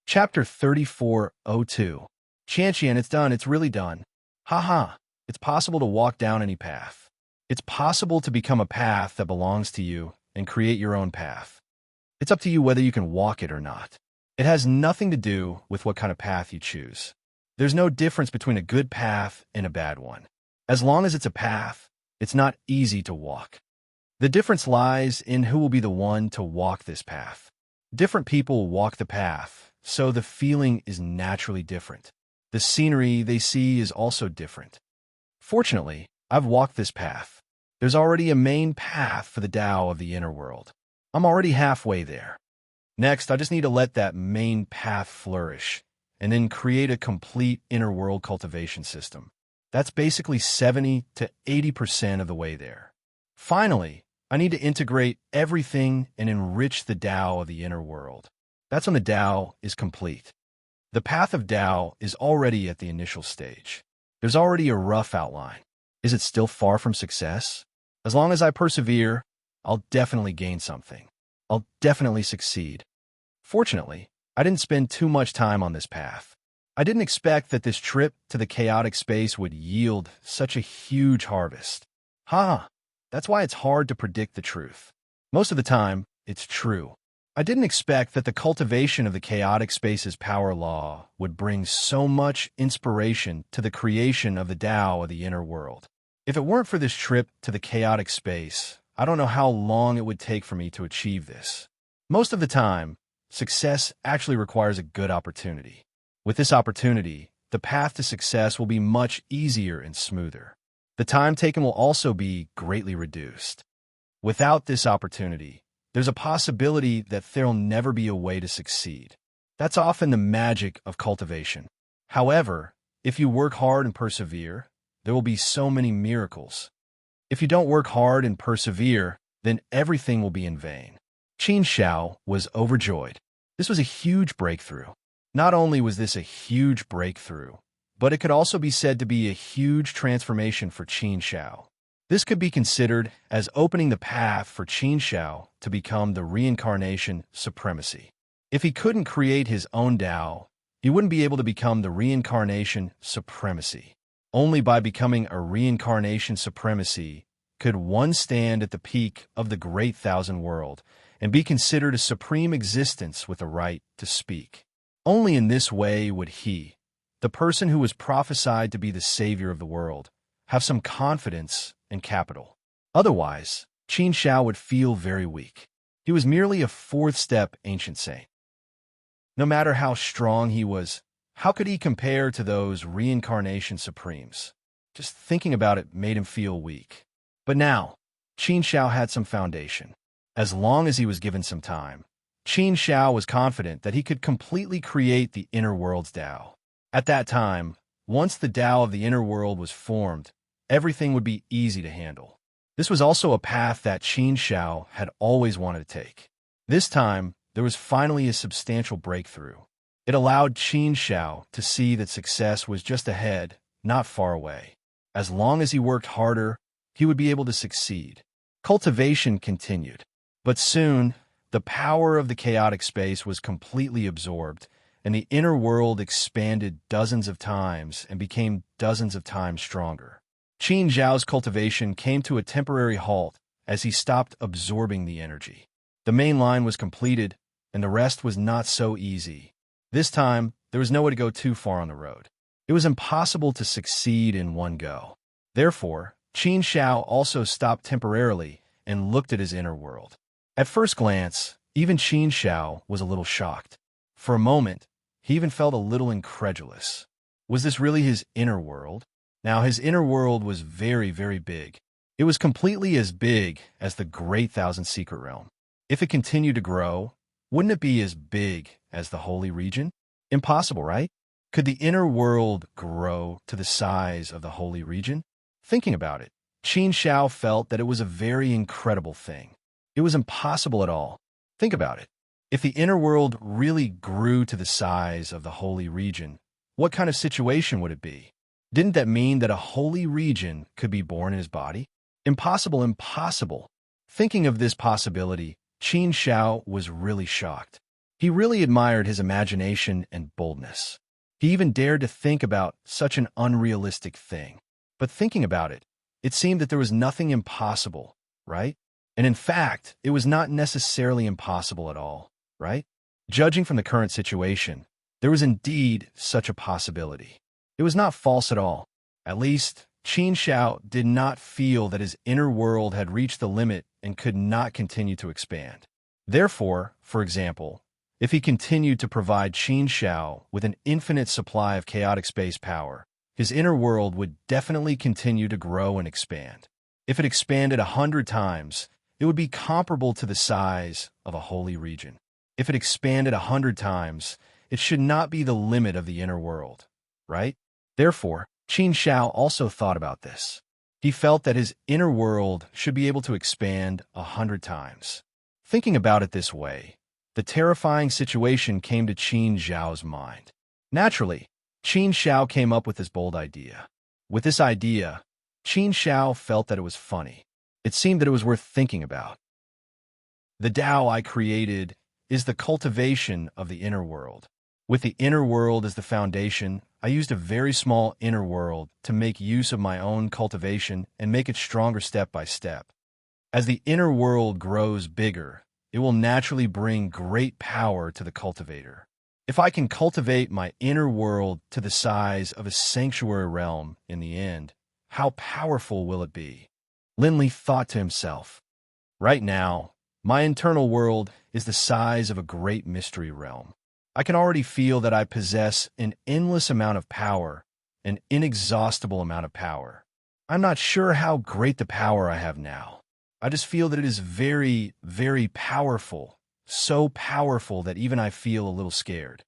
Chapter 3402. Chantian, it's done. It's really done. Haha. It's possible to walk down any path. It's possible to become a path that belongs to you and create your own path. It's up to you whether you can walk it or not. It has nothing to do with what kind of path you choose. There's no difference between a good path and a bad one. As long as it's a path, it's not easy to walk. The difference lies in who will be the one to walk this path. Different people walk the path, so the feeling is naturally different. The scenery they see is also different. Fortunately, I've walked this path. There's already a main path for the Tao of the inner world. I'm already halfway there. Next, I just need to let that main path flourish, and then create a complete inner world cultivation system. That's basically 70 to 80% of the way there. Finally, I need to integrate everything and enrich the Tao of the inner world. That's when the Tao is complete. The path of Tao is already at the initial stage. There's already a rough outline. Is it still far from success? As long as I persevere, I'll definitely gain something. I'll definitely succeed. Fortunately, I didn't spend too much time on this path. I didn't expect that this trip to the chaotic space would yield such a huge harvest. That's why it's hard to predict the truth. Most of the time, it's true. I didn't expect that the cultivation of the chaotic space's power law would bring so much inspiration to the creation of the Tao of the inner world. If it weren't for this trip to the chaotic space, I don't know how long it would take for me to achieve this. Most of the time, success actually requires a good opportunity. With this opportunity, the path to success will be much easier and smoother. The time taken will also be greatly reduced. Without this opportunity, there's a possibility that there'll never be a way to succeed. That's often the magic of cultivation. However, if you work hard and persevere, there will be so many miracles. If you don't work hard and persevere, then everything will be in vain. Qin Xiao was overjoyed. This was a huge breakthrough. Not only was this a huge breakthrough, but it could also be said to be a huge transformation for Qin Xiao. This could be considered as opening the path for Qin Xiao to become the reincarnation supremacy. If he couldn't create his own Tao, he wouldn't be able to become the reincarnation supremacy. Only by becoming a reincarnation supremacy could one stand at the peak of the great thousand world and be considered a supreme existence with a right to speak. Only in this way would he, the person who was prophesied to be the savior of the world, have some confidence and capital. Otherwise, Qin Xiao would feel very weak. He was merely a fourth-step ancient saint. No matter how strong he was, how could he compare to those reincarnation supremes? Just thinking about it made him feel weak. But now, Qin Xiao had some foundation. As long as he was given some time, Qin Xiao was confident that he could completely create the inner world's Tao. At that time, once the Tao of the inner world was formed, everything would be easy to handle. This was also a path that Qin Xiao had always wanted to take. This time, there was finally a substantial breakthrough. It allowed Qin Xiao to see that success was just ahead, not far away. As long as he worked harder, he would be able to succeed. Cultivation continued. But soon, the power of the chaotic space was completely absorbed, and the inner world expanded dozens of times and became dozens of times stronger. Qin Xiao's cultivation came to a temporary halt as he stopped absorbing the energy. The main line was completed, and the rest was not so easy. This time, there was no way to go too far on the road. It was impossible to succeed in one go. Therefore, Qin Xiao also stopped temporarily and looked at his inner world. At first glance, even Qin Xiao was a little shocked. For a moment, he even felt a little incredulous. Was this really his inner world? Now, his inner world was very, very big. It was completely as big as the Great Thousand Secret Realm. If it continued to grow, wouldn't it be as big as the Holy Region? Impossible, right? Could the inner world grow to the size of the Holy Region? Thinking about it, Qin Xiao felt that it was a very incredible thing. It was impossible at all. Think about it. If the inner world really grew to the size of the Holy Region, what kind of situation would it be? Didn't that mean that a Holy Region could be born in his body? Impossible, impossible. Thinking of this possibility, Qin Xiao was really shocked. He really admired his imagination and boldness. He even dared to think about such an unrealistic thing. But thinking about it, it seemed that there was nothing impossible, right? And in fact, it was not necessarily impossible at all, right? Judging from the current situation, there was indeed such a possibility. It was not false at all. At least, Qin Shao did not feel that his inner world had reached the limit and could not continue to expand. Therefore, for example, if he continued to provide Qin Shao with an infinite supply of chaotic space power, his inner world would definitely continue to grow and expand. If it expanded 100 times, it would be comparable to the size of a holy region. If it expanded 100 times, it should not be the limit of the inner world, right? Therefore, Qin Shao also thought about this. He felt that his inner world should be able to expand 100 times. Thinking about it this way, the terrifying situation came to Qin Zhao's mind. Naturally, Qin Shao came up with this bold idea. With this idea, Qin Shao felt that it was funny. It seemed that it was worth thinking about. The Tao I created is the cultivation of the inner world. With the inner world as the foundation, I used a very small inner world to make use of my own cultivation and make it stronger step by step. As the inner world grows bigger, it will naturally bring great power to the cultivator. If I can cultivate my inner world to the size of a sanctuary realm in the end, how powerful will it be? Linley thought to himself. Right now, my internal world is the size of a great mystery realm. I can already feel that I possess an endless amount of power, an inexhaustible amount of power. I'm not sure how great the power I have now. I just feel that it is very, very powerful, so powerful that even I feel a little scared.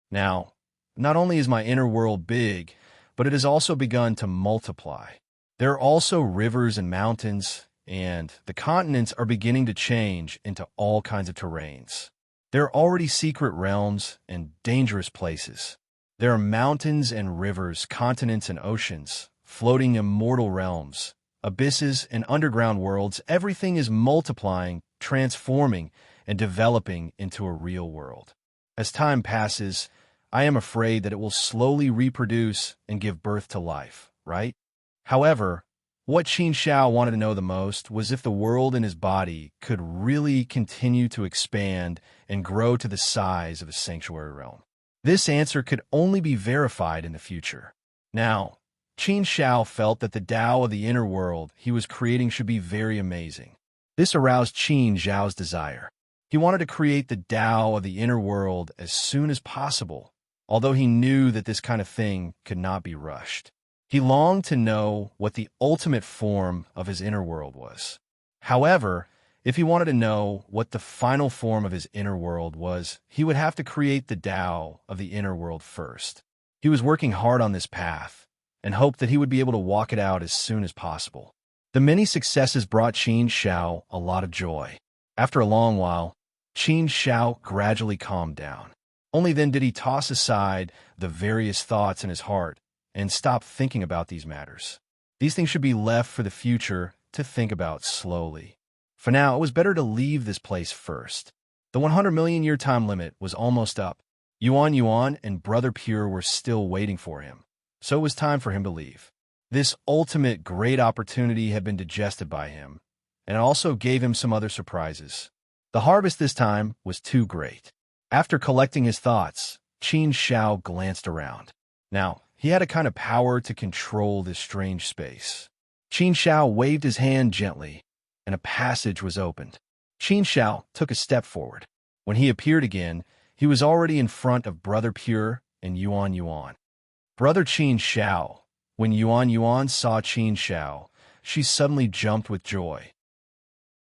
Now, not only is my inner world big, but it has also begun to multiply. There are also rivers and mountains, and the continents are beginning to change into all kinds of terrains. There are already secret realms and dangerous places. There are mountains and rivers, continents and oceans, floating immortal realms, abysses and underground worlds. Everything is multiplying, transforming, and developing into a real world. As time passes, I am afraid that it will slowly reproduce and give birth to life, right? However, what Qin Shao wanted to know the most was if the world in his body could really continue to expand and grow to the size of a sanctuary realm. This answer could only be verified in the future. Now, Qin Shao felt that the Tao of the inner world he was creating should be very amazing. This aroused Qin Zhao's desire. He wanted to create the Tao of the inner world as soon as possible, although he knew that this kind of thing could not be rushed. He longed to know what the ultimate form of his inner world was. However, if he wanted to know what the final form of his inner world was, he would have to create the Tao of the inner world first. He was working hard on this path and hoped that he would be able to walk it out as soon as possible. The many successes brought Qin Shao a lot of joy. After a long while, Qin Shao gradually calmed down. Only then did he toss aside the various thoughts in his heart and stop thinking about these matters. These things should be left for the future to think about slowly. For now, it was better to leave this place first. The 100 million year time limit was almost up. Yuan Yuan and Brother Pure were still waiting for him, so it was time for him to leave. This ultimate great opportunity had been digested by him, and it also gave him some other surprises. The harvest this time was too great. After collecting his thoughts, Qin Shao glanced around. Now, he had a kind of power to control this strange space. Qin Shao waved his hand gently, and a passage was opened. Qin Shao took a step forward. When he appeared again, he was already in front of Brother Pure and Yuan Yuan. Brother Qin Shao. When Yuan Yuan saw Qin Shao, she suddenly jumped with joy.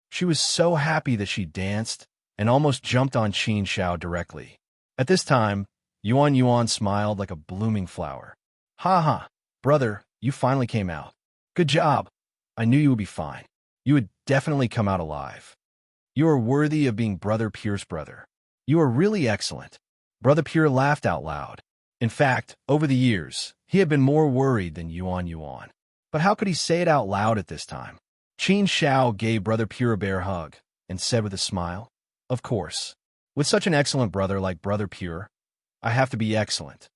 She was so happy that she danced and almost jumped on Qin Shao directly. At this time, Yuan Yuan smiled like a blooming flower. Ha ha, brother, you finally came out. Good job. I knew you would be fine. You would definitely come out alive. You are worthy of being Brother Pure's brother. You are really excellent. Brother Pure laughed out loud. In fact, over the years, he had been more worried than Yuan Yuan. But how could he say it out loud at this time? Qin Shao gave Brother Pure a bear hug and said with a smile, "Of course. With such an excellent brother like Brother Pure, I have to be excellent.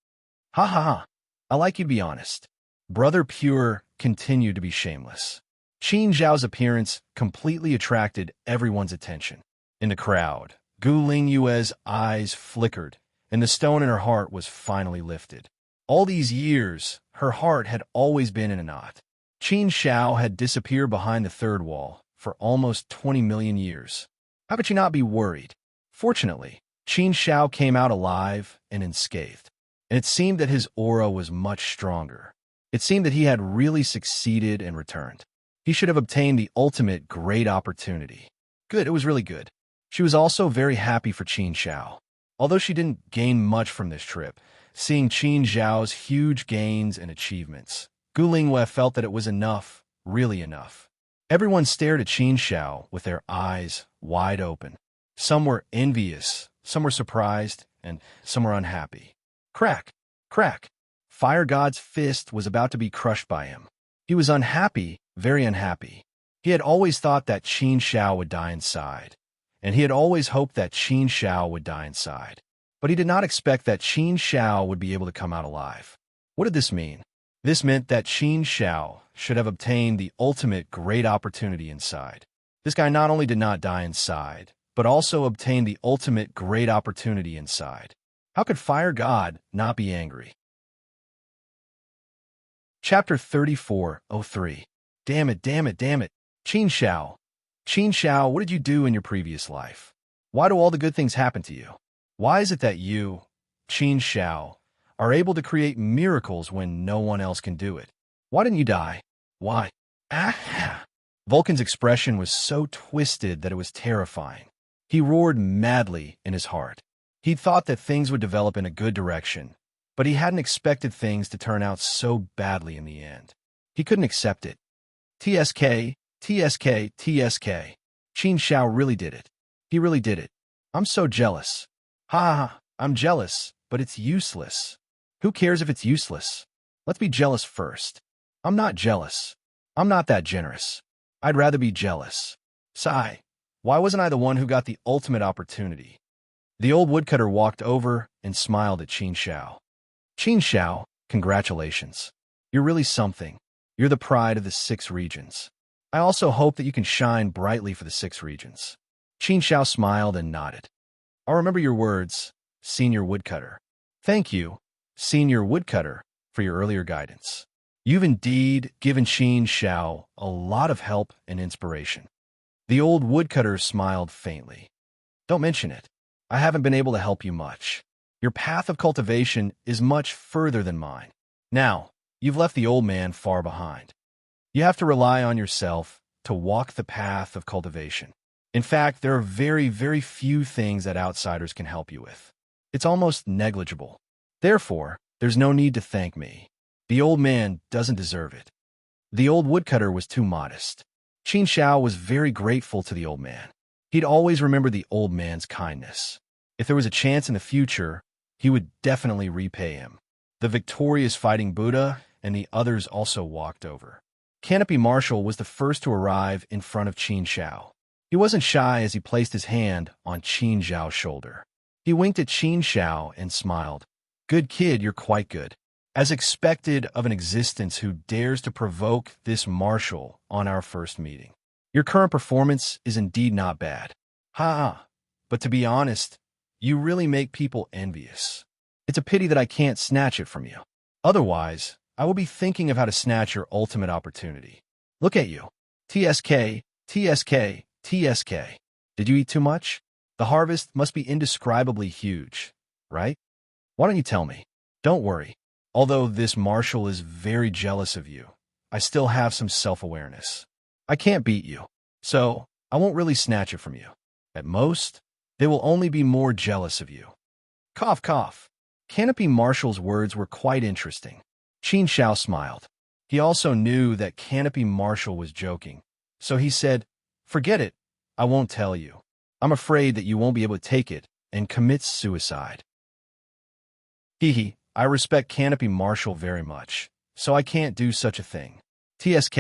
Ha ha ha. I like you to be honest. Brother Pure continued to be shameless. Qin Zhao's appearance completely attracted everyone's attention. In the crowd, Gu Lingyue's eyes flickered, and the stone in her heart was finally lifted. All these years, her heart had always been in a knot. Qin Xiao had disappeared behind the third wall for almost 20 million years. How could she not be worried? Fortunately, Qin Xiao came out alive and unscathed, and it seemed that his aura was much stronger. It seemed that he had really succeeded and returned. He should have obtained the ultimate great opportunity. Good, it was really good. She was also very happy for Qin Xiao. Although she didn't gain much from this trip, seeing Qin Zhao's huge gains and achievements, Gu Lingyue felt that it was enough, really enough. Everyone stared at Qin Xiao with their eyes wide open. Some were envious, some were surprised, and some were unhappy. Crack! Crack! Fire God's fist was about to be crushed by him. He was unhappy, very unhappy. He had always thought that Qin Xiao would die inside, and he had always hoped that Qin Xiao would die inside. But he did not expect that Qin Xiao would be able to come out alive. What did this mean? This meant that Qin Xiao should have obtained the ultimate great opportunity inside. This guy not only did not die inside, but also obtained the ultimate great opportunity inside. How could Fire God not be angry? Chapter 34:03. Damn it, damn it, damn it. Qin Xiao. Qin Xiao, what did you do in your previous life? Why do all the good things happen to you? Why is it that you, Qin Xiao, are able to create miracles when no one else can do it? Why didn't you die? Why? Ah! Vulcan's expression was so twisted that it was terrifying. He roared madly in his heart. He thought that things would develop in a good direction, but he hadn't expected things to turn out so badly in the end. He couldn't accept it. TSK, TSK, TSK. Qin Xiao really did it. He really did it. I'm so jealous. Ha ha, I'm jealous, but it's useless. Who cares if it's useless? Let's be jealous first. I'm not jealous. I'm not that generous. I'd rather be jealous. Sigh. Why wasn't I the one who got the ultimate opportunity? The old woodcutter walked over and smiled at Qin Xiao. Qin Xiao, congratulations. You're really something. You're the pride of the 6 regions. I also hope that you can shine brightly for the 6 regions. Qin Xiao smiled and nodded. I'll remember your words, Senior Woodcutter. Thank you, Senior Woodcutter, for your earlier guidance. You've indeed given Qin Xiao a lot of help and inspiration. The old woodcutter smiled faintly. Don't mention it. I haven't been able to help you much. Your path of cultivation is much further than mine. Now, you've left the old man far behind. You have to rely on yourself to walk the path of cultivation. In fact, there are very, very few things that outsiders can help you with. It's almost negligible. Therefore, there's no need to thank me. The old man doesn't deserve it. The old woodcutter was too modest. Qin Xiao was very grateful to the old man. He'd always remember the old man's kindness. If there was a chance in the future, he would definitely repay him. The victorious fighting Buddha and the others also walked over. Canopy Marshal was the first to arrive in front of Qin Xiao. He wasn't shy as he placed his hand on Qin Xiao's shoulder. He winked at Qin Xiao and smiled. Good kid, you're quite good. As expected of an existence who dares to provoke this marshal on our first meeting. Your current performance is indeed not bad. Ha! But to be honest, you really make people envious. It's a pity that I can't snatch it from you. Otherwise, I will be thinking of how to snatch your ultimate opportunity. Look at you. TSK, TSK, TSK. Did you eat too much? The harvest must be indescribably huge, right? Why don't you tell me? Don't worry. Although this marshal is very jealous of you, I still have some self-awareness. I can't beat you, so I won't really snatch it from you. At most, they will only be more jealous of you. Cough, cough. Canopy Marshal's words were quite interesting. Qin Xiao smiled. He also knew that Canopy Marshal was joking, so he said, Forget it. I won't tell you. I'm afraid that you won't be able to take it and commit suicide. Hee. I respect Canopy Marshal very much, so I can't do such a thing. TSK,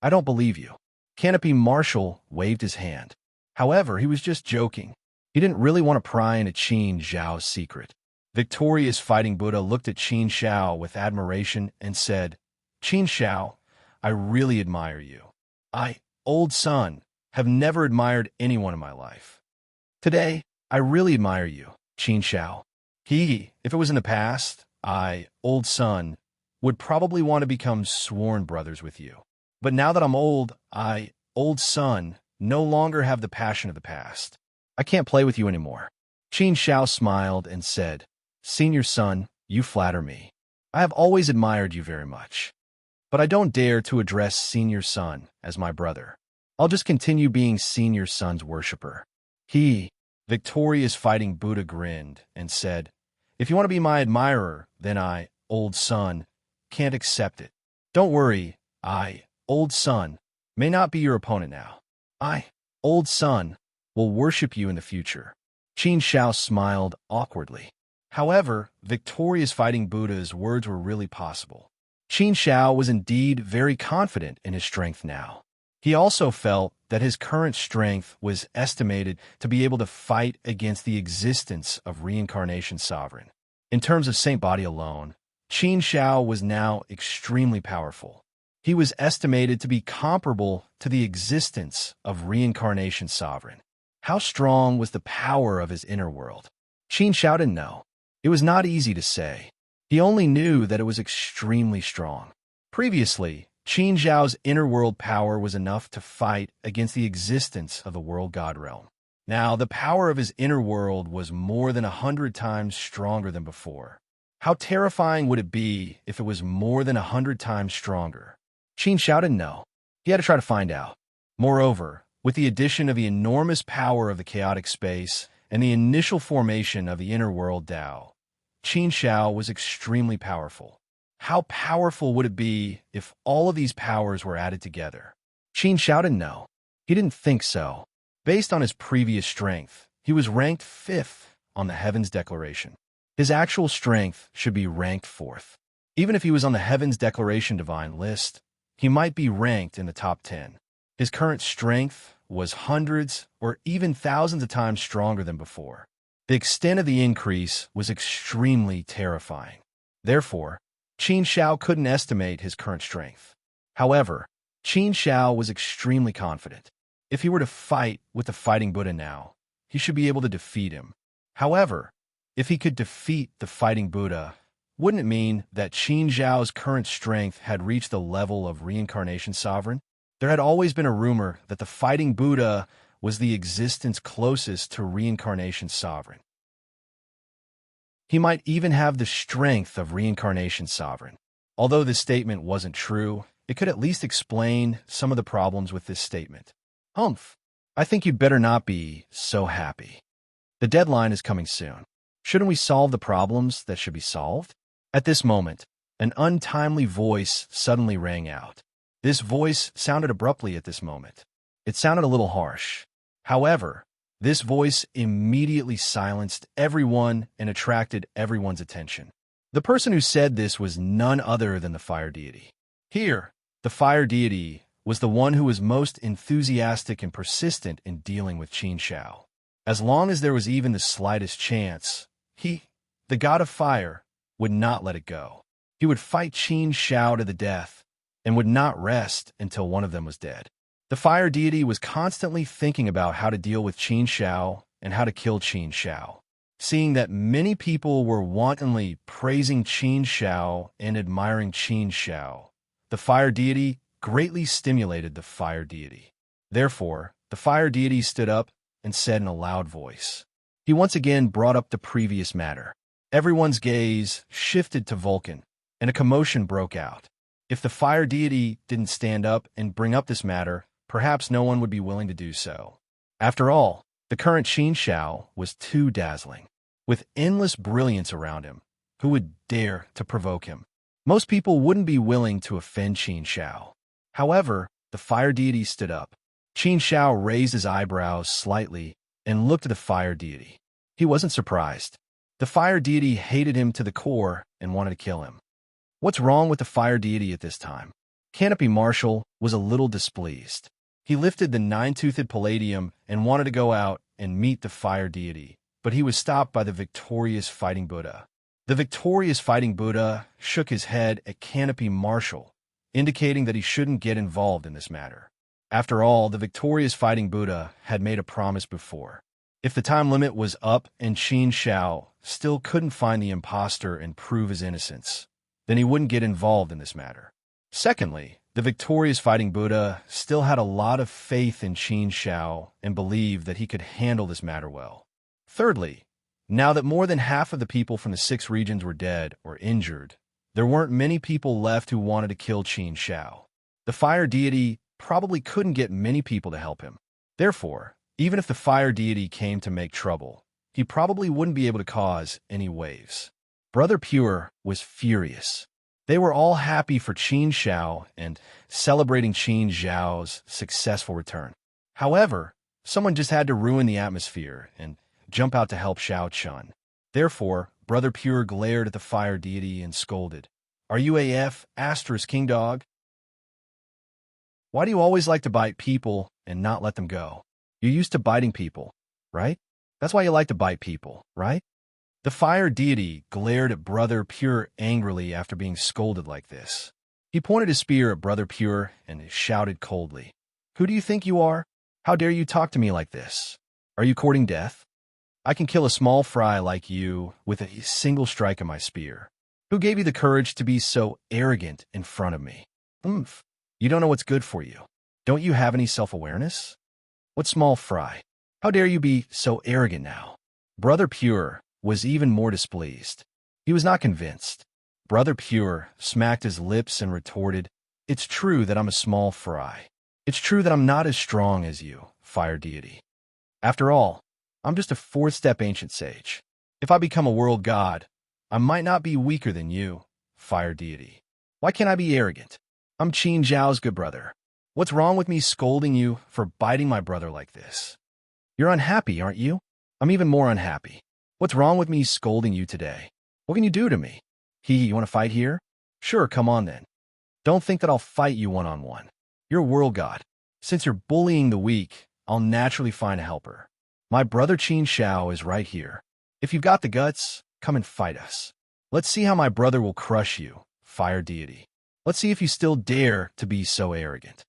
I don't believe you. Canopy Marshal waved his hand. However, he was just joking. He didn't really want to pry into Qin Zhao's secret. Victorious fighting Buddha looked at Qin Zhao with admiration and said, Qin Zhao, I really admire you. I, old son, have never admired anyone in my life. Today, I really admire you, Qin Zhao. If it was in the past, I, old son, would probably want to become sworn brothers with you. But now that I'm old, I, old son, no longer have the passion of the past. I can't play with you anymore. Qin Zhao smiled and said, Senior son, you flatter me. I have always admired you very much. But I don't dare to address senior son as my brother. I'll just continue being senior son's worshiper. Victorious fighting Buddha grinned and said, If you want to be my admirer, then I, old son, can't accept it. Don't worry, I, old son, may not be your opponent now. I, old son, will worship you in the future. Qin Zhao smiled awkwardly. However, Victorious fighting Buddha's words were really possible. Qin Zhao was indeed very confident in his strength now. He also felt that his current strength was estimated to be able to fight against the existence of Reincarnation Sovereign. In terms of Saint Body alone, Qin Zhao was now extremely powerful. He was estimated to be comparable to the existence of Reincarnation Sovereign. How strong was the power of his inner world? Qin Zhao didn't know. It was not easy to say. He only knew that it was extremely strong. Previously, Qin Zhao's inner world power was enough to fight against the existence of the world god realm. Now, the power of his inner world was more than 100 times stronger than before. How terrifying would it be if it was more than 100 times stronger? Qin Zhao didn't know. He had to try to find out. Moreover, with the addition of the enormous power of the chaotic space and the initial formation of the inner world Tao, Qin Zhao was extremely powerful. How powerful would it be if all of these powers were added together? Qin Zhao didn't know. He didn't think so. Based on his previous strength, he was ranked 5th on the Heavens Declaration. His actual strength should be ranked 4th. Even if he was on the Heavens Declaration Divine list, he might be ranked in the top 10. His current strength was hundreds or even thousands of times stronger than before. The extent of the increase was extremely terrifying. Therefore, Qin Zhao couldn't estimate his current strength. However, Qin Zhao was extremely confident. If he were to fight with the fighting Buddha now, he should be able to defeat him. However, if he could defeat the fighting Buddha, wouldn't it mean that Qin Zhao's current strength had reached the level of Reincarnation Sovereign? There had always been a rumor that the fighting Buddha was the existence closest to Reincarnation Sovereign. He might even have the strength of Reincarnation Sovereign. Although this statement wasn't true, it could at least explain some of the problems with this statement. I think you'd better not be so happy. The deadline is coming soon. Shouldn't we solve the problems that should be solved? At this moment, an untimely voice suddenly rang out. This voice sounded abruptly at this moment. It sounded a little harsh. However, this voice immediately silenced everyone and attracted everyone's attention. The person who said this was none other than the fire deity. Here, the fire deity was the one who was most enthusiastic and persistent in dealing with Qin Zhao. As long as there was even the slightest chance, he, the god of fire, would not let it go. He would fight Qin Zhao to the death and would not rest until one of them was dead. The fire deity was constantly thinking about how to deal with Qin Zhao and how to kill Qin Zhao. Seeing that many people were wantonly praising Qin Zhao and admiring Qin Zhao, the fire deity greatly stimulated the fire deity. Therefore, the fire deity stood up and said in a loud voice. He once again brought up the previous matter. Everyone's gaze shifted to Vulcan, and a commotion broke out. If the fire deity didn't stand up and bring up this matter, perhaps no one would be willing to do so. After all, the current Qin Zhao was too dazzling. With endless brilliance around him, who would dare to provoke him? Most people wouldn't be willing to offend Qin Zhao. However, the fire deity stood up. Qin Zhao raised his eyebrows slightly and looked at the fire deity. He wasn't surprised. The fire deity hated him to the core and wanted to kill him. What's wrong with the fire deity at this time? Canopy Marshal was a little displeased. He lifted the 9-toothed palladium and wanted to go out and meet the fire deity, but he was stopped by the victorious fighting Buddha. The victorious fighting Buddha shook his head at Canopy Marshall, indicating that he shouldn't get involved in this matter. After all, the victorious fighting Buddha had made a promise before. If the time limit was up and Qin Shao still couldn't find the imposter and prove his innocence, then he wouldn't get involved in this matter. Secondly, the victorious fighting Buddha still had a lot of faith in Qin Shao and believed that he could handle this matter well. Thirdly, now that more than half of the people from the 6 regions were dead or injured, there weren't many people left who wanted to kill Qin Shao. The fire deity probably couldn't get many people to help him. Therefore, even if the fire deity came to make trouble, he probably wouldn't be able to cause any waves. Brother Pure was furious. They were all happy for Qin Shao and celebrating Qin Zhao's successful return. However, someone just had to ruin the atmosphere and jump out to help Shao Chun. Therefore, Brother Pure glared at the fire deity and scolded, "Are you AF, King Dog? Why do you always like to bite people and not let them go? You're used to biting people, right? That's why you like to bite people, right?" The fire deity glared at Brother Pure angrily after being scolded like this. He pointed his spear at Brother Pure and shouted coldly, "Who do you think you are? How dare you talk to me like this? Are you courting death? I can kill a small fry like you with a single strike of my spear. Who gave you the courage to be so arrogant in front of me? You don't know what's good for you. Don't you have any self-awareness? What small fry? How dare you be so arrogant now?" Brother Pure was even more displeased. He was not convinced. Brother Pure smacked his lips and retorted, "It's true that I'm a small fry. It's true that I'm not as strong as you, fire deity. After all, I'm just a 4th-step ancient sage. If I become a world god, I might not be weaker than you, fire deity. Why can't I be arrogant? I'm Qin Zhao's good brother. What's wrong with me scolding you for biting my brother like this? You're unhappy, aren't you? I'm even more unhappy. What's wrong with me scolding you today? What can you do to me? You want to fight here? Sure, come on then. Don't think that I'll fight you one-on-one. You're a world god. Since you're bullying the weak, I'll naturally find a helper. My brother Qin Shao is right here. If you've got the guts, come and fight us. Let's see how my brother will crush you, fire deity. Let's see if you still dare to be so arrogant."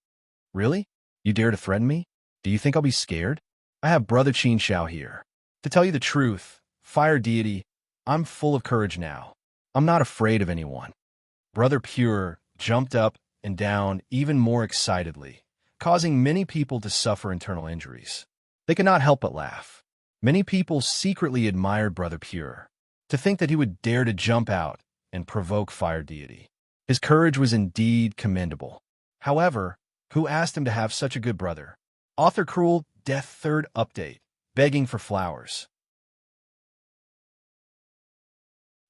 "Really? You dare to threaten me? Do you think I'll be scared? I have brother Qin Shao here. To tell you the truth, fire deity, I'm full of courage now. I'm not afraid of anyone." Brother Pure jumped up and down even more excitedly, causing many people to suffer internal injuries. They could not help but laugh. Many people secretly admired Brother Pure. To think that he would dare to jump out and provoke fire deity. His courage was indeed commendable. However, who asked him to have such a good brother? Author Cruel Death 3rd Update, Begging for Flowers.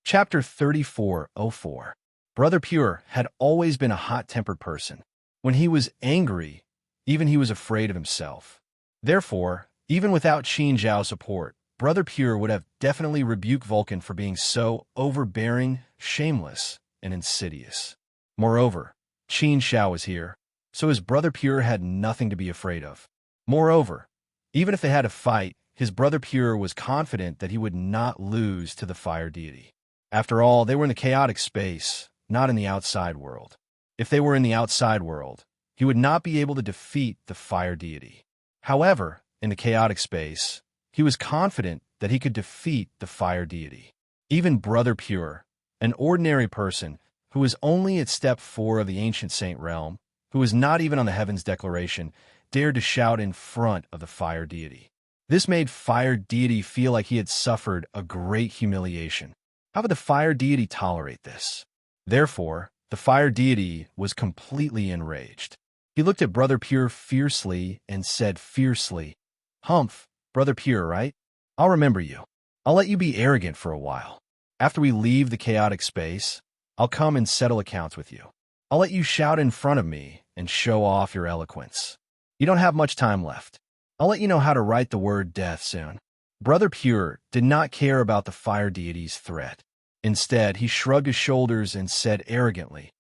Chapter 3404. Brother Pure had always been a hot-tempered person. When he was angry, even he was afraid of himself. Therefore, even without Qin Zhao's support, Brother Pure would have definitely rebuked Vulcan for being so overbearing, shameless, and insidious. Moreover, Qin Shao was here, so his Brother Pure had nothing to be afraid of. Moreover, even if they had a fight, his Brother Pure was confident that he would not lose to the fire deity. After all, they were in the chaotic space, not in the outside world. If they were in the outside world, he would not be able to defeat the fire deity. However, in the chaotic space, he was confident that he could defeat the fire deity. Even Brother Pure, an ordinary person who was only at step 4 of the ancient saint realm, who was not even on the heavens declaration, dared to shout in front of the fire deity. This made fire deity feel like he had suffered a great humiliation. How would the fire deity tolerate this? Therefore, the fire deity was completely enraged. He looked at Brother Pure fiercely and said fiercely, "Humph, Brother Pure, right? I'll remember you. I'll let you be arrogant for a while. After we leave the chaotic space, I'll come and settle accounts with you. I'll let you shout in front of me and show off your eloquence. You don't have much time left. I'll let you know how to write the word death soon." Brother Pure did not care about the fire deity's threat. Instead, he shrugged his shoulders and said arrogantly,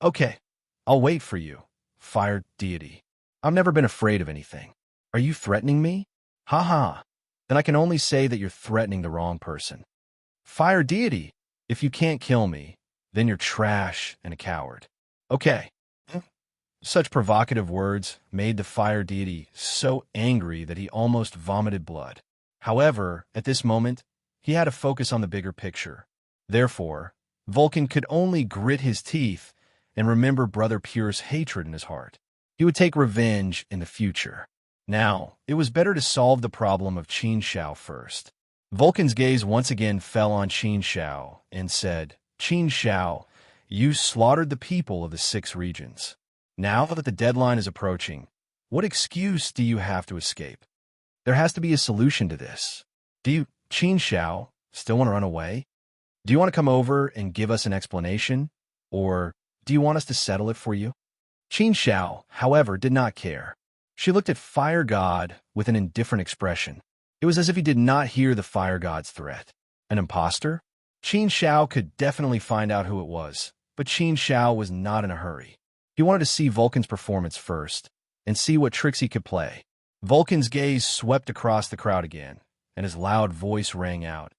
"Okay, I'll wait for you, fire deity. I've never been afraid of anything. Are you threatening me? Ha ha. then I can only say that you're threatening the wrong person. Fire deity, if you can't kill me, then you're trash and a coward. Okay. Such provocative words made the fire deity so angry that he almost vomited blood. However, at this moment, he had to focus on the bigger picture. Therefore, Vulcan could only grit his teeth and remember Brother Pure's hatred in his heart. He would take revenge in the future. Now, it was better to solve the problem of Qin Shao first. Vulcan's gaze once again fell on Qin Shao and said, Qin Shao, you slaughtered the people of the 6 regions. Now that the deadline is approaching, what excuse do you have to escape? There has to be a solution to this. Do you, Qin Shao, still want to run away? Do you want to come over and give us an explanation? Or do you want us to settle it for you? Qin Shao, however, did not care. She looked at Fire God with an indifferent expression. It was as if he did not hear the Fire God's threat. An imposter? Qin Shao could definitely find out who it was, but Qin Shao was not in a hurry. He wanted to see Vulcan's performance first, and see what tricks he could play. Vulcan's gaze swept across the crowd again, and his loud voice rang out.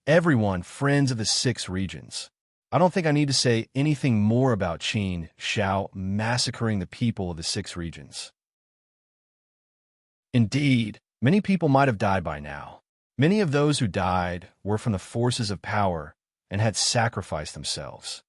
Everyone, friends of the 6 regions. I don't think I need to say anything more about Qin Shao massacring the people of the 6 regions. Indeed, many people might have died by now. Many of those who died were from the forces of power and had sacrificed themselves.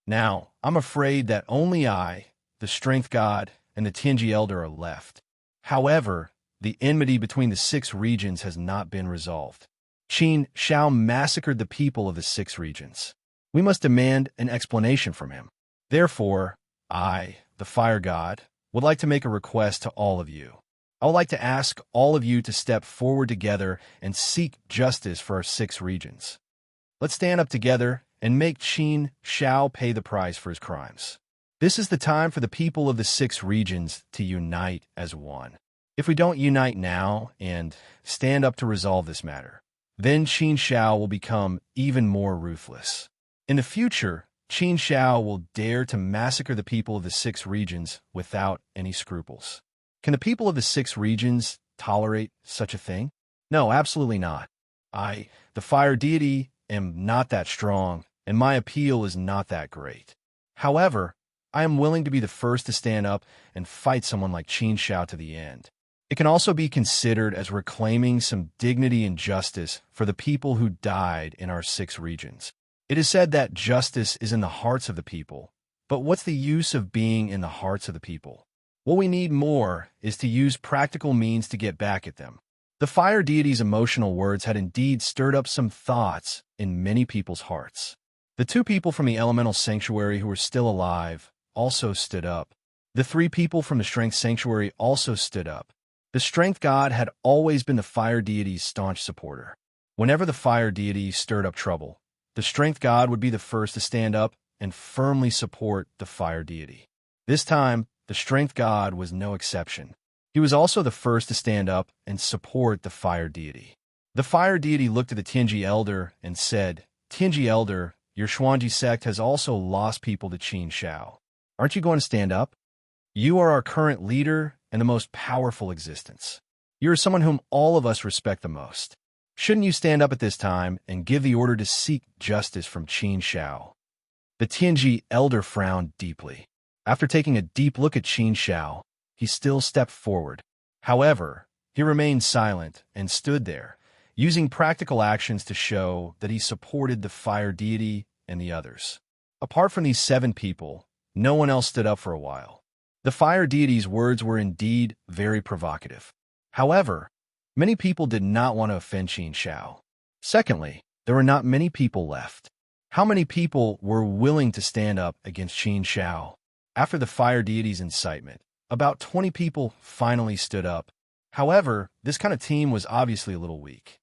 Now, I'm afraid that only I, the Strength God, and the Tianji Elder are left. However, the enmity between the 6 regions has not been resolved. Qin Shao massacred the people of the 6 regions. We must demand an explanation from him. Therefore, I, the Fire God, would like to make a request to all of you. I would like to ask all of you to step forward together and seek justice for our 6 regions. Let's stand up together and make Qin Shao pay the price for his crimes. This is the time for the people of the 6 regions to unite as one. If we don't unite now and stand up to resolve this matter, then Qin Shao will become even more ruthless. In the future, Qin Shao will dare to massacre the people of the 6 regions without any scruples. Can the people of the 6 regions tolerate such a thing? No, absolutely not. I, the fire deity, am not that strong, and my appeal is not that great. However, I am willing to be the first to stand up and fight someone like Qin Shao to the end. It can also be considered as reclaiming some dignity and justice for the people who died in our 6 regions. It is said that justice is in the hearts of the people, but what's the use of being in the hearts of the people? What we need more is to use practical means to get back at them. The fire deity's emotional words had indeed stirred up some thoughts in many people's hearts. The 2 people from the elemental sanctuary who were still alive also stood up. The 3 people from the strength sanctuary also stood up. The strength god had always been the fire deity's staunch supporter. Whenever the fire deity stirred up trouble, the strength god would be the first to stand up and firmly support the fire deity. This time, the strength god was no exception. He was also the first to stand up and support the fire deity. The fire deity looked at the Tianji Elder and said, Tianji Elder, your Xuanji sect has also lost people to Qin Shao. Aren't you going to stand up? You are our current leader and the most powerful existence. You are someone whom all of us respect the most. Shouldn't you stand up at this time and give the order to seek justice from Qin Shao? The Tianji Elder frowned deeply. After taking a deep look at Qin Shao, he still stepped forward. However, he remained silent and stood there, using practical actions to show that he supported the fire deity and the others. Apart from these 7 people, no one else stood up for a while. The fire deity's words were indeed very provocative. However, many people did not want to offend Qin Shao. Secondly, there were not many people left. How many people were willing to stand up against Qin Shao? After the fire deity's incitement, about 20 people finally stood up. However, this kind of team was obviously a little weak.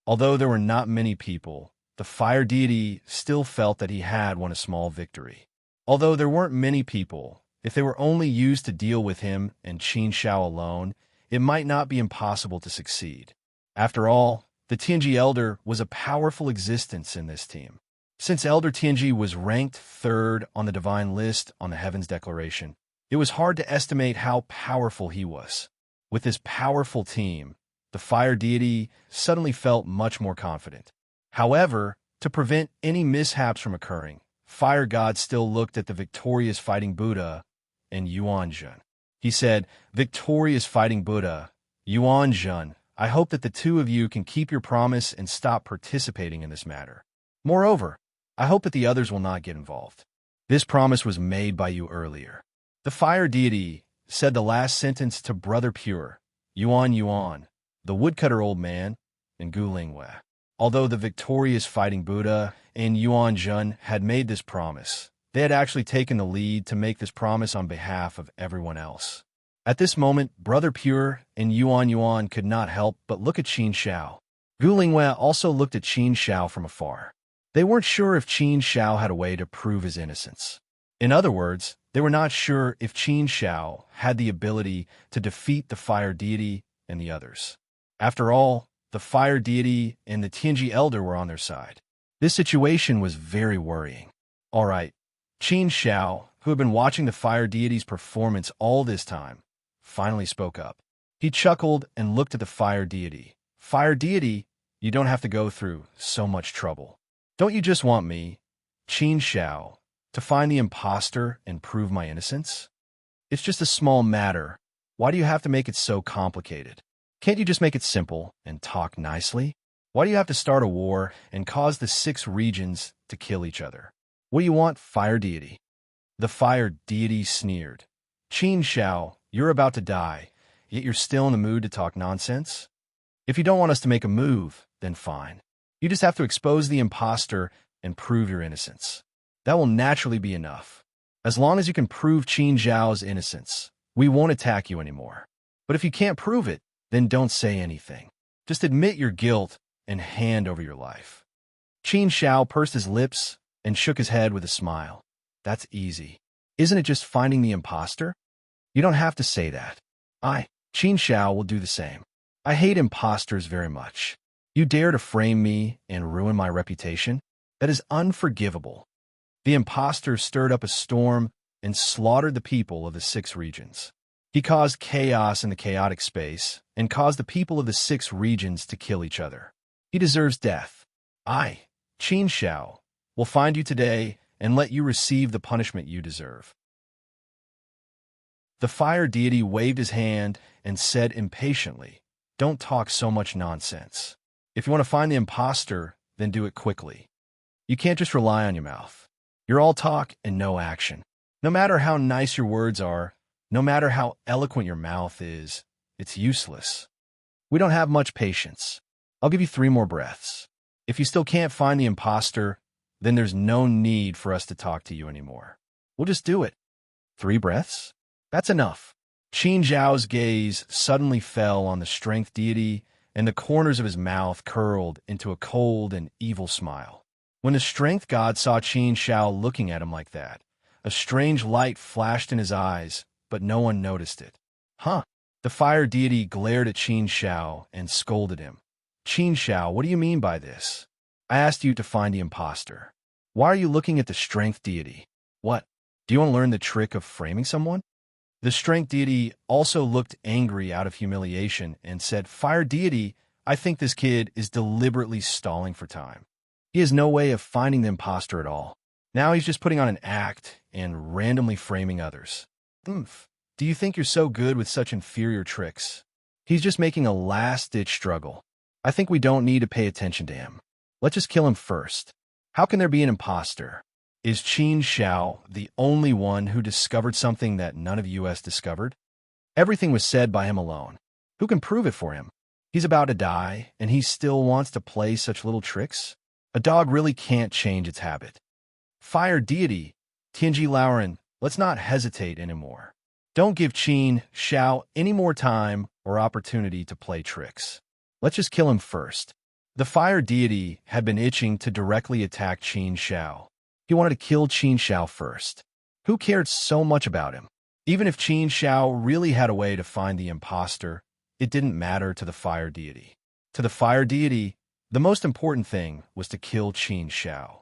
Although there were not many people, the fire deity still felt that he had won a small victory. Although there weren't many people, if they were only used to deal with him and Qin Shao alone, it might not be impossible to succeed. After all, the Tianji Elder was a powerful existence in this team. Since Elder Tianji was ranked 3rd on the divine list on the Heavens Declaration, it was hard to estimate how powerful he was. With this powerful team, The fire deity suddenly felt much more confident. However, to prevent any mishaps from occurring, Fire God still looked at the victorious fighting Buddha and Yuanzhen. He said, "Victorious fighting Buddha, Yuanzhen, I hope that the two of you can keep your promise and stop participating in this matter. Moreover, I hope that the others will not get involved. This promise was made by you earlier." The fire deity said the last sentence to Brother Pure, Yuan, the woodcutter old man, and Gu Lingwei. Although the victorious fighting Buddha and Yuanzhen had made this promise, they had actually taken the lead to make this promise on behalf of everyone else. At this moment, Brother Pure and Yuan could not help but look at Qin Shao. Gu Lingwei also looked at Qin Shao from afar. They weren't sure if Qin Shao had a way to prove his innocence. In other words, they were not sure if Qin Shao had the ability to defeat the fire deity and the others. After all, the fire deity and the Tianji elder were on their side. This situation was very worrying. All right, Qin Shao, who had been watching the fire deity's performance all this time, finally spoke up. He chuckled and looked at the fire deity. "Fire deity, you don't have to go through so much trouble. Don't you just want me, Qin Shao, to find the imposter and prove my innocence? It's just a small matter. Why do you have to make it so complicated? Can't you just make it simple and talk nicely? Why do you have to start a war and cause the 6 regions to kill each other? What do you want, fire deity?" The fire deity sneered. "Qin Shao, you're about to die, yet you're still in the mood to talk nonsense? If you don't want us to make a move, then fine. You just have to expose the imposter and prove your innocence. That will naturally be enough. As long as you can prove Qin Zhao's innocence, we won't attack you anymore. But if you can't prove it, then don't say anything. Just admit your guilt and hand over your life." Qin Shao pursed his lips and shook his head with a smile. "That's easy. Isn't it just finding the imposter? You don't have to say that. Qin Shao, will do the same. I hate imposters very much. You dare to frame me and ruin my reputation? That is unforgivable." The imposter stirred up a storm and slaughtered the people of the 6 regions. He caused chaos in the chaotic space and caused the people of the 6 regions to kill each other. He deserves death. Qin Shao, will find you today and let you receive the punishment you deserve. The fire deity waved his hand and said impatiently, "Don't talk so much nonsense. If you want to find the imposter, then do it quickly. You can't just rely on your mouth. You're all talk and no action. No matter how nice your words are, no matter how eloquent your mouth is, it's useless. We don't have much patience. I'll give you 3 more breaths. If you still can't find the imposter, then there's no need for us to talk to you anymore. We'll just do it. 3 breaths? That's enough." Qin Zhao's gaze suddenly fell on the strength deity, and the corners of his mouth curled into a cold and evil smile. When the strength god saw Qin Shao looking at him like that, a strange light flashed in his eyes, but no one noticed it. The fire deity glared at Qin Shao and scolded him. "Qin Shao, what do you mean by this? I asked you to find the imposter. Why are you looking at the strength deity? What? Do you want to learn the trick of framing someone?" The strength deity also looked angry out of humiliation and said, "Fire deity, I think this kid is deliberately stalling for time. He has no way of finding the imposter at all. Now he's just putting on an act and randomly framing others. Do you think you're so good with such inferior tricks? He's just making a last-ditch struggle. I think we don't need to pay attention to him. Let's just kill him first. How can there be an imposter? Is Qin Shao the only one who discovered something that none of us discovered? Everything was said by him alone. Who can prove it for him? He's about to die, and he still wants to play such little tricks? A dog really can't change its habit. Fire deity, Tianji Lauren, let's not hesitate anymore. Don't give Qin Shao any more time or opportunity to play tricks. Let's just kill him first." The fire deity had been itching to directly attack Qin Shao. He wanted to kill Qin Shao first. Who cared so much about him? Even if Qin Shao really had a way to find the imposter, it didn't matter to the fire deity. To the fire deity, the most important thing was to kill Qin Shao.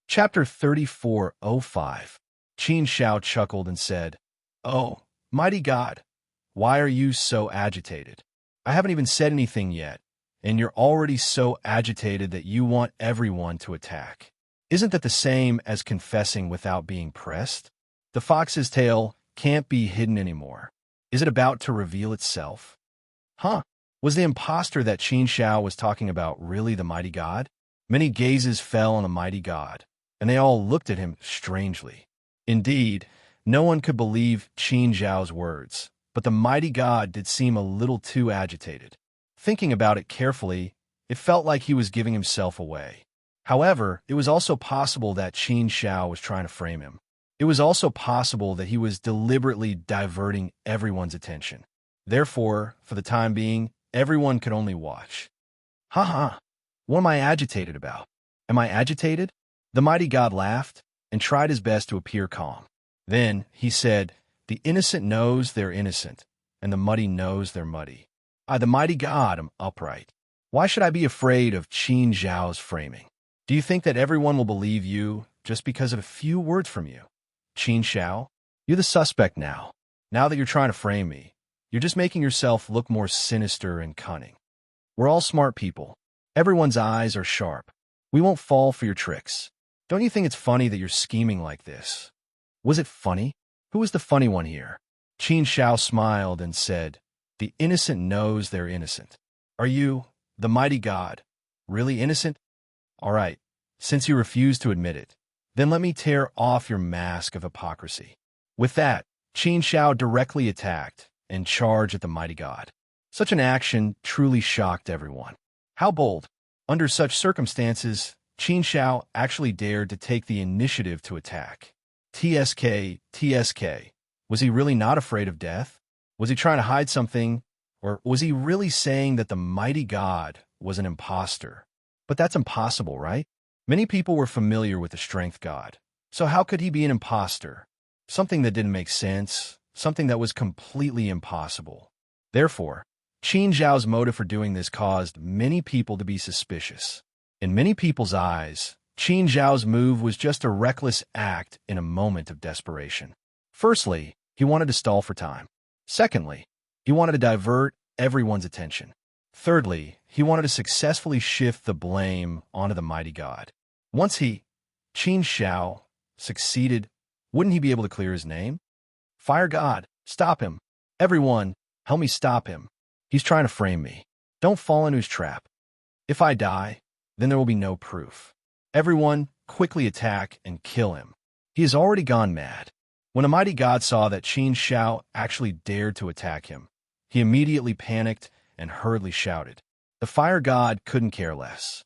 Chapter 34:05. Qin Shao chuckled and said, "Oh, mighty God, Why are you so agitated? I haven't even said anything yet, and you're already so agitated that you want everyone to attack. Isn't that the same as confessing without being pressed? The fox's tail can't be hidden anymore. Is it about to reveal itself? Huh? Was the imposter that Qin Shao was talking about really the mighty god? Many gazes fell on the mighty god, and they all looked at him strangely. Indeed, no one could believe Qin Zhao's words, but the mighty god did seem a little too agitated. Thinking about it carefully, it felt like he was giving himself away. However, it was also possible that Qin Shao was trying to frame him. It was also possible that he was deliberately diverting everyone's attention. Therefore, for the time being, everyone could only watch. Ha! What am I agitated about? Am I agitated? The mighty god laughed and tried his best to appear calm. Then he said, "The innocent knows they're innocent, and the muddy knows they're muddy. I, the mighty god, am upright. Why should I be afraid of Qin Zhao's framing? Do you think that everyone will believe you just because of a few words from you? Qin Shao, you're the suspect now. Now that you're trying to frame me, you're just making yourself look more sinister and cunning. We're all smart people. Everyone's eyes are sharp. We won't fall for your tricks. Don't you think it's funny that you're scheming like this?" Was it funny? Who was the funny one here? Qin Shao smiled and said, "The innocent knows they're innocent. Are you, the mighty god, really innocent? All right, since you refuse to admit it, then let me tear off your mask of hypocrisy." With that, Qin Shao directly attacked and charged at the mighty god. Such an action truly shocked everyone. How bold! Under such circumstances, Qin Shao actually dared to take the initiative to attack. TSK. Was he really not afraid of death? Was he trying to hide something? Or was he really saying that the mighty god was an imposter? But that's impossible, right? Many people were familiar with the strength god. So how could he be an imposter? Something that didn't make sense, something that was completely impossible. Therefore, Qin Zhao's motive for doing this caused many people to be suspicious. In many people's eyes, Qin Zhao's move was just a reckless act in a moment of desperation. Firstly, he wanted to stall for time. Secondly, he wanted to divert everyone's attention. Thirdly, he wanted to successfully shift the blame onto the mighty god. Once Qin Shao, succeeded, wouldn't he be able to clear his name? Fire god, stop him. Everyone, help me stop him. He's trying to frame me. Don't fall into his trap. If I die, then there will be no proof. Everyone, quickly attack and kill him. He has already gone mad. When the mighty god saw that Qin Shao actually dared to attack him, he immediately panicked and hurriedly shouted. The fire god couldn't care less.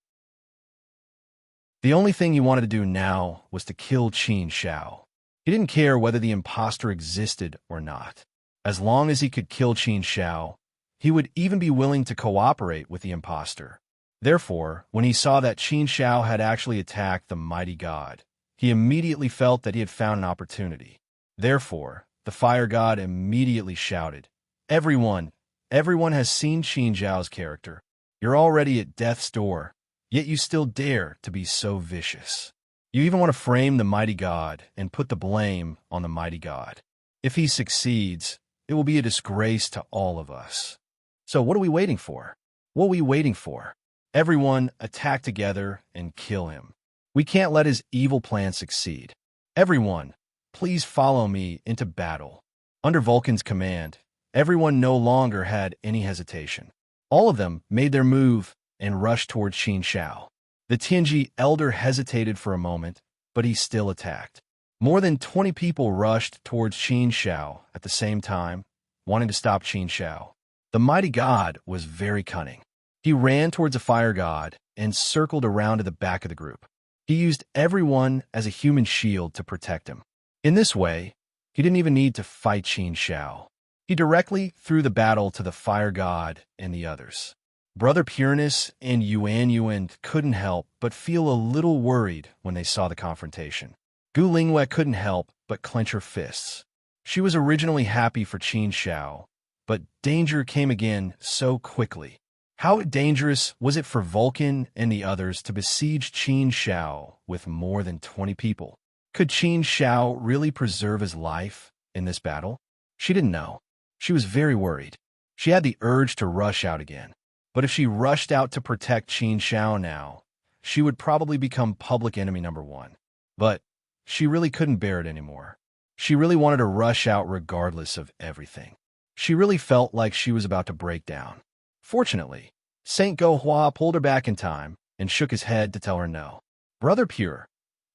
The only thing he wanted to do now was to kill Qin Shao. He didn't care whether the imposter existed or not. As long as he could kill Qin Shao, he would even be willing to cooperate with the imposter. Therefore, when he saw that Qin Shao had actually attacked the mighty god, he immediately felt that he had found an opportunity. Therefore, the fire god immediately shouted, Everyone has seen Qin Zhao's character. You're already at death's door, yet you still dare to be so vicious. You even want to frame the mighty god and put the blame on the mighty god. If he succeeds, it will be a disgrace to all of us. So what are we waiting for? What are we waiting for? Everyone, attack together and kill him. We can't let his evil plan succeed. Everyone, please follow me into battle. Under Vulcan's command, everyone no longer had any hesitation. All of them made their move and rushed towards Qin Shao. The Tianji elder hesitated for a moment, but he still attacked. More than 20 people rushed towards Qin Shao at the same time, wanting to stop Qin Shao. The mighty god was very cunning. He ran towards the fire god and circled around to the back of the group. He used everyone as a human shield to protect him. In this way, he didn't even need to fight Qin Shao. He directly threw the battle to the fire god and the others. Brother Peerless and Yuan couldn't help but feel a little worried when they saw the confrontation. Gu Lingwei couldn't help but clench her fists. She was originally happy for Qin Shao, but danger came again so quickly. How dangerous was it for Vulcan and the others to besiege Qin Shao with more than 20 people? Could Qin Shao really preserve his life in this battle? She didn't know. She was very worried. She had the urge to rush out again. But if she rushed out to protect Qin Shao now, she would probably become public enemy number one. But she really couldn't bear it anymore. She really wanted to rush out regardless of everything. She really felt like she was about to break down. Fortunately, Saint Gohua pulled her back in time and shook his head to tell her no. Brother Pure,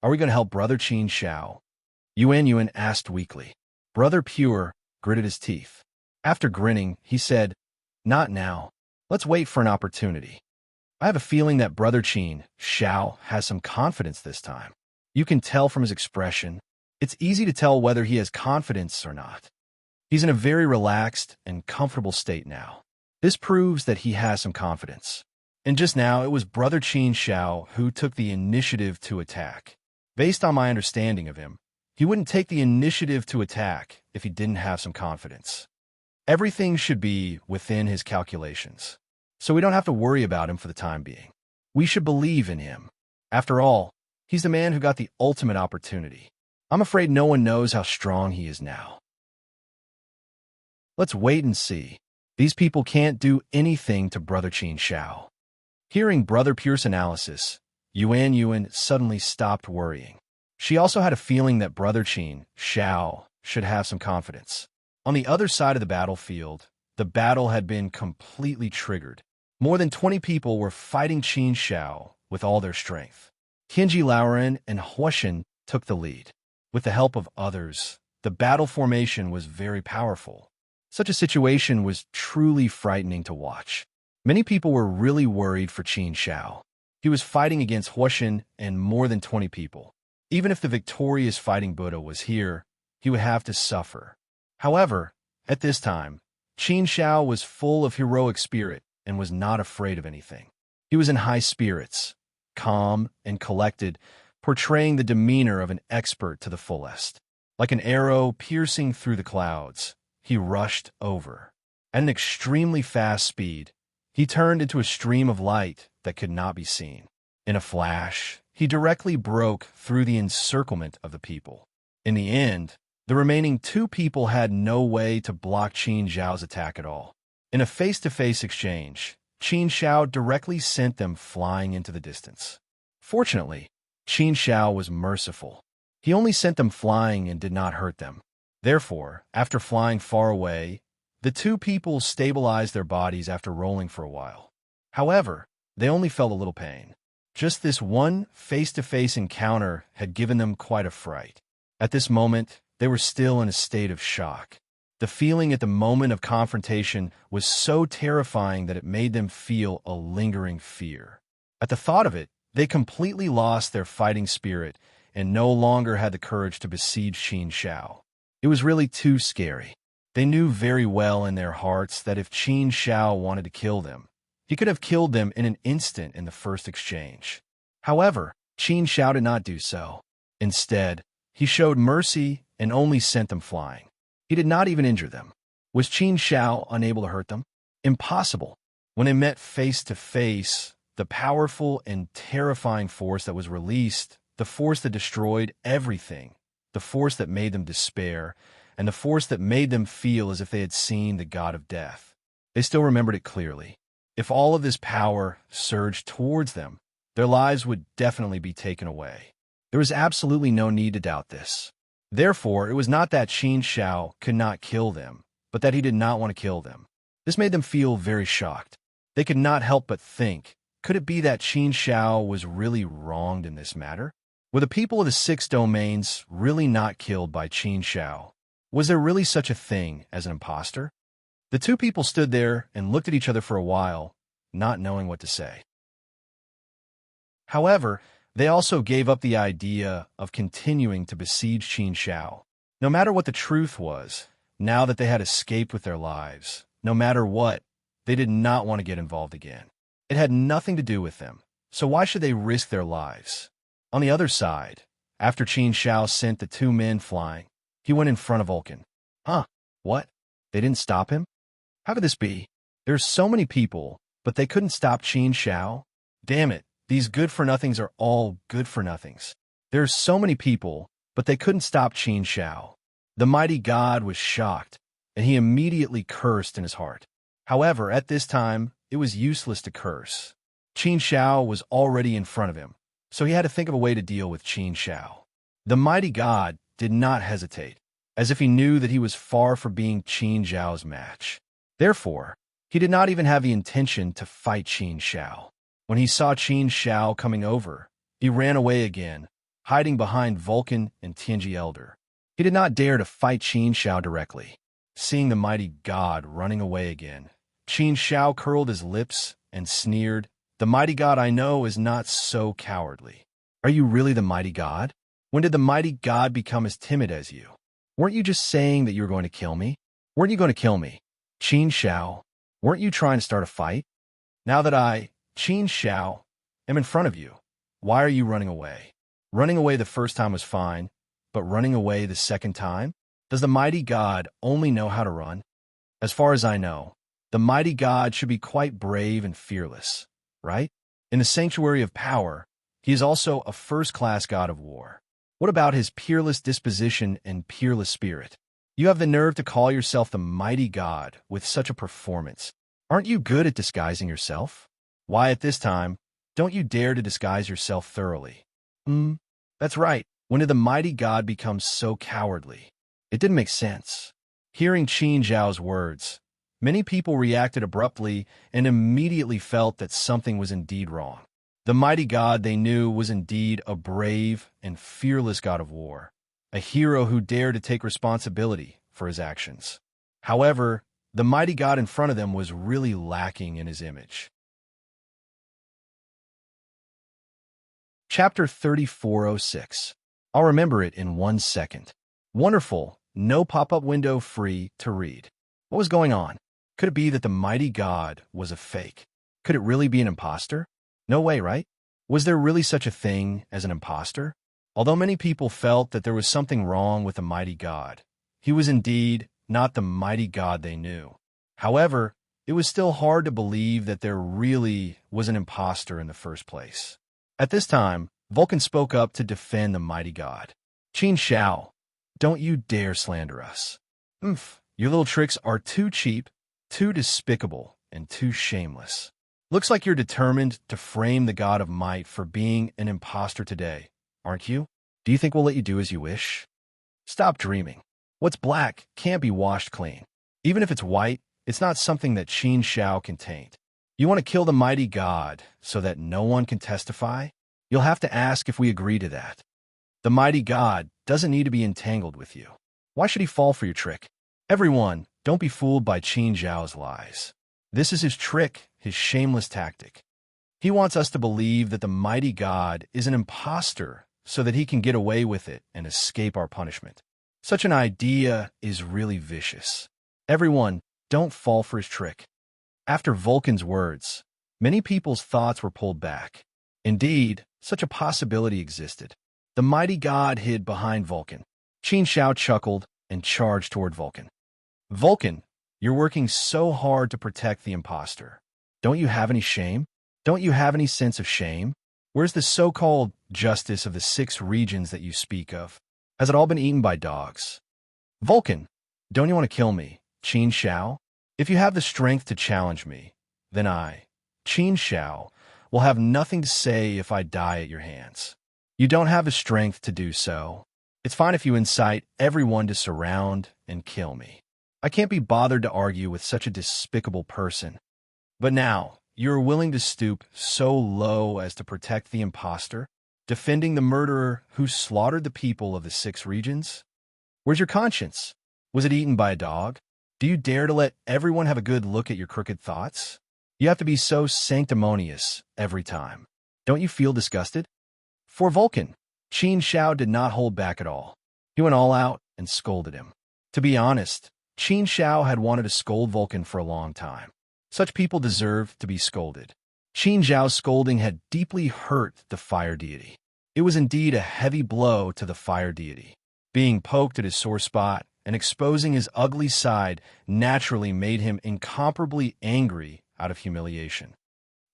are we going to help Brother Qin Shao? Yuan asked weakly. Brother Pure gritted his teeth. After grinning, he said, Not now. Let's wait for an opportunity. I have a feeling that Brother Qin Shao has some confidence this time. You can tell from his expression. It's easy to tell whether he has confidence or not. He's in a very relaxed and comfortable state now. This proves that he has some confidence. And just now, it was Brother Qin Shao who took the initiative to attack. Based on my understanding of him, he wouldn't take the initiative to attack if he didn't have some confidence. Everything should be within his calculations, so we don't have to worry about him for the time being. We should believe in him. After all, he's the man who got the ultimate opportunity. I'm afraid no one knows how strong he is now. Let's wait and see. These people can't do anything to Brother Qin Shao. Hearing Brother Pure's analysis, Yuan suddenly stopped worrying. She also had a feeling that Brother Qin Shao should have some confidence. On the other side of the battlefield, the battle had been completely triggered. More than 20 people were fighting Qin Shao with all their strength. Qinji Laoren and Huashen took the lead. With the help of others, the battle formation was very powerful. Such a situation was truly frightening to watch. Many people were really worried for Qin Shao. He was fighting against Huashen and more than 20 people. Even if the victorious fighting Buddha was here, he would have to suffer. However, at this time, Qin Shao was full of heroic spirit and was not afraid of anything. He was in high spirits, calm and collected, portraying the demeanor of an expert to the fullest. Like an arrow piercing through the clouds, he rushed over. At an extremely fast speed, he turned into a stream of light that could not be seen. In a flash, he directly broke through the encirclement of the people. In the end, the remaining two people had no way to block Qin Shao's attack at all. In a face-to-face exchange, Qin Shao directly sent them flying into the distance. Fortunately, Qin Shao was merciful. He only sent them flying and did not hurt them. Therefore, after flying far away, the two people stabilized their bodies after rolling for a while. However, they only felt a little pain. Just this one face-to-face encounter had given them quite a fright. At this moment, they were still in a state of shock. The feeling at the moment of confrontation was so terrifying that it made them feel a lingering fear. At the thought of it, they completely lost their fighting spirit and no longer had the courage to besiege Qin Shao. It was really too scary. They knew very well in their hearts that if Qin Shao wanted to kill them, he could have killed them in an instant in the first exchange. However, Qin Shao did not do so. Instead, he showed mercy and only sent them flying. He did not even injure them. Was Qin Shao unable to hurt them? Impossible. When they met face to face, the powerful and terrifying force that was released, the force that destroyed everything, the force that made them despair, and the force that made them feel as if they had seen the god of death. They still remembered it clearly. If all of this power surged towards them, their lives would definitely be taken away. There was absolutely no need to doubt this. Therefore, it was not that Qin Shao could not kill them, but that he did not want to kill them. This made them feel very shocked. They could not help but think, could it be that Qin Shao was really wronged in this matter? Were the people of the 6 domains really not killed by Qin Shao? Was there really such a thing as an imposter? The two people stood there and looked at each other for a while, not knowing what to say. However, they also gave up the idea of continuing to besiege Qin Shao. No matter what the truth was, now that they had escaped with their lives, no matter what, they did not want to get involved again. It had nothing to do with them, so why should they risk their lives? On the other side, after Qin Shao sent the 2 men flying, he went in front of Vulcan. Huh? What? They didn't stop him? How could this be? There's so many people, but they couldn't stop Qin Shao? Damn it, these good-for-nothings are all good-for-nothings. There's so many people, but they couldn't stop Qin Shao. The mighty god was shocked. and he immediately cursed in his heart. However, at this time, it was useless to curse. Qin Shao was already in front of him, so he had to think of a way to deal with Qin Shao. The mighty god did not hesitate, as if he knew that he was far from being Qin Zhao's match. Therefore, he did not even have the intention to fight Qin Shao. When he saw Qin Shao coming over, he ran away again, hiding behind Vulcan and Tianji Elder. He did not dare to fight Qin Shao directly. Seeing the mighty god running away again, Qin Shao curled his lips and sneered, "The mighty god I know is not so cowardly." "Are you really the mighty god? When did the mighty god become as timid as you? Weren't you just saying that you were going to kill me? Weren't you going to kill me? Qin Shao, weren't you trying to start a fight? Now that I, Qin Shao, am in front of you, why are you running away? Running away the first time was fine, but running away the second time? Does the mighty god only know how to run? As far as I know, the mighty god should be quite brave and fearless, right? In the sanctuary of power, he is also a first-class god of war. What about his peerless disposition and peerless spirit? You have the nerve to call yourself the mighty god with such a performance. Aren't you good at disguising yourself? Why, at this time, don't you dare to disguise yourself thoroughly? That's right. When did the mighty god become so cowardly? It didn't make sense. Hearing Qin Zhao's words, many people reacted abruptly and immediately felt that something was indeed wrong. The mighty god they knew was indeed a brave and fearless god of war, a hero who dared to take responsibility for his actions. However, the mighty god in front of them was really lacking in his image. Chapter 3406. I'll remember it in 1 second. Wonderful. No pop-up window, free to read. What was going on? Could it be that the mighty god was a fake? Could it really be an imposter? No way, right? Was there really such a thing as an imposter? Although many people felt that there was something wrong with the mighty god, he was indeed not the mighty god they knew. However, it was still hard to believe that there really was an imposter in the first place. At this time, Vulcan spoke up to defend the mighty god. Qin Shao, don't you dare slander us. Your little tricks are too cheap, too despicable, and too shameless. Looks like you're determined to frame the god of might for being an imposter today, aren't you? Do you think we'll let you do as you wish? Stop dreaming. What's black can't be washed clean. Even if it's white, it's not something that Qin Shao can taint. You want to kill the mighty god so that no one can testify? You'll have to ask if we agree to that. The mighty god doesn't need to be entangled with you. Why should he fall for your trick? Everyone, don't be fooled by Qin Zhao's lies. This is his trick, his shameless tactic. He wants us to believe that the mighty god is an imposter so that he can get away with it and escape our punishment. Such an idea is really vicious. Everyone, don't fall for his trick. After Vulcan's words, many people's thoughts were pulled back. Indeed, such a possibility existed. The mighty god hid behind Vulcan. Qin Shao chuckled and charged toward Vulcan. Vulcan, you're working so hard to protect the imposter. Don't you have any shame? Don't you have any sense of shame? Where's the so-called justice of the 6 regions that you speak of? Has it all been eaten by dogs? Vulcan, don't you want to kill me, Qin Shao? If you have the strength to challenge me, then I, Qin Shao, will have nothing to say if I die at your hands. You don't have the strength to do so. It's fine if you incite everyone to surround and kill me. I can't be bothered to argue with such a despicable person. But now, you are willing to stoop so low as to protect the imposter, defending the murderer who slaughtered the people of the 6 regions? Where's your conscience? Was it eaten by a dog? Do you dare to let everyone have a good look at your crooked thoughts? You have to be so sanctimonious every time. Don't you feel disgusted? For Vulcan, Qin Shao did not hold back at all. He went all out and scolded him. To be honest, Qin Shao had wanted to scold Vulcan for a long time. Such people deserve to be scolded. Qin Zhao's scolding had deeply hurt the fire deity. It was indeed a heavy blow to the fire deity. Being poked at his sore spot and exposing his ugly side naturally made him incomparably angry out of humiliation.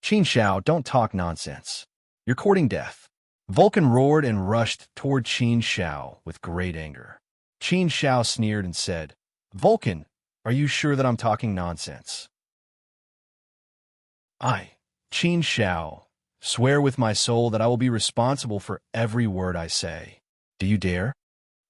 Qin Shao, don't talk nonsense. You're courting death. Vulcan roared and rushed toward Qin Shao with great anger. Qin Shao sneered and said, Vulcan, Are you sure that I'm talking nonsense? I, Qin Shao, swear with my soul that I will be responsible for every word I say. Do you dare?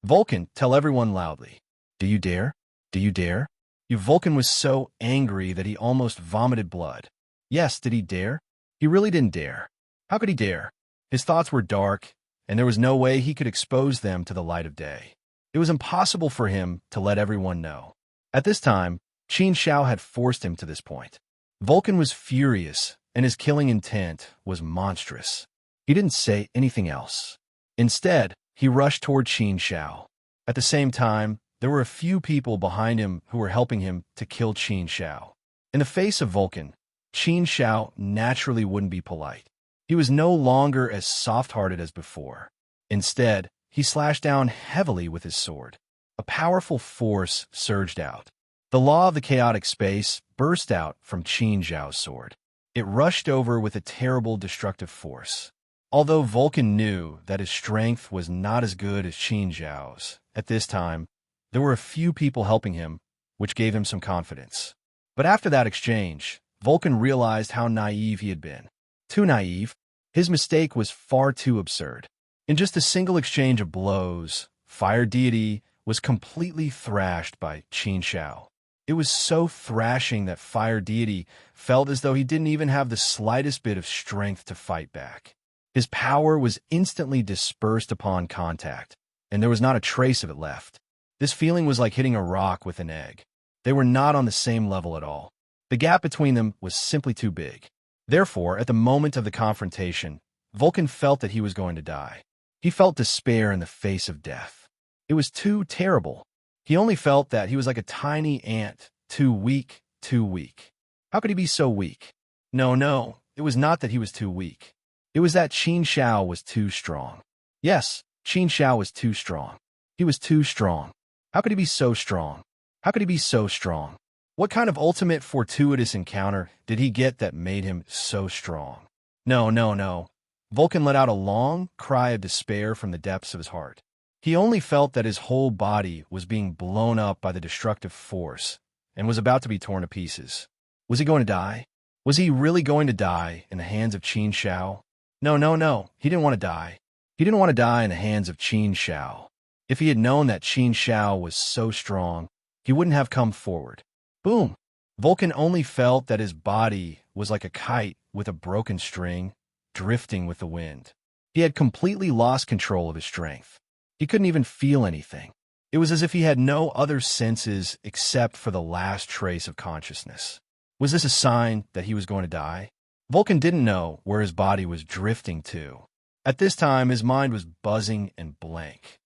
Vulcan, tell everyone loudly. Do you dare? Do you dare? Vulcan was so angry that he almost vomited blood. Yes, did he dare? He really didn't dare. How could he dare? His thoughts were dark, and there was no way he could expose them to the light of day. It was impossible for him to let everyone know. At this time, Qin Shao had forced him to this point. Vulcan was furious, and his killing intent was monstrous. He didn't say anything else. Instead, he rushed toward Qin Shao. At the same time, there were a few people behind him who were helping him to kill Qin Shao. In the face of Vulcan, Qin Shao naturally wouldn't be polite. He was no longer as soft-hearted as before. Instead, he slashed down heavily with his sword. A powerful force surged out. The law of the chaotic space burst out from Qin Shao's sword. It rushed over with a terrible destructive force. Although Vulcan knew that his strength was not as good as Qin Shao's, at this time, there were a few people helping him, which gave him some confidence. But after that exchange, Vulcan realized how naive he had been. Too naive. His mistake was far too absurd. In just a single exchange of blows, Fire Deity was completely thrashed by Qin Shao. It was so thrashing that Fire Deity felt as though he didn't even have the slightest bit of strength to fight back. His power was instantly dispersed upon contact, and there was not a trace of it left. This feeling was like hitting a rock with an egg. They were not on the same level at all. The gap between them was simply too big. Therefore, at the moment of the confrontation, Vulcan felt that he was going to die. He felt despair in the face of death. It was too terrible. He only felt that he was like a tiny ant, too weak, too weak. How could he be so weak? No, it was not that he was too weak. It was that Qin Shao was too strong. Yes, Qin Shao was too strong. He was too strong. How could he be so strong? How could he be so strong? What kind of ultimate fortuitous encounter did he get that made him so strong? No. Vulcan let out a long cry of despair from the depths of his heart. He only felt that his whole body was being blown up by the destructive force and was about to be torn to pieces. Was he going to die? Was he really going to die in the hands of Qin Shao? No. He didn't want to die. He didn't want to die in the hands of Qin Shao. If he had known that Qin Shao was so strong, he wouldn't have come forward. Boom! Vulcan only felt that his body was like a kite with a broken string, drifting with the wind. He had completely lost control of his strength. He couldn't even feel anything. It was as if he had no other senses except for the last trace of consciousness. Was this a sign that he was going to die? Vulcan didn't know where his body was drifting to. At this time, his mind was buzzing and blank.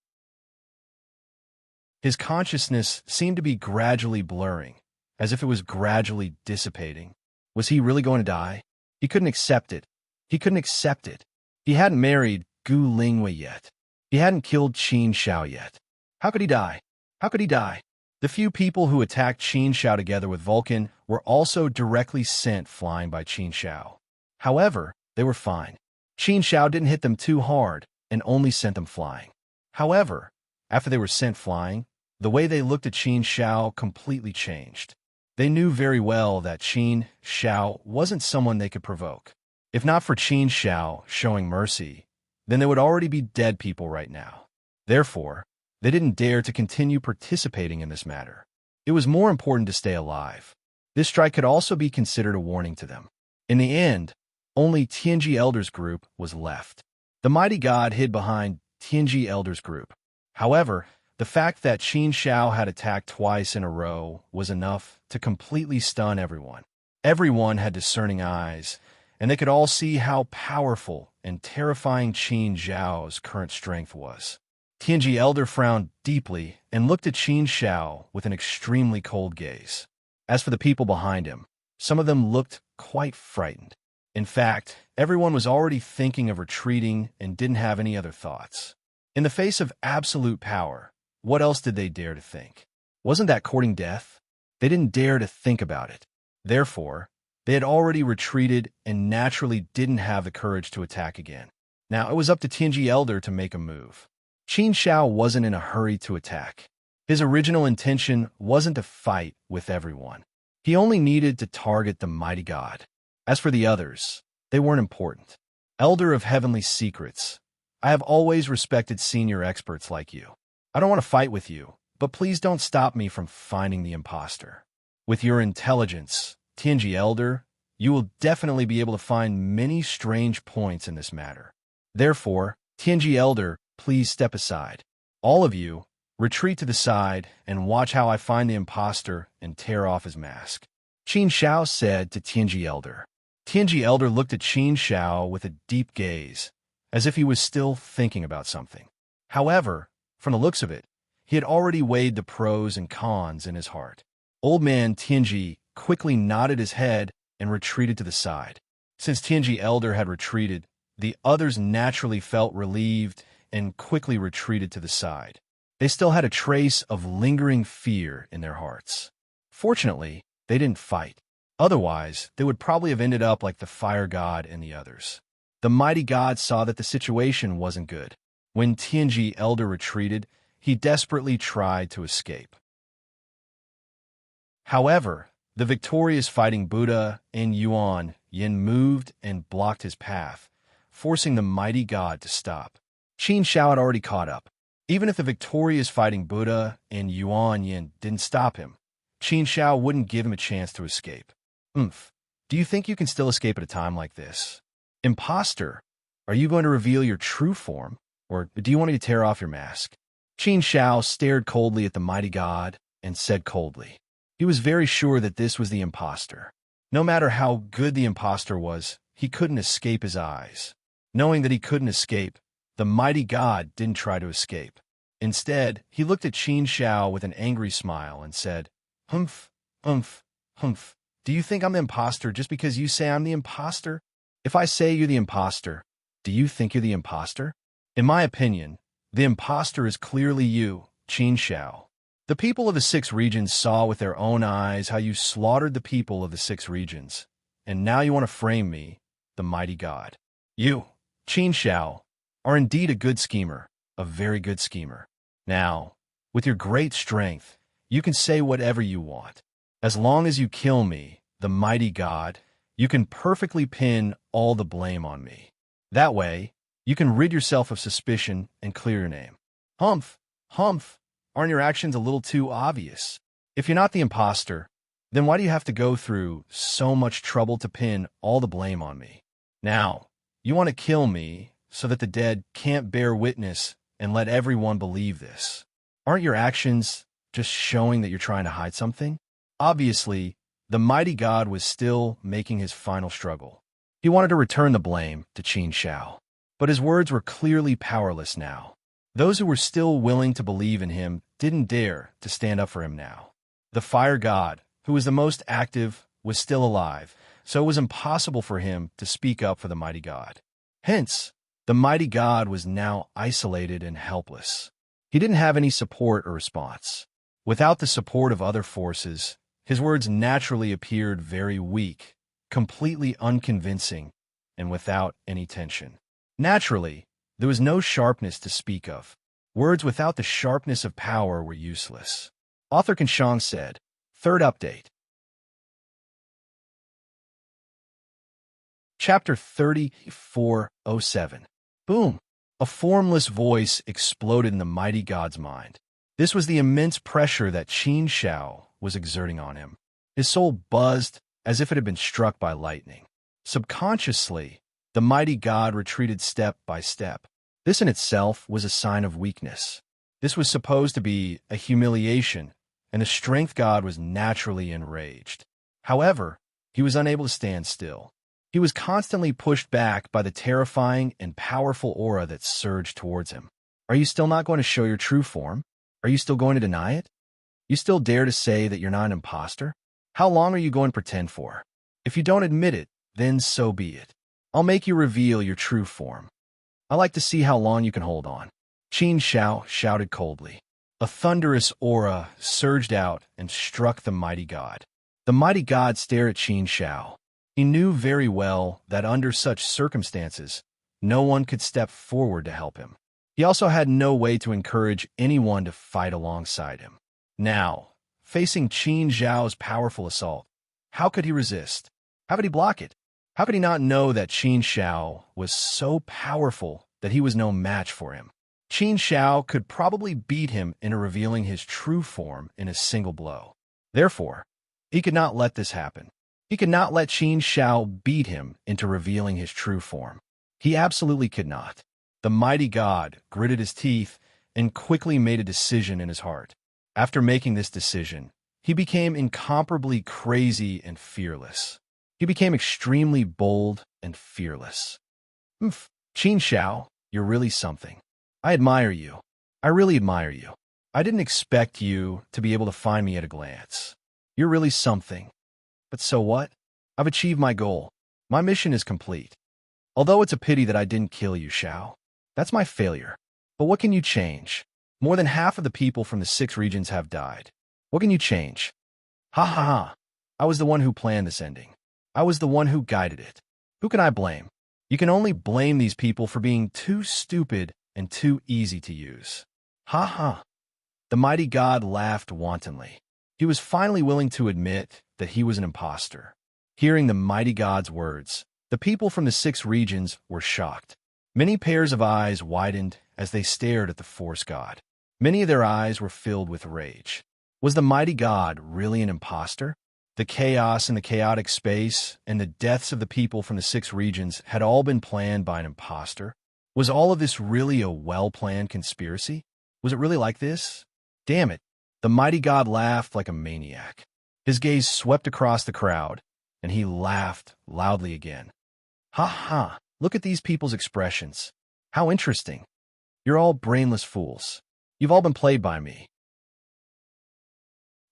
His consciousness seemed to be gradually blurring, as if it was gradually dissipating. Was he really going to die? He couldn't accept it. He couldn't accept it. He hadn't married Gu Lingwei yet. He hadn't killed Qin Shao yet. How could he die? How could he die? The few people who attacked Qin Shao together with Vulcan were also directly sent flying by Qin Shao. However, they were fine. Qin Shao didn't hit them too hard and only sent them flying. However, after they were sent flying, the way they looked at Qin Shao completely changed. They knew very well that Qin Shao wasn't someone they could provoke. If not for Qin Shao showing mercy, then they would already be dead people right now. Therefore, they didn't dare to continue participating in this matter. It was more important to stay alive. This strike could also be considered a warning to them. In the end, only Tianji Elder's group was left. The mighty god hid behind Tianji Elder's group. However, the fact that Qin Shao had attacked twice in a row was enough to completely stun everyone. Everyone had discerning eyes, and they could all see how powerful and terrifying Qin Zhao's current strength was. Tianji Elder frowned deeply and looked at Qin Shao with an extremely cold gaze. As for the people behind him, some of them looked quite frightened. In fact, everyone was already thinking of retreating and didn't have any other thoughts. In the face of absolute power, what else did they dare to think? Wasn't that courting death? They didn't dare to think about it. Therefore, they had already retreated and naturally didn't have the courage to attack again. Now it was up to Tianji Elder to make a move. Qin Shao wasn't in a hurry to attack. His original intention wasn't to fight with everyone. He only needed to target the mighty god. As for the others, they weren't important. Elder of Heavenly Secrets, I have always respected senior experts like you. I don't want to fight with you, but please don't stop me from finding the imposter. With your intelligence, Tianji Elder, you will definitely be able to find many strange points in this matter. Therefore, Tianji Elder, please step aside. All of you, retreat to the side and watch how I find the imposter and tear off his mask. Qin Shao said to Tianji Elder. Tianji Elder looked at Qin Shao with a deep gaze, as if he was still thinking about something. However, from the looks of it, he had already weighed the pros and cons in his heart. Old man Tianji quickly nodded his head and retreated to the side. Since Tianji Elder had retreated, the others naturally felt relieved and quickly retreated to the side. They still had a trace of lingering fear in their hearts. Fortunately, they didn't fight. Otherwise, they would probably have ended up like the fire god and the others. The mighty god saw that the situation wasn't good. When Tianji Elder retreated, he desperately tried to escape. However, the victorious fighting Buddha and Yuan Yin moved and blocked his path, forcing the mighty god to stop. Qin Shao had already caught up. Even if the victorious fighting Buddha and Yuan Yin didn't stop him, Qin Shao wouldn't give him a chance to escape. Do you think you can still escape at a time like this? Imposter, are you going to reveal your true form, or do you want me to tear off your mask? Qin Shao stared coldly at the mighty god and said coldly. He was very sure that this was the imposter. No matter how good the imposter was, he couldn't escape his eyes. Knowing that he couldn't escape, the mighty god didn't try to escape. Instead, he looked at Qin Shao with an angry smile and said, Humph, humph, humph. Do you think I'm the imposter just because you say I'm the imposter? If I say you're the imposter, do you think you're the imposter? In my opinion, the imposter is clearly you, Qin Shao. The people of the 6 regions saw with their own eyes how you slaughtered the people of the 6 regions, and now you want to frame me, the mighty god. You, Qin Shao, are indeed a good schemer, a very good schemer. Now, with your great strength, you can say whatever you want. As long as you kill me, the mighty god, you can perfectly pin all the blame on me. That way, you can rid yourself of suspicion and clear your name. Humph, humph, aren't your actions a little too obvious? If you're not the imposter, then why do you have to go through so much trouble to pin all the blame on me? Now, you want to kill me so that the dead can't bear witness and let everyone believe this. Aren't your actions just showing that you're trying to hide something? Obviously, the mighty god was still making his final struggle. He wanted to return the blame to Qin Shao, but his words were clearly powerless now. Those who were still willing to believe in him didn't dare to stand up for him now. The fire god, who was the most active, was still alive, so it was impossible for him to speak up for the mighty god. Hence, the mighty god was now isolated and helpless. He didn't have any support or response. Without the support of other forces, his words naturally appeared very weak, completely unconvincing, and without any tension. Naturally, there was no sharpness to speak of. Words without the sharpness of power were useless. Author Kanshang said, 3rd update. Chapter 3407. Boom! A formless voice exploded in the mighty god's mind. This was the immense pressure that Qin Shao was exerting on him. His soul buzzed as if it had been struck by lightning. Subconsciously, the mighty god retreated step by step. This in itself was a sign of weakness. This was supposed to be a humiliation, and the strength god was naturally enraged. However, he was unable to stand still. He was constantly pushed back by the terrifying and powerful aura that surged towards him. Are you still not going to show your true form? Are you still going to deny it? You still dare to say that you're not an imposter? How long are you going to pretend for? If you don't admit it, then so be it. I'll make you reveal your true form. I like to see how long you can hold on. Qin Shao shouted coldly. A thunderous aura surged out and struck the mighty god. The mighty god stared at Qin Shao. He knew very well that under such circumstances, no one could step forward to help him. He also had no way to encourage anyone to fight alongside him. Now, facing Qin Zhao's powerful assault, how could he resist? How could he block it? How could he not know that Qin Zhao was so powerful that he was no match for him? Qin Zhao could probably beat him into revealing his true form in a single blow. Therefore, he could not let this happen. He could not let Qin Zhao beat him into revealing his true form. He absolutely could not. The mighty god gritted his teeth and quickly made a decision in his heart. After making this decision, he became incomparably crazy and fearless. He became extremely bold and fearless. Qin Zhao, you're really something. I admire you. I really admire you. I didn't expect you to be able to find me at a glance. You're really something. But so what? I've achieved my goal. My mission is complete. Although it's a pity that I didn't kill you, Zhao. That's my failure. But what can you change? More than half of the people from the 6 regions have died. What can you change? Ha ha ha. I was the one who planned this ending. I was the one who guided it. Who can I blame? You can only blame these people for being too stupid and too easy to use. Ha ha. The mighty god laughed wantonly. He was finally willing to admit that he was an imposter. Hearing the mighty god's words, the people from the 6 regions were shocked. Many pairs of eyes widened as they stared at the Force god. Many of their eyes were filled with rage. Was the mighty god really an imposter? The chaos in the chaotic space and the deaths of the people from the 6 regions had all been planned by an imposter. Was all of this really a well-planned conspiracy? Was it really like this? Damn it. The mighty god laughed like a maniac. His gaze swept across the crowd, and he laughed loudly again. Ha ha. Look at these people's expressions. How interesting. You're all brainless fools. You've all been played by me.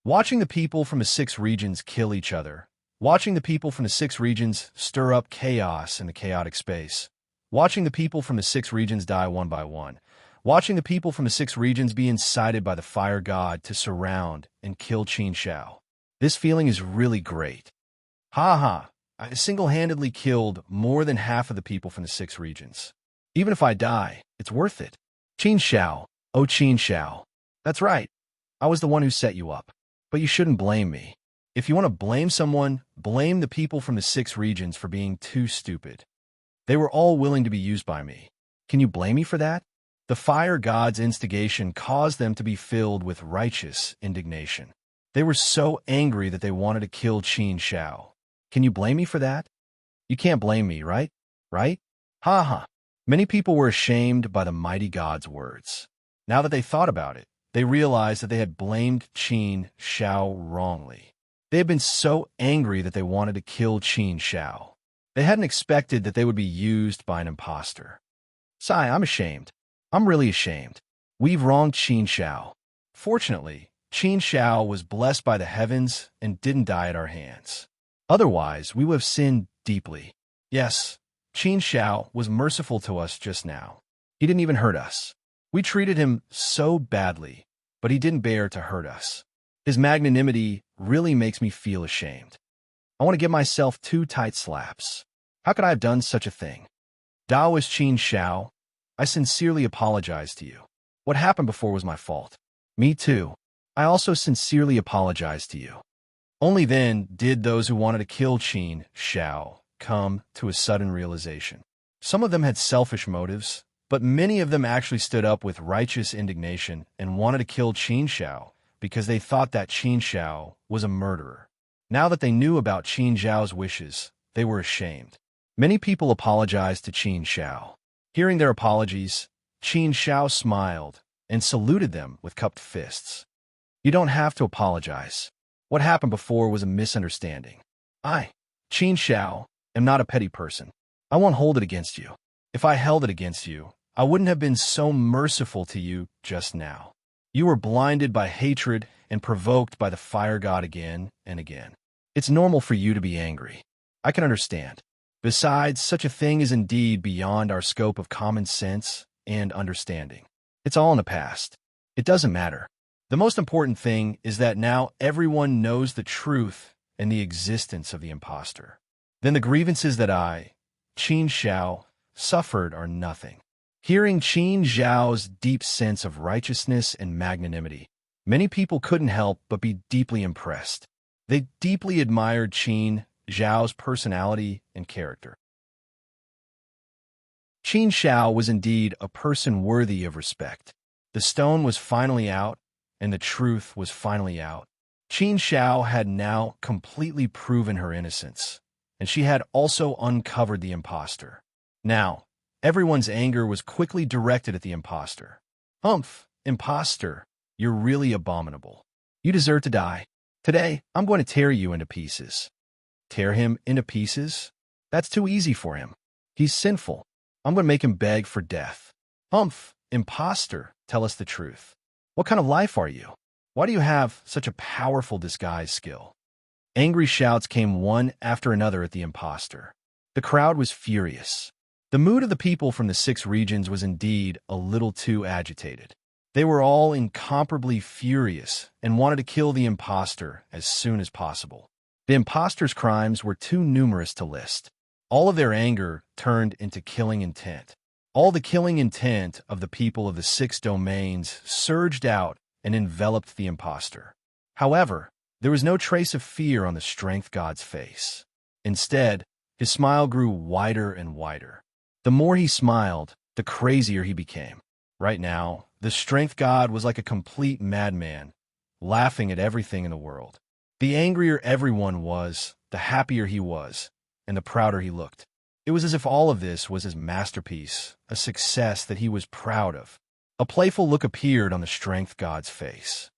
Watching the people from the 6 regions kill each other, watching the people from the 6 regions stir up chaos in the chaotic space, watching the people from the 6 regions die one by one, watching the people from the 6 regions be incited by the fire god to surround and kill Qin Zhao. This feeling is really great. Ha ha. I single-handedly killed more than half of the people from the 6 regions. Even if I die, it's worth it. Qin Zhao, oh Qin Zhao. That's right. I was the one who set you up. But you shouldn't blame me. If you want to blame someone, blame the people from the 6 regions for being too stupid. They were all willing to be used by me. Can you blame me for that? The fire god's instigation caused them to be filled with righteous indignation. They were so angry that they wanted to kill Qin Zhao. Can you blame me for that? You can't blame me, right? Right? Ha ha. Many people were ashamed by the mighty god's words. Now that they thought about it, they realized that they had blamed Qin Zhao wrongly. They had been so angry that they wanted to kill Qin Zhao. They hadn't expected that they would be used by an imposter. Sai, I'm ashamed. I'm really ashamed. We've wronged Qin Zhao. Fortunately, Qin Zhao was blessed by the heavens and didn't die at our hands. Otherwise, we would have sinned deeply. Yes, Qin Zhao was merciful to us just now. He didn't even hurt us. We treated him so badly, but he didn't bear to hurt us. His magnanimity really makes me feel ashamed. I want to give myself 2 tight slaps. How could I have done such a thing? Taoist Qin Zhao, I sincerely apologize to you. What happened before was my fault. Me too. I also sincerely apologize to you. Only then did those who wanted to kill Qin Zhao come to a sudden realization. Some of them had selfish motives, but many of them actually stood up with righteous indignation and wanted to kill Qin Zhao because they thought that Qin Zhao was a murderer. Now that they knew about Qin Zhao's wishes, they were ashamed. Many people apologized to Qin Zhao. Hearing their apologies, Qin Zhao smiled and saluted them with cupped fists. You don't have to apologize. What happened before was a misunderstanding. I, Qin Zhao, am not a petty person. I won't hold it against you. If I held it against you, I wouldn't have been so merciful to you just now. You were blinded by hatred and provoked by the fire god again and again. It's normal for you to be angry. I can understand. Besides, such a thing is indeed beyond our scope of common sense and understanding. It's all in the past. It doesn't matter. The most important thing is that now everyone knows the truth and the existence of the imposter. Then the grievances that I, Qin Zhao, suffered are nothing. Hearing Qin Zhao's deep sense of righteousness and magnanimity, many people couldn't help but be deeply impressed. They deeply admired Qin Zhao's personality and character. Qin Zhao was indeed a person worthy of respect. The stone was finally out, and the truth was finally out. Qin Zhao had now completely proven her innocence, and she had also uncovered the impostor. Now, everyone's anger was quickly directed at the impostor. Humph, impostor, you're really abominable. You deserve to die. Today, I'm going to tear you into pieces. Tear him into pieces? That's too easy for him. He's sinful. I'm going to make him beg for death. Humph, impostor, tell us the truth. What kind of life are you? Why do you have such a powerful disguise skill? Angry shouts came one after another at the impostor. The crowd was furious. The mood of the people from the 6 regions was indeed a little too agitated. They were all incomparably furious and wanted to kill the impostor as soon as possible. The impostor's crimes were too numerous to list. All of their anger turned into killing intent. All the killing intent of the people of the 6 domains surged out and enveloped the impostor. However, there was no trace of fear on the strength god's face. Instead, his smile grew wider and wider. The more he smiled, the crazier he became. Right now, the strength god was like a complete madman, laughing at everything in the world. The angrier everyone was, the happier he was, and the prouder he looked. It was as if all of this was his masterpiece, a success that he was proud of. A playful look appeared on the strength god's face.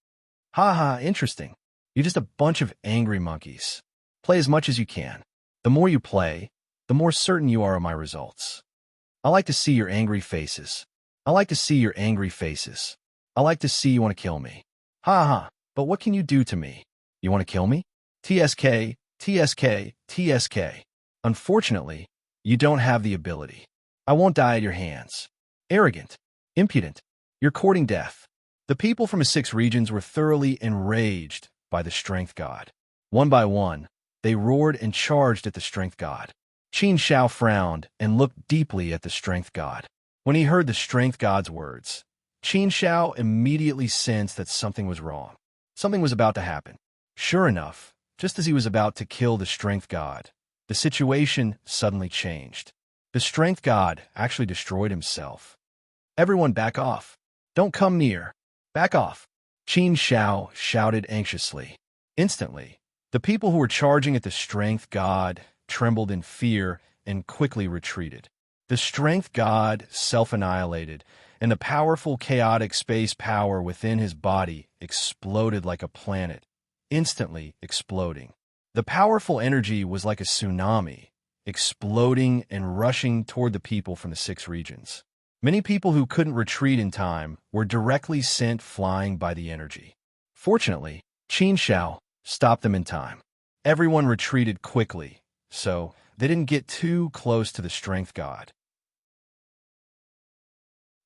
Ha ha, interesting. You're just a bunch of angry monkeys. Play as much as you can. The more you play, the more certain you are of my results. I like to see your angry faces. I like to see your angry faces. I like to see you want to kill me. Ha ha, but what can you do to me? You want to kill me? TSK, TSK, TSK. Unfortunately, you don't have the ability. I won't die at your hands. Arrogant. Impudent. You're courting death. The people from the 6 regions were thoroughly enraged by the strength god. One by one, they roared and charged at the strength god. Qin Zhao frowned and looked deeply at the strength god. When he heard the strength god's words, Qin Zhao immediately sensed that something was wrong. Something was about to happen. Sure enough, just as he was about to kill the strength god, the situation suddenly changed. The strength god actually destroyed himself. Everyone back off. Don't come near. Back off. Qin Zhao shouted anxiously. Instantly, the people who were charging at the strength god trembled in fear and quickly retreated. The strength god self-annihilated, and the powerful chaotic space power within his body exploded like a planet, instantly exploding. The powerful energy was like a tsunami, exploding and rushing toward the people from the 6 regions. Many people who couldn't retreat in time were directly sent flying by the energy. Fortunately, Qin Zhao stopped them in time. Everyone retreated quickly, so they didn't get too close to the strength god.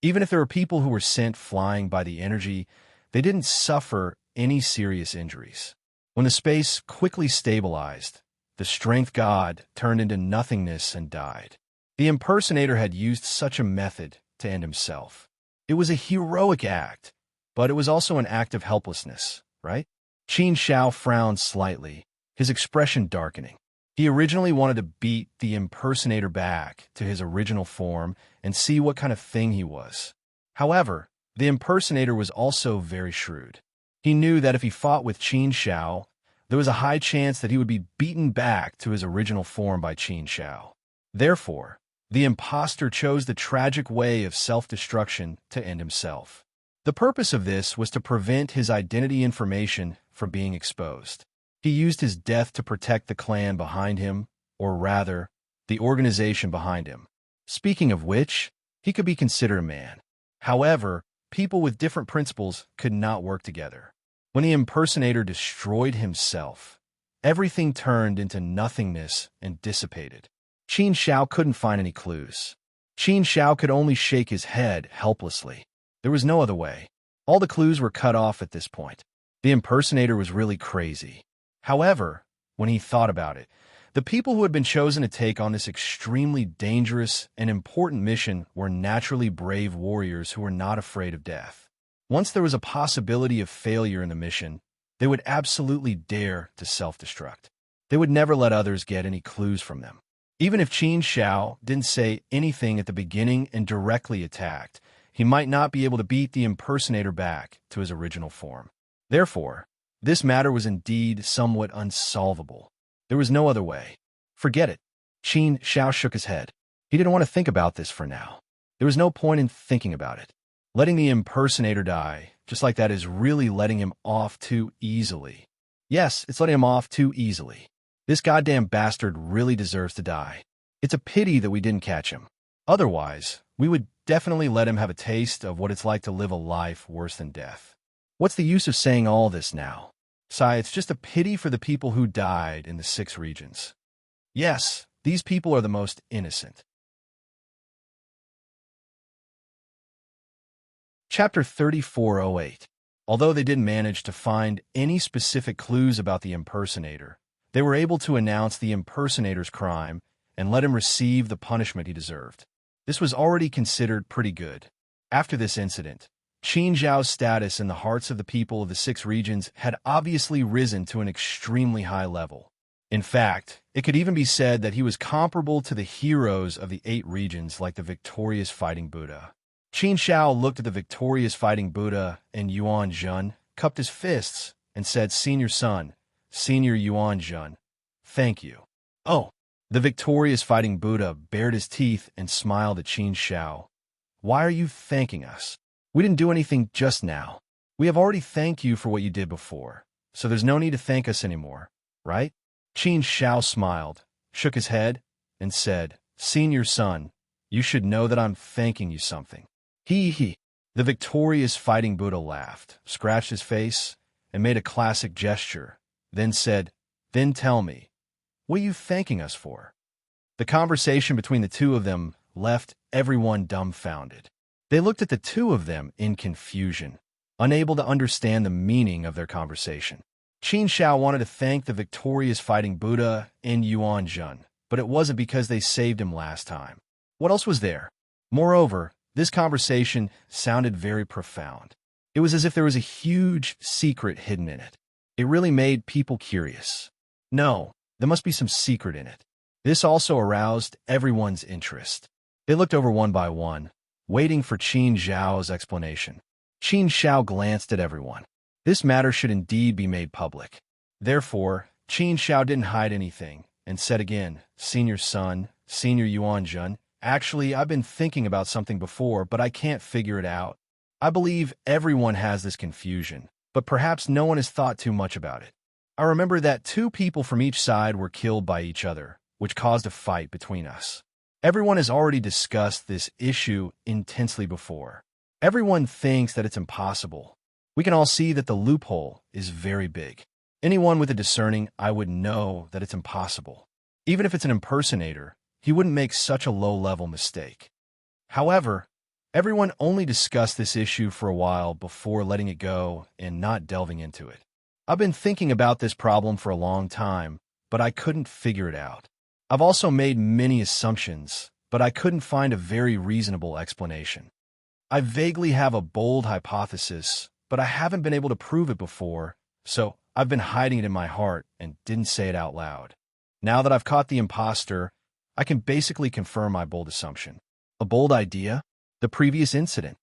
Even if there were people who were sent flying by the energy, they didn't suffer any serious injuries. When the space quickly stabilized, the strength god turned into nothingness and died. The impersonator had used such a method to end himself. It was a heroic act, but it was also an act of helplessness, right? Qin Zhao frowned slightly, his expression darkening. He originally wanted to beat the impersonator back to his original form and see what kind of thing he was. However, the impersonator was also very shrewd. He knew that if he fought with Qin Zhao, there was a high chance that he would be beaten back to his original form by Qin Zhao. Therefore, the impostor chose the tragic way of self-destruction to end himself. The purpose of this was to prevent his identity information from being exposed. He used his death to protect the clan behind him, or rather, the organization behind him. Speaking of which, he could be considered a man. However, people with different principles could not work together. When the impersonator destroyed himself, everything turned into nothingness and dissipated. Qin Zhao couldn't find any clues. Qin Zhao could only shake his head helplessly. There was no other way. All the clues were cut off at this point. The impersonator was really crazy. However, when he thought about it, The people who had been chosen to take on this extremely dangerous and important mission were naturally brave warriors who were not afraid of death. Once there was a possibility of failure in the mission, they would absolutely dare to self-destruct. They would never let others get any clues from them. Even if Qin Shao didn't say anything at the beginning and directly attacked, he might not be able to beat the impersonator back to his original form. Therefore, this matter was indeed somewhat unsolvable. There was no other way. Forget it. Qin Shao shook his head. He didn't want to think about this for now. There was no point in thinking about it. Letting the impersonator die, just like that, is really letting him off too easily. Yes, it's letting him off too easily. This goddamn bastard really deserves to die. It's a pity that we didn't catch him. Otherwise, we would definitely let him have a taste of what it's like to live a life worse than death. What's the use of saying all this now? Sigh, it's just a pity for the people who died in the 6 regions. Yes, these people are the most innocent. Chapter 3408. Although they didn't manage to find any specific clues about the impersonator, they were able to announce the impersonator's crime and let him receive the punishment he deserved. This was already considered pretty good. After this incident, Qin Zhao's status in the hearts of the people of the 6 regions had obviously risen to an extremely high level. In fact, it could even be said that he was comparable to the heroes of the 8 regions, like the victorious fighting Buddha. Qin Shao looked at the victorious fighting Buddha and Yuan Zhen, cupped his fists, and said, "Senior son, Senior Yuan Zhen, thank you." Oh, the victorious fighting Buddha bared his teeth and smiled at Qin Shao. "Why are you thanking us? We didn't do anything just now. We have already thanked you for what you did before, so there's no need to thank us anymore, right?" Qin Shao smiled, shook his head, and said, "Senior son, you should know that I'm thanking you something." He. The victorious fighting Buddha laughed, scratched his face, and made a classic gesture, then said, "Then tell me, what are you thanking us for?" The conversation between the two of them left everyone dumbfounded. They looked at the two of them in confusion, unable to understand the meaning of their conversation. Qin Shao wanted to thank the victorious fighting Buddha and Yuan Zhen, but it wasn't because they saved him last time. What else was there? Moreover, this conversation sounded very profound. It was as if there was a huge secret hidden in it. It really made people curious. No, there must be some secret in it. This also aroused everyone's interest. They looked over one by one, waiting for Qin Zhao's explanation. Qin Shao glanced at everyone. This matter should indeed be made public. Therefore, Qin Shao didn't hide anything and said again, "Senior son, Senior Yuan Zhen, actually, I've been thinking about something before, but I can't figure it out. I believe everyone has this confusion, but perhaps no one has thought too much about it. I remember that 2 people from each side were killed by each other, which caused a fight between us. Everyone has already discussed this issue intensely before. Everyone thinks that it's impossible. We can all see that the loophole is very big. Anyone with a discerning eye would know that it's impossible. Even if it's an impersonator, he wouldn't make such a low-level mistake. However, everyone only discussed this issue for a while before letting it go and not delving into it. I've been thinking about this problem for a long time, but I couldn't figure it out. I've also made many assumptions, but I couldn't find a very reasonable explanation. I vaguely have a bold hypothesis, but I haven't been able to prove it before, so I've been hiding it in my heart and didn't say it out loud. Now that I've caught the imposter, I can basically confirm my bold assumption. A bold idea? The previous incident.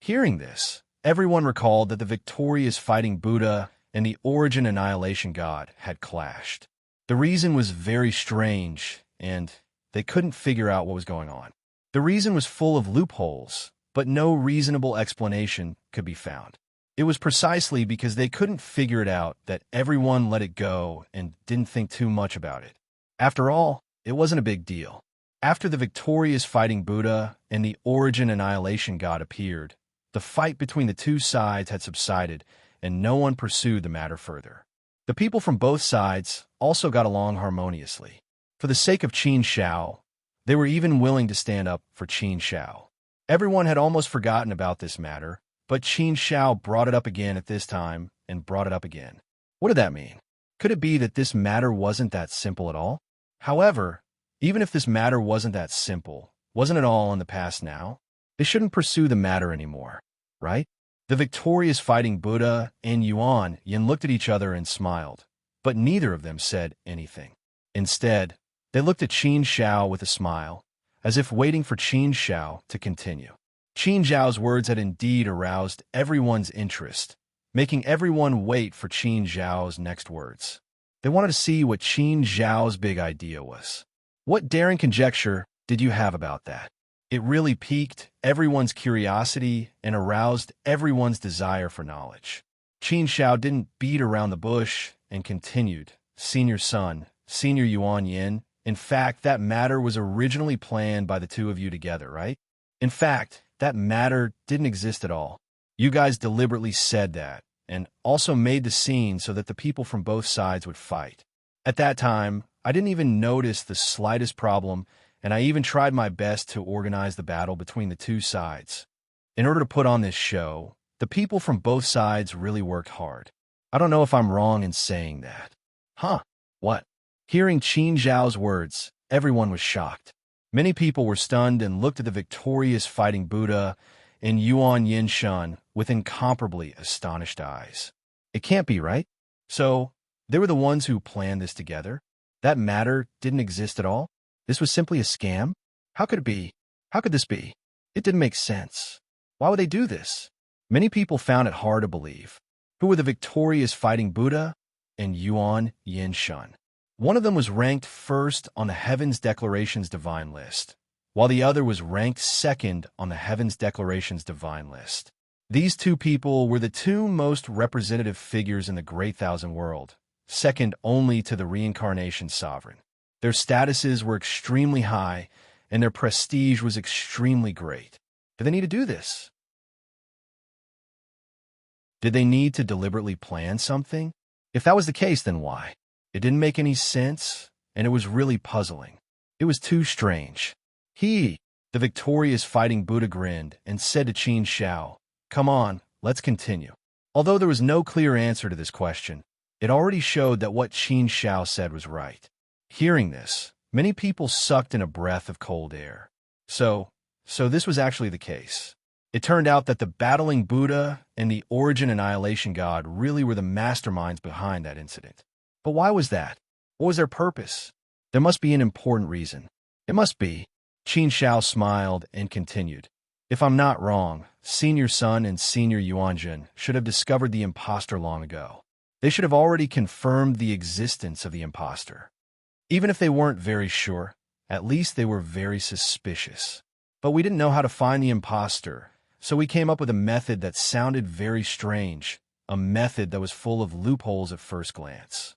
Hearing this, everyone recalled that the victorious fighting Buddha and the origin annihilation god had clashed. The reason was very strange, and they couldn't figure out what was going on. The reason was full of loopholes, but no reasonable explanation could be found. It was precisely because they couldn't figure it out that everyone let it go and didn't think too much about it. After all, it wasn't a big deal. After the victorious fighting Buddha and the origin annihilation god appeared, the fight between the two sides had subsided, and no one pursued the matter further. The people from both sides also got along harmoniously. For the sake of Qin Shao, they were even willing to stand up for Qin Shao. Everyone had almost forgotten about this matter, but Qin Shao brought it up again at this time and brought it up again. What did that mean? Could it be that this matter wasn't that simple at all? However, even if this matter wasn't that simple, wasn't it all in the past now? They shouldn't pursue the matter anymore, right? The victorious fighting Buddha and Yin looked at each other and smiled, but neither of them said anything. Instead, they looked at Qin Xiao with a smile, as if waiting for Qin Xiao to continue. Qin Xiao's words had indeed aroused everyone's interest, making everyone wait for Qin Xiao's next words. They wanted to see what Qin Xiao's big idea was. What daring conjecture did you have about that? It really piqued everyone's curiosity and aroused everyone's desire for knowledge. Qin Xiao didn't beat around the bush and continued, Senior Sun, Senior Yin, in fact, that matter was originally planned by the two of you together, right? In fact, that matter didn't exist at all. You guys deliberately said that, and also made the scene so that the people from both sides would fight. At that time, I didn't even notice the slightest problem, and I even tried my best to organize the battle between the two sides. In order to put on this show, the people from both sides really worked hard. I don't know if I'm wrong in saying that. Huh? What? Hearing Qin Xiao's words, everyone was shocked. Many people were stunned and looked at the victorious fighting Buddha and Yin Shun with incomparably astonished eyes. It can't be, right? So, they were the ones who planned this together? That matter didn't exist at all? This was simply a scam? How could it be? How could this be? It didn't make sense. Why would they do this? Many people found it hard to believe. Who were the victorious fighting Buddha and Yin Shun? One of them was ranked first on the Heavens Declarations Divine List, while the other was ranked second on the Heavens Declarations Divine List. These two people were the two most representative figures in the Great Thousand World, second only to the Reincarnation Sovereign. Their statuses were extremely high, and their prestige was extremely great. Did they need to do this? Did they need to deliberately plan something? If that was the case, then why? It didn't make any sense, and it was really puzzling. It was too strange. The victorious fighting Buddha, grinned and said to Qin Xiao, "Come on, let's continue." Although there was no clear answer to this question, it already showed that what Qin Xiao said was right. Hearing this, many people sucked in a breath of cold air. So this was actually the case. It turned out that the battling Buddha and the origin annihilation god really were the masterminds behind that incident. But why was that? What was their purpose? There must be an important reason. It must be. Qin Xiao smiled and continued. If I'm not wrong, Senior Sun and Senior Yuanjun should have discovered the imposter long ago. They should have already confirmed the existence of the imposter. Even if they weren't very sure, at least they were very suspicious. But we didn't know how to find the imposter, so we came up with a method that sounded very strange, a method that was full of loopholes at first glance.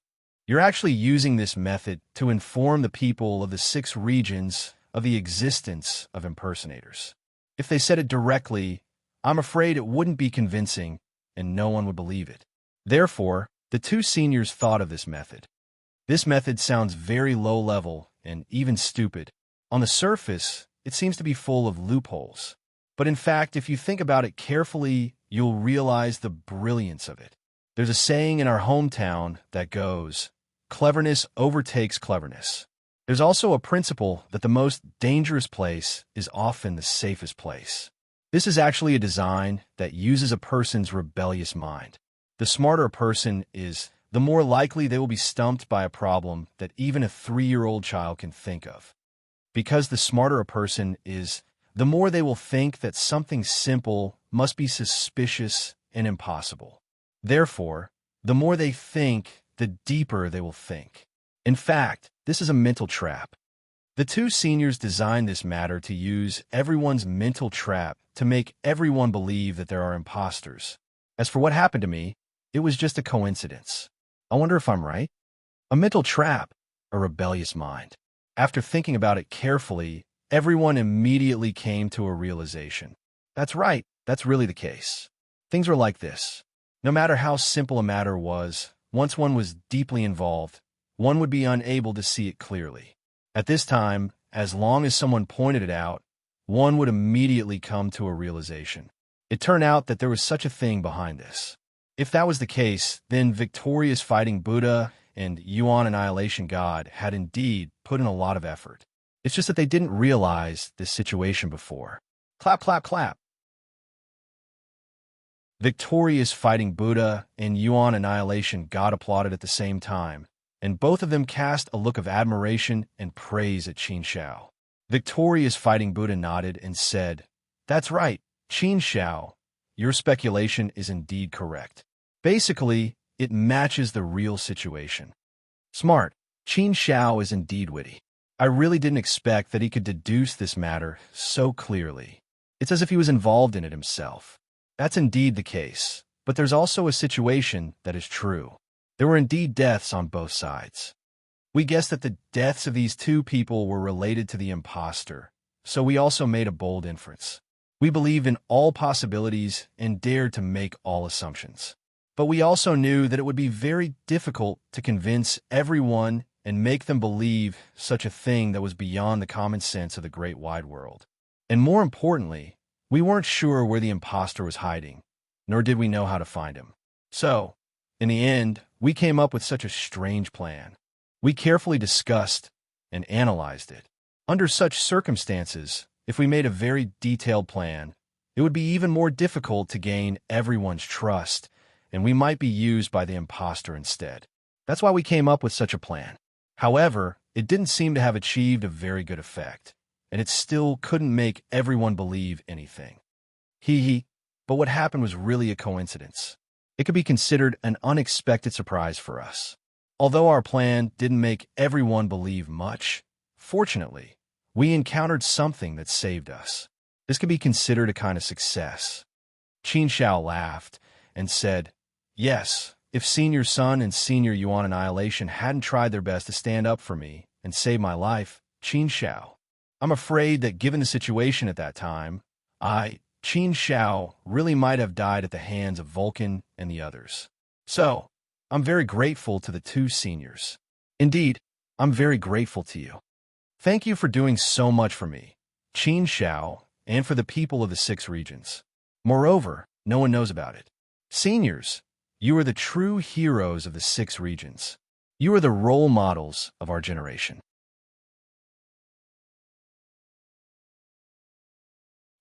You're actually using this method to inform the people of the 6 regions of the existence of impersonators. If they said it directly, I'm afraid it wouldn't be convincing and no one would believe it. Therefore, the two seniors thought of this method. This method sounds very low-level and even stupid. On the surface, it seems to be full of loopholes. But in fact, if you think about it carefully, you'll realize the brilliance of it. There's a saying in our hometown that goes, "Cleverness overtakes cleverness." There's also a principle that the most dangerous place is often the safest place. This is actually a design that uses a person's rebellious mind. The smarter a person is, the more likely they will be stumped by a problem that even a 3-year-old child can think of. Because the smarter a person is, the more they will think that something simple must be suspicious and impossible. Therefore, the more they think, the deeper they will think. In fact, this is a mental trap. The two seniors designed this matter to use everyone's mental trap to make everyone believe that there are imposters. As for what happened to me, it was just a coincidence. I wonder if I'm right? A mental trap, a rebellious mind. After thinking about it carefully, everyone immediately came to a realization. That's right, that's really the case. Things were like this. No matter how simple a matter was, once one was deeply involved, one would be unable to see it clearly. At this time, as long as someone pointed it out, one would immediately come to a realization. It turned out that there was such a thing behind this. If that was the case, then victorious fighting Buddha and Yuan Annihilation God had indeed put in a lot of effort. It's just that they didn't realize this situation before. Clap, clap, clap. Victorious Fighting Buddha and Yuan Annihilation God applauded at the same time, and both of them cast a look of admiration and praise at Qin Shao. Victorious Fighting Buddha nodded and said, "That's right, Qin Shao. Your speculation is indeed correct. Basically, it matches the real situation." Smart. Qin Shao is indeed witty. I really didn't expect that he could deduce this matter so clearly. It's as if he was involved in it himself. That's indeed the case, but there's also a situation that is true. There were indeed deaths on both sides. We guessed that the deaths of these two people were related to the imposter, so we also made a bold inference. We believed in all possibilities and dared to make all assumptions. But we also knew that it would be very difficult to convince everyone and make them believe such a thing that was beyond the common sense of the great wide world. And more importantly, we weren't sure where the imposter was hiding, nor did we know how to find him. So, in the end, we came up with such a strange plan. We carefully discussed and analyzed it. Under such circumstances, if we made a very detailed plan, it would be even more difficult to gain everyone's trust, and we might be used by the imposter instead. That's why we came up with such a plan. However, it didn't seem to have achieved a very good effect, and it still couldn't make everyone believe anything. But what happened was really a coincidence. It could be considered an unexpected surprise for us. Although our plan didn't make everyone believe much, fortunately, we encountered something that saved us. This could be considered a kind of success. Qin Shao laughed and said, "Yes, if Senior Sun and Senior Yuan Annihilation hadn't tried their best to stand up for me and save my life, Qin Shao, I'm afraid that given the situation at that time, Qin Shao, really might have died at the hands of Vulcan and the others. So, I'm very grateful to the two seniors. Indeed, I'm very grateful to you. Thank you for doing so much for me, Qin Shao, and for the people of the 6 regions. Moreover, no one knows about it. Seniors, you are the true heroes of the 6 regions. You are the role models of our generation."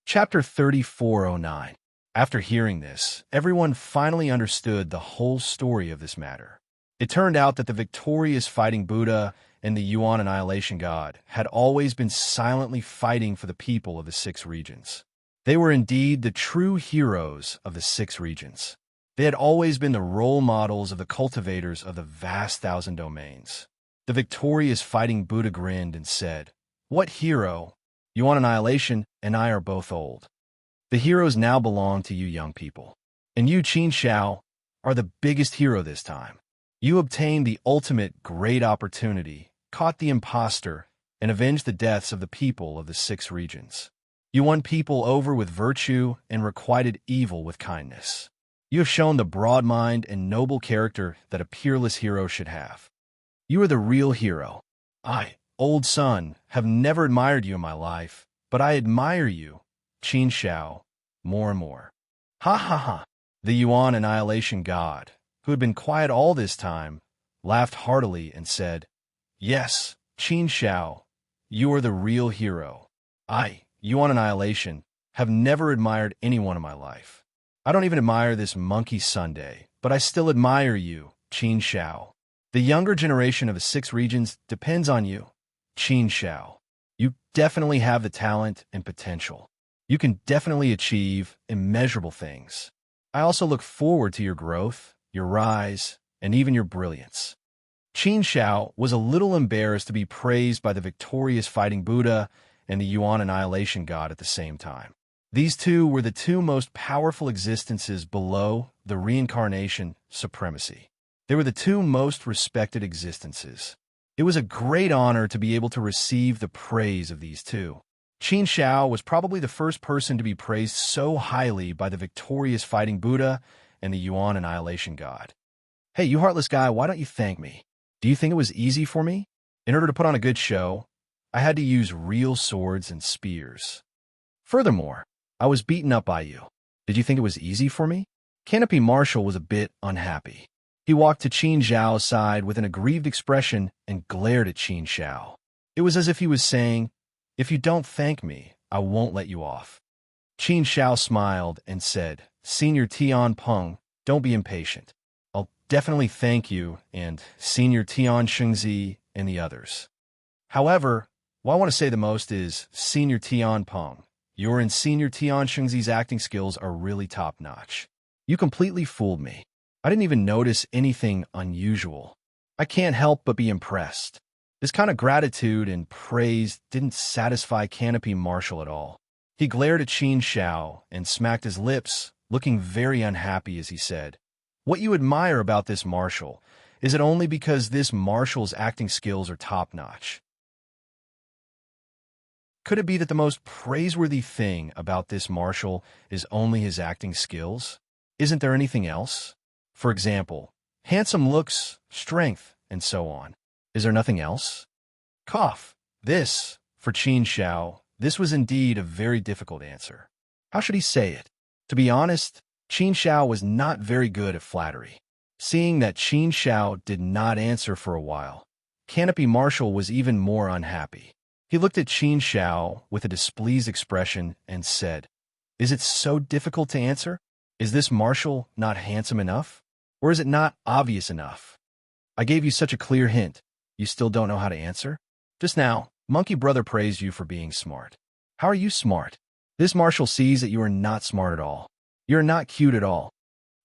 Chapter 3409. After hearing this, everyone finally understood the whole story of this matter. It turned out that the victorious Fighting Buddha and the Yuan Annihilation God had always been silently fighting for the people of the 6 regions. They were indeed the true heroes of the 6 regions. They had always been the role models of the cultivators of the vast 1,000 domains. The victorious Fighting Buddha grinned and said, "What hero? Yuan Annihilation and I are both old. The heroes now belong to you young people. And you, Qin Shao, are the biggest hero this time. You obtained the ultimate great opportunity, caught the imposter, and avenged the deaths of the people of the 6 regions. You won people over with virtue and requited evil with kindness. You have shown the broad mind and noble character that a peerless hero should have. You are the real hero. I, old son, have never admired you in my life, but I admire you, Qin Shao, more and more." Ha ha ha. The Yuan Annihilation God, who had been quiet all this time, laughed heartily and said, "Yes, Qin Shao, you are the real hero. I, Yuan Annihilation, have never admired anyone in my life. I don't even admire this monkey sundae, but I still admire you, Qin Shao. The younger generation of the 6 regions depends on you, Qin Shao. You definitely have the talent and potential. You can definitely achieve immeasurable things. I also look forward to your growth, your rise, and even your brilliance." Qin Shao was a little embarrassed to be praised by the victorious Fighting Buddha and the Yuan Annihilation God at the same time. These two were the 2 most powerful existences below the reincarnation supremacy. They were the 2 most respected existences. It was a great honor to be able to receive the praise of these 2. Qin Shao was probably the first person to be praised so highly by the victorious Fighting Buddha and the Yuan Annihilation God. "Hey, you heartless guy, why don't you thank me? Do you think it was easy for me? In order to put on a good show, I had to use real swords and spears. Furthermore, I was beaten up by you. Did you think it was easy for me?" Canopy Marshall was a bit unhappy. He walked to Qin Zhao's side with an aggrieved expression and glared at Qin Zhao. It was as if he was saying, "If you don't thank me, I won't let you off." Qin Zhao smiled and said, "Senior Tian Peng, don't be impatient. I'll definitely thank you and Senior Tian Shengzi and the others. However, what I want to say the most is, Senior Tian Peng, your and Senior Tian Shengzi's acting skills are really top-notch. You completely fooled me. I didn't even notice anything unusual. I can't help but be impressed." This kind of gratitude and praise didn't satisfy Canopy Marshall at all. He glared at Qin Zhao and smacked his lips, looking very unhappy as he said, "What you admire about this marshal, is it only because this marshal's acting skills are top-notch? Could it be that the most praiseworthy thing about this marshal is only his acting skills? Isn't there anything else? For example, handsome looks, strength, and so on. Is there nothing else?" Cough. This, for Qin Zhao, this was indeed a very difficult answer. How should he say it? To be honest, Qin Zhao was not very good at flattery. Seeing that Qin Zhao did not answer for a while, Canopy Marshall was even more unhappy. He looked at Qin Zhao with a displeased expression and said, "Is it so difficult to answer? Is this marshal not handsome enough? Or is it not obvious enough? I gave you such a clear hint. You still don't know how to answer? Just now, Monkey Brother praised you for being smart. How are you smart? This marshal sees that you are not smart at all. You're not cute at all.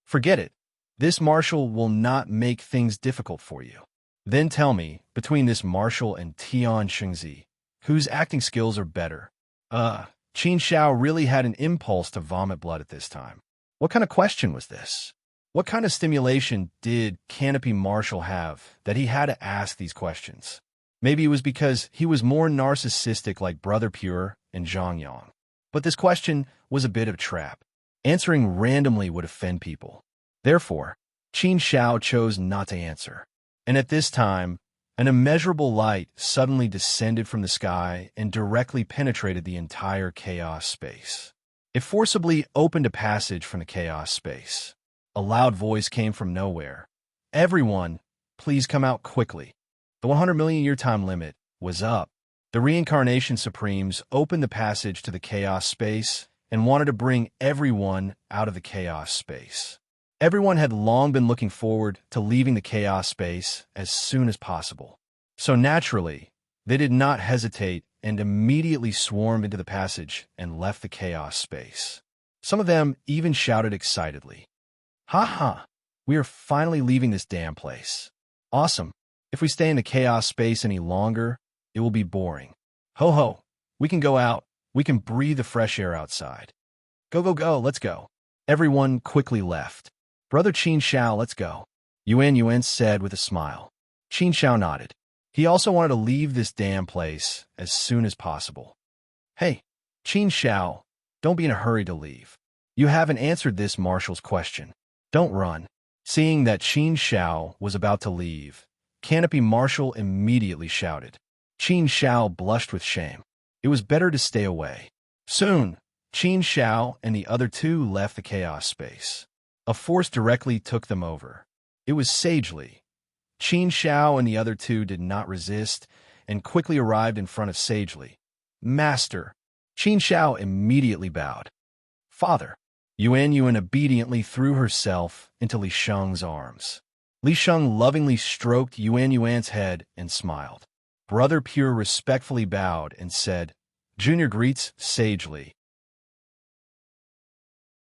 Forget it. This marshal will not make things difficult for you. Then tell me, between this marshal and Tian Shengzi, whose acting skills are better?" Qin Zhao really had an impulse to vomit blood at this time. What kind of question was this? What kind of stimulation did Canopy Marshall have that he had to ask these questions? Maybe it was because he was more narcissistic like Brother Pure and Zhang Yang. But this question was a bit of a trap. Answering randomly would offend people. Therefore, Qin Zhao chose not to answer. And at this time, an immeasurable light suddenly descended from the sky and directly penetrated the entire chaos space. It forcibly opened a passage from the chaos space. A loud voice came from nowhere. "Everyone, please come out quickly. The 100 million year time limit was up." The Reincarnation Supremes opened the passage to the chaos space and wanted to bring everyone out of the chaos space. Everyone had long been looking forward to leaving the chaos space as soon as possible. So naturally, they did not hesitate and immediately swarmed into the passage and left the chaos space. Some of them even shouted excitedly, "Ha ha! We are finally leaving this damn place. Awesome. If we stay in the chaos space any longer, it will be boring. Ho ho! We can go out. We can breathe the fresh air outside. Go, go, go, let's go." Everyone quickly left. "Brother Qin Zhao, let's go," Yuan said with a smile. Qin Zhao nodded. He also wanted to leave this damn place as soon as possible. "Hey, Qin Zhao, don't be in a hurry to leave. You haven't answered this marshal's question. Don't run." Seeing that Qin Zhao was about to leave, Canopy Marshall immediately shouted. Qin Zhao blushed with shame. It was better to stay away. Soon, Qin Zhao and the other two left the chaos space. A force directly took them over. It was Sagely. Qin Zhao and the other two did not resist and quickly arrived in front of Sagely. "Master." Qin Zhao immediately bowed. "Father." Yuan obediently threw herself into Li Sheng's arms. Li Sheng lovingly stroked Yuan's head and smiled. Brother Pure respectfully bowed and said, "Junior greets Sagely."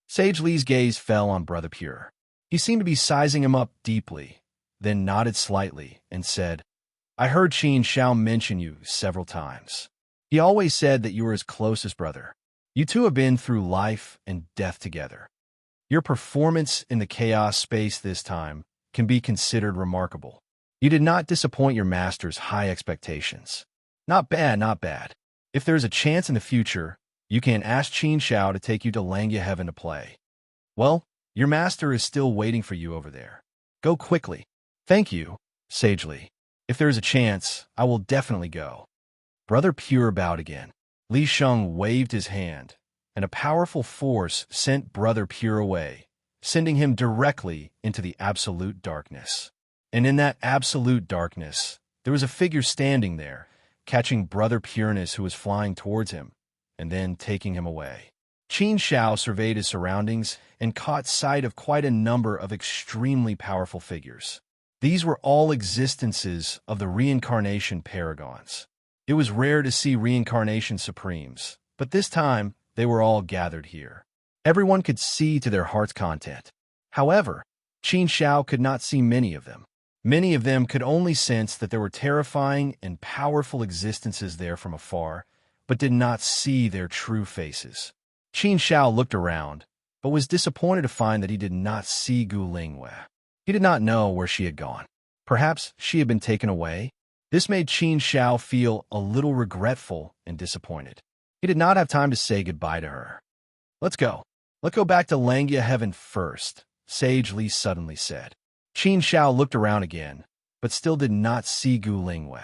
Sagely's gaze fell on Brother Pure. He seemed to be sizing him up deeply, then nodded slightly and said, "I heard Qin Zhao mention you several times. He always said that you were his closest brother. You two have been through life and death together. Your performance in the chaos space this time can be considered remarkable. You did not disappoint your master's high expectations. Not bad, not bad. If there's a chance in the future, you can ask Qin Zhao to take you to Langya Heaven to play. Well, your master is still waiting for you over there. Go quickly." "Thank you, Sagely. If there is a chance, I will definitely go." Brother Pure bowed again. Li Sheng waved his hand, and a powerful force sent Brother Pure away, sending him directly into the absolute darkness. And in that absolute darkness, there was a figure standing there, catching Brother Peerless who was flying towards him, and then taking him away. Qin Shao surveyed his surroundings and caught sight of quite a number of extremely powerful figures. These were all existences of the reincarnation paragons. It was rare to see reincarnation supremes, but this time they were all gathered here. Everyone could see to their heart's content. However, Qin Shao could not see many of them. Many of them could only sense that there were terrifying and powerful existences there from afar, but did not see their true faces. Qin Shao looked around, but was disappointed to find that he did not see Gu Lingwei. He did not know where she had gone. Perhaps she had been taken away? This made Qin Shao feel a little regretful and disappointed. He did not have time to say goodbye to her. Let's go. Let's go back to Langya Heaven first, Sage Li suddenly said. Qin Shao looked around again, but still did not see Gu Lingwei.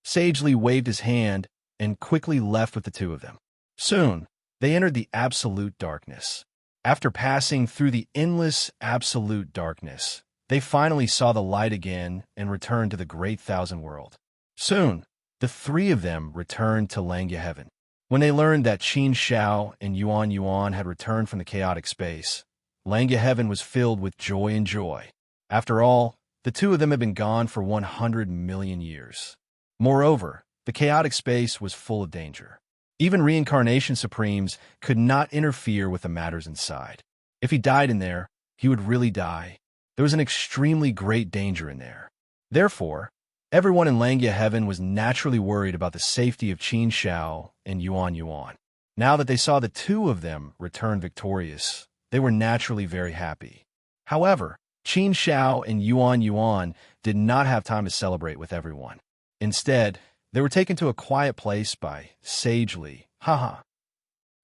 Sage Li waved his hand and quickly left with the two of them. Soon, they entered the absolute darkness. After passing through the endless absolute darkness, they finally saw the light again and returned to the great thousand world. Soon, the three of them returned to Langya Heaven. When they learned that Qin Shao and Yuan Yuan had returned from the chaotic space, Langya Heaven was filled with joy and joy. After all, the two of them had been gone for 100 million years. Moreover, the chaotic space was full of danger. Even reincarnation supremes could not interfere with the matters inside. If he died in there, he would really die. There was an extremely great danger in there. Therefore, everyone in Langya Heaven was naturally worried about the safety of Qin Shao and Yuan Yuan. Now that they saw the two of them return victorious, they were naturally very happy. However, Qin Shao and Yuan Yuan did not have time to celebrate with everyone. Instead, they were taken to a quiet place by Sage Li.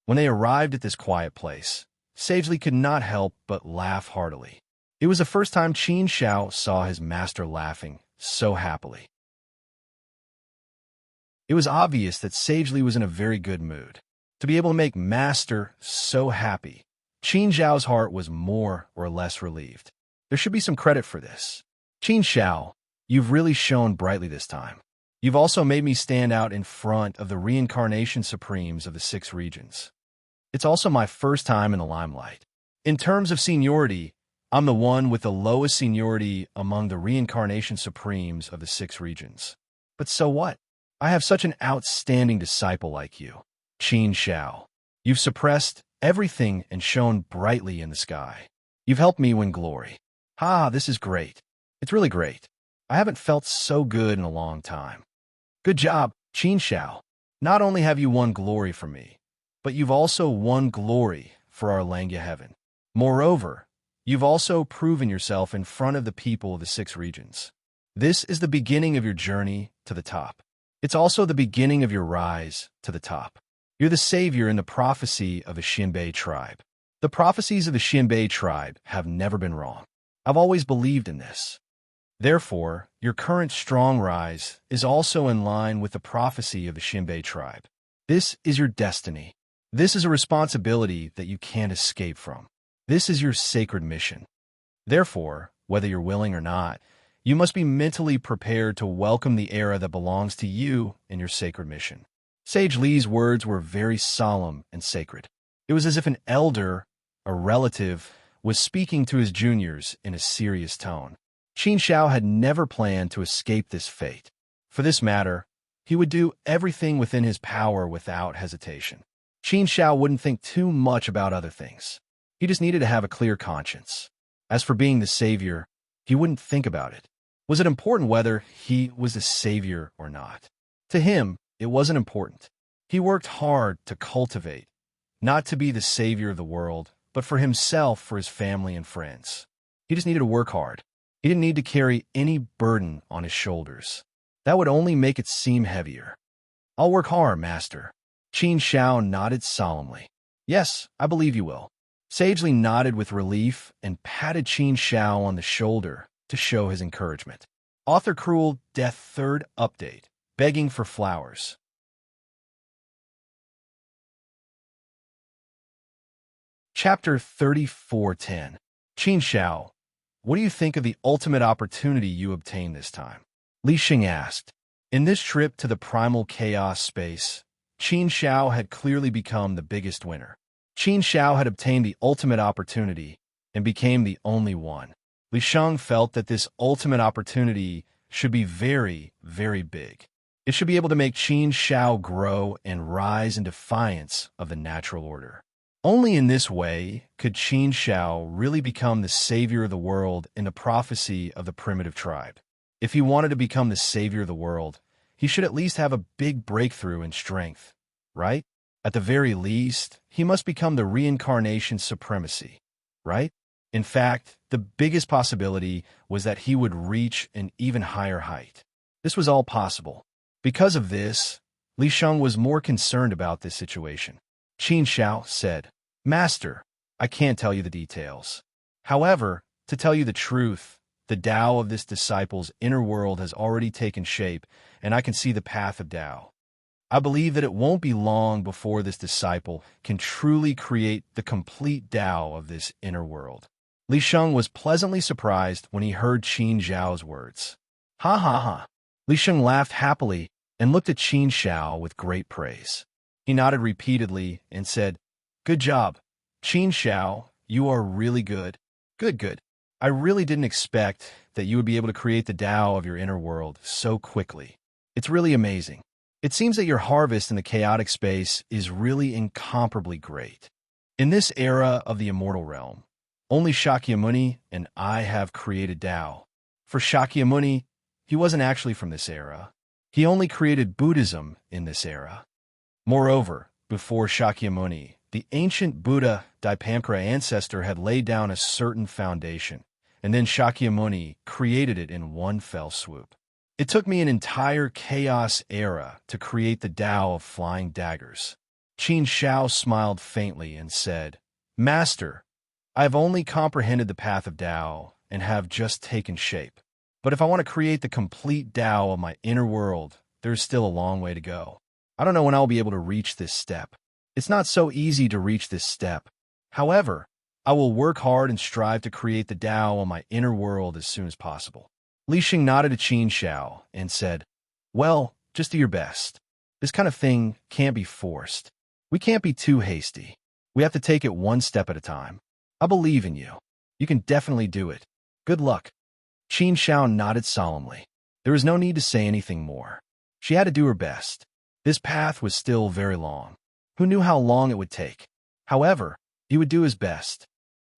When they arrived at this quiet place, Sage Li could not help but laugh heartily. It was the first time Qin Shao saw his master laughing so happily. It was obvious that Sage Li was in a very good mood. To be able to make Master so happy, Qin Shao's heart was more or less relieved. There should be some credit for this. Qin Shao, you've really shone brightly this time. You've also made me stand out in front of the reincarnation supremes of the 6 regions. It's also my first time in the limelight. In terms of seniority, I'm the one with the lowest seniority among the reincarnation supremes of the 6 regions. But so what? I have such an outstanding disciple like you, Qin Shao. You've suppressed everything and shone brightly in the sky. You've helped me win glory. This is great. It's really great. I haven't felt so good in a long time. Good job, Qin Shao. Not only have you won glory for me, but you've also won glory for our Langya Heaven. Moreover, you've also proven yourself in front of the people of the 6 regions. This is the beginning of your journey to the top. It's also the beginning of your rise to the top. You're the savior in the prophecy of the Xinbei tribe. The prophecies of the Xinbei tribe have never been wrong. I've always believed in this. Therefore, your current strong rise is also in line with the prophecy of the Xinbei tribe. This is your destiny. This is a responsibility that you can't escape from. This is your sacred mission. Therefore, whether you're willing or not, you must be mentally prepared to welcome the era that belongs to you in your sacred mission. Sage Li's words were very solemn and sacred. It was as if an elder, a relative, was speaking to his juniors in a serious tone. Qin Shao had never planned to escape this fate. For this matter, he would do everything within his power without hesitation. Qin Shao wouldn't think too much about other things. He just needed to have a clear conscience. As for being the savior, he wouldn't think about it. Was it important whether he was the savior or not? To him, it wasn't important. He worked hard to cultivate, not to be the savior of the world, but for himself, for his family and friends. He just needed to work hard. He didn't need to carry any burden on his shoulders. That would only make it seem heavier. I'll work hard, Master. Qin Shao nodded solemnly. Yes, I believe you will. Sage Li nodded with relief and patted Qin Shao on the shoulder to show his encouragement. Author Cruel Death 3rd Update. Begging for Flowers. Chapter 3410. Qin Xiao, what do you think of the ultimate opportunity you obtained this time? Li Xing asked. In this trip to the primal chaos space, Qin Xiao had clearly become the biggest winner. Qin Xiao had obtained the ultimate opportunity and became the only one. Li Sheng felt that this ultimate opportunity should be very, very big. It should be able to make Qin Xiao grow and rise in defiance of the natural order. Only in this way could Qin Xiao really become the savior of the world in the prophecy of the primitive tribe. If he wanted to become the savior of the world, he should at least have a big breakthrough in strength, right? At the very least, he must become the reincarnation supremacy, right? In fact, the biggest possibility was that he would reach an even higher height. This was all possible. Because of this, Li Sheng was more concerned about this situation. Qin Xiao said, Master, I can't tell you the details. However, to tell you the truth, the Tao of this disciple's inner world has already taken shape, and I can see the path of Tao. I believe that it won't be long before this disciple can truly create the complete Tao of this inner world. Li Sheng was pleasantly surprised when he heard Qin Xiao's words. Ha ha ha. Li Sheng laughed happily and looked at Qin Xiao with great praise. He nodded repeatedly and said, Good job. Qin Xiao, you are really good. Good. I really didn't expect that you would be able to create the Tao of your inner world so quickly. It's really amazing. It seems that your harvest in the chaotic space is really incomparably great. In this era of the immortal realm, only Shakyamuni and I have created Tao. For Shakyamuni, he wasn't actually from this era. He only created Buddhism in this era. Moreover, before Shakyamuni, the ancient Buddha Dipamkara ancestor had laid down a certain foundation, and then Shakyamuni created it in one fell swoop. It took me an entire chaos era to create the Tao of flying daggers. Qin Xiao smiled faintly and said, Master, I have only comprehended the path of Tao and have just taken shape. But if I want to create the complete Tao of my inner world, there's still a long way to go. I don't know when I'll be able to reach this step. It's not so easy to reach this step. However, I will work hard and strive to create the Tao of my inner world as soon as possible. Li Xing nodded at Qin Xiao and said, Well, just do your best. This kind of thing can't be forced. We can't be too hasty. We have to take it one step at a time. I believe in you. You can definitely do it. Good luck. Qin Xiao nodded solemnly. There was no need to say anything more. She had to do her best. This path was still very long. Who knew how long it would take? However, he would do his best.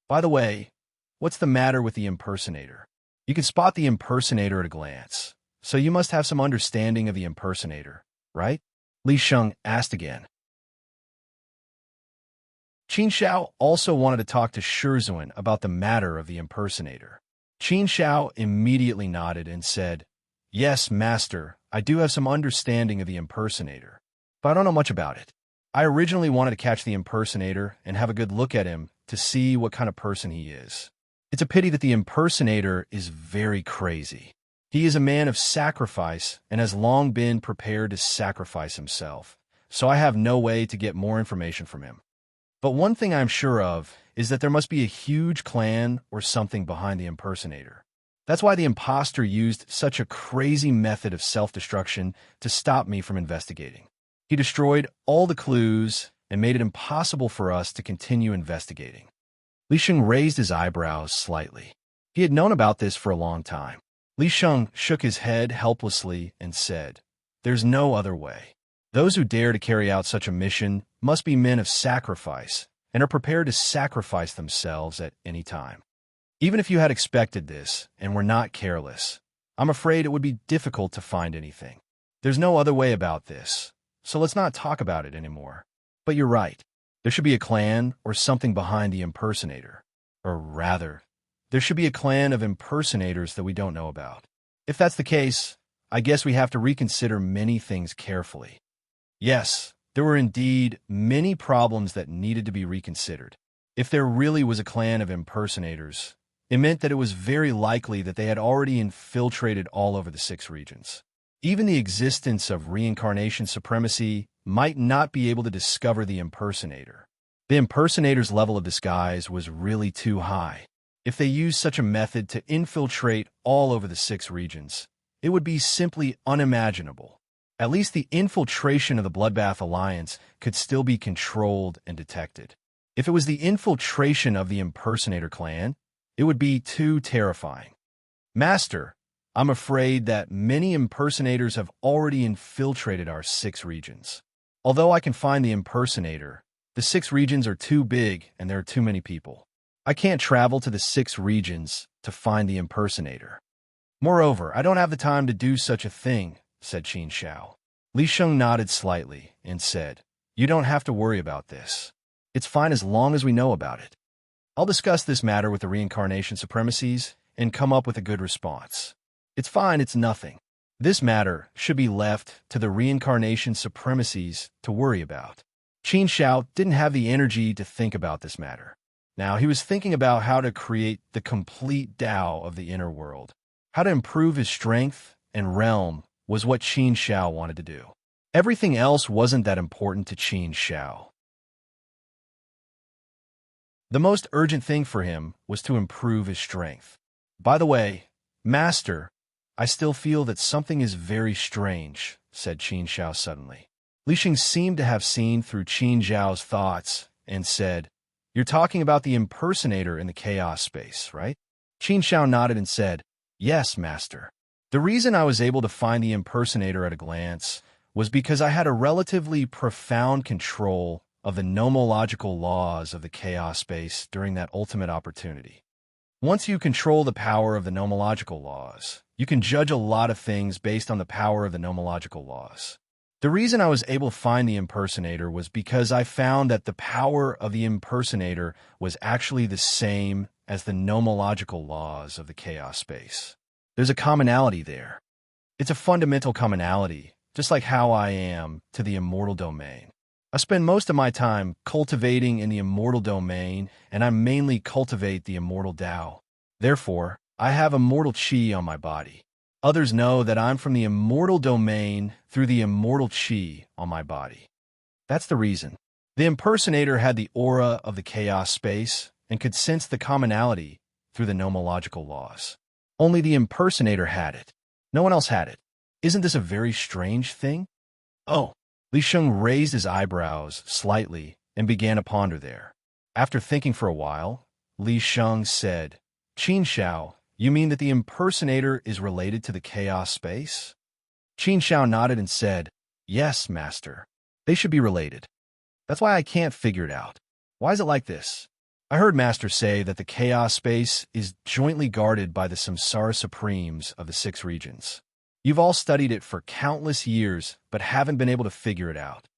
By the way, what's the matter with the impersonator? You can spot the impersonator at a glance, so you must have some understanding of the impersonator, right? Li Sheng asked again. Qin Xiao also wanted to talk to Shizun about the matter of the impersonator. Qin Xiao immediately nodded and said, Yes, Master, I do have some understanding of the impersonator, but I don't know much about it. I originally wanted to catch the impersonator and have a good look at him to see what kind of person he is. It's a pity that the impersonator is very crazy. He is a man of sacrifice and has long been prepared to sacrifice himself, so I have no way to get more information from him. But one thing I'm sure of is that there must be a huge clan or something behind the impersonator. That's why the imposter used such a crazy method of self-destruction to stop me from investigating. He destroyed all the clues and made it impossible for us to continue investigating. Li Sheng raised his eyebrows slightly. He had known about this for a long time. Li Sheng shook his head helplessly and said, There's no other way. Those who dare to carry out such a mission must be men of sacrifice and are prepared to sacrifice themselves at any time. Even if you had expected this and were not careless, I'm afraid it would be difficult to find anything. There's no other way about this, so let's not talk about it anymore. But you're right. There should be a clan or something behind the impersonator. Or rather, there should be a clan of impersonators that we don't know about. If that's the case, I guess we have to reconsider many things carefully. Yes, there were indeed many problems that needed to be reconsidered. If there really was a clan of impersonators, it meant that it was very likely that they had already infiltrated all over the 6 regions. Even the existence of reincarnation supremacy might not be able to discover the impersonator. The impersonator's level of disguise was really too high. If they used such a method to infiltrate all over the 6 regions, it would be simply unimaginable. At least the infiltration of the Bloodbath Alliance could still be controlled and detected. If it was the infiltration of the Impersonator clan, it would be too terrifying. Master, I'm afraid that many impersonators have already infiltrated our 6 regions. Although I can find the impersonator, the 6 regions are too big and there are too many people. I can't travel to the 6 regions to find the impersonator. Moreover, I don't have the time to do such a thing, said Qin Xiao. Li Sheng nodded slightly and said, You don't have to worry about this. It's fine as long as we know about it. I'll discuss this matter with the reincarnation supremacies and come up with a good response. It's fine, it's nothing. This matter should be left to the reincarnation supremacies to worry about. Qin Xiao didn't have the energy to think about this matter. Now he was thinking about how to create the complete Tao of the inner world. How to improve his strength and realm was what Qin Xiao wanted to do. Everything else wasn't that important to Qin Xiao. The most urgent thing for him was to improve his strength. By the way, Master, I still feel that something is very strange, said Qin Xiao suddenly. Li Sheng seemed to have seen through Qin Xiao's thoughts and said, You're talking about the impersonator in the chaos space, right? Qin Xiao nodded and said, Yes, Master. The reason I was able to find the impersonator at a glance was because I had a relatively profound control of the nomological laws of the chaos space during that ultimate opportunity. Once you control the power of the nomological laws, you can judge a lot of things based on the power of the nomological laws. The reason I was able to find the impersonator was because I found that the power of the impersonator was actually the same as the nomological laws of the chaos space. There's a commonality there. It's a fundamental commonality, just like how I am to the immortal domain. I spend most of my time cultivating in the immortal domain, and I mainly cultivate the immortal Tao. Therefore, I have immortal Qi on my body. Others know that I'm from the immortal domain through the immortal Qi on my body. That's the reason. The impersonator had the aura of the chaos space and could sense the commonality through the nomological laws. Only the impersonator had it. No one else had it. Isn't this a very strange thing? Oh. Li Sheng raised his eyebrows slightly and began to ponder there. After thinking for a while, Li Sheng said, Qin Xiao, you mean that the impersonator is related to the chaos space? Qin Xiao nodded and said, Yes, Master. They should be related. That's why I can't figure it out. Why is it like this? I heard Master say that the chaos space is jointly guarded by the Samsara Supremes of the 6 regions. You've all studied it for countless years, but haven't been able to figure it out.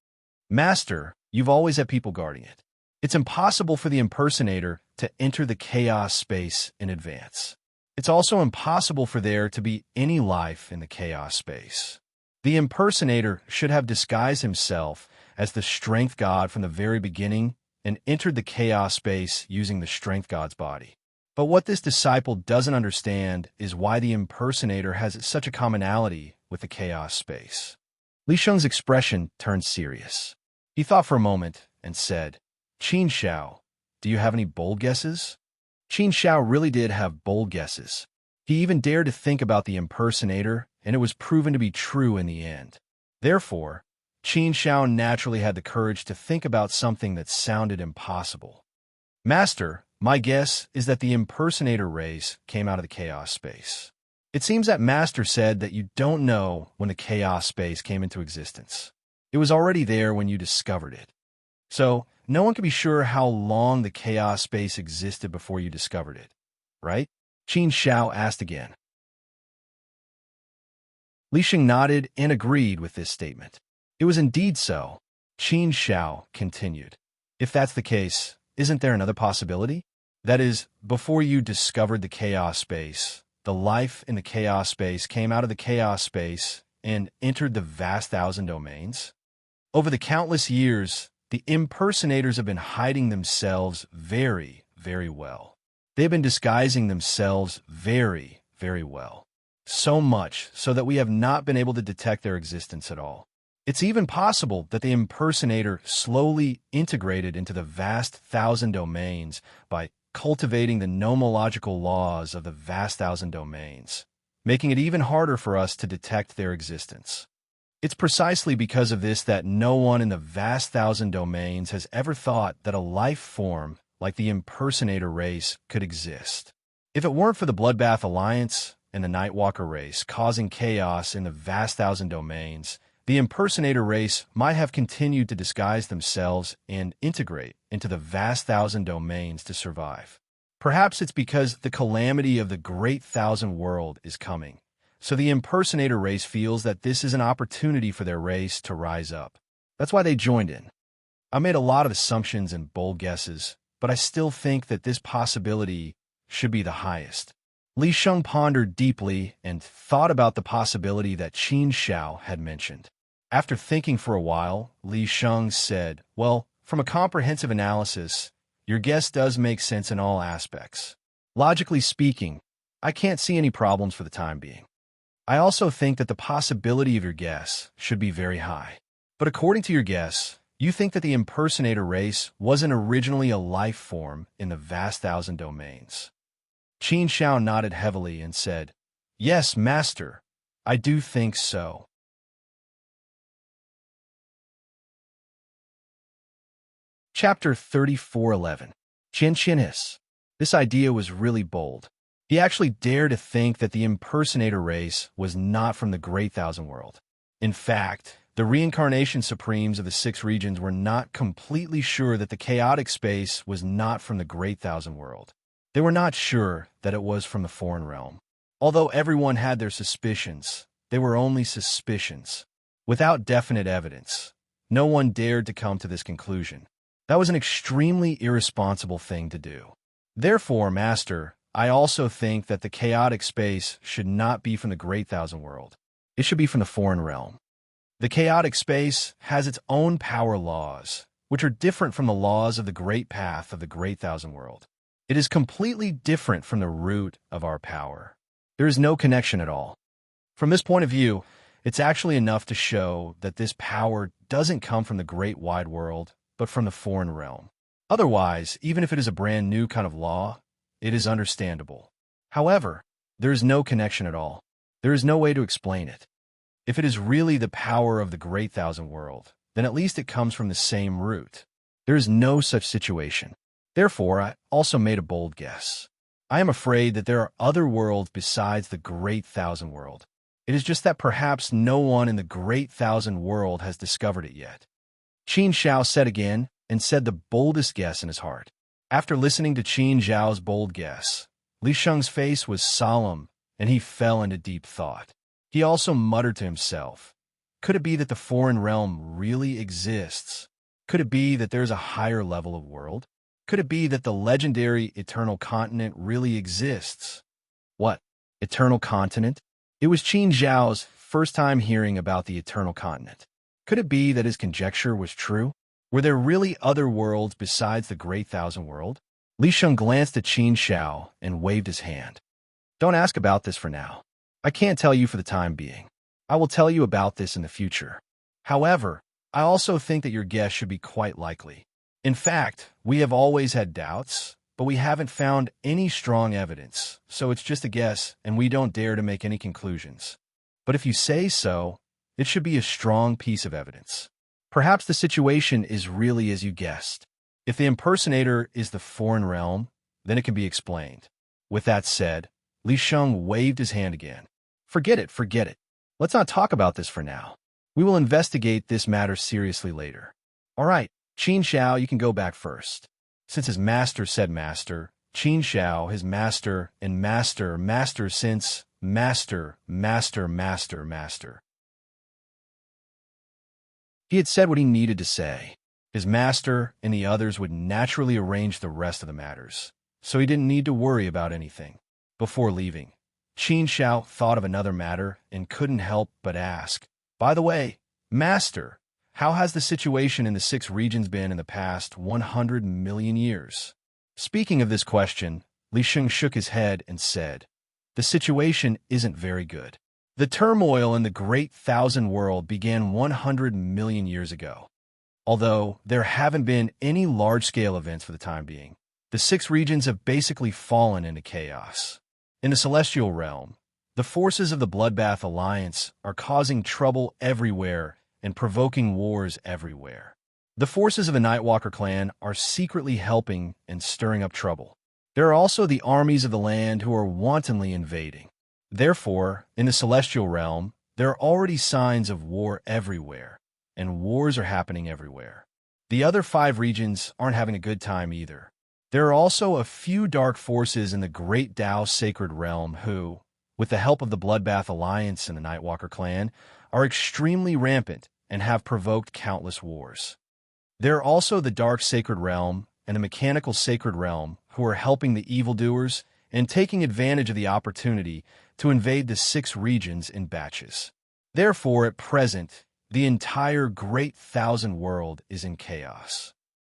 Master, you've always had people guarding it. It's impossible for the impersonator to enter the chaos space in advance. It's also impossible for there to be any life in the chaos space. The impersonator should have disguised himself as the strength god from the very beginning and entered the chaos space using the strength god's body. But what this disciple doesn't understand is why the impersonator has such a commonality with the chaos space. Li Sheng's expression turned serious. He thought for a moment and said, Qin Xiao, do you have any bold guesses? Qin Xiao really did have bold guesses. He even dared to think about the impersonator, and it was proven to be true in the end. Therefore, Qin Xiao naturally had the courage to think about something that sounded impossible. Master, my guess is that the impersonator race came out of the chaos space. It seems that Master said that you don't know when the chaos space came into existence. It was already there when you discovered it. So, no one can be sure how long the chaos space existed before you discovered it, right? Qin Xiao asked again. Li Sheng nodded and agreed with this statement. It was indeed so. Qin Xiao continued. If that's the case, isn't there another possibility? That is, before you discovered the chaos space, the life in the chaos space came out of the chaos space and entered the vast 1,000 domains? Over the countless years, the impersonators have been hiding themselves very, very well. They've been disguising themselves very, very well. So much so that we have not been able to detect their existence at all. It's even possible that the impersonator slowly integrated into the vast 1,000 domains by cultivating the nomological laws of the vast thousand domains, making it even harder for us to detect their existence. It's precisely because of this that no one in the vast thousand domains has ever thought that a life form like the impersonator race could exist. If it weren't for the Bloodbath Alliance and the Nightwalker race causing chaos in the vast thousand domains, the impersonator race might have continued to disguise themselves and integrate into the vast thousand domains to survive. Perhaps it's because the calamity of the great thousand world is coming, so the impersonator race feels that this is an opportunity for their race to rise up. That's why they joined in. I made a lot of assumptions and bold guesses, but I still think that this possibility should be the highest. Li Sheng pondered deeply and thought about the possibility that Qin Xiao had mentioned. After thinking for a while, Li Sheng said, "Well, from a comprehensive analysis, your guess does make sense in all aspects. Logically speaking, I can't see any problems for the time being. I also think that the possibility of your guess should be very high. But according to your guess, you think that the impersonator race wasn't originally a life form in the vast thousand domains." Qin Xiao nodded heavily and said, "Yes, Master, I do think so." Chapter 3411. Qianqianis. This idea was really bold. He actually dared to think that the impersonator race was not from the Great Thousand World. In fact, the reincarnation supremes of the six regions were not completely sure that the chaotic space was not from the Great Thousand World. They were not sure that it was from the foreign realm. Although everyone had their suspicions, they were only suspicions. Without definite evidence, no one dared to come to this conclusion. That was an extremely irresponsible thing to do. Therefore, Master, I also think that the chaotic space should not be from the Great Thousand World. It should be from the foreign realm. The chaotic space has its own power laws, which are different from the laws of the Great Path of the Great Thousand World. It is completely different from the root of our power. There is no connection at all. From this point of view, it's actually enough to show that this power doesn't come from the great wide world, but from the foreign realm. Otherwise, even if it is a brand new kind of law, it is understandable. However, there is no connection at all. There is no way to explain it. If it is really the power of the Great Thousand World, then at least it comes from the same root. There is no such situation. Therefore, I also made a bold guess. I am afraid that there are other worlds besides the Great Thousand World. It is just that perhaps no one in the Great Thousand World has discovered it yet. Qin Xiao said again, and said the boldest guess in his heart. After listening to Qin Zhao's bold guess, Li Sheng's face was solemn, and he fell into deep thought. He also muttered to himself, could it be that the foreign realm really exists? Could it be that there's a higher level of world? Could it be that the legendary Eternal Continent really exists? What? Eternal Continent? It was Qin Zhao's first time hearing about the Eternal Continent. Could it be that his conjecture was true? Were there really other worlds besides the Great Thousand World? Li Sheng glanced at Qin Xiao and waved his hand. Don't ask about this for now. I can't tell you for the time being. I will tell you about this in the future. However, I also think that your guess should be quite likely. In fact, we have always had doubts, but we haven't found any strong evidence, so it's just a guess and we don't dare to make any conclusions. But if you say so, it should be a strong piece of evidence. Perhaps the situation is really as you guessed. If the impersonator is the foreign realm, then it can be explained. With that said, Li Sheng waved his hand again. Forget it, forget it. Let's not talk about this for now. We will investigate this matter seriously later. All right, Qin Xiao, you can go back first. Since his master said master, Qin Xiao, his master, and master, master since master, master, master, master. He had said what he needed to say. His master and the others would naturally arrange the rest of the matters, so he didn't need to worry about anything. Before leaving, Qin Xiao thought of another matter and couldn't help but ask, by the way, Master, how has the situation in the six regions been in the past 100 million years? Speaking of this question, Li Sheng shook his head and said, the situation isn't very good. The turmoil in the Great Thousand World began 100 million years ago. Although there haven't been any large-scale events for the time being, the The 6 regions have basically fallen into chaos. In the celestial realm, the forces of the Bloodbath Alliance are causing trouble everywhere and provoking wars everywhere. The forces of the Nightwalker clan are secretly helping and stirring up trouble. There are also the armies of the land who are wantonly invading. Therefore, in the celestial realm, there are already signs of war everywhere, and wars are happening everywhere. The other 5 regions aren't having a good time either. There are also a few dark forces in the Great Tao Sacred Realm who, with the help of the Bloodbath Alliance and the Nightwalker clan, are extremely rampant and have provoked countless wars. There are also the Dark Sacred Realm and the Mechanical Sacred Realm who are helping the evildoers and taking advantage of the opportunity to invade the 6 regions in batches. Therefore, at present, the entire Great Thousand World is in chaos.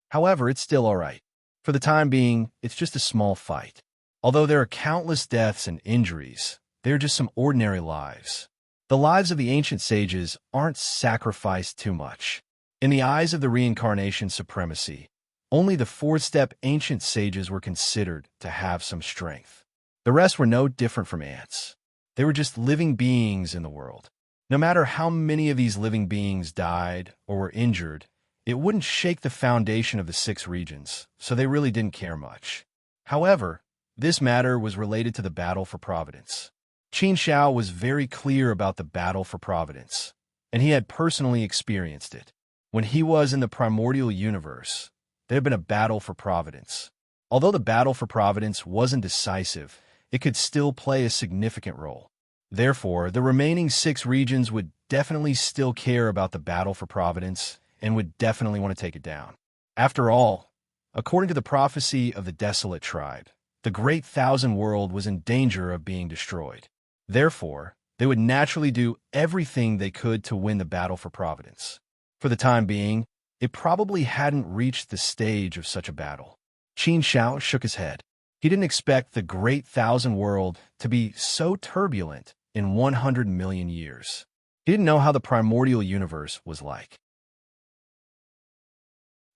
However, it's still alright. For the time being, it's just a small fight. Although there are countless deaths and injuries, they're just some ordinary lives. The lives of the ancient sages aren't sacrificed too much. In the eyes of the reincarnation supremacy, only the 4th-step ancient sages were considered to have some strength. The rest were no different from ants. They were just living beings in the world. No matter how many of these living beings died or were injured, it wouldn't shake the foundation of the 6 regions, so they really didn't care much. However, this matter was related to the battle for Providence. Qin Shao was very clear about the battle for Providence, and he had personally experienced it. When he was in the primordial universe, there had been a battle for Providence. Although the battle for Providence wasn't decisive, it could still play a significant role. Therefore, the remaining 6 regions would definitely still care about the battle for Providence and would definitely want to take it down. After all, according to the prophecy of the Desolate Tribe, the Great Thousand World was in danger of being destroyed. Therefore, they would naturally do everything they could to win the battle for Providence. For the time being, it probably hadn't reached the stage of such a battle. Qin Shao shook his head. He didn't expect the Great Thousand World to be so turbulent in 100 million years. He didn't know how the primordial universe was like.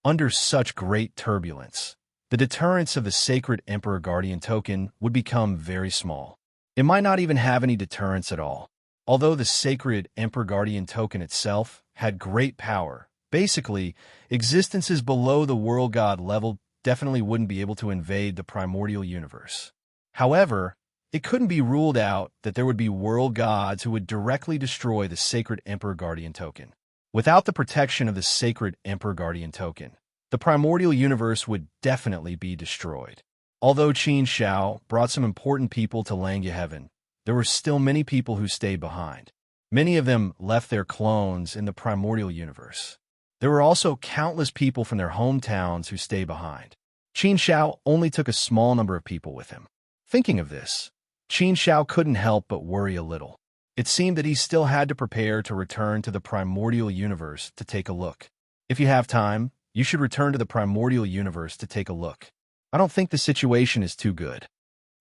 Under such great turbulence, the deterrence of the sacred Emperor Guardian token would become very small. It might not even have any deterrence at all. Although the sacred Emperor Guardian token itself had great power, basically, existences below the world god level definitely wouldn't be able to invade the primordial universe. However, it couldn't be ruled out that there would be world gods who would directly destroy the sacred Emperor Guardian token. Without the protection of the sacred Emperor Guardian token, the primordial universe would definitely be destroyed. Although Qin Shao brought some important people to Langya Heaven, there were still many people who stayed behind. Many of them left their clones in the primordial universe. There were also countless people from their hometowns who stayed behind. Qin Shao only took a small number of people with him. Thinking of this, Qin Shao couldn't help but worry a little. It seemed that he still had to prepare to return to the primordial universe to take a look. If you have time, you should return to the primordial universe to take a look. I don't think the situation is too good.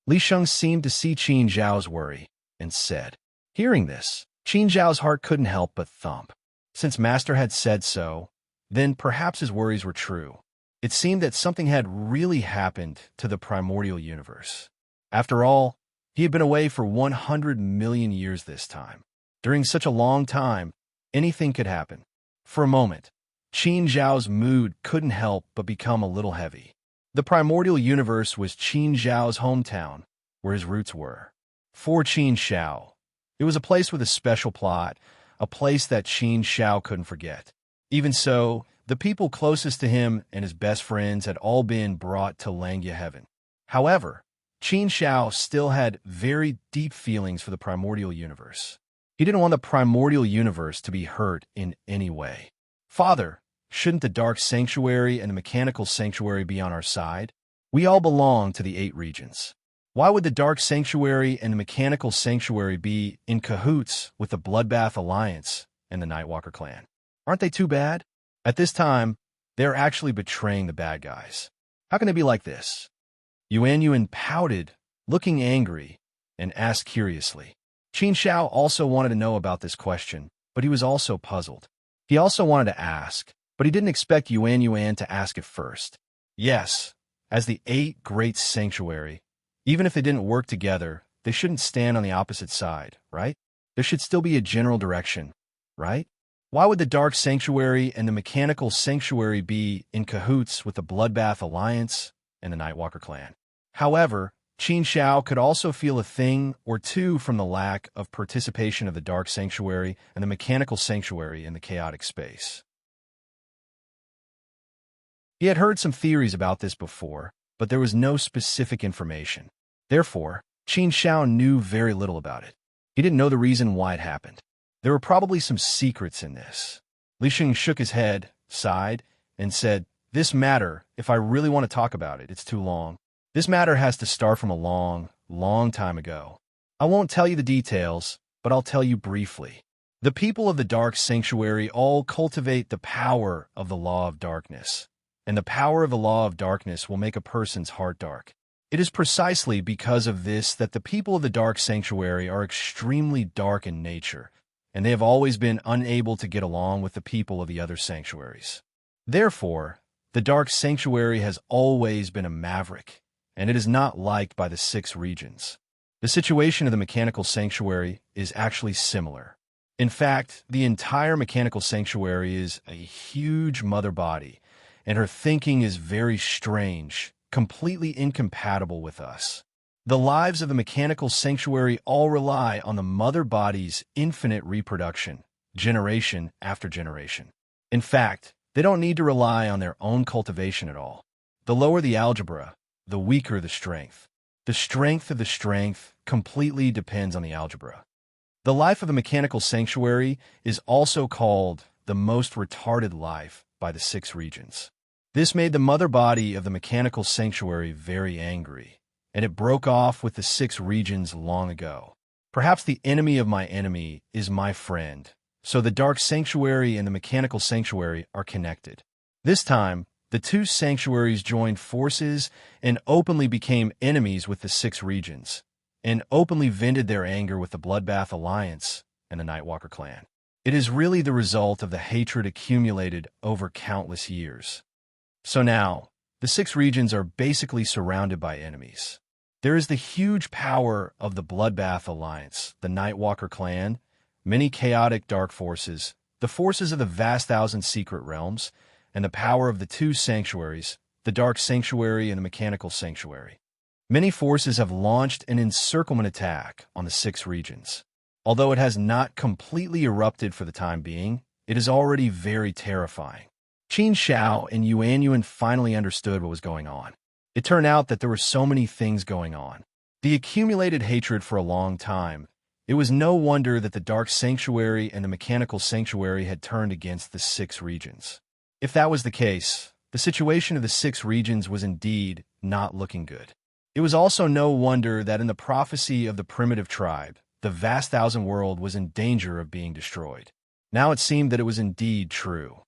Li Sheng seemed to see Qin Zhao's worry and said. Hearing this, Qin Zhao's heart couldn't help but thump. Since Master had said so, then perhaps his worries were true. It seemed that something had really happened to the primordial universe. After all, he had been away for 100 million years this time. During such a long time, anything could happen. For a moment, Qin Zhao's mood couldn't help but become a little heavy. The primordial universe was Qin Zhao's hometown, where his roots were. For Qin Zhao, it was a place with a special plot, a place that Qin Zhao couldn't forget. Even so, the people closest to him and his best friends had all been brought to Langya Heaven. However, Qin Zhao still had very deep feelings for the primordial universe. He didn't want the primordial universe to be hurt in any way. Father, shouldn't the Dark Sanctuary and the Mechanical Sanctuary be on our side? We all belong to the 8 regions. Why would the Dark Sanctuary and the Mechanical Sanctuary be in cahoots with the Bloodbath Alliance and the Nightwalker clan? Aren't they too bad? At this time, they're actually betraying the bad guys. How can they be like this? Yuan pouted, looking angry, and asked curiously. Qin Shao also wanted to know about this question, but he was also puzzled. He also wanted to ask, but he didn't expect Yuan to ask it first. Yes, As the 8 great sanctuary, even if they didn't work together, they shouldn't stand on the opposite side, right? There should still be a general direction, right? Why would the Dark Sanctuary and the Mechanical Sanctuary be in cahoots with the Bloodbath Alliance and the Nightwalker clan? However, Qin Xiao could also feel a thing or two from the lack of participation of the Dark Sanctuary and the Mechanical Sanctuary in the chaotic space. He had heard some theories about this before, but there was no specific information. Therefore, Qin Xiao knew very little about it. He didn't know the reason why it happened. There were probably some secrets in this. Li Sheng shook his head, sighed, and said, "This matter, if I really want to talk about it, it's too long. This matter has to start from a long, long time ago. I won't tell you the details, but I'll tell you briefly. The people of the Dark Sanctuary all cultivate the power of the Law of Darkness, and the power of the Law of Darkness will make a person's heart dark. It is precisely because of this that the people of the Dark Sanctuary are extremely dark in nature, and they have always been unable to get along with the people of the other sanctuaries. Therefore, the Dark Sanctuary has always been a maverick, and it is not liked by the 6 regions. The situation of the Mechanical Sanctuary is actually similar. In fact, the entire Mechanical Sanctuary is a huge mother body, and her thinking is very strange, completely incompatible with us. The lives of the Mechanical Sanctuary all rely on the mother body's infinite reproduction, generation after generation. In fact, they don't need to rely on their own cultivation at all. The lower the algebra, the weaker the strength. The strength of the strength completely depends on the algebra. The life of the Mechanical Sanctuary is also called the most retarded life by the 6 regions. This made the mother body of the Mechanical Sanctuary very angry, and it broke off with the 6 regions long ago. Perhaps the enemy of my enemy is my friend, so the Dark Sanctuary and the Mechanical Sanctuary are connected. This time, the 2 sanctuaries joined forces and openly became enemies with the 6 regions, and openly vented their anger with the Bloodbath Alliance and the Nightwalker clan. It is really the result of the hatred accumulated over countless years. So now, the 6 regions are basically surrounded by enemies. There is the huge power of the Bloodbath Alliance, the Nightwalker clan, many chaotic dark forces, the forces of the vast 1,000 secret realms, and the power of the 2 sanctuaries, the Dark Sanctuary and the Mechanical Sanctuary. Many forces have launched an encirclement attack on the 6 regions. Although it has not completely erupted for the time being, it is already very terrifying. Qin Xiao and Yuan finally understood what was going on. It turned out that there were so many things going on. The accumulated hatred for a long time. It was no wonder that the Dark Sanctuary and the Mechanical Sanctuary had turned against the 6 regions. If that was the case, the situation of the 6 regions was indeed not looking good. It was also no wonder that in the prophecy of the primitive tribe, the vast 1,000 world was in danger of being destroyed. Now it seemed that it was indeed true.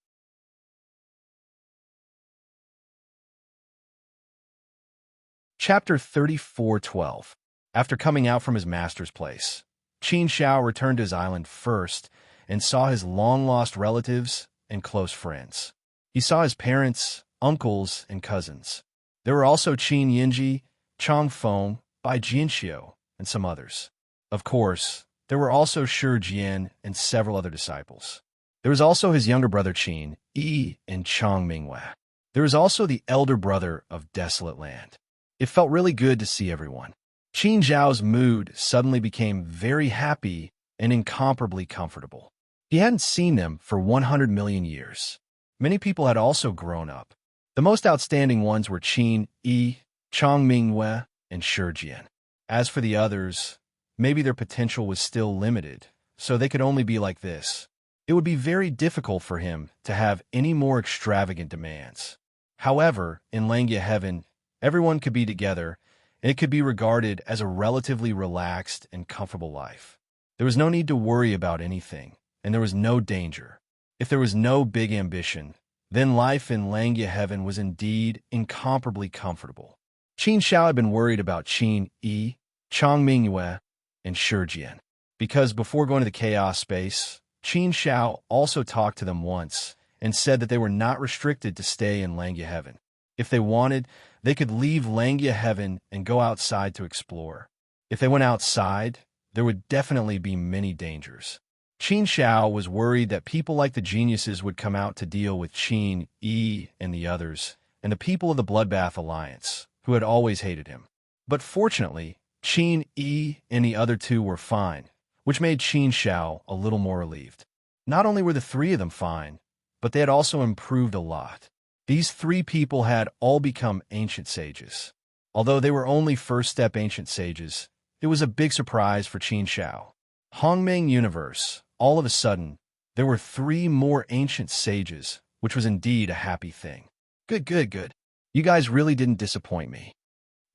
Chapter 34:12. After coming out from his master's place, Qin Xiao returned to his island first and saw his long-lost relatives and close friends. He saw his parents, uncles, and cousins. There were also Qin Yinji, Chang Feng, Bai Jianxiu, and some others. Of course, there were also Shi Jian and several other disciples. There was also his younger brother Qin Yi and Chang Mingwei. There was also the elder brother of Desolate Land. It felt really good to see everyone. Qin Zhao's mood suddenly became very happy and incomparably comfortable. He hadn't seen them for 100 million years. Many people had also grown up. The most outstanding ones were Qin Yi, Chang Mingwei, and Shi Jian. As for the others, maybe their potential was still limited, so they could only be like this. It would be very difficult for him to have any more extravagant demands. However, in Langya Heaven, everyone could be together, and it could be regarded as a relatively relaxed and comfortable life. There was no need to worry about anything, and there was no danger. If there was no big ambition, then life in Langya Heaven was indeed incomparably comfortable. Qin Xiao had been worried about Qin Yi, Chang Mingwei, and Shi Jian, because before going to the chaos space, Qin Xiao also talked to them once and said that they were not restricted to stay in Langya Heaven. If they wanted, They could leave Langia heaven and go outside to explore. If they went outside, there would definitely be many dangers. Qin Shao was worried that people like the geniuses would come out to deal with Qin, Yi, and the others, and the people of the Bloodbath Alliance, who had always hated him. But fortunately, Qin, Yi, and the other two were fine, which made Qin Shao a little more relieved. Not only were the three of them fine, but they had also improved a lot. These three people had all become ancient sages. Although they were only first-step ancient sages, it was a big surprise for Qin Shao. Hongmeng Universe, all of a sudden, there were 3 more ancient sages, which was indeed a happy thing. Good. You guys really didn't disappoint me.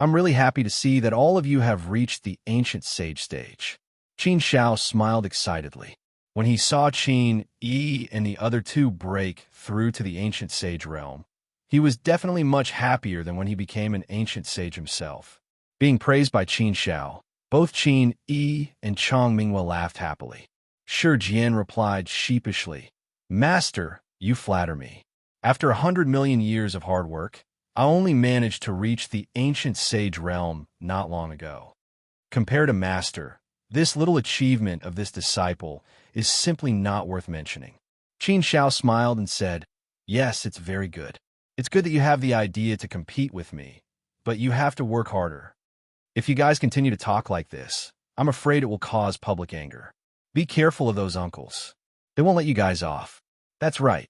I'm really happy to see that all of you have reached the ancient sage stage. Qin Shao smiled excitedly. When he saw Qin, Yi, and the other two break through to the ancient sage realm, he was definitely much happier than when he became an ancient sage himself. Being praised by Qin Shao, both Qin, Yi, and Chong Minghua laughed happily. Shi Jian replied sheepishly, "Master, you flatter me. After 100 million years of hard work, I only managed to reach the ancient sage realm not long ago. Compared to Master, this little achievement of this disciple is simply not worth mentioning." Qin Shao smiled and said, "Yes, it's very good. It's good that you have the idea to compete with me, but you have to work harder. If you guys continue to talk like this, I'm afraid it will cause public anger. Be careful of those uncles. They won't let you guys off." "That's right."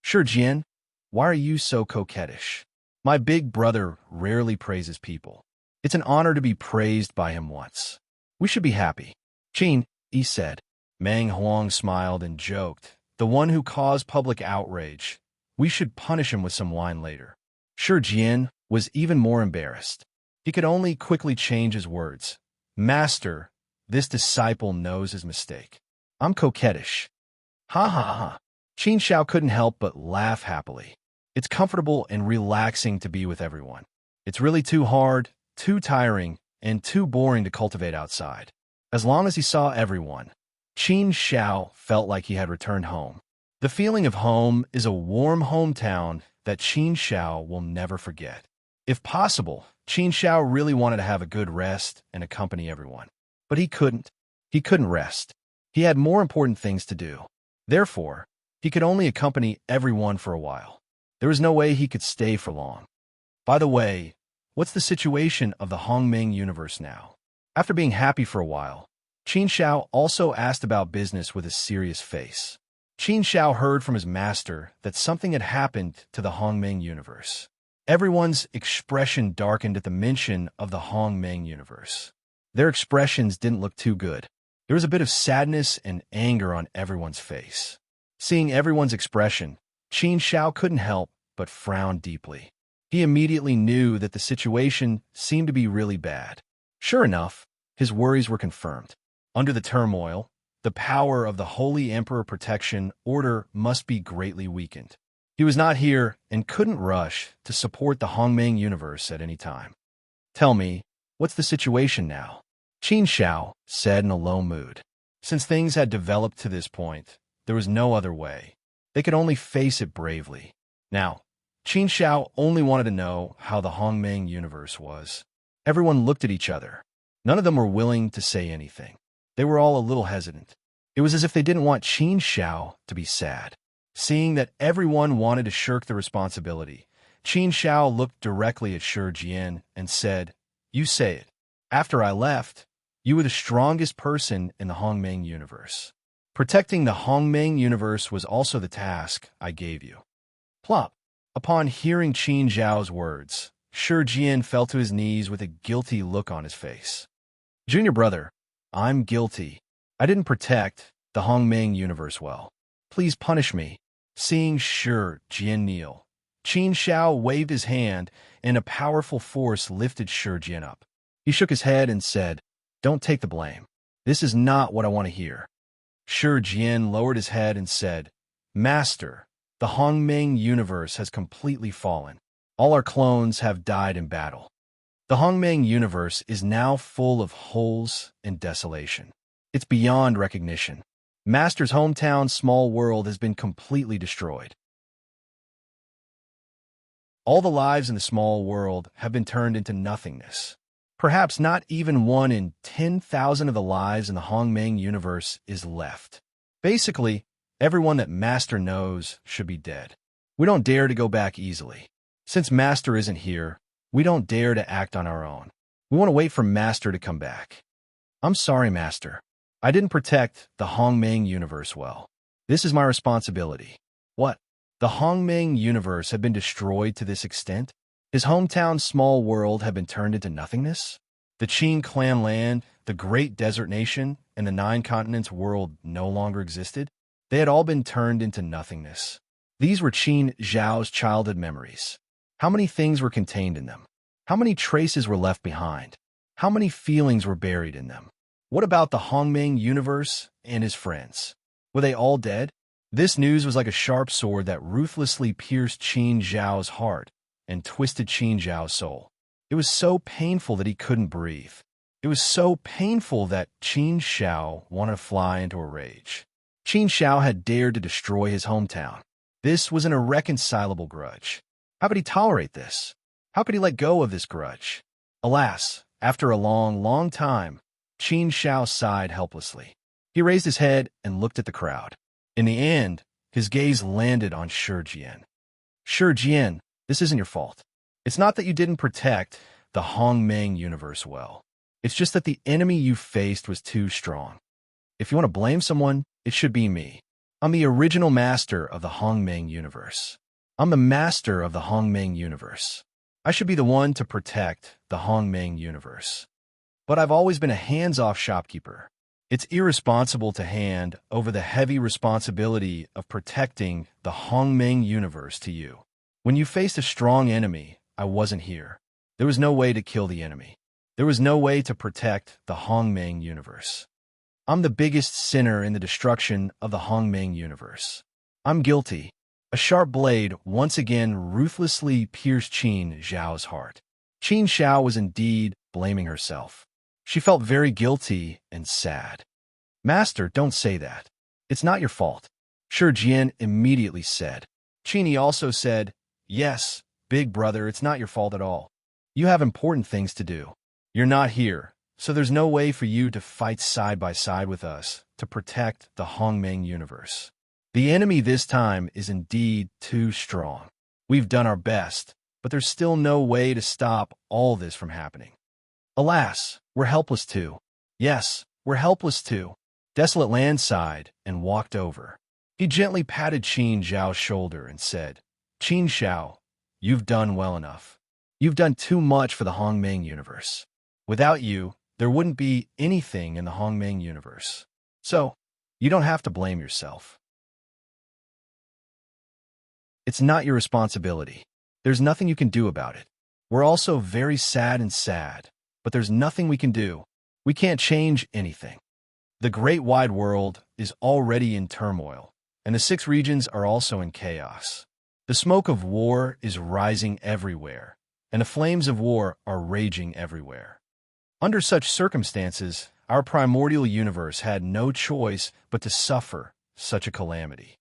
"Shi Jian, why are you so coquettish? My big brother rarely praises people. It's an honor to be praised by him once. We should be happy." "Qin," he said. Meng Huang smiled and joked, "The one who caused public outrage. We should punish him with some wine later." Shi Jian was even more embarrassed. He could only quickly change his words. "Master, this disciple knows his mistake. I'm coquettish." Ha. Qin Shao couldn't help but laugh happily. It's comfortable and relaxing to be with everyone. It's really too hard, too tiring, and too boring to cultivate outside. As long as he saw everyone, Qin Shao felt like he had returned home. The feeling of home is a warm hometown that Qin Shao will never forget. If possible, Qin Shao really wanted to have a good rest and accompany everyone. But he couldn't. He couldn't rest. He had more important things to do. Therefore, he could only accompany everyone for a while. There was no way he could stay for long. By the way, what's the situation of the Hongmeng universe now? After being happy for a while, Qin Shao also asked about business with a serious face. Qin Shao heard from his master that something had happened to the Hongmeng universe. Everyone's expression darkened at the mention of the Hongmeng universe. Their expressions didn't look too good. There was a bit of sadness and anger on everyone's face. Seeing everyone's expression, Qin Shao couldn't help but frown deeply. He immediately knew that the situation seemed to be really bad. Sure enough, his worries were confirmed. Under the turmoil, the power of the Holy Emperor Protection Order must be greatly weakened. He was not here and couldn't rush to support the Hongmeng universe at any time. "Tell me, what's the situation now?" Qin Shao said in a low mood. Since things had developed to this point, there was no other way. They could only face it bravely. Now, Qin Shao only wanted to know how the Hongmeng universe was. Everyone looked at each other. None of them were willing to say anything. They were all a little hesitant. It was as if they didn't want Qin Shao to be sad. Seeing that everyone wanted to shirk the responsibility, Qin Shao looked directly at Shi Jian and said, "You say it. After I left, you were the strongest person in the Hongmeng universe. Protecting the Hongmeng universe was also the task I gave you." Plop. Upon hearing Qin Zhao's words, Shi Jian fell to his knees with a guilty look on his face. "Junior brother, I'm guilty. I didn't protect the Hongmeng universe well. Please punish me." Seeing Shi Jian kneel, Qin Shao waved his hand, and a powerful force lifted Shi Jian up. He shook his head and said, "Don't take the blame. This is not what I want to hear." Shi Jian lowered his head and said, "Master, the Hongmeng universe has completely fallen. All our clones have died in battle. The Hongmeng universe is now full of holes and desolation. It's beyond recognition. Master's hometown small world has been completely destroyed. All the lives in the small world have been turned into nothingness. Perhaps not even 1 in 10,000 of the lives in the Hongmeng universe is left. Basically, everyone that Master knows should be dead. We don't dare to go back easily. Since Master isn't here, we don't dare to act on our own. We want to wait for Master to come back. I'm sorry, Master. I didn't protect the Hongmeng universe well. This is my responsibility. What? The Hongmeng universe had been destroyed to this extent? His hometown small world had been turned into nothingness? The Qin clan land, the great desert nation, and the 9 continents world no longer existed? They had all been turned into nothingness. These were Qin Zhao's childhood memories. How many things were contained in them? How many traces were left behind? How many feelings were buried in them? What about the Hongmeng universe and his friends? Were they all dead? This news was like a sharp sword that ruthlessly pierced Qin Zhao's heart and twisted Qin Zhao's soul. It was so painful that he couldn't breathe. It was so painful that Qin Zhao wanted to fly into a rage. Qin Zhao had dared to destroy his hometown. This was an irreconcilable grudge. How could he tolerate this? How could he let go of this grudge? Alas, after a long, long time, Qin Zhao sighed helplessly. He raised his head and looked at the crowd. In the end, his gaze landed on Shi Jian. Shi Jian, this isn't your fault. It's not that you didn't protect the Hongmeng universe well. It's just that the enemy you faced was too strong. If you want to blame someone, it should be me. I'm the original master of the Hongmeng universe. I'm the master of the Hongmeng universe. I should be the one to protect the Hongmeng universe. But I've always been a hands-off shopkeeper. It's irresponsible to hand over the heavy responsibility of protecting the Hongmeng universe to you. When you faced a strong enemy, I wasn't here. There was no way to kill the enemy. There was no way to protect the Hongmeng universe. I'm the biggest sinner in the destruction of the Hongmeng universe. I'm guilty. A sharp blade once again ruthlessly pierced Qin Zhao's heart. Qin Zhao was indeed blaming herself. She felt very guilty and sad. Master, don't say that. It's not your fault. Shi Jian immediately said. Qin also said, yes, big brother, it's not your fault at all. You have important things to do. You're not here, so there's no way for you to fight side by side with us to protect the Hongmeng universe. The enemy this time is indeed too strong. We've done our best, but there's still no way to stop all this from happening. Alas, we're helpless too. Yes, we're helpless too. Desolate Land sighed and walked over. He gently patted Qin Zhao's shoulder and said, Qin Zhao, you've done well enough. You've done too much for the Hongmeng universe. Without you, there wouldn't be anything in the Hongmeng universe. So, you don't have to blame yourself. It's not your responsibility. There's nothing you can do about it. We're also very sad, but there's nothing we can do. We can't change anything. The great wide world is already in turmoil, and the 6 regions are also in chaos. The smoke of war is rising everywhere, and the flames of war are raging everywhere. Under such circumstances, our primordial universe had no choice but to suffer such a calamity.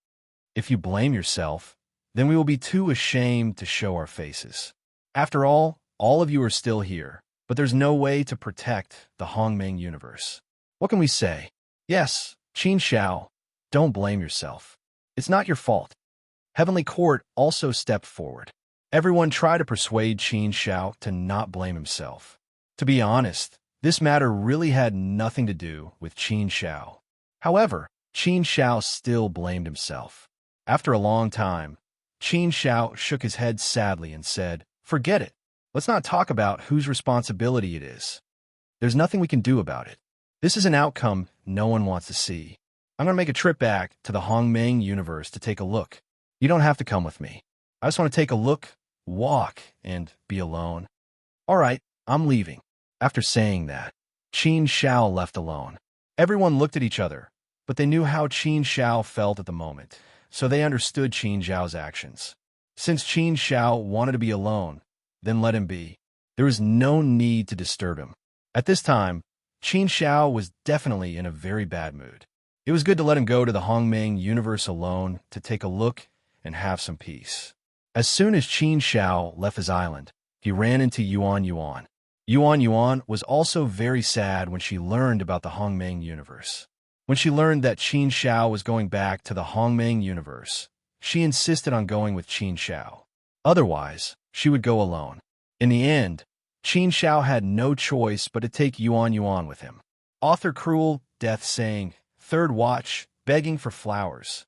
If you blame yourself, then we will be too ashamed to show our faces. After all of you are still here, but there's no way to protect the Hongmeng universe. What can we say? Yes, Qin Zhao, don't blame yourself. It's not your fault. Heavenly Court also stepped forward. Everyone tried to persuade Qin Zhao to not blame himself. To be honest, this matter really had nothing to do with Qin Zhao. However, Qin Zhao still blamed himself. After a long time, Qin Zhao shook his head sadly and said, forget it. Let's not talk about whose responsibility it is. There's nothing we can do about it. This is an outcome no one wants to see. I'm going to make a trip back to the Hongmeng universe to take a look. You don't have to come with me. I just want to take a look, walk, and be alone. All right, I'm leaving. After saying that, Qin Zhao left alone. Everyone looked at each other, but they knew how Qin Zhao felt at the moment, so they understood Qin Zhao's actions. Since Qin Zhao wanted to be alone, then let him be. There was no need to disturb him. At this time, Qin Zhao was definitely in a very bad mood. It was good to let him go to the Hongmeng universe alone to take a look and have some peace. As soon as Qin Shao left his island, he ran into Yuan Yuan. Yuan Yuan was also very sad when she learned about the Hongmeng universe. When she learned that Qin Shao was going back to the Hongmeng universe, she insisted on going with Qin Shao. Otherwise, she would go alone. In the end, Qin Shao had no choice but to take Yuan Yuan with him. Author Cruel Death saying, Third Watch, begging for flowers.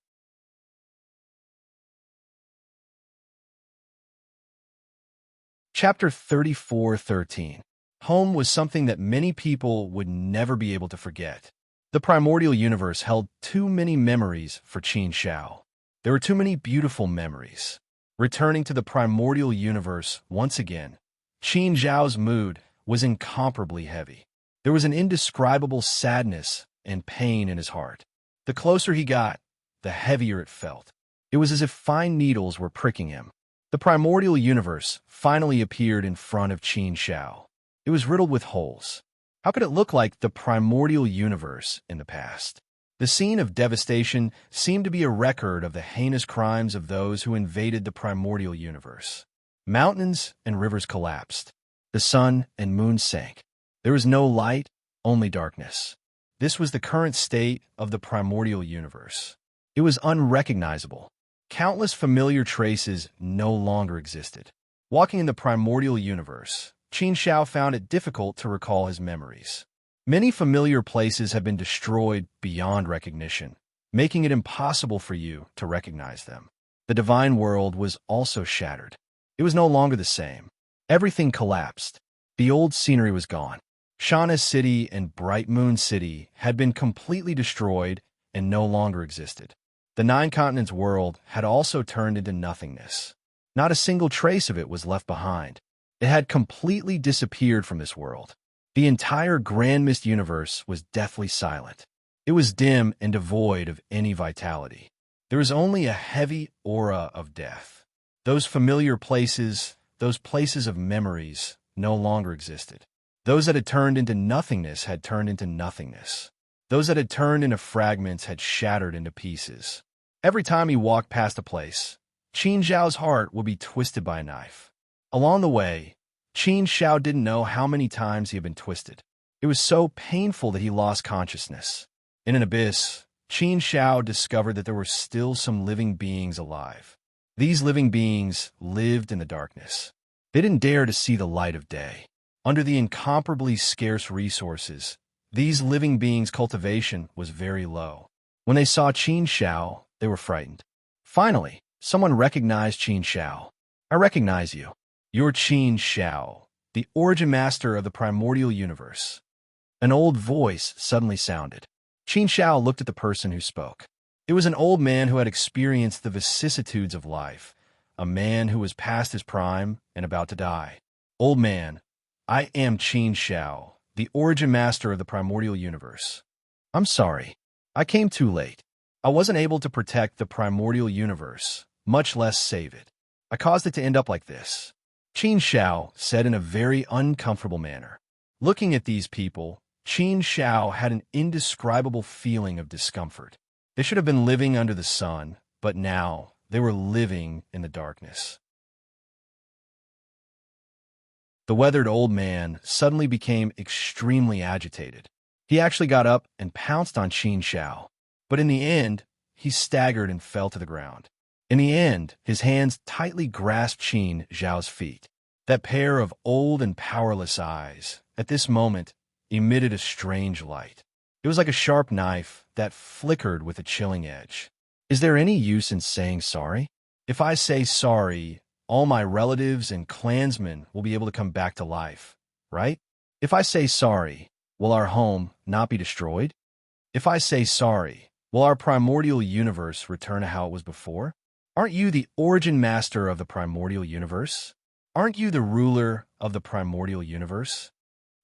Chapter 34:13. Home was something that many people would never be able to forget. The primordial universe held too many memories for Qin Shao. There were too many beautiful memories. Returning to the primordial universe once again, Qin Zhao's mood was incomparably heavy. There was an indescribable sadness and pain in his heart. The closer he got, the heavier it felt. It was as if fine needles were pricking him. The primordial universe finally appeared in front of Qin Shao. It was riddled with holes. How could it look like the primordial universe in the past? The scene of devastation seemed to be a record of the heinous crimes of those who invaded the primordial universe. Mountains and rivers collapsed. The sun and moon sank. There was no light, only darkness. This was the current state of the primordial universe. It was unrecognizable. Countless familiar traces no longer existed. Walking in the primordial universe, Qin Shao found it difficult to recall his memories. Many familiar places have been destroyed beyond recognition, making it impossible for you to recognize them. The divine world was also shattered. It was no longer the same. Everything collapsed. The old scenery was gone. Shana City and Bright Moon City had been completely destroyed and no longer existed. The Nine Continents world had also turned into nothingness. Not a single trace of it was left behind. It had completely disappeared from this world. The entire Grand Mist universe was deathly silent. It was dim and devoid of any vitality. There was only a heavy aura of death. Those familiar places, those places of memories, no longer existed. Those that had turned into nothingness had turned into nothingness. Those that had turned into fragments had shattered into pieces. Every time he walked past a place, Qin Zhao's heart would be twisted by a knife. Along the way, Qin Shao didn't know how many times he had been twisted. It was so painful that he lost consciousness. In an abyss, Qin Shao discovered that there were still some living beings alive. These living beings lived in the darkness. They didn't dare to see the light of day. Under the incomparably scarce resources, these living beings' cultivation was very low. When they saw Qin Shao, they were frightened. Finally, someone recognized Qin Shao. I recognize you. You're Qin Shao, the origin master of the primordial universe. An old voice suddenly sounded. Qin Shao looked at the person who spoke. It was an old man who had experienced the vicissitudes of life, a man who was past his prime and about to die. Old man, I am Qin Shao, the origin master of the primordial universe. I'm sorry. I came too late. I wasn't able to protect the primordial universe, much less save it. I caused it to end up like this. Qin Shao said in a very uncomfortable manner. Looking at these people, Qin Shao had an indescribable feeling of discomfort. They should have been living under the sun, but now they were living in the darkness. The weathered old man suddenly became extremely agitated. He actually got up and pounced on Qin Shao. But in the end, he staggered and fell to the ground. In the end, his hands tightly grasped Qin Zhao's feet. That pair of old and powerless eyes, at this moment, emitted a strange light. It was like a sharp knife that flickered with a chilling edge. Is there any use in saying sorry? If I say sorry, all my relatives and clansmen will be able to come back to life, right? If I say sorry, will our home not be destroyed? If I say sorry, will our primordial universe return to how it was before? Aren't you the origin master of the primordial universe? Aren't you the ruler of the primordial universe?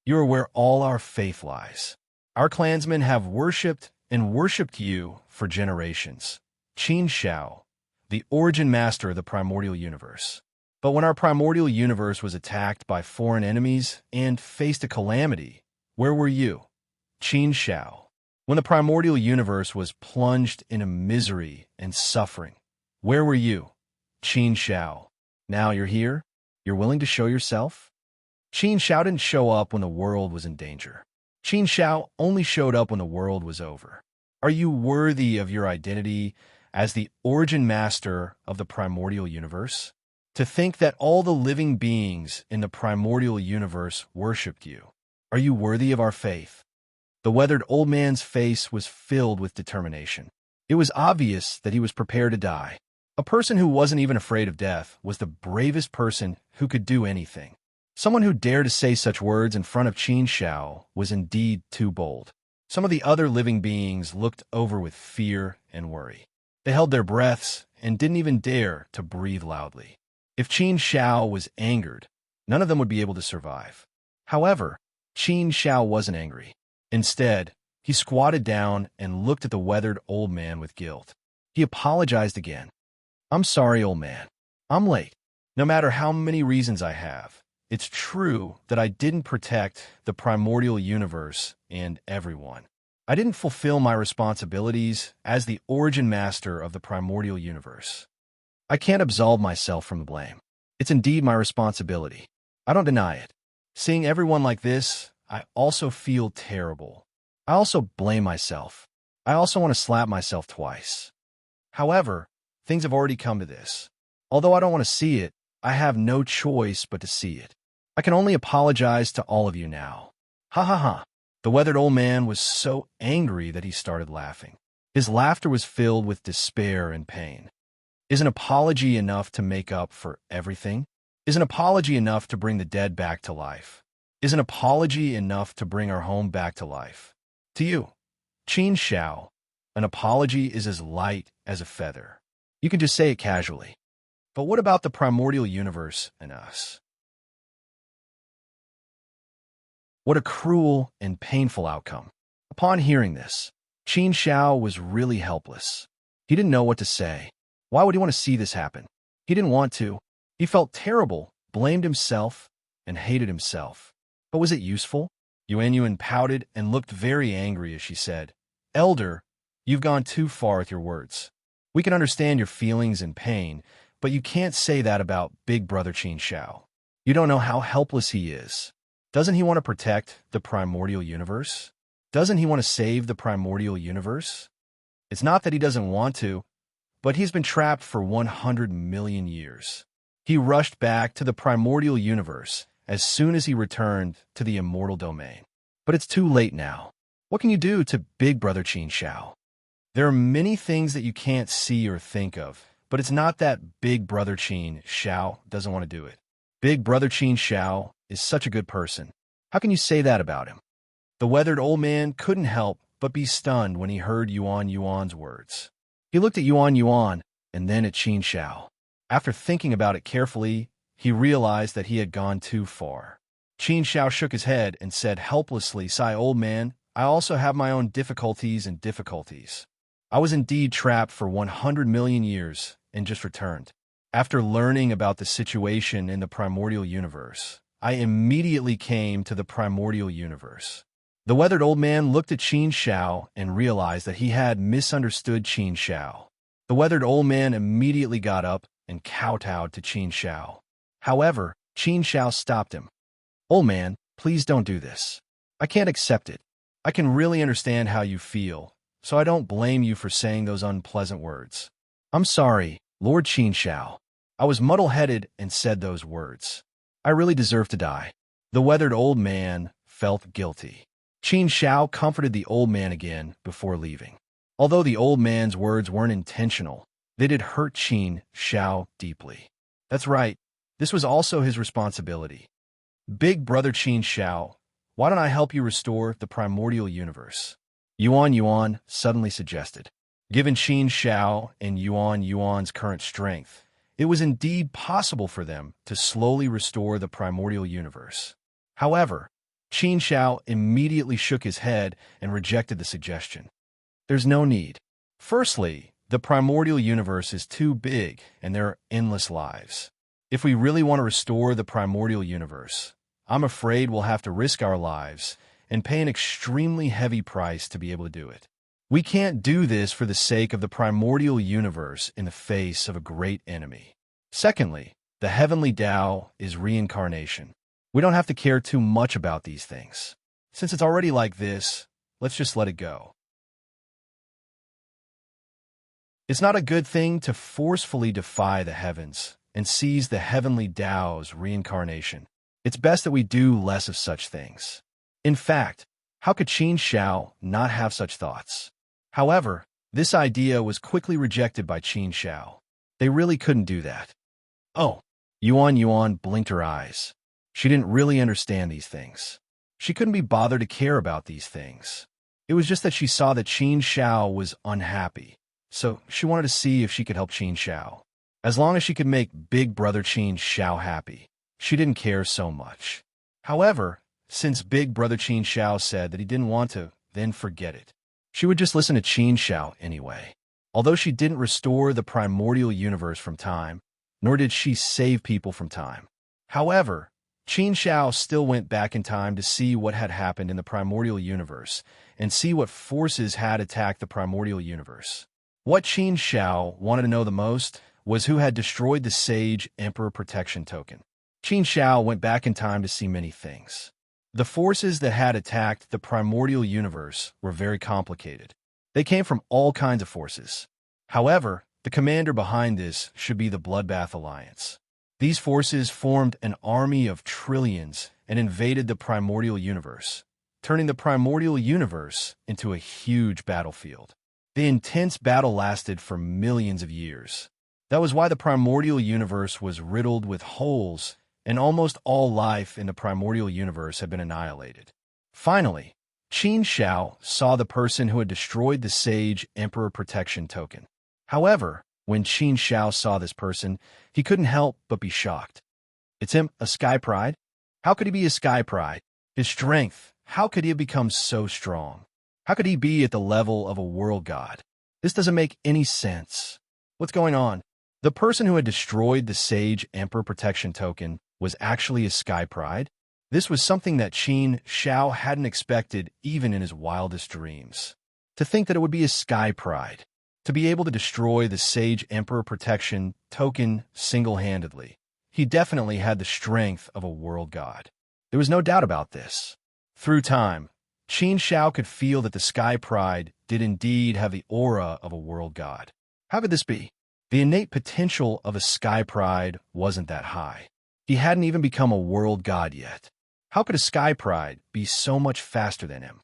You are where all our faith lies. Our clansmen have worshipped and worshipped you for generations. Qin Shao, the origin master of the primordial universe. But when our primordial universe was attacked by foreign enemies and faced a calamity, where were you? Qin Shao. When the primordial universe was plunged into misery and suffering, where were you? Qin Shao. Now you're here? You're willing to show yourself? Qin Shao didn't show up when the world was in danger. Qin Shao only showed up when the world was over. Are you worthy of your identity as the origin master of the primordial universe? To think that all the living beings in the primordial universe worshipped you. Are you worthy of our faith? The weathered old man's face was filled with determination. It was obvious that he was prepared to die. A person who wasn't even afraid of death was the bravest person who could do anything. Someone who dared to say such words in front of Qin Shao was indeed too bold. Some of the other living beings looked over with fear and worry. They held their breaths and didn't even dare to breathe loudly. If Qin Shao was angered, none of them would be able to survive. However, Qin Shao wasn't angry. Instead, he squatted down and looked at the weathered old man with guilt. He apologized again. "I'm sorry, old man. I'm late. No matter how many reasons I have, it's true that I didn't protect the primordial universe and everyone. I didn't fulfill my responsibilities as the origin master of the primordial universe. I can't absolve myself from the blame. It's indeed my responsibility. I don't deny it. Seeing everyone like this, I also feel terrible. I also blame myself. I also want to slap myself twice. However, things have already come to this. Although I don't want to see it, I have no choice but to see it. I can only apologize to all of you now." Ha ha ha. The weathered old man was so angry that he started laughing. His laughter was filled with despair and pain. Is an apology enough to make up for everything? Is an apology enough to bring the dead back to life? Is an apology enough to bring our home back to life? To you, Qin Shao, an apology is as light as a feather. You can just say it casually. But what about the primordial universe and us? What a cruel and painful outcome. Upon hearing this, Qin Shao was really helpless. He didn't know what to say. Why would he want to see this happen? He didn't want to. He felt terrible, blamed himself, and hated himself. But was it useful? Yuan pouted and looked very angry as she said, "Elder, you've gone too far with your words. We can understand your feelings and pain, but you can't say that about Big Brother Qin Shao. You don't know how helpless he is. Doesn't he want to protect the primordial universe? Doesn't he want to save the primordial universe? It's not that he doesn't want to, but he's been trapped for 100 million years. He rushed back to the primordial universe as soon as he returned to the immortal domain. But it's too late now. What can you do to Big Brother Qin Shao? There are many things that you can't see or think of, but it's not that Big Brother Qin Shao doesn't want to do it. Big Brother Qin Shao is such a good person. How can you say that about him?" The weathered old man couldn't help but be stunned when he heard Yuan's words. He looked at Yuan and then at Qin Shao. After thinking about it carefully, he realized that he had gone too far. Qin Shao shook his head and said helplessly, "Sigh, old man, I also have my own difficulties. I was indeed trapped for 100 million years and just returned. After learning about the situation in the primordial universe, I immediately came to the primordial universe." The weathered old man looked at Qin Shao and realized that he had misunderstood Qin Shao. The weathered old man immediately got up and kowtowed to Qin Shao. However, Qin Shao stopped him. "Old man, please don't do this. I can't accept it. I can really understand how you feel, so I don't blame you for saying those unpleasant words. I'm sorry, Lord Qin Shao. I was muddle-headed and said those words. I really deserve to die." The weathered old man felt guilty. Qin Shao comforted the old man again before leaving. Although the old man's words weren't intentional, they did hurt Qin Shao deeply. That's right, this was also his responsibility. "Big Brother Qin Shao, why don't I help you restore the primordial universe?" Yuan suddenly suggested. Given Qin Shao and Yuan's current strength, it was indeed possible for them to slowly restore the primordial universe. However, Qin Shao immediately shook his head and rejected the suggestion. There's no need. Firstly, the primordial universe is too big and there are endless lives. If we really want to restore the primordial universe, I'm afraid we'll have to risk our lives and pay an extremely heavy price to be able to do it. We can't do this for the sake of the primordial universe in the face of a great enemy. Secondly, the heavenly Tao is reincarnation. We don't have to care too much about these things. Since it's already like this, let's just let it go. It's not a good thing to forcefully defy the heavens and seize the heavenly Tao's reincarnation. It's best that we do less of such things. In fact, how could Qin Shao not have such thoughts? However, this idea was quickly rejected by Qin Shao. They really couldn't do that. Oh, Yuan blinked her eyes. She didn't really understand these things. She couldn't be bothered to care about these things. It was just that she saw that Qin Shao was unhappy, so she wanted to see if she could help Qin Shao. As long as she could make Big Brother Qin Shao happy, she didn't care so much. However, since Big Brother Qin Shao said that he didn't want to, then forget it. She would just listen to Qin Shao anyway. Although she didn't restore the primordial universe from time, nor did she save people from time. However, Qin Shao still went back in time to see what had happened in the primordial universe and see what forces had attacked the primordial universe. What Qin Shao wanted to know the most was who had destroyed the Sage Emperor Protection Token. Qin Shao went back in time to see many things. The forces that had attacked the primordial universe were very complicated. They came from all kinds of forces. However, the commander behind this should be the Bloodbath Alliance. These forces formed an army of trillions and invaded the primordial universe, turning the primordial universe into a huge battlefield. The intense battle lasted for millions of years. That was why the primordial universe was riddled with holes, and almost all life in the primordial universe had been annihilated. Finally, Qin Shao saw the person who had destroyed the Sage Emperor Protection Token. However, when Qin Shao saw this person, he couldn't help but be shocked. It's him, a Sky Pride? How could he be a Sky Pride? His strength, how could he have become so strong? How could he be at the level of a world god? This doesn't make any sense. What's going on? The person who had destroyed the Sage Emperor Protection Token was actually a Sky Pride? This was something that Qin Shao hadn't expected even in his wildest dreams. To think that it would be a Sky Pride. To be able to destroy the Sage Emperor Protection Token single-handedly. He definitely had the strength of a world god. There was no doubt about this. Through time, Qin Shao could feel that the Sky Pride did indeed have the aura of a world god. How could this be? The innate potential of a Sky Pride wasn't that high. He hadn't even become a world god yet. How could a Sky Pride be so much faster than him?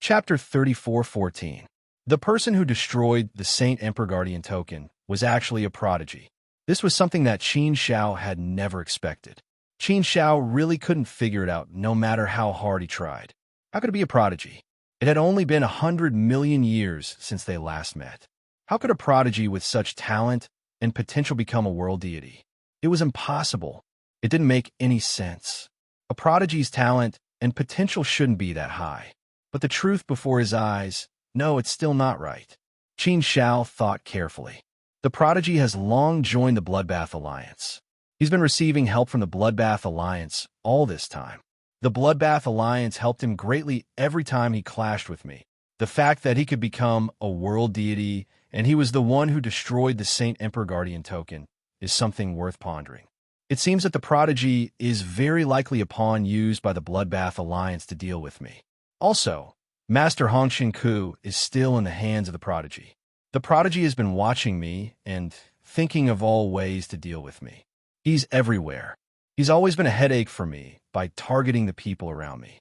Chapter 34:14. The person who destroyed the Saint Emperor Guardian Token was actually a prodigy. This was something that Qin Shao had never expected. Qin Shao really couldn't figure it out no matter how hard he tried. How could it be a prodigy? It had only been 100 million years since they last met. How could a prodigy with such talent and potential become a world deity? It was impossible. It didn't make any sense. A prodigy's talent and potential shouldn't be that high. But the truth before his eyes, no, it's still not right. Qin Shao thought carefully. The prodigy has long joined the Bloodbath Alliance. He's been receiving help from the Bloodbath Alliance all this time. The Bloodbath Alliance helped him greatly every time he clashed with me. The fact that he could become a world deity and he was the one who destroyed the Saint Emperor Guardian Token is something worth pondering. It seems that the prodigy is very likely a pawn used by the Bloodbath Alliance to deal with me. Also, Master Hongshin Ku is still in the hands of the prodigy. The prodigy has been watching me and thinking of all ways to deal with me. He's everywhere. He's always been a headache for me by targeting the people around me.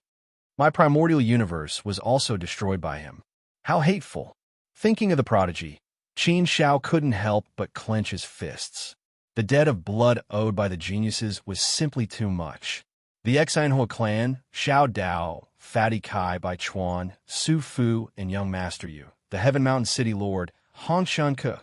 My primordial universe was also destroyed by him. How hateful. Thinking of the prodigy, Qin Shao couldn't help but clench his fists. The debt of blood owed by the geniuses was simply too much. The Exinhua clan, Xiao Dao, Fatty Kai by Chuan, Su Fu, and Young Master Yu, the Heaven Mountain City Lord, Hong Shun Ke.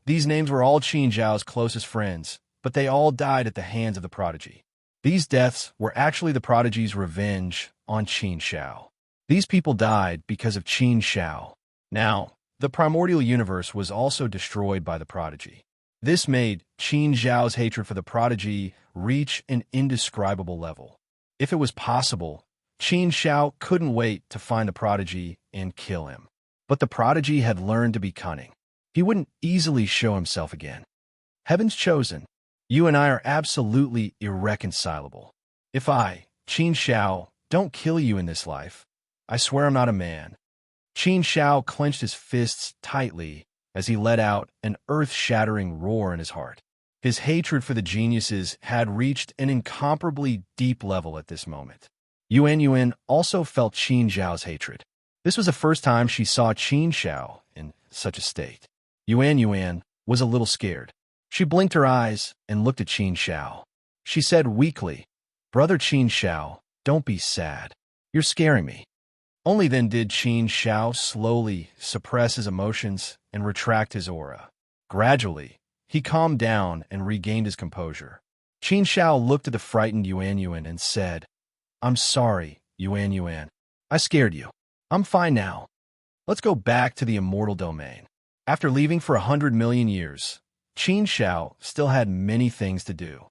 These names were all Qin Zhao's closest friends, but they all died at the hands of the prodigy. These deaths were actually the prodigy's revenge on Qin Shao. These people died because of Qin Shao. Now, the primordial universe was also destroyed by the prodigy. This made Qin Zhao's hatred for the prodigy reach an indescribable level. If it was possible, Qin Shao couldn't wait to find the prodigy and kill him. But the prodigy had learned to be cunning. He wouldn't easily show himself again. Heaven's chosen, you and I are absolutely irreconcilable. If I, Qin Shao, don't kill you in this life, I swear I'm not a man. Qin Shao clenched his fists tightly as he let out an earth-shattering roar in his heart. His hatred for the geniuses had reached an incomparably deep level at this moment. Yuan also felt Qin Xiao's hatred. This was the first time she saw Qin Shao in such a state. Yuan was a little scared. She blinked her eyes and looked at Qin Shao. She said weakly, "Brother Qin Shao, don't be sad. You're scaring me." Only then did Qin Shao slowly suppress his emotions and retract his aura. Gradually, he calmed down and regained his composure. Qin Shao looked at the frightened Yuan and said, "I'm sorry, Yuan. I scared you. I'm fine now. Let's go back to the immortal domain." After leaving for 100 million years, Qin Shao still had many things to do.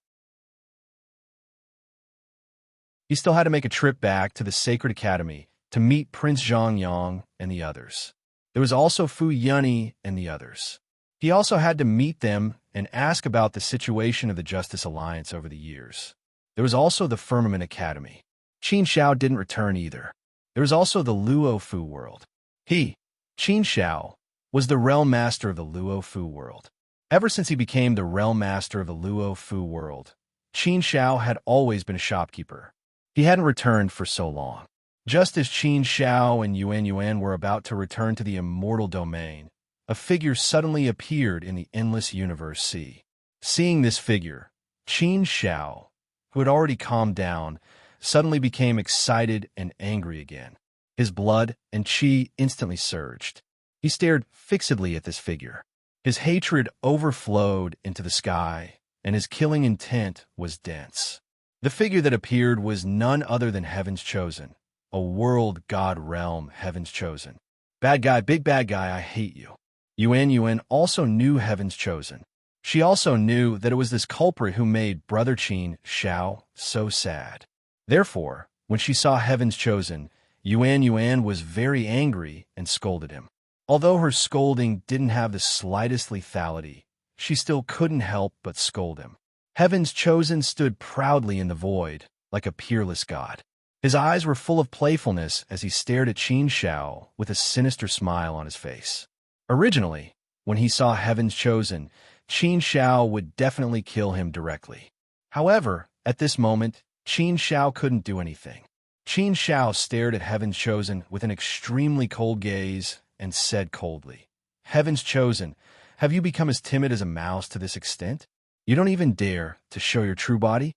He still had to make a trip back to the Sacred Academy to meet Prince Zhongyang and the others. There was also Fu Yunyi and the others. He also had to meet them and ask about the situation of the Justice Alliance over the years. There was also the Firmament Academy. Qin Shao didn't return either. There was also the Luo Fu world. He, Qin Shao, was the Realm Master of the Luo Fu world. Ever since he became the Realm Master of the Luo Fu world, Qin Shao had always been a shopkeeper. He hadn't returned for so long. Just as Qin Shao and Yuan were about to return to the immortal domain, a figure suddenly appeared in the endless universe sea. Seeing this figure, Qin Shao, who had already calmed down, suddenly became excited and angry again. His blood and qi instantly surged. He stared fixedly at this figure. His hatred overflowed into the sky, and his killing intent was dense. The figure that appeared was none other than Heaven's Chosen, a world god realm Heaven's Chosen. "Bad guy, big bad guy, I hate you." Yuan also knew Heaven's Chosen. She also knew that it was this culprit who made Brother Qin Shao so sad. Therefore, when she saw Heaven's Chosen, Yuan was very angry and scolded him. Although her scolding didn't have the slightest lethality, she still couldn't help but scold him. Heaven's Chosen stood proudly in the void, like a peerless god. His eyes were full of playfulness as he stared at Qin Shao with a sinister smile on his face. Originally, when he saw Heaven's Chosen, Qin Shao would definitely kill him directly. However, at this moment, Qin Shao couldn't do anything. Qin Shao stared at Heaven's Chosen with an extremely cold gaze and said coldly, "Heaven's Chosen, have you become as timid as a mouse to this extent? You don't even dare to show your true body?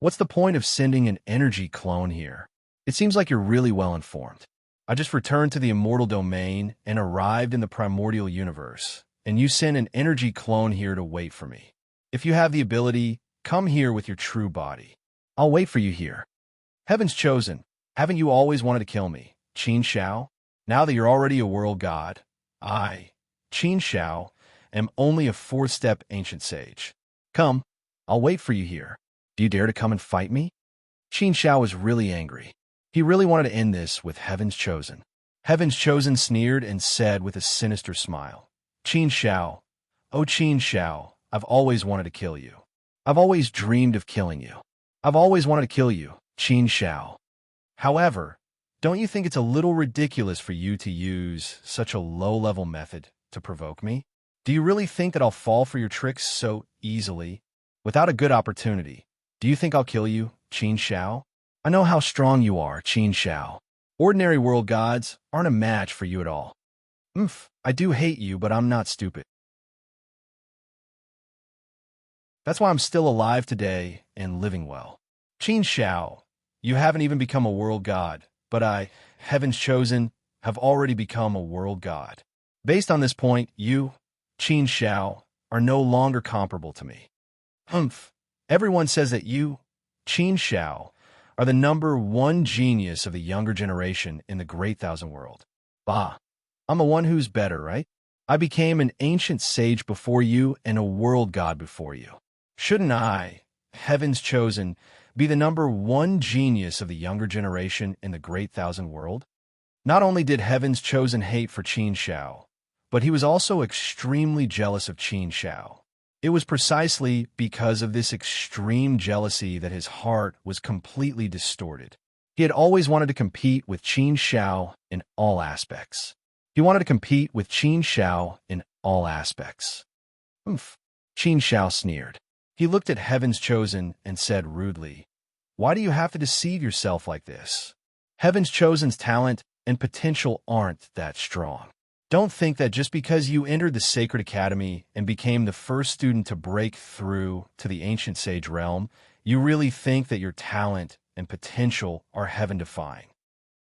What's the point of sending an energy clone here? It seems like you're really well informed. I just returned to the immortal domain and arrived in the primordial universe, and you send an energy clone here to wait for me. If you have the ability, come here with your true body. I'll wait for you here." Heaven's Chosen, haven't you always wanted to kill me, Qin Shao? Now that you're already a world god, I, Qin Shao, am only a fourth-step ancient sage. Come, I'll wait for you here. Do you dare to come and fight me? Qin Shao was really angry. He really wanted to end this with Heaven's Chosen. Heaven's Chosen sneered and said with a sinister smile, "Qin Shao, oh Qin Shao, I've always wanted to kill you. I've always dreamed of killing you. I've always wanted to kill you, Qin Shao. However, don't you think it's a little ridiculous for you to use such a low-level method to provoke me? Do you really think that I'll fall for your tricks so easily? Without a good opportunity, do you think I'll kill you, Qin Shao? I know how strong you are, Qin Shao. Ordinary world gods aren't a match for you at all. I do hate you, but I'm not stupid. That's why I'm still alive today and living well. Qin Shao, you haven't even become a world god, but I, Heaven's Chosen, have already become a world god. Based on this point, you, Qin Shao, are no longer comparable to me. Everyone says that you, Qin Shao, are the #1 genius of the younger generation in the Great Thousand World. Bah, I'm the one who's better, right? I became an ancient sage before you and a world god before you. Shouldn't I, Heaven's Chosen, be the #1 genius of the younger generation in the Great Thousand World? Not only did Heaven's Chosen hate for Qin Shao, but he was also extremely jealous of Qin Shao. It was precisely because of this extreme jealousy that his heart was completely distorted. He had always wanted to compete with Qin Shao in all aspects. He wanted to compete with Qin Shao in all aspects. Oomph. Qin Shao sneered. He looked at Heaven's Chosen and said rudely, "Why do you have to deceive yourself like this? Heaven's Chosen's talent and potential aren't that strong. Don't think that just because you entered the Sacred Academy and became the first student to break through to the Ancient Sage realm, you really think that your talent and potential are heaven-defying.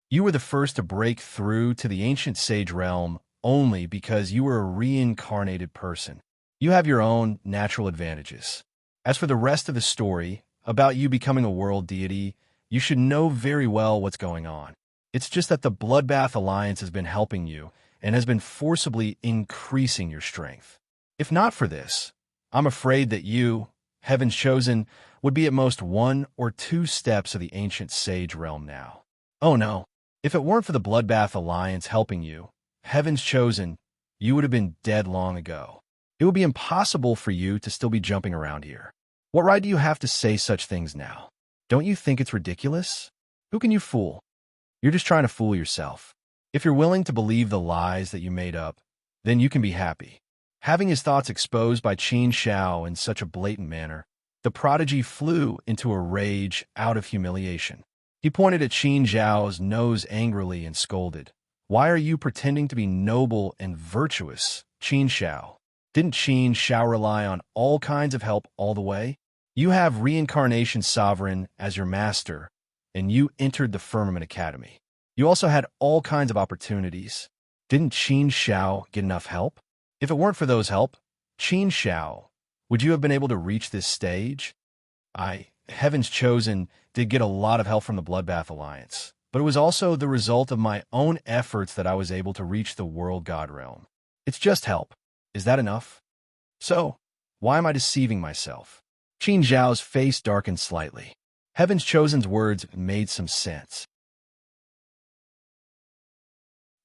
You were the first to break through to the Ancient Sage realm only because you were a reincarnated person. You have your own natural advantages. As for the rest of the story, about you becoming a world deity, you should know very well what's going on. It's just that the Bloodbath Alliance has been helping you and has been forcibly increasing your strength. If not for this, I'm afraid that you, Heaven's Chosen, would be at most 1 or 2 steps of the Ancient Sage realm now. Oh no, if it weren't for the Bloodbath Alliance helping you, Heaven's Chosen, you would have been dead long ago. It would be impossible for you to still be jumping around here. What right do you have to say such things now? Don't you think it's ridiculous? Who can you fool? You're just trying to fool yourself. If you're willing to believe the lies that you made up, then you can be happy." Having his thoughts exposed by Qin Shao in such a blatant manner, the prodigy flew into a rage out of humiliation. He pointed at Qin Zhao's nose angrily and scolded, "Why are you pretending to be noble and virtuous, Qin Shao? Didn't Qin Shao rely on all kinds of help all the way? You have Reincarnation Sovereign as your master, and you entered the Firmament Academy. You also had all kinds of opportunities. Didn't Qin Shao get enough help? If it weren't for those help, Qin Shao, would you have been able to reach this stage? Heaven's Chosen, did get a lot of help from the Bloodbath Alliance, but it was also the result of my own efforts that I was able to reach the World God Realm. It's just help. Is that enough? So, why am I deceiving myself?" Qin Zhao's face darkened slightly. Heaven's Chosen's words made some sense.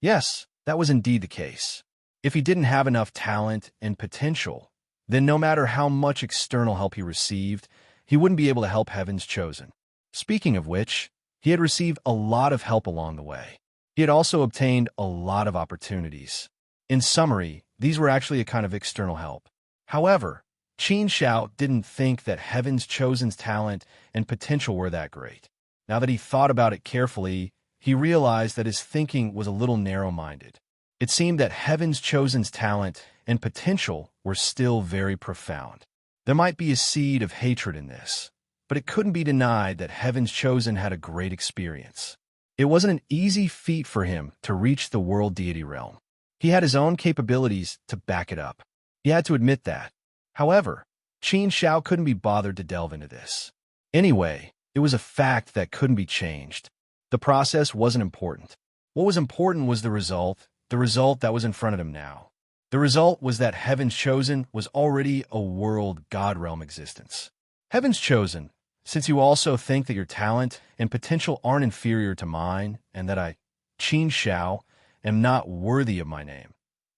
Yes, that was indeed the case. If he didn't have enough talent and potential, then no matter how much external help he received, he wouldn't be able to help Heaven's Chosen. Speaking of which, he had received a lot of help along the way. He had also obtained a lot of opportunities. In summary, these were actually a kind of external help. However, Qin Shao didn't think that Heaven's Chosen's talent and potential were that great. Now that he thought about it carefully, he realized that his thinking was a little narrow-minded. It seemed that Heaven's Chosen's talent and potential were still very profound. There might be a seed of hatred in this, but it couldn't be denied that Heaven's Chosen had a great experience. It wasn't an easy feat for him to reach the world deity realm. He had his own capabilities to back it up. He had to admit that. However, Qin Shao couldn't be bothered to delve into this. Anyway, it was a fact that couldn't be changed. The process wasn't important. What was important was the result that was in front of him now. The result was that Heaven's Chosen was already a world God realm existence. Heaven's Chosen, since you also think that your talent and potential aren't inferior to mine, and that I, Qin Shao, am not worthy of my name,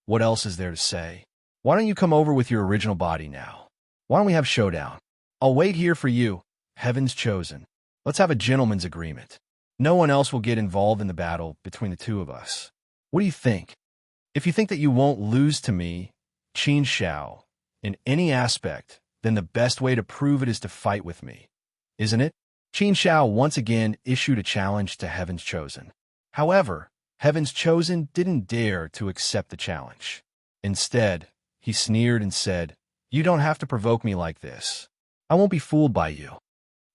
what else is there to say? Why don't you come over with your original body now? Why don't we have showdown? I'll wait here for you, Heaven's Chosen. Let's have a gentleman's agreement. No one else will get involved in the battle between the two of us. What do you think? If you think that you won't lose to me, Qin Shao, in any aspect, then the best way to prove it is to fight with me, isn't it? Qin Shao once again issued a challenge to Heaven's Chosen. However, Heaven's Chosen didn't dare to accept the challenge. Instead, he sneered and said, "You don't have to provoke me like this. I won't be fooled by you.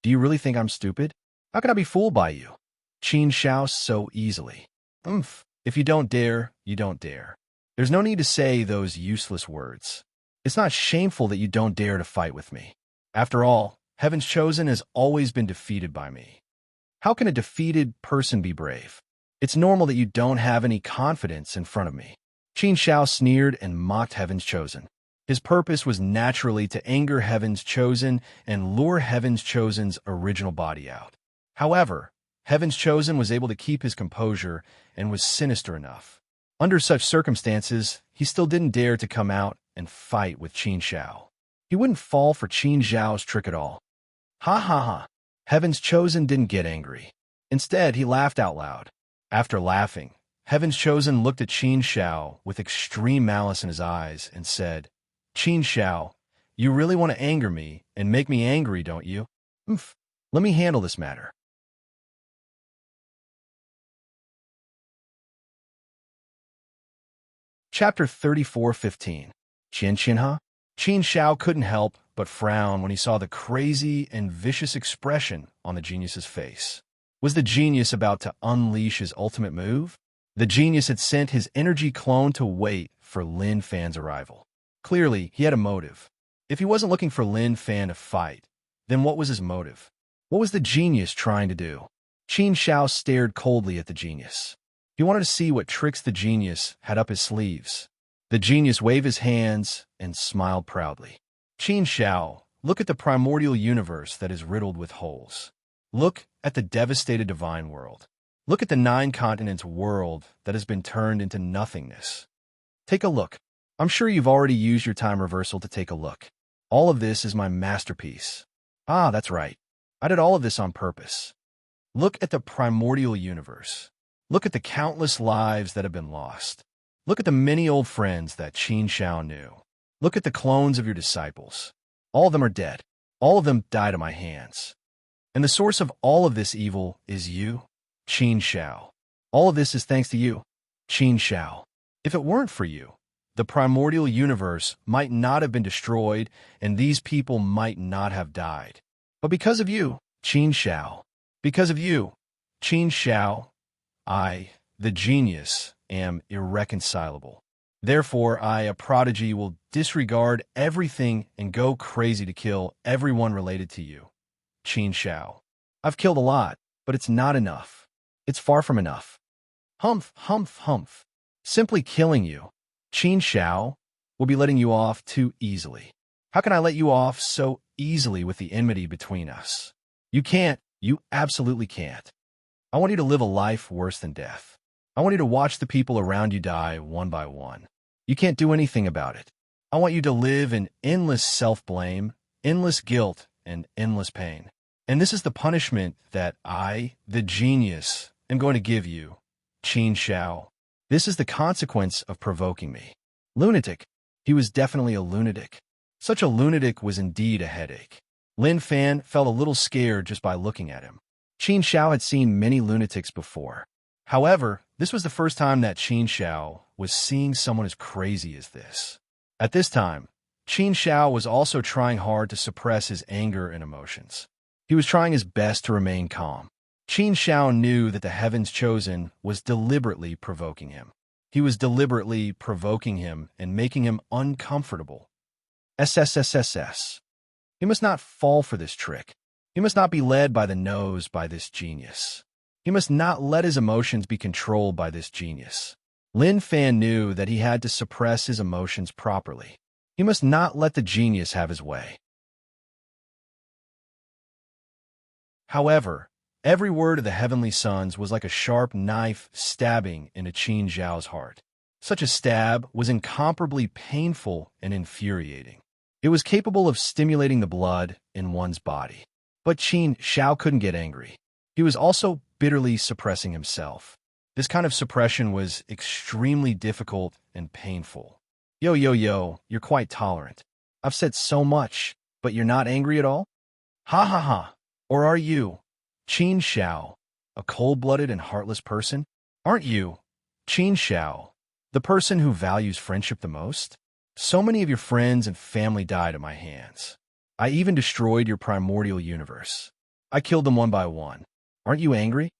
Do you really think I'm stupid? How can I be fooled by you, Qin Shao, so easily? If you don't dare, you don't dare. There's no need to say those useless words. It's not shameful that you don't dare to fight with me. After all, Heaven's Chosen has always been defeated by me. How can a defeated person be brave? It's normal that you don't have any confidence in front of me." Qin Shao sneered and mocked Heaven's Chosen. His purpose was naturally to anger Heaven's Chosen and lure Heaven's Chosen's original body out. However, Heaven's Chosen was able to keep his composure and was sinister enough. Under such circumstances, he still didn't dare to come out and fight with Qin Xiao. He wouldn't fall for Qin Xiao's trick at all. Ha ha ha. Heaven's Chosen didn't get angry. Instead, he laughed out loud. After laughing, Heaven's Chosen looked at Qin Xiao with extreme malice in his eyes and said, Qin Xiao, you really want to anger me and make me angry, don't you? Oomph. Let me handle this matter. Chapter 34:15. Qian. Qin Xiao couldn't help but frown when he saw the crazy and vicious expression on the genius's face. Was the genius about to unleash his ultimate move? The genius had sent his energy clone to wait for Lin Fan's arrival. Clearly, he had a motive. If he wasn't looking for Lin Fan to fight, then what was his motive? What was the genius trying to do? Qin Xiao stared coldly at the genius. He wanted to see what tricks the genius had up his sleeves. The genius waved his hands and smiled proudly. Qin Xiao, look at the primordial universe that is riddled with holes. Look at the devastated divine world. Look at the 9 continents world that has been turned into nothingness. Take a look. I'm sure you've already used your time reversal to take a look. All of this is my masterpiece. Ah, that's right. I did all of this on purpose. Look at the primordial universe. Look at the countless lives that have been lost. Look at the many old friends that Qin Xiao knew. Look at the clones of your disciples. All of them are dead. All of them died at my hands. And the source of all of this evil is you, Qin Xiao. All of this is thanks to you, Qin Xiao. If it weren't for you, the primordial universe might not have been destroyed and these people might not have died. But because of you, Qin Xiao, because of you, Qin Xiao, I, the genius, am irreconcilable. Therefore, I, a prodigy, will disregard everything and go crazy to kill everyone related to you, Qin Xiao. I've killed a lot, but it's not enough. It's far from enough. Humph, humph, humph. Simply killing you, Qin Xiao, will be letting you off too easily. How can I let you off so easily with the enmity between us? You can't. You absolutely can't. I want you to live a life worse than death. I want you to watch the people around you die one by one. You can't do anything about it. I want you to live in endless self-blame, endless guilt, and endless pain. And this is the punishment that I, the genius, am going to give you, Qin Xiao. This is the consequence of provoking me. Lunatic. He was definitely a lunatic. Such a lunatic was indeed a headache. Lin Fan felt a little scared just by looking at him. Qin Xiao had seen many lunatics before. However, this was the first time that Qin Xiao was seeing someone as crazy as this. At this time, Qin Xiao was also trying hard to suppress his anger and emotions. He was trying his best to remain calm. Qin Xiao knew that the Heaven's Chosen was deliberately provoking him. He was deliberately provoking him and making him uncomfortable. SSSSS. He must not fall for this trick. He must not be led by the nose by this genius. He must not let his emotions be controlled by this genius. Lin Fan knew that he had to suppress his emotions properly. He must not let the genius have his way. However, every word of the Heavenly Sons was like a sharp knife stabbing into Qin Xiao's heart. Such a stab was incomparably painful and infuriating. It was capable of stimulating the blood in one's body. But Qin Xiao couldn't get angry. He was also bitterly suppressing himself. This kind of suppression was extremely difficult and painful. Yo, you're quite tolerant. I've said so much, but you're not angry at all? Ha ha ha. Or are you, Qin Xiao, a cold-blooded and heartless person? Aren't you, Qin Xiao, the person who values friendship the most? So many of your friends and family died at my hands. I even destroyed your primordial universe. I killed them one by one. Aren't you angry?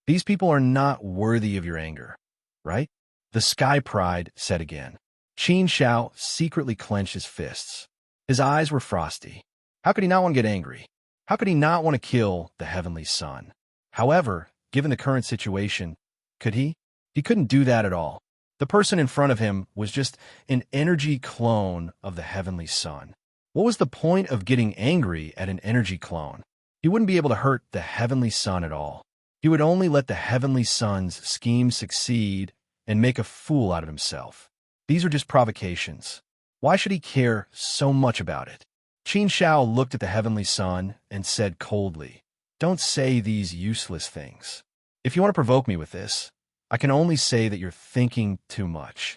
These people are not worthy of your anger, right? The Sky Pride said again. Qin Xiao secretly clenched his fists. His eyes were frosty. How could he not want to get angry? How could he not want to kill the Heavenly Son? However, given the current situation, could he? He couldn't do that at all. The person in front of him was just an energy clone of the Heavenly Son. What was the point of getting angry at an energy clone? He wouldn't be able to hurt the Heavenly Son at all. He He would only let the heavenly son's scheme succeed and make a fool out of himself. These are just provocations. Why should he care so much about it? Qin Shao looked at the heavenly son and said coldly, "Don't say these useless things. If you want to provoke me with this, I can only say that you're thinking too much.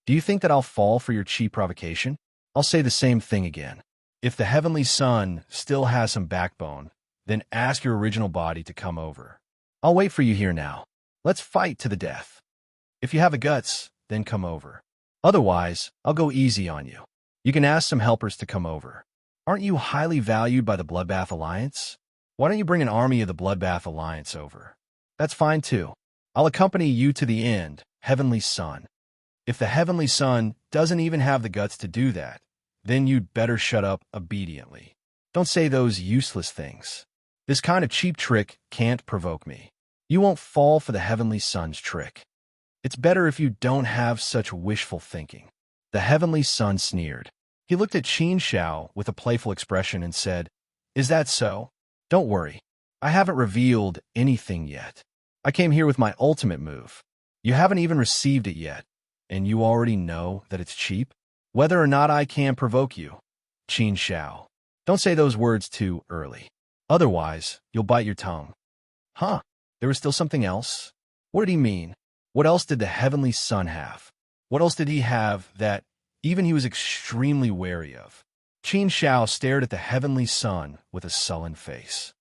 Do you think that I'll fall for your cheap provocation? I'll say the same thing again. If the heavenly son still has some backbone, then ask your original body to come over. I'll wait for you here now. Let's fight to the death. If you have the guts, then come over. Otherwise, I'll go easy on you. You can ask some helpers to come over. Aren't you highly valued by the Bloodbath Alliance? Why don't you bring an army of the Bloodbath Alliance over? That's fine too. I'll accompany you to the end, heavenly son. If the heavenly son doesn't even have the guts to do that, then you'd better shut up obediently. Don't say those useless things. This kind of cheap trick can't provoke me. You won't fall for the heavenly son's trick. It's better if you don't have such wishful thinking." The heavenly son sneered. He looked at Qin Shao with a playful expression and said, "Is that so? Don't worry. I haven't revealed anything yet. I came here with my ultimate move. You haven't even received it yet, and you already know that it's cheap? Whether or not I can provoke you, Qin Shao. Don't say those words too early. Otherwise, you'll bite your tongue." Huh? There was still something else? What did he mean? What else did the heavenly son have? What else did he have that even he was extremely wary of? Qin Shao stared at the heavenly son with a sullen face.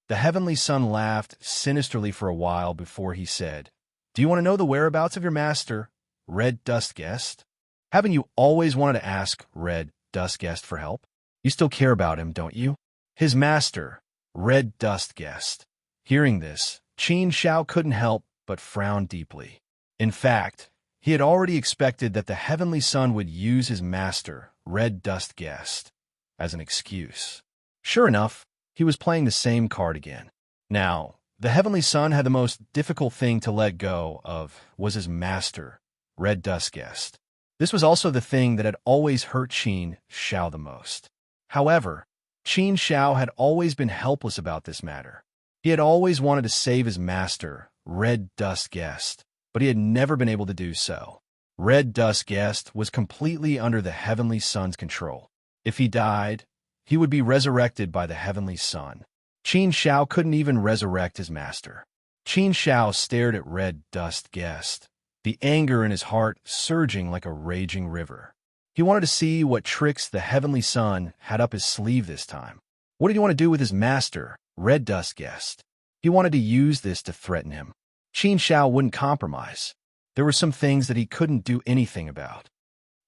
The heavenly son laughed sinisterly for a while before he said, "Do you want to know the whereabouts of your master, Red Dust Guest? Haven't you always wanted to ask Red Dust Guest for help? You still care about him, don't you? His master, Red Dust Guest." Hearing this, Qin Shao couldn't help but frown deeply. In fact, he had already expected that the heavenly son would use his master, Red Dust Guest, as an excuse. Sure enough, he was playing the same card again. Now, the heavenly son had the most difficult thing to let go of was his master, Red Dust Guest. This was also the thing that had always hurt Qin Shao the most. However, Qin Shao had always been helpless about this matter. He had always wanted to save his master, Red Dust Guest, but he had never been able to do so. Red Dust Guest was completely under the heavenly son's control. If he died, he would be resurrected by the heavenly son. Qin Shao couldn't even resurrect his master. Qin Shao stared at Red Dust Guest, the anger in his heart surging like a raging river. He wanted to see what tricks the heavenly son had up his sleeve this time. What did he want to do with his master, Red Dust Guest? He wanted to use this to threaten him. Qin Shao wouldn't compromise. There were some things that he couldn't do anything about.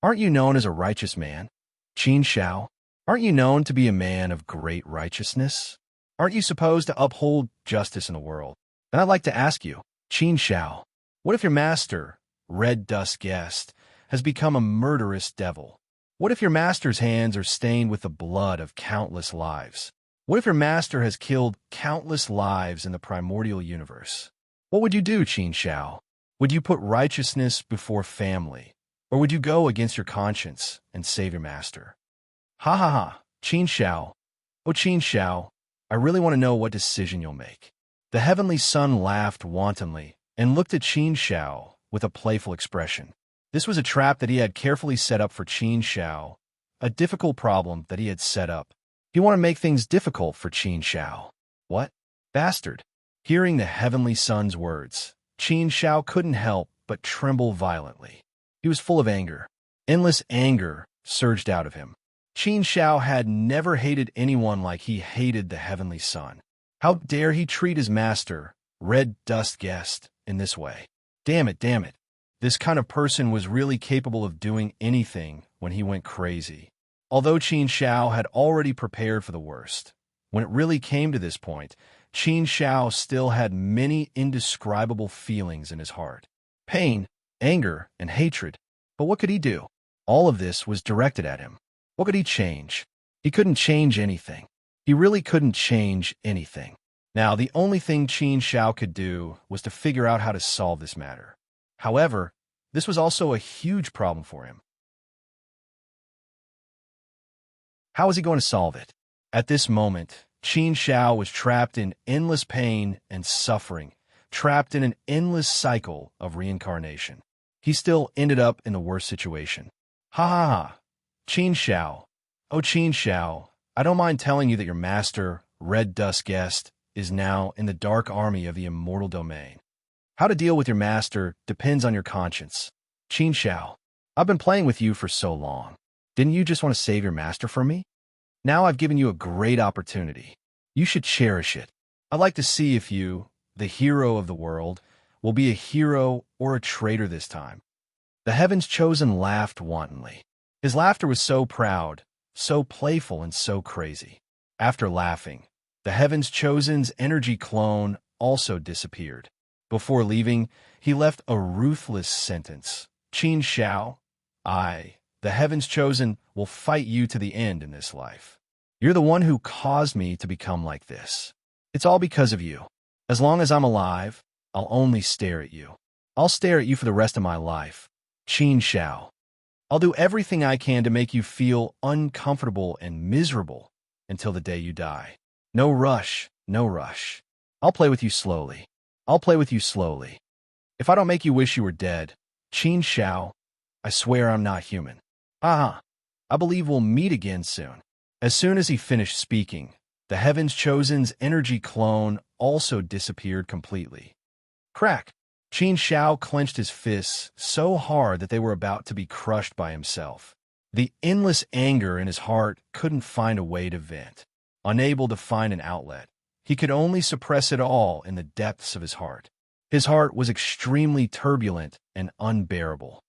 Aren't you known as a righteous man, Qin Shao? Aren't you known to be a man of great righteousness? Aren't you supposed to uphold justice in the world? And I'd like to ask you, Qin Shao, what if your master, Red Dust Guest, has become a murderous devil? What if your master's hands are stained with the blood of countless lives? What if your master has killed countless lives in the primordial universe? What would you do, Qin Shao? Would you put righteousness before family? Or would you go against your conscience and save your master? Ha ha ha, Qin Shao. Oh, Qin Shao, I really want to know what decision you'll make. The heavenly son laughed wantonly and looked at Qin Shao with a playful expression. This was a trap that he had carefully set up for Qin Shao, a difficult problem that he had set up. He wanted to make things difficult for Qin Shao. What? Bastard. Hearing the heavenly son's words, Qin Shao couldn't help but tremble violently. He was full of anger. Endless anger surged out of him. Qin Shao had never hated anyone like he hated the heavenly son. How dare he treat his master, Red Dust Guest, in this way? Damn it, damn it. This kind of person was really capable of doing anything when he went crazy. Although Qin Shao had already prepared for the worst, when it really came to this point, Qin Shao still had many indescribable feelings in his heart. Pain, anger, and hatred. But what could he do? All of this was directed at him. What could he change? He couldn't change anything. He really couldn't change anything. Now, the only thing Qin Shao could do was to figure out how to solve this matter. However, this was also a huge problem for him. How was he going to solve it? At this moment, Qin Shao was trapped in endless pain and suffering, trapped in an endless cycle of reincarnation. He still ended up in the worst situation. Ha ha ha. Qin Shao. Oh, Qin Shao, I don't mind telling you that your master, Red Dust Guest, is now in the dark army of the immortal domain. How to deal with your master depends on your conscience. Qin Shao, I've been playing with you for so long. Didn't you just want to save your master from me? Now I've given you a great opportunity. You should cherish it. I'd like to see if you, the hero of the world, will be a hero or a traitor this time. The Heaven's Chosen laughed wantonly. His laughter was so proud, so playful, and so crazy. After laughing, the Heaven's Chosen's energy clone also disappeared. Before leaving, he left a ruthless sentence. Qin Shao, I, the Heaven's Chosen, will fight you to the end in this life. You're the one who caused me to become like this. It's all because of you. As long as I'm alive, I'll only stare at you. I'll stare at you for the rest of my life. Qin Shao. I'll do everything I can to make you feel uncomfortable and miserable until the day you die. No rush, no rush. I'll play with you slowly. I'll play with you slowly. If I don't make you wish you were dead, Qin Shao, I swear I'm not human. I believe we'll meet again soon. As soon as he finished speaking, the Heaven's Chosen's energy clone also disappeared completely. Crack! Qin Shao clenched his fists so hard that they were about to be crushed by himself. The endless anger in his heart couldn't find a way to vent. Unable to find an outlet, he could only suppress it all in the depths of his heart. His heart was extremely turbulent and unbearable.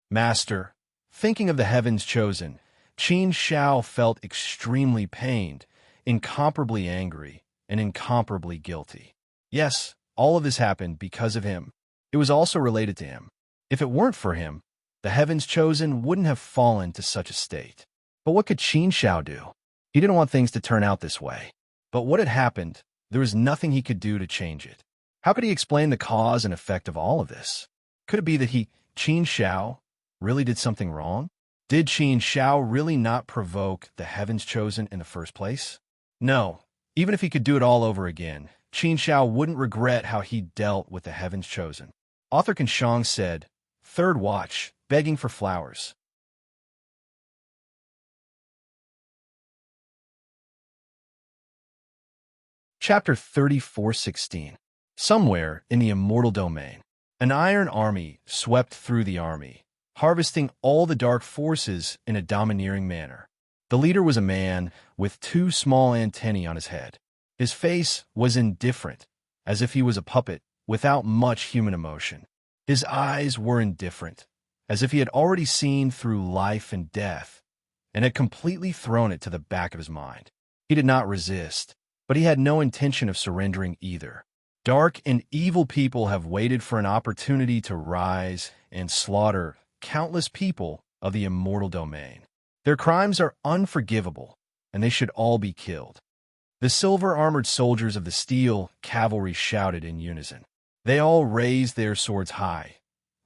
Master, thinking of the Heaven's Chosen, Qin Shao felt extremely pained, incomparably angry, and incomparably guilty. Yes, all of this happened because of him. It was also related to him. If it weren't for him, the Heaven's Chosen wouldn't have fallen to such a state. But what could Qin Shao do? He didn't want things to turn out this way. But what had happened, there was nothing he could do to change it. How could he explain the cause and effect of all of this? Could it be that Qin Shao, really did something wrong? Did Qin Shao really not provoke the Heaven's Chosen in the first place? No. Even if he could do it all over again, Qin Shao wouldn't regret how he dealt with the Heaven's Chosen. Author Kanshong said, Third Watch, Begging for Flowers. Chapter 34:16. Somewhere in the immortal domain, an iron army swept through the army, harvesting all the dark forces in a domineering manner. The leader was a man with two small antennae on his head. His face was indifferent, as if he was a puppet without much human emotion. His eyes were indifferent, as if he had already seen through life and death, and had completely thrown it to the back of his mind. He did not resist, but he had no intention of surrendering either. Dark and evil people have waited for an opportunity to rise and slaughter countless people of the immortal domain. Their crimes are unforgivable, and they should all be killed. The silver-armored soldiers of the steel cavalry shouted in unison. They all raised their swords high,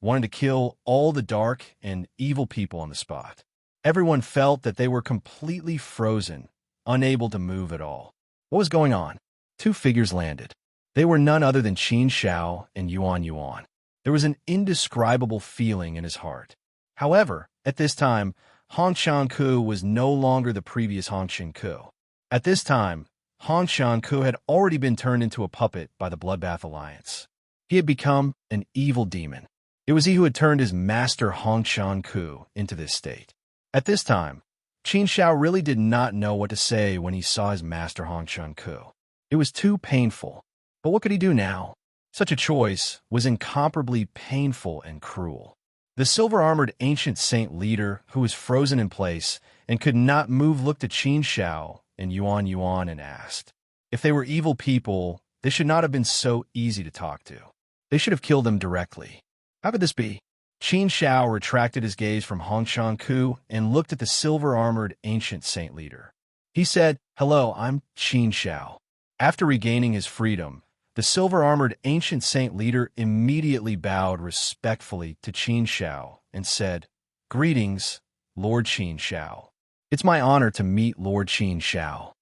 wanting to kill all the dark and evil people on the spot. Everyone felt that they were completely frozen, unable to move at all. What was going on? Two figures landed. They were none other than Qin Shao and Yuan Yuan. There was an indescribable feeling in his heart. However, at this time, Hong Shanku was no longer the previous Hong Shanku. At this time, Hong Shanku had already been turned into a puppet by the Bloodbath Alliance. He had become an evil demon. It was he who had turned his master Hong Shanku into this state. At this time, Qin Shao really did not know what to say when he saw his master Hong Shanku. It was too painful. But what could he do now? Such a choice was incomparably painful and cruel. The silver-armored ancient saint leader, who was frozen in place and could not move, looked at Qin Shao and Yuan Yuan and asked, if they were evil people, they should not have been so easy to talk to. They should have killed them directly. How could this be? Qin Shao retracted his gaze from Hong Shanku and looked at the silver-armored ancient saint leader. He said, Hello, I'm Qin Shao. After regaining his freedom, the silver-armored ancient saint leader immediately bowed respectfully to Qin Shao and said, Greetings, Lord Qin Shao. It's my honor to meet Lord Qin Shao.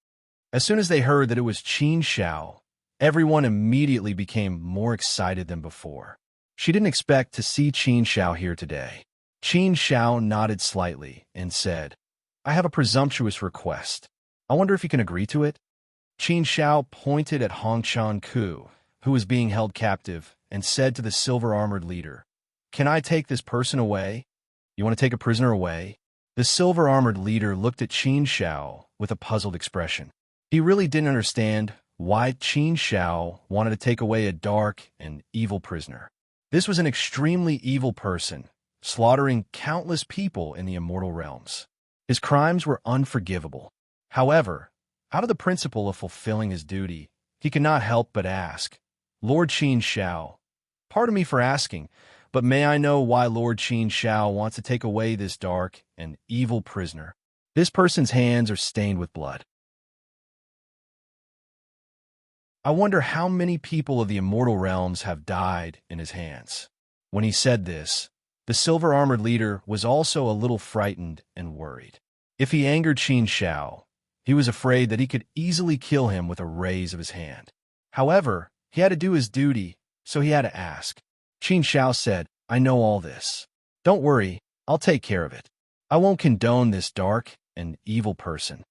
As soon as they heard that it was Qin Shao, everyone immediately became more excited than before. She didn't expect to see Qin Shao here today. Qin Shao nodded slightly and said, "I have a presumptuous request. I wonder if you can agree to it?" Qin Shao pointed at Hong Chan Ku, who was being held captive, and said to the silver-armored leader, "Can I take this person away? You want to take a prisoner away?" The silver-armored leader looked at Qin Shao with a puzzled expression. He really didn't understand why Qin Shao wanted to take away a dark and evil prisoner. This was an extremely evil person, slaughtering countless people in the immortal realms. His crimes were unforgivable. However, out of the principle of fulfilling his duty, he could not help but ask, "Lord Qin Shao, pardon me for asking, but may I know why Lord Qin Shao wants to take away this dark and evil prisoner? This person's hands are stained with blood. I wonder how many people of the immortal realms have died in his hands." When he said this, the silver-armored leader was also a little frightened and worried. If he angered Qin Shao, he was afraid that he could easily kill him with a raise of his hand. However, he had to do his duty, so he had to ask. Qin Shao said, "I know all this. Don't worry, I'll take care of it. I won't condone this dark and evil person."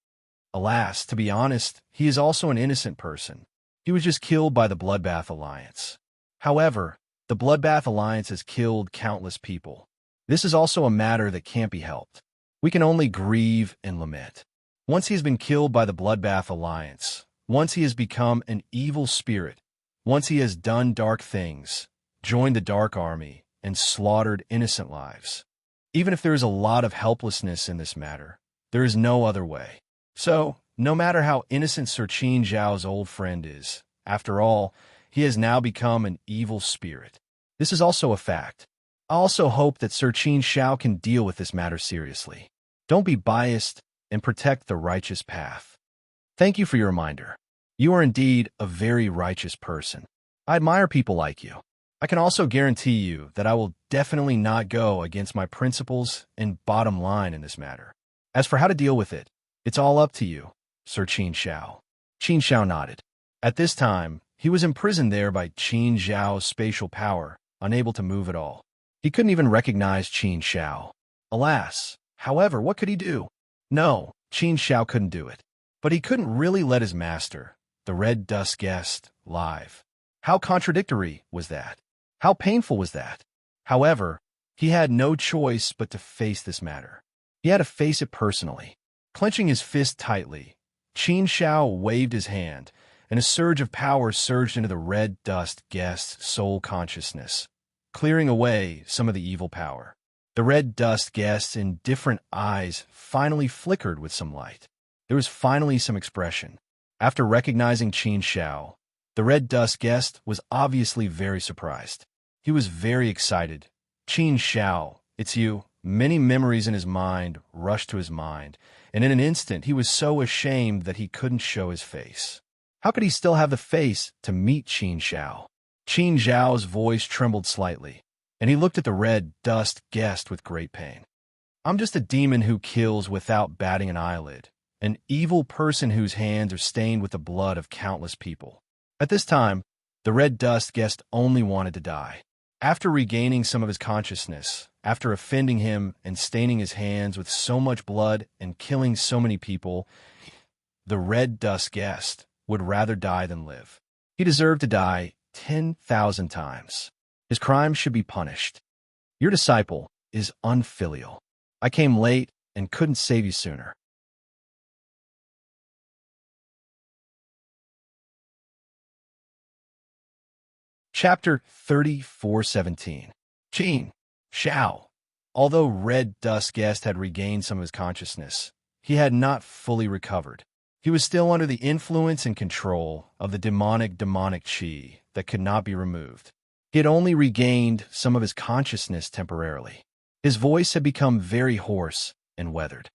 Alas, to be honest, he is also an innocent person. He was just killed by the Bloodbath Alliance. However, the Bloodbath Alliance has killed countless people. This is also a matter that can't be helped. We can only grieve and lament. Once he has been killed by the Bloodbath Alliance, once he has become an evil spirit, once he has done dark things, joined the Dark Army, and slaughtered innocent lives. Even if there is a lot of helplessness in this matter, there is no other way. So, no matter how innocent Sir Qin Zhao's old friend is, after all, he has now become an evil spirit. This is also a fact. I also hope that Sir Qin Shao can deal with this matter seriously. Don't be biased and protect the righteous path. Thank you for your reminder. You are indeed a very righteous person. I admire people like you. I can also guarantee you that I will definitely not go against my principles and bottom line in this matter. As for how to deal with it, it's all up to you, Sir Qin Shao. Qin Shao nodded. At this time, he was imprisoned there by Qin Zhao's spatial power, unable to move at all. He couldn't even recognize Qin Shao. Alas, however, what could he do? No, Qin Shao couldn't do it. But he couldn't really let his master, the Red Dust Guest, live. How contradictory was that? How painful was that? However, he had no choice but to face this matter. He had to face it personally. Clenching his fist tightly, Qin Shao waved his hand, and a surge of power surged into the Red Dust Guest's soul consciousness, clearing away some of the evil power. The Red Dust Guest's indifferent eyes finally flickered with some light. There was finally some expression. After recognizing Qin Shao, the Red Dust Guest was obviously very surprised. He was very excited. "Qin Shao, it's you." Many memories in his mind rushed to his mind, and in an instant he was so ashamed that he couldn't show his face. How could he still have the face to meet Qin Shao? Qin Zhao's voice trembled slightly, and he looked at the Red Dust Guest with great pain. "I'm just a demon who kills without batting an eyelid, an evil person whose hands are stained with the blood of countless people." At this time, the Red Dust Guest only wanted to die. After regaining some of his consciousness, after offending him and staining his hands with so much blood and killing so many people, the Red Dust Guest would rather die than live. He deserved to die 10,000 times. His crimes should be punished. Your disciple is unfilial. I came late and couldn't save you sooner. Chapter 34:17. Qin Shao. Although Red Dust Guest had regained some of his consciousness, he had not fully recovered. He was still under the influence and control of the demonic qi that could not be removed. He had only regained some of his consciousness temporarily. His voice had become very hoarse and weathered.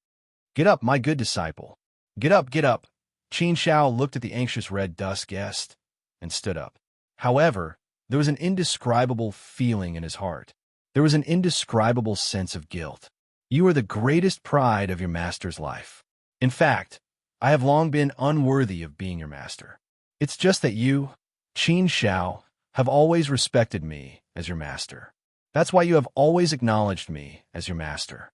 "Get up, my good disciple. Get up, get up." Qin Shao looked at the anxious Red Dust Guest and stood up. However, there was an indescribable feeling in his heart. There was an indescribable sense of guilt. You are the greatest pride of your master's life. In fact, I have long been unworthy of being your master. It's just that you, Qin Shao, have always respected me as your master. That's why you have always acknowledged me as your master.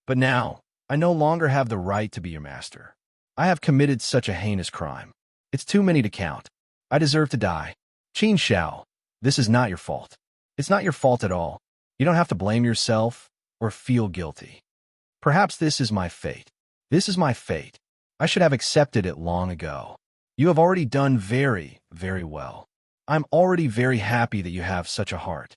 But now, I no longer have the right to be your master. I have committed such a heinous crime. It's too many to count. I deserve to die. Qin Shao, this is not your fault. It's not your fault at all. You don't have to blame yourself or feel guilty. Perhaps this is my fate. This is my fate. I should have accepted it long ago. You have already done very, very well. I'm already very happy that you have such a heart.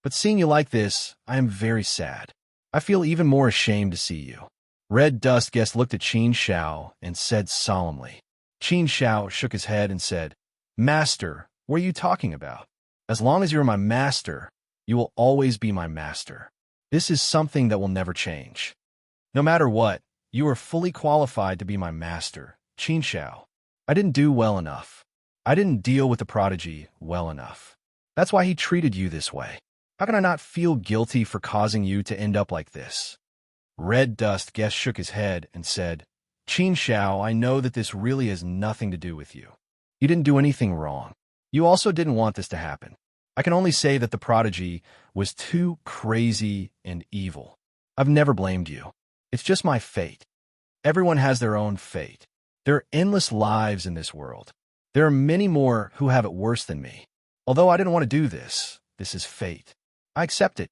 But seeing you like this, I am very sad. I feel even more ashamed to see you. Red Dust Guest looked at Qin Shao and said solemnly. Qin Shao shook his head and said, Master, what are you talking about? As long as you're my master, you will always be my master. This is something that will never change. No matter what, you are fully qualified to be my master, Qin Shao. I didn't do well enough. I didn't deal with the prodigy well enough. That's why he treated you this way. How can I not feel guilty for causing you to end up like this? Red Dust Guest shook his head and said, Qin Shao, I know that this really has nothing to do with you. You didn't do anything wrong. You also didn't want this to happen. I can only say that the prodigy was too crazy and evil. I've never blamed you. It's just my fate. Everyone has their own fate. There are endless lives in this world. There are many more who have it worse than me. Although I didn't want to do this, this is fate. I accept it.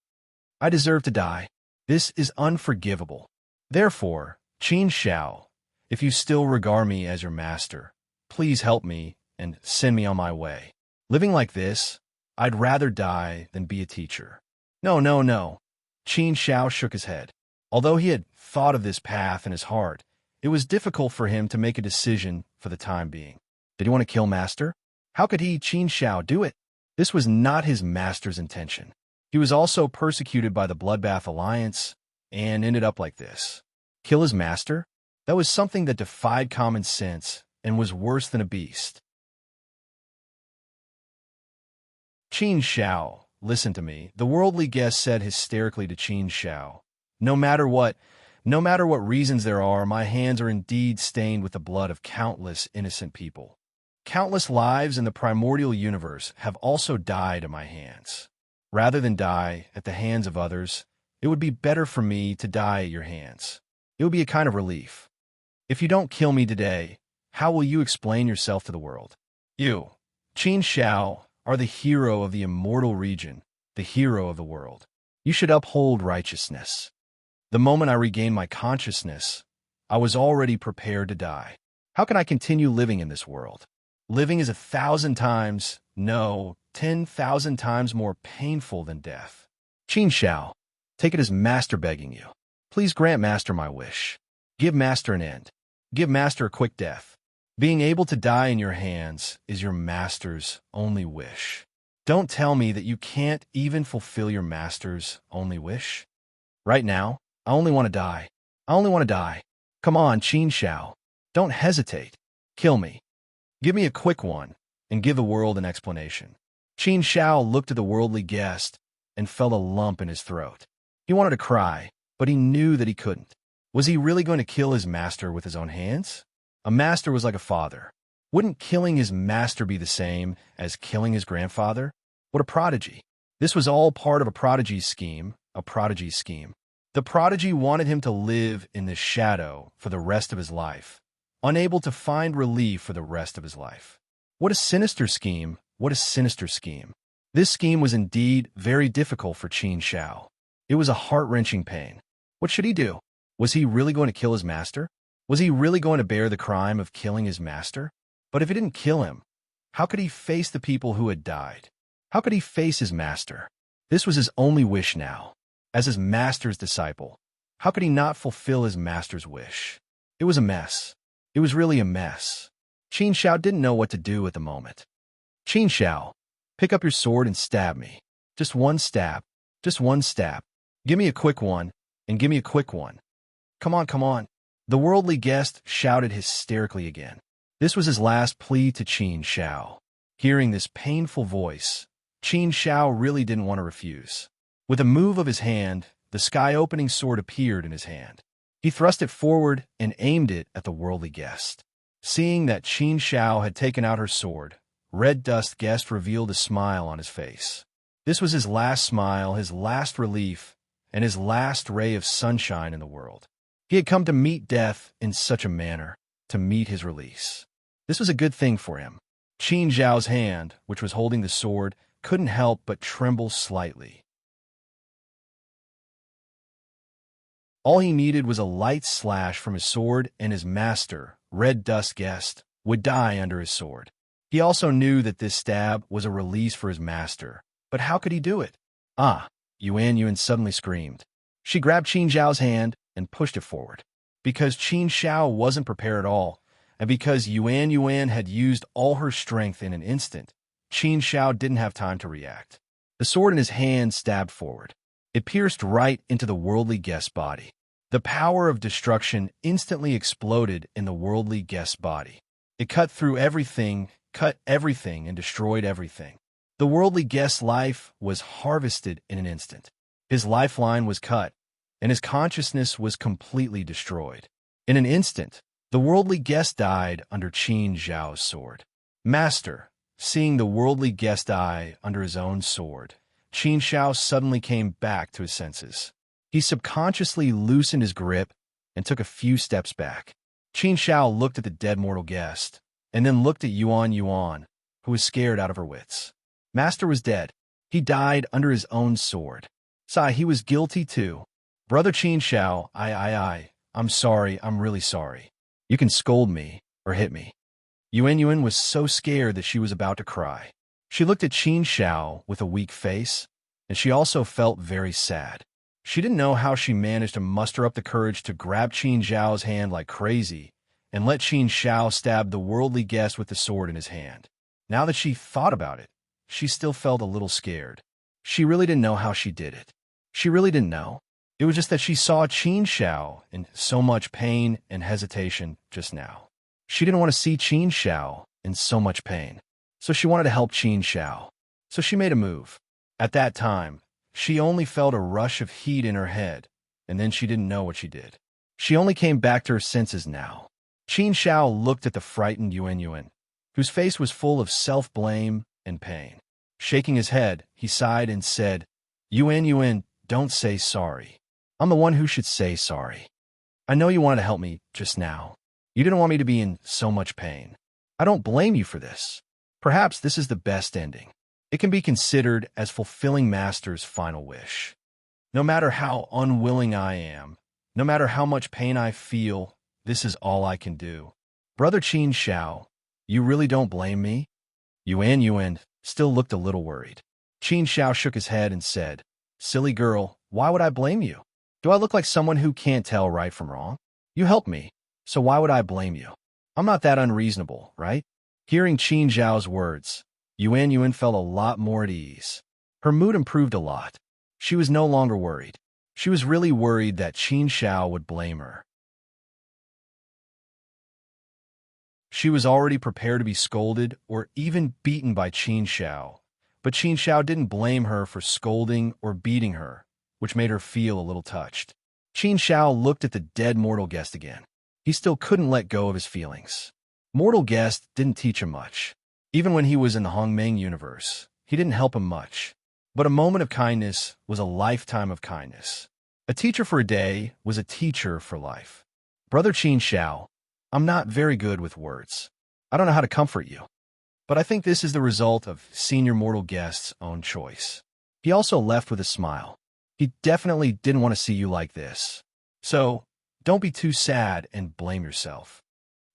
I deserve to die. This is unforgivable. Therefore, Qin Shao, if you still regard me as your master, please help me and send me on my way. Living like this, I'd rather die than be a teacher. No, no, no. Qin Shao shook his head. Although he had thought of this path in his heart, it was difficult for him to make a decision for the time being. Did he want to kill Master? How could he, Qin Shao, do it? This was not his master's intention. He was also persecuted by the Bloodbath Alliance and ended up like this. Kill his master? That was something that defied common sense and was worse than a beast. Qin Shao, listen to me, the worldly guest said hysterically to Qin Shao. No matter what reasons there are, my hands are indeed stained with the blood of countless innocent people. Countless lives in the primordial universe have also died at my hands. Rather than die at the hands of others, it would be better for me to die at your hands. It would be a kind of relief. If you don't kill me today, how will you explain yourself to the world? You, Qin Shao, are the hero of the immortal region, the hero of the world. You should uphold righteousness. The moment I regained my consciousness, I was already prepared to die. How can I continue living in this world? Living is 1,000 times, no, 10,000 times more painful than death. Qin Shao, take it as Master begging you. Please grant Master my wish. Give Master an end. Give Master a quick death. Being able to die in your hands is your Master's only wish. Don't tell me that you can't even fulfill your Master's only wish. Right now, I only want to die. I only want to die. Come on, Qin Shao. Don't hesitate. Kill me. Give me a quick one, and give the world an explanation. Qin Shao looked at the worldly guest and felt a lump in his throat. He wanted to cry, but he knew that he couldn't. Was he really going to kill his master with his own hands? A master was like a father. Wouldn't killing his master be the same as killing his grandfather? What a prodigy. This was all part of a prodigy's scheme, a prodigy's scheme. The prodigy wanted him to live in the shadow for the rest of his life, unable to find relief for the rest of his life. What a sinister scheme, what a sinister scheme. This scheme was indeed very difficult for Qin Shao. It was a heart-wrenching pain. What should he do? Was he really going to kill his master? Was he really going to bear the crime of killing his master? But if he didn't kill him, how could he face the people who had died? How could he face his master? This was his only wish now. As his master's disciple, how could he not fulfill his master's wish? It was a mess. It was really a mess. Qin Shao didn't know what to do at the moment. Qin Shao, pick up your sword and stab me. Just one stab. Just one stab. Give me a quick one, and give me a quick one. Come on, come on. The worldly guest shouted hysterically again. This was his last plea to Qin Shao. Hearing this painful voice, Qin Shao really didn't want to refuse. With a move of his hand, the sky-opening sword appeared in his hand. He thrust it forward and aimed it at the worldly guest. Seeing that Qin Shao had taken out her sword, Red Dust Guest revealed a smile on his face. This was his last smile, his last relief, and his last ray of sunshine in the world. He had come to meet death in such a manner, to meet his release. This was a good thing for him. Qin Zhao's hand, which was holding the sword, couldn't help but tremble slightly. All he needed was a light slash from his sword, and his master, Red Dust Guest, would die under his sword. He also knew that this stab was a release for his master. But how could he do it? Ah! Yuan suddenly screamed. She grabbed Qin Zhao's hand and pushed it forward. Because Qin Shao wasn't prepared at all, and because Yuan had used all her strength in an instant, Qin Shao didn't have time to react. The sword in his hand stabbed forward. It pierced right into the worldly guest's body. The power of destruction instantly exploded in the worldly guest's body. It cut through everything, and destroyed everything. The worldly guest's life was harvested in an instant. His lifeline was cut, and his consciousness was completely destroyed. In an instant, the worldly guest died under Qin Zhao's sword. Master, seeing the worldly guest die under his own sword, Qin Shao suddenly came back to his senses. He subconsciously loosened his grip and took a few steps back. Qin Shao looked at the dead mortal guest, and then looked at Yuan, who was scared out of her wits. Master was dead. He died under his own sword. Sigh, he was guilty too. Brother Qin Shao, I'm sorry, I'm really sorry. You can scold me or hit me. Yuan was so scared that she was about to cry. She looked at Qin Shao with a weak face, and she also felt very sad. She didn't know how she managed to muster up the courage to grab Qin Zhao's hand like crazy and let Qin Shao stab the worldly guest with the sword in his hand. Now that she thought about it, she still felt a little scared. She really didn't know how she did it. She really didn't know. It was just that she saw Qin Shao in so much pain and hesitation just now. She didn't want to see Qin Shao in so much pain. So she wanted to help Qin Shao. So she made a move. At that time, she only felt a rush of heat in her head, and then she didn't know what she did. She only came back to her senses now. Qin Shao looked at the frightened Yuan, whose face was full of self-blame and pain. Shaking his head, he sighed and said, Yuan, don't say sorry. I'm the one who should say sorry. I know you wanted to help me just now. You didn't want me to be in so much pain. I don't blame you for this. Perhaps this is the best ending. It can be considered as fulfilling Master's final wish. No matter how unwilling I am, no matter how much pain I feel, this is all I can do. Brother Qin Shao, you really don't blame me? Yuan still looked a little worried. Qin Shao shook his head and said, Silly girl, why would I blame you? Do I look like someone who can't tell right from wrong? You helped me, so why would I blame you? I'm not that unreasonable, right? Hearing Qin Zhao's words, Yuan felt a lot more at ease. Her mood improved a lot. She was no longer worried. She was really worried that Qin Shao would blame her. She was already prepared to be scolded or even beaten by Qin Shao, but Qin Shao didn't blame her for scolding or beating her, which made her feel a little touched. Qin Shao looked at the dead mortal guest again. He still couldn't let go of his feelings. Mortal guest didn't teach him much. Even when he was in the Hongmeng universe, he didn't help him much. But a moment of kindness was a lifetime of kindness. A teacher for a day was a teacher for life. Brother Qin Shao, I'm not very good with words. I don't know how to comfort you. But I think this is the result of senior mortal guest's own choice. He also left with a smile. He definitely didn't want to see you like this. So, don't be too sad and blame yourself.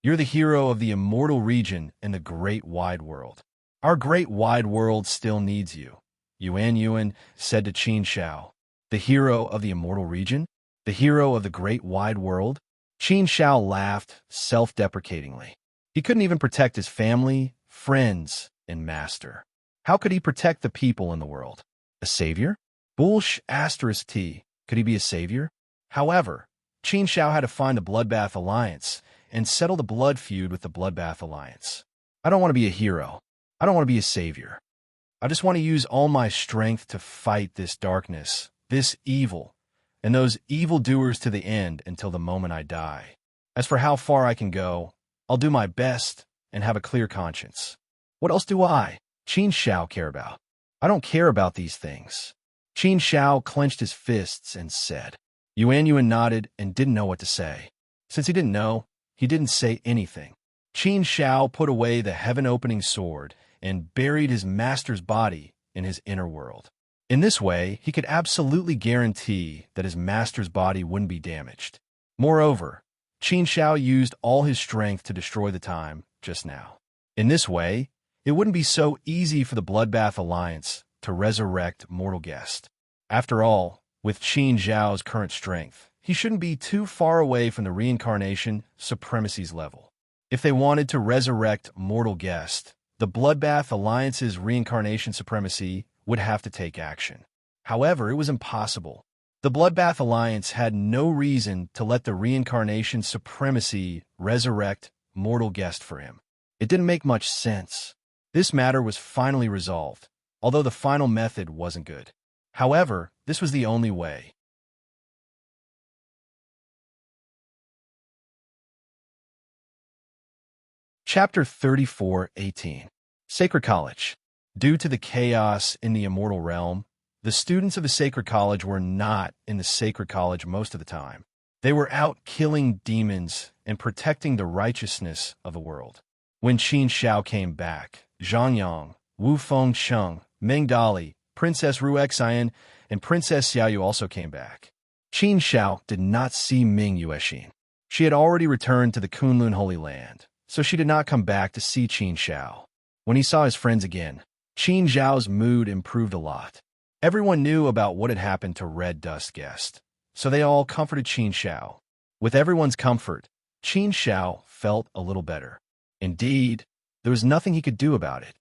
You're the hero of the immortal region in the great wide world. Our great wide world still needs you, Yuan said to Qin Shao. The hero of the immortal region? The hero of the great wide world? Qin Shao laughed self-deprecatingly. He couldn't even protect his family, friends, and master. How could he protect the people in the world? A savior? T. Could he be a savior? However, Qin Shao had to find the Bloodbath Alliance and settle the blood feud with the Bloodbath Alliance. I don't want to be a hero. I don't want to be a savior. I just want to use all my strength to fight this darkness, this evil, and those evildoers to the end until the moment I die. As for how far I can go, I'll do my best and have a clear conscience. What else do I, Qin Shao, care about? I don't care about these things. Qin Shao clenched his fists and said. Yuan nodded and didn't know what to say. Since he didn't know, he didn't say anything. Qin Shao put away the heaven-opening sword and buried his master's body in his inner world. In this way, he could absolutely guarantee that his master's body wouldn't be damaged. Moreover, Qin Shao used all his strength to destroy the time just now. In this way, it wouldn't be so easy for the Bloodbath Alliance to resurrect mortal guest. After all, with Qin Zhao's current strength, he shouldn't be too far away from the reincarnation supremacy's level. If they wanted to resurrect mortal guest, the Bloodbath Alliance's reincarnation supremacy would have to take action. However, it was impossible. The Bloodbath Alliance had no reason to let the reincarnation supremacy resurrect mortal guest for him. It didn't make much sense. This matter was finally resolved, although the final method wasn't good. However, this was the only way. Chapter 34:18. Sacred College. Due to the chaos in the immortal realm, the students of the Sacred College were not in the Sacred College most of the time. They were out killing demons and protecting the righteousness of the world. When Qin Shao came back, Zhang Yang, Wu Fengcheng, Meng Dali, Princess Ruexian, and Princess Xiaoyu also came back. Qin Shao did not see Ming Yuexin. She had already returned to the Kunlun Holy Land, so she did not come back to see Qin Shao. When he saw his friends again, Qin Zhao's mood improved a lot. Everyone knew about what had happened to Red Dust Guest, so they all comforted Qin Shao. With everyone's comfort, Qin Shao felt a little better. Indeed, there was nothing he could do about it.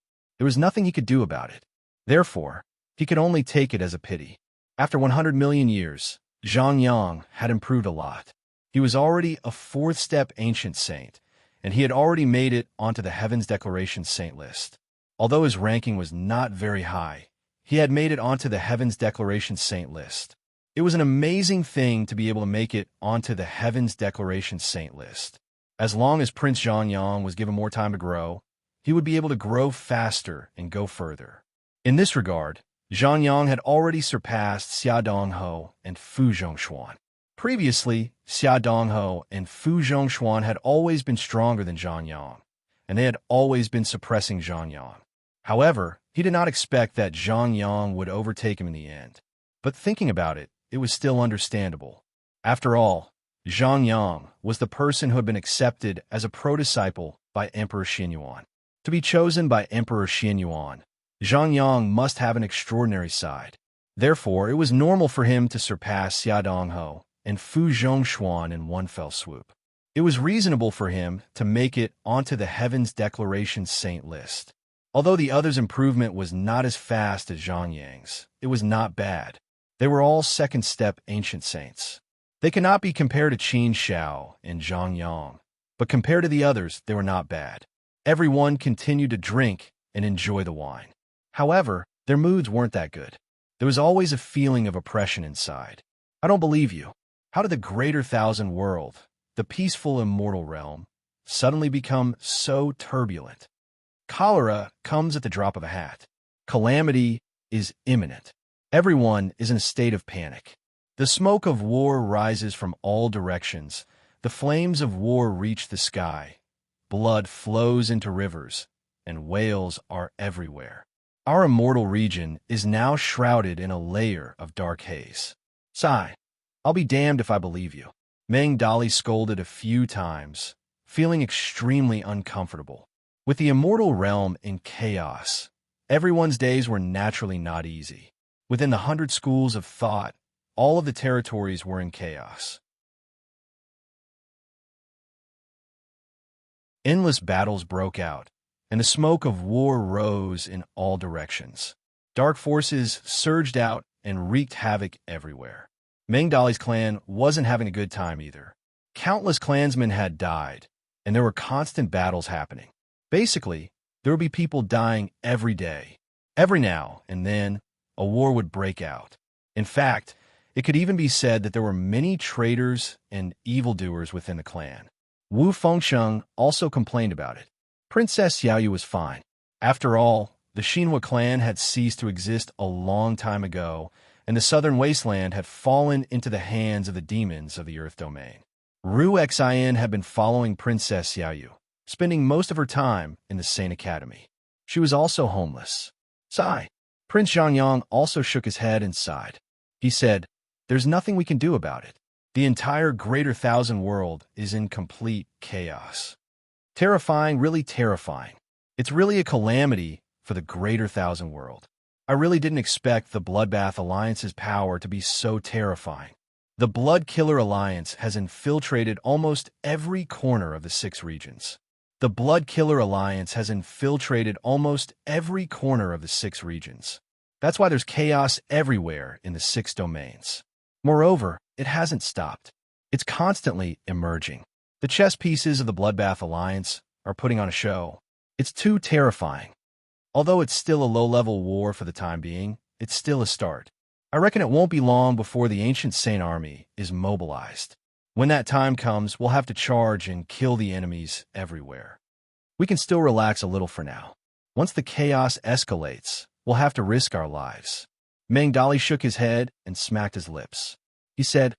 Therefore, he could only take it as a pity. After 100 million years, Zhang Yang had improved a lot. He was already a fourth-step ancient saint, and he had already made it onto the Heaven's Declaration saint list. Although his ranking was not very high, he had made it onto the Heaven's Declaration saint list. It was an amazing thing to be able to make it onto the Heaven's Declaration saint list. As long as Prince Zhang Yang was given more time to grow, he would be able to grow faster and go further. In this regard, Zhang Yang had already surpassed Xia Donghe and Fu Zhongshuan. Previously, Xia Donghe and Fu Zhongshuan had always been stronger than Zhang Yang, and they had always been suppressing Zhang Yang. However, he did not expect that Zhang Yang would overtake him in the end. But thinking about it, it was still understandable. After all, Zhang Yang was the person who had been accepted as a pro-disciple by Emperor Xianyuan. To be chosen by Emperor Xianyuan, Zhang Yang must have an extraordinary side. Therefore, it was normal for him to surpass Xia Donghe and Fu Zhongshuan in one fell swoop. It was reasonable for him to make it onto the Heaven's Declaration saint list. Although the others' improvement was not as fast as Zhang Yang's, it was not bad. They were all second-step ancient saints. They cannot be compared to Qin Shao and Zhang Yang, but compared to the others, they were not bad. Everyone continued to drink and enjoy the wine. However, their moods weren't that good. There was always a feeling of oppression inside. I don't believe you. How did the greater thousand world, the peaceful immortal realm, suddenly become so turbulent? Cholera comes at the drop of a hat. Calamity is imminent. Everyone is in a state of panic. The smoke of war rises from all directions. The flames of war reach the sky. Blood flows into rivers, and wails are everywhere. Our immortal region is now shrouded in a layer of dark haze. Sigh. I'll be damned if I believe you. Meng Dali scolded a few times, feeling extremely uncomfortable. With the immortal realm in chaos, everyone's days were naturally not easy. Within the 100 schools of thought, all of the territories were in chaos. Endless battles broke out, and the smoke of war rose in all directions. Dark forces surged out and wreaked havoc everywhere. Meng Dali's clan wasn't having a good time either. Countless clansmen had died, and there were constant battles happening. Basically, there would be people dying every day. Every now and then, a war would break out. In fact, It could even be said that there were many traitors and evildoers within the clan. Wu Fengsheng also complained about it. Princess Xiaoyu was fine. After all, the Xinhua clan had ceased to exist a long time ago, and the southern wasteland had fallen into the hands of the demons of the Earth domain. Ru Xin had been following Princess Xiaoyu, spending most of her time in the Saint Academy. She was also homeless. Sigh. Prince Zhangyang also shook his head and sighed. He said, "There's nothing we can do about it. The entire Greater Thousand World is in complete chaos." Terrifying, really terrifying. It's really a calamity for the Greater Thousand World. I really didn't expect the Bloodbath Alliance's power to be so terrifying. The Blood Killer Alliance has infiltrated almost every corner of the 6 regions. The Blood Killer Alliance has infiltrated almost every corner of the 6 regions. That's why there's chaos everywhere in the 6 domains. Moreover, it hasn't stopped. It's constantly emerging. The chess pieces of the Bloodbath Alliance are putting on a show. It's too terrifying. Although it's still a low-level war for the time being, it's still a start. I reckon it won't be long before the Ancient Saint Army is mobilized. When that time comes, we'll have to charge and kill the enemies everywhere. We can still relax a little for now. Once the chaos escalates, we'll have to risk our lives. Meng Dali shook his head and smacked his lips. He said,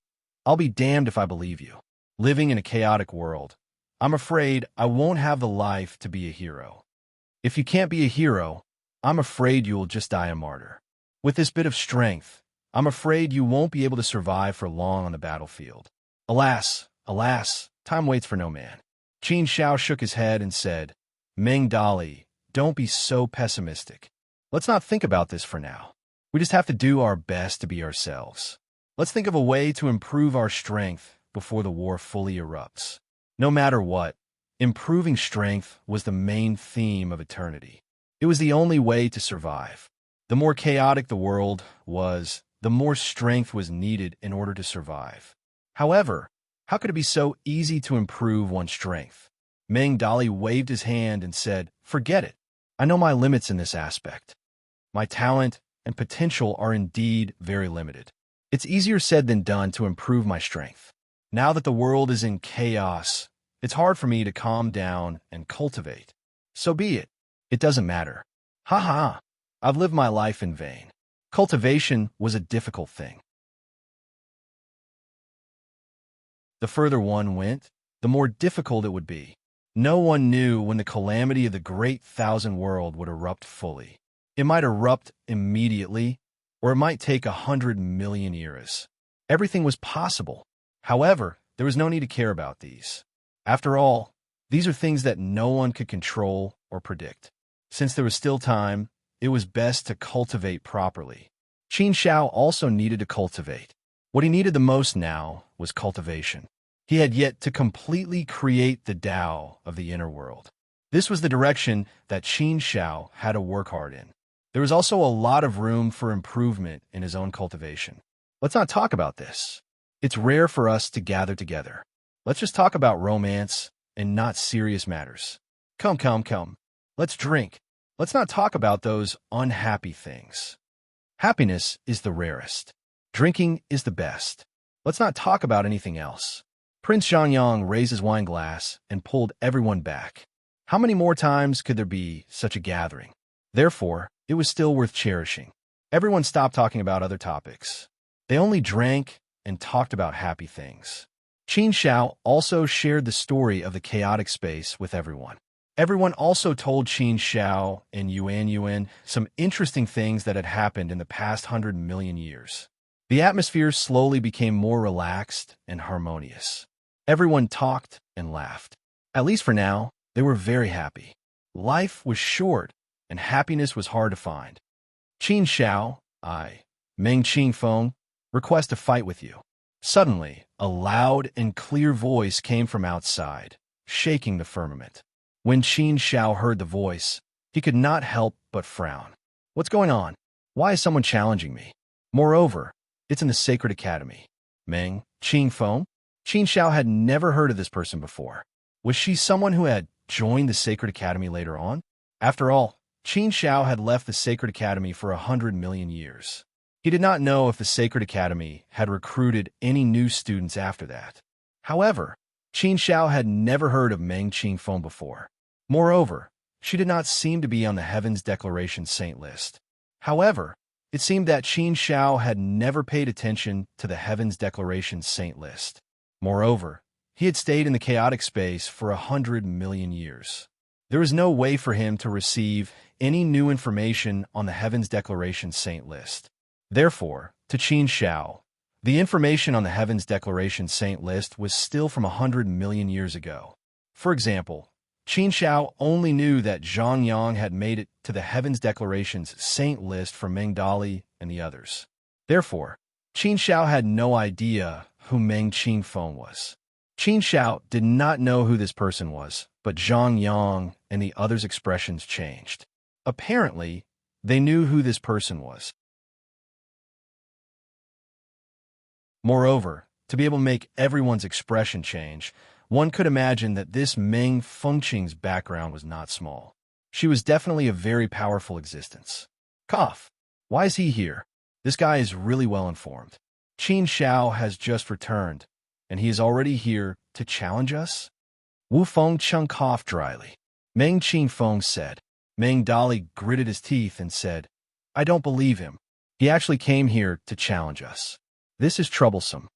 "I'll be damned if I believe you. Living in a chaotic world, I'm afraid I won't have the life to be a hero. If you can't be a hero, I'm afraid you'll just die a martyr. With this bit of strength, I'm afraid you won't be able to survive for long on the battlefield. Alas, alas, time waits for no man." Qin Xiao shook his head and said, "Meng Dali, don't be so pessimistic. Let's not think about this for now. We just have to do our best to be ourselves. Let's think of a way to improve our strength before the war fully erupts." No matter what, improving strength was the main theme of eternity. It was the only way to survive. The more chaotic the world was, the more strength was needed in order to survive. However, how could it be so easy to improve one's strength? Meng Dali waved his hand and said, "Forget it. I know my limits in this aspect. My talent and potential are indeed very limited. It's easier said than done to improve my strength. Now that the world is in chaos, it's hard for me to calm down and cultivate. So be it. It doesn't matter. Ha ha. I've lived my life in vain." Cultivation was a difficult thing. The further one went, the more difficult it would be. No one knew when the calamity of the Great Thousand World would erupt fully. It might erupt immediately, or it might take 100 million years. Everything was possible. However, there was no need to care about these. After all, these are things that no one could control or predict. Since there was still time, it was best to cultivate properly. Qin Xiao also needed to cultivate. What he needed the most now was cultivation. He had yet to completely create the Tao of the inner world. This was the direction that Qin Xiao had to work hard in. There was also a lot of room for improvement in his own cultivation. Let's not talk about this. It's rare for us to gather together. Let's just talk about romance and not serious matters. Come, come, come. Let's drink. Let's not talk about those unhappy things. Happiness is the rarest. Drinking is the best. Let's not talk about anything else. Prince Zhangyang raised his wine glass and pulled everyone back. How many more times could there be such a gathering? Therefore, it was still worth cherishing. Everyone stopped talking about other topics. They only drank and talked about happy things. Qin Xiao also shared the story of the chaotic space with everyone. Everyone also told Qin Xiao and Yuan some interesting things that had happened in the past 100 million years. The atmosphere slowly became more relaxed and harmonious. Everyone talked and laughed. At least for now, they were very happy. Life was short, and happiness was hard to find. Qin Xiao, Meng Qingfeng, request to fight with you. Suddenly, a loud and clear voice came from outside, shaking the firmament. When Qin Xiao heard the voice, he could not help but frown. What's going on? Why is someone challenging me? Moreover, it's in the Sacred Academy. Meng Qingfeng? Qin Xiao had never heard of this person before. Was she someone who had joined the Sacred Academy later on? After all, Qin Xiao had left the Sacred Academy for 100 million years. He did not know if the Sacred Academy had recruited any new students after that. However, Qin Xiao had never heard of Meng Qingfeng before. Moreover, she did not seem to be on the Heaven's Declaration Saint list. However, it seemed that Qin Xiao had never paid attention to the Heaven's Declaration Saint list. Moreover, he had stayed in the chaotic space for 100 million years. There was no way for him to receive any new information on the Heaven's Declaration Saint list. Therefore, to Qin Xiao, the information on the Heaven's Declaration Saint list was still from 100 million years ago. For example, Qin Xiao only knew that Zhang Yang had made it to the Heaven's Declaration's saint list from Meng Dali and the others. Therefore, Qin Xiao had no idea who Meng Qingfeng was. Qin Xiao did not know who this person was, but Zhang Yang and the others' expressions changed. Apparently, they knew who this person was. Moreover, to be able to make everyone's expression change, one could imagine that this Meng Fengqing's background was not small. She was definitely a very powerful existence. Cough. Why is he here? This guy is really well informed. Qin Xiao has just returned, and he is already here to challenge us? Wu Fengcheng coughed dryly. Meng Qingfeng said. Meng Dali gritted his teeth and said, I don't believe him. He actually came here to challenge us. This is troublesome.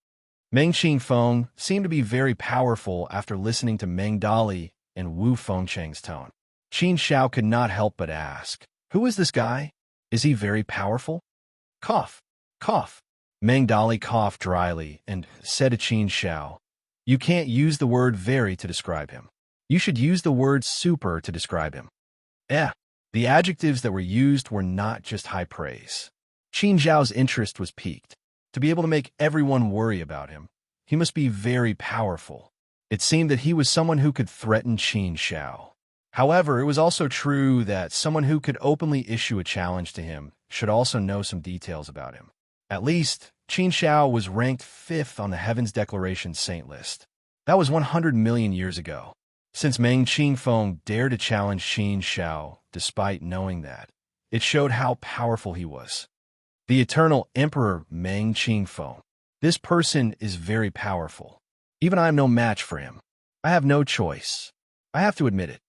Meng Qingfeng seemed to be very powerful after listening to Meng Dali and Wu Fengcheng's tone. Qin Xiao could not help but ask, who is this guy? Is he very powerful? Cough, cough. Meng Dali coughed dryly and said to Qin Xiao, you can't use the word very to describe him. You should use the word super to describe him. The adjectives that were used were not just high praise. Qin Xiao's interest was piqued. To be able to make everyone worry about him, he must be very powerful. It seemed that he was someone who could threaten Qin Xiao. However, it was also true that someone who could openly issue a challenge to him should also know some details about him. At least, Qin Xiao was ranked 5th on the Heaven's Declaration Saint list. That was 100 million years ago. Since Meng Qingfeng dared to challenge Qin Xiao despite knowing that, it showed how powerful he was. The eternal Emperor Meng Qingfeng. This person is very powerful. Even I am no match for him. I have no choice. I have to admit it.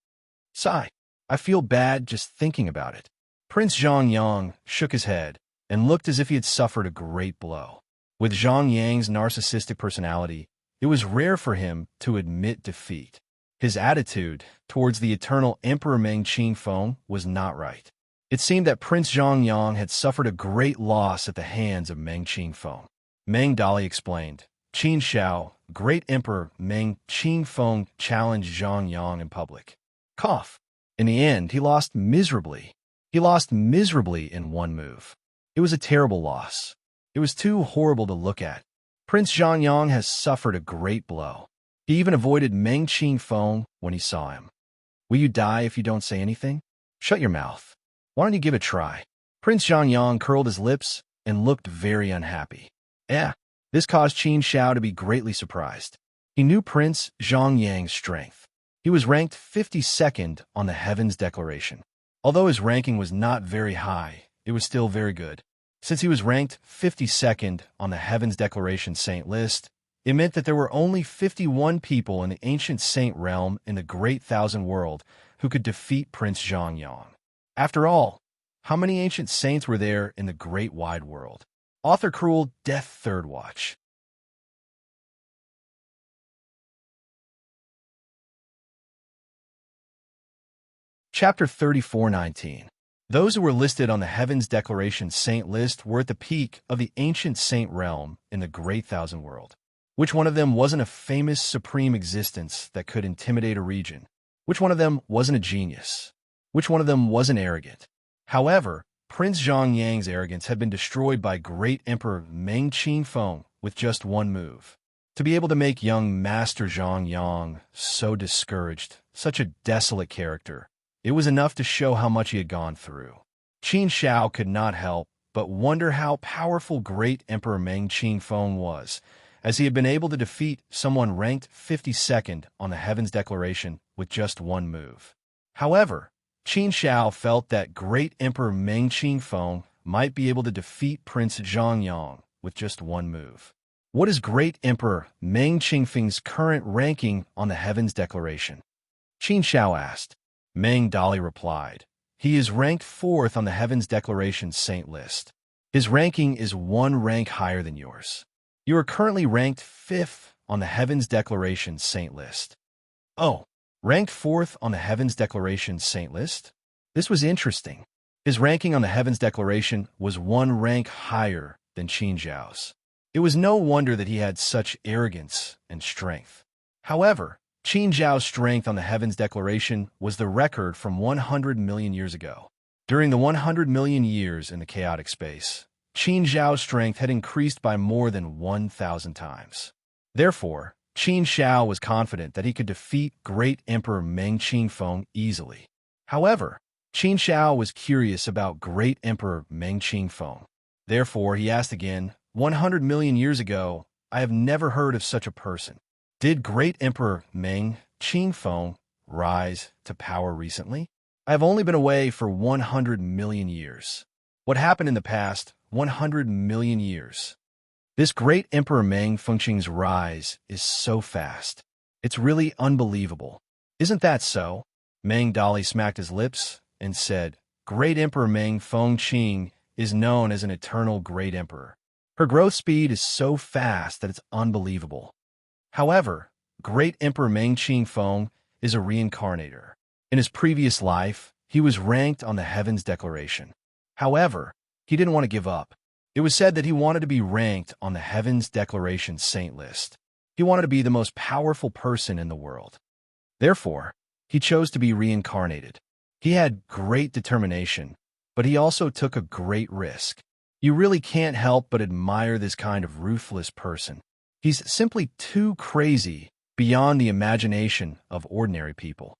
Sigh. I feel bad just thinking about it. Prince Zhang Yang shook his head and looked as if he had suffered a great blow. With Zhang Yang's narcissistic personality, it was rare for him to admit defeat. His attitude towards the eternal Emperor Meng Qingfeng was not right. It seemed that Prince Zhang Yang had suffered a great loss at the hands of Meng Qingfeng. Meng Dali explained, Qin Xiao, great Emperor Meng Qingfeng challenged Zhang Yang in public. Cough. In the end, he lost miserably. He lost miserably in one move. It was a terrible loss. It was too horrible to look at. Prince Zhang Yang has suffered a great blow. He even avoided Meng Qingfeng when he saw him. Will you die if you don't say anything? Shut your mouth. Why don't you give it a try? Prince Zhang Yang curled his lips and looked very unhappy. This caused Qin Xiao to be greatly surprised. He knew Prince Zhang Yang's strength. He was ranked 52nd on the Heaven's Declaration. Although his ranking was not very high, it was still very good. Since he was ranked 52nd on the Heaven's Declaration Saint list, it meant that there were only 51 people in the ancient saint realm in the Great Thousand World who could defeat Prince Zhang Yang. After all, how many ancient saints were there in the great wide world? Author Cruel Death Third Watch. Chapter 34:19. Those who were listed on the Heaven's Declaration Saint list were at the peak of the ancient saint realm in the Great Thousand World. Which one of them wasn't a famous supreme existence that could intimidate a region? Which one of them wasn't a genius? Which one of them wasn't arrogant? However, Prince Zhang Yang's arrogance had been destroyed by great Emperor Meng Qingfeng with just one move. To be able to make young Master Zhang Yang so discouraged, such a desolate character, it was enough to show how much he had gone through. Qin Xiao could not help but wonder how powerful great Emperor Meng Qingfeng was, as he had been able to defeat someone ranked 52nd on the Heaven's Declaration with just one move. However, Qin Xiao felt that great Emperor Meng Qingfeng might be able to defeat Prince Zhongyang with just one move. What is Great Emperor Meng Qingfeng's current ranking on the Heavens Declaration? Qin Shao asked. Meng Dali replied, he is ranked 4th on the Heavens Declaration Saint list. His ranking is 1 rank higher than yours. You are currently ranked 5th on the Heavens Declaration Saint list. Oh, ranked 4th on the Heavens Declaration Saint list? This was interesting. His ranking on the Heavens Declaration was 1 rank higher than Qin Zhao's. It was no wonder that he had such arrogance and strength. However, Qin Zhao's strength on the Heavens Declaration was the record from 100 million years ago. During the 100 million years in the chaotic space, Qin Zhao's strength had increased by more than 1,000 times. Therefore, Qin Shao was confident that he could defeat Great Emperor Meng Qingfeng easily. However, Qin Shao was curious about Great Emperor Meng Qingfeng. Therefore, he asked again, 100 million years ago, I have never heard of such a person. Did Great Emperor Meng Qingfeng rise to power recently? I have only been away for 100 million years. What happened in the past 100 million years? This Great Emperor Meng Qingfeng's rise is so fast. It's really unbelievable. Isn't that so? Meng Dali smacked his lips and said, Great Emperor Meng Qingfeng is known as an eternal great emperor. Her growth speed is so fast that it's unbelievable. However, Great Emperor Meng Qingfeng is a reincarnator. In his previous life, he was ranked on the Heavens Declaration. However, he didn't want to give up. It was said that he wanted to be ranked on the Heavens Declaration Saint list. He wanted to be the most powerful person in the world. Therefore, he chose to be reincarnated. He had great determination, but he also took a great risk. You really can't help but admire this kind of ruthless person. He's simply too crazy, beyond the imagination of ordinary people.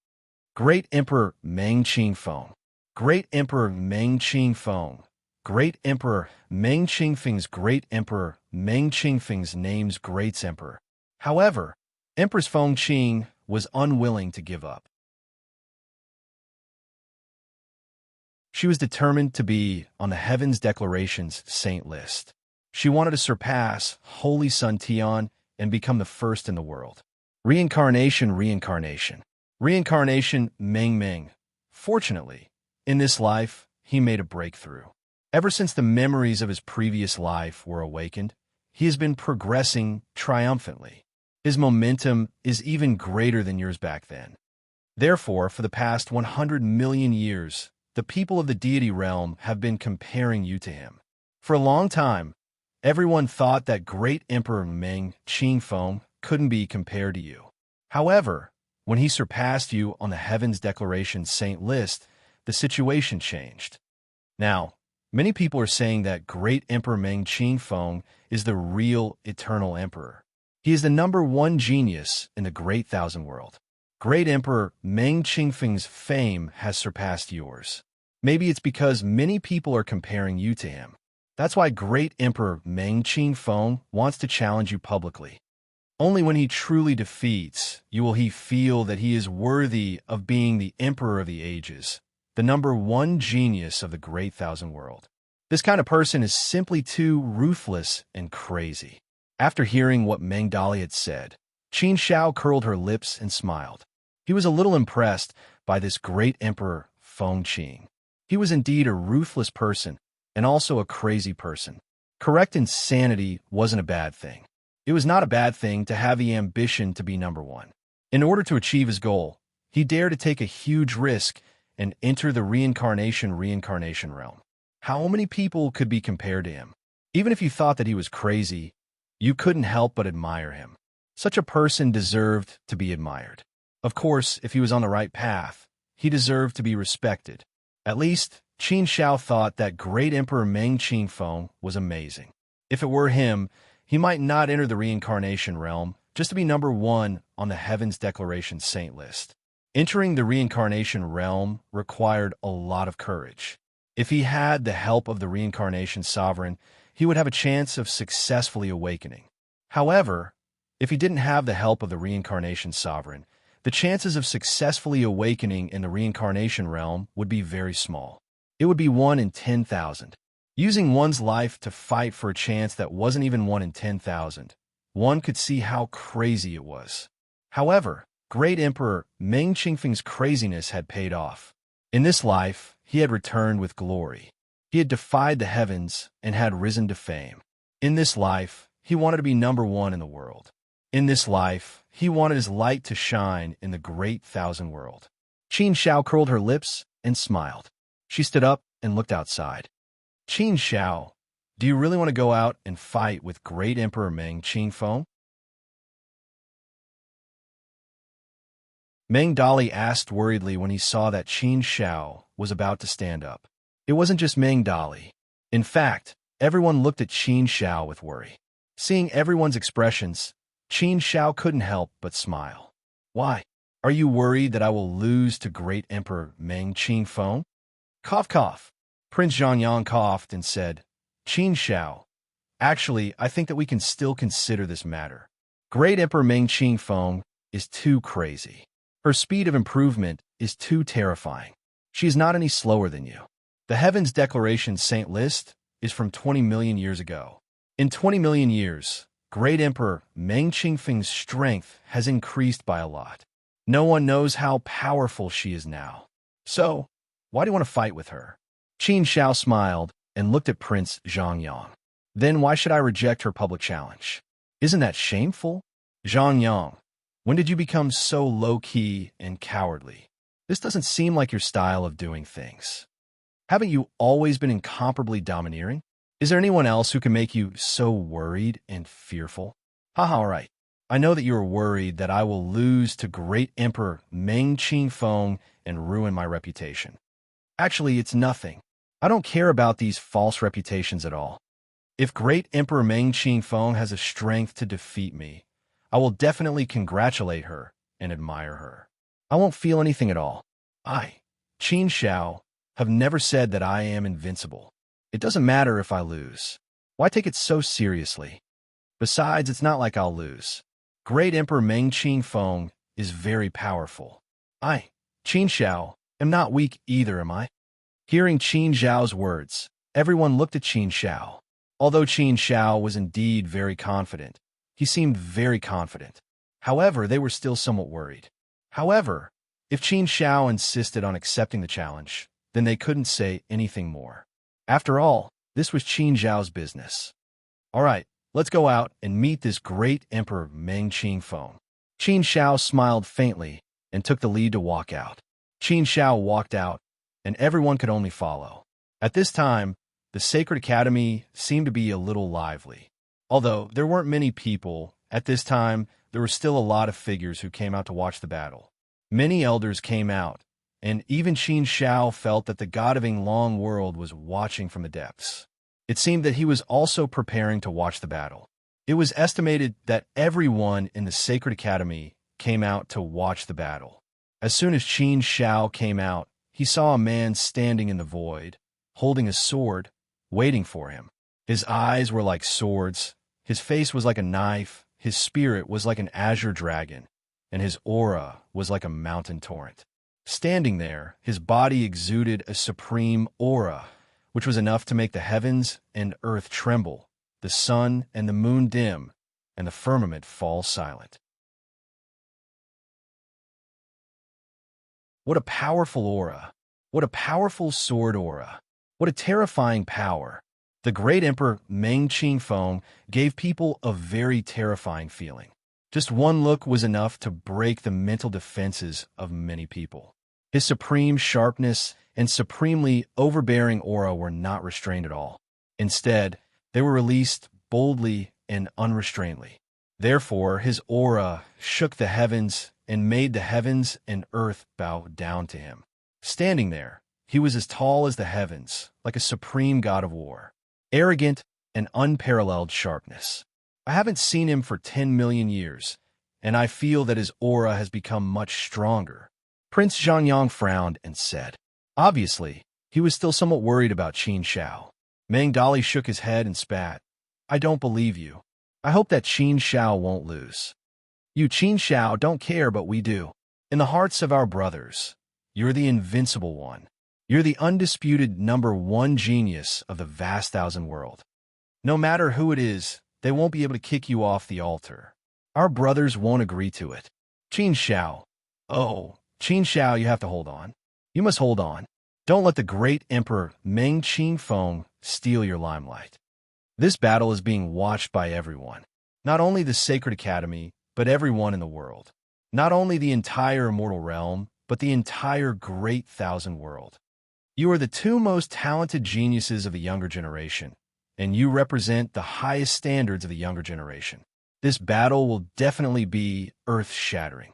Great Emperor Meng Qingfeng. Great Emperor Meng Qingfeng. Great Emperor Meng Qingfeng's Great Emperor Meng Qingfeng's name's Great Emperor. However, Empress Feng Qing was unwilling to give up. She was determined to be on the Heavens Declaration's saint list. She wanted to surpass Holy Sun Tian and become the first in the world. Reincarnation, reincarnation. Reincarnation, Meng Meng. Fortunately, in this life, he made a breakthrough. Ever since the memories of his previous life were awakened, he has been progressing triumphantly. His momentum is even greater than yours back then. Therefore, for the past 100 million years, the people of the deity realm have been comparing you to him. For a long time, everyone thought that Great Emperor Meng Qingfeng couldn't be compared to you. However, when he surpassed you on the Heavens Declaration Saint list, the situation changed. Now, many people are saying that Great Emperor Meng Qingfeng is the real eternal emperor. He is the #1 genius in the Great Thousand World. Great Emperor Meng Qingfeng's fame has surpassed yours. Maybe it's because many people are comparing you to him. That's why Great Emperor Meng Qingfeng wants to challenge you publicly. Only when he truly defeats you will he feel that he is worthy of being the Emperor of the Ages, the #1 genius of the Great Thousand World. This kind of person is simply too ruthless and crazy. After hearing what Meng Dali had said, Qin Shao curled her lips and smiled. He was a little impressed by this Great Emperor Feng Qing. He was indeed a ruthless person, and also a crazy person. Correct insanity wasn't a bad thing. It was not a bad thing to have the ambition to be #1. In order to achieve his goal, he dared to take a huge risk and enter the reincarnation realm. How many people could be compared to him? Even if you thought that he was crazy, you couldn't help but admire him. Such a person deserved to be admired. Of course, if he was on the right path, he deserved to be respected. At least, Qin Shao thought that Great Emperor Meng Qingfeng was amazing. If it were him, he might not enter the reincarnation realm just to be #1 on the Heavens Declaration Saint list. Entering the reincarnation realm required a lot of courage. If he had the help of the reincarnation sovereign, he would have a chance of successfully awakening. However, if he didn't have the help of the reincarnation sovereign, the chances of successfully awakening in the reincarnation realm would be very small. It would be 1 in 10,000. Using one's life to fight for a chance that wasn't even 1 in 10,000. One could see how crazy it was. However, great Emperor Meng Qingfeng's craziness had paid off. In this life, he had returned with glory. He had defied the heavens and had risen to fame. In this life, he wanted to be number one in the world. In this life, he wanted his light to shine in the great thousand world. Qin Shao curled her lips and smiled. She stood up and looked outside. Qin Shao, do you really want to go out and fight with great Emperor Meng Qingfeng? Meng Dali asked worriedly when he saw that Qin Shao was about to stand up. It wasn't just Meng Dali. In fact, everyone looked at Qin Shao with worry. Seeing everyone's expressions, Qin Shao couldn't help but smile. Why? Are you worried that I will lose to great Emperor Meng Qingfeng? Cough, cough. Prince Zhongyang coughed and said, Qin Shao, actually, I think that we can still consider this matter. Great Emperor Meng Qingfeng is too crazy. Her speed of improvement is too terrifying. She is not any slower than you. The Heavens Declaration Saint List is from 20 million years ago. In 20 million years, great Emperor Meng Qingfeng's strength has increased by a lot. No one knows how powerful she is now. So, why do you want to fight with her? Qin Shao smiled and looked at Prince Zhongyang. Then why should I reject her public challenge? Isn't that shameful? Zhongyang, when did you become so low-key and cowardly? This doesn't seem like your style of doing things. Haven't you always been incomparably domineering? Is there anyone else who can make you so worried and fearful? Haha, all right. I know that you are worried that I will lose to great Emperor Meng Qingfeng and ruin my reputation. Actually, it's nothing. I don't care about these false reputations at all. If great Emperor Meng Qingfeng has the strength to defeat me, I will definitely congratulate her and admire her. I won't feel anything at all. I, Qin Shao, have never said that I am invincible. It doesn't matter if I lose. Why take it so seriously? Besides, it's not like I'll lose. Great Emperor Meng Qingfeng is very powerful. I, Qin Shao, am not weak either, am I? Hearing Qin Zhao's words, everyone looked at Qin Shao. Although Qin Shao was indeed very confident, he seemed very confident. However, they were still somewhat worried. However, if Qin Shao insisted on accepting the challenge, then they couldn't say anything more. After all, this was Qin Zhao's business. All right, let's go out and meet this great Emperor Meng Qingfeng. Qin Shao smiled faintly and took the lead to walk out. Qin Shao walked out, and everyone could only follow. At this time, the Sacred Academy seemed to be a little lively. Although there weren't many people, at this time, there were still a lot of figures who came out to watch the battle. Many elders came out, and even Qin Shao felt that the god of Long World was watching from the depths. It seemed that he was also preparing to watch the battle. It was estimated that everyone in the Sacred Academy came out to watch the battle. As soon as Qin Shao came out, he saw a man standing in the void, holding a sword, waiting for him. His eyes were like swords, his face was like a knife, his spirit was like an azure dragon, and his aura was like a mountain torrent. Standing there, his body exuded a supreme aura, which was enough to make the heavens and earth tremble, the sun and the moon dim, and the firmament fall silent. What a powerful aura! What a powerful sword aura! What a terrifying power! The great Emperor Meng Qingfeng gave people a very terrifying feeling. Just one look was enough to break the mental defenses of many people. His supreme sharpness and supremely overbearing aura were not restrained at all. Instead, they were released boldly and unrestrainedly. Therefore, his aura shook the heavens and made the heavens and earth bow down to him. Standing there, he was as tall as the heavens, like a supreme god of war. Arrogant and unparalleled sharpness. I haven't seen him for 10 million years, and I feel that his aura has become much stronger. Prince Zhongyang frowned and said. Obviously, he was still somewhat worried about Qin Shao. Meng Dali shook his head and spat. I don't believe you. I hope that Qin Shao won't lose. You Qin Shao don't care, but we do. In the hearts of our brothers, you're the invincible one. You're the undisputed #1 genius of the vast thousand world. No matter who it is, they won't be able to kick you off the altar. Our brothers won't agree to it. Qin Shao. Oh, Qin Shao, you have to hold on. You must hold on. Don't let the great Emperor Meng Qin Feng steal your limelight. This battle is being watched by everyone. Not only the Sacred Academy, but everyone in the world. Not only the entire immortal realm, but the entire great thousand world. You are the two most talented geniuses of the younger generation, and you represent the highest standards of the younger generation. This battle will definitely be earth-shattering.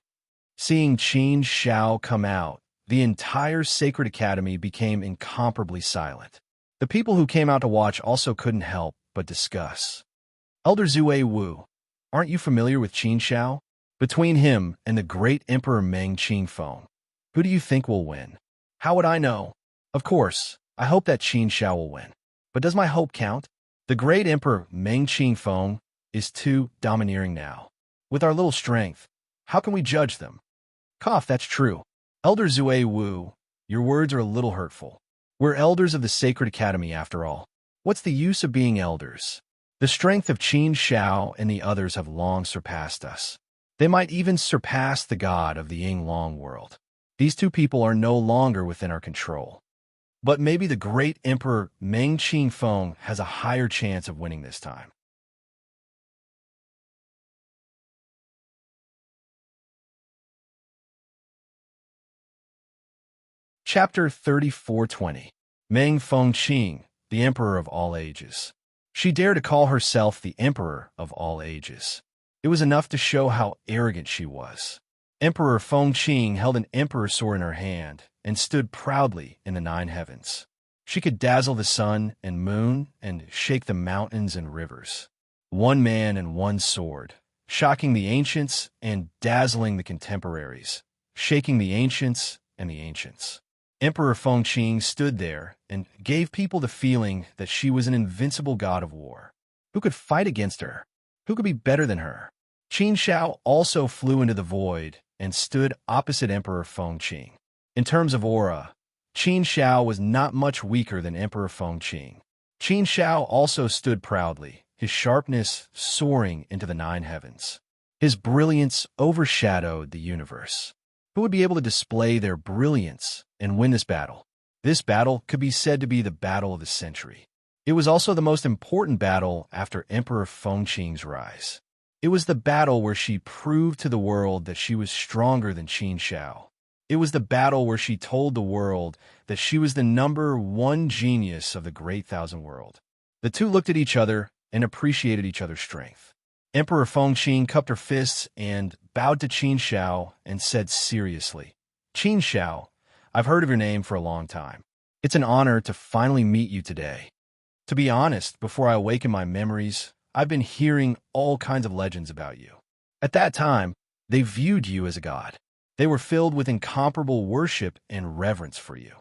Seeing Qin Shao come out, the entire Sacred Academy became incomparably silent. The people who came out to watch also couldn't help but discuss. Elder Zue Wu, aren't you familiar with Qin Shao? Between him and the great Emperor Meng Qin Feng, who do you think will win? How would I know? Of course, I hope that Qin Shao will win. But does my hope count? The great Emperor Meng Qin Feng is too domineering now. With our little strength, how can we judge them? Cough, that's true. Elder Zue Wu, your words are a little hurtful. We're elders of the Sacred Academy after all. What's the use of being elders? The strength of Qin Shao and the others have long surpassed us. They might even surpass the god of the Yinglong world. These two people are no longer within our control. But maybe the great Emperor Meng Qin Feng has a higher chance of winning this time. Chapter 3420. Meng Fengqing, the Emperor of all ages. She dared to call herself the Emperor of all ages. It was enough to show how arrogant she was. Emperor Fengqing held an emperor sword in her hand and stood proudly in the 9 heavens. She could dazzle the sun and moon and shake the mountains and rivers. One man and one sword, shocking the ancients and dazzling the contemporaries, shaking the ancients and the ancients. Emperor Fengqing stood there and gave people the feeling that she was an invincible god of war. Who could fight against her? Who could be better than her? Qin Shao also flew into the void and stood opposite Emperor Fengqing. In terms of aura, Qin Shao was not much weaker than Emperor Fengqing. Qin Shao also stood proudly, his sharpness soaring into the 9 heavens. His brilliance overshadowed the universe. Who would be able to display their brilliance and win this battle? This battle could be said to be the battle of the century. It was also the most important battle after Emperor Fengqing's rise. It was the battle where she proved to the world that she was stronger than Qin Shao. It was the battle where she told the world that she was the #1 genius of the great thousand world. The two looked at each other and appreciated each other's strength. Emperor Fengqing cupped her fists and bowed to Qin Shao and said seriously, Qin Shao, I've heard of your name for a long time. It's an honor to finally meet you today. To be honest, before I awaken my memories, I've been hearing all kinds of legends about you. At that time, they viewed you as a god. They were filled with incomparable worship and reverence for you.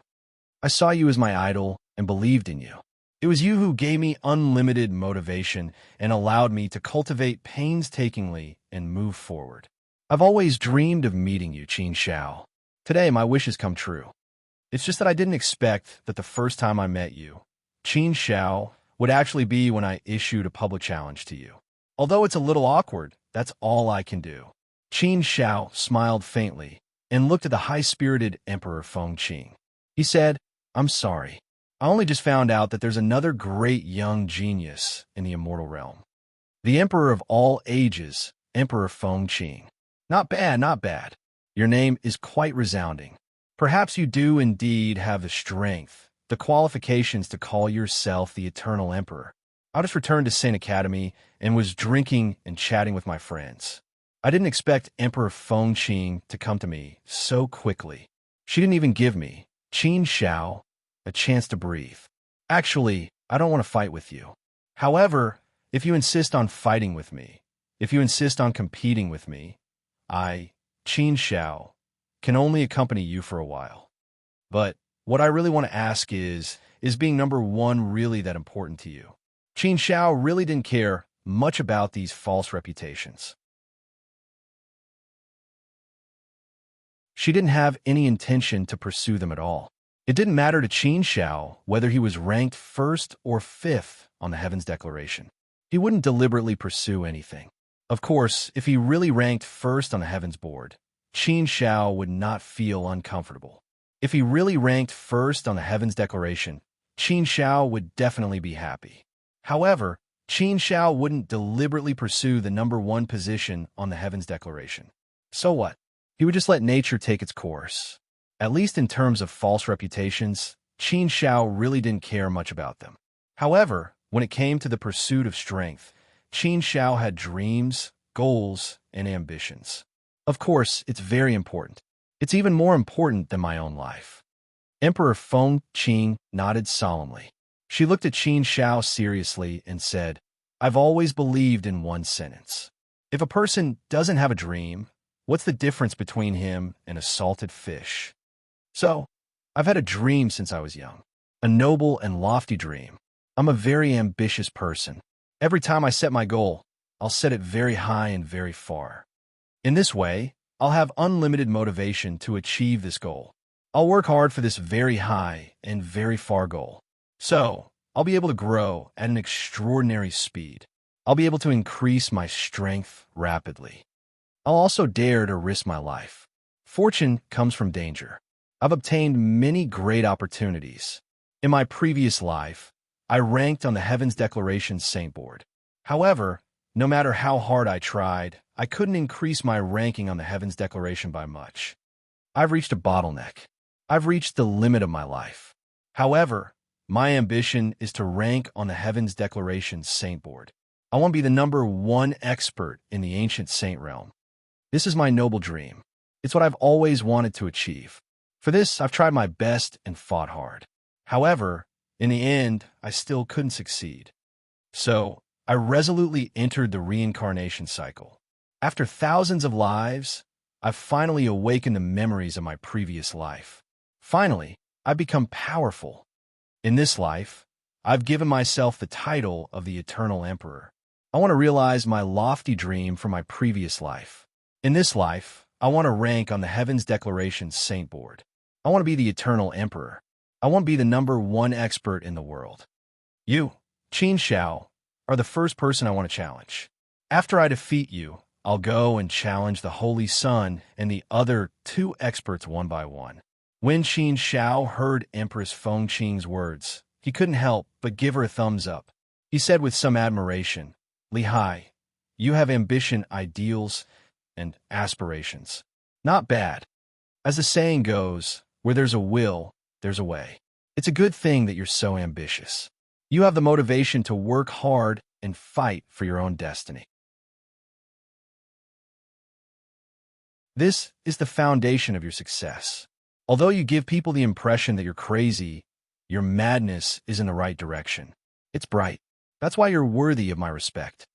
I saw you as my idol and believed in you. It was you who gave me unlimited motivation and allowed me to cultivate painstakingly and move forward. I've always dreamed of meeting you, Qin Shao. Today, my wish has come true. It's just that I didn't expect that the first time I met you, Qin Shao, would actually be when I issued a public challenge to you. Although it's a little awkward, that's all I can do. Qin Shao smiled faintly and looked at the high-spirited Emperor Fengqing. He said, I'm sorry. I only just found out that there's another great young genius in the immortal realm. The Emperor of all ages, Emperor Fengqing. Not bad, not bad. Your name is quite resounding. Perhaps you do indeed have the strength, the qualifications to call yourself the Eternal Emperor. I just returned to Saint Academy and was drinking and chatting with my friends. I didn't expect Emperor Fengqing to come to me so quickly. She didn't even give me, Qin Shao, a chance to breathe. Actually, I don't want to fight with you. However, if you insist on fighting with me, if you insist on competing with me, I, Qin Shao, can only accompany you for a while. But what I really want to ask is being #1 really that important to you? Qin Shao really didn't care much about these false reputations. She didn't have any intention to pursue them at all. It didn't matter to Qin Shao whether he was ranked first or fifth on the Heavens Declaration. He wouldn't deliberately pursue anything. Of course, if he really ranked first on the Heavens board, Qin Shao would not feel uncomfortable. If he really ranked first on the Heavens Declaration, Qin Shao would definitely be happy. However, Qin Shao wouldn't deliberately pursue the number one position on the Heavens Declaration. So what? He would just let nature take its course. At least in terms of false reputations, Qin Shao really didn't care much about them. However, when it came to the pursuit of strength, Qin Shao had dreams, goals, and ambitions. Of course, it's very important. It's even more important than my own life. Emperor Feng Qing nodded solemnly. She looked at Qin Shao seriously and said, "I've always believed in one sentence. If a person doesn't have a dream, what's the difference between him and a salted fish?" So, I've had a dream since I was young. A noble and lofty dream. I'm a very ambitious person. Every time I set my goal, I'll set it very high and very far. In this way, I'll have unlimited motivation to achieve this goal. I'll work hard for this very high and very far goal. So, I'll be able to grow at an extraordinary speed. I'll be able to increase my strength rapidly. I'll also dare to risk my life. Fortune comes from danger. I've obtained many great opportunities. In my previous life, I ranked on the Heavens Declaration Saint board. However, no matter how hard I tried, I couldn't increase my ranking on the Heavens Declaration by much. I've reached a bottleneck. I've reached the limit of my life. However, my ambition is to rank on the Heavens Declaration Saint board. I want to be the number one expert in the ancient saint realm. This is my noble dream. It's what I've always wanted to achieve. For this, I've tried my best and fought hard. However, in the end, I still couldn't succeed. So, I resolutely entered the reincarnation cycle. After thousands of lives, I've finally awakened the memories of my previous life. Finally, I've become powerful. In this life, I've given myself the title of the Eternal Emperor. I want to realize my lofty dream from my previous life. In this life, I want to rank on the Heavens Declaration Saint board. I want to be the Eternal Emperor. I want to be the number one expert in the world. You, Qin Shao, are the first person I want to challenge. After I defeat you, I'll go and challenge the Holy Sun and the other two experts one by one. When Qin Shao heard Empress Feng Qing's words, he couldn't help but give her a thumbs up. He said with some admiration, "Li Hai, you have ambition, ideals, and aspirations. Not bad. As the saying goes, where there's a will, there's a way. It's a good thing that you're so ambitious. You have the motivation to work hard and fight for your own destiny." This is the foundation of your success. Although you give people the impression that you're crazy, your madness is in the right direction. It's bright. That's why you're worthy of my respect.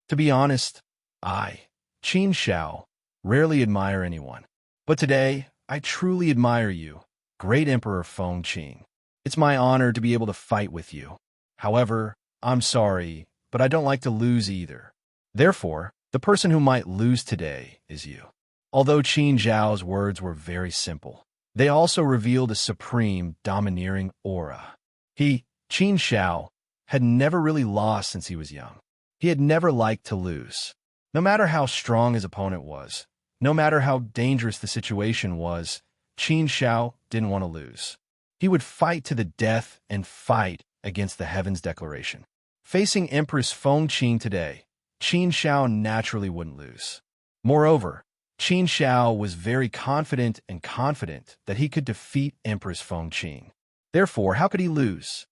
To be honest, I, Qin Shao, rarely admire anyone. But today, I truly admire you, great Emperor Feng Qing. It's my honor to be able to fight with you. However, I'm sorry, but I don't like to lose either. Therefore, the person who might lose today is you. Although Qin Zhao's words were very simple, they also revealed a supreme, domineering aura. He, Qin Shao, had never really lost since he was young. He had never liked to lose. No matter how strong his opponent was, no matter how dangerous the situation was, Qin Shao didn't want to lose. He would fight to the death and fight against the Heavens Declaration. Facing Empress Feng Qing today, Qin Shao naturally wouldn't lose. Moreover, Qin Shao was very confident that he could defeat Empress Feng Qing. Therefore, how could he lose?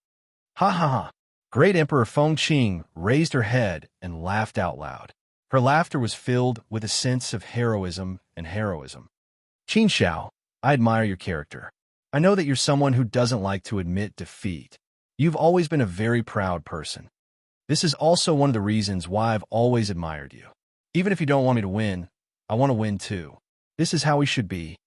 Ha ha ha! Great Emperor Feng Qing raised her head and laughed out loud. Her laughter was filled with a sense of heroism. Qin Shao, I admire your character. I know that you're someone who doesn't like to admit defeat. You've always been a very proud person. This is also one of the reasons why I've always admired you. Even if you don't want me to win, I want to win too. This is how we should be.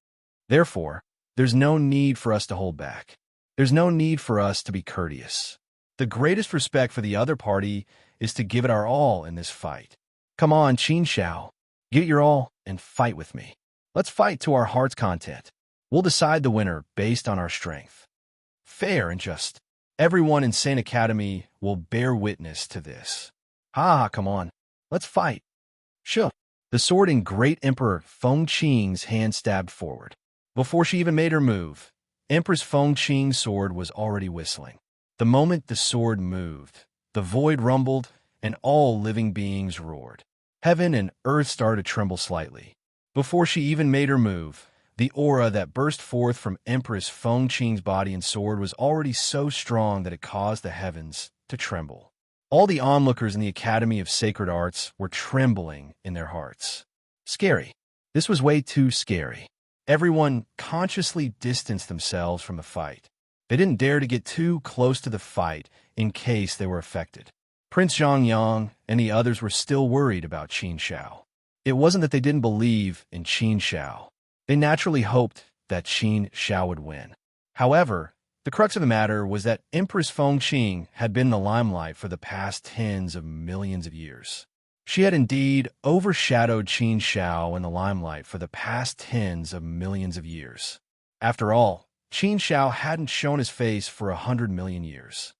Therefore, there's no need for us to hold back. There's no need for us to be courteous. The greatest respect for the other party is to give it our all in this fight. Come on, Qin Shao. Get your all and fight with me. Let's fight to our heart's content. We'll decide the winner based on our strength. fair and just. Everyone in Saint Academy will bear witness to this. Ha, come on. Let's fight. Sure. The sword in Great Emperor Feng Qing's hand stabbed forward. Before she even made her move, Empress Feng Qing's sword was already whistling. The moment the sword moved, the void rumbled, and all living beings roared. Heaven and earth started to tremble slightly. Before she even made her move, the aura that burst forth from Empress Feng Qing's body and sword was already so strong that it caused the heavens to tremble. All the onlookers in the Academy of Sacred Arts were trembling in their hearts. Scary. This was way too scary. Everyone consciously distanced themselves from the fight. They didn't dare to get too close to the fight in case they were affected. Prince Zhongyang and the others were still worried about Qin Shao. It wasn't that they didn't believe in Qin Shao. They naturally hoped that Qin Shao would win. However, the crux of the matter was that Empress Feng Qing had been in the limelight for the past tens of millions of years. She had indeed overshadowed Qin Shao in the limelight for the past tens of millions of years. After all, Qin Shao hadn't shown his face for 100 million years.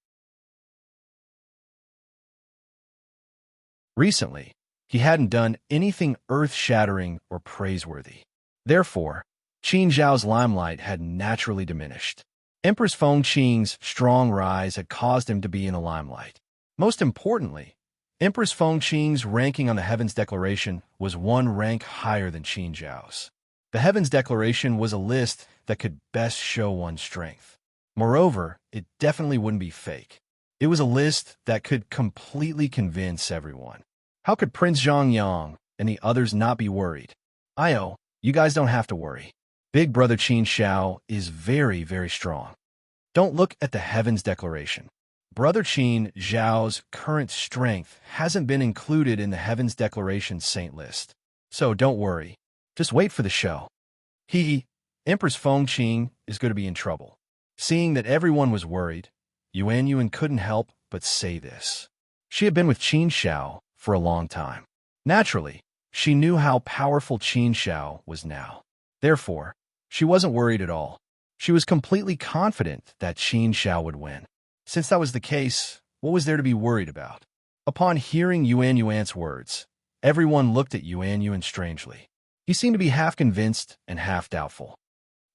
Recently, he hadn't done anything earth-shattering or praiseworthy. Therefore, Qin Zhao's limelight had naturally diminished. Empress Feng Qing's strong rise had caused him to be in the limelight. Most importantly, Empress Feng Qing's ranking on the Heavens Declaration was one rank higher than Qin Zhao's. The Heavens Declaration was a list that could best show one's strength. Moreover, it definitely wouldn't be fake. It was a list that could completely convince everyone. How could Prince Zhongyang and the others not be worried? You guys don't have to worry. Big brother Qin Shao is very, very strong. Don't look at the Heavens Declaration. Brother Qin Zhao's current strength hasn't been included in the Heavens Declaration saint list. So don't worry. Just wait for the show. Empress Feng Qing is going to be in trouble. Seeing that everyone was worried, Yuan couldn't help but say this. She had been with Qin Shao for a long time. Naturally, she knew how powerful Qin Shao was now. Therefore, she wasn't worried at all. She was completely confident that Qin Shao would win. Since that was the case, what was there to be worried about? Upon hearing Yuan's words, everyone looked at Yuan strangely. He seemed to be half convinced and half doubtful.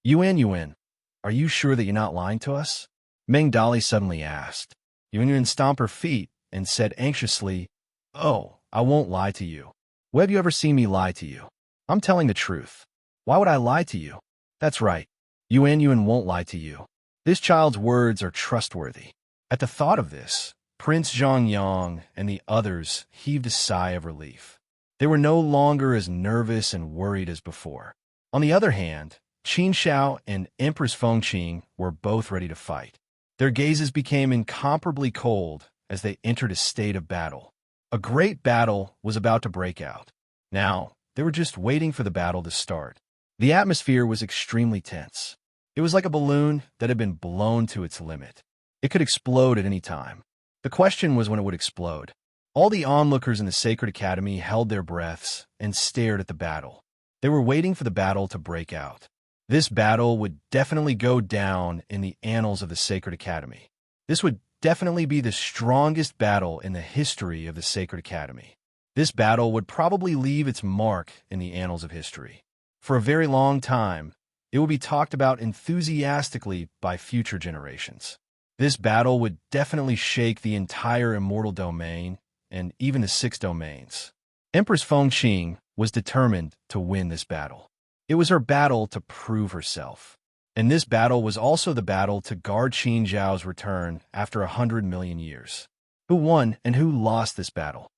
Yuan, are you sure that you're not lying to us? Meng Dali suddenly asked. Yuan stomped her feet and said anxiously, Oh, I won't lie to you. When have you ever seen me lie to you? I'm telling the truth. Why would I lie to you? That's right. Yuan won't lie to you. This child's words are trustworthy. At the thought of this, Prince Zhongyang and the others heaved a sigh of relief. They were no longer as nervous and worried as before. On the other hand, Qin Shao and Empress Feng Qing were both ready to fight. Their gazes became incomparably cold as they entered a state of battle. A great battle was about to break out. Now, they were just waiting for the battle to start. The atmosphere was extremely tense. It was like a balloon that had been blown to its limit. It could explode at any time. The question was when it would explode. All the onlookers in the Sacred Academy held their breaths and stared at the battle. They were waiting for the battle to break out. This battle would definitely go down in the annals of the Sacred Academy. This would definitely be the strongest battle in the history of the Sacred Academy. This battle would probably leave its mark in the annals of history. For a very long time, it would be talked about enthusiastically by future generations. This battle would definitely shake the entire immortal domain and even the 6 domains. Empress Feng Qing was determined to win this battle. It was her battle to prove herself. And this battle was also the battle to guard Qin Zhao's return after 100 million years. Who won and who lost this battle?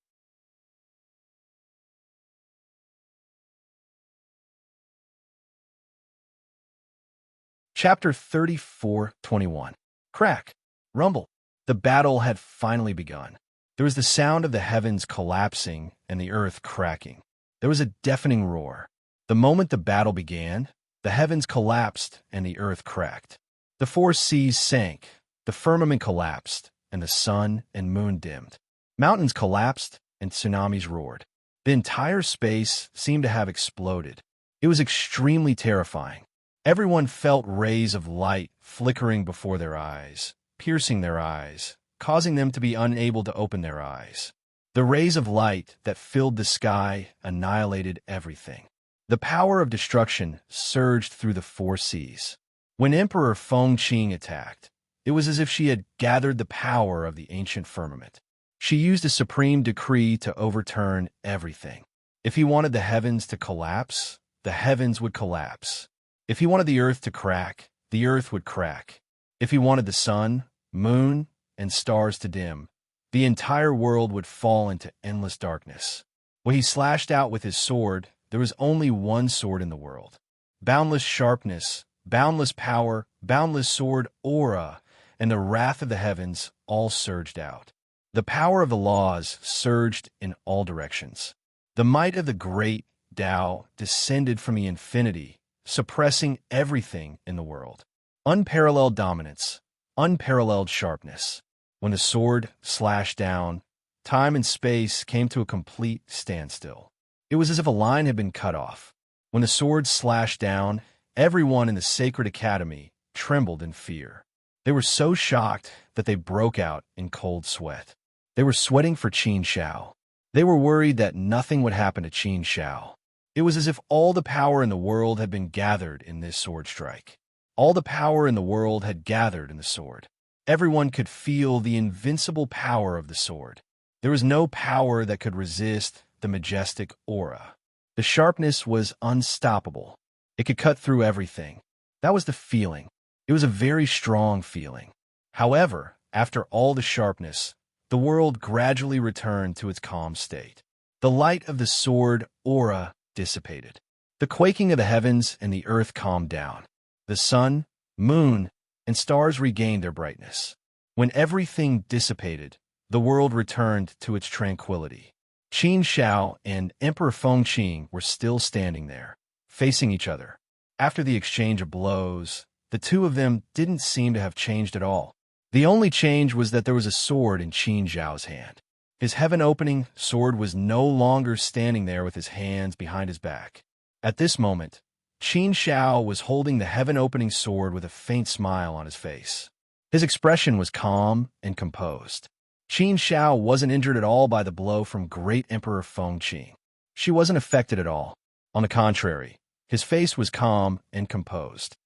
Chapter 34:21. Crack. Rumble. The battle had finally begun. There was the sound of the heavens collapsing and the earth cracking. There was a deafening roar. The moment the battle began, the heavens collapsed and the earth cracked. The 4 seas sank, the firmament collapsed, and the sun and moon dimmed. Mountains collapsed and tsunamis roared. The entire space seemed to have exploded. It was extremely terrifying. Everyone felt rays of light flickering before their eyes, piercing their eyes, causing them to be unable to open their eyes. The rays of light that filled the sky annihilated everything. The power of destruction surged through the four seas. When Emperor Fengqing attacked, it was as if she had gathered the power of the ancient firmament. She used a supreme decree to overturn everything. If he wanted the heavens to collapse, the heavens would collapse. If he wanted the earth to crack, the earth would crack. If he wanted the sun, moon, and stars to dim, the entire world would fall into endless darkness. When he slashed out with his sword, there was only one sword in the world. Boundless sharpness, boundless power, boundless sword aura, and the wrath of the heavens all surged out. The power of the laws surged in all directions. The might of the great Tao descended from the infinity, suppressing everything in the world. Unparalleled dominance, unparalleled sharpness. When the sword slashed down, time and space came to a complete standstill. It was as if a line had been cut off. When the sword slashed down, everyone in the sacred academy trembled in fear. They were so shocked that they broke out in cold sweat. They were sweating for Qin Shao. They were worried that nothing would happen to Qin Shao. It was as if all the power in the world had been gathered in this sword strike. All the power in the world had gathered in the sword. Everyone could feel the invincible power of the sword. There was no power that could resist the majestic aura. The sharpness was unstoppable. It could cut through everything. That was the feeling. It was a very strong feeling. However, after all the sharpness, the world gradually returned to its calm state. The light of the sword aura dissipated. The quaking of the heavens and the earth calmed down. The sun, moon, and stars regained their brightness. When everything dissipated, the world returned to its tranquility. Qin Shao and Emperor Fengqing were still standing there, facing each other. After the exchange of blows, the two of them didn't seem to have changed at all. The only change was that there was a sword in Qin Zhao's hand. His heaven-opening sword was no longer standing there with his hands behind his back. At this moment, Qin Shao was holding the heaven-opening sword with a faint smile on his face. His expression was calm and composed. Qin Shao wasn't injured at all by the blow from Great Emperor Fengqing. She wasn't affected at all. On the contrary, his face was calm and composed.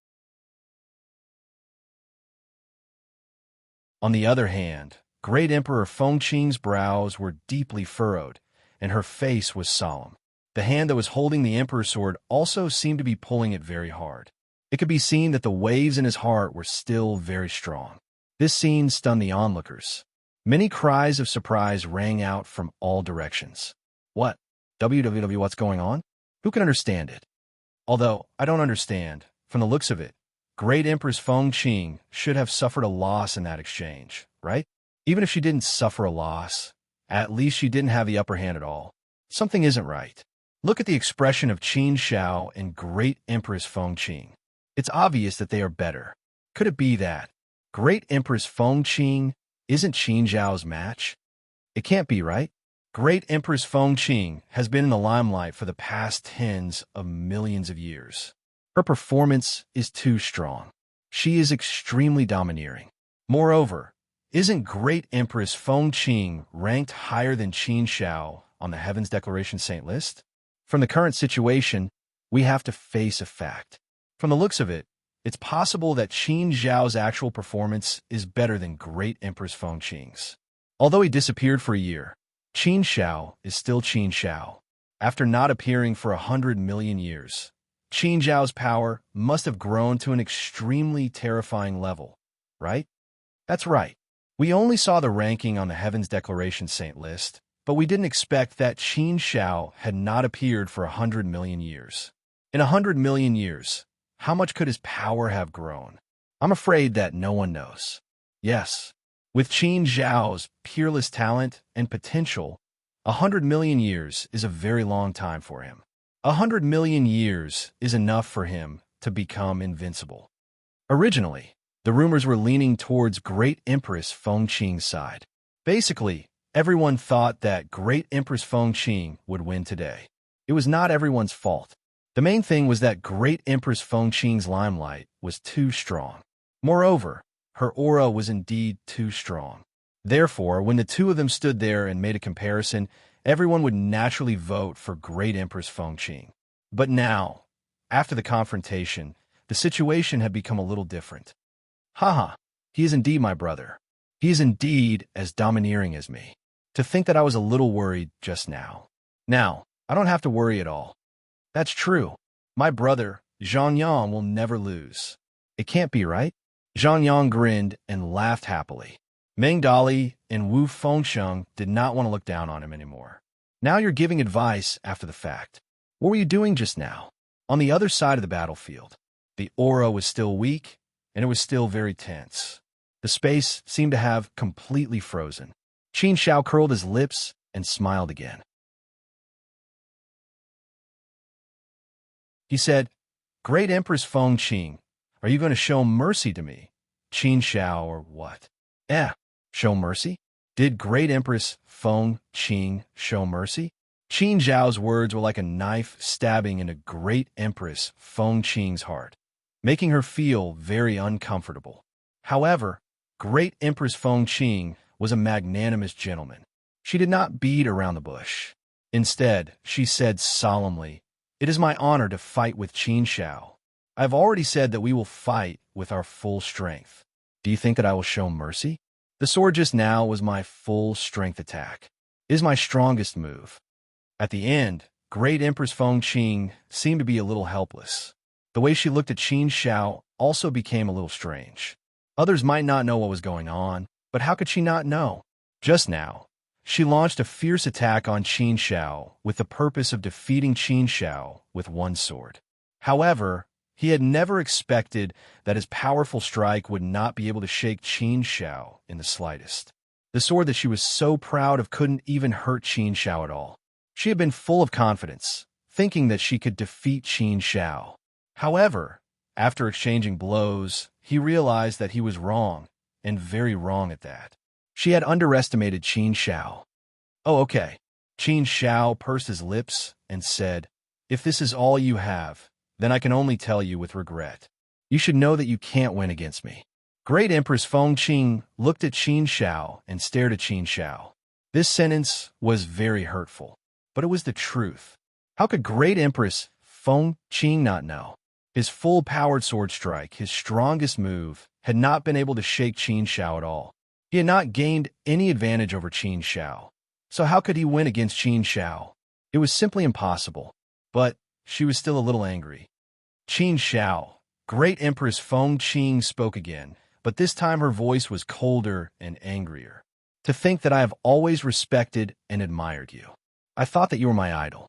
On the other hand, Great Emperor Fengqing's brows were deeply furrowed, and her face was solemn. The hand that was holding the Emperor's sword also seemed to be pulling it very hard. It could be seen that the waves in his heart were still very strong. This scene stunned the onlookers. Many cries of surprise rang out from all directions. What? WWW, what's going on? Who can understand it? Although, I don't understand. From the looks of it, Great Empress Fengqing should have suffered a loss in that exchange, right? Even if she didn't suffer a loss, at least she didn't have the upper hand at all. Something isn't right. Look at the expression of Qin Shao and Great Empress Fengqing. It's obvious that they are better. Could it be that Great Empress Fengqing isn't Qin Zhao's match? It can't be, right? Great Empress Fengqing has been in the limelight for the past tens of millions of years. Her performance is too strong. She is extremely domineering. Moreover, isn't Great Empress Fengqing ranked higher than Qin Shao on the Heaven's Declaration Saint list? From the current situation, we have to face a fact. From the looks of it, it's possible that Qin Zhao's actual performance is better than Great Empress Fengqing's. Although he disappeared for a year, Qin Shao is still Qin Shao. After not appearing for 100 million years, Qin Zhao's power must have grown to an extremely terrifying level, right? That's right. We only saw the ranking on the Heaven's Declaration Saint list, but we didn't expect that Qin Shao had not appeared for 100 million years. In 100 million years, how much could his power have grown? I'm afraid that no one knows. Yes, with Qin Zhao's peerless talent and potential, 100 million years is a very long time for him. 100 million years is enough for him to become invincible. Originally, the rumors were leaning towards Great Empress Fengqing's side. Basically, everyone thought that Great Empress Fengqing would win today. It was not everyone's fault. The main thing was that Great Empress Feng Qing's limelight was too strong. Moreover, her aura was indeed too strong. Therefore, when the two of them stood there and made a comparison, everyone would naturally vote for Great Empress Feng Qing. But now, after the confrontation, the situation had become a little different. Haha, he is indeed my brother. He is indeed as domineering as me. To think that I was a little worried just now. Now, I don't have to worry at all. That's true. My brother, Zhang Yang, will never lose. It can't be, right? Zhang Yang grinned and laughed happily. Meng Dali and Wu Fengsheng did not want to look down on him anymore. Now you're giving advice after the fact. What were you doing just now? On the other side of the battlefield, the aura was still weak, and it was still very tense. The space seemed to have completely frozen. Qin Shao curled his lips and smiled again. He said, Great Empress Feng Qing, are you going to show mercy to me? Qin Shao or what? Show mercy? Did Great Empress Feng Qing show mercy? Qin Zhao's words were like a knife stabbing into Great Empress Feng Qing's heart, making her feel very uncomfortable. However, Great Empress Feng Qing was a magnanimous gentleman. She did not beat around the bush. Instead, she said solemnly, It is my honor to fight with Qin Shao. I have already said that we will fight with our full strength. Do you think that I will show mercy? The sword just now was my full strength attack. It is my strongest move. At the end, Great Empress Feng Qing seemed to be a little helpless. The way she looked at Qin Shao also became a little strange. Others might not know what was going on, but how could she not know? Just now, she launched a fierce attack on Qin Shao with the purpose of defeating Qin Shao with one sword. However, he had never expected that his powerful strike would not be able to shake Qin Shao in the slightest. The sword that she was so proud of couldn't even hurt Qin Shao at all. She had been full of confidence, thinking that she could defeat Qin Shao. However, after exchanging blows, he realized that he was wrong, and very wrong at that. She had underestimated Qin Shao. Oh, okay. Qin Shao pursed his lips and said, If this is all you have, then I can only tell you with regret. You should know that you can't win against me. Great Empress Feng Qing looked at Qin Shao and stared at Qin Shao. This sentence was very hurtful, but it was the truth. How could Great Empress Feng Qing not know? His full-powered sword strike, his strongest move, had not been able to shake Qin Shao at all. He had not gained any advantage over Qin Shao. So how could he win against Qin Shao? It was simply impossible. But she was still a little angry. Qin Shao, Great Empress Feng Qing spoke again, but this time her voice was colder and angrier. To think that I have always respected and admired you. I thought that you were my idol.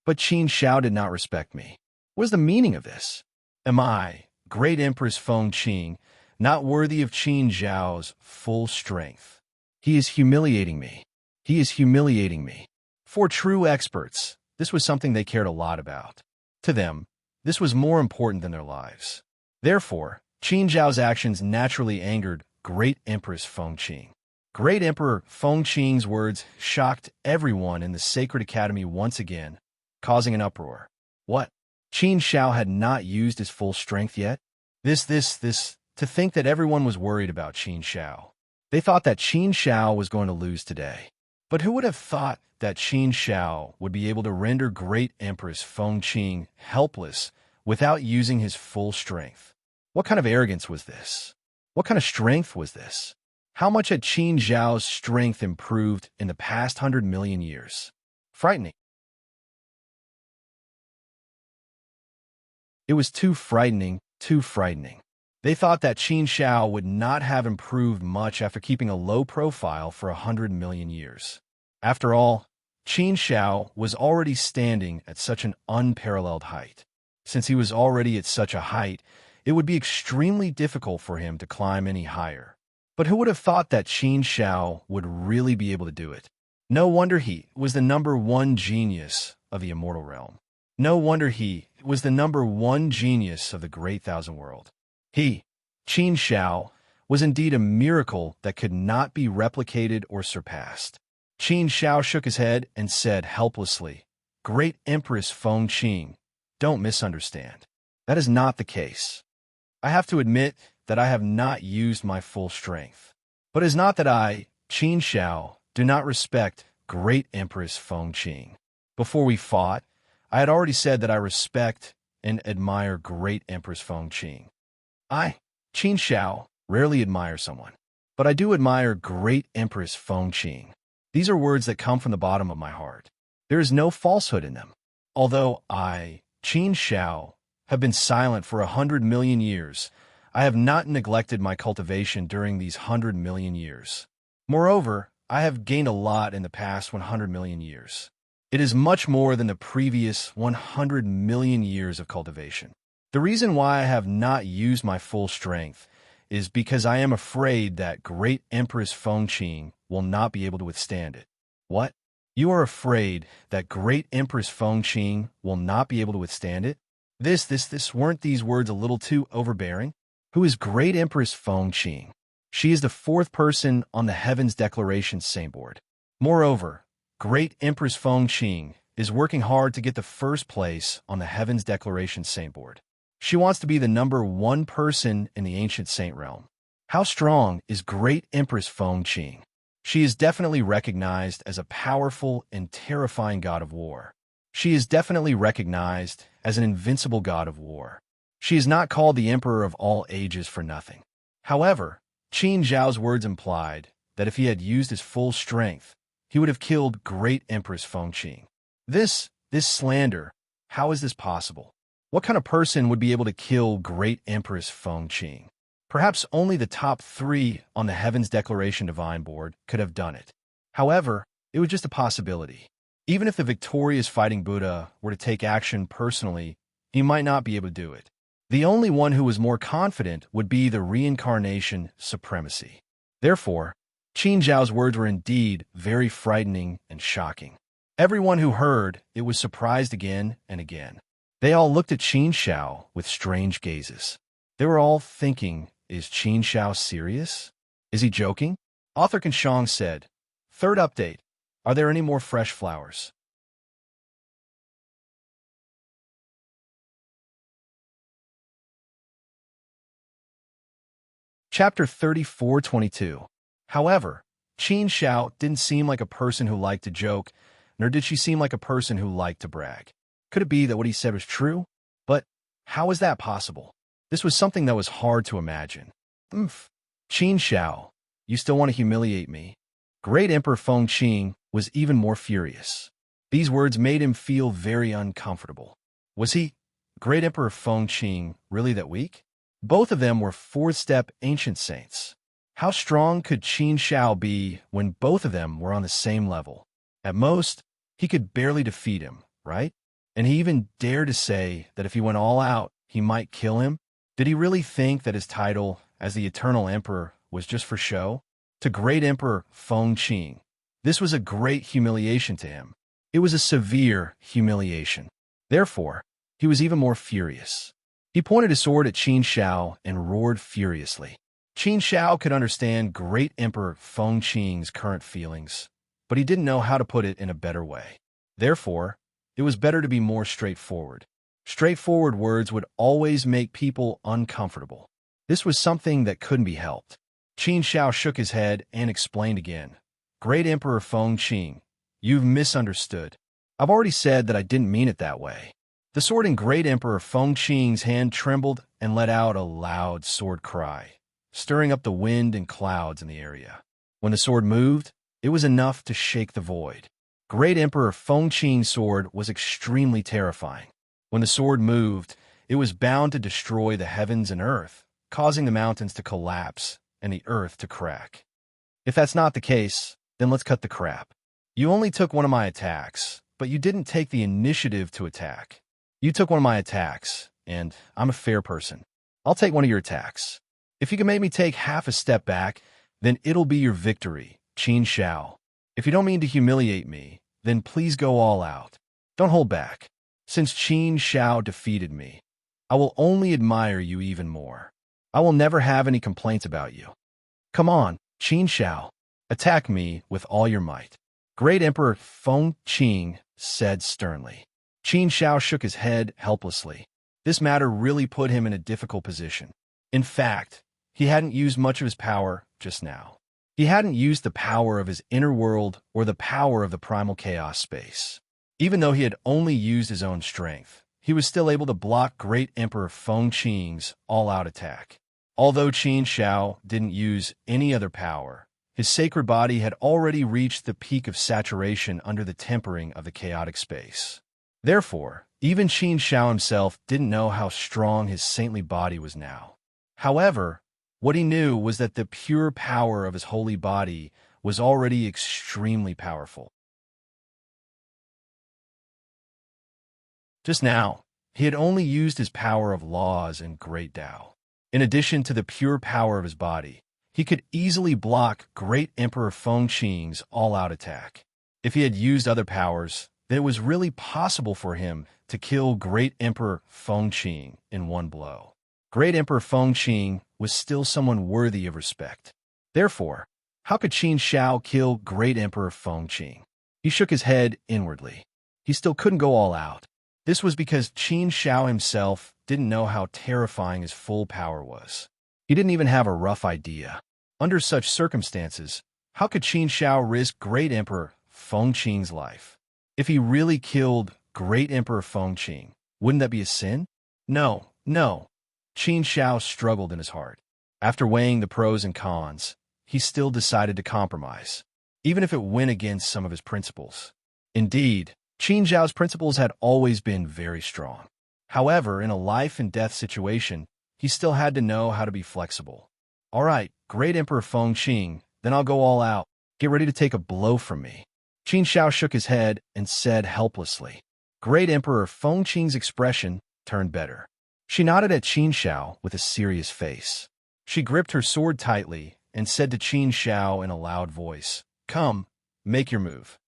But Qin Shao did not respect me. What is the meaning of this? Am I, Great Empress Feng Qing, not worthy of Qin Zhao's full strength? He is humiliating me. He is humiliating me. For true experts, this was something they cared a lot about. To them, this was more important than their lives. Therefore, Qin Zhao's actions naturally angered Great Empress Feng Qing. Great Emperor Feng Qing's words shocked everyone in the Sacred Academy once again, causing an uproar. What? Qin Shao had not used his full strength yet? This, to think that everyone was worried about Qin Shao. They thought that Qin Shao was going to lose today. But who would have thought that Qin Shao would be able to render Great Empress Feng Qing helpless without using his full strength? What kind of arrogance was this? What kind of strength was this? How much had Qin Zhao's strength improved in the past 100 million years? Frightening. It was too frightening, too frightening. They thought that Qin Shao would not have improved much after keeping a low profile for 100 million years. After all, Qin Shao was already standing at such an unparalleled height. Since he was already at such a height, it would be extremely difficult for him to climb any higher. But who would have thought that Qin Shao would really be able to do it? No wonder he was the #1 genius of the immortal realm. No wonder he was the #1 genius of the Great Thousand World. He, Qin Shao, was indeed a miracle that could not be replicated or surpassed. Qin Shao shook his head and said helplessly, Great Empress Feng Qing, don't misunderstand. That is not the case. I have to admit that I have not used my full strength. But it is not that I, Qin Xiao, do not respect great Empress Feng Qing. Before we fought, I had already said that I respect and admire great Empress Feng Qing. I, Qin Xiao, rarely admire someone, but I do admire great Empress Feng Qing. These are words that come from the bottom of my heart. There is no falsehood in them. Although I, Qin Xiao, have been silent for 100 million years, I have not neglected my cultivation during these 100 million years. Moreover, I have gained a lot in the past 100 million years. It is much more than the previous 100 million years of cultivation. The reason why I have not used my full strength is because I am afraid that great Empress Feng Qing will not be able to withstand it. What? You are afraid that great Empress Feng Qing will not be able to withstand it? Weren't these words a little too overbearing? Who is great Empress Feng Qing? She is the fourth person on the Heaven's Declaration Saintboard. Moreover, great Empress Feng Qing is working hard to get the first place on the Heaven's Declaration Saintboard. She wants to be the #1 person in the ancient saint realm. How strong is great Empress Feng Qing? She is definitely recognized as a powerful and terrifying god of war. She is definitely recognized as an invincible god of war. She is not called the Emperor of all ages for nothing. However, Qin Zhao's words implied that if he had used his full strength, he would have killed great Empress Feng Qing. This slander, how is this possible? What kind of person would be able to kill great Empress Feng Qing? Perhaps only the top 3 on the Heaven's Declaration Divine Board could have done it. However, it was just a possibility. Even if the victorious fighting Buddha were to take action personally, he might not be able to do it. The only one who was more confident would be the reincarnation supremacy. Therefore, Qin Zhao's words were indeed very frightening and shocking. Everyone who heard it was surprised again and again. They all looked at Qin Xiao with strange gazes. They were all thinking, is Qin Xiao serious? Is he joking? Author Kanshong said, "Third update. Are there any more fresh flowers?" Chapter 34:22. However, Qin Xiao didn't seem like a person who liked to joke, nor did she seem like a person who liked to brag. Could it be that what he said was true? But how is that possible? This was something that was hard to imagine. Qin Xiao, you still want to humiliate me? Great Emperor Feng Qing was even more furious. These words made him feel very uncomfortable. Was he, Great Emperor Feng Qing, really that weak? Both of them were fourth-step ancient saints. How strong could Qin Xiao be when both of them were on the same level? At most, he could barely defeat him, right? And he even dared to say that if he went all out, he might kill him? Did he really think that his title as the Eternal Emperor was just for show? To Great Emperor Feng Qing, this was a great humiliation to him. It was a severe humiliation. Therefore, he was even more furious. He pointed his sword at Qin Xiao and roared furiously. Qin Xiao could understand Great Emperor Feng Qing's current feelings, but he didn't know how to put it in a better way. Therefore, it was better to be more straightforward. Straightforward words would always make people uncomfortable. This was something that couldn't be helped. Qin Xiao shook his head and explained again. Great Emperor Feng Qing, you've misunderstood. I've already said that I didn't mean it that way. The sword in Great Emperor Feng Qing's hand trembled and let out a loud sword cry, stirring up the wind and clouds in the area. When the sword moved, it was enough to shake the void. Great Emperor Feng Qing's sword was extremely terrifying. When the sword moved, it was bound to destroy the heavens and earth, causing the mountains to collapse and the earth to crack. If that's not the case, then let's cut the crap. You only took one of my attacks, but you didn't take the initiative to attack. You took one of my attacks, and I'm a fair person. I'll take one of your attacks. If you can make me take half a step back, then it'll be your victory, Qin Xiao. If you don't mean to humiliate me, then please go all out. Don't hold back. Since Qin Xiao defeated me, I will only admire you even more. I will never have any complaints about you. Come on, Qin Xiao, attack me with all your might. Great Emperor Feng Qing said sternly. Qin Shao shook his head helplessly. This matter really put him in a difficult position. In fact, he hadn't used much of his power just now. He hadn't used the power of his inner world or the power of the primal chaos space. Even though he had only used his own strength, he was still able to block Great Emperor Feng Qing's all-out attack. Although Qin Shao didn't use any other power, his sacred body had already reached the peak of saturation under the tempering of the chaotic space. Therefore, even Qin Shao himself didn't know how strong his saintly body was now. However, what he knew was that the pure power of his holy body was already extremely powerful. Just now, he had only used his power of laws and great Tao. In addition to the pure power of his body, he could easily block Great Emperor Feng Qing's all-out attack. If he had used other powers, then it was really possible for him to kill Great Emperor Feng Qing in one blow. Great Emperor Feng Qing was still someone worthy of respect. Therefore, how could Qin Shao kill Great Emperor Feng Qing? He shook his head inwardly. He still couldn't go all out. This was because Qin Shao himself didn't know how terrifying his full power was. He didn't even have a rough idea. Under such circumstances, how could Qin Shao risk Great Emperor Feng Qing's life? If he really killed Great Emperor Feng Qing, wouldn't that be a sin? No. Qin Shao struggled in his heart. After weighing the pros and cons, he still decided to compromise, even if it went against some of his principles. Indeed, Qin Shao's principles had always been very strong. However, in a life-and-death situation, he still had to know how to be flexible. All right, Great Emperor Feng Qing, then I'll go all out. Get ready to take a blow from me. Qin Shao shook his head and said helplessly. Great Emperor Feng Qing's expression turned better. She nodded at Qin Shao with a serious face. She gripped her sword tightly and said to Qin Shao in a loud voice, Come, make your move.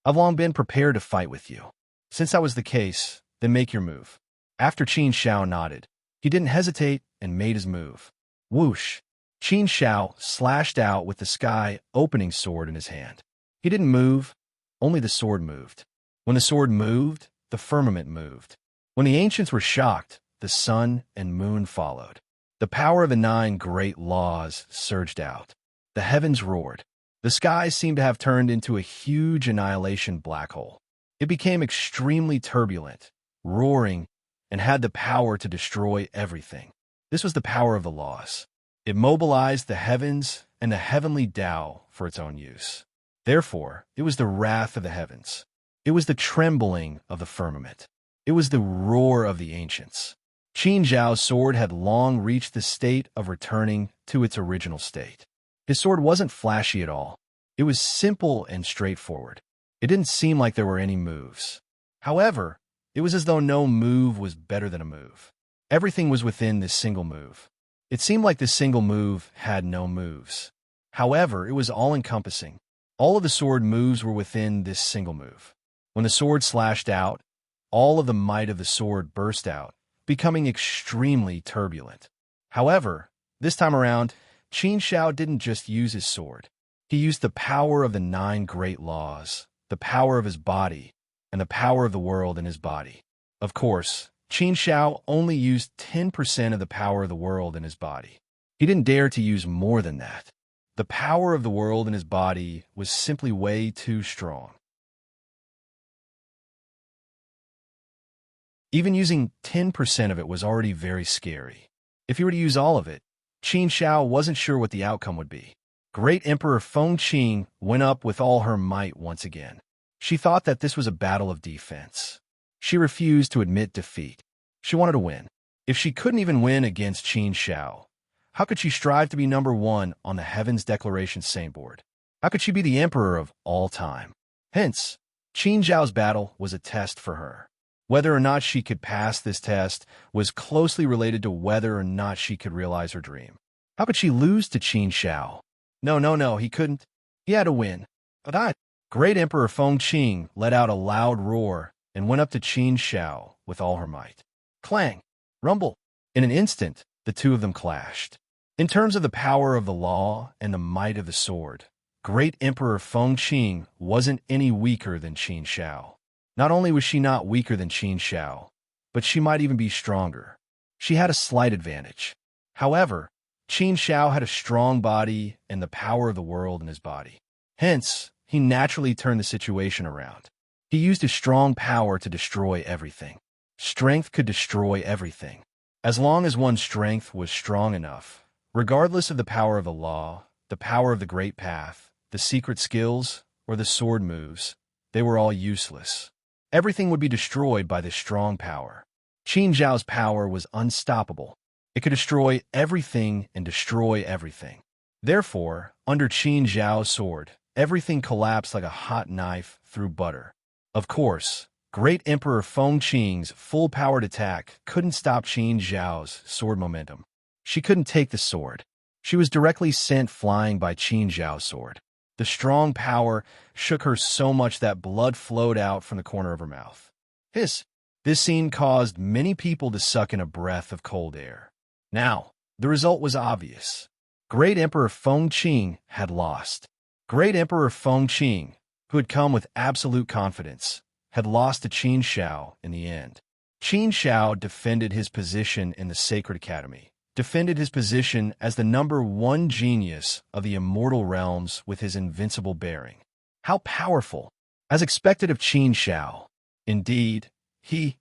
I've long been prepared to fight with you. Since that was the case, then make your move. After Qin Shao nodded, he didn't hesitate and made his move. Whoosh! Qin Shao slashed out with the sky opening sword in his hand. He didn't move, only the sword moved. When the sword moved, the firmament moved. When the ancients were shocked, the sun and moon followed. The power of the 9 great laws surged out. The heavens roared. The skies seemed to have turned into a huge annihilation black hole. It became extremely turbulent, roaring, and had the power to destroy everything. This was the power of the laws. It mobilized the heavens and the heavenly Tao for its own use. Therefore, it was the wrath of the heavens. It was the trembling of the firmament. It was the roar of the ancients. Qin Zhao's sword had long reached the state of returning to its original state. His sword wasn't flashy at all. It was simple and straightforward. It didn't seem like there were any moves. However, it was as though no move was better than a move. Everything was within this single move. It seemed like this single move had no moves. However, it was all-encompassing. All of the sword moves were within this single move. When the sword slashed out, all of the might of the sword burst out, becoming extremely turbulent. However, this time around, Qin Shao didn't just use his sword. He used the power of the 9 great laws, the power of his body, and the power of the world in his body. Of course, Qin Shao only used 10% of the power of the world in his body. He didn't dare to use more than that. The power of the world in his body was simply way too strong. Even using 10% of it was already very scary. If he were to use all of it, Qin Shao wasn't sure what the outcome would be. Great Emperor Feng Qing went up with all her might once again. She thought that this was a battle of defense. She refused to admit defeat. She wanted to win. If she couldn't even win against Qin Shao, how could she strive to be number 1 on the Heavens Declaration Saint board? How could she be the emperor of all time? Hence, Qin Zhao's battle was a test for her. Whether or not she could pass this test was closely related to whether or not she could realize her dream. How could she lose to Qin Shao? No, he couldn't. He had to win. But Great Emperor Feng Qing let out a loud roar and went up to Qin Shao with all her might. Clang! Rumble! In an instant, the two of them clashed. In terms of the power of the law and the might of the sword, Great Emperor Feng Qing wasn't any weaker than Qin Shao. Not only was she not weaker than Qin Xiao, but she might even be stronger. She had a slight advantage. However, Qin Xiao had a strong body and the power of the world in his body. Hence, he naturally turned the situation around. He used his strong power to destroy everything. Strength could destroy everything. As long as one's strength was strong enough, regardless of the power of the law, the power of the great path, the secret skills, or the sword moves, they were all useless. Everything would be destroyed by this strong power. Qin Zhao's power was unstoppable. It could destroy everything and destroy everything. Therefore, under Qin Zhao's sword, everything collapsed like a hot knife through butter. Of course, Great Emperor Feng Qing's full-powered attack couldn't stop Qin Zhao's sword momentum. She couldn't take the sword. She was directly sent flying by Qin Zhao's sword. The strong power shook her so much that blood flowed out from the corner of her mouth. Hiss! This scene caused many people to suck in a breath of cold air. Now, the result was obvious. Great Emperor Feng Qing had lost. Great Emperor Feng Qing, who had come with absolute confidence, had lost to Qin Xiao in the end. Qin Xiao defended his position in the Sacred Academy, defended his position as the #1 genius of the immortal realms with his invincible bearing. How powerful! As expected of Qin Xiao. Indeed, Qin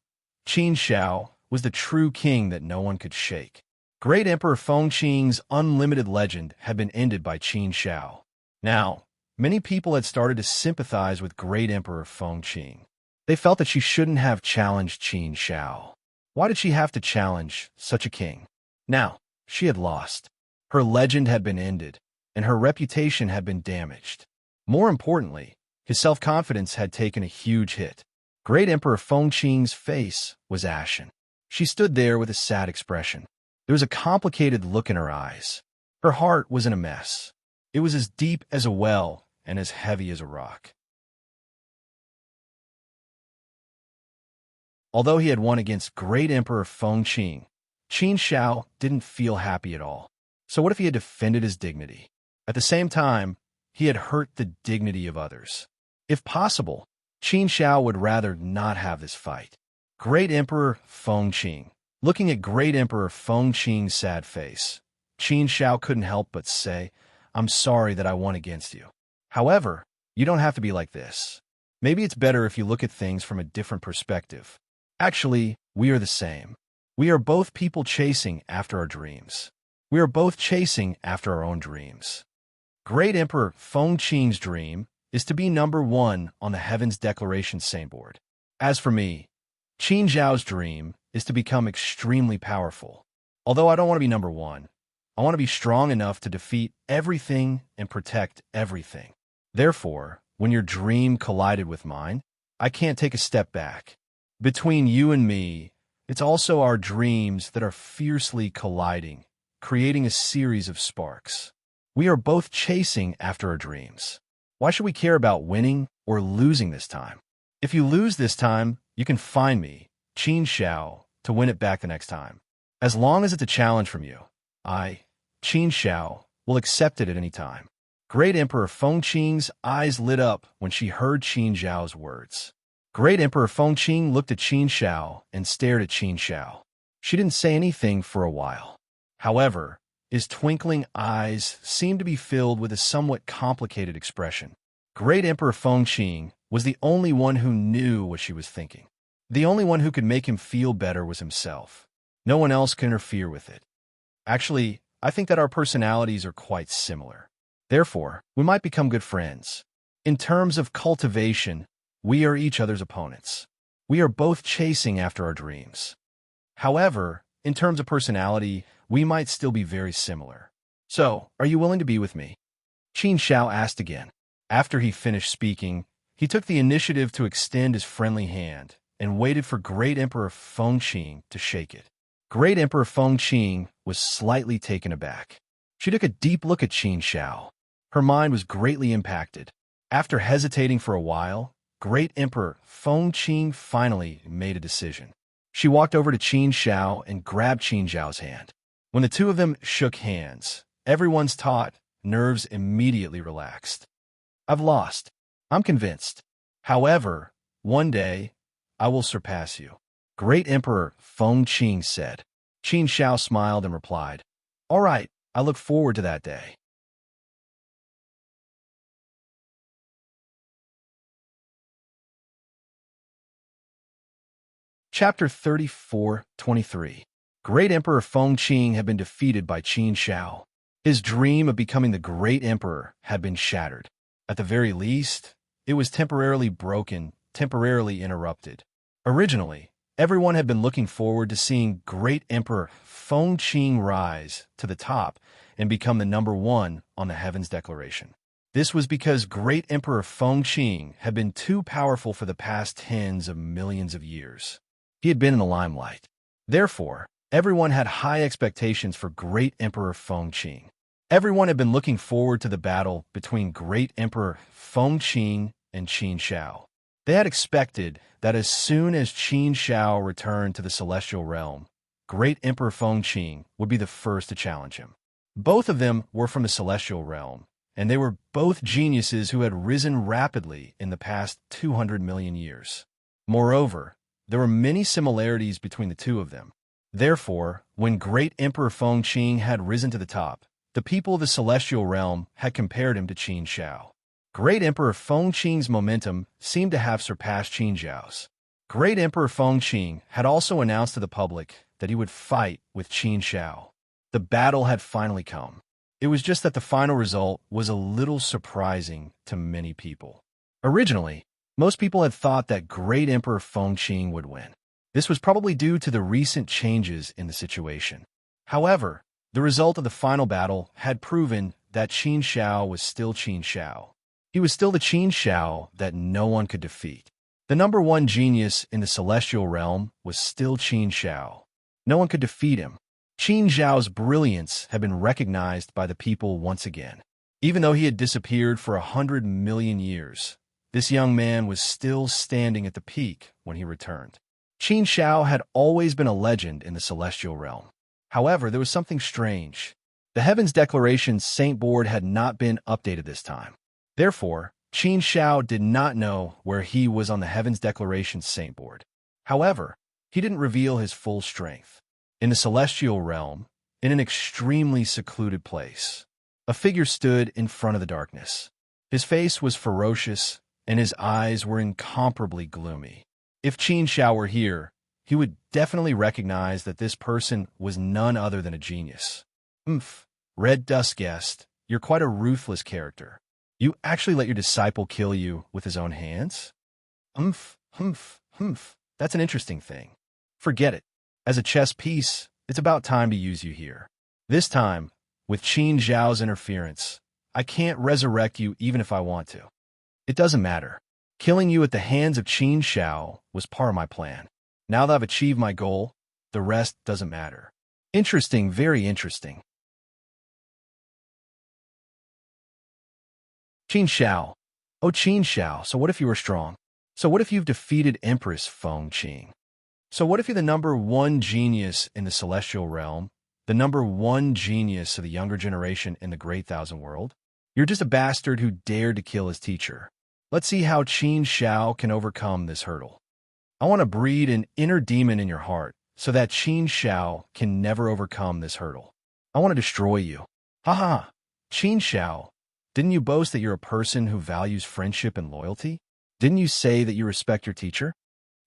Xiao, was the true king that no one could shake. Great Emperor Feng Qing's unlimited legend had been ended by Qin Xiao. Now, many people had started to sympathize with Great Emperor Feng Qing. They felt that she shouldn't have challenged Qin Xiao. Why did she have to challenge such a king? Now, she had lost. Her legend had been ended, and her reputation had been damaged. More importantly, his self-confidence had taken a huge hit. Great Emperor Feng Qing's face was ashen. She stood there with a sad expression. There was a complicated look in her eyes. Her heart was in a mess. It was as deep as a well and as heavy as a rock. Although he had won against Great Emperor Feng Qing, Qin Xiao didn't feel happy at all. So what if he had defended his dignity? At the same time, he had hurt the dignity of others. If possible, Qin Xiao would rather not have this fight. Great Emperor Feng Qing. Looking at Great Emperor Feng Qing's sad face, Qin Xiao couldn't help but say, "I'm sorry that I won against you. However, you don't have to be like this. Maybe it's better if you look at things from a different perspective. Actually, we are the same. We are both people chasing after our dreams. We are both chasing after our own dreams. Great Emperor Feng Qing's dream is to be #1 on the Heaven's Declaration Saintboard. As for me, Qin Zhao's dream is to become extremely powerful. Although I don't want to be #1, I want to be strong enough to defeat everything and protect everything. Therefore, when your dream collided with mine, I can't take a step back. Between you and me, it's also our dreams that are fiercely colliding, creating a series of sparks. We are both chasing after our dreams. Why should we care about winning or losing this time? If you lose this time, you can find me, Qin Xiao, to win it back the next time. As long as it's a challenge from you, I, Qin Xiao, will accept it at any time." Great Emperor Feng Qing's eyes lit up when she heard Qin Zhao's words. Great Emperor Feng Qing looked at Qin Xiao and stared at Qin Xiao. She didn't say anything for a while. However, his twinkling eyes seemed to be filled with a somewhat complicated expression. Great Emperor Feng Qing was the only one who knew what she was thinking. The only one who could make him feel better was himself. No one else could interfere with it. Actually, I think that our personalities are quite similar. Therefore, we might become good friends. In terms of cultivation, we are each other's opponents. We are both chasing after our dreams. However, in terms of personality, we might still be very similar. So, are you willing to be with me? Qin Xiao asked again. After he finished speaking, he took the initiative to extend his friendly hand and waited for Great Emperor Feng Qing to shake it. Great Emperor Feng Qing was slightly taken aback. She took a deep look at Qin Xiao. Her mind was greatly impacted. After hesitating for a while, Great Emperor Feng Qing finally made a decision. She walked over to Qin Xiao and grabbed Qin Zhao's hand. When the two of them shook hands, everyone's taut nerves immediately relaxed. I've lost. I'm convinced. However, One day, I will surpass you. Great Emperor Feng Qing said. Qin Shao smiled and replied, All right, I look forward to that day. Chapter 34:23. Great Emperor Feng Qing had been defeated by Qin Shao. His dream of becoming the great emperor had been shattered. At the very least, it was temporarily broken, temporarily interrupted. Originally, everyone had been looking forward to seeing Great Emperor Feng Qing rise to the top and become the number one on the Heavens Declaration. This was because Great Emperor Feng Qing had been too powerful for the past tens of millions of years. He had been in the limelight. Therefore, everyone had high expectations for Great Emperor Feng Qing. Everyone had been looking forward to the battle between Great Emperor Feng Qing and Qin Shao. They had expected that as soon as Qin Shao returned to the celestial realm, Great Emperor Feng Qing would be the first to challenge him. Both of them were from the celestial realm, and they were both geniuses who had risen rapidly in the past 200 million years. Moreover, there were many similarities between the two of them. Therefore, when Great Emperor Feng Qing had risen to the top, the people of the celestial realm had compared him to Qin Shao. Great Emperor Feng Qing's momentum seemed to have surpassed Qin Shao's. Great Emperor Feng Qing had also announced to the public that he would fight with Qin Shao. The battle had finally come. It was just that the final result was a little surprising to many people. Originally, most people had thought that Great Emperor Feng Qing would win. This was probably due to the recent changes in the situation. However, the result of the final battle had proven that Qin Shao was still Qin Shao. He was still the Qin Shao that no one could defeat. The number one genius in the celestial realm was still Qin Shao. No one could defeat him. Qin Shao's brilliance had been recognized by the people once again. Even though he had disappeared for 100 million years, this young man was still standing at the peak when he returned. Qin Shao had always been a legend in the celestial realm. However, there was something strange. The Heavens Declaration's Saint Board had not been updated this time. Therefore, Qin Shao did not know where he was on the Heavens Declaration's Saint Board. However, he didn't reveal his full strength. In the celestial realm, in an extremely secluded place, a figure stood in front of the darkness. His face was ferocious, and his eyes were incomparably gloomy. If Qin Shao were here, he would definitely recognize that this person was none other than a genius. Red Dust Guest, you're quite a ruthless character. You actually let your disciple kill you with his own hands? That's an interesting thing. Forget it. As a chess piece, it's about time to use you here. This time, with Qin Zhao's interference, I can't resurrect you even if I want to. It doesn't matter. Killing you at the hands of Qin Shao was part of my plan. Now that I've achieved my goal, the rest doesn't matter. Interesting, very interesting. Qin Shao. Oh, Qin Shao, so what if you were strong? So what if you've defeated Empress Feng Qing? So what if you're the number one genius in the celestial realm, the number one genius of the younger generation in the Great Thousand World? You're just a bastard who dared to kill his teacher. Let's see how Qin Shao can overcome this hurdle. I want to breed an inner demon in your heart so that Qin Shao can never overcome this hurdle. I want to destroy you. Haha, Qin Shao. Didn't you boast that you're a person who values friendship and loyalty? Didn't you say that you respect your teacher?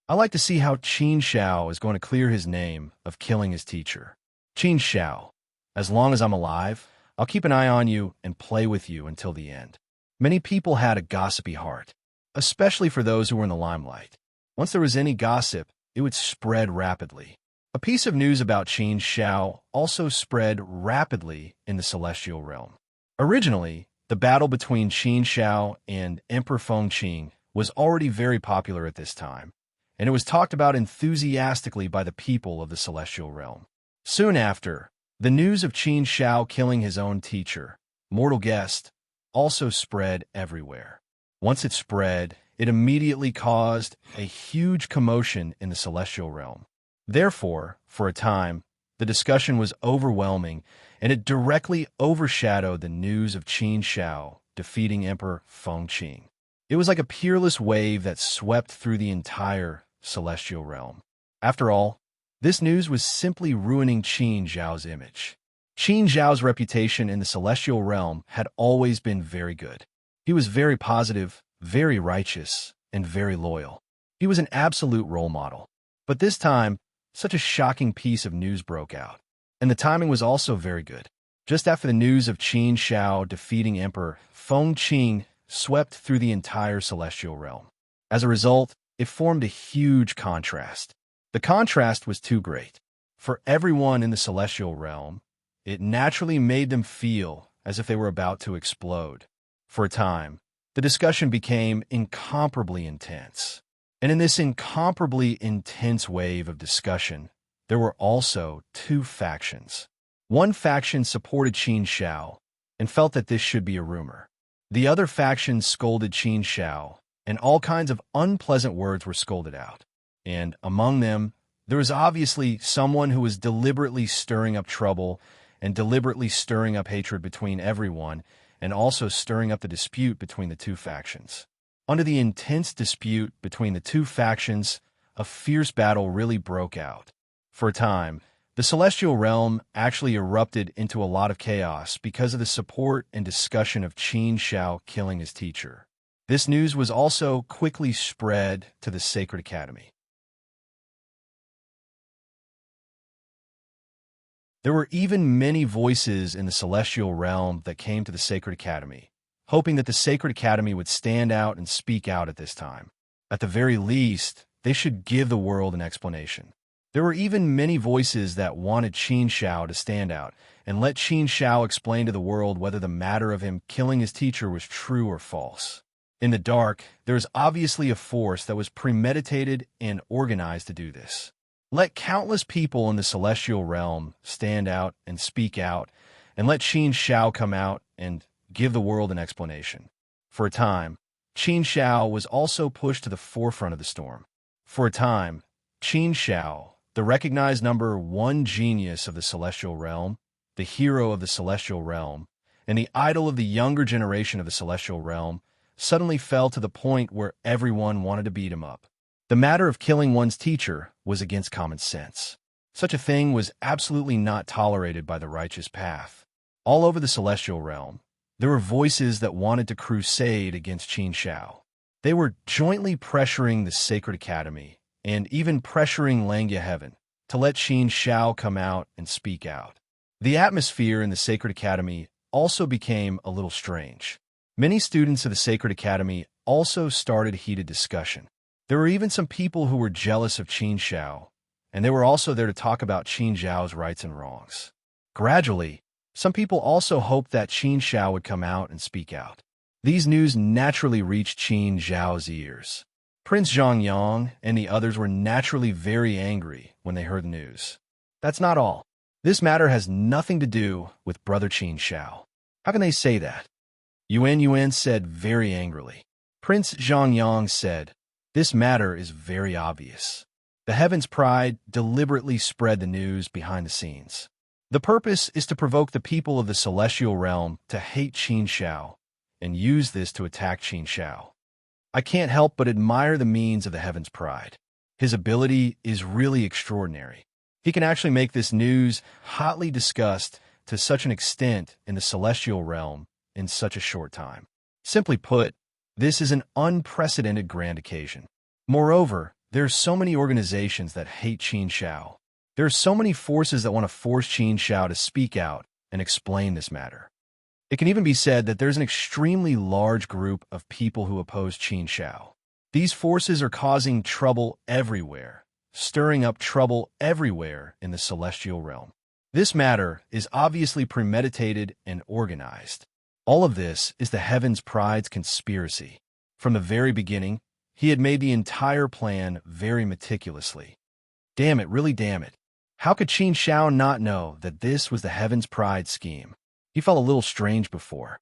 I like to see how Qin Shao is going to clear his name of killing his teacher. Qin Shao, as long as I'm alive, I'll keep an eye on you and play with you until the end. Many people had a gossipy heart, especially for those who were in the limelight. Once there was any gossip, it would spread rapidly. A piece of news about Qin Shao also spread rapidly in the celestial realm. Originally, the battle between Qin Shao and Emperor Feng Qing was already very popular at this time, and it was talked about enthusiastically by the people of the celestial realm. Soon after, the news of Qin Shao killing his own teacher, mortal guest, also spread everywhere. Once it spread, it immediately caused a huge commotion in the celestial realm. Therefore, for a time, the discussion was overwhelming, and it directly overshadowed the news of Qin Shao defeating Emperor Feng Qing. It was like a peerless wave that swept through the entire celestial realm. After all, this news was simply ruining Qin Zhao's image. Qin Zhao's reputation in the celestial realm had always been very good. He was very positive, very righteous, and very loyal. He was an absolute role model. But this time, such a shocking piece of news broke out. And the timing was also very good. Just after the news of Qin Zhao defeating Emperor Feng Qing swept through the entire celestial realm. As a result, it formed a huge contrast. The contrast was too great. For everyone in the celestial realm, it naturally made them feel as if they were about to explode. For a time, the discussion became incomparably intense. And in this incomparably intense wave of discussion, there were also two factions. One faction supported Qin Zhao and felt that this should be a rumor. The other faction scolded Qin Zhao, and all kinds of unpleasant words were scolded out. And among them, there was obviously someone who was deliberately stirring up trouble and deliberately stirring up hatred between everyone, and also stirring up the dispute between the two factions. Under the intense dispute between the two factions, a fierce battle really broke out. For a time, the celestial realm actually erupted into a lot of chaos because of the support and discussion of Qin Zhao killing his teacher. This news was also quickly spread to the Sacred Academy. There were even many voices in the celestial realm that came to the Sacred Academy, hoping that the Sacred Academy would stand out and speak out at this time. At the very least, they should give the world an explanation. There were even many voices that wanted Qin Zhao to stand out and let Qin Zhao explain to the world whether the matter of him killing his teacher was true or false. In the dark, there is obviously a force that was premeditated and organized to do this. Let countless people in the celestial realm stand out and speak out, and let Qin Zhao come out and give the world an explanation. For a time, Qin Zhao was also pushed to the forefront of the storm. For a time, Qin Zhao, the recognized number one genius of the celestial realm, the hero of the celestial realm, and the idol of the younger generation of the celestial realm, suddenly fell to the point where everyone wanted to beat him up. The matter of killing one's teacher was against common sense. Such a thing was absolutely not tolerated by the righteous path. All over the celestial realm, there were voices that wanted to crusade against Qin Zhao. They were jointly pressuring the Sacred Academy and even pressuring Langya Heaven to let Qin Zhao come out and speak out. The atmosphere in the Sacred Academy also became a little strange. Many students of the Sacred Academy also started heated discussion. There were even some people who were jealous of Qin Zhao, and they were also there to talk about Qin Zhao's rights and wrongs. Gradually, some people also hoped that Qin Zhao would come out and speak out. These news naturally reached Qin Zhao's ears. Prince Zhongyang and the others were naturally very angry when they heard the news. That's not all. This matter has nothing to do with Brother Qin Zhao. How can they say that? Yuan said very angrily. Prince Zhongyang said, "This matter is very obvious. The Heaven's Pride deliberately spread the news behind the scenes. The purpose is to provoke the people of the celestial realm to hate Qin Zhao and use this to attack Qin Zhao. I can't help but admire the means of the Heaven's Pride. His ability is really extraordinary. He can actually make this news hotly discussed to such an extent in the celestial realm in such a short time. Simply put, this is an unprecedented grand occasion. Moreover, there are so many organizations that hate Qin Zhao. There are so many forces that want to force Qin Zhao to speak out and explain this matter. It can even be said that there's an extremely large group of people who oppose Qin Zhao. These forces are causing trouble everywhere, stirring up trouble everywhere in the celestial realm. This matter is obviously premeditated and organized. All of this is the Heaven's Pride's conspiracy. From the very beginning, he had made the entire plan very meticulously. Damn it, really damn it. How could Qin Zhao not know that this was the Heaven's Pride scheme? He felt a little strange before.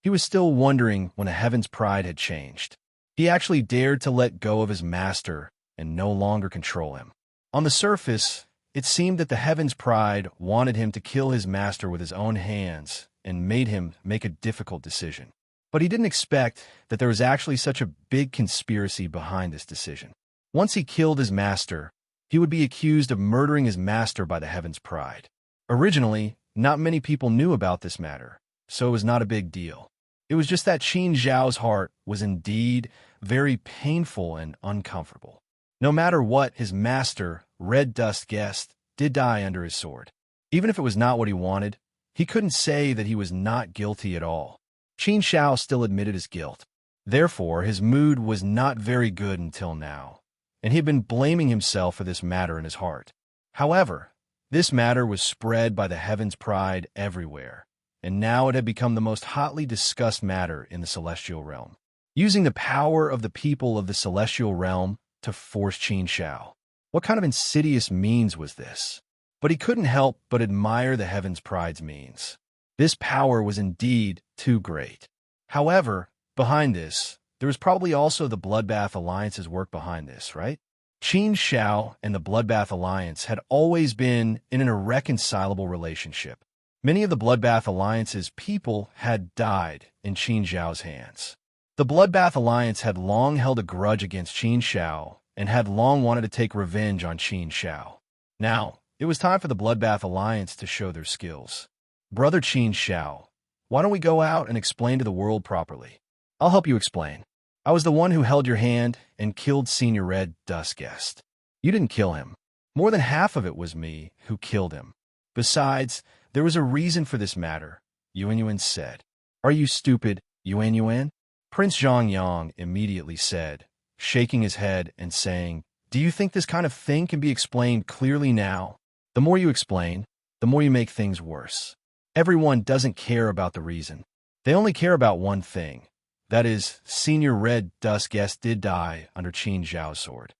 He was still wondering when the Heaven's Pride had changed. He actually dared to let go of his master and no longer control him. On the surface, It seemed that the heaven's pride wanted him to kill his master with his own hands and made him make a difficult decision. But he didn't expect that there was actually such a big conspiracy behind this decision. Once he killed his master, he would be accused of murdering his master by the heaven's pride. Originally, not many people knew about this matter, so it was not a big deal. It was just that Qin Zhao's heart was indeed very painful and uncomfortable. No matter what, his master, Red Dust Guest, did die under his sword. Even if it was not what he wanted, he couldn't say that he was not guilty at all. Qin Zhao still admitted his guilt. Therefore, his mood was not very good until now, and he had been blaming himself for this matter in his heart. However, this matter was spread by the heaven's pride everywhere, and now it had become the most hotly discussed matter in the celestial realm. Using the power of the people of the celestial realm to force Qin Zhao. What kind of insidious means was this? But he couldn't help but admire the heaven's pride's means. This power was indeed too great. However, behind this, there was probably also the Bloodbath Alliance's work behind this, right? Qin Zhao and the Bloodbath Alliance had always been in an irreconcilable relationship. Many of the Bloodbath Alliance's people had died in Qin Zhao's hands. The Bloodbath Alliance had long held a grudge against Qin Zhao and had long wanted to take revenge on Qin Zhao. Now, it was time for the Bloodbath Alliance to show their skills. Brother Qin Zhao, why don't we go out and explain to the world properly? I'll help you explain. I was the one who held your hand and killed Senior Red Dust Guest. You didn't kill him. More than half of it was me who killed him. Besides, there was a reason for this matter, Yuan Yuan said. Are you stupid, Yuan Yuan? Prince Zhongyang immediately said, shaking his head and saying, do you think this kind of thing can be explained clearly now? The more you explain, the more you make things worse. Everyone doesn't care about the reason. They only care about one thing. That is, Senior Red Dust Guest did die under Qin Zhao's sword.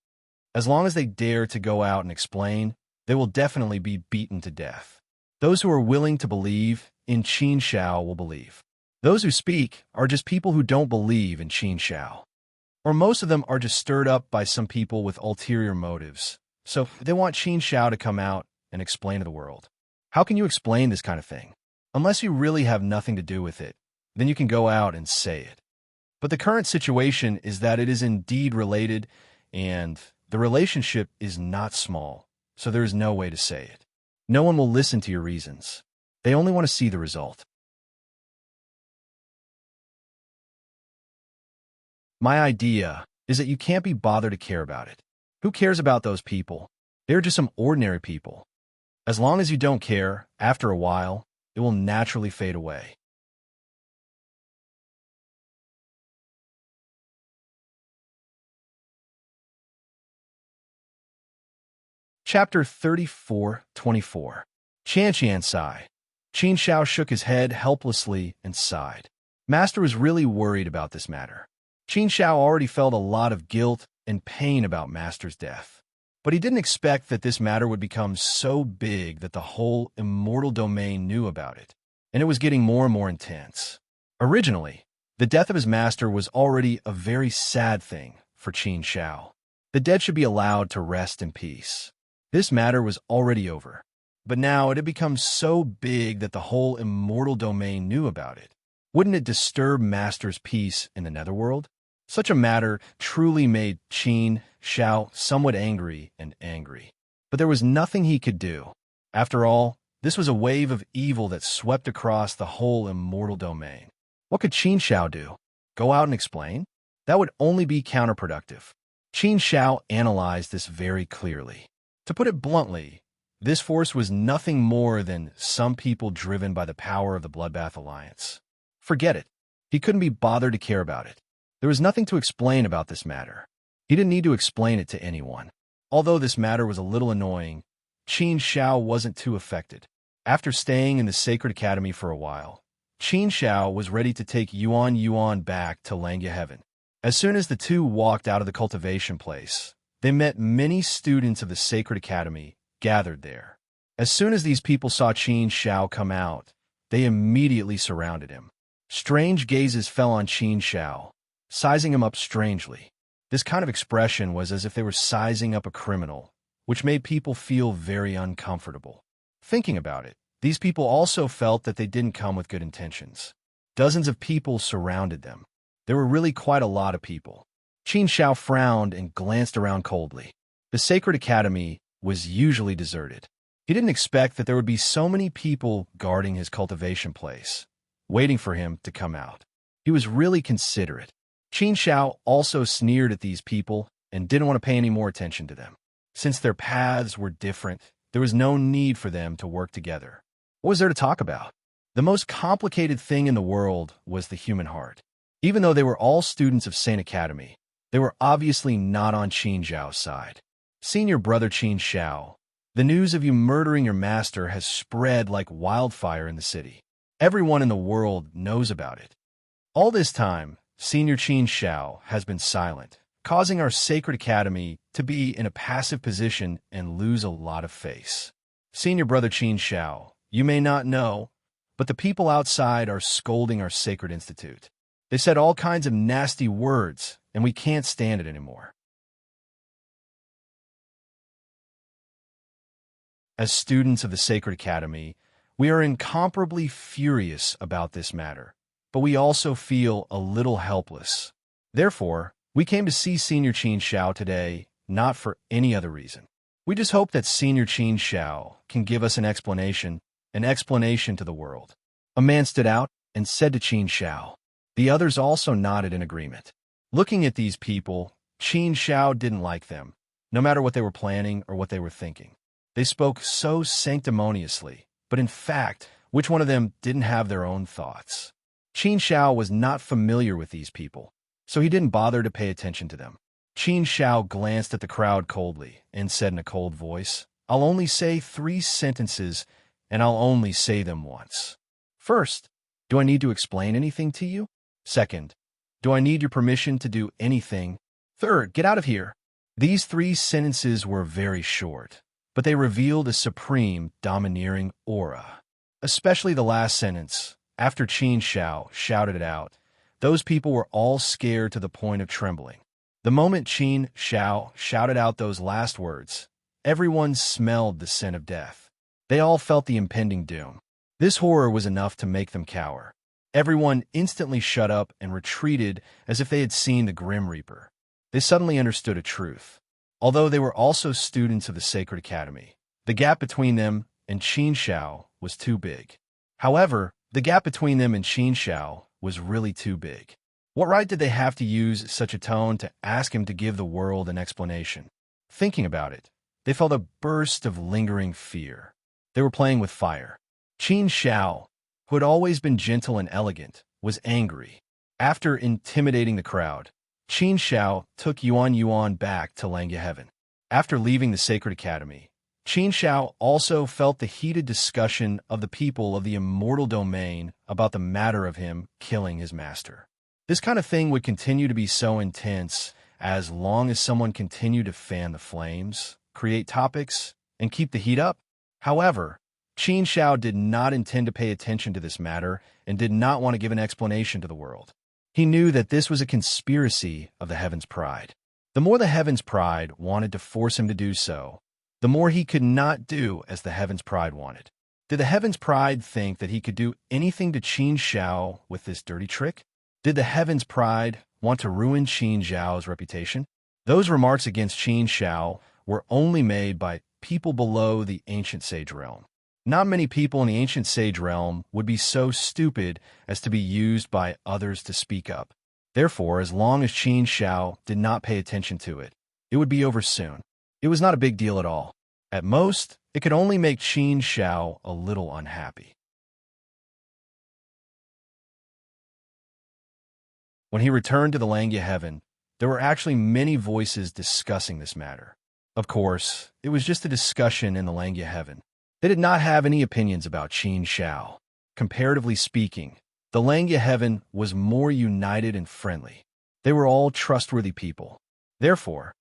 As long as they dare to go out and explain, they will definitely be beaten to death. Those who are willing to believe in Qin Zhao will believe. Those who speak are just people who don't believe in Qin Zhao. Or most of them are just stirred up by some people with ulterior motives. So they want Qin Zhao to come out and explain to the world. How can you explain this kind of thing? Unless you really have nothing to do with it, then you can go out and say it. But the current situation is that it is indeed related, and the relationship is not small, so there is no way to say it. No one will listen to your reasons. They only want to see the result. My idea is that you can't be bothered to care about it. Who cares about those people? They're just some ordinary people. As long as you don't care, after a while, it will naturally fade away. Chapter 34-24. Qian sighed. Qin Zhao shook his head helplessly and sighed. Master was really worried about this matter. Qin Zhao already felt a lot of guilt and pain about Master's death. But he didn't expect that this matter would become so big that the whole immortal domain knew about it, and it was getting more and more intense. Originally, the death of his master was already a very sad thing for Qin Zhao. The dead should be allowed to rest in peace. This matter was already over, but now it had become so big that the whole immortal domain knew about it. Wouldn't it disturb Master's peace in the netherworld? Such a matter truly made Qin Zhao somewhat angry. But there was nothing he could do. After all, this was a wave of evil that swept across the whole immortal domain. What could Qin Zhao do? Go out and explain? That would only be counterproductive. Qin Zhao analyzed this very clearly. To put it bluntly, this force was nothing more than some people driven by the power of the Bloodbath Alliance. Forget it. He couldn't be bothered to care about it. There was nothing to explain about this matter. He didn't need to explain it to anyone. Although this matter was a little annoying, Qin Zhao wasn't too affected. After staying in the Sacred Academy for a while, Qin Zhao was ready to take Yuan back to Langya Heaven. As soon as the two walked out of the cultivation place, they met many students of the Sacred Academy gathered there. As soon as these people saw Qin Zhao come out, they immediately surrounded him. Strange gazes fell on Qin Zhao, sizing him up strangely. This kind of expression was as if they were sizing up a criminal, which made people feel very uncomfortable. Thinking about it, these people also felt that they didn't come with good intentions. Dozens of people surrounded them. There were really quite a lot of people. Qin Shao frowned and glanced around coldly. The Sacred Academy was usually deserted. He didn't expect that there would be so many people guarding his cultivation place, waiting for him to come out. He was really considerate. Qin Shao also sneered at these people and didn't want to pay any more attention to them. Since their paths were different, there was no need for them to work together. What was there to talk about? The most complicated thing in the world was the human heart. Even though they were all students of Saint Academy, they were obviously not on Qin Zhao's side. Senior brother Qin Shao, the news of you murdering your master has spread like wildfire in the city. Everyone in the world knows about it. All this time, Senior Qin Shao has been silent, causing our Sacred Academy to be in a passive position and lose a lot of face. Senior brother Qin Shao, you may not know, but the people outside are scolding our Sacred Institute. They said all kinds of nasty words, and we can't stand it anymore. As students of the Sacred Academy, we are incomparably furious about this matter, but we also feel a little helpless. Therefore, we came to see Senior Qin Shao today, not for any other reason. We just hope that Senior Qin Shao can give us an explanation to the world. A man stood out and said to Qin Shao. The others also nodded in agreement. Looking at these people, Qin Shao didn't like them, no matter what they were planning or what they were thinking. They spoke so sanctimoniously, but in fact, which one of them didn't have their own thoughts? Qin Shao was not familiar with these people, so he didn't bother to pay attention to them. Qin Shao glanced at the crowd coldly and said in a cold voice, I'll only say 3 sentences, and I'll only say them once. First, do I need to explain anything to you? Second, do I need your permission to do anything? Third, get out of here. These 3 sentences were very short, but they revealed a supreme, domineering aura. Especially the last sentence, after Qin Shao shouted it out, those people were all scared to the point of trembling. The moment Qin Shao shouted out those last words, everyone smelled the scent of death. They all felt the impending doom. This horror was enough to make them cower. Everyone instantly shut up and retreated as if they had seen the Grim Reaper. They suddenly understood a truth. Although they were also students of the Sacred Academy, the gap between them and Qin Shao was too big. However, the gap between them and Qin Shao was really too big. What right did they have to use such a tone to ask him to give the world an explanation? Thinking about it, they felt a burst of lingering fear. They were playing with fire. Qin Shao, who had always been gentle and elegant, was angry. After intimidating the crowd, Qin Shao took Yuan back to Langya Heaven. After leaving the Sacred Academy, Qin Shao also felt the heated discussion of the people of the immortal domain about the matter of him killing his master. This kind of thing would continue to be so intense as long as someone continued to fan the flames, create topics, and keep the heat up. However, Qin Shao did not intend to pay attention to this matter and did not want to give an explanation to the world. He knew that this was a conspiracy of the Heaven's Pride. The more the Heaven's Pride wanted to force him to do so, the more he could not do as the Heaven's Pride wanted. Did the Heaven's Pride think that he could do anything to Qin Shao with this dirty trick? Did the Heaven's Pride want to ruin Qin Zhao's reputation? Those remarks against Qin Shao were only made by people below the ancient sage realm. Not many people in the ancient sage realm would be so stupid as to be used by others to speak up. Therefore, as long as Qin Shao did not pay attention to it, it would be over soon. It was not a big deal at all. At most, it could only make Qin Shao a little unhappy. When he returned to the Langya Heaven, there were actually many voices discussing this matter. Of course, it was just a discussion in the Langya Heaven. They did not have any opinions about Qin Shao. Comparatively speaking, the Langya Heaven was more united and friendly. They were all trustworthy people. Therefore,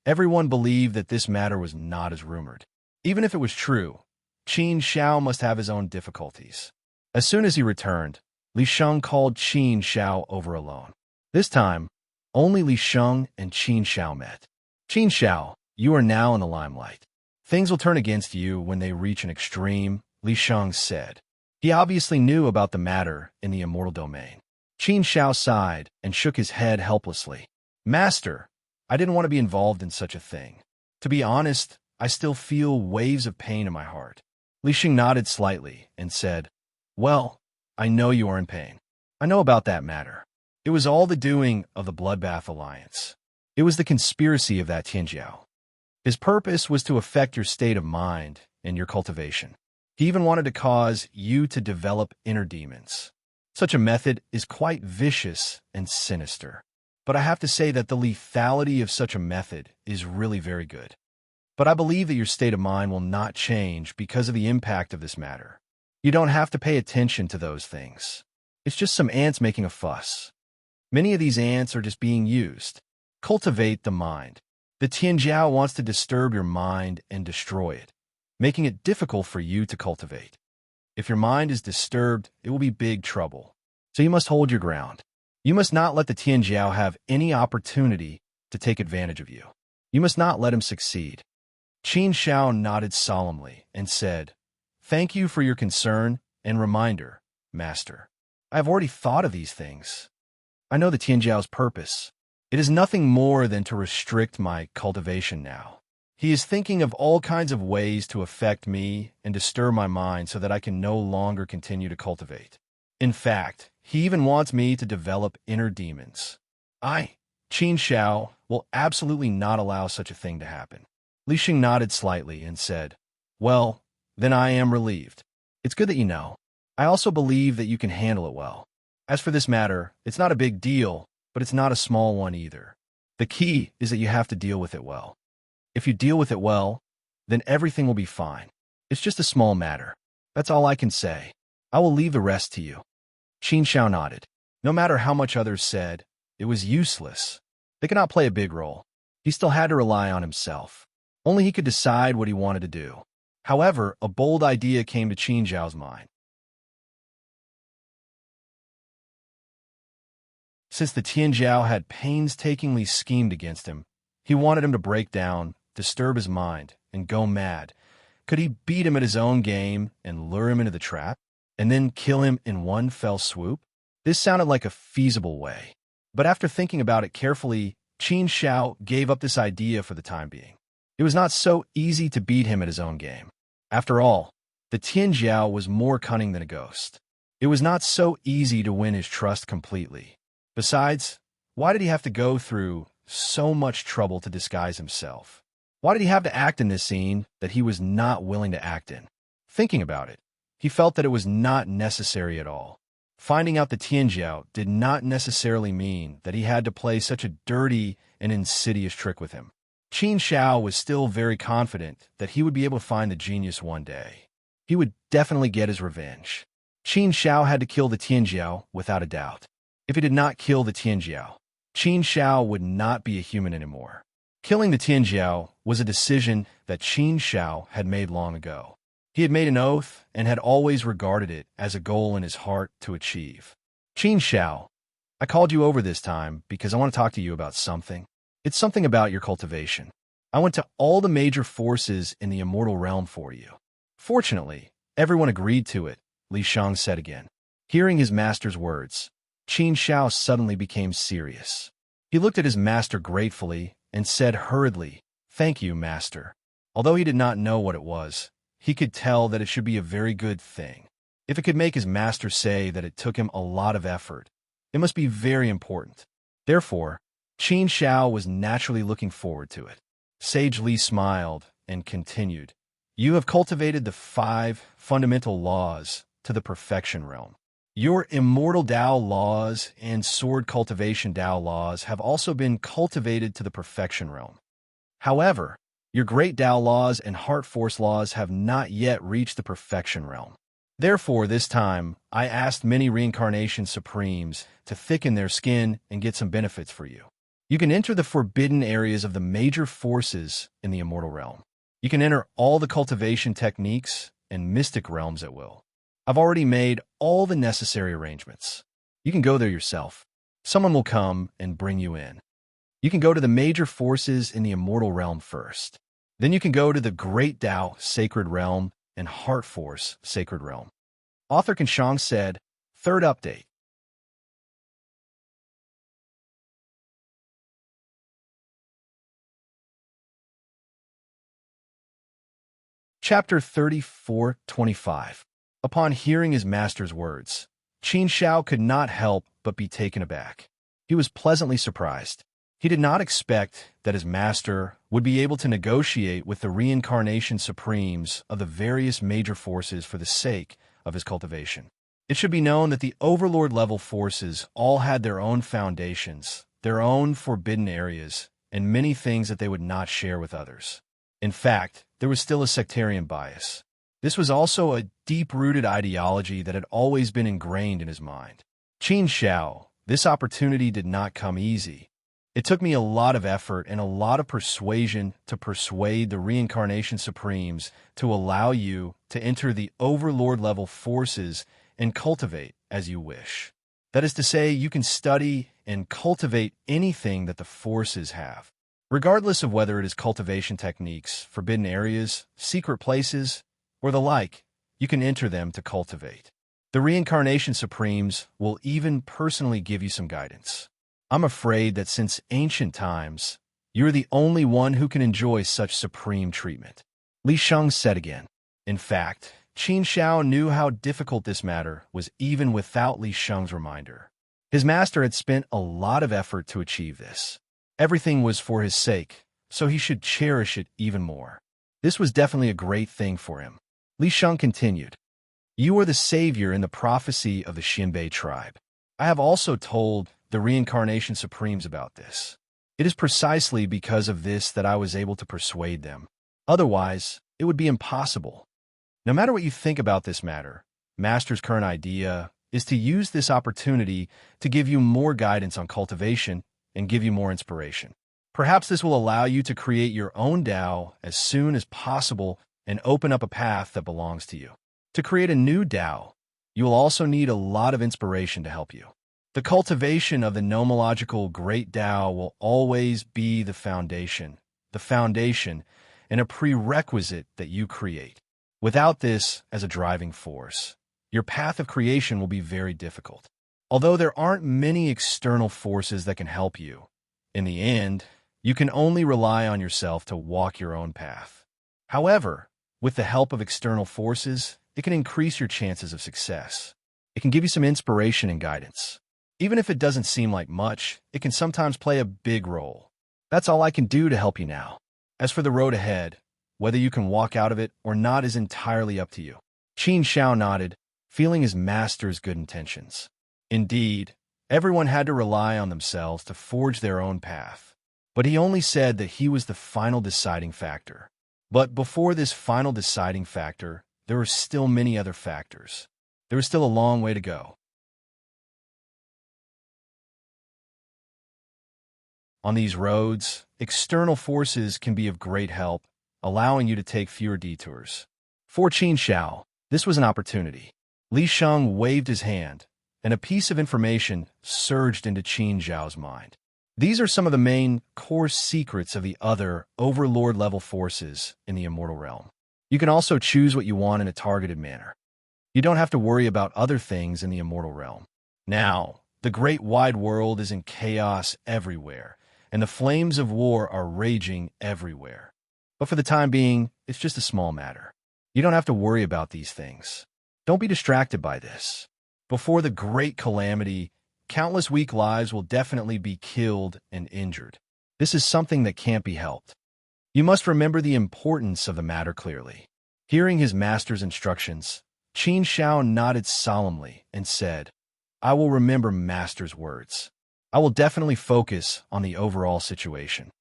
everyone believed that this matter was not as rumored. Even if it was true, Qin Shao must have his own difficulties. As soon as he returned, Li Sheng called Qin Shao over alone. This time, only Li Sheng and Qin Shao met. Qin Shao, you are now in the limelight. Things will turn against you when they reach an extreme, Li Shang said. He obviously knew about the matter in the immortal domain. Qin Shao sighed and shook his head helplessly. Master, I didn't want to be involved in such a thing. To be honest, I still feel waves of pain in my heart. Li Shang nodded slightly and said, Well, I know you are in pain. I know about that matter. It was all the doing of the Bloodbath Alliance. It was the conspiracy of that Tianjiao. His purpose was to affect your state of mind and your cultivation. He even wanted to cause you to develop inner demons. Such a method is quite vicious and sinister. But I have to say that the lethality of such a method is really very good. But I believe that your state of mind will not change because of the impact of this matter. You don't have to pay attention to those things. It's just some ants making a fuss. Many of these ants are just being used. Cultivate the mind. The Tianjiao wants to disturb your mind and destroy it, making it difficult for you to cultivate. If your mind is disturbed, it will be big trouble. So you must hold your ground. You must not let the Tianjiao have any opportunity to take advantage of you. You must not let him succeed. Qin Shao nodded solemnly and said, Thank you for your concern and reminder, Master. I have already thought of these things. I know the Tianjiao's purpose. It is nothing more than to restrict my cultivation now. He is thinking of all kinds of ways to affect me and disturb my mind so that I can no longer continue to cultivate. In fact, he even wants me to develop inner demons. I, Qin Shao, will absolutely not allow such a thing to happen. Li Shang nodded slightly and said, Well, then I am relieved. It's good that you know. I also believe that you can handle it well. As for this matter, it's not a big deal, but it's not a small one either. The key is that you have to deal with it well. If you deal with it well, then everything will be fine. It's just a small matter. That's all I can say. I will leave the rest to you. Qin Shao nodded. No matter how much others said, it was useless. They could not play a big role. He still had to rely on himself. Only he could decide what he wanted to do. However, a bold idea came to Qin Shao's mind. Since the Tianjiao had painstakingly schemed against him, he wanted him to break down, disturb his mind, and go mad. Could he beat him at his own game and lure him into the trap, and then kill him in one fell swoop? This sounded like a feasible way. But after thinking about it carefully, Qin Shao gave up this idea for the time being. It was not so easy to beat him at his own game. After all, the Tianjiao was more cunning than a ghost. It was not so easy to win his trust completely. Besides, why did he have to go through so much trouble to disguise himself? Why did he have to act in this scene that he was not willing to act in? Thinking about it, he felt that it was not necessary at all. Finding out the Tianjiao did not necessarily mean that he had to play such a dirty and insidious trick with him. Qin Shao was still very confident that he would be able to find the genius one day. He would definitely get his revenge. Qin Shao had to kill the Tianjiao without a doubt. If he did not kill the Tianjiao, Qin Shao would not be a human anymore. Killing the Tianjiao was a decision that Qin Shao had made long ago. He had made an oath and had always regarded it as a goal in his heart to achieve. Qin Shao, I called you over this time because I want to talk to you about something. It's something about your cultivation. I went to all the major forces in the immortal realm for you. Fortunately, everyone agreed to it, Li Shang said again. Hearing his master's words, Qin Shao suddenly became serious. He looked at his master gratefully and said hurriedly, Thank you, master. Although he did not know what it was, he could tell that it should be a very good thing. If it could make his master say that it took him a lot of effort, it must be very important. Therefore, Qin Shao was naturally looking forward to it. Sage Li smiled and continued, You have cultivated the 5 fundamental laws to the perfection realm. Your immortal Dao laws and sword cultivation Dao laws have also been cultivated to the perfection realm. However, your great Dao laws and heart force laws have not yet reached the perfection realm. Therefore, this time, I asked many reincarnation supremes to thicken their skin and get some benefits for you. You can enter the forbidden areas of the major forces in the immortal realm. You can enter all the cultivation techniques and mystic realms at will. I've already made all the necessary arrangements. You can go there yourself. Someone will come and bring you in. You can go to the major forces in the immortal realm first. Then you can go to the Great Tao, Sacred Realm, and Heart Force, Sacred Realm. Author Clipchamp said, third update. Chapter 34:25. Upon hearing his master's words, Qin Shao could not help but be taken aback. He was pleasantly surprised. He did not expect that his master would be able to negotiate with the reincarnation supremes of the various major forces for the sake of his cultivation. It should be known that the overlord-level forces all had their own foundations, their own forbidden areas, and many things that they would not share with others. In fact, there was still a sectarian bias. This was also a deep-rooted ideology that had always been ingrained in his mind. Qin Shao, this opportunity did not come easy. It took me a lot of effort and a lot of persuasion to persuade the reincarnation supremes to allow you to enter the overlord-level forces and cultivate as you wish. That is to say, you can study and cultivate anything that the forces have. Regardless of whether it is cultivation techniques, forbidden areas, secret places, or the like, you can enter them to cultivate. The reincarnation supremes will even personally give you some guidance. I'm afraid that since ancient times, you're the only one who can enjoy such supreme treatment. Li Sheng said again. In fact, Qin Shao knew how difficult this matter was even without Li Sheng's reminder. His master had spent a lot of effort to achieve this. Everything was for his sake, so he should cherish it even more. This was definitely a great thing for him. Li Sheng continued, "You are the savior in the prophecy of the Xinbei tribe. I have also told the reincarnation supremes about this. It is precisely because of this that I was able to persuade them. Otherwise, it would be impossible. No matter what you think about this matter, Master's current idea is to use this opportunity to give you more guidance on cultivation and give you more inspiration. Perhaps this will allow you to create your own Tao as soon as possible and open up a path that belongs to you. To create a new Tao, you will also need a lot of inspiration to help you. The cultivation of the nomological Great Tao will always be the foundation, and a prerequisite that you create. Without this as a driving force, your path of creation will be very difficult. Although there aren't many external forces that can help you, in the end, you can only rely on yourself to walk your own path. However, with the help of external forces, it can increase your chances of success. It can give you some inspiration and guidance. Even if it doesn't seem like much, it can sometimes play a big role. That's all I can do to help you now. As for the road ahead, whether you can walk out of it or not is entirely up to you." Qin Shao nodded, feeling his master's good intentions. Indeed, everyone had to rely on themselves to forge their own path. But he only said that he was the final deciding factor. But before this final deciding factor, there were still many other factors. There was still a long way to go. On these roads, external forces can be of great help, allowing you to take fewer detours. For Qin Shao, this was an opportunity. Li Sheng waved his hand, and a piece of information surged into Qin Zhao's mind. These are some of the main core secrets of the other overlord-level forces in the immortal realm. You can also choose what you want in a targeted manner. You don't have to worry about other things in the immortal realm. Now, the great wide world is in chaos everywhere, and the flames of war are raging everywhere. But for the time being, it's just a small matter. You don't have to worry about these things. Don't be distracted by this. Before the great calamity, countless weak lives will definitely be killed and injured. This is something that can't be helped. You must remember the importance of the matter clearly. Hearing his master's instructions, Qin Shao nodded solemnly and said, "I will remember Master's words. I will definitely focus on the overall situation."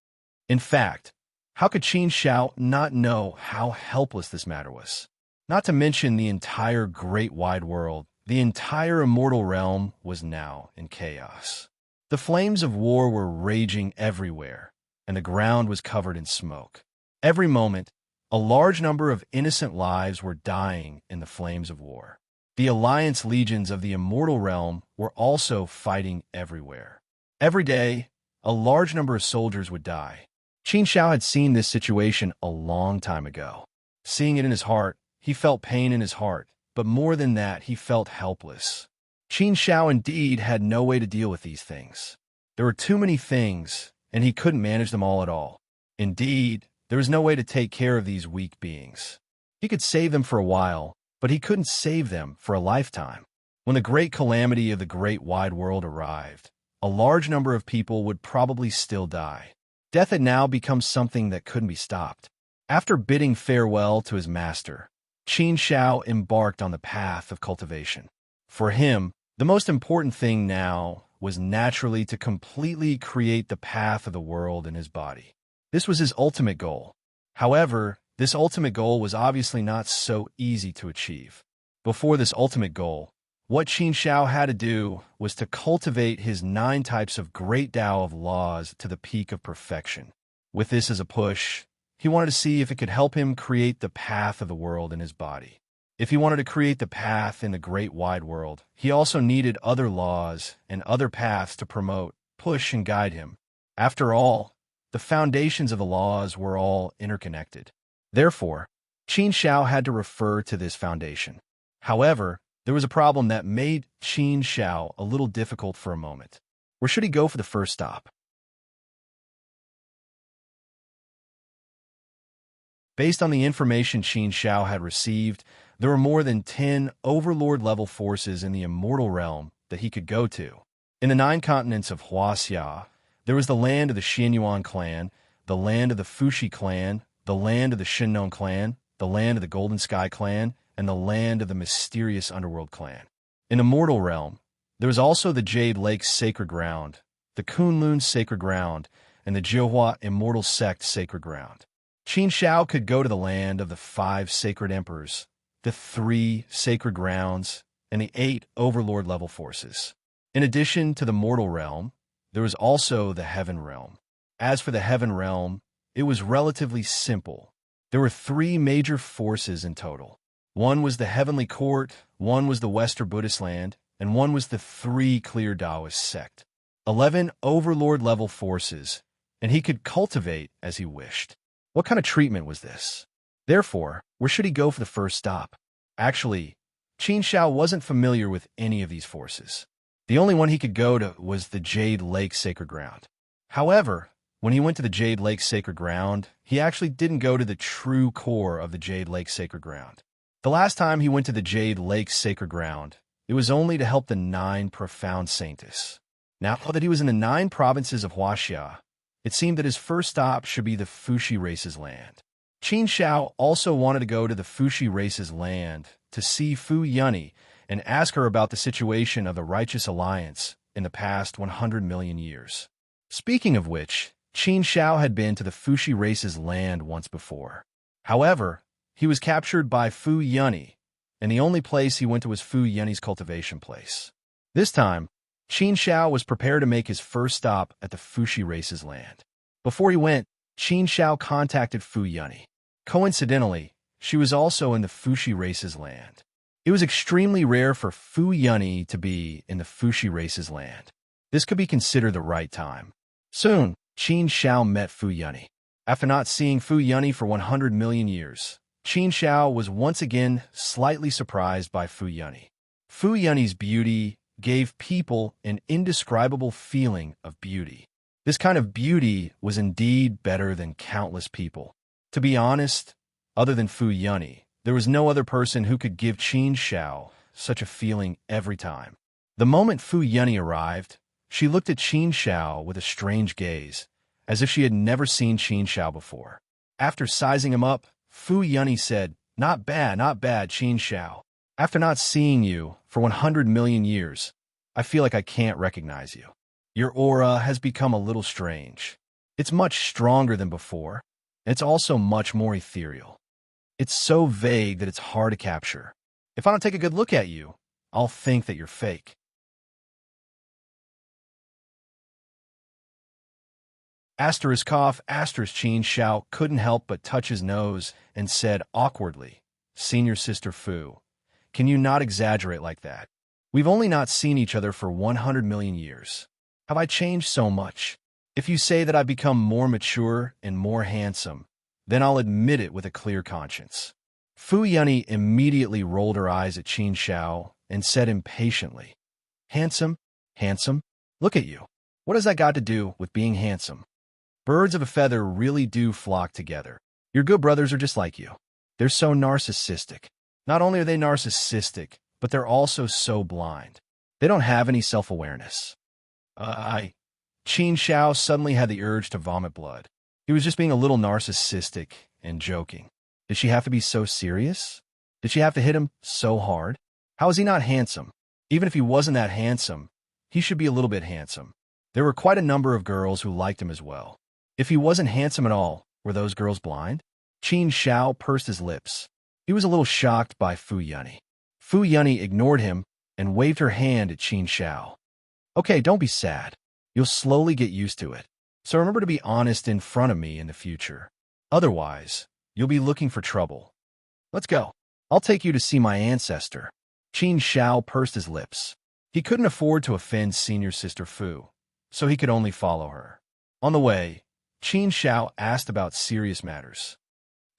In fact, how could Qin Shao not know how helpless this matter was? Not to mention the entire great wide world, the entire immortal realm was now in chaos. The flames of war were raging everywhere, and the ground was covered in smoke. Every moment, a large number of innocent lives were dying in the flames of war. The alliance legions of the immortal realm were also fighting everywhere. Every day, a large number of soldiers would die. Qin Shao had seen this situation a long time ago. Seeing it in his heart, he felt pain in his heart, but more than that, he felt helpless. Qin Shao indeed had no way to deal with these things. There were too many things, and he couldn't manage them all at all. Indeed, there was no way to take care of these weak beings. He could save them for a while, but he couldn't save them for a lifetime. When the great calamity of the great wide world arrived, a large number of people would probably still die. Death had now become something that couldn't be stopped. After bidding farewell to his master, Qin Shao embarked on the path of cultivation. For him, the most important thing now was naturally to completely create the path of the world in his body. This was his ultimate goal. However, this ultimate goal was obviously not so easy to achieve. Before this ultimate goal, what Qin Shao had to do was to cultivate his 9 types of great Tao of laws to the peak of perfection. With this as a push, he wanted to see if it could help him create the path of the world in his body. If he wanted to create the path in the great wide world, he also needed other laws and other paths to promote, push, and guide him. After all, the foundations of the laws were all interconnected. Therefore, Qin Shao had to refer to this foundation. However, there was a problem that made Qin Shao a little difficult for a moment. Where should he go for the first stop? Based on the information Qin Shao had received, there were more than 10 Overlord-level forces in the immortal realm that he could go to. In the 9 continents of Huaxia, there was the land of the Xianyuan clan, the land of the Fuxi clan, the land of the Shinnon clan, the land of the Golden Sky clan, and the land of the mysterious Underworld clan. In the mortal realm, there was also the Jade Lake Sacred Ground, the Kunlun Sacred Ground, and the Jiuhua Immortal Sect Sacred Ground. Qin Shao could go to the land of the 5 Sacred Emperors, the 3 Sacred Grounds, and the 8 Overlord-level forces. In addition to the mortal realm, there was also the Heaven realm. As for the Heaven realm, it was relatively simple. There were 3 major forces in total. One was the Heavenly Court, one was the Western Buddhist land, and one was the 3 Clear Taoist sect. 11 Overlord-level forces, and he could cultivate as he wished. What kind of treatment was this? Therefore, where should he go for the first stop? Actually, Qin Shao wasn't familiar with any of these forces. The only one he could go to was the Jade Lake Sacred Ground. However, when he went to the Jade Lake Sacred Ground, he actually didn't go to the true core of the Jade Lake Sacred Ground. The last time he went to the Jade Lake Sacred Ground, it was only to help the 9 profound saints. Now that he was in the 9 provinces of Huaxia, it seemed that his first stop should be the Fuxi race's land. Qin Shao also wanted to go to the Fuxi race's land to see Fu Yunyi and ask her about the situation of the Righteous Alliance in the past 100 million years. Speaking of which, Qin Shao had been to the Fuxi race's land once before. However, he was captured by Fu Yunyi, and the only place he went to was Fu Yunyi's cultivation place. This time, Qin Shao was prepared to make his first stop at the Fuxi race's land. Before he went, Qin Shao contacted Fu Yunyi. Coincidentally, she was also in the Fuxi race's land. It was extremely rare for Fu Yunyi to be in the Fuxi race's land. This could be considered the right time. Soon, Qin Shao met Fu Yunyi. After not seeing Fu Yunyi for 100 million years, Qin Shao was once again slightly surprised by Fu Yunyi. Fu Yunyi's beauty gave people an indescribable feeling of beauty. This kind of beauty was indeed better than countless people. To be honest, other than Fu Yunyi, there was no other person who could give Qin Shao such a feeling every time. The moment Fu Yunyi arrived, she looked at Qin Shao with a strange gaze, as if she had never seen Qin Shao before. After sizing him up, Fu Yunyi said, not bad, Qin Shao. After not seeing you for 100 million years, I feel like I can't recognize you. Your aura has become a little strange. It's much stronger than before, and it's also much more ethereal. It's so vague that it's hard to capture. If I don't take a good look at you, I'll think that you're fake. Qin Shao couldn't help but touch his nose and said awkwardly, Senior Sister Fu, can you not exaggerate like that? We've only not seen each other for 100 million years. Have I changed so much? If you say that I've become more mature and more handsome, then I'll admit it with a clear conscience. Fu Yunny immediately rolled her eyes at Qin Shao and said impatiently, Handsome? Handsome? Look at you. What has that got to do with being handsome? Birds of a feather really do flock together. Your good brothers are just like you. They're so narcissistic. Not only are they narcissistic, but they're also so blind. They don't have any self-awareness. Qin Shao suddenly had the urge to vomit blood. He was just being a little narcissistic and joking. Did she have to be so serious? Did she have to hit him so hard? How is he not handsome? Even if he wasn't that handsome, he should be a little bit handsome. There were quite a number of girls who liked him as well. If he wasn't handsome at all, were those girls blind? Qin Shao pursed his lips. He was a little shocked by Fu Yunny. Fu Yunny ignored him and waved her hand at Qin Shao. Okay, don't be sad. You'll slowly get used to it. So remember to be honest in front of me in the future. Otherwise, you'll be looking for trouble. Let's go. I'll take you to see my ancestor. Qin Shao pursed his lips. He couldn't afford to offend senior sister Fu, so he could only follow her. On the way, Qin Shao asked about serious matters.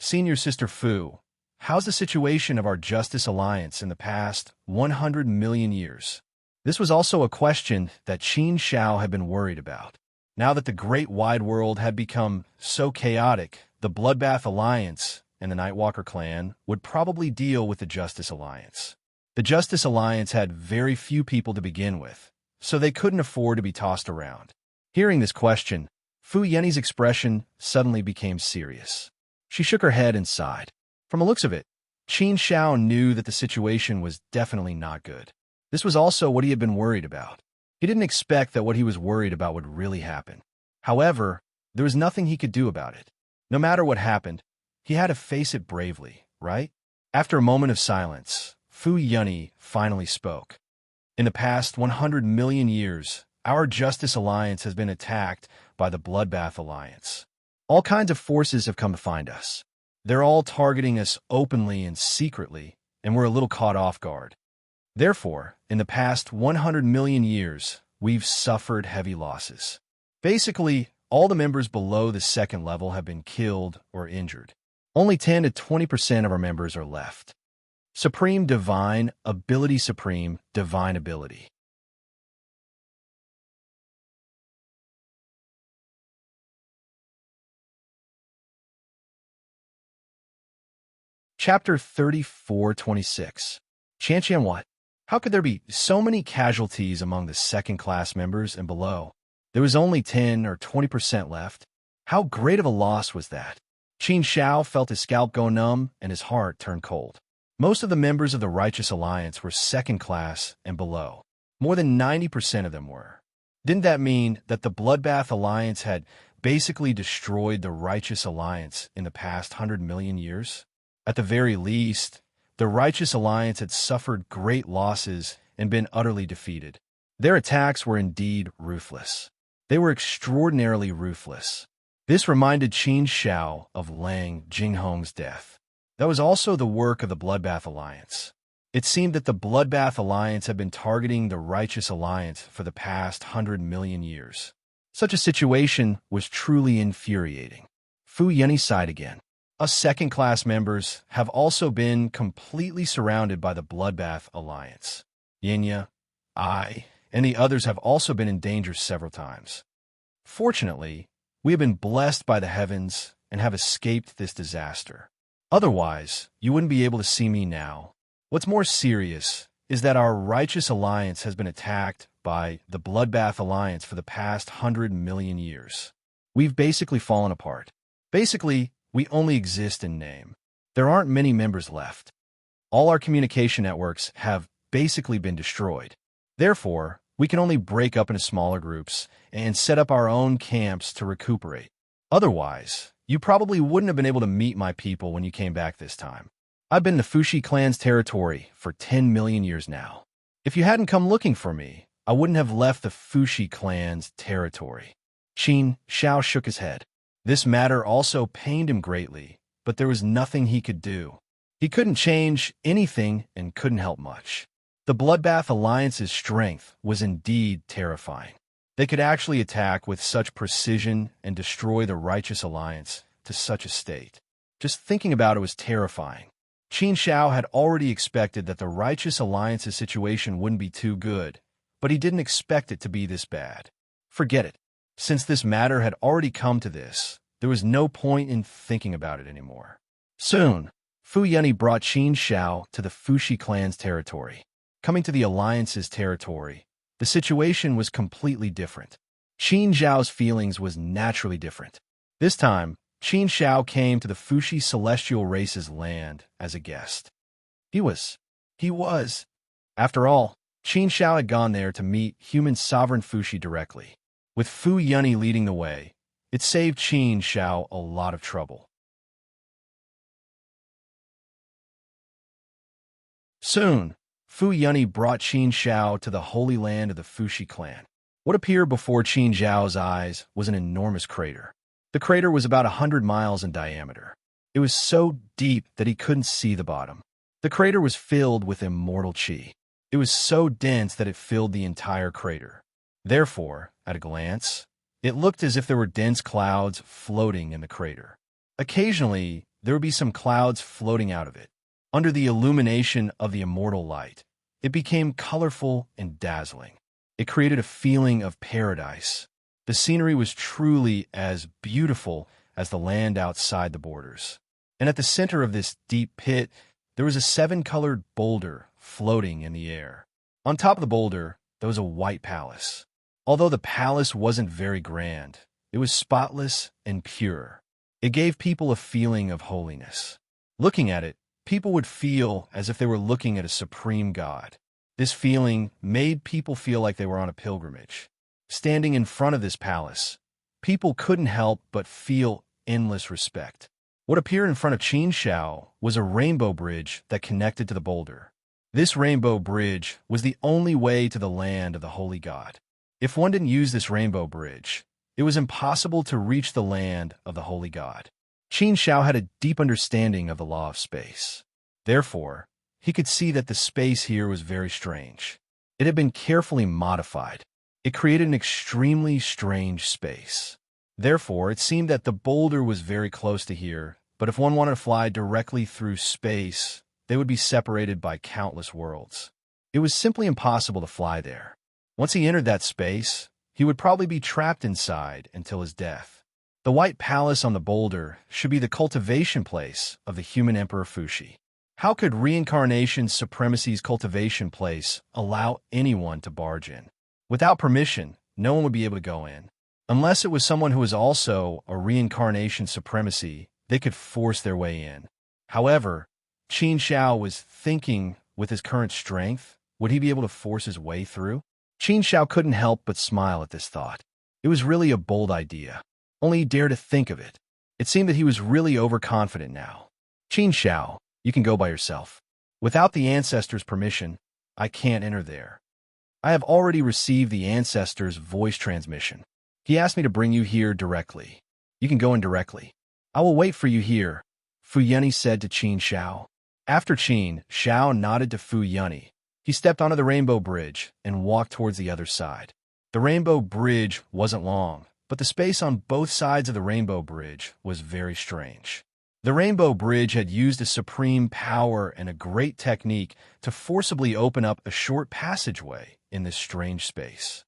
Senior sister Fu, how's the situation of our Justice Alliance in the past 100 million years? This was also a question that Qin Shao had been worried about. Now that the great wide world had become so chaotic, the Bloodbath Alliance and the Nightwalker clan would probably deal with the Justice Alliance. The Justice Alliance had very few people to begin with, so they couldn't afford to be tossed around. Hearing this question, Fu Yunny's expression suddenly became serious. She shook her head and sighed. From the looks of it, Qin Shao knew that the situation was definitely not good. This was also what he had been worried about. He didn't expect that what he was worried about would really happen. However, there was nothing he could do about it. No matter what happened, he had to face it bravely, right? After a moment of silence, Fu Yunny finally spoke. In the past 100 million years, our Justice Alliance has been attacked by the Bloodbath Alliance. All kinds of forces have come to find us. They're all targeting us openly and secretly, and we're a little caught off guard. Therefore, in the past 100 million years, we've suffered heavy losses. Basically, all the members below the second level have been killed or injured. Only 10 to 20% of our members are left. Supreme Divine Ability. Supreme Divine Ability. Chapter 3426. Chantian what? How could there be so many casualties among the second-class members and below? There was only 10 or 20% left. How great of a loss was that? Qin Shao felt his scalp go numb and his heart turn cold. Most of the members of the Righteous Alliance were second class and below. More than 90% of them were. Didn't that mean that the Bloodbath Alliance had basically destroyed the Righteous Alliance in the past 100 million years? At the very least, the Righteous Alliance had suffered great losses and been utterly defeated. Their attacks were indeed ruthless. They were extraordinarily ruthless. This reminded Qin Shao of Lang Jinghong's death. That was also the work of the Bloodbath Alliance. It seemed that the Bloodbath Alliance had been targeting the Righteous Alliance for the past 100 million years. Such a situation was truly infuriating. Fu Yunny sighed again. Us second-class members have also been completely surrounded by the Bloodbath Alliance. Yinya, I, and the others have also been in danger several times. Fortunately, we have been blessed by the heavens and have escaped this disaster. Otherwise, you wouldn't be able to see me now. What's more serious is that our Righteous Alliance has been attacked by the Bloodbath Alliance for the past 100 million years. We've basically fallen apart. Basically, we only exist in name. There aren't many members left. All our communication networks have basically been destroyed. Therefore, we can only break up into smaller groups and set up our own camps to recuperate. Otherwise, you probably wouldn't have been able to meet my people when you came back this time. I've been in the Fushi clan's territory for 10 million years now. If you hadn't come looking for me, I wouldn't have left the Fushi clan's territory. Qin Shao shook his head. This matter also pained him greatly, but there was nothing he could do. He couldn't change anything and couldn't help much. The Bloodbath Alliance's strength was indeed terrifying. They could actually attack with such precision and destroy the righteous alliance to such a state. Just thinking about it was terrifying. Qin Shao had already expected that the righteous alliance's situation wouldn't be too good, but he didn't expect it to be this bad. Forget it. Since this matter had already come to this, there was no point in thinking about it anymore. Soon, Fu Yunyi brought Qin Shao to the Fushi clan's territory. Coming to the alliance's territory, the situation was completely different. Qin Zhao's feelings was naturally different. This time, Qin Shao came to the Fushi celestial race's land as a guest. He was. After all, Qin Shao had gone there to meet human sovereign Fushi directly. With Fu Yunyi leading the way, it saved Qin Shao a lot of trouble. Soon, Fu Yunyi brought Qin Shao to the holy land of the Fushi clan. What appeared before Qin Zhao's eyes was an enormous crater. The crater was about 100 miles in diameter. It was so deep that he couldn't see the bottom. The crater was filled with immortal qi. It was so dense that it filled the entire crater. Therefore, at a glance, it looked as if there were dense clouds floating in the crater. Occasionally, there would be some clouds floating out of it. Under the illumination of the immortal light, it became colorful and dazzling. It created a feeling of paradise. The scenery was truly as beautiful as the land outside the borders. And at the center of this deep pit, there was a 7-colored boulder floating in the air. On top of the boulder, there was a white palace. Although the palace wasn't very grand, it was spotless and pure. It gave people a feeling of holiness. Looking at it, people would feel as if they were looking at a supreme God. This feeling made people feel like they were on a pilgrimage. Standing in front of this palace, people couldn't help but feel endless respect. What appeared in front of Qin Shao was a rainbow bridge that connected to the boulder. This rainbow bridge was the only way to the land of the holy God. If one didn't use this rainbow bridge, it was impossible to reach the land of the holy God. Qin Shao had a deep understanding of the law of space. Therefore, he could see that the space here was very strange. It had been carefully modified. It created an extremely strange space. Therefore, it seemed that the boulder was very close to here, but if one wanted to fly directly through space, they would be separated by countless worlds. It was simply impossible to fly there. Once he entered that space, he would probably be trapped inside until his death. The white palace on the boulder should be the cultivation place of the human Emperor Fushi. How could reincarnation supremacy's cultivation place allow anyone to barge in? Without permission, no one would be able to go in. Unless it was someone who was also a reincarnation supremacy, they could force their way in. However, Qin Shao was thinking, with his current strength, would he be able to force his way through? Qin Shao couldn't help but smile at this thought. It was really a bold idea. Only he dared to think of it. It seemed that he was really overconfident now. Qin Shao, you can go by yourself. Without the ancestors' permission, I can't enter there. I have already received the ancestors' voice transmission. He asked me to bring you here directly. You can go in directly. I will wait for you here, Fu Yunyi said to Qin Shao. After Qin Shao nodded to Fu Yunyi, he stepped onto the rainbow bridge and walked towards the other side. The rainbow bridge wasn't long, but the space on both sides of the rainbow bridge was very strange. The rainbow bridge had used a supreme power and a great technique to forcibly open up a short passageway in this strange space.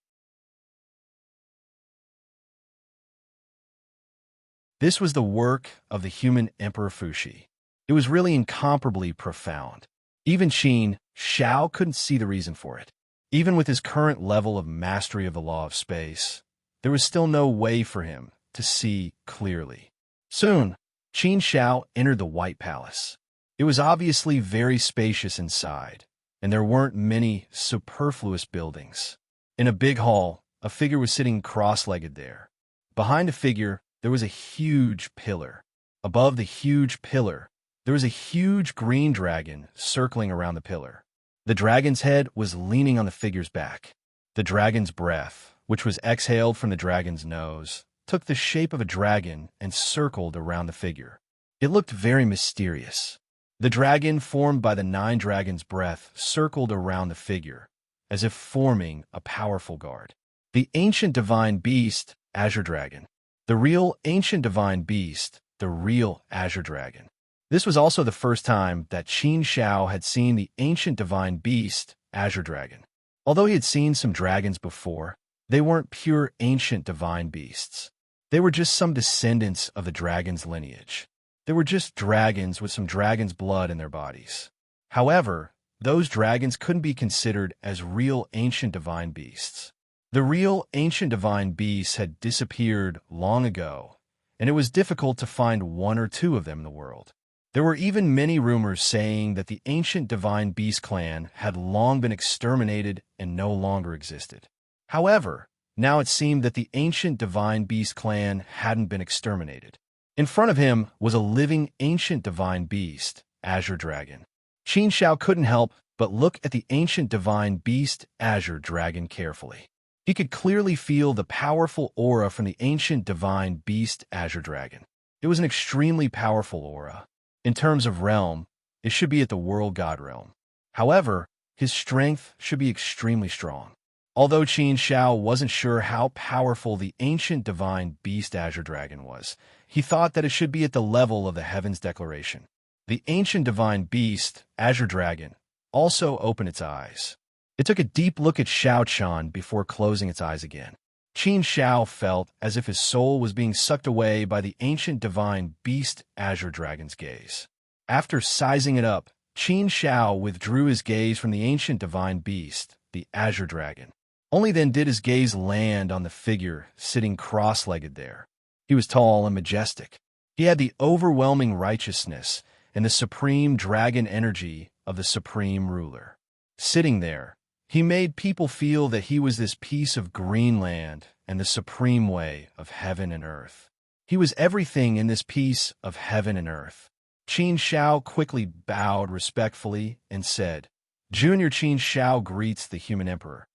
This was the work of the human Emperor Fushi. It was really incomparably profound. Even Qin Shao couldn't see the reason for it. Even with his current level of mastery of the law of space, there was still no way for him to see clearly. Soon, Qin Shao entered the White Palace. It was obviously very spacious inside, and there weren't many superfluous buildings. In a big hall, a figure was sitting cross-legged there. Behind the figure, there was a huge pillar. Above the huge pillar, there was a huge green dragon circling around the pillar. The dragon's head was leaning on the figure's back. The dragon's breath, which was exhaled from the dragon's nose, took the shape of a dragon and circled around the figure. It looked very mysterious. The dragon, formed by the 9 dragons' breath, circled around the figure, as if forming a powerful guard. The ancient divine beast, Azure Dragon. The real ancient divine beast, the real Azure Dragon. This was also the first time that Qin Shao had seen the ancient divine beast, Azure Dragon. Although he had seen some dragons before, they weren't pure ancient divine beasts. They were just some descendants of the dragon's lineage. They were just dragons with some dragon's blood in their bodies. However, those dragons couldn't be considered as real ancient divine beasts. The real ancient divine beasts had disappeared long ago, and it was difficult to find one or two of them in the world. There were even many rumors saying that the ancient divine beast clan had long been exterminated and no longer existed. However, now it seemed that the ancient divine beast clan hadn't been exterminated. In front of him was a living ancient divine beast, Azure Dragon. Qin Shao couldn't help but look at the ancient divine beast, Azure Dragon, carefully. He could clearly feel the powerful aura from the ancient divine beast, Azure Dragon. It was an extremely powerful aura. In terms of realm, it should be at the world god realm. However, his strength should be extremely strong. Although Qin Shao wasn't sure how powerful the ancient divine beast Azure Dragon was, he thought that it should be at the level of the Heavens Declaration. The ancient divine beast, Azure Dragon, also opened its eyes. It took a deep look at Shao Chan before closing its eyes again. Qin Shao felt as if his soul was being sucked away by the ancient divine beast Azure Dragon's gaze. After sizing it up, Qin Shao withdrew his gaze from the ancient divine beast, the Azure Dragon. Only then did his gaze land on the figure sitting cross-legged there. He was tall and majestic. He had the overwhelming righteousness and the supreme dragon energy of the supreme ruler. Sitting there, he made people feel that he was this piece of green land and the supreme way of heaven and earth. He was everything in this piece of heaven and earth. Qin Shao quickly bowed respectfully and said, "Junior Qin Shao greets the human emperor."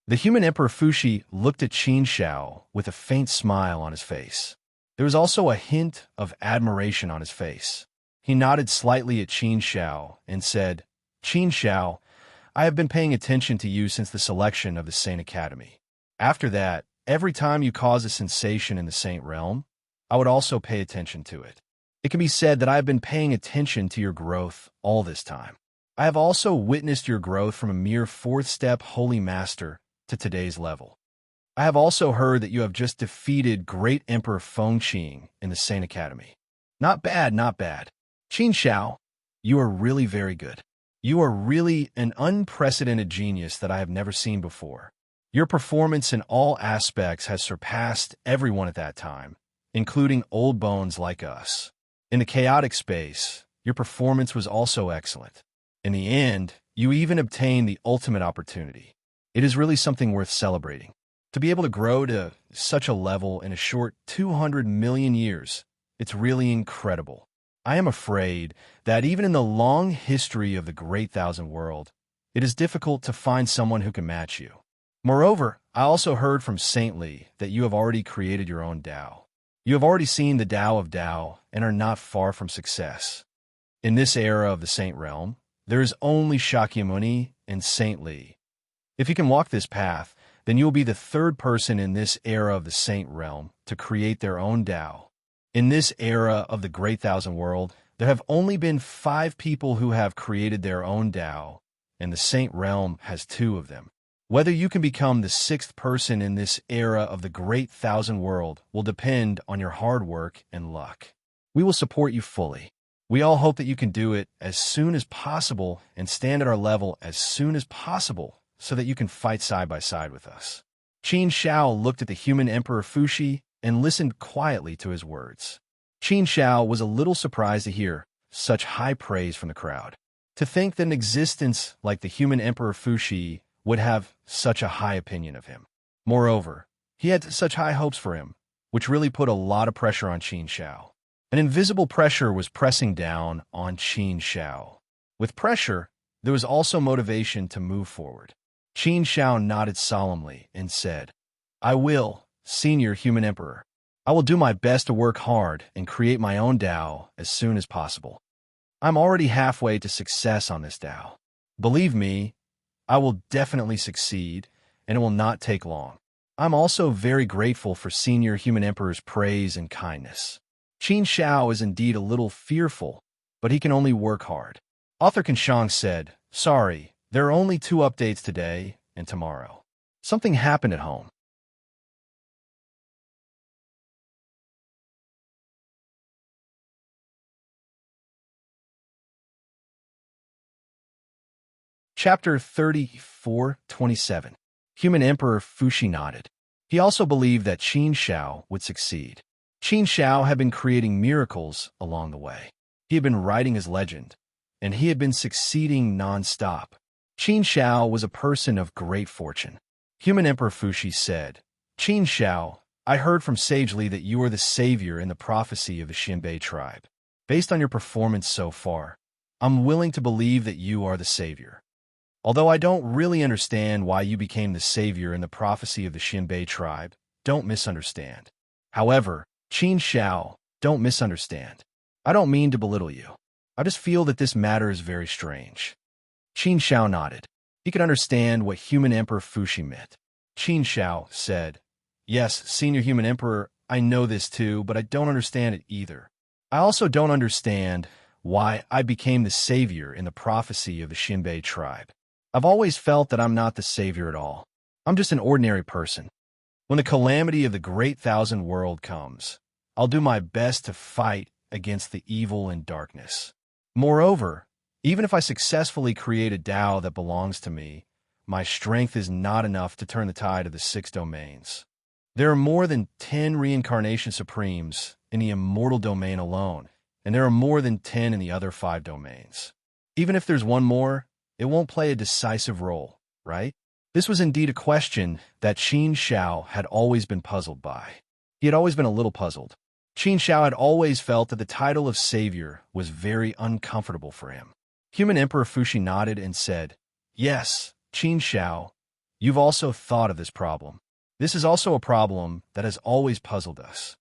The human emperor Fuxi looked at Qin Shao with a faint smile on his face. There was also a hint of admiration on his face. He nodded slightly at Qin Shao and said, "Qin Shao, I have been paying attention to you since the selection of the Saint Academy. After that, every time you cause a sensation in the Saint realm, I would also pay attention to it. It can be said that I have been paying attention to your growth all this time. I have also witnessed your growth from a mere fourth-step holy master to today's level. I have also heard that you have just defeated Great Emperor Fengqing in the Saint Academy. Not bad, not bad. Qin Shao, you are really very good. You are really an unprecedented genius that I have never seen before. Your performance in all aspects has surpassed everyone at that time, including old bones like us. In the chaotic space, your performance was also excellent. In the end, you even obtained the ultimate opportunity. It is really something worth celebrating. To be able to grow to such a level in a short 200 million years, it's really incredible. I am afraid that even in the long history of the Great Thousand World, it is difficult to find someone who can match you. Moreover, I also heard from Saint Li that you have already created your own Tao. You have already seen the Tao of Tao and are not far from success. In this era of the Saint realm, there is only Shakyamuni and Saint Li. If you can walk this path, then you will be the third person in this era of the Saint realm to create their own Tao. In this era of the Great Thousand World, there have only been 5 people who have created their own Tao, and the Saint realm has 2 of them. Whether you can become the 6th person in this era of the Great Thousand World will depend on your hard work and luck. We will support you fully. We all hope that you can do it as soon as possible and stand at our level as soon as possible so that you can fight side by side with us." Qin Shao looked at the human Emperor Fuxi and listened quietly to his words. Qin Shao was a little surprised to hear such high praise from the crowd. To think that an existence like the human Emperor Fuxi would have such a high opinion of him. Moreover, he had such high hopes for him, which really put a lot of pressure on Qin Shao. An invisible pressure was pressing down on Qin Shao. With pressure, there was also motivation to move forward. Qin Shao nodded solemnly and said, "I will, Senior Human Emperor. I will do my best to work hard and create my own Tao as soon as possible. I'm already halfway to success on this Tao. Believe me, I will definitely succeed, and it will not take long. I'm also very grateful for Senior Human Emperor's praise and kindness. Qin Xiao is indeed a little fearful, but he can only work hard. Author Kanshang said, "Sorry, there are only 2 updates today and tomorrow. Something happened at home." Chapter 34:27. Human Emperor Fuxi nodded. He also believed that Qin Xiao would succeed. Qin Xiao had been creating miracles along the way. He had been writing his legend, and he had been succeeding non-stop. Qin Xiao was a person of great fortune. Human Emperor Fuxi said, "Qin Xiao, I heard from Sage Li that you are the savior in the prophecy of the Xinbei tribe. Based on your performance so far, I'm willing to believe that you are the savior. Although I don't really understand why you became the savior in the prophecy of the Xinbei tribe, don't misunderstand. However, Qin Xiao, don't misunderstand. I don't mean to belittle you. I just feel that this matter is very strange." Qin Xiao nodded. He could understand what Human Emperor Fuxi meant. Qin Xiao said, "Yes, Senior Human Emperor, I know this too, but I don't understand it either. I also don't understand why I became the savior in the prophecy of the Xinbei tribe. I've always felt that I'm not the savior at all. I'm just an ordinary person. When the calamity of the Great Thousand World comes, I'll do my best to fight against the evil and darkness. Moreover, even if I successfully create a Tao that belongs to me, my strength is not enough to turn the tide of the 6 domains. There are more than 10 reincarnation supremes in the immortal domain alone, and there are more than 10 in the other 5 domains. Even if there's one more, it won't play a decisive role, right?" This was indeed a question that Qin Xiao had always been puzzled by. He had always been a little puzzled. Qin Xiao had always felt that the title of savior was very uncomfortable for him. Human Emperor Fuxi nodded and said, "Yes, Qin Xiao, you've also thought of this problem. This is also a problem that has always puzzled us.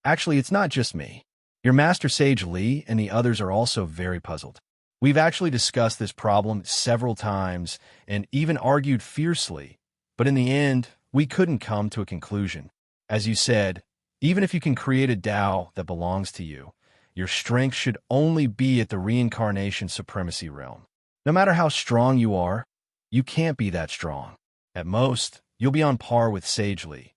Actually, it's not just me. Your master Sage Li and the others are also very puzzled. We've actually discussed this problem several times and even argued fiercely, but in the end, we couldn't come to a conclusion. As you said, even if you can create a Tao that belongs to you, your strength should only be at the reincarnation supremacy realm. No matter how strong you are, you can't be that strong. At most, you'll be on par with Sage Li.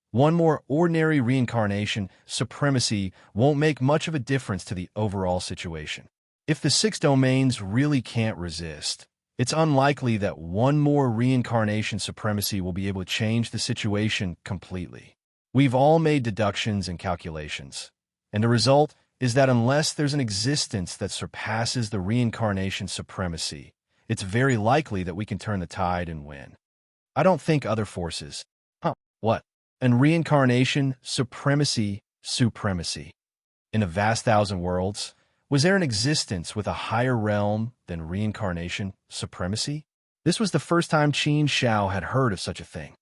One more ordinary reincarnation supremacy won't make much of a difference to the overall situation. If the 6 domains really can't resist, it's unlikely that one more reincarnation supremacy will be able to change the situation completely. We've all made deductions and calculations, and the result is that unless there's an existence that surpasses the reincarnation supremacy, it's very likely that we can turn the tide and win. I don't think other forces. What? And reincarnation, supremacy. In a vast thousand worlds, was there an existence with a higher realm than reincarnation, supremacy? This was the first time Qin Xiao had heard of such a thing.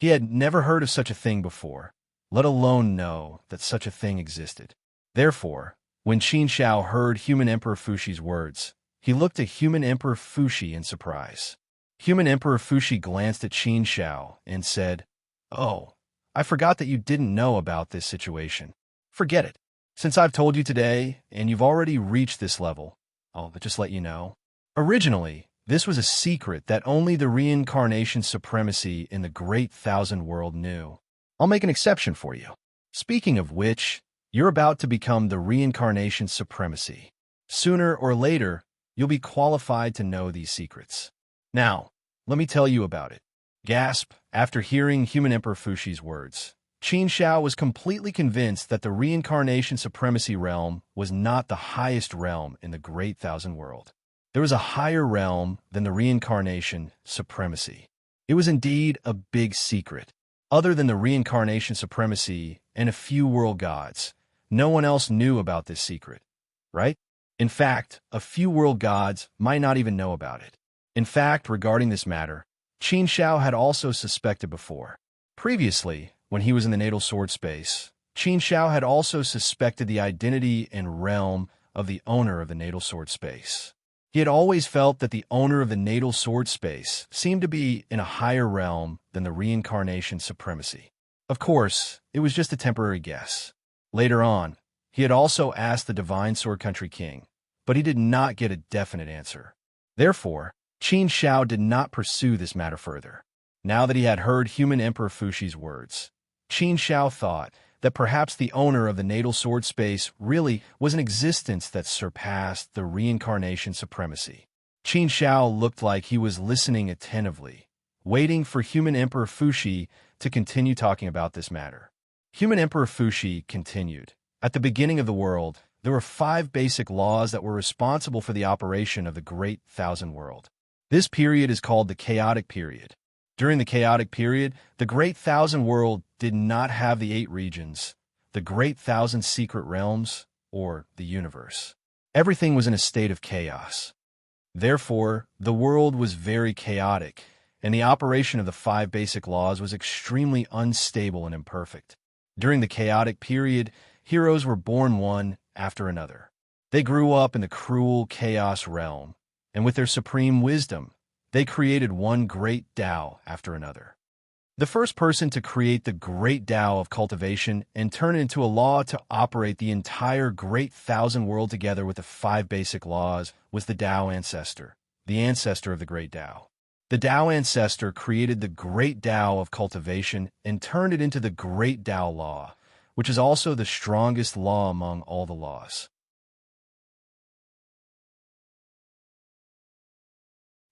He had never heard of such a thing before, let alone know that such a thing existed. Therefore, when Qin Xiao heard Human Emperor Fuxi's words, he looked at Human Emperor Fuxi in surprise. Human Emperor Fuxi glanced at Qin Xiao and said, "Oh, I forgot that you didn't know about this situation. Forget it. Since I've told you today, and you've already reached this level, I'll just let you know. Originally, this was a secret that only the reincarnation supremacy in the Great Thousand World knew. I'll make an exception for you. Speaking of which, you're about to become the reincarnation supremacy. Sooner or later, you'll be qualified to know these secrets. Now, let me tell you about it." Gasp! After hearing Human Emperor Fuxi's words, Qin Xiao was completely convinced that the reincarnation supremacy realm was not the highest realm in the Great Thousand World. There was a higher realm than the reincarnation supremacy. It was indeed a big secret. Other than the reincarnation supremacy and a few world gods, no one else knew about this secret, right? In fact, a few world gods might not even know about it. In fact, regarding this matter, Qin Xiao had also suspected before. Previously, when he was in the natal sword space, Qin Shao had also suspected the identity and realm of the owner of the natal sword space. He had always felt that the owner of the natal sword space seemed to be in a higher realm than the reincarnation supremacy. Of course, it was just a temporary guess. Later on, he had also asked the Divine Sword Country King, but he did not get a definite answer. Therefore, Qin Shao did not pursue this matter further. Now that he had heard Human Emperor Fushi's words, Qin Shao thought that perhaps the owner of the natal sword space really was an existence that surpassed the reincarnation supremacy. Qin Shao looked like he was listening attentively, waiting for Human Emperor Fushi to continue talking about this matter. Human Emperor Fushi continued. At the beginning of the world, there were 5 basic laws that were responsible for the operation of the Great Thousand World. This period is called the Chaotic Period. During the Chaotic Period, the Great Thousand World did not have the 8 regions, the Great Thousand Secret Realms, or the universe. Everything was in a state of chaos. Therefore, the world was very chaotic, and the operation of the 5 basic laws was extremely unstable and imperfect. During the Chaotic Period, heroes were born one after another. They grew up in the cruel chaos realm, and with their supreme wisdom, they created one great Tao after another. The first person to create the great Tao of cultivation and turn it into a law to operate the entire Great Thousand World together with the 5 basic laws was the Tao Ancestor, the ancestor of the Great Tao. The Tao Ancestor created the great Tao of cultivation and turned it into the Great Tao Law, which is also the strongest law among all the laws.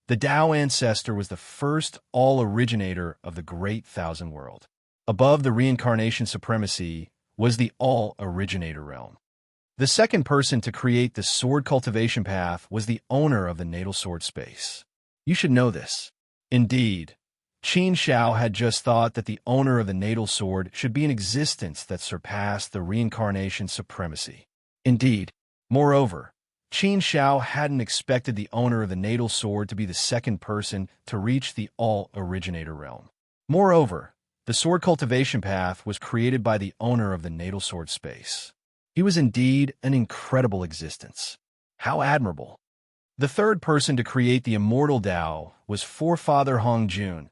The Tao Ancestor was the first all-originator of the Great Thousand World. Above the reincarnation supremacy was the all-originator realm. The second person to create the sword cultivation path was the owner of the natal sword space. You should know this. Indeed, Qin Shao had just thought that the owner of the natal sword should be an existence that surpassed the reincarnation supremacy. Indeed, moreover, Qin Shao hadn't expected the owner of the natal sword to be the second person to reach the all-originator realm. Moreover, the sword cultivation path was created by the owner of the natal sword space. He was indeed an incredible existence. How admirable! The third person to create the immortal Tao was Forefather Hongjun.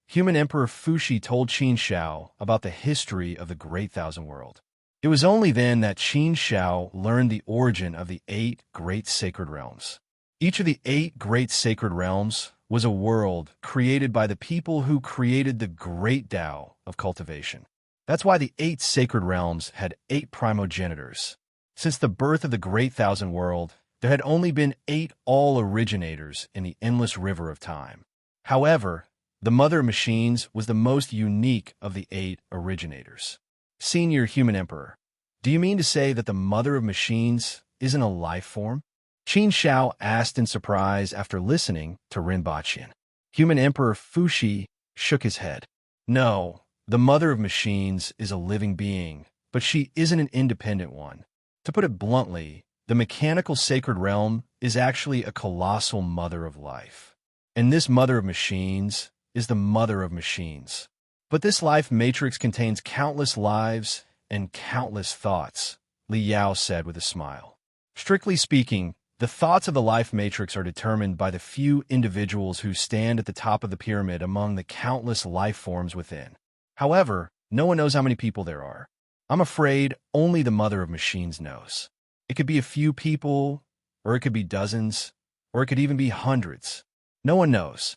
Human Emperor Fushi told Qin Shao about the history of the Great Thousand World. It was only then that Qin Shao learned the origin of the 8 great sacred realms. Each of the 8 great sacred realms was a world created by the people who created the great Tao of cultivation. That's why the 8 sacred realms had 8 primogenitors. Since the birth of the Great Thousand World, there had only been 8 all-originators in the endless river of time. However, the Mother of Machines was the most unique of the 8 originators. Senior Human Emperor, do you mean to say that the Mother of Machines isn't a life form? Qin Shao asked in surprise after listening to Rinpoche. Human Emperor Fushi shook his head. No, the Mother of Machines is a living being, but she isn't an independent one. To put it bluntly, the mechanical sacred realm is actually a colossal mother of life. And this Mother of Machines is the Mother of Machines. But this life matrix contains countless lives and countless thoughts, Li Yao said with a smile. Strictly speaking, the thoughts of the life matrix are determined by the few individuals who stand at the top of the pyramid among the countless life forms within. However, no one knows how many people there are. I'm afraid only the Mother of Machines knows. It could be a few people, or it could be dozens, or it could even be hundreds. No one knows.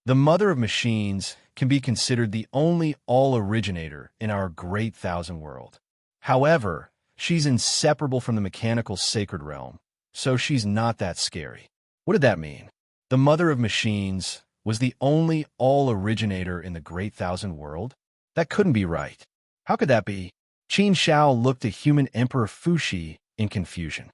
The Mother of Machines can be considered the only all-originator in our Great Thousand World. However, she's inseparable from the mechanical sacred realm, so she's not that scary. What did that mean? The Mother of Machines was the only all-originator in the Great Thousand World? That couldn't be right. How could that be? Qin Shao looked at Human Emperor Fushi in confusion.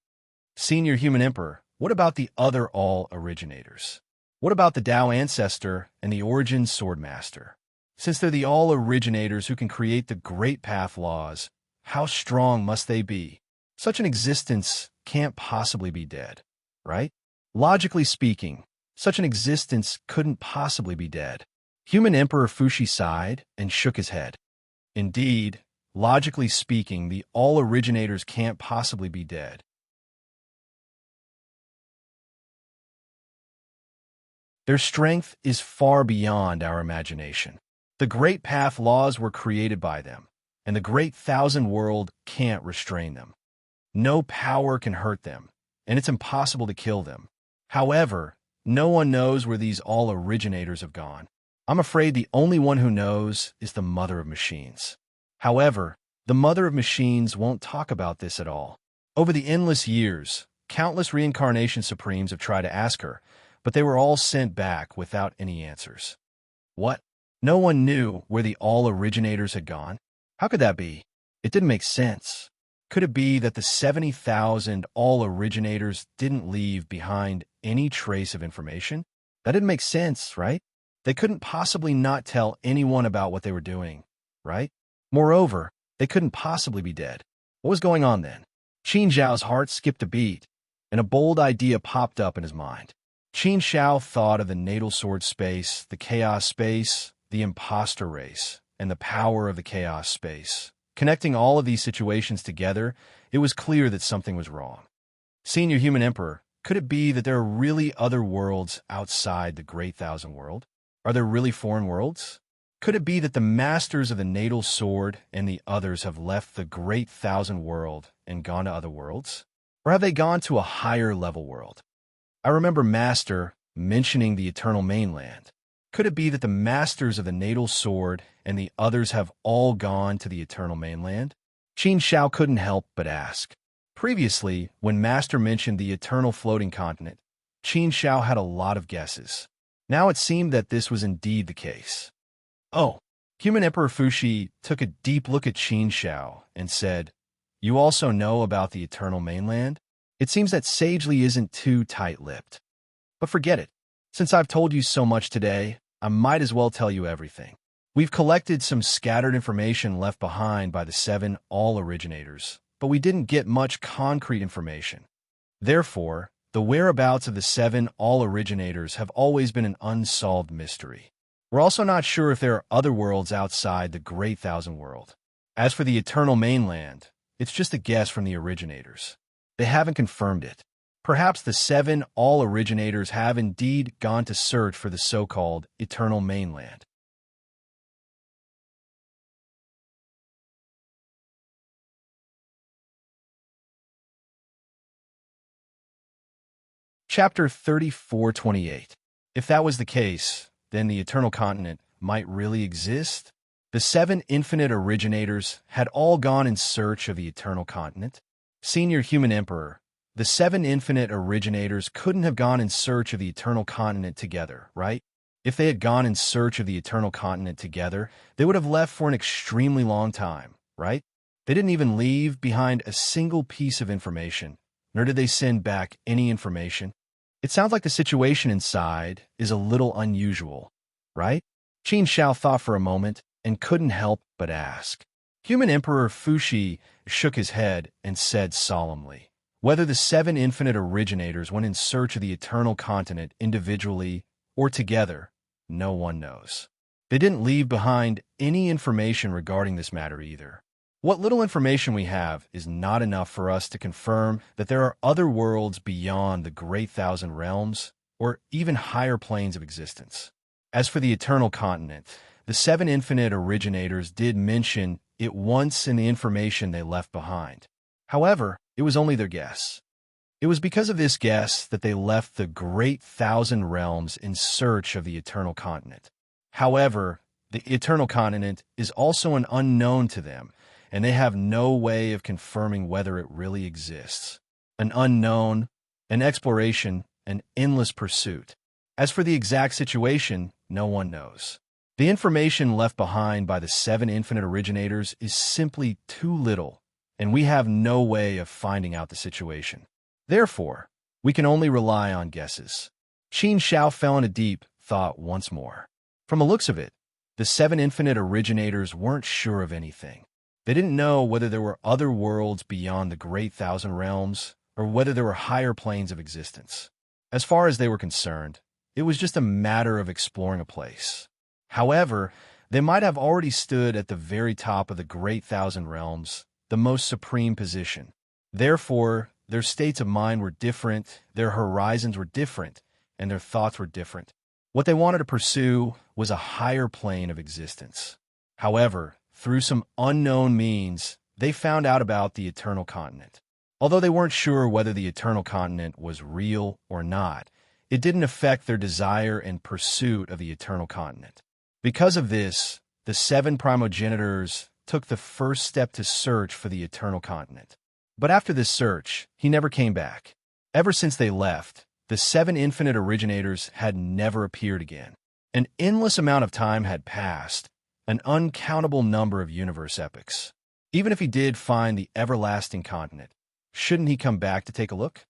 Senior Human Emperor, what about the other all-originators? What about the Tao Ancestor and the Origin Swordmaster? Since they're the all-originators who can create the Great Path laws, how strong must they be? Such an existence can't possibly be dead, right? Logically speaking, such an existence couldn't possibly be dead. Human Emperor Fushi sighed and shook his head. Indeed, Logically speaking, the all-originators can't possibly be dead. Their strength is far beyond our imagination. The Great Path laws were created by them, and the Great Thousand World can't restrain them. No power can hurt them, and it's impossible to kill them. However, no one knows where these all-originators have gone. I'm afraid the only one who knows is the Mother of Machines. However, the Mother of Machines won't talk about this at all. Over the endless years, countless reincarnation supremes have tried to ask her, but they were all sent back without any answers. What? No one knew where the all-originators had gone? How could that be? It didn't make sense. Could it be that the 70,000 all-originators didn't leave behind any trace of information? That didn't make sense, right? They couldn't possibly not tell anyone about what they were doing, right? Moreover, they couldn't possibly be dead. What was going on then? Qin Zhao's heart skipped a beat, and a bold idea popped up in his mind. Qin Zhao thought of the natal sword space, the chaos space, the imposter race, and the power of the chaos space. Connecting all of these situations together, it was clear that something was wrong. Senior Human Emperor, could it be that there are really other worlds outside the Great Thousand World? Are there really foreign worlds? Could it be that the masters of the natal sword and the others have left the Great Thousand World and gone to other worlds? Or have they gone to a higher level world? I remember Master mentioning the Eternal Mainland. Could it be that the masters of the natal sword and the others have all gone to the Eternal Mainland? Qin Zhao couldn't help but ask. Previously, when Master mentioned the Eternal Floating Continent, Qin Zhao had a lot of guesses. Now it seemed that this was indeed the case. Oh, Human Emperor Fuxi took a deep look at Qin Zhao and said, "You also know about the Eternal Mainland? It seems that Sagely isn't too tight-lipped. But forget it. Since I've told you so much today, I might as well tell you everything. We've collected some scattered information left behind by the 7 all-originators, but we didn't get much concrete information. Therefore, the whereabouts of the 7 all-originators have always been an unsolved mystery. We're also not sure if there are other worlds outside the Great Thousand World. As for the Eternal Mainland, it's just a guess from the originators. They haven't confirmed it. Perhaps the 7 all-originators have indeed gone to search for the so-called Eternal Mainland. Chapter 3428. If that was the case, then the Eternal Continent might really exist? The 7 infinite originators had all gone in search of the Eternal Continent. Senior Human Emperor, the 7 infinite originators couldn't have gone in search of the Eternal Continent together, right? If they had gone in search of the Eternal Continent together, they would have left for an extremely long time, right? They didn't even leave behind a single piece of information, nor did they send back any information. It sounds like the situation inside is a little unusual, right? Qin Zhao thought for a moment and couldn't help but ask. Human Emperor Fuxi shook his head and said solemnly, "Whether the 7 infinite originators went in search of the Eternal Continent individually or together, no one knows. They didn't leave behind any information regarding this matter either. What little information we have is not enough for us to confirm that there are other worlds beyond the Great Thousand Realms or even higher planes of existence. As for the Eternal Continent, the 7 infinite originators did mention it once in the information they left behind. However, it was only their guess. It was because of this guess that they left the Great Thousand Realms in search of the Eternal Continent. However, the Eternal Continent is also an unknown to them, and they have no way of confirming whether it really exists. An unknown, an exploration, an endless pursuit. As for the exact situation, no one knows. The information left behind by the 7 infinite originators is simply too little, and we have no way of finding out the situation. Therefore, we can only rely on guesses." Qin Zhao fell into deep thought once more. From the looks of it, the 7 infinite originators weren't sure of anything. They didn't know whether there were other worlds beyond the Great Thousand Realms or whether there were higher planes of existence. As far as they were concerned, it was just a matter of exploring a place. However, They might have already stood at the very top of the great thousand realms, the most supreme position. Therefore, their states of mind were different, their horizons were different, and their thoughts were different. What they wanted to pursue was a higher plane of existence. However, through some unknown means, they found out about the eternal continent. Although they weren't sure whether the eternal continent was real or not, it didn't affect their desire and pursuit of the eternal continent. Because of this, the 7 primogenitors took the first step to search for the eternal continent. But after this search, he never came back. Ever since they left, the 7 infinite originators had never appeared again. An endless amount of time had passed, an uncountable number of universe epochs. Even if he did find the everlasting continent, shouldn't he come back to take a look?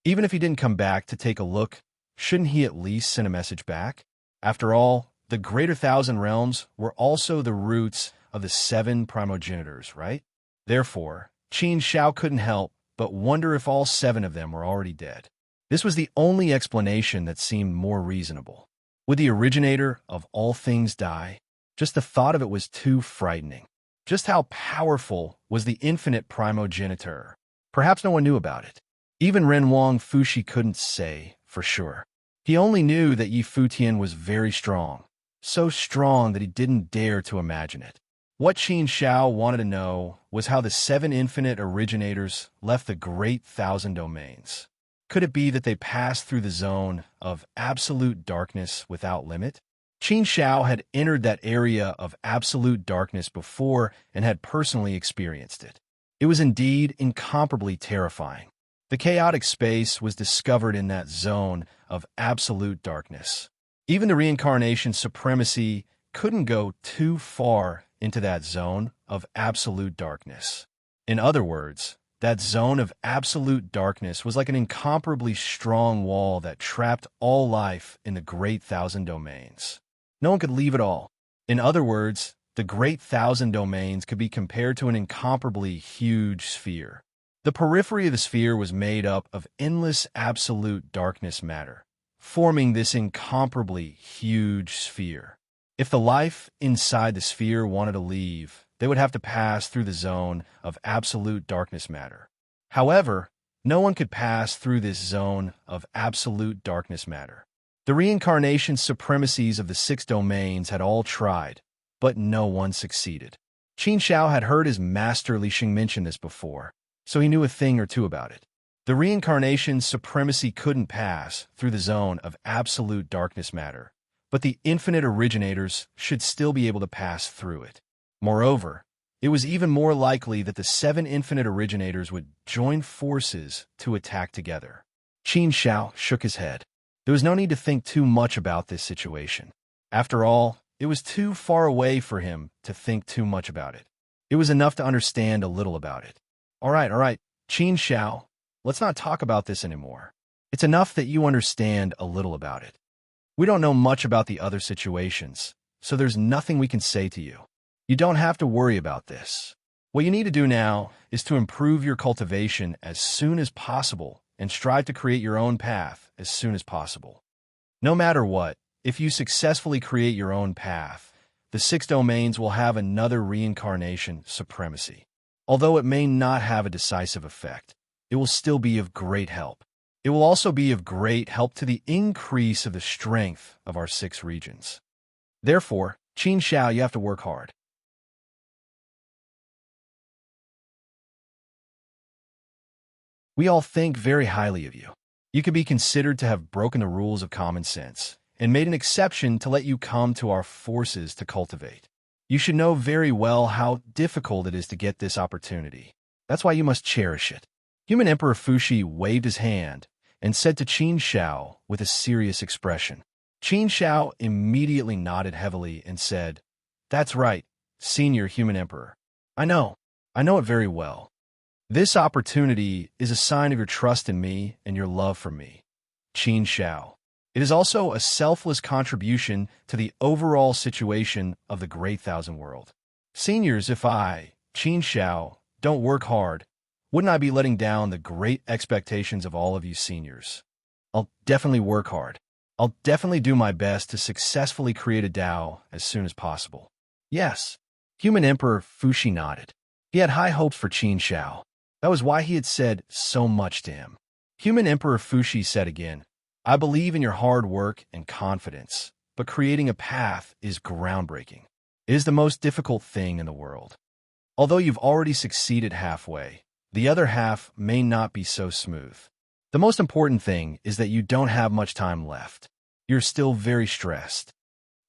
Even if he didn't come back to take a look, shouldn't he at least send a message back? After all, the greater thousand realms were also the roots of the 7 primogenitors, right? Therefore, Qin Shao couldn't help but wonder if all 7 of them were already dead. This was the only explanation that seemed more reasonable. Would the originator of all things die? Just the thought of it was too frightening. Just how powerful was the infinite primogenitor? Perhaps no one knew about it. Even Renwang Fushi couldn't say for sure. He only knew that Yi Futian was very strong, so strong that he didn't dare to imagine it. What Qin Shao wanted to know was how the 7 infinite originators left the great thousand domains. Could it be that they passed through the zone of absolute darkness without limit? Qin Shao had entered that area of absolute darkness before and had personally experienced it. It was indeed incomparably terrifying. The chaotic space was discovered in that zone of absolute darkness. Even the reincarnation supremacy couldn't go too far into that zone of absolute darkness. In other words, that zone of absolute darkness was like an incomparably strong wall that trapped all life in the great thousand domains. No one could leave it all. In other words, the great thousand domains could be compared to an incomparably huge sphere. The periphery of the sphere was made up of endless absolute darkness matter, forming this incomparably huge sphere. If the life inside the sphere wanted to leave, they would have to pass through the zone of absolute darkness matter. However, no one could pass through this zone of absolute darkness matter. The reincarnation supremacies of the 6 domains had all tried, but no one succeeded. Qin Shao had heard his master Li Xing mention this before, so he knew a thing or two about it. The reincarnation supremacy couldn't pass through the zone of absolute darkness matter, but the infinite originators should still be able to pass through it. Moreover, it was even more likely that the 7 infinite originators would join forces to attack together. Qin Shao shook his head. There was no need to think too much about this situation. After all, it was too far away for him to think too much about it. It was enough to understand a little about it. All right, Qin Shao, let's not talk about this anymore. It's enough that you understand a little about it. We don't know much about the other situations, so there's nothing we can say to you. You don't have to worry about this. What you need to do now is to improve your cultivation as soon as possible and strive to create your own path as soon as possible. No matter what, if you successfully create your own path, the 6 domains will have another reincarnation supremacy. Although it may not have a decisive effect, it will still be of great help. It will also be of great help to the increase of the strength of our 6 regions. Therefore, Qin Shao, you have to work hard. We all think very highly of you. You could be considered to have broken the rules of common sense and made an exception to let you come to our forces to cultivate. You should know very well how difficult it is to get this opportunity. That's why you must cherish it. Human Emperor Fushi waved his hand and said to Qin Shao with a serious expression. Qin Shao immediately nodded heavily and said, "That's right, Senior Human Emperor. I know it very well. This opportunity is a sign of your trust in me and your love for me, Qin Shao. It is also a selfless contribution to the overall situation of the Great Thousand World. Seniors, if I, Qin Shao, don't work hard, wouldn't I be letting down the great expectations of all of you seniors? I'll definitely work hard. I'll definitely do my best to successfully create a Tao as soon as possible. Yes. Human Emperor Fushi nodded. He had high hopes for Qin Shao. That was why he had said so much to him. Human Emperor Fushi said again, I believe in your hard work and confidence, but creating a path is groundbreaking. It is the most difficult thing in the world. Although you've already succeeded halfway, the other half may not be so smooth. The most important thing is that you don't have much time left. You're still very stressed.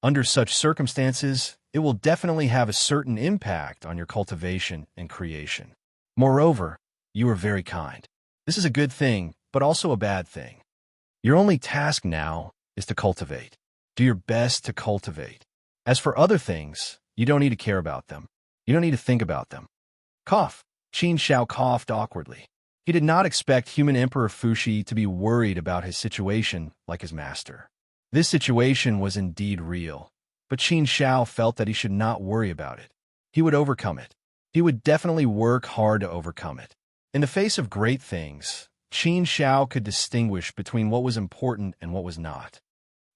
Under such circumstances, it will definitely have a certain impact on your cultivation and creation. Moreover, you are very kind. This is a good thing, but also a bad thing. Your only task now is to cultivate. Do your best to cultivate. As for other things, you don't need to care about them. You don't need to think about them. Cough. Qin Shao coughed awkwardly. He did not expect Human Emperor Fushi to be worried about his situation like his master. This situation was indeed real, but Qin Shao felt that he should not worry about it. He would overcome it. He would definitely work hard to overcome it. In the face of great things, Qin Shao could distinguish between what was important and what was not.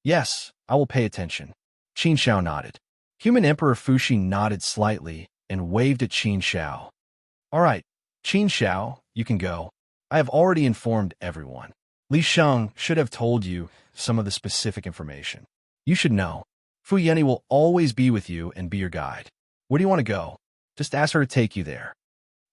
Yes, I will pay attention. Qin Shao nodded. Human Emperor Fushi nodded slightly and waved at Qin Shao. All right, Qin Shao, you can go. I have already informed everyone. Li Sheng should have told you some of the specific information. You should know. Fu Yeni will always be with you and be your guide. Where do you want to go? Just ask her to take you there.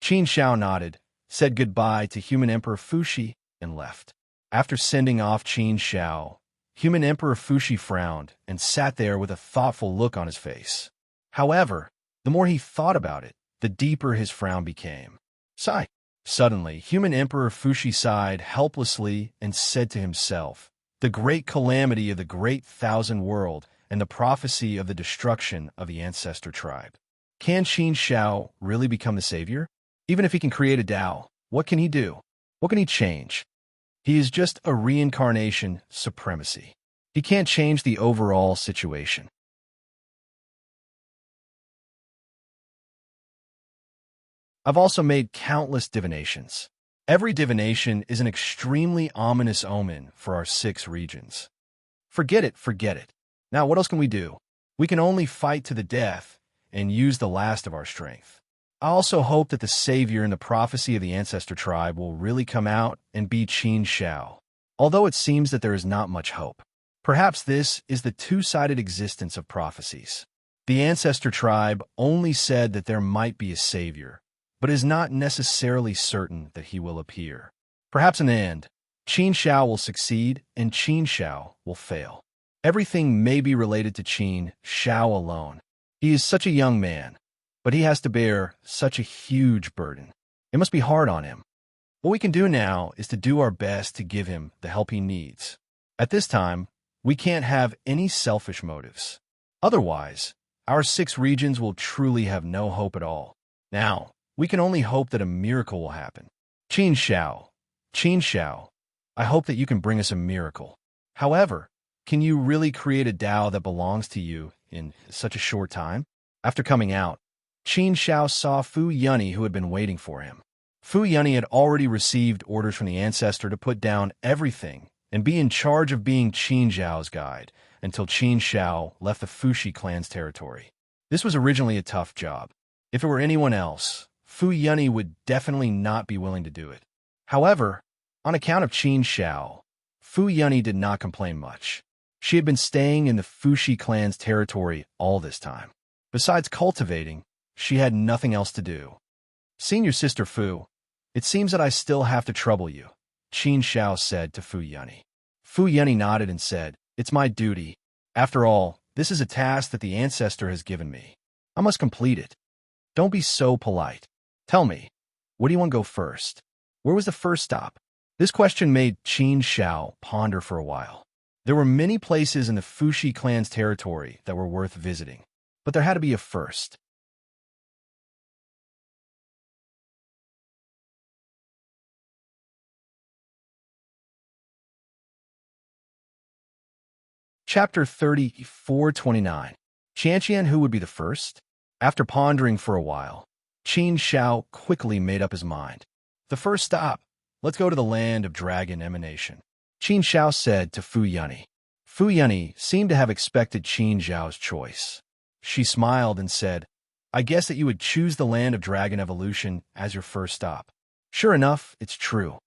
Qin Shao nodded, said goodbye to Human Emperor Fushi, and left. After sending off Qin Shao, Human Emperor Fushi frowned and sat there with a thoughtful look on his face. However, the more he thought about it, the deeper his frown became. Sigh. Suddenly, Human Emperor Fushi sighed helplessly and said to himself, the great calamity of the great thousand world and the prophecy of the destruction of the ancestor tribe. Can Qin Shao really become the savior? Even if he can create a Tao, what can he do? What can he change? He is just a reincarnation supremacy. He can't change the overall situation. I've also made countless divinations. Every divination is an extremely ominous omen for our 6 regions. Forget it, forget it. Now what else can we do? We can only fight to the death and use the last of our strength. I also hope that the savior in the prophecy of the ancestor tribe will really come out and be Qin Shao. Although it seems that there is not much hope. Perhaps this is the two-sided existence of prophecies. The ancestor tribe only said that there might be a savior, but is not necessarily certain that he will appear. Perhaps in the end, Qin Shao will succeed and Qin Shao will fail. Everything may be related to Qin Shao alone. He is such a young man, but he has to bear such a huge burden. It must be hard on him. What we can do now is to do our best to give him the help he needs. At this time, we can't have any selfish motives. Otherwise, our 6 regions will truly have no hope at all. Now, we can only hope that a miracle will happen. Qin Shao, I hope that you can bring us a miracle. However, can you really create a Tao that belongs to you in such a short time? After coming out, Qin Shao saw Fu Yunny, who had been waiting for him. Fu Yunny had already received orders from the ancestor to put down everything and be in charge of being Qin Zhao's guide until Qin Shao left the Fushi clan's territory. This was originally a tough job. If it were anyone else, Fu Yunny would definitely not be willing to do it. However, on account of Qin Shao, Fu Yunny did not complain much. She had been staying in the Fushi clan's territory all this time. Besides cultivating, she had nothing else to do. Seeing your sister Fu, it seems that I still have to trouble you, Qin Shao said to Fu Yunny. Fu Yunny nodded and said, it's my duty. After all, this is a task that the ancestor has given me. I must complete it. Don't be so polite. Tell me, where do you want to go first? Where was the first stop? This question made Qin Shao ponder for a while. There were many places in the Fushi clan's territory that were worth visiting, but there had to be a first. Chapter 34:29. Chantian, who would be the first? After pondering for a while, Qin Shao quickly made up his mind. The first stop. Let's go to the land of dragon emanation. Qin Shao said to Fu Yunny. Fu Yunyi seemed to have expected Qin Zhao's choice. She smiled and said, I guess that you would choose the land of dragon evolution as your first stop. Sure enough, it's true.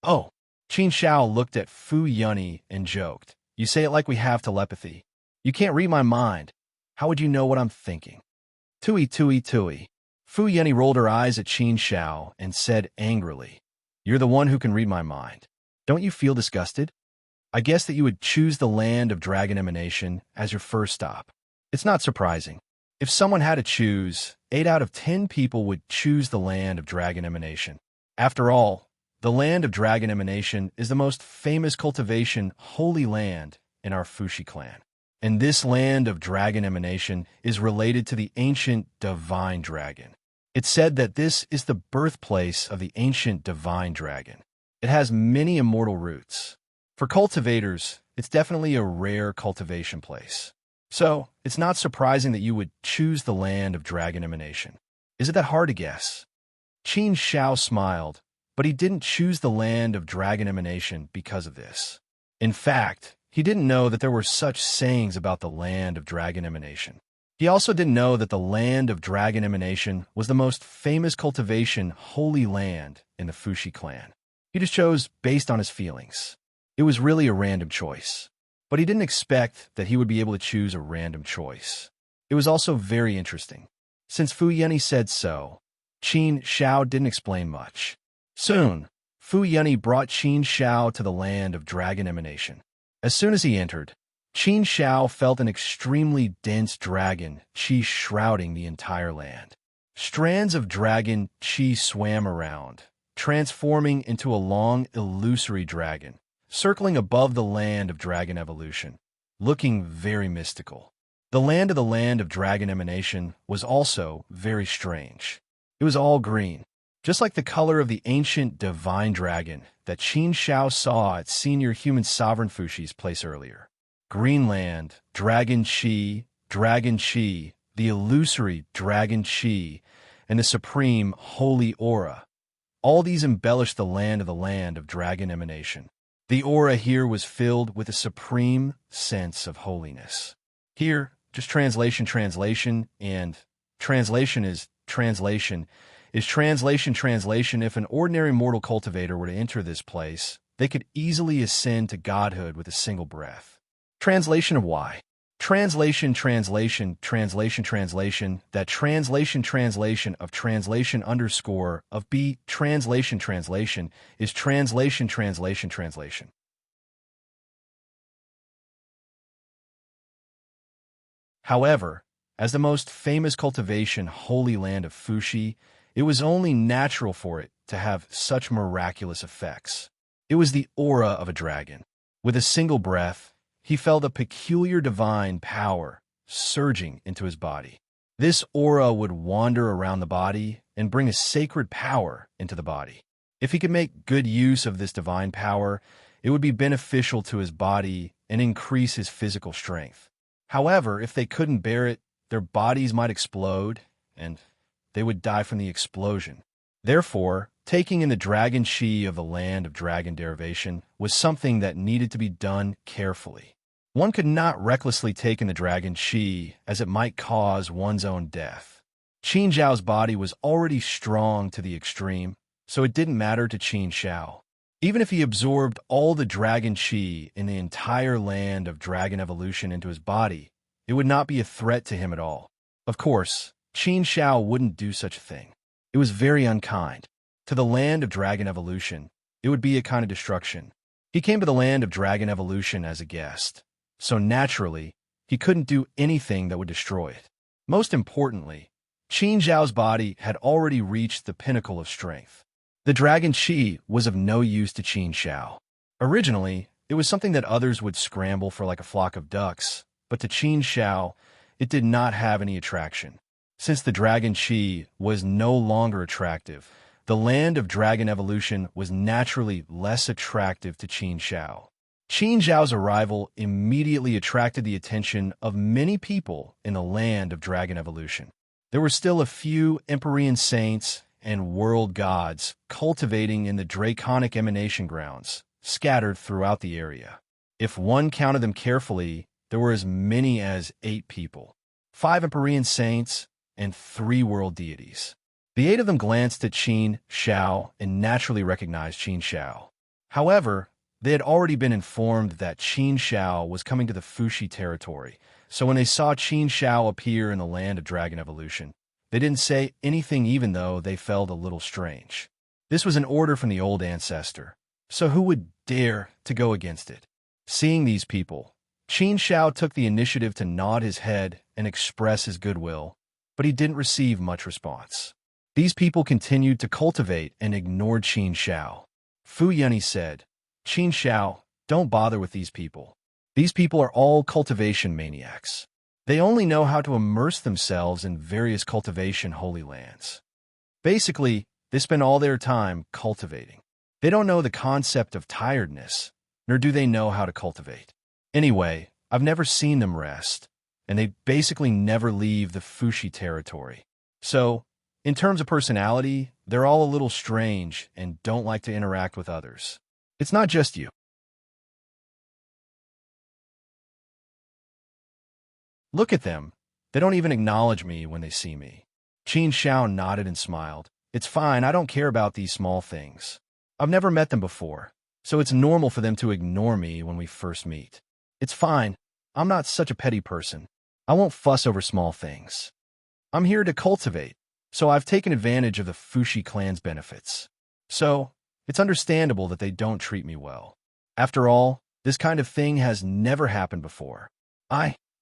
Oh, Qin Zhao looked at Fu Yunyi and joked, You say it like we have telepathy. You can't read my mind. How would you know what I'm thinking? Tui, tui, tui. Fu Yunyi rolled her eyes at Qin Zhao and said angrily, You're the one who can read my mind. Don't you feel disgusted? I guess that you would choose the land of dragon emanation as your first stop. It's not surprising. If someone had to choose, 8 out of 10 people would choose the land of dragon emanation. After all, the land of dragon emanation is the most famous cultivation holy land in our Fuxi clan. And this land of dragon emanation is related to the ancient divine dragon. It's said that this is the birthplace of the ancient divine dragon. It has many immortal roots. For cultivators, it's definitely a rare cultivation place. So, it's not surprising that you would choose the land of dragon emanation. Is it that hard to guess? Qin Zhao smiled, but he didn't choose the land of dragon emanation because of this. In fact, he didn't know that there were such sayings about the land of dragon emanation. He also didn't know that the land of dragon emanation was the most famous cultivation holy land in the Fuxi clan. He just chose based on his feelings. It was really a random choice. But he didn't expect that he would be able to choose a random choice. It was also very interesting. Since Fu Yunyi said so, Qin Zhao didn't explain much. Soon, Fu Yunyi brought Qin Zhao to the land of dragon emanation. As soon as he entered, Qin Zhao felt an extremely dense dragon qi shrouding the entire land. Strands of dragon qi swam around, transforming into a long, illusory dragon, circling above the land of dragon evolution, looking very mystical. The land of dragon emanation was also very strange. It was all green, just like the color of the ancient divine dragon that Qin Zhao saw at Senior Human Sovereign Fuxi's place earlier. Greenland, dragon qi, the illusory dragon qi, and the supreme holy aura. All these embellished the land of dragon emanation. The aura here was filled with a supreme sense of holiness. Here, just translation, and translation is translation. If an ordinary mortal cultivator were to enter this place, they could easily ascend to godhood with a single breath. Translation of why? Translation, that translation of translation underscore of B, translation is translation. However, as the most famous cultivation holy land of Fuxi, it was only natural for it to have such miraculous effects. It was the aura of a dragon. With a single breath, he felt a peculiar divine power surging into his body. This aura would wander around the body and bring a sacred power into the body. If he could make good use of this divine power, it would be beneficial to his body and increase his physical strength. However, if they couldn't bear it, their bodies might explode, and they would die from the explosion. Therefore, taking in the dragon qi of the land of dragon derivation was something that needed to be done carefully. One could not recklessly take in the dragon qi, as it might cause one's own death. Qin Zhao's body was already strong to the extreme, so it didn't matter to Qin Zhao. Even if he absorbed all the dragon qi in the entire land of dragon evolution into his body, it would not be a threat to him at all. Of course, Qin Zhao wouldn't do such a thing. It was very unkind. To the land of dragon evolution, it would be a kind of destruction. He came to the land of dragon evolution as a guest. So naturally, he couldn't do anything that would destroy it. Most importantly, Qin Zhao's body had already reached the pinnacle of strength. The dragon qi was of no use to Qin Zhao. Originally, it was something that others would scramble for like a flock of ducks, but to Qin Zhao, it did not have any attraction. Since the dragon qi was no longer attractive, the land of dragon evolution was naturally less attractive to Qin Zhao. Qin Zhao's arrival immediately attracted the attention of many people in the land of dragon evolution. There were still a few Empyrean saints and world gods cultivating in the draconic emanation grounds, scattered throughout the area. If one counted them carefully, there were as many as 8 people, 5 Empyrean saints, and 3 world deities. The 8 of them glanced at Qin Shao and naturally recognized Qin Shao. However, they had already been informed that Qin Shao was coming to the Fushi territory, so when they saw Qin Shao appear in the land of Dragon Evolution, they didn't say anything even though they felt a little strange. This was an order from the old ancestor, so who would dare to go against it? Seeing these people, Qin Shao took the initiative to nod his head and express his goodwill, but he didn't receive much response. These people continued to cultivate and ignored Qin Shao. Fu Yunyi said, "Qin Shao, don't bother with these people. These people are all cultivation maniacs. They only know how to immerse themselves in various cultivation holy lands. Basically, they spend all their time cultivating. They don't know the concept of tiredness, nor do they know how to cultivate. Anyway, I've never seen them rest, and they basically never leave the Fushi territory. So, in terms of personality, they're all a little strange and don't like to interact with others. It's not just you. Look at them. They don't even acknowledge me when they see me." Qin Shao nodded and smiled. "It's fine, I don't care about these small things. I've never met them before, so it's normal for them to ignore me when we first meet. It's fine, I'm not such a petty person. I won't fuss over small things. I'm here to cultivate, so I've taken advantage of the Fushi clan's benefits. So, it's understandable that they don't treat me well. After all, this kind of thing has never happened before.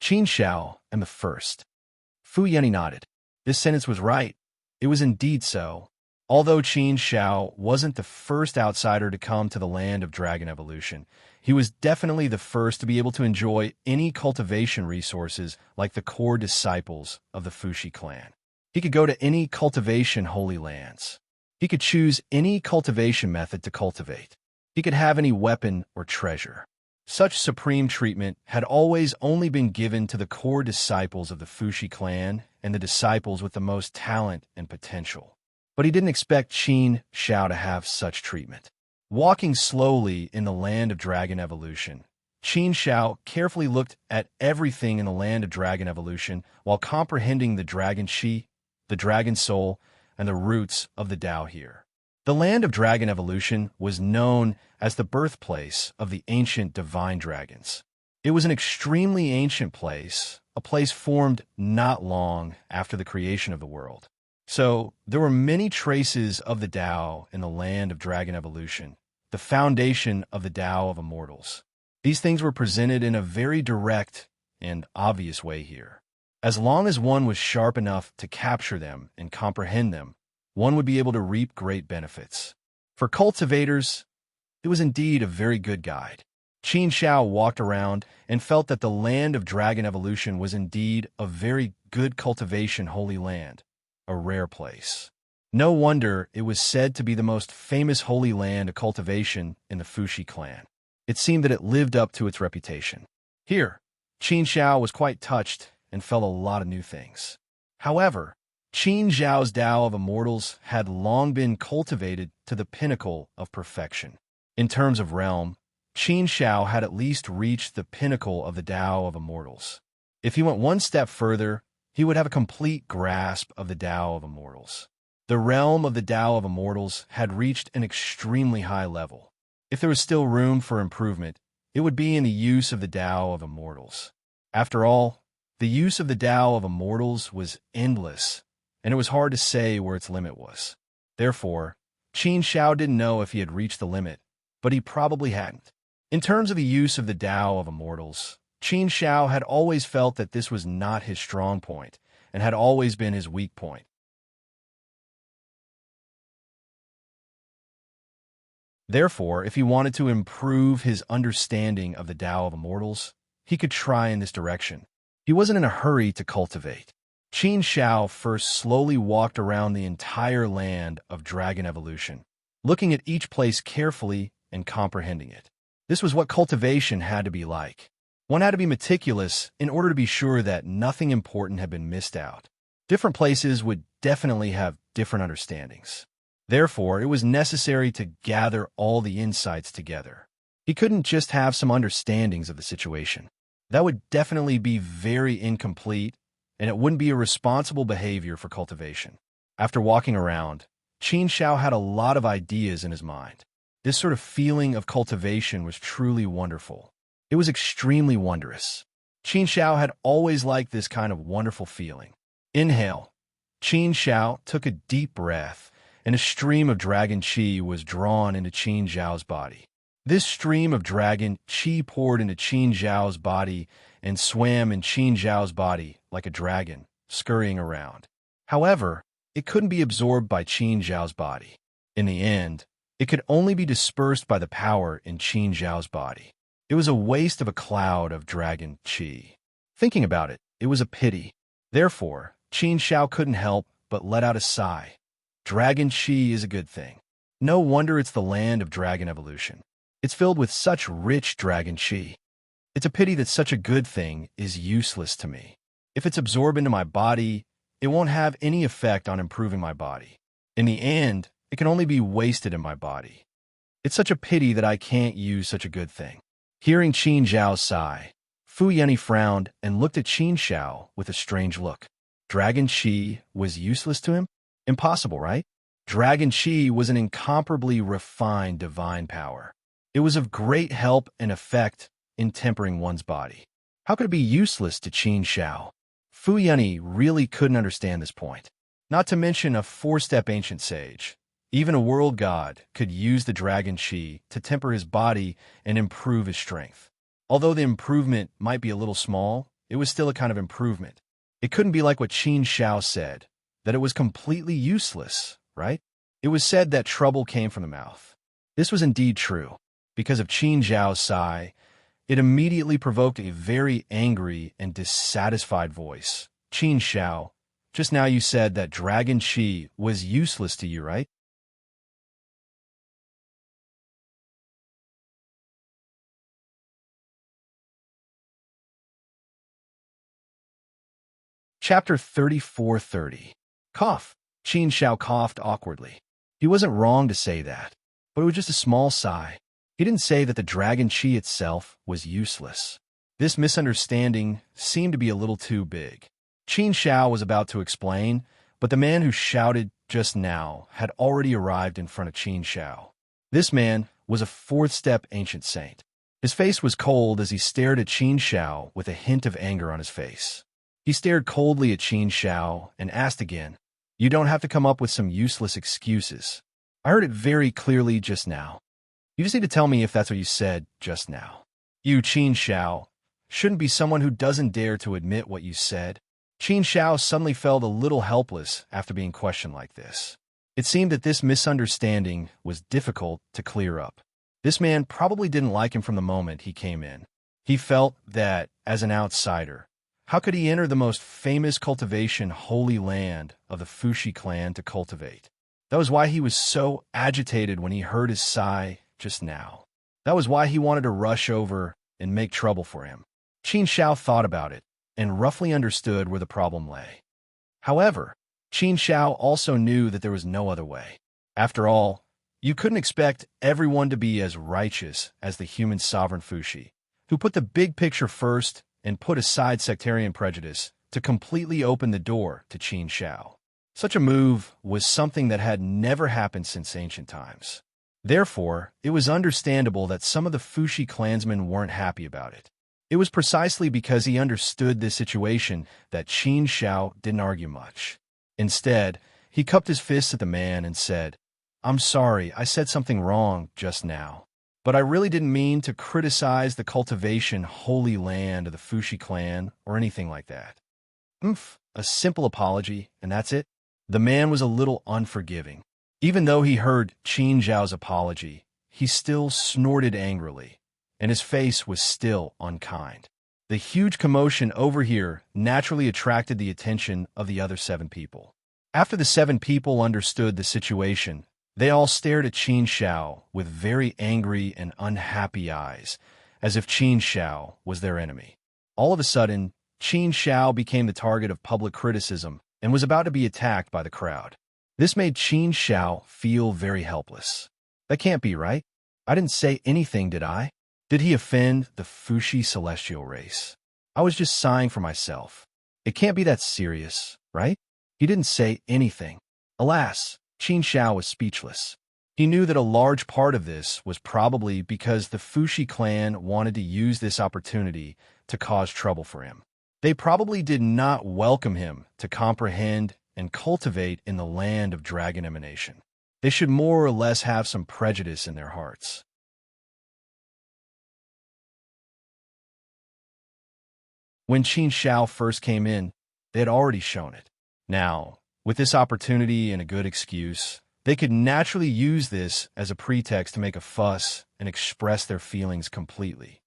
Qin Shao, am the first." Fu Yunyi nodded. This sentence was right. It was indeed so. Although Qin Shao wasn't the first outsider to come to the land of Dragon Evolution, he was definitely the first to be able to enjoy any cultivation resources like the core disciples of the Fushi clan. He could go to any cultivation holy lands. He could choose any cultivation method to cultivate. He could have any weapon or treasure. Such supreme treatment had always only been given to the core disciples of the Fushi clan and the disciples with the most talent and potential. But he didn't expect Qin Shao to have such treatment. Walking slowly in the land of Dragon Evolution, Qin Shao carefully looked at everything in the land of Dragon Evolution while comprehending the Dragon Chi, the Dragon Soul, and the roots of the Tao here. The land of Dragon Evolution was known as the birthplace of the ancient divine dragons. It was an extremely ancient place, a place formed not long after the creation of the world. So, there were many traces of the Tao in the land of Dragon Evolution, the foundation of the Tao of Immortals. These things were presented in a very direct and obvious way here. As long as one was sharp enough to capture them and comprehend them, one would be able to reap great benefits. For cultivators, it was indeed a very good guide. Qin Shao walked around and felt that the land of Dragon Evolution was indeed a very good cultivation holy land, a rare place. No wonder it was said to be the most famous holy land of cultivation in the Fushi clan. It seemed that it lived up to its reputation. Here, Qin Shao was quite touched and felt a lot of new things. However, Qin Zhao's Tao of Immortals had long been cultivated to the pinnacle of perfection. In terms of realm, Qin Shao had at least reached the pinnacle of the Tao of Immortals. If he went one step further, he would have a complete grasp of the Tao of Immortals. The realm of the Tao of Immortals had reached an extremely high level. If there was still room for improvement, it would be in the use of the Tao of Immortals. After all, the use of the Tao of Immortals was endless, and it was hard to say where its limit was. Therefore, Qin Shao didn't know if he had reached the limit, but he probably hadn't. In terms of the use of the Tao of Immortals, Qin Shao had always felt that this was not his strong point, and had always been his weak point. Therefore, if he wanted to improve his understanding of the Tao of Immortals, he could try in this direction. He wasn't in a hurry to cultivate. Qin Shao first slowly walked around the entire land of Dragon Evolution, looking at each place carefully and comprehending it. This was what cultivation had to be like. One had to be meticulous in order to be sure that nothing important had been missed out. Different places would definitely have different understandings. Therefore, it was necessary to gather all the insights together. He couldn't just have some understandings of the situation. That would definitely be very incomplete, and it wouldn't be a responsible behavior for cultivation. After walking around, Qin Shao had a lot of ideas in his mind. This sort of feeling of cultivation was truly wonderful. It was extremely wondrous. Qin Shao had always liked this kind of wonderful feeling. Inhale. Qin Shao took a deep breath, and a stream of dragon qi was drawn into Qin Zhao's body. This stream of dragon qi poured into Qin Zhao's body and swam in Qin Zhao's body like a dragon, scurrying around. However, it couldn't be absorbed by Qin Zhao's body. In the end, it could only be dispersed by the power in Qin Zhao's body. It was a waste of a cloud of dragon qi. Thinking about it, it was a pity. Therefore, Qin Shao couldn't help but let out a sigh. Dragon qi is a good thing. No wonder it's the land of dragon evolution. It's filled with such rich dragon qi. It's a pity that such a good thing is useless to me. If it's absorbed into my body, it won't have any effect on improving my body. In the end, it can only be wasted in my body. It's such a pity that I can't use such a good thing. Hearing Qin Zhao sigh, Fu Yanni frowned and looked at Qin Shao with a strange look. Dragon qi was useless to him? Impossible, right? Dragon qi was an incomparably refined divine power. It was of great help and effect in tempering one's body. How could it be useless to Qin Shao? Fu Yanni really couldn't understand this point. Not to mention a four-step ancient sage. Even a world god could use the dragon qi to temper his body and improve his strength. Although the improvement might be a little small, it was still a kind of improvement. It couldn't be like what Qin Shao said, that it was completely useless, right? It was said that trouble came from the mouth. This was indeed true. Because of Qin Zhao's sigh, it immediately provoked a very angry and dissatisfied voice. Qin Shao, just now you said that dragon qi was useless to you, right? Chapter 34:30. Cough. Qin Shao coughed awkwardly. He wasn't wrong to say that, but it was just a small sigh. He didn't say that the dragon qi itself was useless. This misunderstanding seemed to be a little too big. Qin Shao was about to explain, but the man who shouted just now had already arrived in front of Qin Shao. This man was a fourth-step ancient saint. His face was cold as he stared at Qin Shao with a hint of anger on his face. He stared coldly at Qin Shao and asked again, "You don't have to come up with some useless excuses. I heard it very clearly just now. You just need to tell me if that's what you said just now. You, Qin Shao, shouldn't be someone who doesn't dare to admit what you said." Qin Shao suddenly felt a little helpless after being questioned like this. It seemed that this misunderstanding was difficult to clear up. This man probably didn't like him from the moment he came in. He felt that, as an outsider, how could he enter the most famous cultivation holy land of the Fushi clan to cultivate? That was why he was so agitated when he heard his sigh just now. That was why he wanted to rush over and make trouble for him. Qin Shao thought about it and roughly understood where the problem lay. However, Qin Shao also knew that there was no other way. After all, you couldn't expect everyone to be as righteous as the human sovereign Fushi, who put the big picture first and put aside sectarian prejudice to completely open the door to Qin Shao. Such a move was something that had never happened since ancient times. Therefore, it was understandable that some of the Fushi clansmen weren't happy about it. It was precisely because he understood this situation that Qin Shao didn't argue much. Instead, he cupped his fists at the man and said, "I'm sorry, I said something wrong just now. But I really didn't mean to criticize the cultivation holy land of the Fushi clan or anything like that." A simple apology, and that's it? The man was a little unforgiving. Even though he heard Qin Zhao's apology, he still snorted angrily, and his face was still unkind. The huge commotion over here naturally attracted the attention of the other 7 people. After the 7 people understood the situation, they all stared at Qin Shao with very angry and unhappy eyes, as if Qin Shao was their enemy. All of a sudden, Qin Shao became the target of public criticism and was about to be attacked by the crowd. This made Qin Shao feel very helpless. That can't be right. I didn't say anything, did I? Did he offend the Fushi celestial race? I was just sighing for myself. It can't be that serious, right? He didn't say anything. Alas, Qin Xiao was speechless. He knew that a large part of this was probably because the Fushi clan wanted to use this opportunity to cause trouble for him. They probably did not welcome him to comprehend and cultivate in the land of dragon emanation. They should more or less have some prejudice in their hearts. When Qin Xiao first came in, they had already shown it. Now, with this opportunity and a good excuse, they could naturally use this as a pretext to make a fuss and express their feelings completely.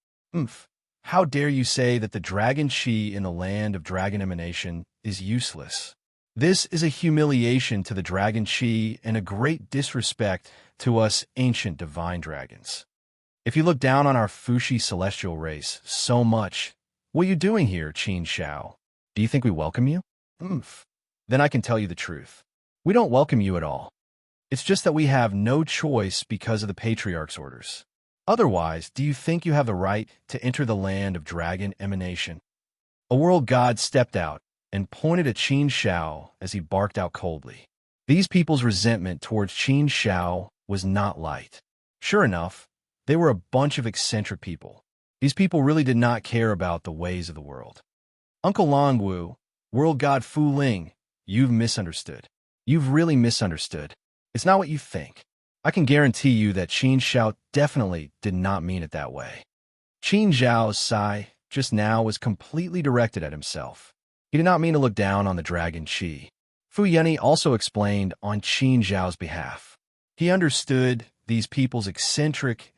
How dare you say that the dragon chi in the land of dragon emanation is useless? This is a humiliation to the dragon chi and a great disrespect to us ancient divine dragons. If you look down on our Fushi celestial race so much, what are you doing here, Qin Xiao? Do you think we welcome you? Then I can tell you the truth. We don't welcome you at all. It's just that we have no choice because of the Patriarch's orders. Otherwise, do you think you have the right to enter the land of dragon emanation? A world god stepped out and pointed at Qin Xiao as he barked out coldly. These people's resentment towards Qin Xiao was not light. Sure enough, they were a bunch of eccentric people. These people really did not care about the ways of the world. Uncle Longwu, world god Fu Ling, you've misunderstood. You've really misunderstood. It's not what you think. I can guarantee you that Qin Xiao definitely did not mean it that way. Qin Xiao's sigh just now was completely directed at himself. He did not mean to look down on the dragon Qi. Fu Yunyi also explained on Qin Xiao's behalf. He understood these people's eccentric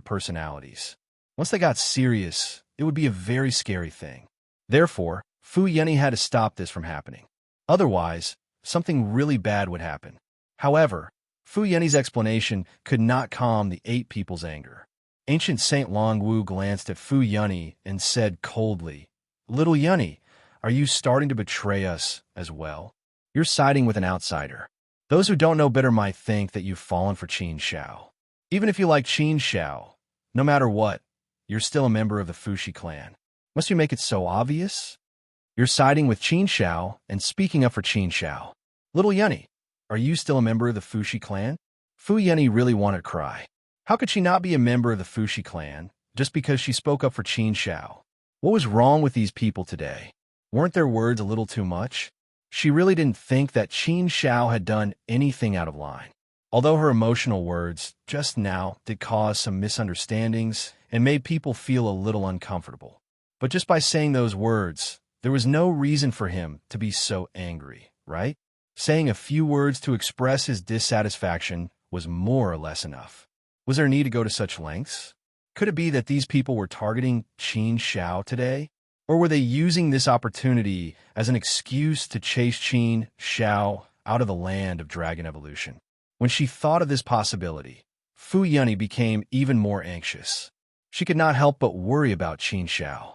personalities. Once they got serious, it would be a very scary thing. Therefore, Fu Yunyi had to stop this from happening. Otherwise, something really bad would happen. However, Fu Yunyi's explanation could not calm the 8 people's anger. Ancient Saint Longwu glanced at Fu Yunyi and said coldly, "Little Yunyi, are you starting to betray us as well? You're siding with an outsider. Those who don't know better might think that you've fallen for Qin Xiao. Even if you like Qin Xiao, no matter what, you're still a member of the Fushi clan. Must you make it so obvious? You're siding with Qin Xiao and speaking up for Qin Xiao. Little Yunyi, are you still a member of the Fushi clan?" Fu Yunyi really wanted to cry. How could she not be a member of the Fushi clan just because she spoke up for Qin Xiao? What was wrong with these people today? Weren't their words a little too much? She really didn't think that Qin Xiao had done anything out of line. Although her emotional words just now did cause some misunderstandings and made people feel a little uncomfortable. But just by saying those words, there was no reason for him to be so angry, right? Saying a few words to express his dissatisfaction was more or less enough. Was there need to go to such lengths? Could it be that these people were targeting Qin Xiao today? Or were they using this opportunity as an excuse to chase Qin Xiao out of the land of dragon evolution? When she thought of this possibility, Fu Yunyi became even more anxious. She could not help but worry about Qin Xiao.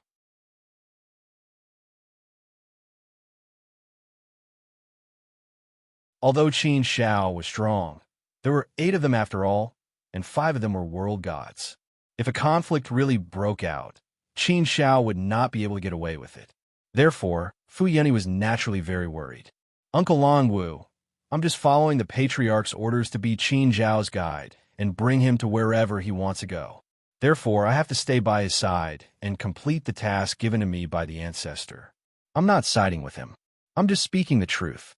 Although Qin Xiao was strong, there were 8 of them after all, and 5 of them were world gods. If a conflict really broke out, Qin Xiao would not be able to get away with it. Therefore, Fu Yunyi was naturally very worried. Uncle Longwu, I'm just following the Patriarch's orders to be Qin Xiao's guide and bring him to wherever he wants to go. Therefore, I have to stay by his side and complete the task given to me by the ancestor. I'm not siding with him. I'm just speaking the truth.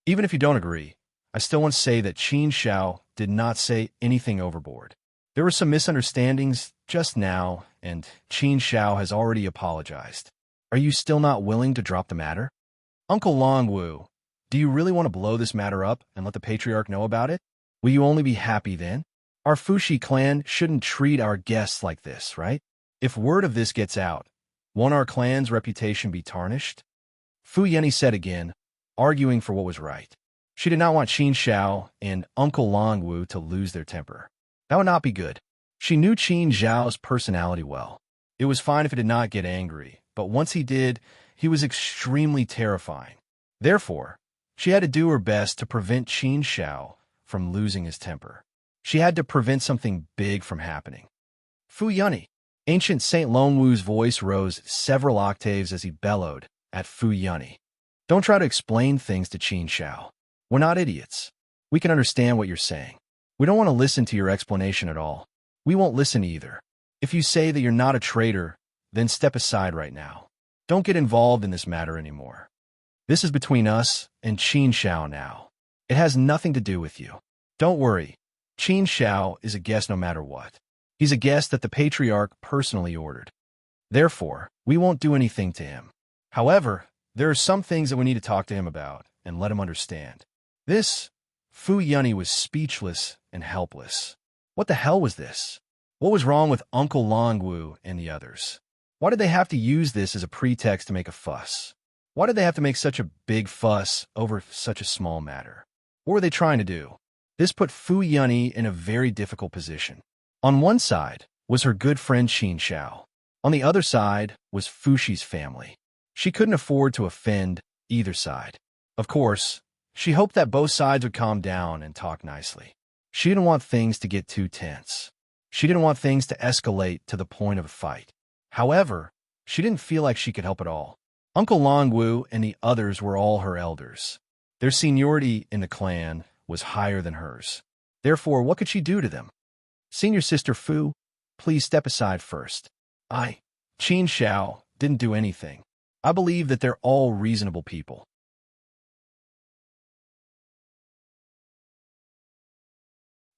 Even if you don't agree, I still want to say that Qin Xiao did not say anything overboard. There were some misunderstandings just now, and Qin Xiao has already apologized. Are you still not willing to drop the matter? Uncle Longwu, do you really want to blow this matter up and let the Patriarch know about it? Will you only be happy then? Our Fushi clan shouldn't treat our guests like this, right? If word of this gets out, won't our clan's reputation be tarnished? Fu Yunyi said again, arguing for what was right. She did not want Qin Xiao and Uncle Longwu to lose their temper. That would not be good. She knew Qin Xiao's personality well. It was fine if he did not get angry, but once he did, he was extremely terrifying. Therefore, she had to do her best to prevent Qin Xiao from losing his temper. She had to prevent something big from happening. Fu Yunny. Ancient Saint Longwu's voice rose several octaves as he bellowed at Fu Yunny. Don't try to explain things to Qin Shao. We're not idiots. We can understand what you're saying. We don't want to listen to your explanation at all. We won't listen either. If you say that you're not a traitor, then step aside right now. Don't get involved in this matter anymore. This is between us and Qin Shao now. It has nothing to do with you. Don't worry. Qin Shao is a guest no matter what. He's a guest that the patriarch personally ordered. Therefore, we won't do anything to him. However, there are some things that we need to talk to him about and let him understand. Fu Yunny was speechless and helpless. What the hell was this? What was wrong with Uncle Longwu and the others? Why did they have to use this as a pretext to make a fuss? Why did they have to make such a big fuss over such a small matter? What were they trying to do? This put Fu Yunny in a very difficult position. On one side was her good friend Qin Shao. On the other side was Fushi's family. She couldn't afford to offend either side. Of course, she hoped that both sides would calm down and talk nicely. She didn't want things to get too tense. She didn't want things to escalate to the point of a fight. However, she didn't feel like she could help at all. Uncle Longwu and the others were all her elders. Their seniority in the clan was higher than hers. Therefore, what could she do to them? Senior Sister Fu, please step aside first. Qin Shao, didn't do anything. I believe that they're all reasonable people.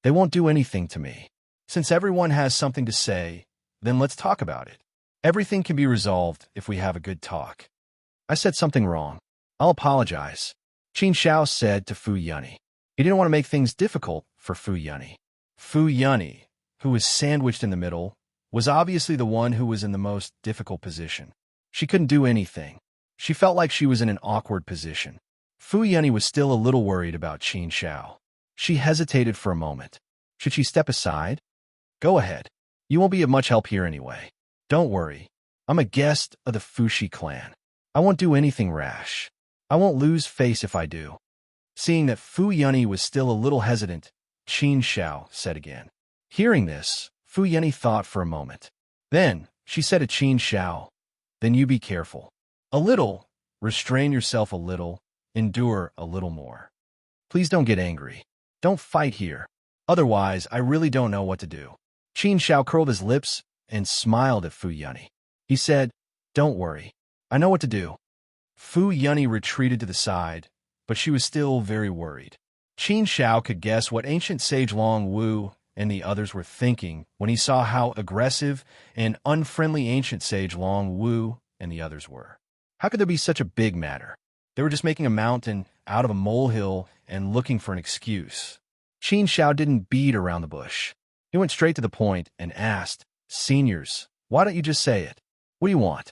They won't do anything to me. Since everyone has something to say, then let's talk about it. Everything can be resolved if we have a good talk. I said something wrong. I'll apologize, Qin Shao said to Fu Yunny. He didn't want to make things difficult for Fu Yunny. Fu Yunny, who was sandwiched in the middle, was obviously the one who was in the most difficult position. She couldn't do anything. She felt like she was in an awkward position. Fu Yunny was still a little worried about Qin Shao. She hesitated for a moment. Should she step aside? Go ahead. You won't be of much help here anyway. Don't worry. I'm a guest of the Fushi clan. I won't do anything rash. I won't lose face if I do. Seeing that Fu Yunny was still a little hesitant, Qin Shao said again. Hearing this, Fu Yunny thought for a moment. Then, she said to Qin Shao, then you be careful. A little, restrain yourself a little, endure a little more. Please don't get angry. Don't fight here. Otherwise, I really don't know what to do. Qin Shao curled his lips and smiled at Fu Yunny. He said, don't worry. I know what to do. Fu Yunny retreated to the side, but she was still very worried. Qin Shao could guess what ancient sage Long Wu and the others were thinking when he saw how aggressive and unfriendly ancient sage Long Wu and the others were. How could there be such a big matter? They were just making a mountain out of a molehill and looking for an excuse. Qin Shao didn't beat around the bush. He went straight to the point and asked, Seniors, why don't you just say it? What do you want?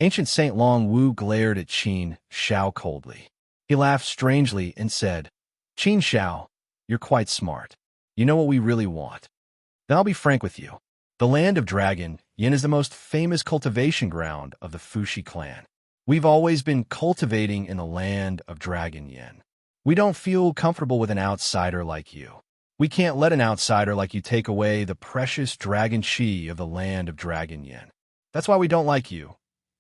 Ancient Saint Long Wu glared at Qin Shao coldly. He laughed strangely and said, Qin Shao, you're quite smart. You know what we really want. Then I'll be frank with you. The land of Dragon Yin is the most famous cultivation ground of the Fushi clan. We've always been cultivating in the land of Dragon Yin. We don't feel comfortable with an outsider like you. We can't let an outsider like you take away the precious dragon chi of the land of Dragon Yin. That's why we don't like you.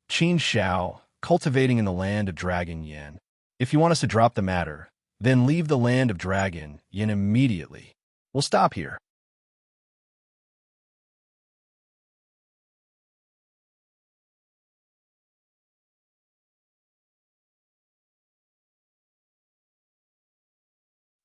Qin Shao, cultivating in the land of Dragon Yin. If you want us to drop the matter, then leave the land of Dragon Yin immediately. We'll stop here.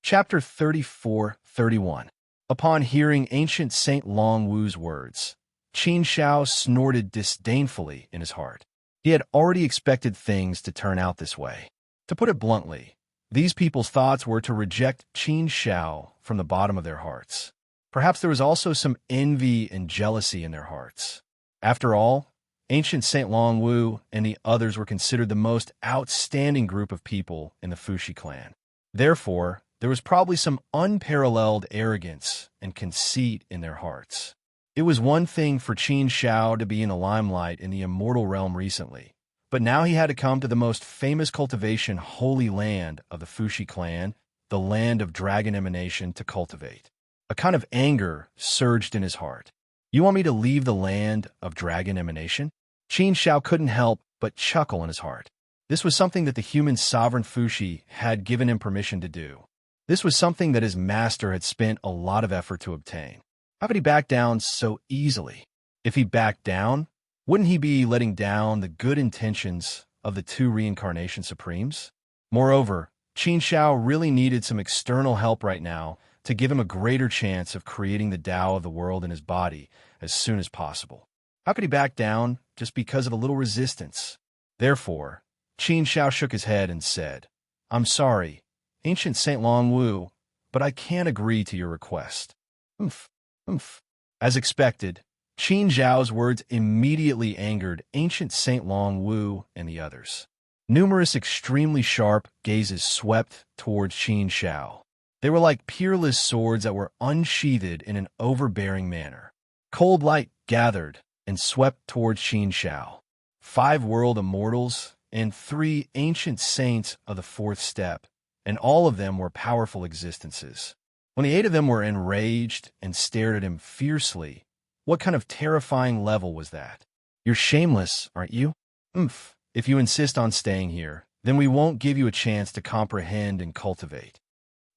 Chapter 34-31. Upon hearing ancient Saint Long Wu's words, Qin Shao snorted disdainfully in his heart. He had already expected things to turn out this way. To put it bluntly, these people's thoughts were to reject Qin Shao from the bottom of their hearts. Perhaps there was also some envy and jealousy in their hearts. After all, ancient Saint Long Wu and the others were considered the most outstanding group of people in the Fushi clan. Therefore, there was probably some unparalleled arrogance and conceit in their hearts. It was one thing for Qin Shao to be in the limelight in the immortal realm recently, but now he had to come to the most famous cultivation holy land of the Fushi clan, the land of dragon emanation, to cultivate. A kind of anger surged in his heart. You want me to leave the land of dragon emanation? Qin Shao couldn't help but chuckle in his heart. This was something that the human sovereign Fushi had given him permission to do. This was something that his master had spent a lot of effort to obtain. How could he back down so easily? If he backed down, wouldn't he be letting down the good intentions of the two reincarnation supremes? Moreover, Qin Shao really needed some external help right now to give him a greater chance of creating the Tao of the world in his body as soon as possible. How could he back down just because of a little resistance? Therefore, Qin Shao shook his head and said, "I'm sorry, ancient Saint Long Wu, but I can't agree to your request." Oomph, oomph. As expected, Qin Zhao's words immediately angered ancient Saint Long Wu and the others. Numerous extremely sharp gazes swept towards Qin Shao. They were like peerless swords that were unsheathed in an overbearing manner. Cold light gathered and swept towards Qin Shao. 5 world immortals and 3 ancient saints of the 4th step, and all of them were powerful existences. When the 8 of them were enraged and stared at him fiercely, what kind of terrifying level was that? You're shameless, aren't you? Oomph. If you insist on staying here, then we won't give you a chance to comprehend and cultivate.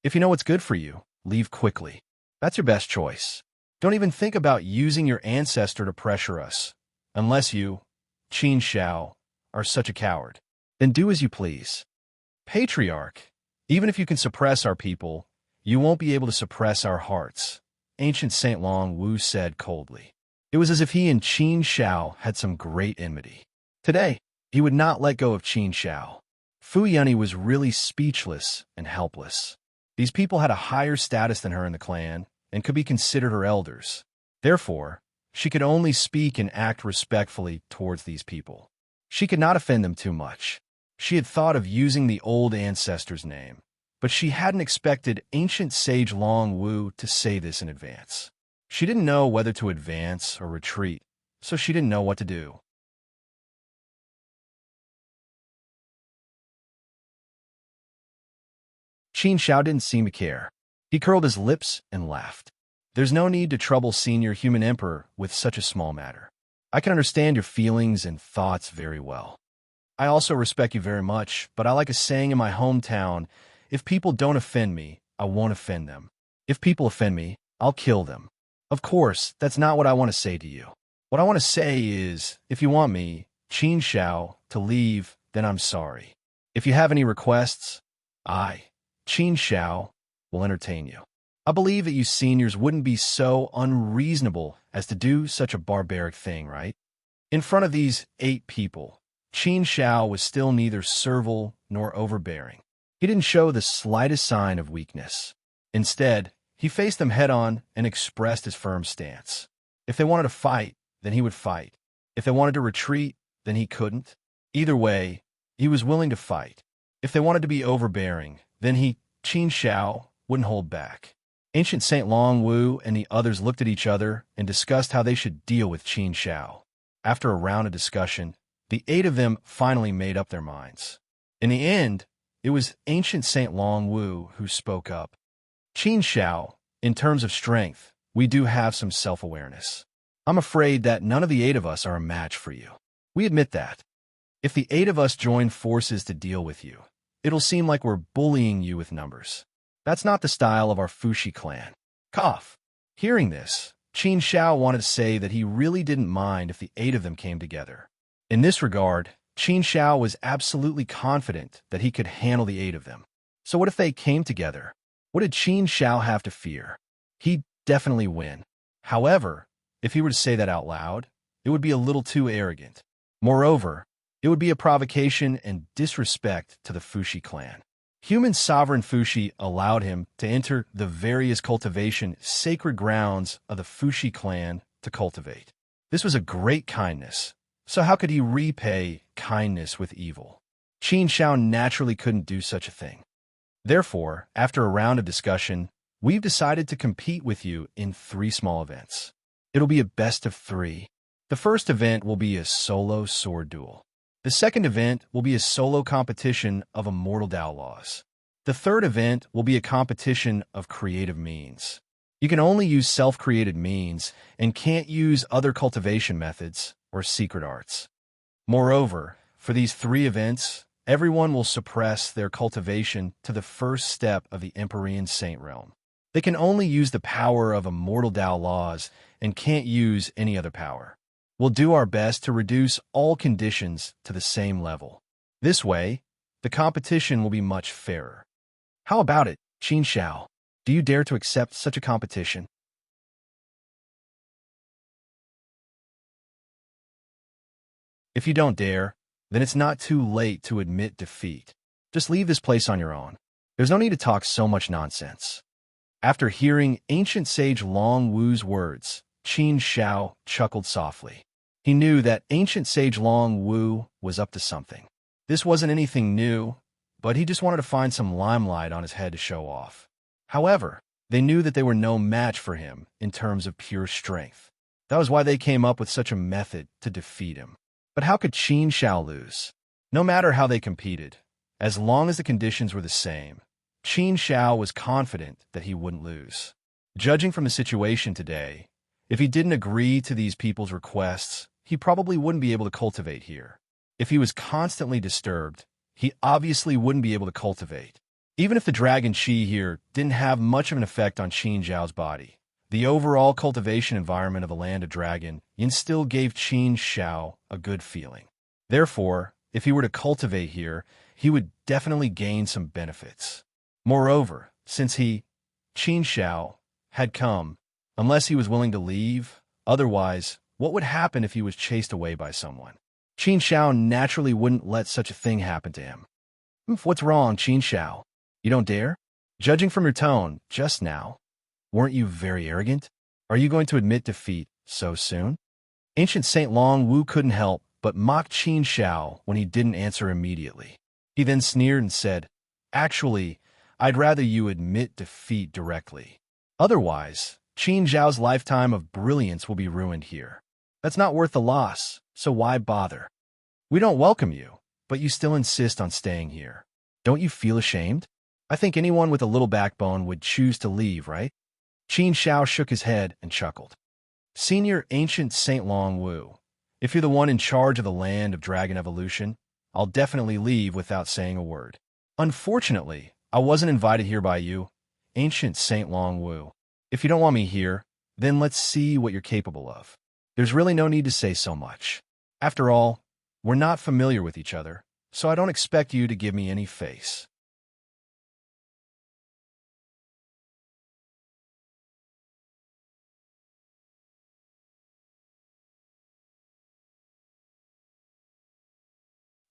If you know what's good for you, leave quickly. That's your best choice. Don't even think about using your ancestor to pressure us. Unless you, Qin Shao, are such a coward. Then do as you please. Patriarch, even if you can suppress our people, you won't be able to suppress our hearts, ancient Saint Long Wu said coldly. It was as if he and Qin Shao had some great enmity. Today, he would not let go of Qin Shao. Fu Yunyi was really speechless and helpless. These people had a higher status than her in the clan and could be considered her elders. Therefore, she could only speak and act respectfully towards these people. She could not offend them too much. She had thought of using the old ancestor's name, but she hadn't expected ancient sage Long Wu to say this in advance. She didn't know whether to advance or retreat, so she didn't know what to do. Qin Shao didn't seem to care. He curled his lips and laughed. There's no need to trouble Senior Human Emperor with such a small matter. I can understand your feelings and thoughts very well. I also respect you very much, but I like a saying in my hometown, if people don't offend me, I won't offend them. If people offend me, I'll kill them. Of course, that's not what I want to say to you. What I want to say is, if you want me, Qin Shao, to leave, then I'm sorry. If you have any requests, I, Qin Shao, will entertain you. I believe that you seniors wouldn't be so unreasonable as to do such a barbaric thing, right? In front of these 8 people, Qin Shao was still neither servile nor overbearing. He didn't show the slightest sign of weakness. Instead, he faced them head-on and expressed his firm stance. If they wanted to fight, then he would fight. If they wanted to retreat, then he couldn't. Either way, he was willing to fight. If they wanted to be overbearing, then he, Qin Shao, wouldn't hold back. Ancient Saint Long Wu and the others looked at each other and discussed how they should deal with Qin Shao. After a round of discussion, the 8 of them finally made up their minds. In the end, it was Ancient Saint Long Wu who spoke up. Qin Shao, in terms of strength, we do have some self-awareness. I'm afraid that none of the 8 of us are a match for you. We admit that. If the 8 of us join forces to deal with you, it'll seem like we're bullying you with numbers. That's not the style of our Fushi clan. Cough. Hearing this, Qin Shao wanted to say that he really didn't mind if the 8 of them came together. In this regard, Qin Shao was absolutely confident that he could handle the 8 of them. So what if they came together? What did Qin Shao have to fear? He'd definitely win. However, if he were to say that out loud, it would be a little too arrogant. Moreover, it would be a provocation and disrespect to the Fushi clan. Human sovereign Fushi allowed him to enter the various cultivation sacred grounds of the Fushi clan to cultivate. This was a great kindness, so how could he repay kindness with evil? Qin Shao naturally couldn't do such a thing. Therefore, after a round of discussion, we've decided to compete with you in 3 small events. It'll be a best of 3. The first event will be a solo sword duel. The second event will be a solo competition of immortal Tao laws. The third event will be a competition of creative means. You can only use self-created means and can't use other cultivation methods or secret arts. Moreover, for these 3 events, everyone will suppress their cultivation to the first step of the Empyrean Saint realm. They can only use the power of immortal Tao laws and can't use any other power. We'll do our best to reduce all conditions to the same level. This way, the competition will be much fairer. How about it, Qin Xiao? Do you dare to accept such a competition? If you don't dare, then it's not too late to admit defeat. Just leave this place on your own. There's no need to talk so much nonsense. After hearing ancient sage Long Wu's words, Qin Xiao chuckled softly. He knew that ancient sage Long Wu was up to something. This wasn't anything new, but he just wanted to find some limelight on his head to show off. However, they knew that they were no match for him in terms of pure strength. That was why they came up with such a method to defeat him. But how could Qin Xiao lose? No matter how they competed, as long as the conditions were the same, Qin Xiao was confident that he wouldn't lose. Judging from the situation today, if he didn't agree to these people's requests, he probably wouldn't be able to cultivate here. If he was constantly disturbed, he obviously wouldn't be able to cultivate. Even if the dragon Qi here didn't have much of an effect on Qin Xiao's body, the overall cultivation environment of the Land of Dragon Yin still gave Qin Xiao a good feeling. Therefore, if he were to cultivate here, he would definitely gain some benefits. Moreover, since he, Qin Xiao, had come, unless he was willing to leave, otherwise, what would happen if he was chased away by someone? Qin Xiao naturally wouldn't let such a thing happen to him. What's wrong, Qin Xiao? You don't dare? Judging from your tone just now, weren't you very arrogant? Are you going to admit defeat so soon? Ancient Saint Long Wu couldn't help but mock Qin Xiao when he didn't answer immediately. He then sneered and said, "Actually, I'd rather you admit defeat directly. Otherwise, Qin Xiao's lifetime of brilliance will be ruined here. That's not worth the loss, so why bother? We don't welcome you, but you still insist on staying here. Don't you feel ashamed? I think anyone with a little backbone would choose to leave, right?" Qin Xiao shook his head and chuckled. "Senior Ancient Saint Long Wu, if you're the one in charge of the Land of Dragon Evolution, I'll definitely leave without saying a word. Unfortunately, I wasn't invited here by you, Ancient Saint Long Wu. If you don't want me here, then let's see what you're capable of. There's really no need to say so much. After all, we're not familiar with each other, so I don't expect you to give me any face."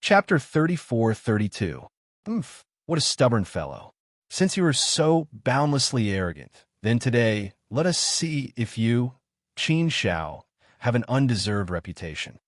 Chapter 34-32. What a stubborn fellow. Since you are so boundlessly arrogant, then today, let us see if you, Qin Xiao, have an undeserved reputation.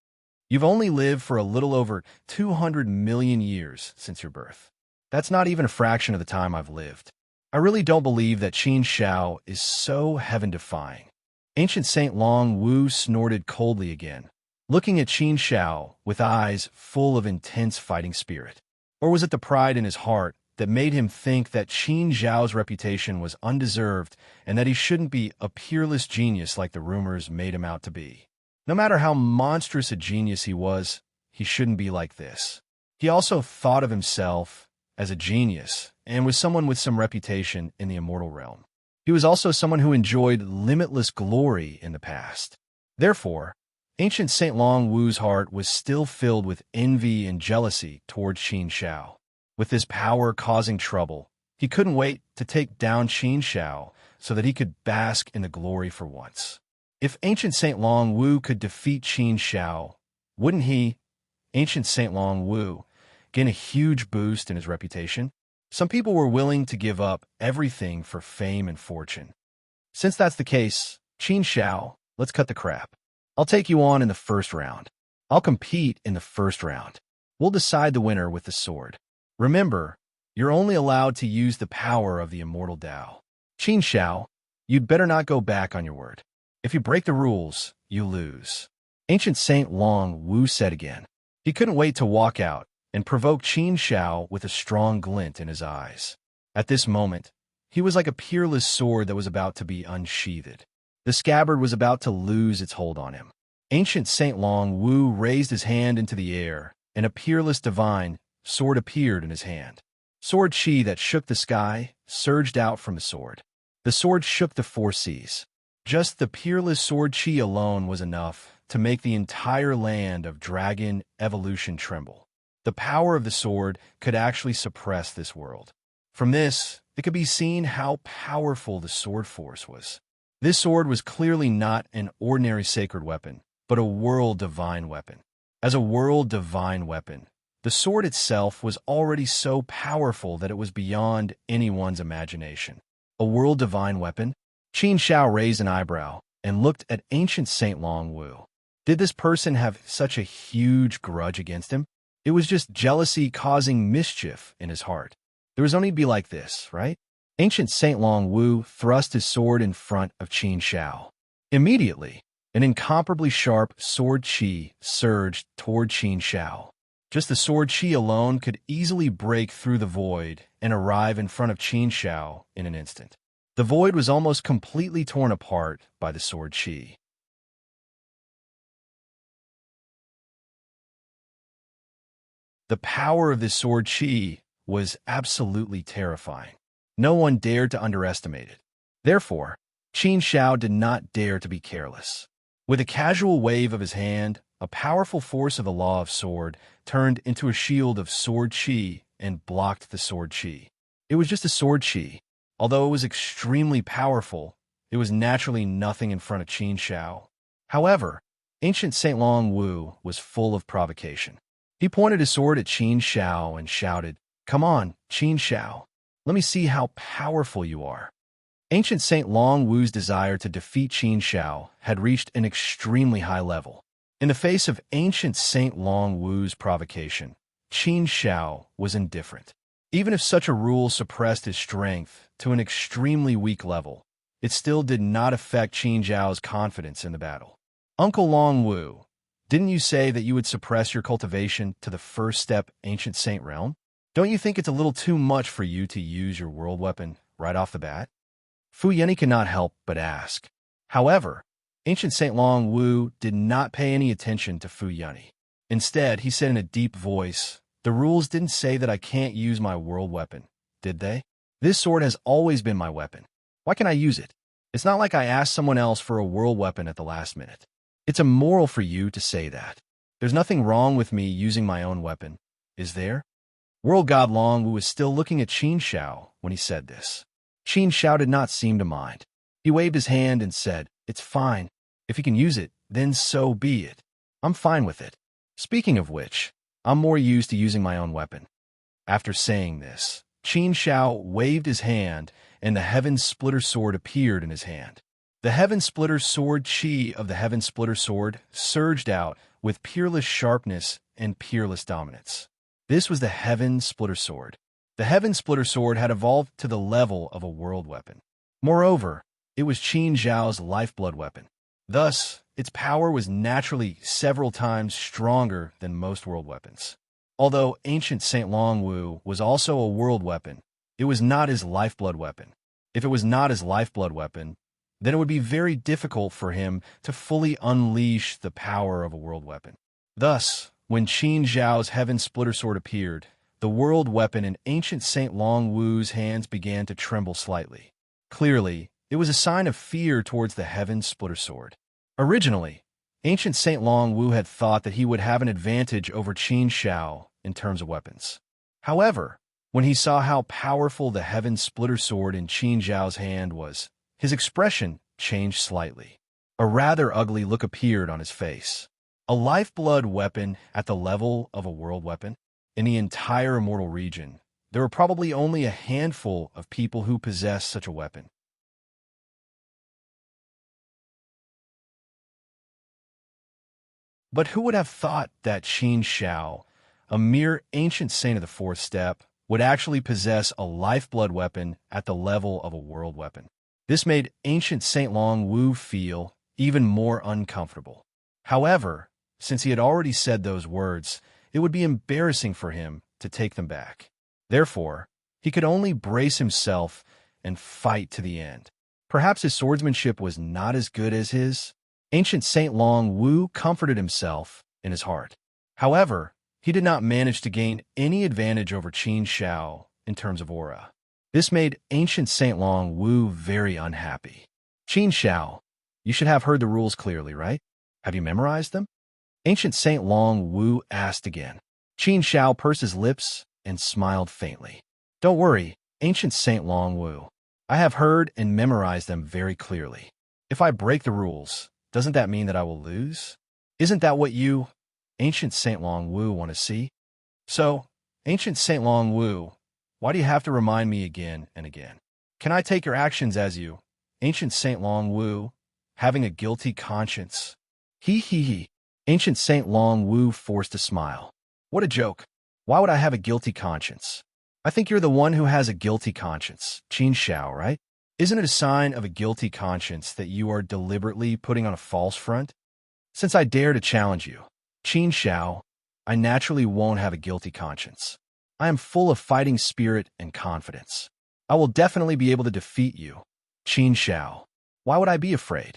You've only lived for a little over 200 million years since your birth. That's not even a fraction of the time I've lived. I really don't believe that Qin Xiao is so heaven-defying. Ancient Saint Long Wu snorted coldly again, looking at Qin Xiao with eyes full of intense fighting spirit. Or was it the pride in his heart that made him think that Qin Xiao's reputation was undeserved and that he shouldn't be a peerless genius like the rumors made him out to be? No matter how monstrous a genius he was, he shouldn't be like this. He also thought of himself as a genius and was someone with some reputation in the immortal realm. He was also someone who enjoyed limitless glory in the past. Therefore, Ancient Saint Long Wu's heart was still filled with envy and jealousy towards Qin Xiao. With his power causing trouble, he couldn't wait to take down Qin Xiao so that he could bask in the glory for once. If Ancient Saint Long Wu could defeat Qin Xiao, wouldn't he, Ancient Saint Long Wu, gain a huge boost in his reputation? Some people were willing to give up everything for fame and fortune. Since that's the case, Qin Xiao, let's cut the crap. I'll take you on in the first round. I'll compete in the first round. We'll decide the winner with the sword. Remember, you're only allowed to use the power of the immortal Tao. Qin Xiao, you'd better not go back on your word. If you break the rules, you lose. Ancient Saint Long Wu said again. He couldn't wait to walk out and provoke Qin Xiao with a strong glint in his eyes. At this moment, He was like a peerless sword that was about to be unsheathed. The scabbard was about to lose its hold on him. Ancient Saint Long Wu raised his hand into the air, and a peerless divine sword appeared in his hand. Sword chi that shook the sky surged out from the sword. The sword shook the four seas. Just the peerless sword chi alone was enough to make the entire land of dragon evolution tremble. The power of the sword could actually suppress this world. From this, it could be seen how powerful the sword force was. This sword was clearly not an ordinary sacred weapon, but a world divine weapon. As a world divine weapon, the sword itself was already so powerful that it was beyond anyone's imagination. A world divine weapon? Qin Shao raised an eyebrow and looked at ancient Saint Long Wu. Did this person have such a huge grudge against him? It was just jealousy causing mischief in his heart. There was only to be like this, right? Ancient Saint Long Wu thrust his sword in front of Qin Shao. Immediately, an incomparably sharp sword chi surged toward Qin Shao. Just the sword chi alone could easily break through the void and arrive in front of Qin Shao in an instant. The void was almost completely torn apart by the sword chi. The power of this sword chi was absolutely terrifying. No one dared to underestimate it. Therefore, Qin Shao did not dare to be careless. With a casual wave of his hand, a powerful force of the law of sword turned into a shield of sword chi and blocked the sword chi. It was just a sword chi. Although it was extremely powerful, it was naturally nothing in front of Qin Shao. However, ancient Saint Long Wu was full of provocation. He pointed his sword at Qin Shao and shouted, "Come on, Qin Shao. Let me see how powerful you are." Ancient Saint Long Wu's desire to defeat Qin Shao had reached an extremely high level. In the face of ancient Saint Long Wu's provocation, Qin Shao was indifferent. Even if such a rule suppressed his strength to an extremely weak level, it still did not affect Qin Shao's confidence in the battle. "Uncle Long Wu, didn't you say that you would suppress your cultivation to the first step, Ancient Saint Realm? Don't you think it's a little too much for you to use your world weapon right off the bat?" Fu Yeni could not help but ask. However, Ancient Saint Long Wu did not pay any attention to Fu Yeni. Instead, he said in a deep voice, "The rules didn't say that I can't use my world weapon, did they? This sword has always been my weapon. Why can't I use it? It's not like I asked someone else for a world weapon at the last minute. It's immoral for you to say that. There's nothing wrong with me using my own weapon, is there?" World God Long Wu was still looking at Qin Shao when he said this. Qin Shao did not seem to mind. He waved his hand and said, "It's fine. If you can use it, then so be it. I'm fine with it. Speaking of which, I'm more used to using my own weapon." After saying this, Qin Shao waved his hand, and the Heaven Splitter Sword appeared in his hand. The Heaven Splitter Sword chi of the Heaven Splitter Sword surged out with peerless sharpness and peerless dominance. This was the Heaven Splitter Sword. The Heaven Splitter Sword had evolved to the level of a world weapon. Moreover, it was Qin Zhao's lifeblood weapon. Thus, its power was naturally several times stronger than most world weapons. Although ancient Saint Long Wu was also a world weapon, it was not his lifeblood weapon. If it was not his lifeblood weapon, then it would be very difficult for him to fully unleash the power of a world weapon. Thus, when Qin Zhao's Heaven Splitter Sword appeared, the world weapon in ancient Saint Long Wu's hands began to tremble slightly. Clearly, it was a sign of fear towards the Heaven Splitter Sword. Originally, ancient Saint Long Wu had thought that he would have an advantage over Qin Shao in terms of weapons. However, when he saw how powerful the Heaven Splitter Sword in Qin Zhao's hand was, his expression changed slightly. A rather ugly look appeared on his face. A lifeblood weapon at the level of a world weapon? In the entire immortal region, there were probably only a handful of people who possessed such a weapon. But who would have thought that Qin Shao, a mere ancient saint of the fourth step, would actually possess a lifeblood weapon at the level of a world weapon? This made ancient Saint Long Wu feel even more uncomfortable. However, since he had already said those words, it would be embarrassing for him to take them back. Therefore, he could only brace himself and fight to the end. Perhaps his swordsmanship was not as good as his. Ancient Saint Long Wu comforted himself in his heart. However, he did not manage to gain any advantage over Qin Shao in terms of aura. This made Ancient Saint Long Wu very unhappy. Qin Shao, you should have heard the rules clearly, right? Have you memorized them? Ancient Saint Long Wu asked again. Qin Shao pursed his lips and smiled faintly. Don't worry, Ancient Saint Long Wu. I have heard and memorized them very clearly. If I break the rules, doesn't that mean that I will lose? Isn't that what you, Ancient Saint Long Wu, want to see? So, Ancient Saint Long Wu, why do you have to remind me again and again? Can I take your actions as you, Ancient Saint Long Wu, having a guilty conscience? He. Ancient Saint Long Wu forced a smile. What a joke. Why would I have a guilty conscience? I think you're the one who has a guilty conscience, Qin Shao, right? Isn't it a sign of a guilty conscience that you are deliberately putting on a false front? Since I dare to challenge you, Qin Shao, I naturally won't have a guilty conscience. I am full of fighting spirit and confidence. I will definitely be able to defeat you, Qin Shao. Why would I be afraid?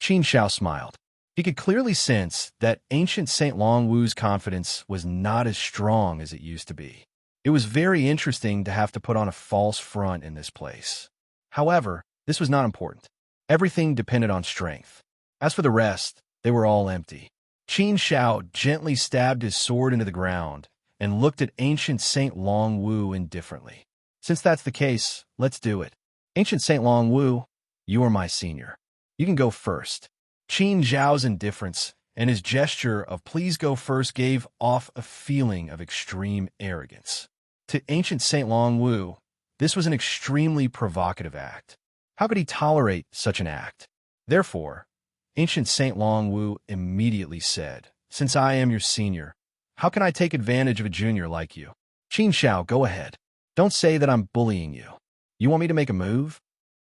Qin Shao smiled. He could clearly sense that Ancient Saint Long Wu's confidence was not as strong as it used to be. It was very interesting to have to put on a false front in this place. However, this was not important. Everything depended on strength. As for the rest, they were all empty. Qin Shao gently stabbed his sword into the ground and looked at Ancient Saint Long Wu indifferently. Since that's the case, let's do it. Ancient Saint Long Wu, you are my senior. You can go first. Qin Zhao's indifference and his gesture of please go first gave off a feeling of extreme arrogance. To Ancient Saint Long Wu, this was an extremely provocative act. How could he tolerate such an act? Therefore, Ancient Saint Long Wu immediately said, since I am your senior, how can I take advantage of a junior like you? Qin Shao, go ahead. Don't say that I'm bullying you. You want me to make a move?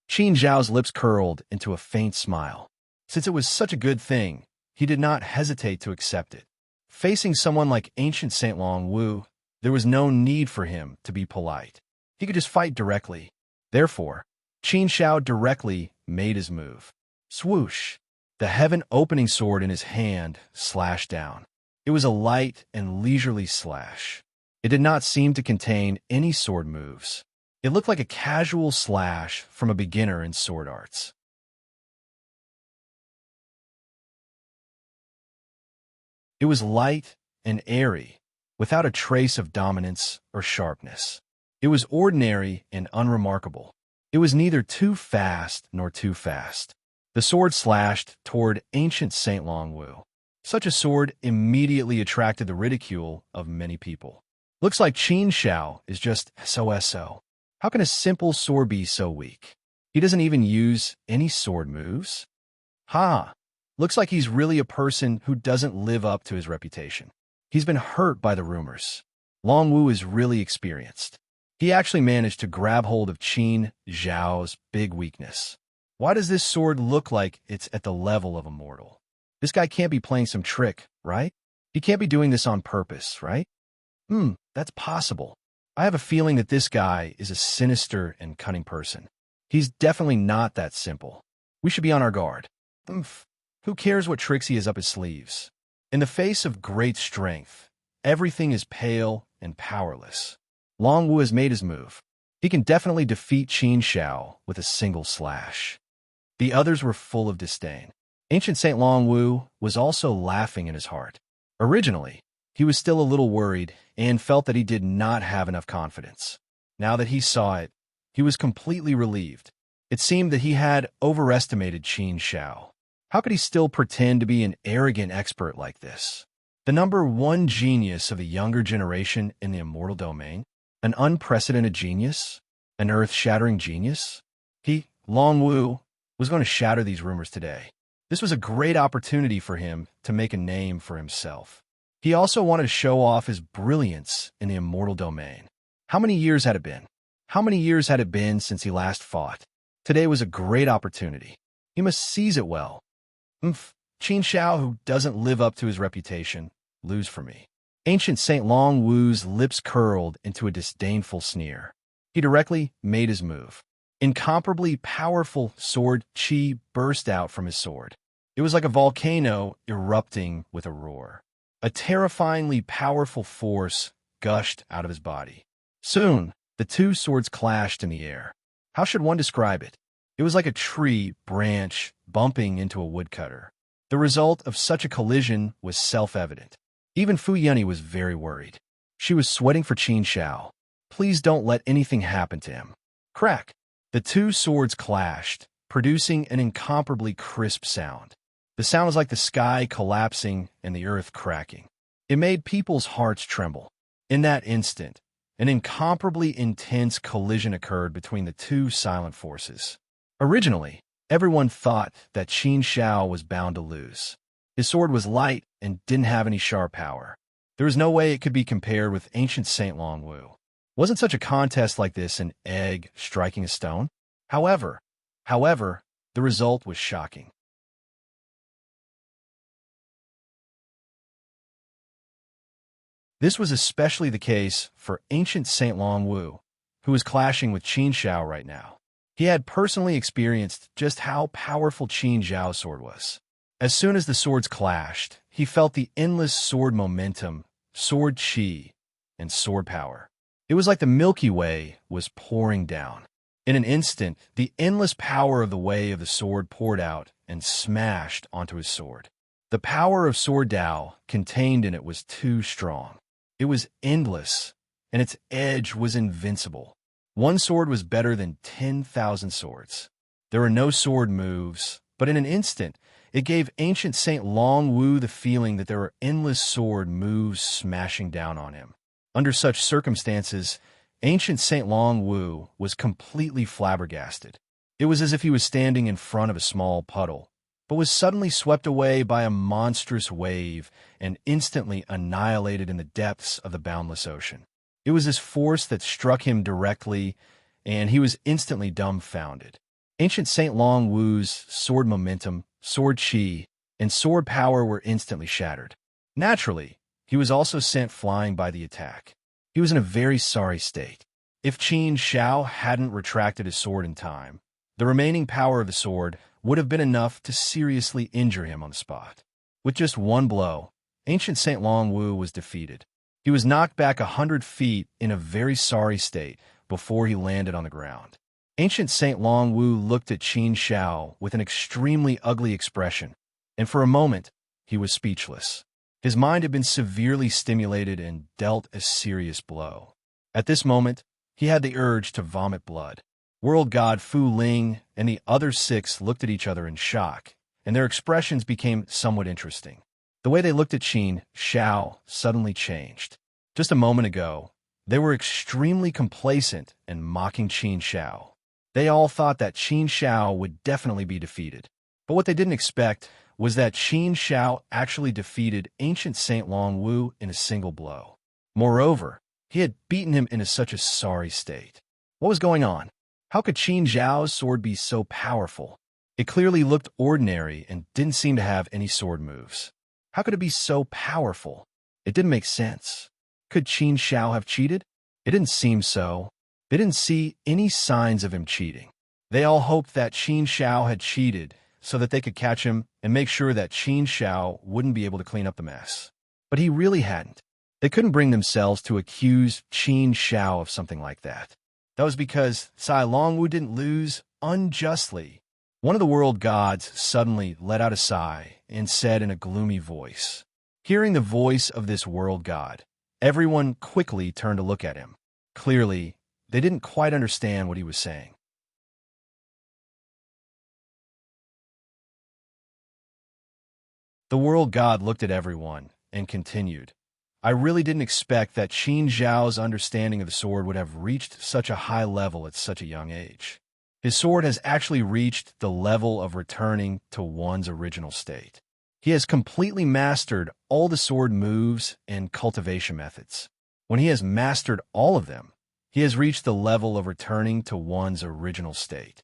Qin Zhao's lips curled into a faint smile. Since it was such a good thing, he did not hesitate to accept it. Facing someone like Ancient Saint Long Wu, there was no need for him to be polite. He could just fight directly. Therefore, Qin Shao directly made his move. Swoosh! The heaven-opening sword in his hand slashed down. It was a light and leisurely slash. It did not seem to contain any sword moves. It looked like a casual slash from a beginner in sword arts. It was light and airy, without a trace of dominance or sharpness. It was ordinary and unremarkable. It was neither too fast nor too fast. The sword slashed toward Ancient Saint Long Wu. Such a sword immediately attracted the ridicule of many people. Looks like Qin Shao is just so. How can a simple sword be so weak? He doesn't even use any sword moves? Ha! Looks like he's really a person who doesn't live up to his reputation. He's been hurt by the rumors. Long Wu is really experienced. He actually managed to grab hold of Qin Zhao's big weakness. Why does this sword look like it's at the level of a mortal? This guy can't be playing some trick, right? He can't be doing this on purpose, right? That's possible. I have a feeling that this guy is a sinister and cunning person. He's definitely not that simple. We should be on our guard. Who cares what tricks he has up his sleeves? In the face of great strength, everything is pale and powerless. Long Wu has made his move. He can definitely defeat Qin Shao with a single slash. The others were full of disdain. Ancient Saint Long Wu was also laughing in his heart. Originally, he was still a little worried and felt that he did not have enough confidence. Now that he saw it, he was completely relieved. It seemed that he had overestimated Qin Shao. How could he still pretend to be an arrogant expert like this? The number one genius of the younger generation in the immortal domain? An unprecedented genius? An earth-shattering genius? He, Long Wu, was going to shatter these rumors today. This was a great opportunity for him to make a name for himself. He also wanted to show off his brilliance in the immortal domain. How many years had it been? How many years had it been since he last fought? Today was a great opportunity. He must seize it well. Qin Shao, who doesn't live up to his reputation, lose for me. Ancient Saint Long Wu's lips curled into a disdainful sneer. He directly made his move. Incomparably powerful sword chi burst out from his sword. It was like a volcano erupting with a roar. A terrifyingly powerful force gushed out of his body. Soon, the two swords clashed in the air. How should one describe it? It was like a tree branch bumping into a woodcutter. The result of such a collision was self-evident. Even Fu Yunyi was very worried. She was sweating for Qin Shao. Please don't let anything happen to him. Crack! The two swords clashed, producing an incomparably crisp sound. The sound was like the sky collapsing and the earth cracking. It made people's hearts tremble. In that instant, an incomparably intense collision occurred between the two silent forces. Originally, everyone thought that Qin Shao was bound to lose. His sword was light and didn't have any sharp power. There was no way it could be compared with ancient Saint Long Wu. Wasn't such a contest like this an egg striking a stone? However, the result was shocking. This was especially the case for ancient Saint Long Wu, who was clashing with Qin Shao right now. He had personally experienced just how powerful Qin Zhao's sword was. As soon as the swords clashed, he felt the endless sword momentum, sword chi, and sword power. It was like the Milky Way was pouring down. In an instant, the endless power of the way of the sword poured out and smashed onto his sword. The power of sword Dao contained in it was too strong. It was endless, and its edge was invincible. One sword was better than 10,000 swords. There were no sword moves, but in an instant, it gave ancient Saint Long Wu the feeling that there were endless sword moves smashing down on him. Under such circumstances, ancient Saint Long Wu was completely flabbergasted. It was as if he was standing in front of a small puddle, but was suddenly swept away by a monstrous wave and instantly annihilated in the depths of the boundless ocean. It was this force that struck him directly, and he was instantly dumbfounded. Ancient Saint Long Wu's sword momentum, sword chi, and sword power were instantly shattered. Naturally, he was also sent flying by the attack. He was in a very sorry state. If Qin Shao hadn't retracted his sword in time, the remaining power of the sword would have been enough to seriously injure him on the spot. With just one blow, ancient Saint Long Wu was defeated. He was knocked back 100 feet in a very sorry state before he landed on the ground. Ancient Saint Long Wu looked at Qin Shao with an extremely ugly expression, and for a moment, he was speechless. His mind had been severely stimulated and dealt a serious blow. At this moment, he had the urge to vomit blood. World God Fu Ling and the other six looked at each other in shock, and their expressions became somewhat interesting. The way they looked at Qin Shao suddenly changed. Just a moment ago, they were extremely complacent and mocking Qin Shao. They all thought that Qin Shao would definitely be defeated. But what they didn't expect was that Qin Shao actually defeated ancient Saint Long Wu in a single blow. Moreover, he had beaten him in such a sorry state. What was going on? How could Qin Zhao's sword be so powerful? It clearly looked ordinary and didn't seem to have any sword moves. How could it be so powerful? It didn't make sense. Could Qin Shao have cheated? It didn't seem so. They didn't see any signs of him cheating. They all hoped that Qin Shao had cheated so that they could catch him and make sure that Qin Shao wouldn't be able to clean up the mess. But he really hadn't. They couldn't bring themselves to accuse Qin Shao of something like that. That was because Sai Longwu didn't lose unjustly. One of the world gods suddenly let out a sigh and said in a gloomy voice. Hearing the voice of this world god, everyone quickly turned to look at him. Clearly, they didn't quite understand what he was saying. The world god looked at everyone and continued. I really didn't expect that Qin Zhao's understanding of the sword would have reached such a high level at such a young age. His sword has actually reached the level of returning to one's original state. He has completely mastered all the sword moves and cultivation methods. When he has mastered all of them, he has reached the level of returning to one's original state.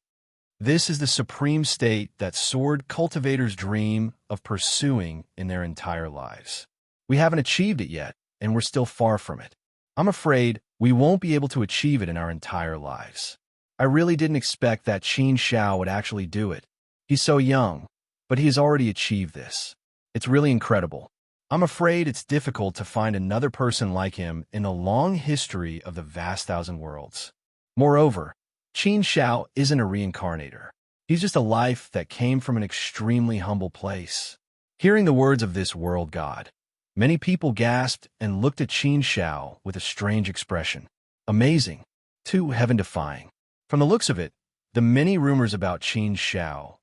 This is the supreme state that sword cultivators dream of pursuing in their entire lives. We haven't achieved it yet, and we're still far from it. I'm afraid we won't be able to achieve it in our entire lives. I really didn't expect that Qin Xiao would actually do it. He's so young, but he has already achieved this. It's really incredible. I'm afraid it's difficult to find another person like him in the long history of the vast thousand worlds. Moreover, Qin Xiao isn't a reincarnator. He's just a life that came from an extremely humble place. Hearing the words of this world god, many people gasped and looked at Qin Xiao with a strange expression. Amazing. Too heaven-defying. From the looks of it, the many rumors about Qin Xiao,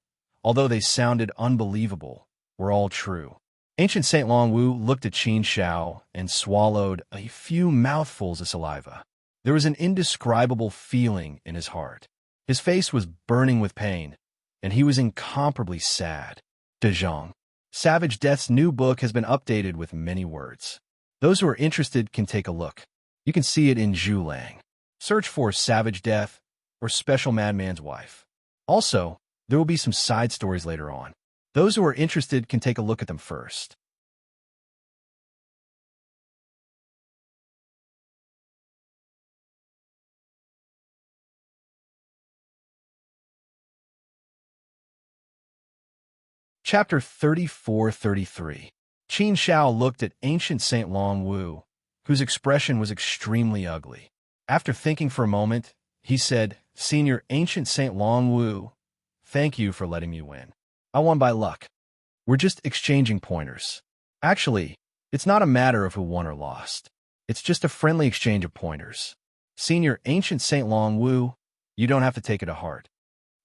although they sounded unbelievable, were all true. Ancient Saint Long Wu looked at Qin Xiao and swallowed a few mouthfuls of saliva. There was an indescribable feeling in his heart. His face was burning with pain, and he was incomparably sad. Dezhong. Savage Death's new book has been updated with many words. Those who are interested can take a look. You can see it in Zhulang. Search for Savage Death or Special Madman's Wife. Also, there will be some side stories later on. Those who are interested can take a look at them first. Chapter 34-33. Qin Xiao looked at ancient Saint Long Wu, whose expression was extremely ugly. After thinking for a moment, he said, "Senior Ancient Saint Long Wu, thank you for letting me win. I won by luck. We're just exchanging pointers. Actually, it's not a matter of who won or lost. It's just a friendly exchange of pointers. Senior Ancient Saint Long Wu, you don't have to take it to heart."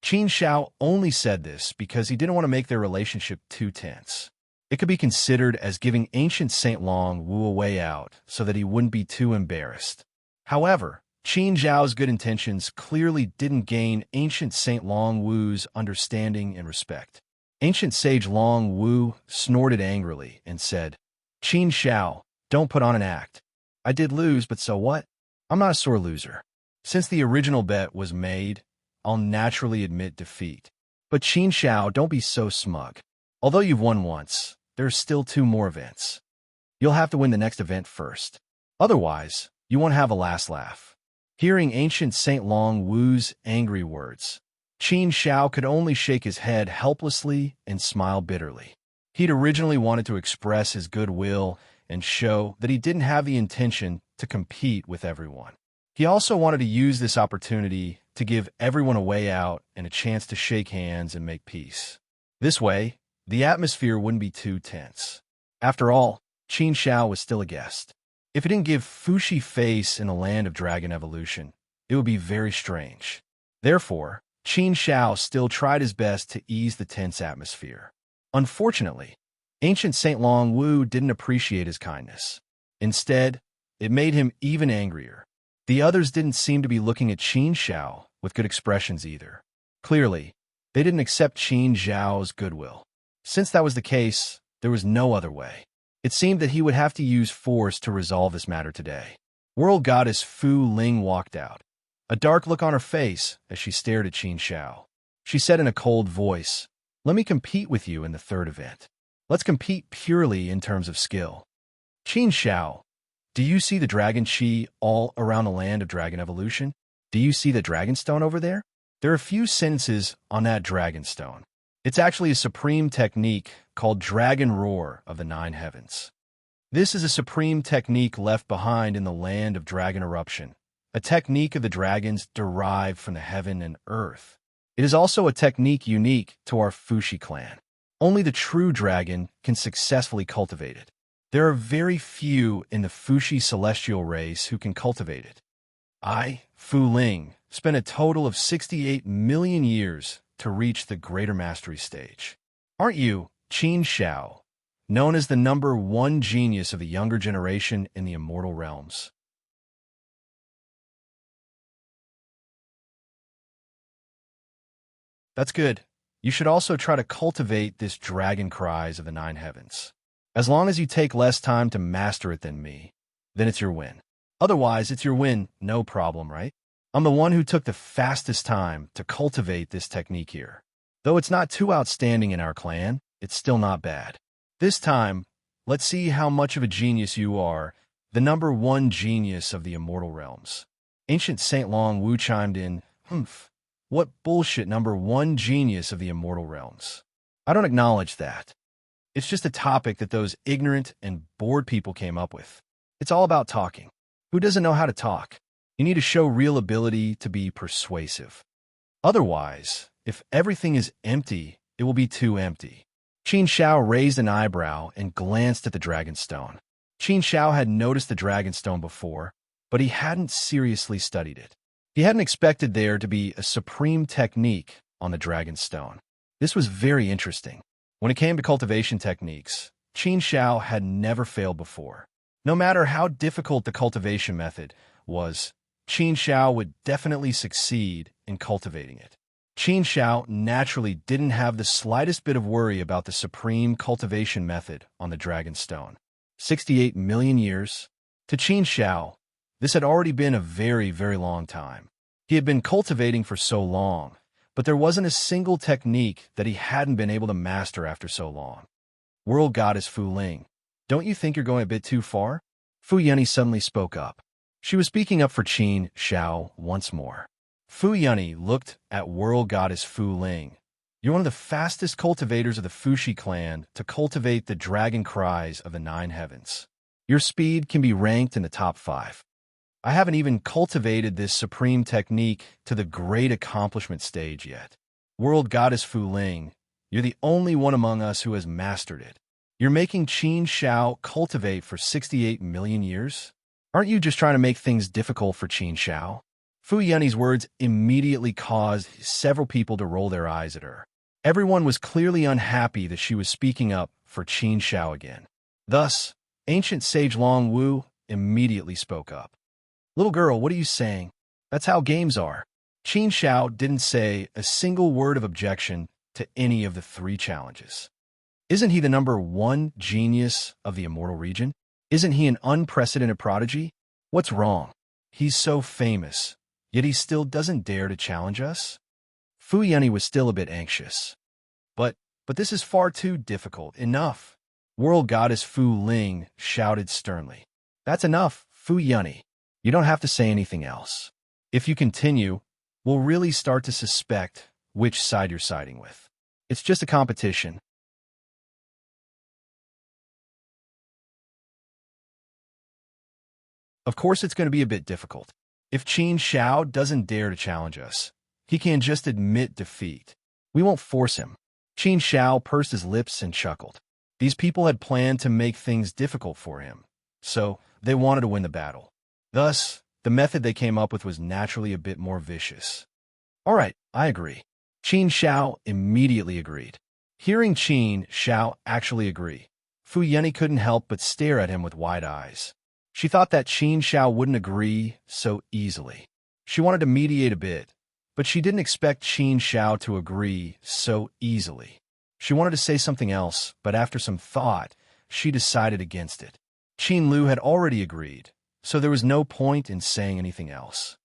Qin Xiao only said this because he didn't want to make their relationship too tense. It could be considered as giving ancient Saint Long Wu a way out so that he wouldn't be too embarrassed. However, Qin Xiao's good intentions clearly didn't gain ancient Saint Long Wu's understanding and respect. Ancient Sage Long Wu snorted angrily and said, "Qin Xiao, don't put on an act. I did lose, but so what? I'm not a sore loser. Since the original bet was made, I'll naturally admit defeat. But Qin Xiao, don't be so smug. Although you've won once, there's still 2 more events. You'll have to win the next event first. Otherwise, you won't have a last laugh." Hearing ancient Saint Long Wu's angry words, Qin Xiao could only shake his head helplessly and smile bitterly. He'd originally wanted to express his goodwill and show that he didn't have the intention to compete with everyone. He also wanted to use this opportunity to give everyone a way out and a chance to shake hands and make peace. This way, the atmosphere wouldn't be too tense. After all, Qin Xiao was still a guest. If he didn't give Fushi face in the land of dragon evolution, it would be very strange. Therefore, Qin Xiao still tried his best to ease the tense atmosphere. Unfortunately, ancient Saint Long Wu didn't appreciate his kindness. Instead, it made him even angrier. The others didn't seem to be looking at Qin Xiao with good expressions either. Clearly, they didn't accept Qin Xiao's goodwill. Since that was the case, there was no other way. It seemed that he would have to use force to resolve this matter today. World Goddess Fu Ling walked out, a dark look on her face as she stared at Qin Xiao. She said in a cold voice, "Let me compete with you in the 3rd event. Let's compete purely in terms of skill." Qin Xiao, do you see the dragon chi all around the land of dragon evolution? Do you see the dragon stone over there? There are a few sentences on that dragon stone. It's actually a supreme technique called Dragon Roar of the 9 heavens. This is a supreme technique left behind in the land of dragon eruption, a technique of the dragons derived from the heaven and earth. It is also a technique unique to our Fushi clan. Only the true dragon can successfully cultivate it. There are very few in the Fushi celestial race who can cultivate it. I, Fu Ling, spent a total of 68 million years to reach the greater mastery stage. Aren't you, Qin Xiao, known as the #1 genius of the younger generation in the immortal realms? That's good. You should also try to cultivate this dragon cries of the 9 heavens. As long as you take less time to master it than me, then it's your win. Otherwise, it's your win, no problem, right? I'm the one who took the fastest time to cultivate this technique here. Though it's not too outstanding in our clan, it's still not bad. This time, let's see how much of a genius you are, the #1 genius of the immortal realms. Ancient Saint Long Wu chimed in, Humph. What bullshit, number one genius of the immortal realms. I don't acknowledge that. It's just a topic that those ignorant and bored people came up with. It's all about talking. Who doesn't know how to talk? You need to show real ability to be persuasive. Otherwise, if everything is empty, it will be too empty. Qin Shao raised an eyebrow and glanced at the dragonstone. Qin Shao had noticed the dragonstone before, but he hadn't seriously studied it. He hadn't expected there to be a supreme technique on the dragonstone. This was very interesting. When it came to cultivation techniques, Qin Shao had never failed before. No matter how difficult the cultivation method was, Qin Shao would definitely succeed in cultivating it. Qin Shao naturally didn't have the slightest bit of worry about the supreme cultivation method on the dragonstone. 68 million years? To Qin Shao, this had already been a very, very long time. He had been cultivating for so long, but there wasn't a single technique that he hadn't been able to master after so long. World Goddess Fu Ling, don't you think you're going a bit too far? Fu Yunny suddenly spoke up. She was speaking up for Qin Shao once more. Fu Yunny looked at World Goddess Fu Ling. You're one of the fastest cultivators of the Fuxi clan to cultivate the dragon cries of the 9 heavens. Your speed can be ranked in the top 5. I haven't even cultivated this supreme technique to the great accomplishment stage yet. World Goddess Fu Ling, you're the only one among us who has mastered it. You're making Qin Shao cultivate for 68 million years? Aren't you just trying to make things difficult for Qin Shao? Fu Yunny's words immediately caused several people to roll their eyes at her. Everyone was clearly unhappy that she was speaking up for Qin Shao again. Thus, ancient sage Long Wu immediately spoke up. Little girl, what are you saying? That's how games are. Qin Shao didn't say a single word of objection to any of the 3 challenges. Isn't he the number 1 genius of the immortal region? Isn't he an unprecedented prodigy? What's wrong? He's so famous, yet he still doesn't dare to challenge us? Fu Yunny was still a bit anxious. But this is far too difficult. Enough. World Goddess Fu Ling shouted sternly. That's enough, Fu Yunny. You don't have to say anything else. If you continue, we'll really start to suspect which side you're siding with. It's just a competition. Of course it's going to be a bit difficult. If Qin Shao doesn't dare to challenge us, he can just admit defeat. We won't force him. Qin Shao pursed his lips and chuckled. These people had planned to make things difficult for him, so they wanted to win the battle. Thus, the method they came up with was naturally a bit more vicious. All right, I agree. Qin Shao immediately agreed. Hearing Qin Shao actually agree, Fu Yunny couldn't help but stare at him with wide eyes. She thought that Qin Shao wouldn't agree so easily. She wanted to mediate a bit, but she didn't expect Qin Shao to agree so easily. She wanted to say something else, but after some thought, she decided against it. Qin Lu had already agreed, so there was no point in saying anything else.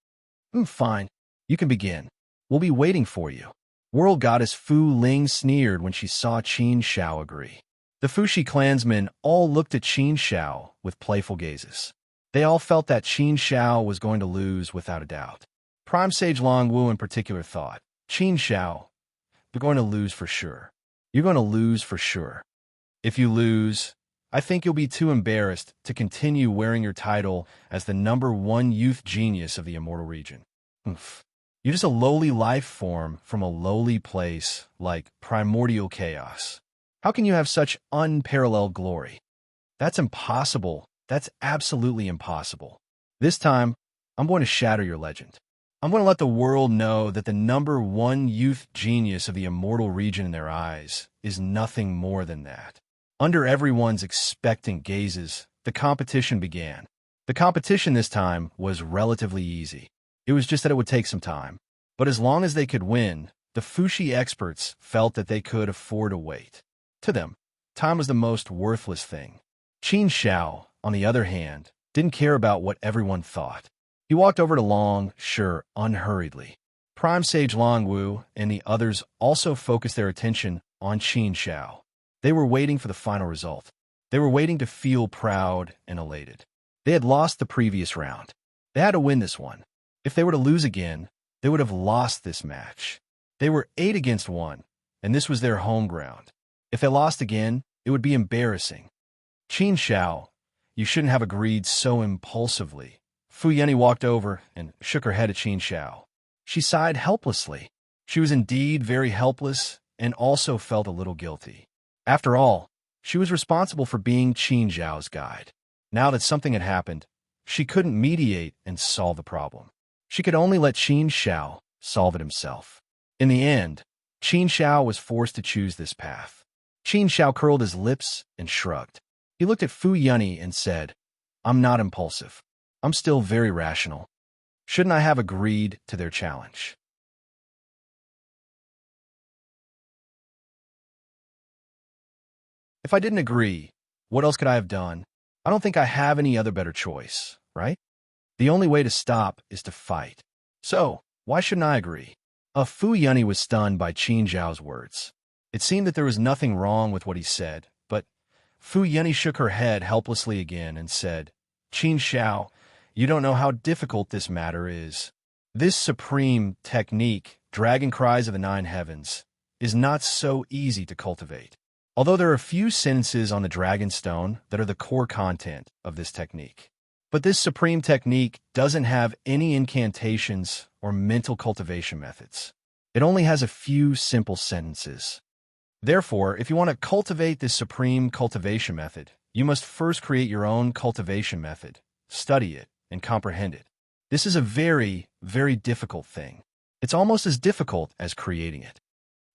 Fine. You can begin. We'll be waiting for you. World Goddess Fu Ling sneered when she saw Qin Shao agree. The Fuxi clansmen all looked at Qin Shao with playful gazes. They all felt that Qin Shao was going to lose without a doubt. Prime Sage Long Wu in particular thought, Qin Shao, you're going to lose for sure. You're going to lose for sure. If you lose, I think you'll be too embarrassed to continue wearing your title as the number 1 youth genius of the immortal region. You're just a lowly life form from a lowly place like primordial chaos. How can you have such unparalleled glory? That's impossible. That's absolutely impossible. This time, I'm going to shatter your legend. I'm going to let the world know that the number 1 youth genius of the immortal region in their eyes is nothing more than that. Under everyone's expectant gazes, the competition began. The competition this time was relatively easy. It was just that it would take some time. But as long as they could win, the Fuxi experts felt that they could afford to wait. To them, time was the most worthless thing. Qin Shao, on the other hand, didn't care about what everyone thought. He walked over to Long Shi unhurriedly. Prime Sage Long Wu and the others also focused their attention on Qin Shao. They were waiting for the final result. They were waiting to feel proud and elated. They had lost the previous round. They had to win this one. If they were to lose again, they would have lost this match. They were 8 against 1, and this was their home ground. If they lost again, it would be embarrassing. Qin Xiao, you shouldn't have agreed so impulsively. Fu Yeni walked over and shook her head at Qin Xiao. She sighed helplessly. She was indeed very helpless and also felt a little guilty. After all, she was responsible for being Qin Xiao's guide. Now that something had happened, she couldn't mediate and solve the problem. She could only let Qin Xiao solve it himself. In the end, Qin Xiao was forced to choose this path. Qin Xiao curled his lips and shrugged. He looked at Fu Yeni and said, "I'm not impulsive. I'm still very rational. Shouldn't I have agreed to their challenge?" If I didn't agree, what else could I have done? I don't think I have any other better choice, right? The only way to stop is to fight. So, why shouldn't I agree? Fu Yeni was stunned by Qin Zhao's words. It seemed that there was nothing wrong with what he said, but Fu Yeni shook her head helplessly again and said, "Qin Xiao, you don't know how difficult this matter is. This supreme technique, Dragon Cries of the Nine Heavens, is not so easy to cultivate. Although there are a few sentences on the Dragon Stone that are the core content of this technique. But this supreme technique doesn't have any incantations or mental cultivation methods. It only has a few simple sentences. Therefore, if you want to cultivate this supreme cultivation method, you must first create your own cultivation method, study it, and comprehend it. This is a very, very difficult thing. It's almost as difficult as creating it.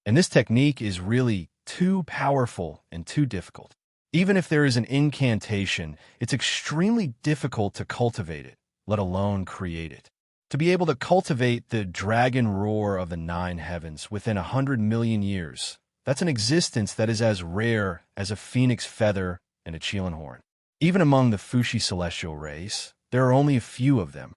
And this technique is really too powerful and too difficult. Even if there is an incantation, it's extremely difficult to cultivate it, let alone create it. To be able to cultivate the dragon roar of the nine heavens within 100 million years, that's an existence that is as rare as a phoenix feather and a Qilin horn. Even among the Fushi celestial race, there are only a few of them.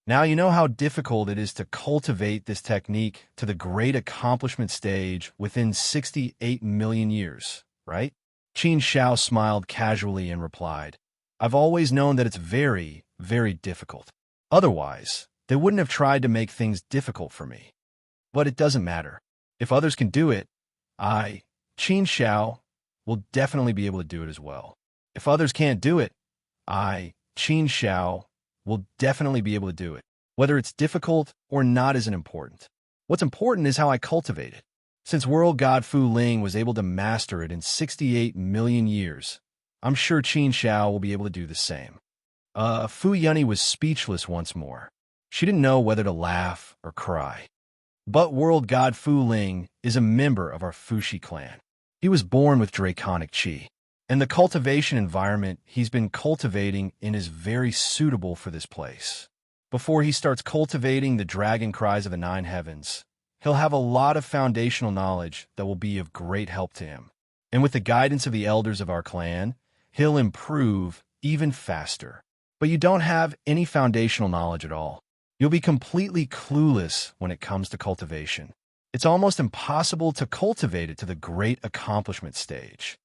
Now you know how difficult it is to cultivate this technique to the great accomplishment stage within 68 million years, right? Qin Xiao smiled casually and replied, "I've always known that it's very, very difficult. Otherwise, they wouldn't have tried to make things difficult for me. But it doesn't matter. If others can do it, I, Qin Xiao, will definitely be able to do it as well. If others can't do it, I, Qin Xiao, will definitely be able to do it. Whether it's difficult or not isn't important. What's important is how I cultivate it. Since World God Fu Ling was able to master it in 68 million years, I'm sure Qin Xiao will be able to do the same." Fu Yeni was speechless once more. She didn't know whether to laugh or cry. But World God Fu Ling is a member of our Fushi clan. He was born with draconic qi, and the cultivation environment he's been cultivating in is very suitable for this place. Before he starts cultivating the Dragon Cries of the Nine Heavens, he'll have a lot of foundational knowledge that will be of great help to him. And with the guidance of the elders of our clan, he'll improve even faster. But you don't have any foundational knowledge at all. You'll be completely clueless when it comes to cultivation. It's almost impossible to cultivate it to the great accomplishment stage.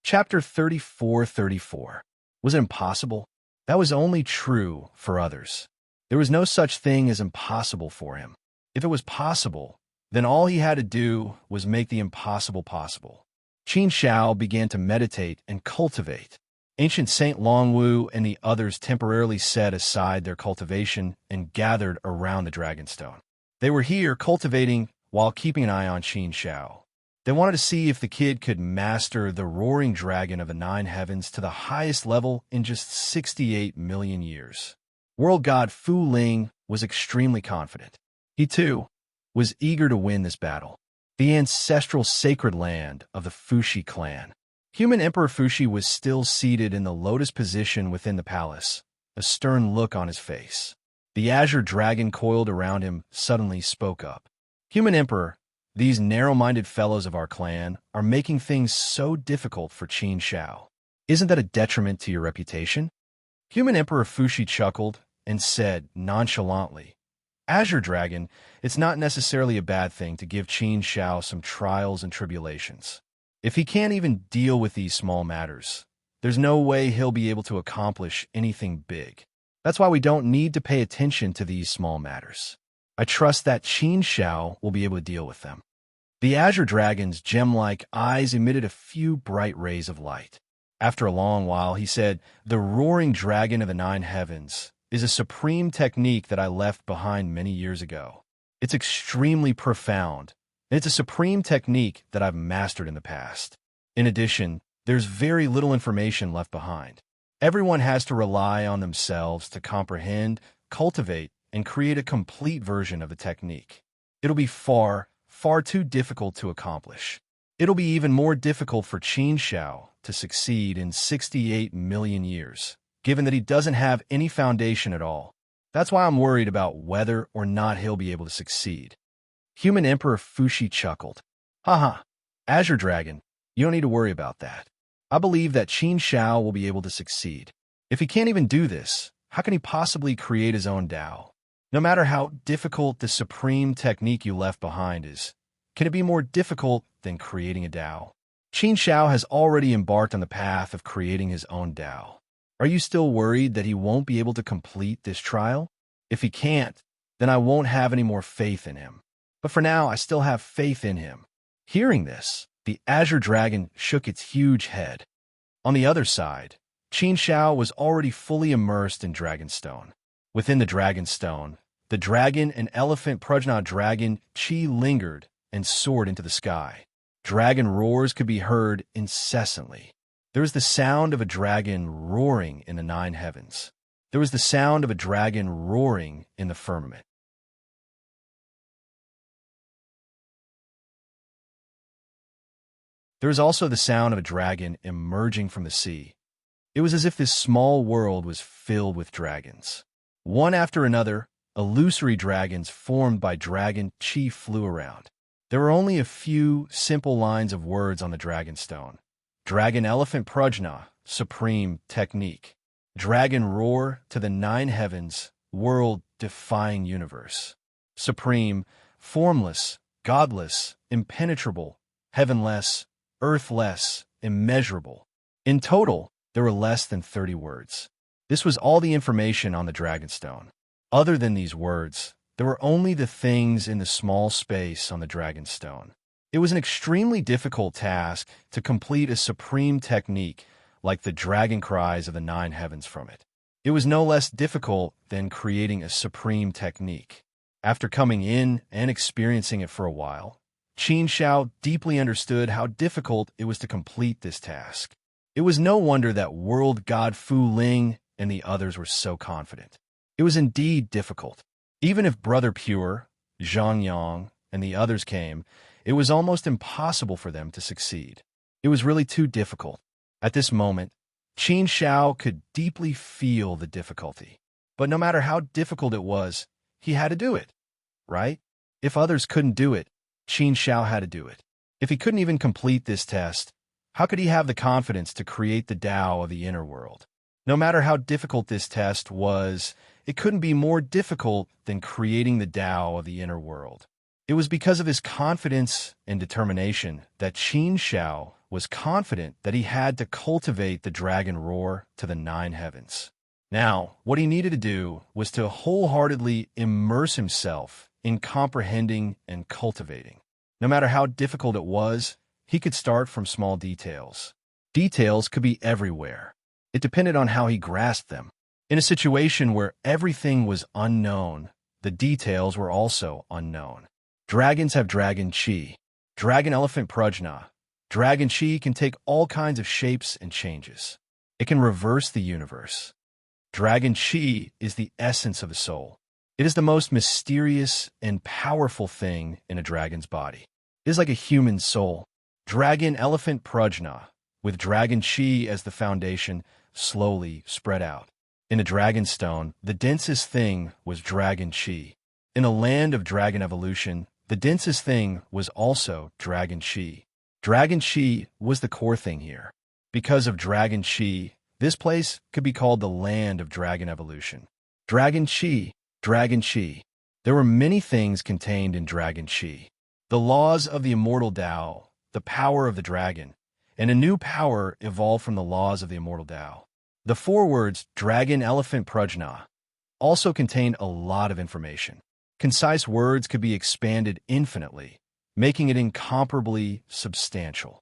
Chapter 34:34. Was it impossible? That was only true for others. There was no such thing as impossible for him. If it was possible, then all he had to do was make the impossible possible. Qin Xiao began to meditate and cultivate. Ancient Saint Longwu and the others temporarily set aside their cultivation and gathered around the Dragonstone. They were here cultivating while keeping an eye on Qin Xiao. They wanted to see if the kid could master the roaring dragon of the nine heavens to the highest level in just 68 million years. World God Fu Ling was extremely confident. He, too, was eager to win this battle. The ancestral sacred land of the Fushi clan. Human Emperor Fushi was still seated in the lotus position within the palace, a stern look on his face. The azure dragon coiled around him suddenly spoke up. "Human Emperor, these narrow-minded fellows of our clan are making things so difficult for Qin Xiao. Isn't that a detriment to your reputation?" Human Emperor Fushi chuckled and said nonchalantly, Azure Dragon, it's not necessarily a bad thing to give Qin Shao some trials and tribulations. If he can't even deal with these small matters, there's no way he'll be able to accomplish anything big. That's why we don't need to pay attention to these small matters. I trust that Qin Shao will be able to deal with them. The Azure Dragon's gem-like eyes emitted a few bright rays of light. After a long while, he said, "The roaring dragon of the nine heavens is a supreme technique that I left behind many years ago. It's extremely profound, and it's a supreme technique that I've mastered in the past. In addition, there's very little information left behind. Everyone has to rely on themselves to comprehend, cultivate, and create a complete version of the technique. It'll be far too difficult to accomplish. It'll be even more difficult for Qin Shao to succeed in 68 million years, given that he doesn't have any foundation at all. That's why I'm worried about whether or not he'll be able to succeed." Human Emperor Fushi chuckled. Haha, Azure Dragon, you don't need to worry about that. I believe that Qin Shao will be able to succeed. If he can't even do this, how can he possibly create his own Tao? No matter how difficult the supreme technique you left behind is, can it be more difficult than creating a Tao? Qin Shao has already embarked on the path of creating his own Tao. Are you still worried that he won't be able to complete this trial? If he can't, then I won't have any more faith in him. But for now, I still have faith in him. Hearing this, the Azure Dragon shook its huge head. On the other side, Qin Shao was already fully immersed in Dragonstone. Within the Dragonstone, the dragon and elephant Prajna dragon Qi lingered and soared into the sky. Dragon roars could be heard incessantly. There was the sound of a dragon roaring in the nine heavens. There was the sound of a dragon roaring in the firmament. There was also the sound of a dragon emerging from the sea. It was as if this small world was filled with dragons. One after another, illusory dragons formed by dragon Qi flew around. There were only a few simple lines of words on the Dragonstone. Dragon Elephant Prajna, Supreme Technique. Dragon Roar to the Nine Heavens, World-Defying Universe. Supreme, Formless, Godless, Impenetrable, Heavenless, Earthless, Immeasurable. In total, there were less than 30 words. This was all the information on the Dragonstone. Other than these words, there were only the things in the small space on the Dragonstone. It was an extremely difficult task to complete a supreme technique like the dragon cries of the nine heavens from it. It was no less difficult than creating a supreme technique. After coming in and experiencing it for a while, Qin Shao deeply understood how difficult it was to complete this task. It was no wonder that world god Fu Ling and the others were so confident. It was indeed difficult. Even if Brother Pure, Zhang Yang, and the others came, it was almost impossible for them to succeed. It was really too difficult. At this moment, Qin Shao could deeply feel the difficulty. But no matter how difficult it was, he had to do it, right? If others couldn't do it, Qin Shao had to do it. If he couldn't even complete this test, how could he have the confidence to create the Tao of the inner world? No matter how difficult this test was, it couldn't be more difficult than creating the Tao of the inner world. It was because of his confidence and determination that Qin Shao was confident that he had to cultivate the dragon roar to the nine heavens. Now, what he needed to do was to wholeheartedly immerse himself in comprehending and cultivating. No matter how difficult it was, he could start from small details. Details could be everywhere. It depended on how he grasped them. In a situation where everything was unknown, the details were also unknown. Dragons have dragon Qi. Dragon Elephant Prajna. Dragon Qi can take all kinds of shapes and changes. It can reverse the universe. Dragon Qi is the essence of a soul. It is the most mysterious and powerful thing in a dragon's body. It is like a human soul. Dragon Elephant Prajna, with Dragon Qi as the foundation, slowly spread out. In a Dragonstone, the densest thing was Dragon Qi. In a land of dragon evolution, the densest thing was also Dragon Qi. Dragon Qi was the core thing here. Because of Dragon Qi, this place could be called the land of dragon evolution. Dragon Qi, Dragon Qi. There were many things contained in Dragon Chi. The laws of the immortal Tao, the power of the dragon, and a new power evolved from the laws of the immortal Tao. The four words Dragon Elephant Prajna also contained a lot of information. Concise words could be expanded infinitely, making it incomparably substantial.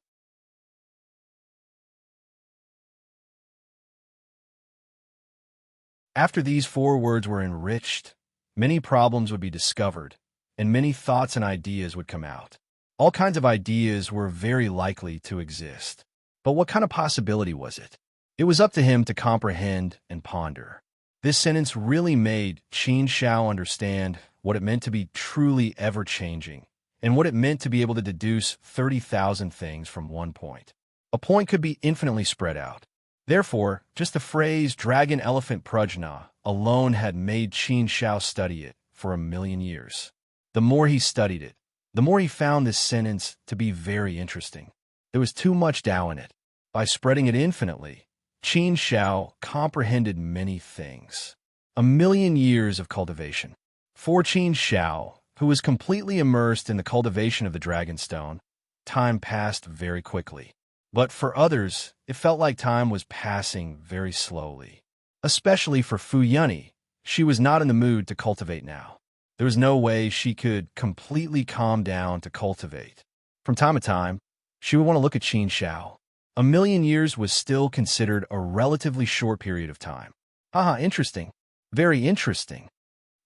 After these four words were enriched, many problems would be discovered, and many thoughts and ideas would come out. All kinds of ideas were very likely to exist. But what kind of possibility was it? It was up to him to comprehend and ponder. This sentence really made Qin Shao understand what it meant to be truly ever-changing, and what it meant to be able to deduce 30,000 things from one point. A point could be infinitely spread out. Therefore, just the phrase Dragon Elephant Prajna alone had made Qin Shao study it for 1,000,000 years. The more he studied it, the more he found this sentence to be very interesting. There was too much Tao in it. By spreading it infinitely, Qin Shao comprehended many things. 1,000,000 years of cultivation. For Qin Shao, who was completely immersed in the cultivation of the Dragonstone, time passed very quickly. But for others, it felt like time was passing very slowly. Especially for Fu Yunyi, she was not in the mood to cultivate now. There was no way she could completely calm down to cultivate. From time to time, she would want to look at Qin Shao. 1,000,000 years was still considered a relatively short period of time. Haha, interesting. Very interesting.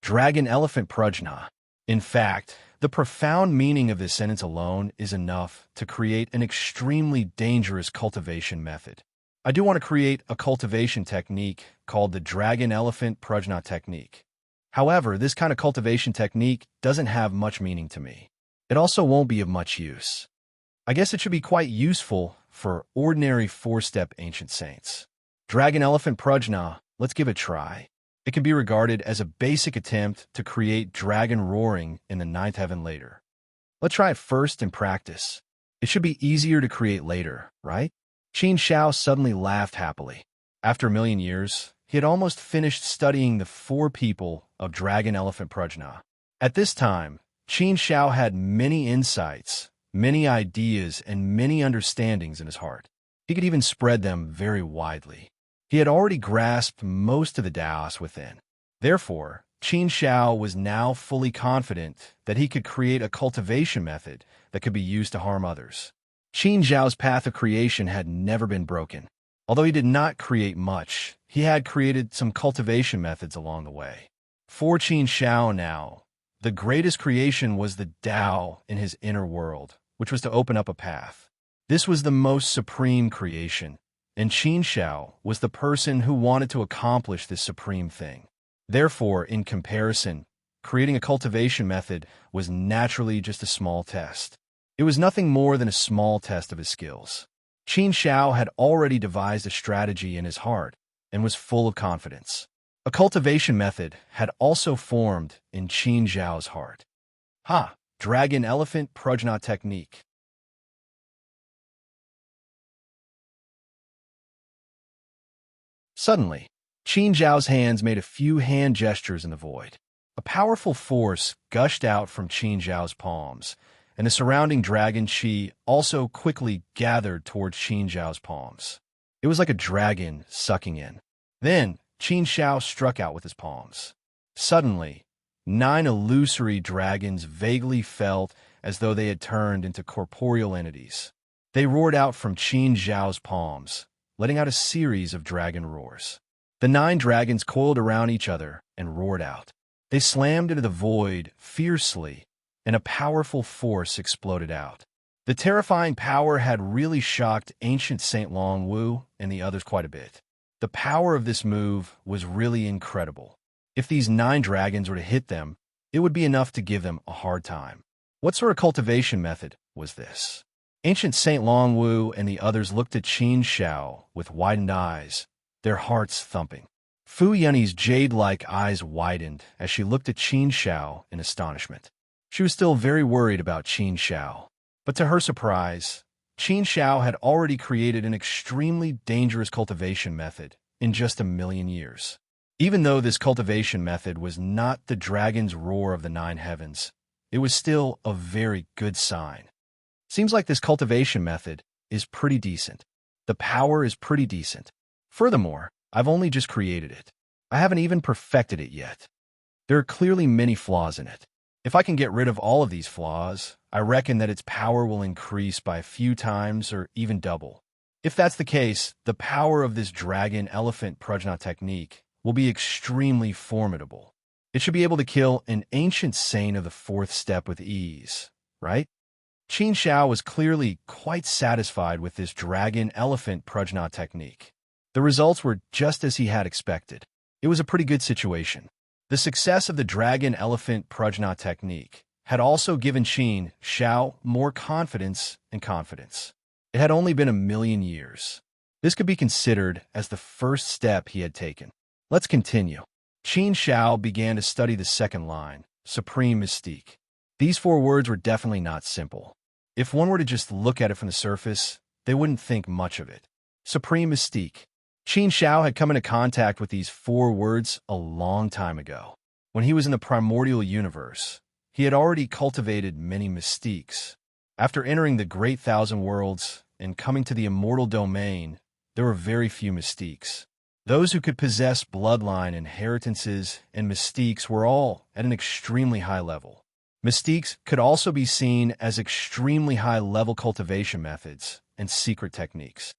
Dragon Elephant Prajna. In fact, the profound meaning of this sentence alone is enough to create an extremely dangerous cultivation method. I do want to create a cultivation technique called the Dragon Elephant Prajna technique. However, this kind of cultivation technique doesn't have much meaning to me. It also won't be of much use. I guess it should be quite useful for ordinary four-step ancient saints. Dragon Elephant Prajna, let's give it a try. It can be regarded as a basic attempt to create dragon roaring in the ninth heaven later. Let's try it first and practice. It should be easier to create later, right? Qin Shao suddenly laughed happily. After 1,000,000 years, he had almost finished studying the four people of Dragon Elephant Prajna. At this time, Qin Shao had many insights, many ideas, and many understandings in his heart. He could even spread them very widely. He had already grasped most of the Taoists within. Therefore, Qin Shao was now fully confident that he could create a cultivation method that could be used to harm others. Qin Zhao's path of creation had never been broken. Although he did not create much, he had created some cultivation methods along the way. For Qin Shao now, the greatest creation was the Tao in his inner world, which was to open up a path. This was the most supreme creation, and Qin Shao was the person who wanted to accomplish this supreme thing. Therefore, in comparison, creating a cultivation method was naturally just a small test. It was nothing more than a small test of his skills. Qin Shao had already devised a strategy in his heart and was full of confidence. A cultivation method had also formed in Qin Zhao's heart. Dragon Elephant Prajna Technique. Suddenly, Qin Zhao's hands made a few hand gestures in the void. A powerful force gushed out from Qin Zhao's palms, and the surrounding dragon Qi also quickly gathered towards Qin Zhao's palms. It was like a dragon sucking in. Then, Qin Shao struck out with his palms. Suddenly, 9 illusory dragons vaguely felt as though they had turned into corporeal entities. They roared out from Qin Zhao's palms, letting out a series of dragon roars. The 9 dragons coiled around each other and roared out. They slammed into the void fiercely, and a powerful force exploded out. The terrifying power had really shocked ancient Saint Long Wu and the others quite a bit. The power of this move was really incredible. If these 9 dragons were to hit them, it would be enough to give them a hard time. What sort of cultivation method was this? Ancient Saint Long Wu and the others looked at Qin Shao with widened eyes, their hearts thumping. Fu Yunyi's jade-like eyes widened as she looked at Qin Shao in astonishment. She was still very worried about Qin Shao. But to her surprise, Qin Shao had already created an extremely dangerous cultivation method in just 1,000,000 years. Even though this cultivation method was not the dragon's roar of the nine heavens, it was still a very good sign. Seems like this cultivation method is pretty decent. The power is pretty decent. Furthermore, I've only just created it. I haven't even perfected it yet. There are clearly many flaws in it. If I can get rid of all of these flaws, I reckon that its power will increase by a few times or even double. If that's the case, the power of this dragon-elephant prajna technique will be extremely formidable. It should be able to kill an ancient saint of the fourth step with ease, right? Qin Xiao was clearly quite satisfied with this dragon-elephant prajna technique. The results were just as he had expected. It was a pretty good situation. The success of the dragon-elephant prajna technique had also given Qin Xiao more confidence and confidence. It had only been 1,000,000 years. This could be considered as the first step he had taken. Let's continue. Qin Xiao began to study the second line, Supreme Mystique. These 4 words were definitely not simple. If one were to just look at it from the surface, they wouldn't think much of it. Supreme Mystique. Qin Xiao had come into contact with these 4 words a long time ago. When he was in the primordial universe, he had already cultivated many mystiques. After entering the Great Thousand Worlds and coming to the immortal domain, there were very few mystiques. Those who could possess bloodline inheritances and mystiques were all at an extremely high level. Mystiques could also be seen as extremely high-level cultivation methods and secret techniques.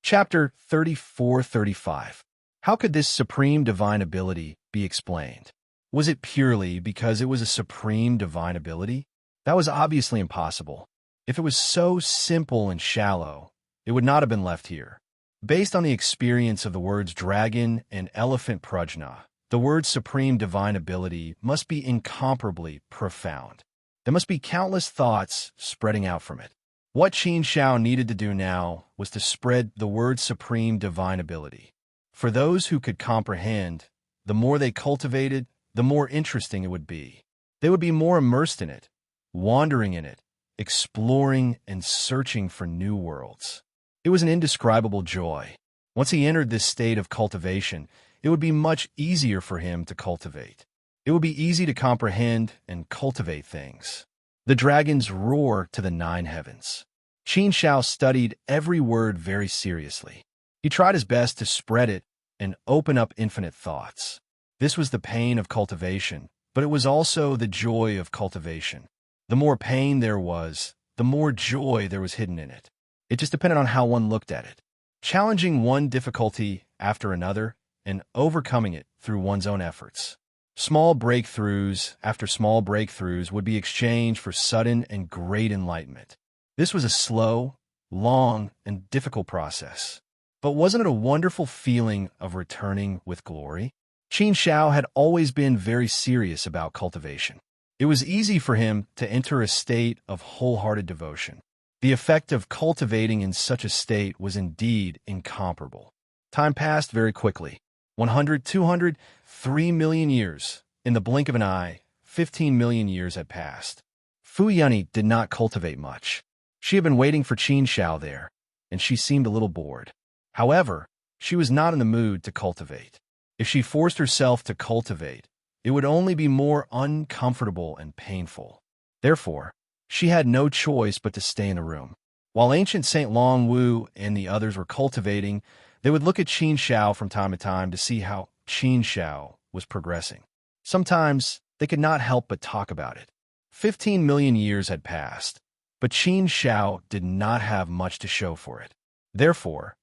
Chapter 34-35. How could this supreme divine ability be explained? Was it purely because it was a supreme divine ability? That was obviously impossible. If it was so simple and shallow, it would not have been left here. Based on the experience of the words dragon and elephant prajna, the word supreme divine ability must be incomparably profound. There must be countless thoughts spreading out from it. What Qin Xiao needed to do now was to spread the word supreme divine ability. For those who could comprehend, the more they cultivated, the more interesting it would be. They would be more immersed in it, wandering in it, exploring and searching for new worlds. It was an indescribable joy. Once he entered this state of cultivation, it would be much easier for him to cultivate. It would be easy to comprehend and cultivate things. The dragon's roar to the 9 heavens. Qin Xiao studied every word very seriously. He tried his best to spread it and open up infinite thoughts. This was the pain of cultivation, but it was also the joy of cultivation. The more pain there was, the more joy there was hidden in it. It just depended on how one looked at it. Challenging one difficulty after another and overcoming it through one's own efforts. Small breakthroughs after small breakthroughs would be exchanged for sudden and great enlightenment. This was a slow, long, and difficult process. But wasn't it a wonderful feeling of returning with glory? Qin Xiao had always been very serious about cultivation. It was easy for him to enter a state of wholehearted devotion. The effect of cultivating in such a state was indeed incomparable. Time passed very quickly. 100, 200, 3,000,000 years. In the blink of an eye, 15,000,000 years had passed. Fu Yunyi did not cultivate much. She had been waiting for Qin Xiao there, and she seemed a little bored. However, she was not in the mood to cultivate. If she forced herself to cultivate, it would only be more uncomfortable and painful. Therefore, she had no choice but to stay in the room. While ancient Saint Long Wu and the others were cultivating, they would look at Qin Xiao from time to time to see how Qin Xiao was progressing. Sometimes they could not help but talk about it. 15,000,000 years had passed, but Qin Xiao did not have much to show for it. Therefore,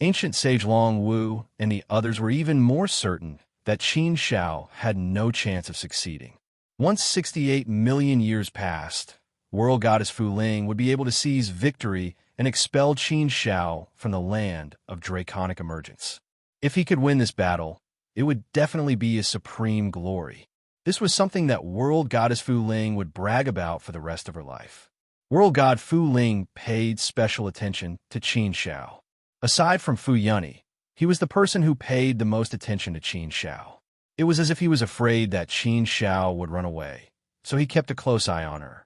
ancient sage Long Wu and the others were even more certain that Qin Xiao had no chance of succeeding. Once 68,000,000 years passed, world goddess Fu Ling would be able to seize victory and expel Qin Xiao from the land of draconic emergence. If he could win this battle, it would definitely be a supreme glory. This was something that world goddess Fu Ling would brag about for the rest of her life. World god Fu Ling paid special attention to Qin Xiao. Aside from Fu Yunyi, he was the person who paid the most attention to Qin Xiao. It was as if he was afraid that Qin Xiao would run away, so he kept a close eye on her.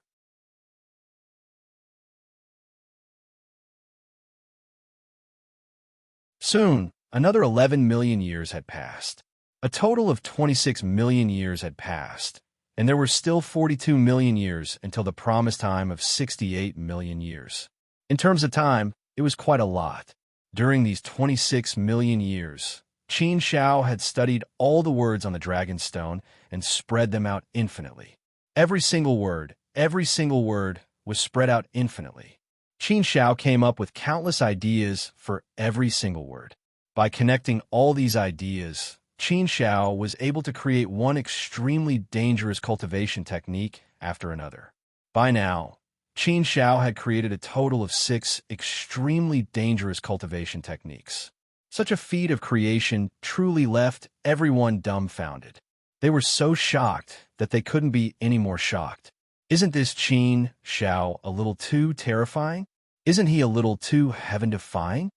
Soon, another 11 million years had passed. A total of 26 million years had passed, and there were still 42 million years until the promised time of 68 million years. In terms of time, it was quite a lot. During these 26 million years, Qin Xiao had studied all the words on the dragon stone and spread them out infinitely. Every single word was spread out infinitely. Qin Xiao came up with countless ideas for every single word. By connecting all these ideas, Qin Xiao was able to create one extremely dangerous cultivation technique after another. By now, Qin Xiao had created a total of 6 extremely dangerous cultivation techniques. Such a feat of creation truly left everyone dumbfounded. They were so shocked that they couldn't be any more shocked. Isn't this Qin Xiao a little too terrifying? Isn't he a little too heaven-defying?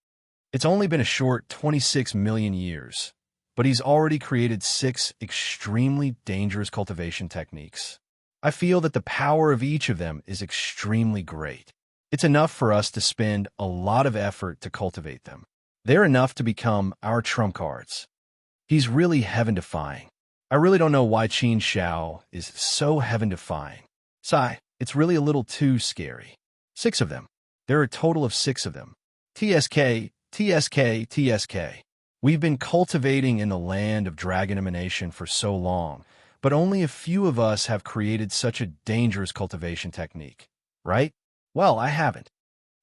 It's only been a short 26 million years, but he's already created 6 extremely dangerous cultivation techniques. I feel that the power of each of them is extremely great. It's enough for us to spend a lot of effort to cultivate them. They're enough to become our trump cards. He's really heaven-defying. I really don't know why Qin Xiao is so heaven-defying. Sigh, it's really a little too scary. 6 of them. There are a total of 6 of them. TSK, TSK, TSK. We've been cultivating in the land of dragon emanation for so long, but only a few of us have created such a dangerous cultivation technique, right? Well, I haven't.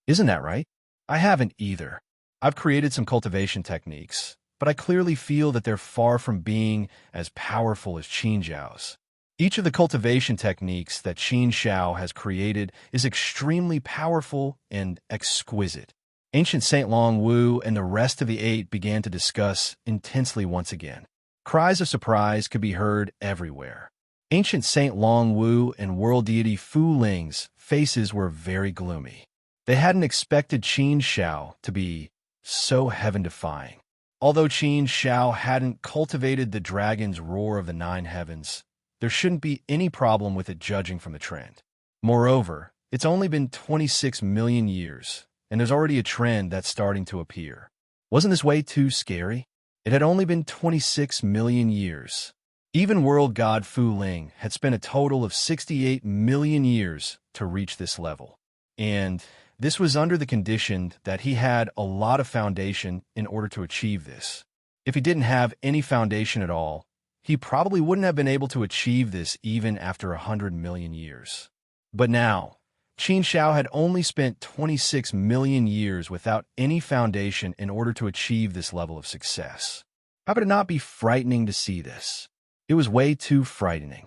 Isn't that right? I haven't either. I've created some cultivation techniques, but I clearly feel that they're far from being as powerful as Qin Xiao's. Each of the cultivation techniques that Qin Xiao has created is extremely powerful and exquisite. Ancient Saint Long Wu and the rest of the 8 began to discuss intensely once again. Cries of surprise could be heard everywhere. Ancient Saint Long Wu and world deity Fu Ling's faces were very gloomy. They hadn't expected Qin Xiao to be so heaven-defying. Although Qin Xiao hadn't cultivated the dragon's roar of the 9 heavens, there shouldn't be any problem with it judging from the trend. Moreover, it's only been 26 million years, and there's already a trend that's starting to appear. Wasn't this way too scary? It had only been 26 million years. Even world god Fu Ling had spent a total of 68 million years to reach this level. And this was under the condition that he had a lot of foundation in order to achieve this. If he didn't have any foundation at all, he probably wouldn't have been able to achieve this even after 100 million years. But now, Qin Xiao had only spent 26 million years without any foundation in order to achieve this level of success. How could it not be frightening to see this? It was way too frightening.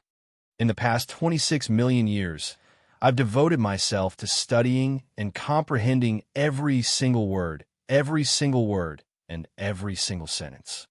In the past 26 million years, I've devoted myself to studying and comprehending every single word, and every single sentence.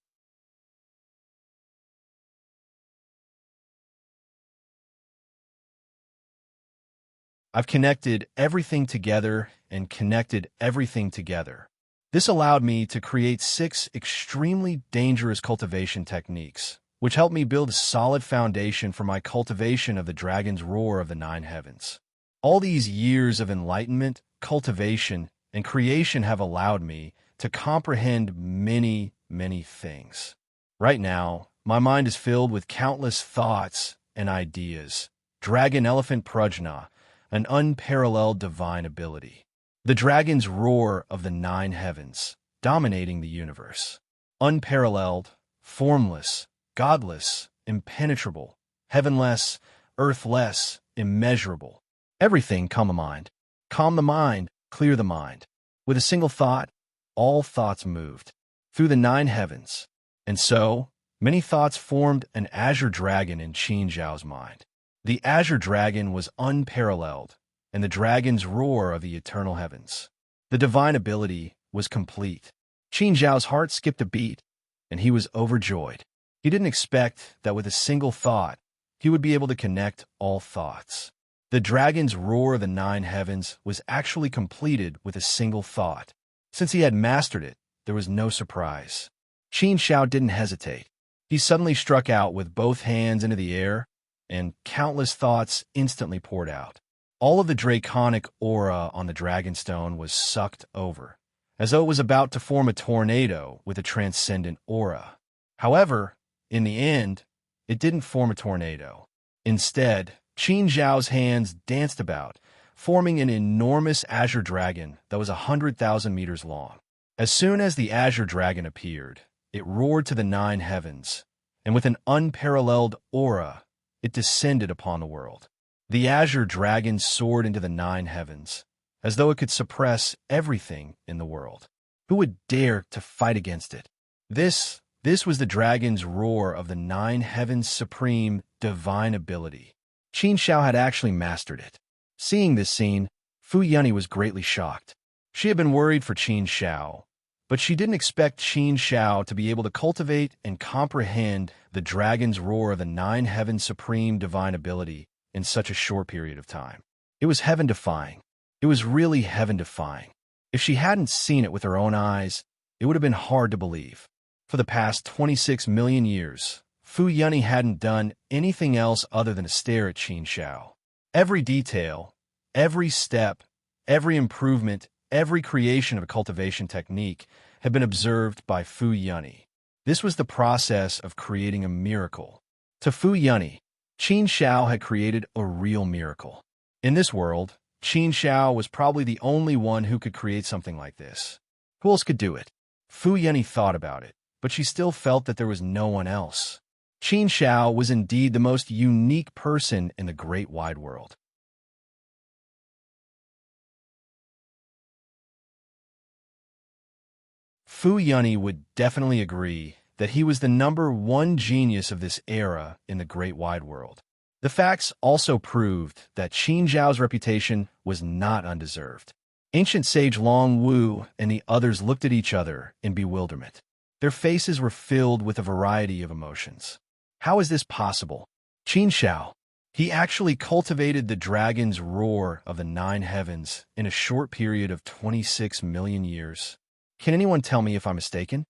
I've connected everything together and connected everything together. This allowed me to create 6 extremely dangerous cultivation techniques, which helped me build a solid foundation for my cultivation of the dragon's roar of the 9 heavens. All these years of enlightenment, cultivation, and creation have allowed me to comprehend many, many things. Right now, my mind is filled with countless thoughts and ideas. Dragon Elephant Prajna, an unparalleled divine ability. The dragon's roar of the 9 heavens, dominating the universe. Unparalleled, formless, godless, impenetrable, heavenless, earthless, immeasurable. Everything calm the mind. Calm the mind, clear the mind. With a single thought, all thoughts moved through the 9 heavens. And so, many thoughts formed an azure dragon in Qin Zhao's mind. The azure dragon was unparalleled, and the dragon's roar of the eternal heavens. The divine ability was complete. Qin Zhao's heart skipped a beat, and he was overjoyed. He didn't expect that with a single thought, he would be able to connect all thoughts. The dragon's roar of the 9 heavens was actually completed with a single thought. Since he had mastered it, there was no surprise. Qin Xiao didn't hesitate. He suddenly struck out with both hands into the air, and countless thoughts instantly poured out. All of the draconic aura on the dragonstone was sucked over, as though it was about to form a tornado with a transcendent aura. However, in the end, it didn't form a tornado. Instead, Qin Zhao's hands danced about, forming an enormous azure dragon that was 100,000 meters long. As soon as the azure dragon appeared, it roared to the 9 heavens, and with an unparalleled aura, it descended upon the world. The azure dragon soared into the 9 heavens, as though it could suppress everything in the world. Who would dare to fight against it? This was the dragon's roar of the 9 heavens' supreme divine ability. Qin Zhao had actually mastered it. Seeing this scene, Fu Yunyi was greatly shocked. She had been worried for Qin Zhao, but she didn't expect Qin Zhao to be able to cultivate and comprehend the dragon's roar of the 9 heavens' supreme divine ability in such a short period of time. It was heaven-defying. It was really heaven-defying. If she hadn't seen it with her own eyes, it would have been hard to believe. For the past 26 million years, Fu Yunyi hadn't done anything else other than to stare at Qin Zhao. Every detail, every step, every improvement, every creation of a cultivation technique had been observed by Fu Yunyi. This was the process of creating a miracle. To Fu Yunyi, Qin Zhao had created a real miracle. In this world, Qin Zhao was probably the only one who could create something like this. Who else could do it? Fu Yunyi thought about it, but she still felt that there was no one else. Qin Zhao was indeed the most unique person in the great wide world. Fu Yunyi would definitely agree that he was the #1 genius of this era in the great wide world. The facts also proved that Qin Zhao's reputation was not undeserved. Ancient sage Long Wu and the others looked at each other in bewilderment. Their faces were filled with a variety of emotions. How is this possible? Qin Zhao, he actually cultivated the dragon's roar of the 9 heavens in a short period of 26 million years. Can anyone tell me if I'm mistaken?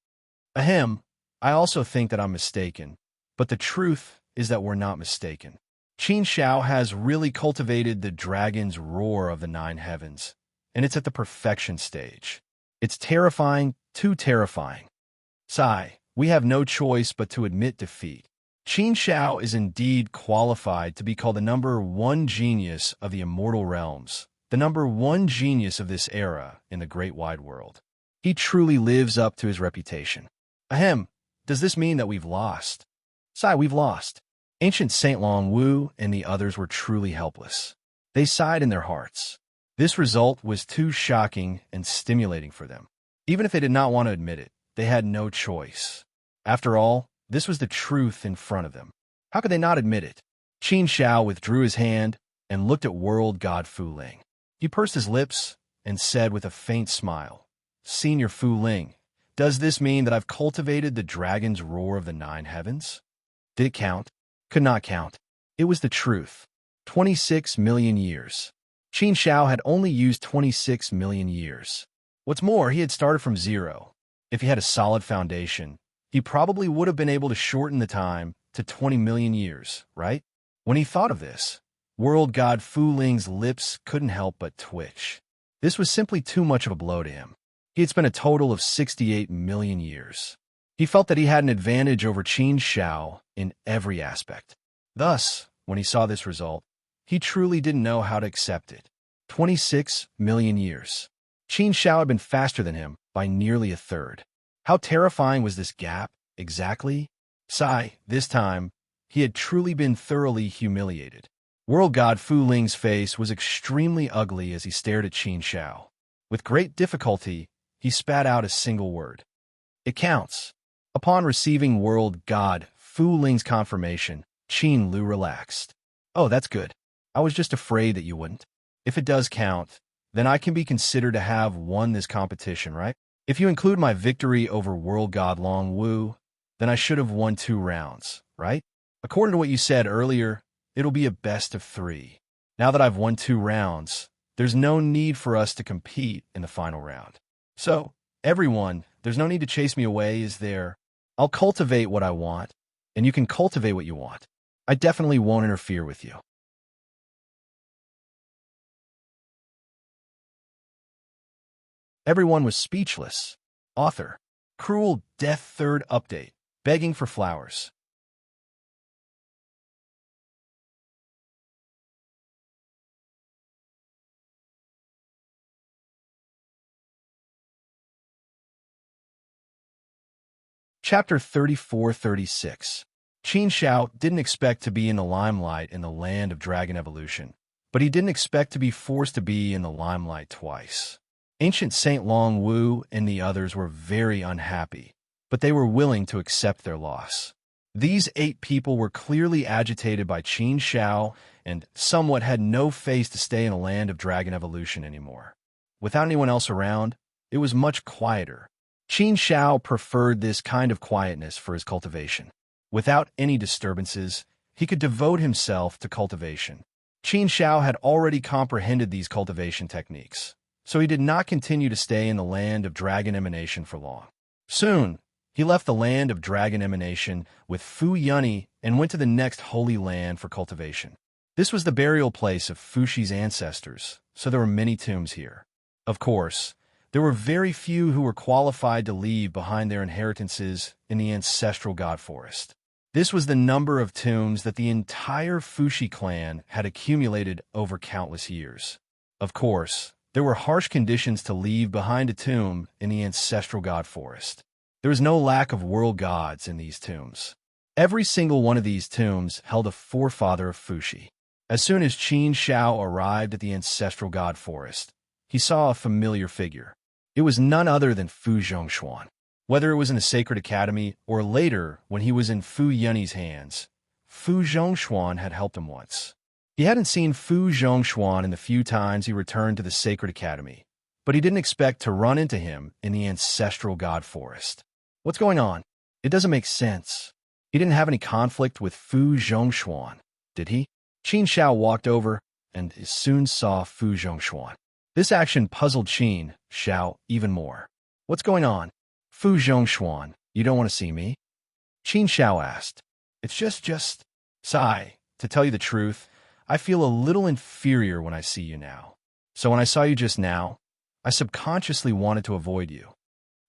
Ahem, I also think that I'm mistaken, but the truth is that we're not mistaken. Qin Zhao has really cultivated the dragon's roar of the 9 heavens, and it's at the perfection stage. It's terrifying, too terrifying. Sigh, we have no choice but to admit defeat. Qin Zhao is indeed qualified to be called the #1 genius of the immortal realms, the #1 genius of this era in the great wide world. He truly lives up to his reputation. Ahem, does this mean that we've lost? Sigh, we've lost. Ancient Saint Long Wu and the others were truly helpless. They sighed in their hearts. This result was too shocking and stimulating for them. Even if they did not want to admit it, they had no choice. After all, this was the truth in front of them. How could they not admit it? Qin Zhao withdrew his hand and looked at world god Fu Ling. He pursed his lips and said with a faint smile, "Senior Fu Ling, does this mean that I've cultivated the dragon's roar of the 9 heavens?" Did it count? Could not count. It was the truth. 26 million years. Qin Zhao had only used 26 million years. What's more, he had started from zero. If he had a solid foundation, he probably would have been able to shorten the time to 20 million years, right? When he thought of this, world god Fu Ling's lips couldn't help but twitch. This was simply too much of a blow to him. He had spent a total of 68 million years. He felt that he had an advantage over Qin Zhao in every aspect. Thus, when he saw this result, he truly didn't know how to accept it. 26 million years. Qin Zhao had been faster than him by nearly a third. How terrifying was this gap, exactly? Sigh, this time, he had truly been thoroughly humiliated. World god Fu Ling's face was extremely ugly as he stared at Qin Zhao. With great difficulty, he spat out a single word. It counts. Upon receiving world god Fu Ling's confirmation, Qin Lu relaxed. Oh, that's good. I was just afraid that you wouldn't. If it does count, then I can be considered to have won this competition, right? If you include my victory over world god Long Wu, then I should have won 2 rounds, right? According to what you said earlier, it'll be a best of 3. Now that I've won 2 rounds, there's no need for us to compete in the final round. So, everyone, there's no need to chase me away, is there? I'll cultivate what I want, and you can cultivate what you want. I definitely won't interfere with you. Everyone was speechless. Author. Cruel Death Third Update. Begging for flowers. Chapter 34-36. Qin Shao didn't expect to be in the limelight in the land of dragon evolution, but he didn't expect to be forced to be in the limelight twice. Ancient Saint Long Wu and the others were very unhappy, but they were willing to accept their loss. These 8 people were clearly agitated by Qin Shao and somewhat had no face to stay in the land of dragon evolution anymore. Without anyone else around, it was much quieter. Qin Shao preferred this kind of quietness for his cultivation. Without any disturbances, he could devote himself to cultivation. Qin Shao had already comprehended these cultivation techniques, so he did not continue to stay in the land of dragon emanation for long. Soon, he left the land of dragon emanation with Fu Yunyi and went to the next holy land for cultivation. This was the burial place of Fushi's ancestors, so there were many tombs here. Of course, there were very few who were qualified to leave behind their inheritances in the ancestral god forest. This was the number of tombs that the entire Fushi clan had accumulated over countless years. Of course, there were harsh conditions to leave behind a tomb in the ancestral god forest. There was no lack of world gods in these tombs. Every single one of these tombs held a forefather of Fushi. As soon as Qin Shao arrived at the ancestral god forest, he saw a familiar figure. It was none other than Fu Zhongshuan. Whether it was in the Sacred Academy or later when he was in Fu Yunyi's hands, Fu Zhongshuan had helped him once. He hadn't seen Fu Zhongshuan in the few times he returned to the Sacred Academy, but he didn't expect to run into him in the ancestral god forest. What's going on? It doesn't make sense. He didn't have any conflict with Fu Zhongshuan, did he? Qin Shao walked over and soon saw Fu Zhongshuan. This action puzzled Qin Shao even more. What's going on? Fu Zhongshuan, you don't want to see me? Qin Shao asked. It's just, sigh. To tell you the truth, I feel a little inferior when I see you now. So when I saw you just now, I subconsciously wanted to avoid you.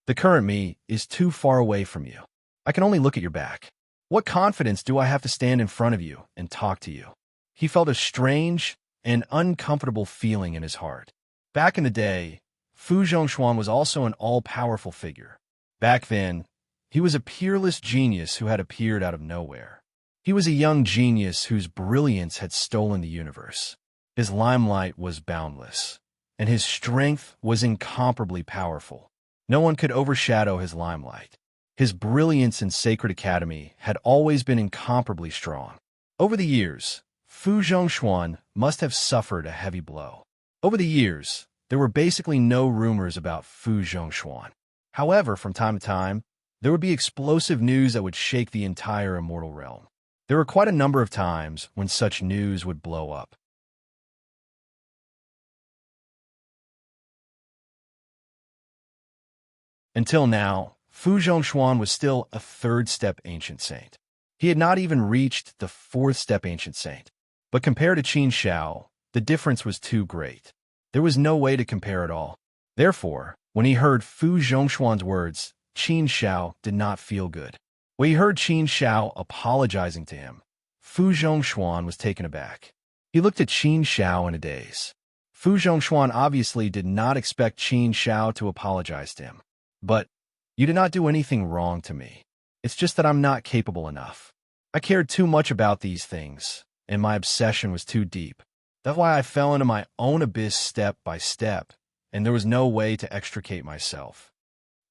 The current me is too far away from you. I can only look at your back. What confidence do I have to stand in front of you and talk to you? He felt a strange and uncomfortable feeling in his heart. Back in the day, Fu Zhongshuan was also an all-powerful figure. Back then, he was a peerless genius who had appeared out of nowhere. He was a young genius whose brilliance had stolen the universe. His limelight was boundless, and his strength was incomparably powerful. No one could overshadow his limelight. His brilliance in Sacred Academy had always been incomparably strong. Over the years, Fu Zhongshuan must have suffered a heavy blow. Over the years, there were basically no rumors about Fu Zhongshuan. However, from time to time, there would be explosive news that would shake the entire immortal realm. There were quite a number of times when such news would blow up. Until now, Fu Zhongshuan was still a third-step ancient saint. He had not even reached the fourth-step ancient saint. But compared to Qin Shao, the difference was too great. There was no way to compare at all. Therefore, when he heard Fu Zhongshuan's words, Qin Shao did not feel good. When he heard Qin Shao apologizing to him, Fu Zhongshuan was taken aback. He looked at Qin Shao in a daze. Fu Zhongshuan obviously did not expect Qin Shao to apologize to him. But, you did not do anything wrong to me. It's just that I'm not capable enough. I cared too much about these things, and my obsession was too deep. That's why I fell into my own abyss step by step, and there was no way to extricate myself.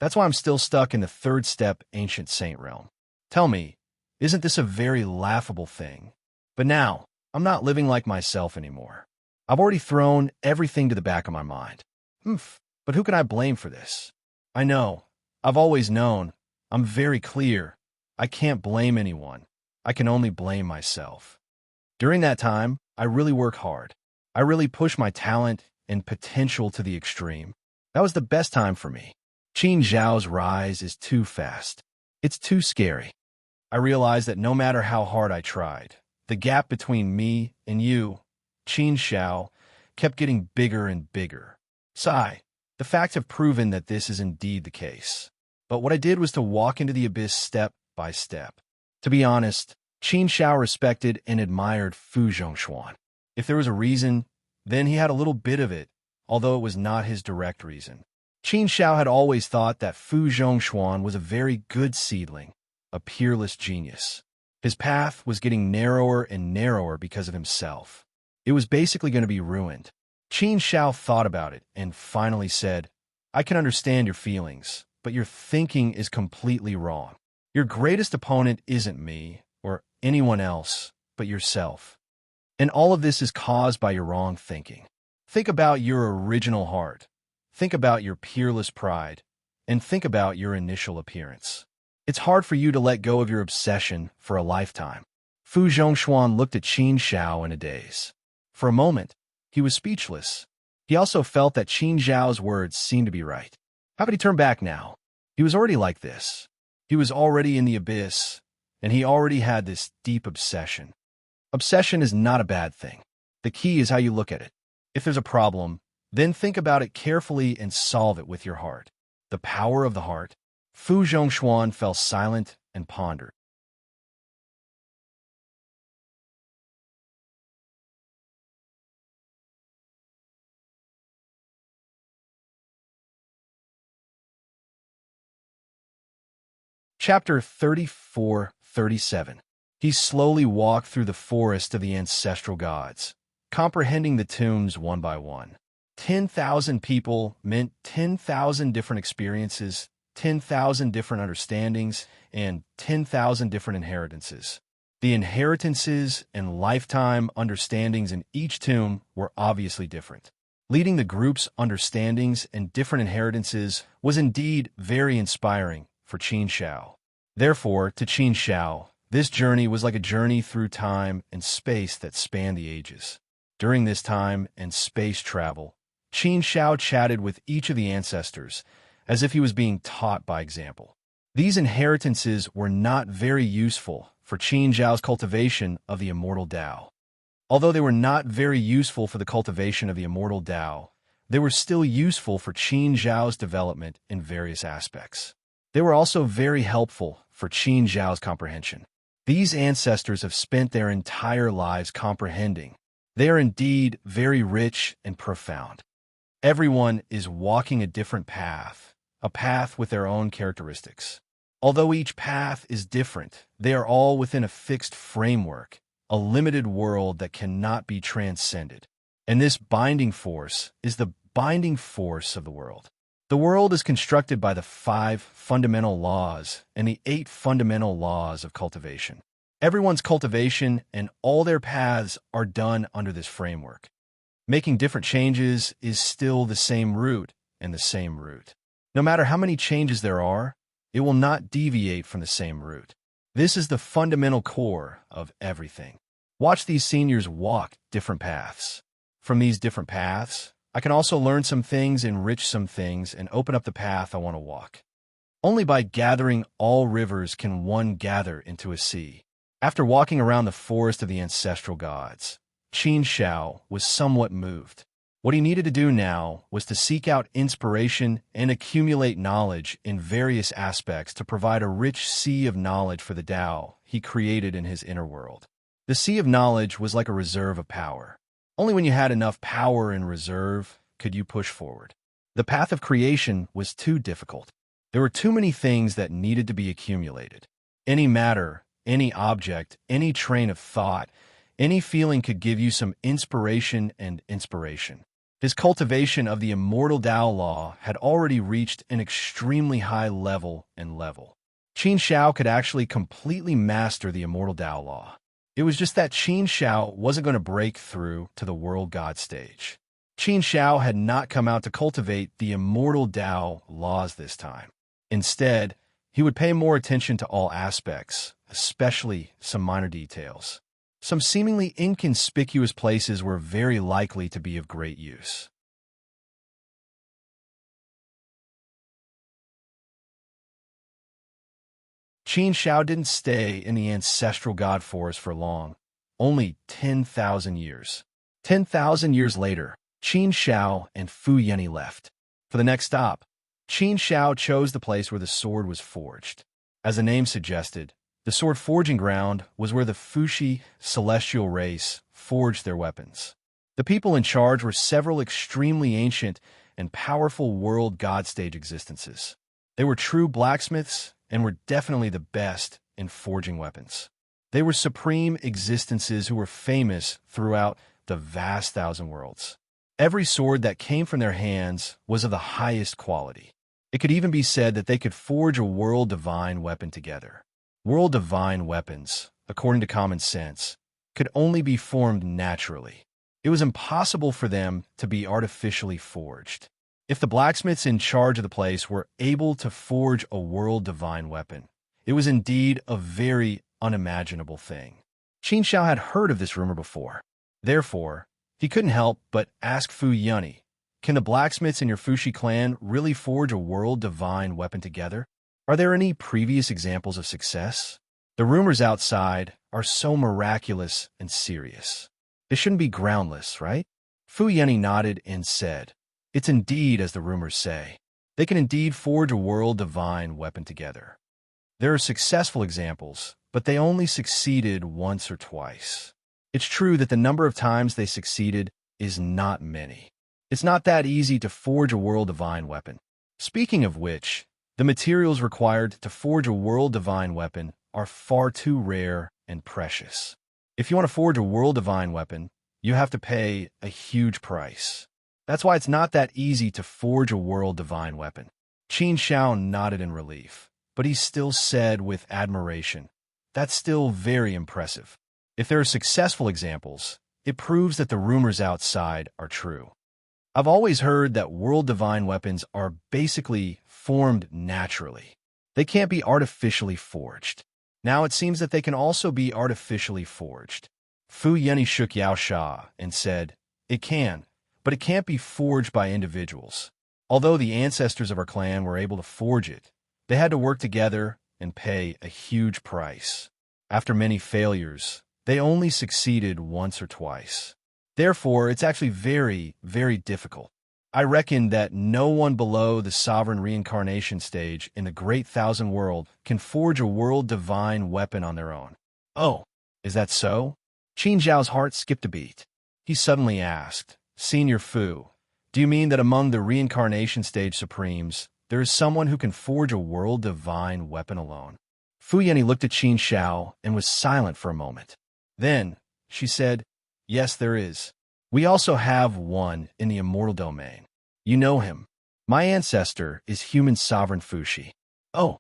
That's why I'm still stuck in the third step ancient saint realm. Tell me, isn't this a very laughable thing? But now, I'm not living like myself anymore. I've already thrown everything to the back of my mind. But who can I blame for this? I know. I've always known. I'm very clear. I can't blame anyone. I can only blame myself. During that time, I really work hard. I really push my talent and potential to the extreme. That was the best time for me. Qin Zhao's rise is too fast. It's too scary. I realized that no matter how hard I tried, the gap between me and you, Qin Xiao, kept getting bigger and bigger. Sigh. The facts have proven that this is indeed the case. But what I did was to walk into the abyss step by step. To be honest, Qin Xiao respected and admired Fu Zhongshuan. If there was a reason, then he had a little bit of it, although it was not his direct reason. Qin Xiao had always thought that Fu Zhongshuan was a very good seedling, a peerless genius. His path was getting narrower and narrower because of himself. It was basically going to be ruined. Qin Xiao thought about it and finally said, I can understand your feelings, but your thinking is completely wrong. Your greatest opponent isn't me or anyone else, but yourself. And all of this is caused by your wrong thinking. Think about your original heart. Think about your peerless pride. And think about your initial appearance. It's hard for you to let go of your obsession for a lifetime. Fu Zhongshuan looked at Qin Xiao in a daze. For a moment, he was speechless. He also felt that Qin Xiao's words seemed to be right. How could he turn back now? He was already like this. He was already in the abyss, and he already had this deep obsession. Obsession is not a bad thing. The key is how you look at it. If there's a problem, then think about it carefully and solve it with your heart. The power of the heart. Fu Zhongshuan fell silent and pondered. Chapter 34-37. He slowly walked through the forest of the ancestral gods, comprehending the tombs one by one. 10,000 people meant 10,000 different experiences, 10,000 different understandings, and 10,000 different inheritances. The inheritances and lifetime understandings in each tomb were obviously different. Leading the group's understandings and different inheritances was indeed very inspiring for Qin Xiao. Therefore, to Qin Xiao, this journey was like a journey through time and space that spanned the ages. During this time and space travel, Qin Xiao chatted with each of the ancestors, as if he was being taught by example. These inheritances were not very useful for Qin Xiao's cultivation of the immortal Tao. Although they were not very useful for the cultivation of the immortal Tao, they were still useful for Qin Xiao's development in various aspects. They were also very helpful for Qin Xiao's comprehension. These ancestors have spent their entire lives comprehending. They are indeed very rich and profound. Everyone is walking a different path, a path with their own characteristics. Although each path is different, they are all within a fixed framework, a limited world that cannot be transcended. And this binding force is the binding force of the world. The world is constructed by the 5 fundamental laws and the 8 fundamental laws of cultivation. Everyone's cultivation and all their paths are done under this framework. Making different changes is still the same route and the same route. No matter how many changes there are, it will not deviate from the same route. This is the fundamental core of everything. Watch these seniors walk different paths. From these different paths, I can also learn some things, enrich some things, and open up the path I want to walk. Only by gathering all rivers can one gather into a sea. After walking around the forest of the ancestral gods, Qin Xiao was somewhat moved. What he needed to do now was to seek out inspiration and accumulate knowledge in various aspects to provide a rich sea of knowledge for the Tao he created in his inner world. The sea of knowledge was like a reserve of power. Only when you had enough power in reserve could you push forward. The path of creation was too difficult. There were too many things that needed to be accumulated. Any matter, any object, any train of thought, any feeling could give you some inspiration and inspiration. His cultivation of the immortal Tao law had already reached an extremely high level and level. Qin Xiao could actually completely master the immortal Tao law. It was just that Qin Xiao wasn't going to break through to the world god stage. Qin Xiao had not come out to cultivate the immortal Tao laws this time. Instead, he would pay more attention to all aspects, especially some minor details. Some seemingly inconspicuous places were very likely to be of great use. Qin Shao didn't stay in the ancestral god forest for long, only 10,000 years. 10,000 years later, Qin Shao and Fu Yeni left. For the next stop, Qin Shao chose the place where the sword was forged. As the name suggested, the sword forging ground was where the Fuxi celestial race forged their weapons. The people in charge were several extremely ancient and powerful world god stage existences. They were true blacksmiths and were definitely the best in forging weapons. They were supreme existences who were famous throughout the vast thousand worlds. Every sword that came from their hands was of the highest quality. It could even be said that they could forge a world-divine weapon together. World-divine weapons, according to common sense, could only be formed naturally. It was impossible for them to be artificially forged. If the blacksmiths in charge of the place were able to forge a world-divine weapon, it was indeed a very unimaginable thing. Qin Shao had heard of this rumor before. Therefore, he couldn't help but ask Fu Yeni, "Can the blacksmiths in your Fuxi clan really forge a world-divine weapon together? Are there any previous examples of success? The rumors outside are so miraculous and serious. They shouldn't be groundless, right?" Fu Yeni nodded and said, "It's indeed as the rumors say. They can indeed forge a world-divine weapon together. There are successful examples, but they only succeeded once or twice. It's true that the number of times they succeeded is not many. It's not that easy to forge a world-divine weapon. Speaking of which, the materials required to forge a world-divine weapon are far too rare and precious. If you want to forge a world-divine weapon, you have to pay a huge price. That's why it's not that easy to forge a world-divine weapon." Qin Shao nodded in relief, but he still said with admiration, "That's still very impressive. If there are successful examples, it proves that the rumors outside are true. I've always heard that world-divine weapons are basically formed naturally. They can't be artificially forged. Now it seems that they can also be artificially forged." Fu Yeni shook Yao Sha and said, "It can, but it can't be forged by individuals. Although the ancestors of our clan were able to forge it, they had to work together and pay a huge price. After many failures, they only succeeded once or twice. Therefore, it's actually very, very difficult. I reckon that no one below the sovereign reincarnation stage in the Great Thousand World can forge a world-divine weapon on their own." "Oh, is that so?" Qin Zhao's heart skipped a beat. He suddenly asked, "Senior Fu, do you mean that among the reincarnation stage supremes, there is someone who can forge a world-divine weapon alone?" Fu Yeni looked at Qin Shao and was silent for a moment. Then, she said, "Yes, there is. We also have one in the immortal domain. You know him. My ancestor is human sovereign Fuxi." "Oh."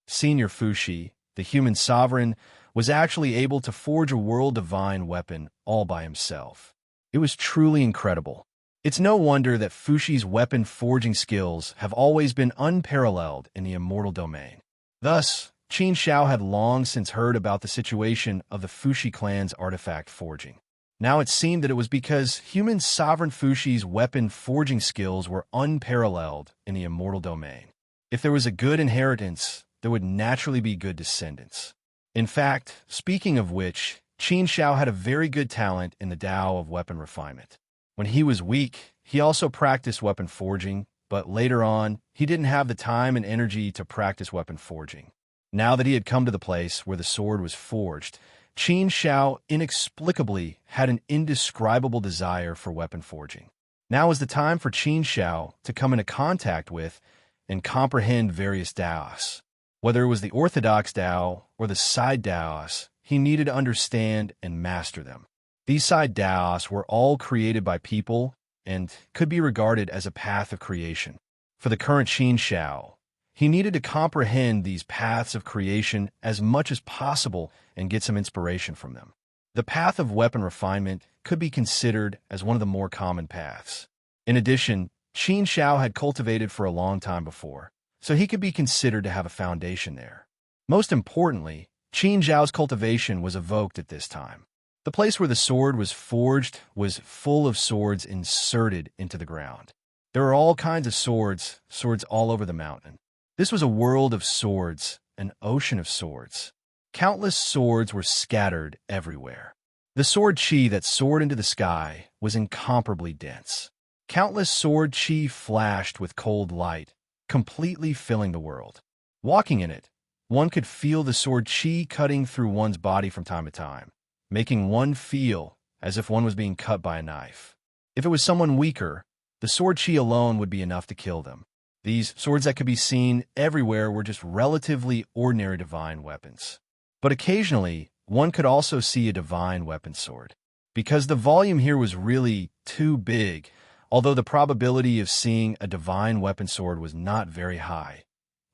Senior Fuxi, the human sovereign, was actually able to forge a world-divine weapon all by himself. It was truly incredible. It's no wonder that Fuxi's weapon forging skills have always been unparalleled in the immortal domain. Thus, Qin Shao had long since heard about the situation of the Fuxi clan's artifact forging. Now it seemed that it was because human sovereign Fuxi's weapon forging skills were unparalleled in the immortal domain. If there was a good inheritance, there would naturally be good descendants. In fact, speaking of which, Qin Shao had a very good talent in the Tao of weapon refinement. When he was weak, he also practiced weapon forging, but later on, he didn't have the time and energy to practice weapon forging. Now that he had come to the place where the sword was forged, Qin Shao inexplicably had an indescribable desire for weapon forging. Now was the time for Qin Shao to come into contact with and comprehend various Taos. Whether it was the orthodox Tao or the side Taos, he needed to understand and master them. These side Taos were all created by people and could be regarded as a path of creation. For the current Qin Shao, he needed to comprehend these paths of creation as much as possible and get some inspiration from them. The path of weapon refinement could be considered as one of the more common paths. In addition, Qin Shao had cultivated for a long time before, so he could be considered to have a foundation there. Most importantly, Qin Zhao's cultivation was evoked at this time. The place where the sword was forged was full of swords inserted into the ground. There were all kinds of swords all over the mountain. This was a world of swords, an ocean of swords. Countless swords were scattered everywhere. The sword chi that soared into the sky was incomparably dense. Countless sword chi flashed with cold light, completely filling the world. Walking in it, one could feel the sword chi cutting through one's body from time to time, making one feel as if one was being cut by a knife. If it was someone weaker, the sword chi alone would be enough to kill them. These swords that could be seen everywhere were just relatively ordinary divine weapons. But occasionally, one could also see a divine weapon sword. Because the volume here was really too big, although the probability of seeing a divine weapon sword was not very high,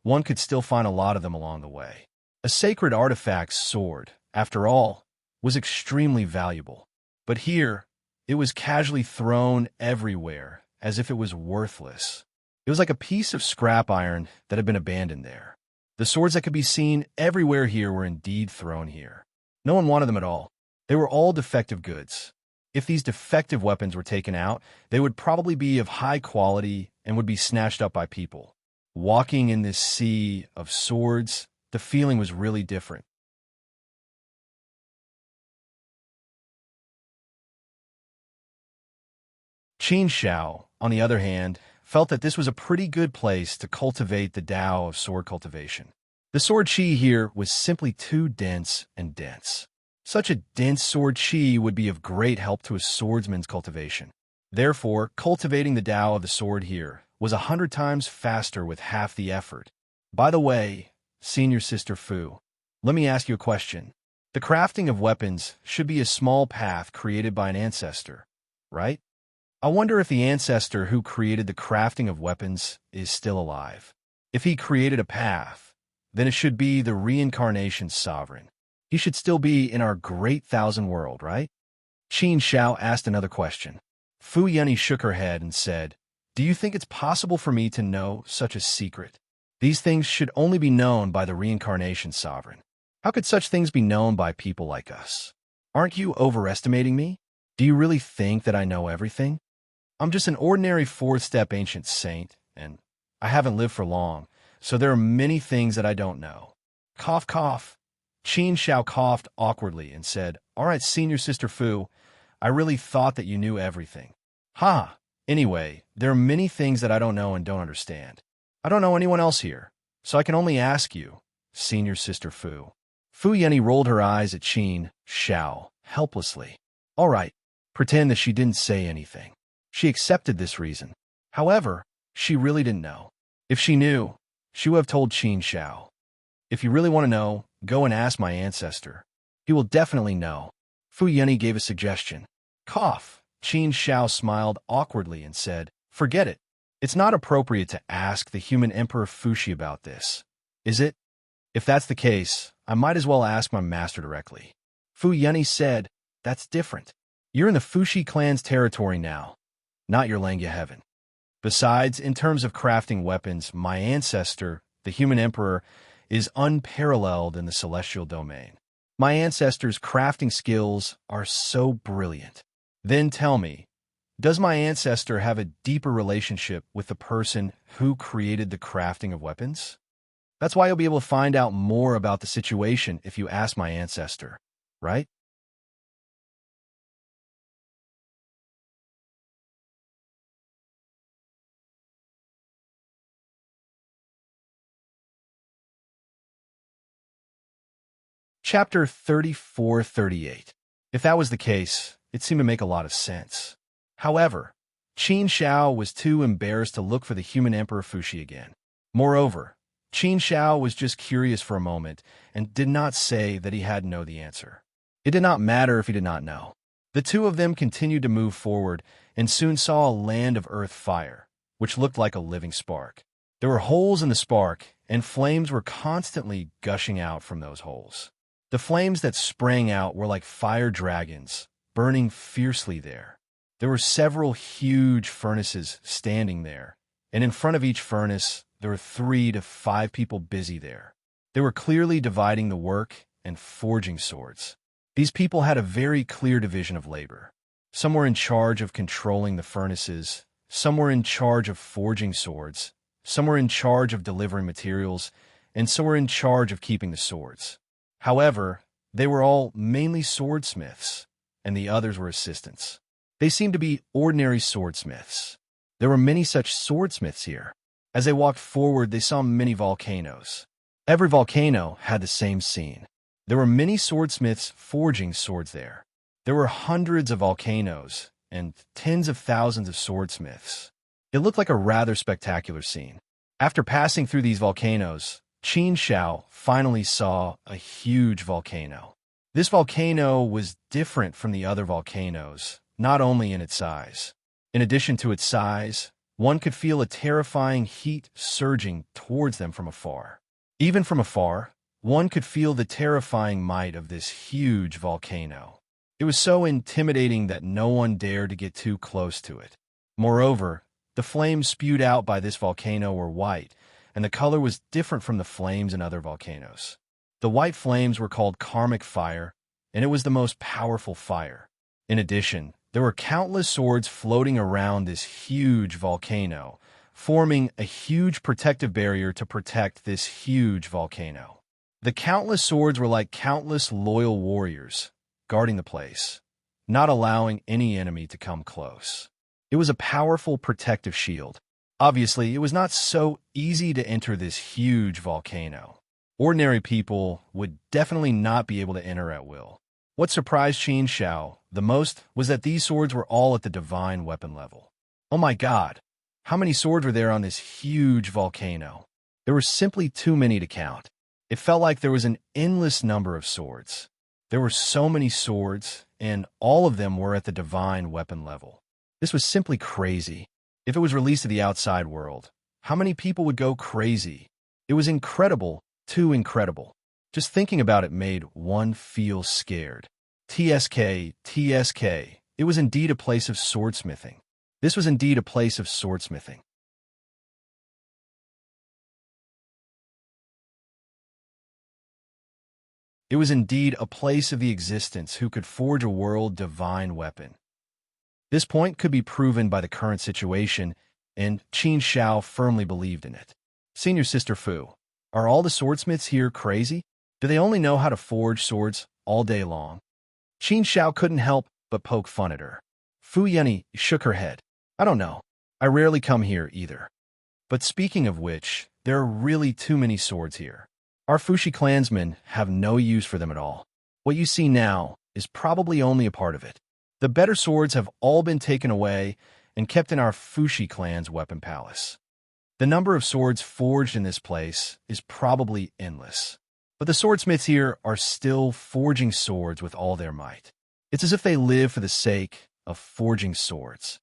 one could still find a lot of them along the way. A sacred artifact sword, after all, was extremely valuable. But here, it was casually thrown everywhere, as if it was worthless. It was like a piece of scrap iron that had been abandoned there. The swords that could be seen everywhere here were indeed thrown here. No one wanted them at all. They were all defective goods. If these defective weapons were taken out, they would probably be of high quality and would be snatched up by people. Walking in this sea of swords, the feeling was really different. Qin Shao, on the other hand, felt that this was a pretty good place to cultivate the Tao of sword cultivation. The sword chi here was simply too dense and dense. Such a dense sword chi would be of great help to a swordsman's cultivation. Therefore, cultivating the Tao of the sword here was 100 times faster with half the effort. By the way, senior sister Fu, let me ask you a question. The crafting of weapons should be a small path created by an ancestor, right? I wonder if the ancestor who created the crafting of weapons is still alive. If he created a path, then it should be the reincarnation sovereign. He should still be in our great thousand world, right? Qin Shao asked another question. Fu Yunyi shook her head and said, "Do you think it's possible for me to know such a secret? These things should only be known by the reincarnation sovereign. How could such things be known by people like us? Aren't you overestimating me? Do you really think that I know everything? I'm just an ordinary fourth-step ancient saint, and I haven't lived for long, so there are many things that I don't know." Cough, cough. Qin Shao coughed awkwardly and said, "All right, senior sister Fu, I really thought that you knew everything." Ha! Anyway, there are many things that I don't know and don't understand. I don't know anyone else here, so I can only ask you, senior sister Fu. Fu Yunyi rolled her eyes at Qin Shao helplessly. All right, pretend that she didn't say anything. She accepted this reason. However, she really didn't know. If she knew, she would have told Qin Shao. If you really want to know, go and ask my ancestor. He will definitely know. Fu Yunyi gave a suggestion. Cough. Qin Shao smiled awkwardly and said, "Forget it. It's not appropriate to ask the human Emperor Fuxi about this, is it? If that's the case, I might as well ask my master directly." Fu Yunyi said, "That's different. You're in the Fuxi clan's territory now, not your Langya heaven. Besides, in terms of crafting weapons, my ancestor, the human emperor, is unparalleled in the celestial domain. My ancestor's crafting skills are so brilliant. Then tell me, does my ancestor have a deeper relationship with the person who created the crafting of weapons? That's why you'll be able to find out more about the situation if you ask my ancestor, right?" Chapter 34-38. If that was the case, it seemed to make a lot of sense. However, Qin Shao was too embarrassed to look for the human Emperor Fuxi again. Moreover, Qin Shao was just curious for a moment and did not say that he hadn't know the answer. It did not matter if he did not know. The two of them continued to move forward and soon saw a land of earth fire, which looked like a living spark. There were holes in the spark, and flames were constantly gushing out from those holes. The flames that sprang out were like fire dragons, burning fiercely there. There were several huge furnaces standing there, and in front of each furnace, there were 3 to 5 people busy there. They were clearly dividing the work and forging swords. These people had a very clear division of labor. Some were in charge of controlling the furnaces, some were in charge of forging swords, some were in charge of delivering materials, and some were in charge of keeping the swords. However, they were all mainly swordsmiths, and the others were assistants. They seemed to be ordinary swordsmiths. There were many such swordsmiths here. As they walked forward, they saw many volcanoes. Every volcano had the same scene. There were many swordsmiths forging swords there. There were hundreds of volcanoes and tens of thousands of swordsmiths. It looked like a rather spectacular scene. After passing through these volcanoes, Qin Shao finally saw a huge volcano. This volcano was different from the other volcanoes, not only in its size. In addition to its size, one could feel a terrifying heat surging towards them from afar. Even from afar, one could feel the terrifying might of this huge volcano. It was so intimidating that no one dared to get too close to it. Moreover, the flames spewed out by this volcano were white, and the color was different from the flames in other volcanoes. The white flames were called karmic fire, and it was the most powerful fire. In addition, there were countless swords floating around this huge volcano, forming a huge protective barrier to protect this huge volcano. The countless swords were like countless loyal warriors, guarding the place, not allowing any enemy to come close. It was a powerful protective shield. Obviously, it was not so easy to enter this huge volcano. Ordinary people would definitely not be able to enter at will. What surprised Qin Shao the most was that these swords were all at the divine weapon level. Oh my God! How many swords were there on this huge volcano? There were simply too many to count. It felt like there was an endless number of swords. There were so many swords, and all of them were at the divine weapon level. This was simply crazy. If it was released to the outside world, how many people would go crazy? It was incredible, too incredible. Just thinking about it made one feel scared. TSK, TSK. It was indeed a place of swordsmithing. This was indeed a place of swordsmithing. It was indeed a place of the existence who could forge a world divine weapon. This point could be proven by the current situation, and Qin Shao firmly believed in it. Senior Sister Fu, are all the swordsmiths here crazy? Do they only know how to forge swords all day long? Qin Shao couldn't help but poke fun at her. Fu Yunyi shook her head. I don't know. I rarely come here either. But speaking of which, there are really too many swords here. Our Fushi clansmen have no use for them at all. What you see now is probably only a part of it. The better swords have all been taken away and kept in our Fushi clan's weapon palace. The number of swords forged in this place is probably endless. But the swordsmiths here are still forging swords with all their might. It's as if they live for the sake of forging swords.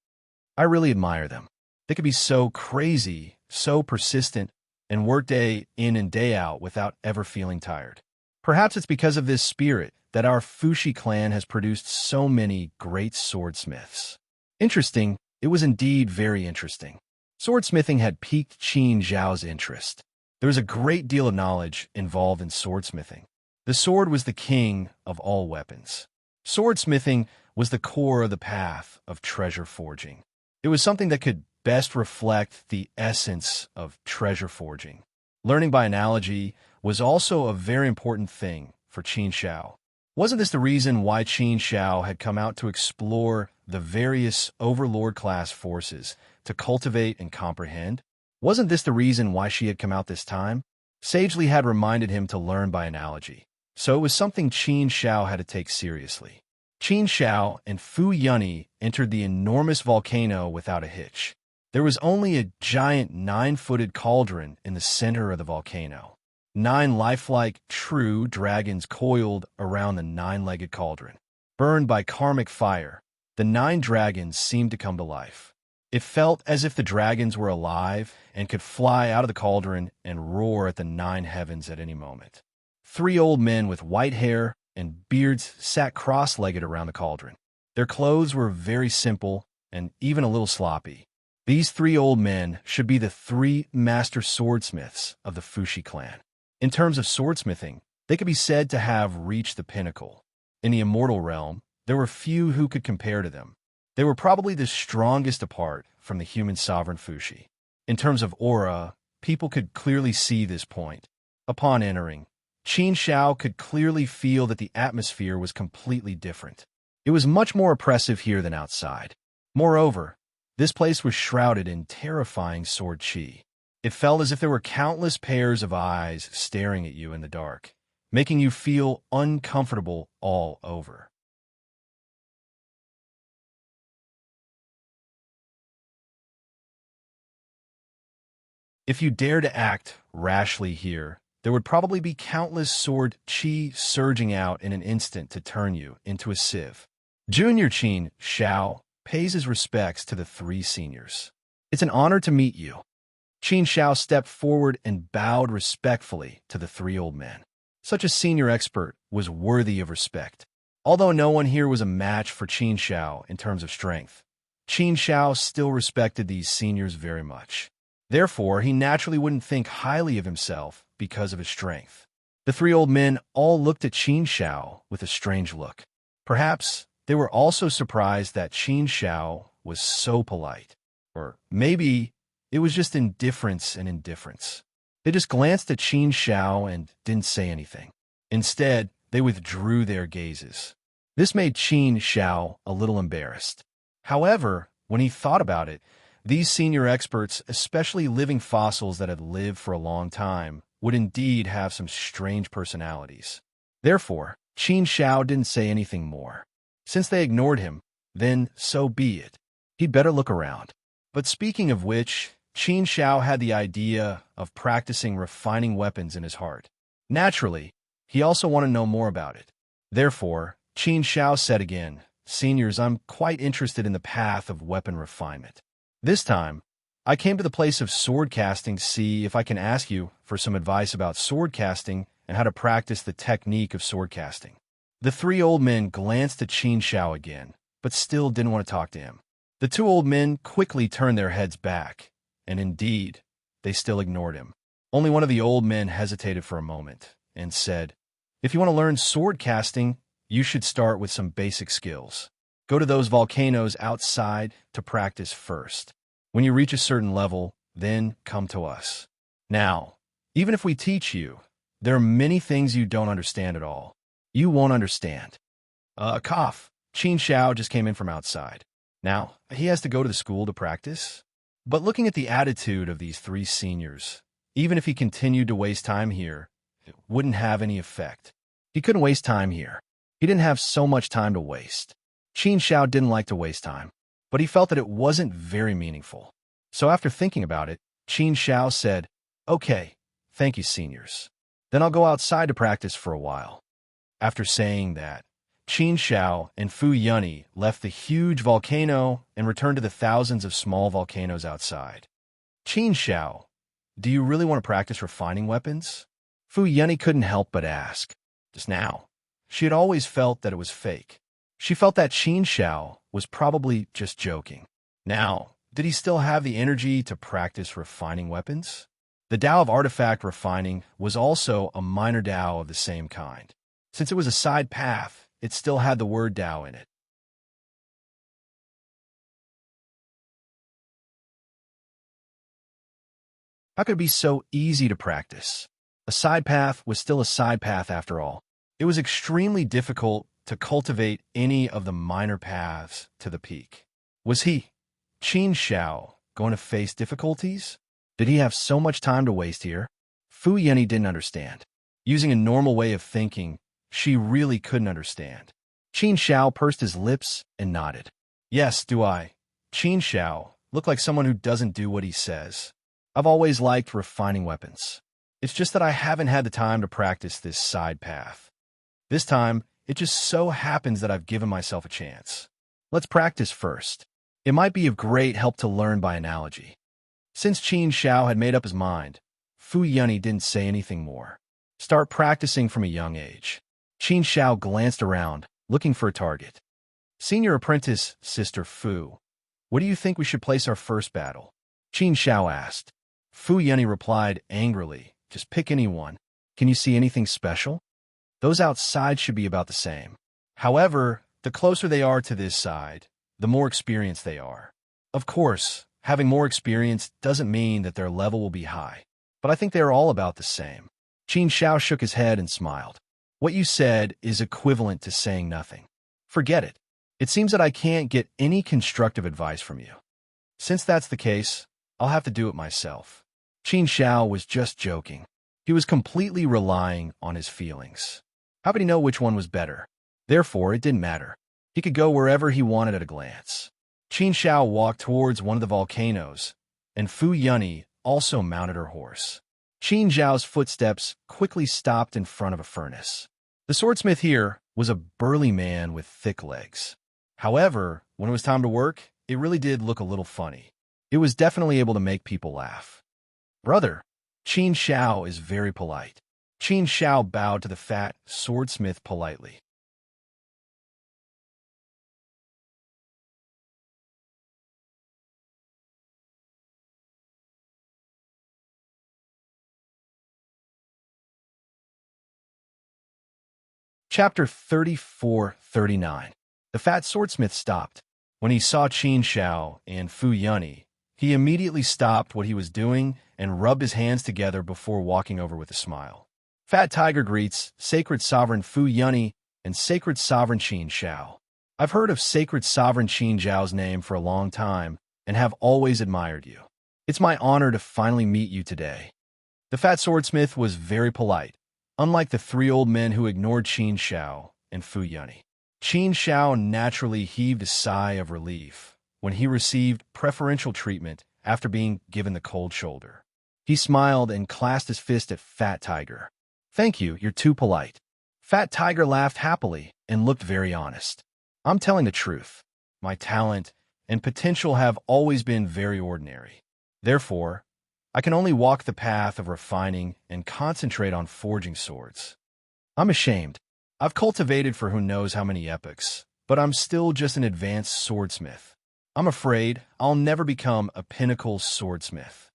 I really admire them. They could be so crazy, so persistent, and work day in and day out without ever feeling tired. Perhaps it's because of this spirit that our Fushi clan has produced so many great swordsmiths. Interesting, it was indeed very interesting. Swordsmithing had piqued Qin Zhao's interest. There was a great deal of knowledge involved in swordsmithing. The sword was the king of all weapons. Swordsmithing was the core of the path of treasure forging. It was something that could best reflect the essence of treasure forging. Learning by analogy was also a very important thing for Qin Shao. Wasn't this the reason why Qin Shao had come out to explore the various overlord-class forces to cultivate and comprehend? Wasn't this the reason why she had come out this time? Sage Li had reminded him to learn by analogy, so it was something Qin Shao had to take seriously. Qin Shao and Fu Yunyi entered the enormous volcano without a hitch. There was only a giant 9-footed cauldron in the center of the volcano. 9 lifelike, true dragons coiled around the 9-legged cauldron. Burned by karmic fire, the 9 dragons seemed to come to life. It felt as if the dragons were alive and could fly out of the cauldron and roar at the 9 heavens at any moment. 3 old men with white hair and beards sat cross-legged around the cauldron. Their clothes were very simple and even a little sloppy. These 3 old men should be the 3 master swordsmiths of the Fushi clan. In terms of swordsmithing, they could be said to have reached the pinnacle. In the immortal realm, there were few who could compare to them. They were probably the strongest apart from the human sovereign Fushi. In terms of aura, people could clearly see this point. Upon entering, Qin Shao could clearly feel that the atmosphere was completely different. It was much more oppressive here than outside. Moreover, this place was shrouded in terrifying sword chi. It felt as if there were countless pairs of eyes staring at you in the dark, making you feel uncomfortable all over. If you dare to act rashly here, there would probably be countless sword chi surging out in an instant to turn you into a sieve. Junior Qin Shao pays his respects to the three seniors. It's an honor to meet you. Qin Shao stepped forward and bowed respectfully to the three old men. Such a senior expert was worthy of respect. Although no one here was a match for Qin Shao in terms of strength, Qin Shao still respected these seniors very much. Therefore, he naturally wouldn't think highly of himself because of his strength. The three old men all looked at Qin Shao with a strange look. Perhaps they were also surprised that Qin Shao was so polite. Or maybe it was just indifference and indifference. They just glanced at Qin Shao and didn't say anything. Instead, they withdrew their gazes. This made Qin Shao a little embarrassed. However, when he thought about it, these senior experts, especially living fossils that had lived for a long time, would indeed have some strange personalities. Therefore, Qin Shao didn't say anything more. Since they ignored him, then so be it. He'd better look around. But speaking of which, Qin Shao had the idea of practicing refining weapons in his heart. Naturally, he also wanted to know more about it. Therefore, Qin Shao said again, "Seniors, I'm quite interested in the path of weapon refinement. This time, I came to the place of sword casting to see if I can ask you for some advice about sword casting and how to practice the technique of sword casting." The three old men glanced at Qin Shao again, but still didn't want to talk to him. The two old men quickly turned their heads back, and indeed, they still ignored him. Only one of the old men hesitated for a moment and said, "If you want to learn sword casting, you should start with some basic skills. Go to those volcanoes outside to practice first. When you reach a certain level, then come to us. Now, even if we teach you, there are many things you don't understand at all. You won't understand." Cough. Qin Shao just came in from outside. Now, he has to go to the school to practice. But looking at the attitude of these three seniors, even if he continued to waste time here, it wouldn't have any effect. He couldn't waste time here. He didn't have so much time to waste. Qin Shao didn't like to waste time, but he felt that it wasn't very meaningful. So after thinking about it, Qin Shao said, "Okay, thank you, seniors. Then I'll go outside to practice for a while." After saying that, Qin Shao and Fu Yunny left the huge volcano and returned to the thousands of small volcanoes outside. "Qin Shao, do you really want to practice refining weapons?" Fu Yunny couldn't help but ask. Just now, she had always felt that it was fake. She felt that Qin Shao was probably just joking. Now, did he still have the energy to practice refining weapons? The Tao of artifact refining was also a minor Tao of the same kind. Since it was a side path, it still had the word Tao in it. How could it be so easy to practice? A side path was still a side path after all. It was extremely difficult to cultivate any of the minor paths to the peak. Was he, Qin Shao, going to face difficulties? Did he have so much time to waste here? Fu Yunny didn't understand. Using a normal way of thinking, she really couldn't understand. Qin Shao pursed his lips and nodded. "Yes, do I. Qin Shao look like someone who doesn't do what he says. I've always liked refining weapons. It's just that I haven't had the time to practice this side path. This time, it just so happens that I've given myself a chance. Let's practice first. It might be of great help to learn by analogy." Since Qin Shao had made up his mind, Fu Yunny didn't say anything more. Start practicing from a young age. Qin Shao glanced around, looking for a target. "Senior apprentice, Sister Fu, what do you think we should place our first battle?" Qin Shao asked. Fu Yunny replied angrily, "Just pick anyone. Can you see anything special? Those outside should be about the same. However, the closer they are to this side, the more experienced they are. Of course, having more experience doesn't mean that their level will be high, but I think they are all about the same. Qin Shao shook his head and smiled. What you said is equivalent to saying nothing. Forget it. It seems that I can't get any constructive advice from you. Since that's the case, I'll have to do it myself. Qin Shao was just joking. He was completely relying on his feelings. How could he know which one was better? Therefore, it didn't matter. He could go wherever he wanted at a glance. Qin Shao walked towards one of the volcanoes, and Fu Yunyi also mounted her horse. Qin Zhao's footsteps quickly stopped in front of a furnace. The swordsmith here was a burly man with thick legs. However, when it was time to work, it really did look a little funny. It was definitely able to make people laugh. Brother, Qin Shao is very polite. Qin Shao bowed to the fat swordsmith politely. Chapter 34-39. The fat swordsmith stopped. When he saw Qin Shao and Fu Yunyi, he immediately stopped what he was doing and rubbed his hands together before walking over with a smile. Fat Tiger greets Sacred Sovereign Fu Yunyi and Sacred Sovereign Qin Shao. I've heard of Sacred Sovereign Qin Zhao's name for a long time and have always admired you. It's my honor to finally meet you today. The fat swordsmith was very polite, unlike the three old men who ignored Qin Shao and Fu Yunyi. Qin Shao naturally heaved a sigh of relief when he received preferential treatment after being given the cold shoulder. He smiled and clasped his fist at Fat Tiger. Thank you, you're too polite. Fat Tiger laughed happily and looked very honest. I'm telling the truth. My talent and potential have always been very ordinary. Therefore, I can only walk the path of refining and concentrate on forging swords. I'm ashamed. I've cultivated for who knows how many epochs, but I'm still just an advanced swordsmith. I'm afraid I'll never become a pinnacle swordsmith.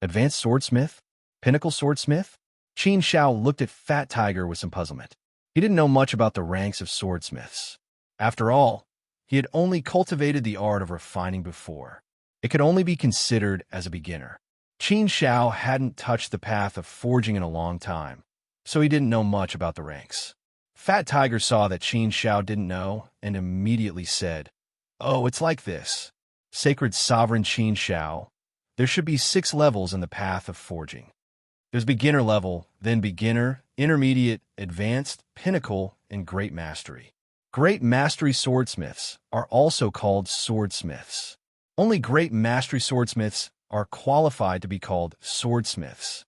Advanced swordsmith? Pinnacle swordsmith? Qin Shao looked at Fat Tiger with some puzzlement. He didn't know much about the ranks of swordsmiths. After all, he had only cultivated the art of refining before. It could only be considered as a beginner. Qin Shao hadn't touched the path of forging in a long time, so he didn't know much about the ranks. Fat Tiger saw that Qin Shao didn't know and immediately said, "Oh, it's like this. Sacred Sovereign Qin Shao, there should be 6 levels in the path of forging. There's beginner level, then beginner, intermediate, advanced, pinnacle, and great mastery. Great mastery swordsmiths are also called swordsmiths. Only great mastery swordsmiths are qualified to be called swordsmiths.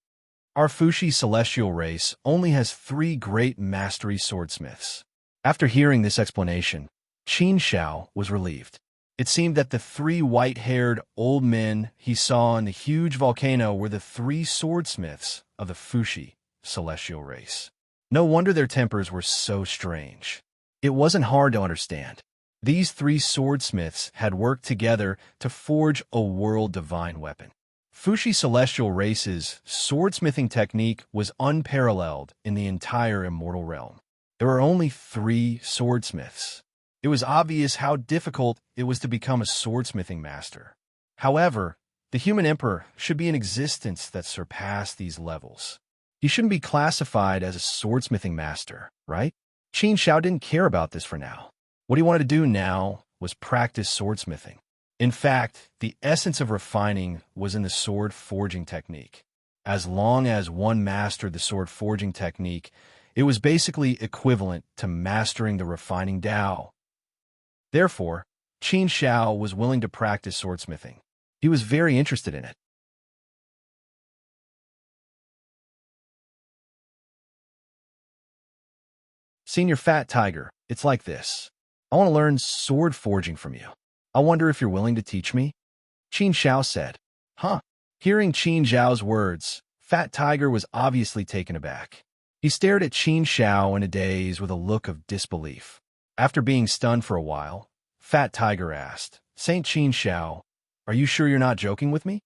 Our Fushi celestial race only has 3 great mastery swordsmiths." After hearing this explanation, Qin Shao was relieved. It seemed that the 3 white-haired old men he saw in the huge volcano were the 3 swordsmiths of the Fushi celestial race. No wonder their tempers were so strange. It wasn't hard to understand. These 3 swordsmiths had worked together to forge a world divine weapon. Fushi celestial race's swordsmithing technique was unparalleled in the entire immortal realm. There were only 3 swordsmiths. It was obvious how difficult it was to become a swordsmithing master. However, the human emperor should be an existence that surpassed these levels. He shouldn't be classified as a swordsmithing master, right? Qin Shao didn't care about this for now. What he wanted to do now was practice swordsmithing. In fact, the essence of refining was in the sword forging technique. As long as one mastered the sword forging technique, it was basically equivalent to mastering the refining Tao. Therefore, Qin Shao was willing to practice swordsmithing. He was very interested in it. Senior Fat Tiger, it's like this. I want to learn sword forging from you. I wonder if you're willing to teach me? Qin Shao said. Huh? Hearing Qin Zhao's words, Fat Tiger was obviously taken aback. He stared at Qin Shao in a daze with a look of disbelief. After being stunned for a while, Fat Tiger asked, Saint Qin Shao, are you sure you're not joking with me?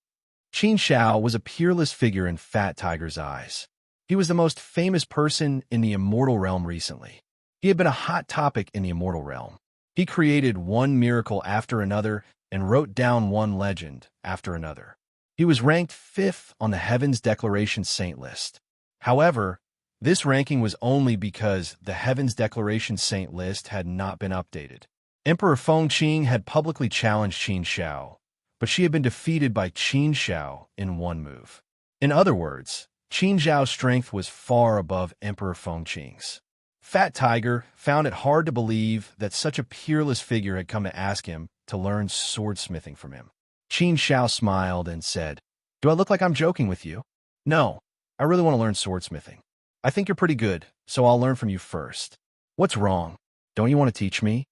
Qin Shao was a peerless figure in Fat Tiger's eyes. He was the most famous person in the immortal realm recently. He had been a hot topic in the immortal realm. He created one miracle after another and wrote down one legend after another. He was ranked 5th on the Heaven's Declaration Saint list. However, this ranking was only because the Heaven's Declaration Saint list had not been updated. Emperor Fengqing had publicly challenged Qin Shao, but she had been defeated by Qin Shao in one move. In other words, Qin Zhao's strength was far above Emperor Fengqing's. Fat Tiger found it hard to believe that such a peerless figure had come to ask him to learn swordsmithing from him. Qin Shao smiled and said, "Do I look like I'm joking with you?" "No, I really want to learn swordsmithing. I think you're pretty good, so I'll learn from you first." "What's wrong? Don't you want to teach me?"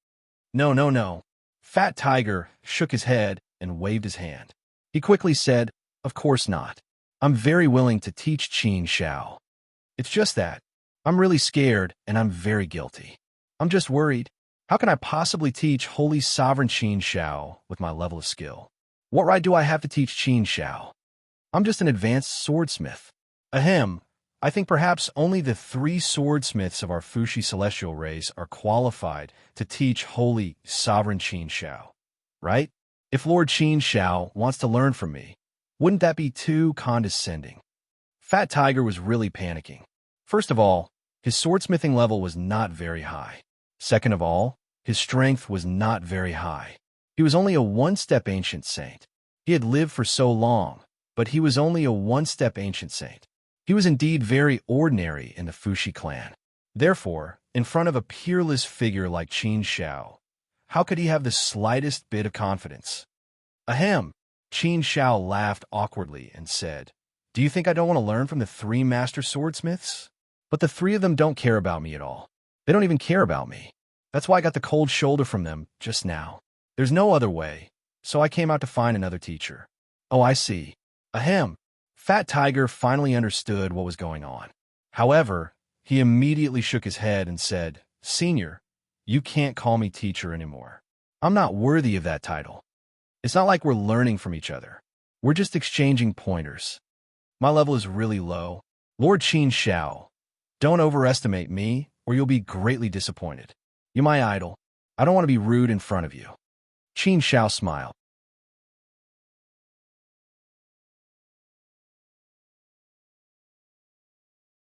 No, no, no. Fat Tiger shook his head and waved his hand. He quickly said, "Of course not. I'm very willing to teach Qin Shao. It's just that I'm really scared and I'm very guilty. I'm just worried. How can I possibly teach Holy Sovereign Qin Shao with my level of skill? What right do I have to teach Qin Shao? I'm just an advanced swordsmith." Ahem. I think perhaps only the 3 swordsmiths of our Fushi celestial race are qualified to teach Holy Sovereign Qin Shao, right? If Lord Qin Shao wants to learn from me, wouldn't that be too condescending? Fat Tiger was really panicking. First of all, his swordsmithing level was not very high. Second of all, his strength was not very high. He was only a one-step ancient saint. He had lived for so long, but he was only a one-step ancient saint. He was indeed very ordinary in the Fushi clan. Therefore, in front of a peerless figure like Qin Shao, how could he have the slightest bit of confidence? Ahem! Qin Shao laughed awkwardly and said, "Do you think I don't want to learn from the 3 master swordsmiths? But the 3 of them don't care about me at all. They don't even care about me. That's why I got the cold shoulder from them just now. There's no other way, so I came out to find another teacher." "Oh, I see." Ahem! Fat Tiger finally understood what was going on. However, he immediately shook his head and said, "Senior, you can't call me teacher anymore. I'm not worthy of that title. It's not like we're learning from each other. We're just exchanging pointers. My level is really low. Lord Qin Shao, don't overestimate me or you'll be greatly disappointed. You're my idol. I don't want to be rude in front of you." Qin Shao smiled.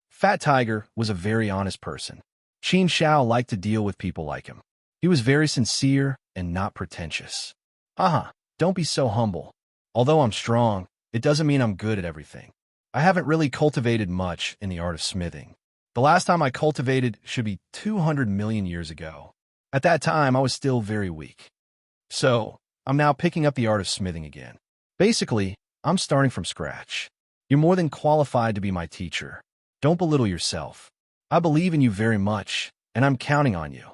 Fat Tiger was a very honest person. Qin Shao liked to deal with people like him. He was very sincere and not pretentious. Haha, don't be so humble. Although I'm strong, it doesn't mean I'm good at everything. I haven't really cultivated much in the art of smithing. The last time I cultivated should be 200 million years ago. At that time, I was still very weak. So, I'm now picking up the art of smithing again. Basically, I'm starting from scratch. You're more than qualified to be my teacher. Don't belittle yourself. I believe in you very much, and I'm counting on you."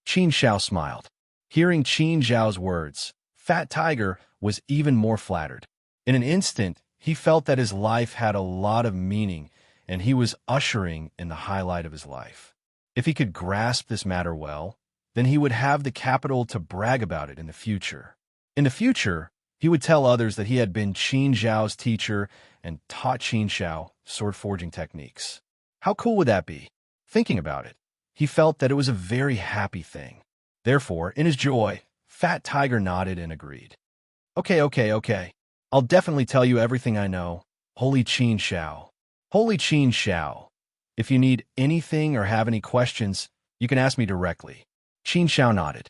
Qin Shao smiled. Hearing Qin Zhao's words, Fat Tiger was even more flattered. In an instant, he felt that his life had a lot of meaning, and he was ushering in the highlight of his life. If he could grasp this matter well, then he would have the capital to brag about it in the future. In the future, he would tell others that he had been Qin Zhao's teacher and taught Qin Shao sword forging techniques. How cool would that be? Thinking about it, he felt that it was a very happy thing. Therefore, in his joy, Fat Tiger nodded and agreed. Okay. I'll definitely tell you everything I know. Holy Qin Shao. Holy Qin Shao. If you need anything or have any questions, you can ask me directly. Qin Shao nodded.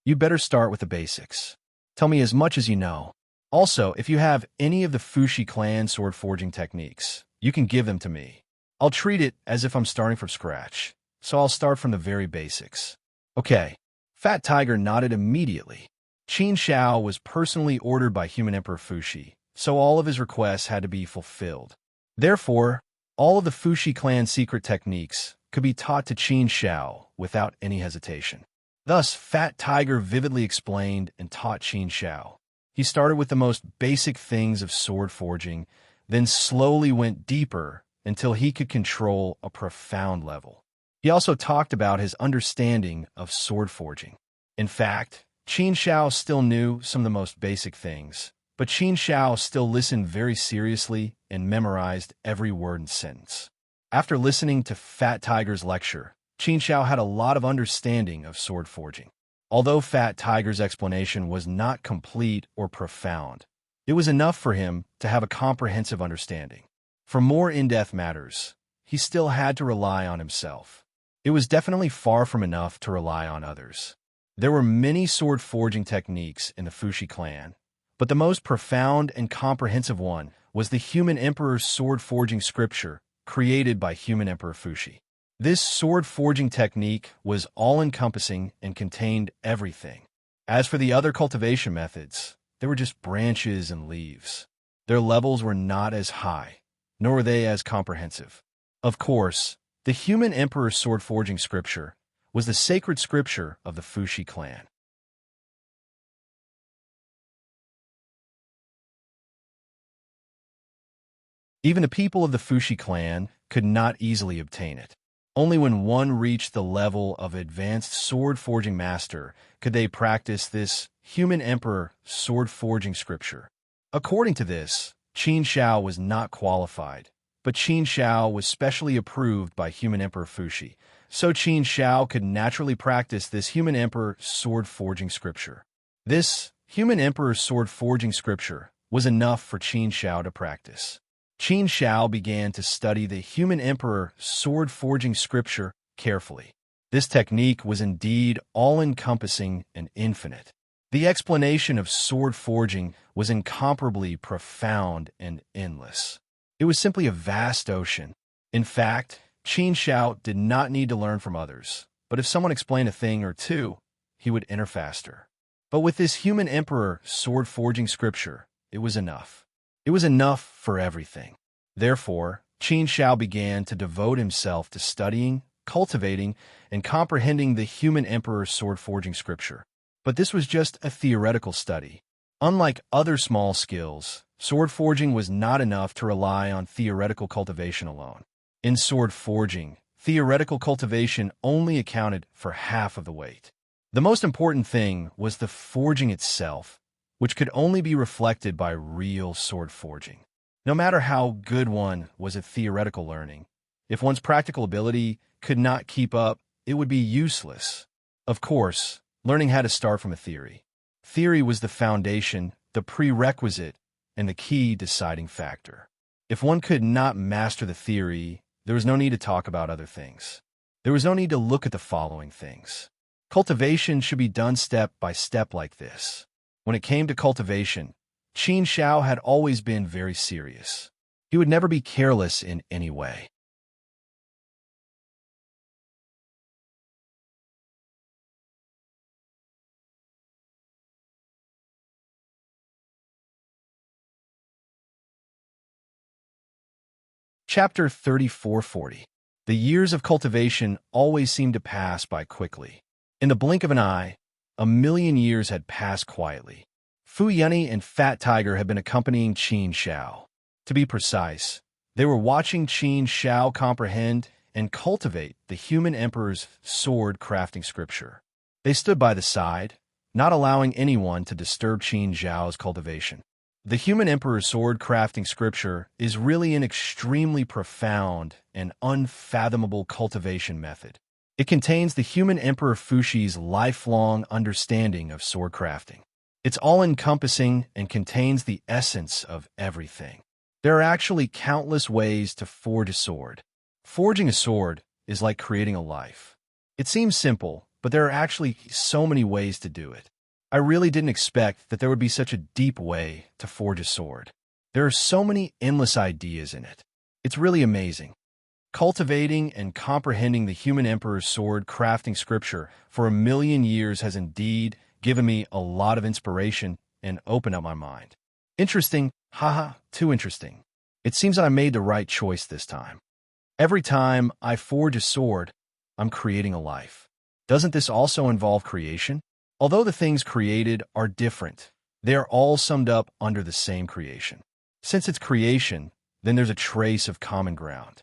You better start with the basics. Tell me as much as you know. Also, if you have any of the Fushi clan sword forging techniques, you can give them to me. I'll treat it as if I'm starting from scratch, so I'll start from the very basics. Okay. Fat Tiger nodded immediately. Qin Shao was personally ordered by Human Emperor Fushi, so all of his requests had to be fulfilled. Therefore, all of the Fushi clan secret techniques could be taught to Qin Shao without any hesitation. Thus, Fat Tiger vividly explained and taught Qin Shao. He started with the most basic things of sword forging, then slowly went deeper until he could control a profound level. He also talked about his understanding of sword forging. In fact, Qin Shao still knew some of the most basic things, but Qin Shao still listened very seriously and memorized every word and sentence. After listening to Fat Tiger's lecture, Qin Shao had a lot of understanding of sword forging. Although Fat Tiger's explanation was not complete or profound, it was enough for him to have a comprehensive understanding. For more in-depth matters, he still had to rely on himself. It was definitely far from enough to rely on others. There were many sword forging techniques in the Fushi clan, but the most profound and comprehensive one was the Human Emperor's sword forging scripture created by Human Emperor Fushi. This sword forging technique was all-encompassing and contained everything. As for the other cultivation methods, they were just branches and leaves. Their levels were not as high, nor were they as comprehensive. Of course, the Human Emperor's sword forging scripture was the sacred scripture of the Fushi clan. Even the people of the Fushi clan could not easily obtain it. Only when one reached the level of advanced sword forging master could they practice this Human Emperor sword forging scripture. According to this, Qin Shao was not qualified, but Qin Shao was specially approved by Human Emperor Fushi, so Qin Shao could naturally practice this Human Emperor sword forging scripture. This Human Emperor sword forging scripture was enough for Qin Shao to practice. Qin Shao began to study the Human Emperor sword forging scripture carefully. This technique was indeed all-encompassing and infinite. The explanation of sword forging was incomparably profound and endless. It was simply a vast ocean. In fact, Qin Shao did not need to learn from others, but if someone explained a thing or two, he would enter faster. But with this Human Emperor sword forging scripture, it was enough. It was enough for everything. Therefore, Qin Shao began to devote himself to studying, cultivating, and comprehending the Human Emperor's sword forging scripture. But this was just a theoretical study. Unlike other small skills, sword forging was not enough to rely on theoretical cultivation alone. In sword forging, theoretical cultivation only accounted for half of the weight. The most important thing was the forging itself, which could only be reflected by real sword forging. No matter how good one was at theoretical learning, if one's practical ability could not keep up, it would be useless. Of course, learning had to start from a theory. Theory was the foundation, the prerequisite, and the key deciding factor. If one could not master the theory, there was no need to talk about other things. There was no need to look at the following things. Cultivation should be done step by step like this. When it came to cultivation, Qin Shao had always been very serious. He would never be careless in any way. Chapter 3440. The years of cultivation always seemed to pass by quickly. In the blink of an eye, 1,000,000 years had passed quietly. Fu Yunny and Fat Tiger had been accompanying Qin Shao. To be precise, they were watching Qin Shao comprehend and cultivate the Human Emperor's sword crafting scripture. They stood by the side, not allowing anyone to disturb Qin Shao's cultivation. The Human Emperor's sword crafting scripture is really an extremely profound and unfathomable cultivation method. It contains the Human Emperor Fushi's lifelong understanding of sword crafting. It's all-encompassing and contains the essence of everything. There are actually countless ways to forge a sword. Forging a sword is like creating a life. It seems simple, but there are actually so many ways to do it. I really didn't expect that there would be such a deep way to forge a sword. There are so many endless ideas in it. It's really amazing. Cultivating and comprehending the Human Emperor's sword crafting scripture for 1,000,000 years has indeed given me a lot of inspiration and opened up my mind. Interesting, haha, too interesting. It seems that I made the right choice this time. Every time I forge a sword, I'm creating a life. Doesn't this also involve creation? Although the things created are different, they are all summed up under the same creation. Since it's creation, then there's a trace of common ground.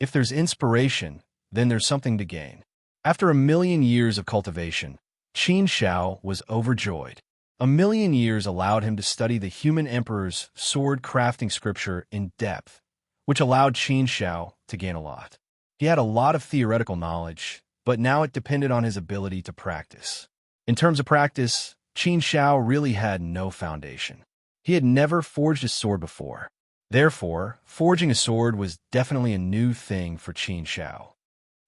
If there's inspiration, then there's something to gain. After 1,000,000 years of cultivation, Qin Shao was overjoyed. 1,000,000 years allowed him to study the Human Emperor's sword crafting scripture in depth, which allowed Qin Shao to gain a lot. He had a lot of theoretical knowledge, but now it depended on his ability to practice. In terms of practice, Qin Shao really had no foundation. He had never forged a sword before. Therefore, forging a sword was definitely a new thing for Qin Shao.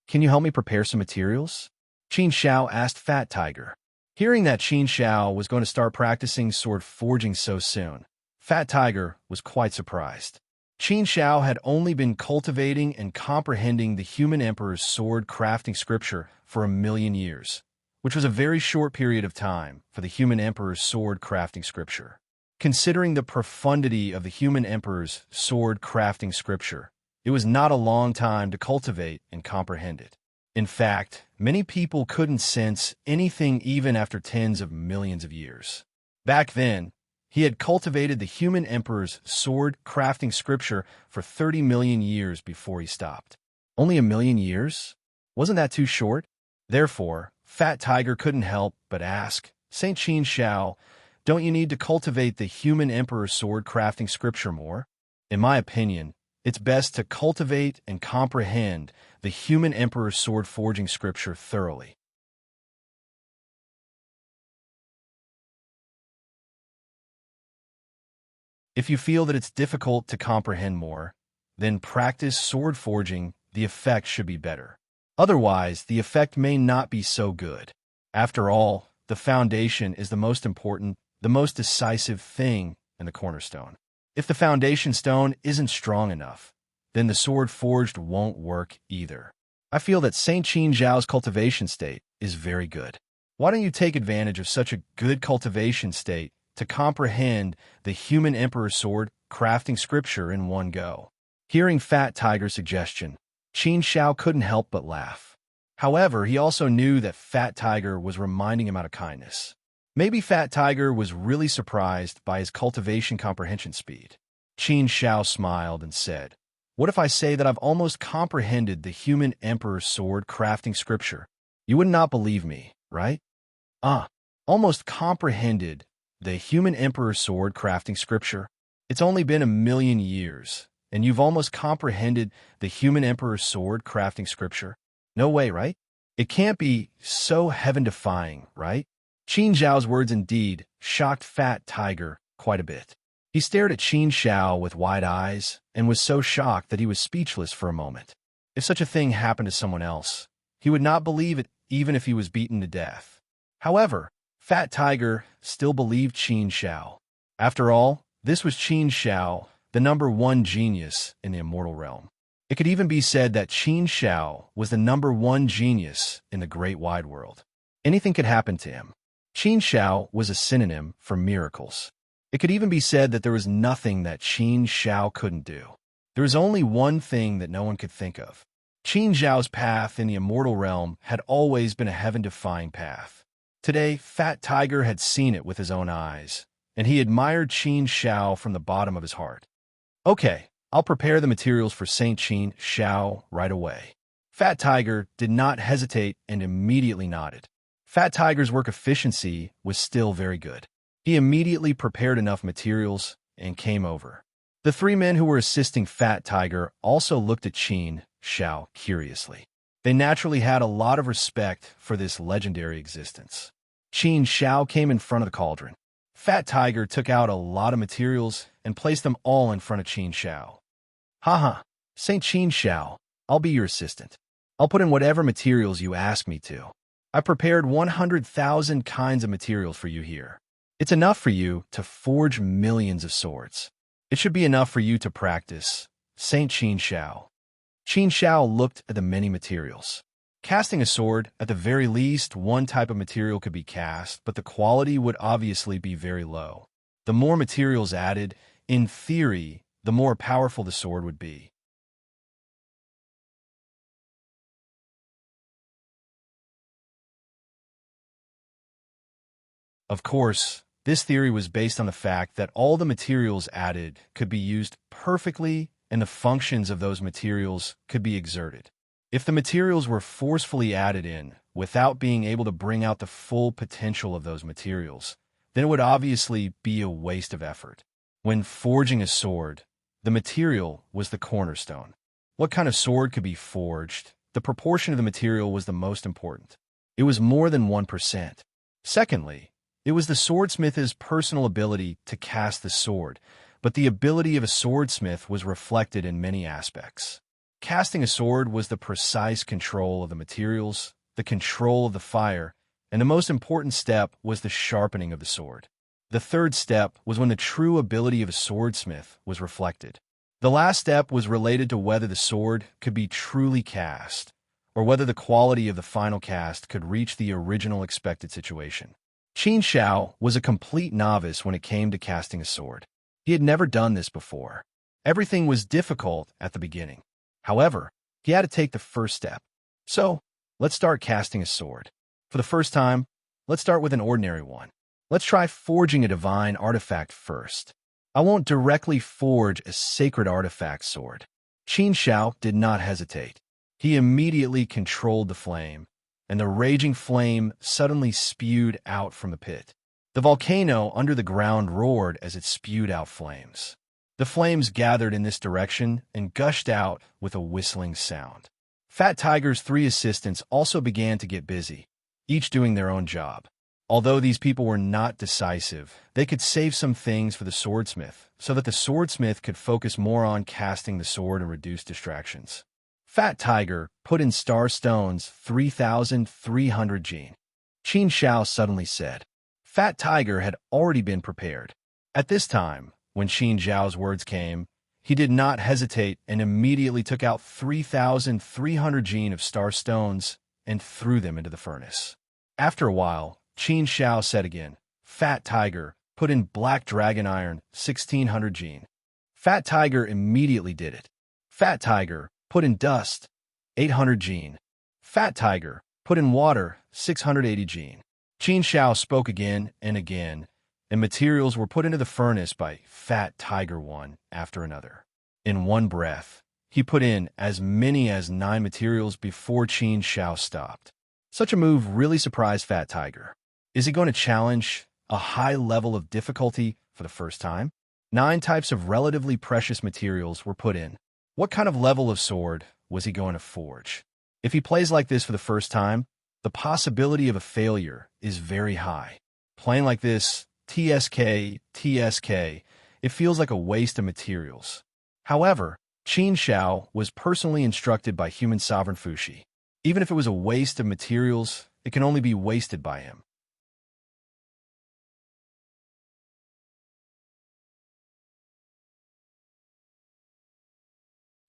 "Can you help me prepare some materials?" Qin Shao asked Fat Tiger. Hearing that Qin Shao was going to start practicing sword forging so soon, Fat Tiger was quite surprised. Qin Shao had only been cultivating and comprehending the human emperor's sword crafting scripture for 1,000,000 years, which was a very short period of time for the human emperor's sword crafting scripture. Considering the profundity of the human emperor's sword crafting scripture, it was not a long time to cultivate and comprehend it. In fact, many people couldn't sense anything even after tens of millions of years. Back then, he had cultivated the human emperor's sword crafting scripture for 30 million years before he stopped. Only 1,000,000 years? Wasn't that too short? Therefore, Fat Tiger couldn't help but ask, "Saint Qin Shao, don't you need to cultivate the human emperor's sword crafting scripture more?" In my opinion, it's best to cultivate and comprehend the human emperor's sword forging scripture thoroughly. If you feel that it's difficult to comprehend more, then practice sword forging. The effect should be better. Otherwise, the effect may not be so good. After all, the foundation is the most important, the most decisive thing, and the cornerstone. If the foundation stone isn't strong enough, then the sword forged won't work either. I feel that Saint Qin Zhao's cultivation state is very good. Why don't you take advantage of such a good cultivation state to comprehend the human emperor's sword crafting scripture in one go? Hearing Fat Tiger's suggestion, Qin Shao couldn't help but laugh. However, he also knew that Fat Tiger was reminding him out of kindness. Maybe Fat Tiger was really surprised by his cultivation comprehension speed. Qin Shao smiled and said, "What if I say that I've almost comprehended the human emperor's sword crafting scripture? You would not believe me, right?" Almost comprehended the human emperor's sword crafting scripture? It's only been 1,000,000 years, and you've almost comprehended the human emperor's sword crafting scripture? No way, right? It can't be so heaven-defying, right? Qin Zhao's words indeed shocked Fat Tiger quite a bit. He stared at Qin Shao with wide eyes and was so shocked that he was speechless for a moment. If such a thing happened to someone else, he would not believe it even if he was beaten to death. However, Fat Tiger still believed Qin Shao. After all, this was Qin Shao, the #1 genius in the immortal realm. It could even be said that Qin Shao was the #1 genius in the great wide world. Anything could happen to him. Qin Shao was a synonym for miracles. It could even be said that there was nothing that Qin Shao couldn't do. There was only one thing that no one could think of. Qin Zhao's path in the immortal realm had always been a heaven-defying path. Today, Fat Tiger had seen it with his own eyes, and he admired Qin Shao from the bottom of his heart. "Okay, I'll prepare the materials for Saint Qin Shao right away." Fat Tiger did not hesitate and immediately nodded. Fat Tiger's work efficiency was still very good. He immediately prepared enough materials and came over. The three men who were assisting Fat Tiger also looked at Qin Shao curiously. They naturally had a lot of respect for this legendary existence. Qin Shao came in front of the cauldron. Fat Tiger took out a lot of materials and placed them all in front of Qin Shao. "Haha, Saint Qin Shao, I'll be your assistant. I'll put in whatever materials you ask me to. I prepared 100,000 kinds of materials for you here. It's enough for you to forge millions of swords. It should be enough for you to practice, Saint Qin Shao." Qin Shao looked at the many materials. Casting a sword, at the very least, one type of material could be cast, but the quality would obviously be very low. The more materials added, in theory, the more powerful the sword would be. Of course, this theory was based on the fact that all the materials added could be used perfectly and the functions of those materials could be exerted. If the materials were forcefully added in without being able to bring out the full potential of those materials, then it would obviously be a waste of effort. When forging a sword, the material was the cornerstone. What kind of sword could be forged? The proportion of the material was the most important. It was more than 1%. Secondly, it was the swordsmith's personal ability to cast the sword, but the ability of a swordsmith was reflected in many aspects. Casting a sword was the precise control of the materials, the control of the fire, and the most important step was the sharpening of the sword. The third step was when the true ability of a swordsmith was reflected. The last step was related to whether the sword could be truly cast, or whether the quality of the final cast could reach the original expected situation. Qin Shao was a complete novice when it came to casting a sword. He had never done this before. Everything was difficult at the beginning. However, he had to take the first step. So, let's start casting a sword. For the first time, let's start with an ordinary one. Let's try forging a divine artifact first. I won't directly forge a sacred artifact sword. Qin Shao did not hesitate. He immediately controlled the flame, and the raging flame suddenly spewed out from the pit. The volcano under the ground roared as it spewed out flames. The flames gathered in this direction and gushed out with a whistling sound. Fat Tiger's 3 assistants also began to get busy, each doing their own job. Although these people were not decisive, they could save some things for the swordsmith, so that the swordsmith could focus more on casting the sword and reduce distractions. Fat Tiger put in star stones 3,300 gene. Qin Shao suddenly said. Fat Tiger had already been prepared. At this time, when Qin Zhao's words came, he did not hesitate and immediately took out 3,300 gene of star stones and threw them into the furnace. After a while, Qin Shao said again, Fat Tiger, put in black dragon iron, 1,600 gene. Fat Tiger immediately did it. Fat Tiger, put in dust, 800 gene. Fat Tiger, put in water, 680 gene. Qin Shao spoke again and again, and materials were put into the furnace by Fat Tiger one after another. In one breath, he put in as many as 9 materials before Qin Shao stopped. Such a move really surprised Fat Tiger. Is he going to challenge a high level of difficulty for the first time? 9 types of relatively precious materials were put in. What kind of level of sword was he going to forge? If he plays like this for the first time, the possibility of a failure is very high. Playing like this, TSK, it feels like a waste of materials. However, Qin Shao was personally instructed by human sovereign Fushi. Even if it was a waste of materials, it can only be wasted by him.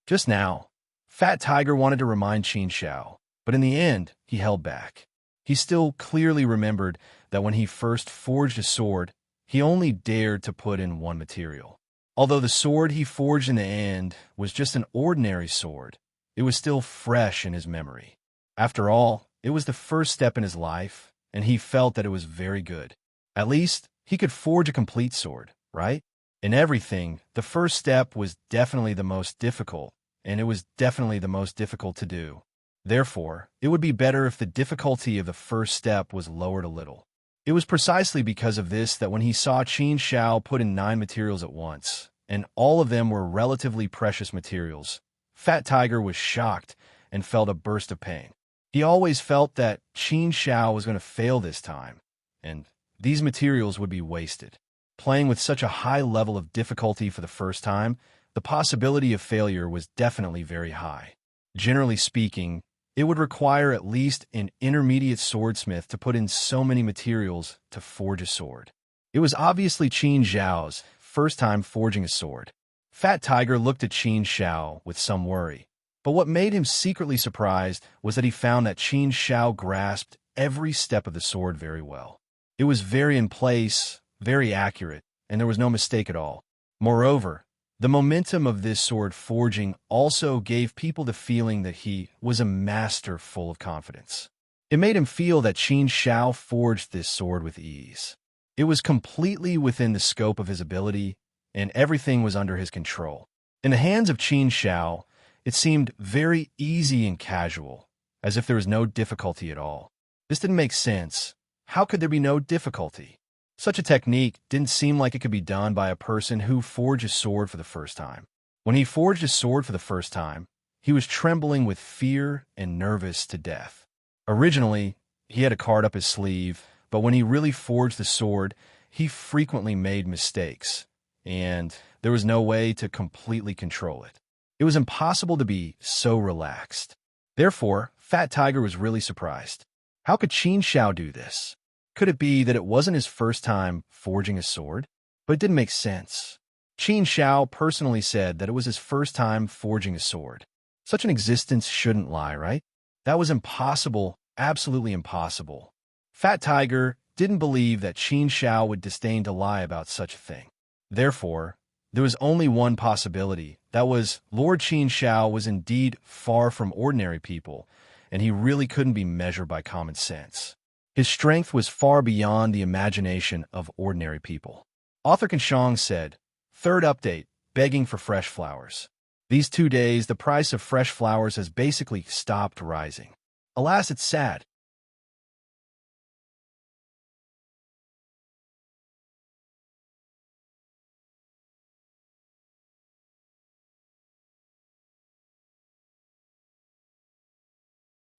Just now, Fat Tiger wanted to remind Qin Shao, but in the end, he held back. He still clearly remembered that when he first forged a sword, he only dared to put in 1 material. Although the sword he forged in the end was just an ordinary sword, it was still fresh in his memory. After all, it was the first step in his life, and he felt that it was very good. At least, he could forge a complete sword, right? In everything, the first step was definitely the most difficult, and it was definitely the most difficult to do. Therefore, it would be better if the difficulty of the first step was lowered a little. It was precisely because of this that when he saw Qin Shao put in 9 materials at once, and all of them were relatively precious materials, Fat Tiger was shocked and felt a burst of pain. He always felt that Qin Shao was going to fail this time, and these materials would be wasted. Playing with such a high level of difficulty for the first time, the possibility of failure was definitely very high. Generally speaking, it would require at least an intermediate swordsmith to put in so many materials to forge a sword. It was obviously Qin Zhao's first time forging a sword. Fat Tiger looked at Qin Shao with some worry, but what made him secretly surprised was that he found that Qin Shao grasped every step of the sword very well. It was very in place, very accurate, and there was no mistake at all. Moreover, the momentum of this sword forging also gave people the feeling that he was a master full of confidence. It made him feel that Qin Shao forged this sword with ease. It was completely within the scope of his ability, and everything was under his control. In the hands of Qin Shao, it seemed very easy and casual, as if there was no difficulty at all. This didn't make sense. How could there be no difficulty? Such a technique didn't seem like it could be done by a person who forged a sword for the first time. When he forged a sword for the first time, He was trembling with fear and nervous to death. Originally, he had a card up his sleeve, but when he really forged the sword, he frequently made mistakes, and there was no way to completely control it. It was impossible to be so relaxed. Therefore, Fat Tiger was really surprised. How could Qin Xiao do this? Could it be that it wasn't his first time forging a sword? But it didn't make sense. Qin Xiao personally said that it was his first time forging a sword. Such an existence shouldn't lie, right? That was impossible, absolutely impossible. Fat Tiger didn't believe that Qin Xiao would disdain to lie about such a thing. Therefore, there was only one possibility. That was, Lord Qin Xiao was indeed far from ordinary people, and he really couldn't be measured by common sense. His strength was far beyond the imagination of ordinary people. Author Kanshong said, third update, begging for fresh flowers. These 2 days, the price of fresh flowers has basically stopped rising. Alas, it's sad.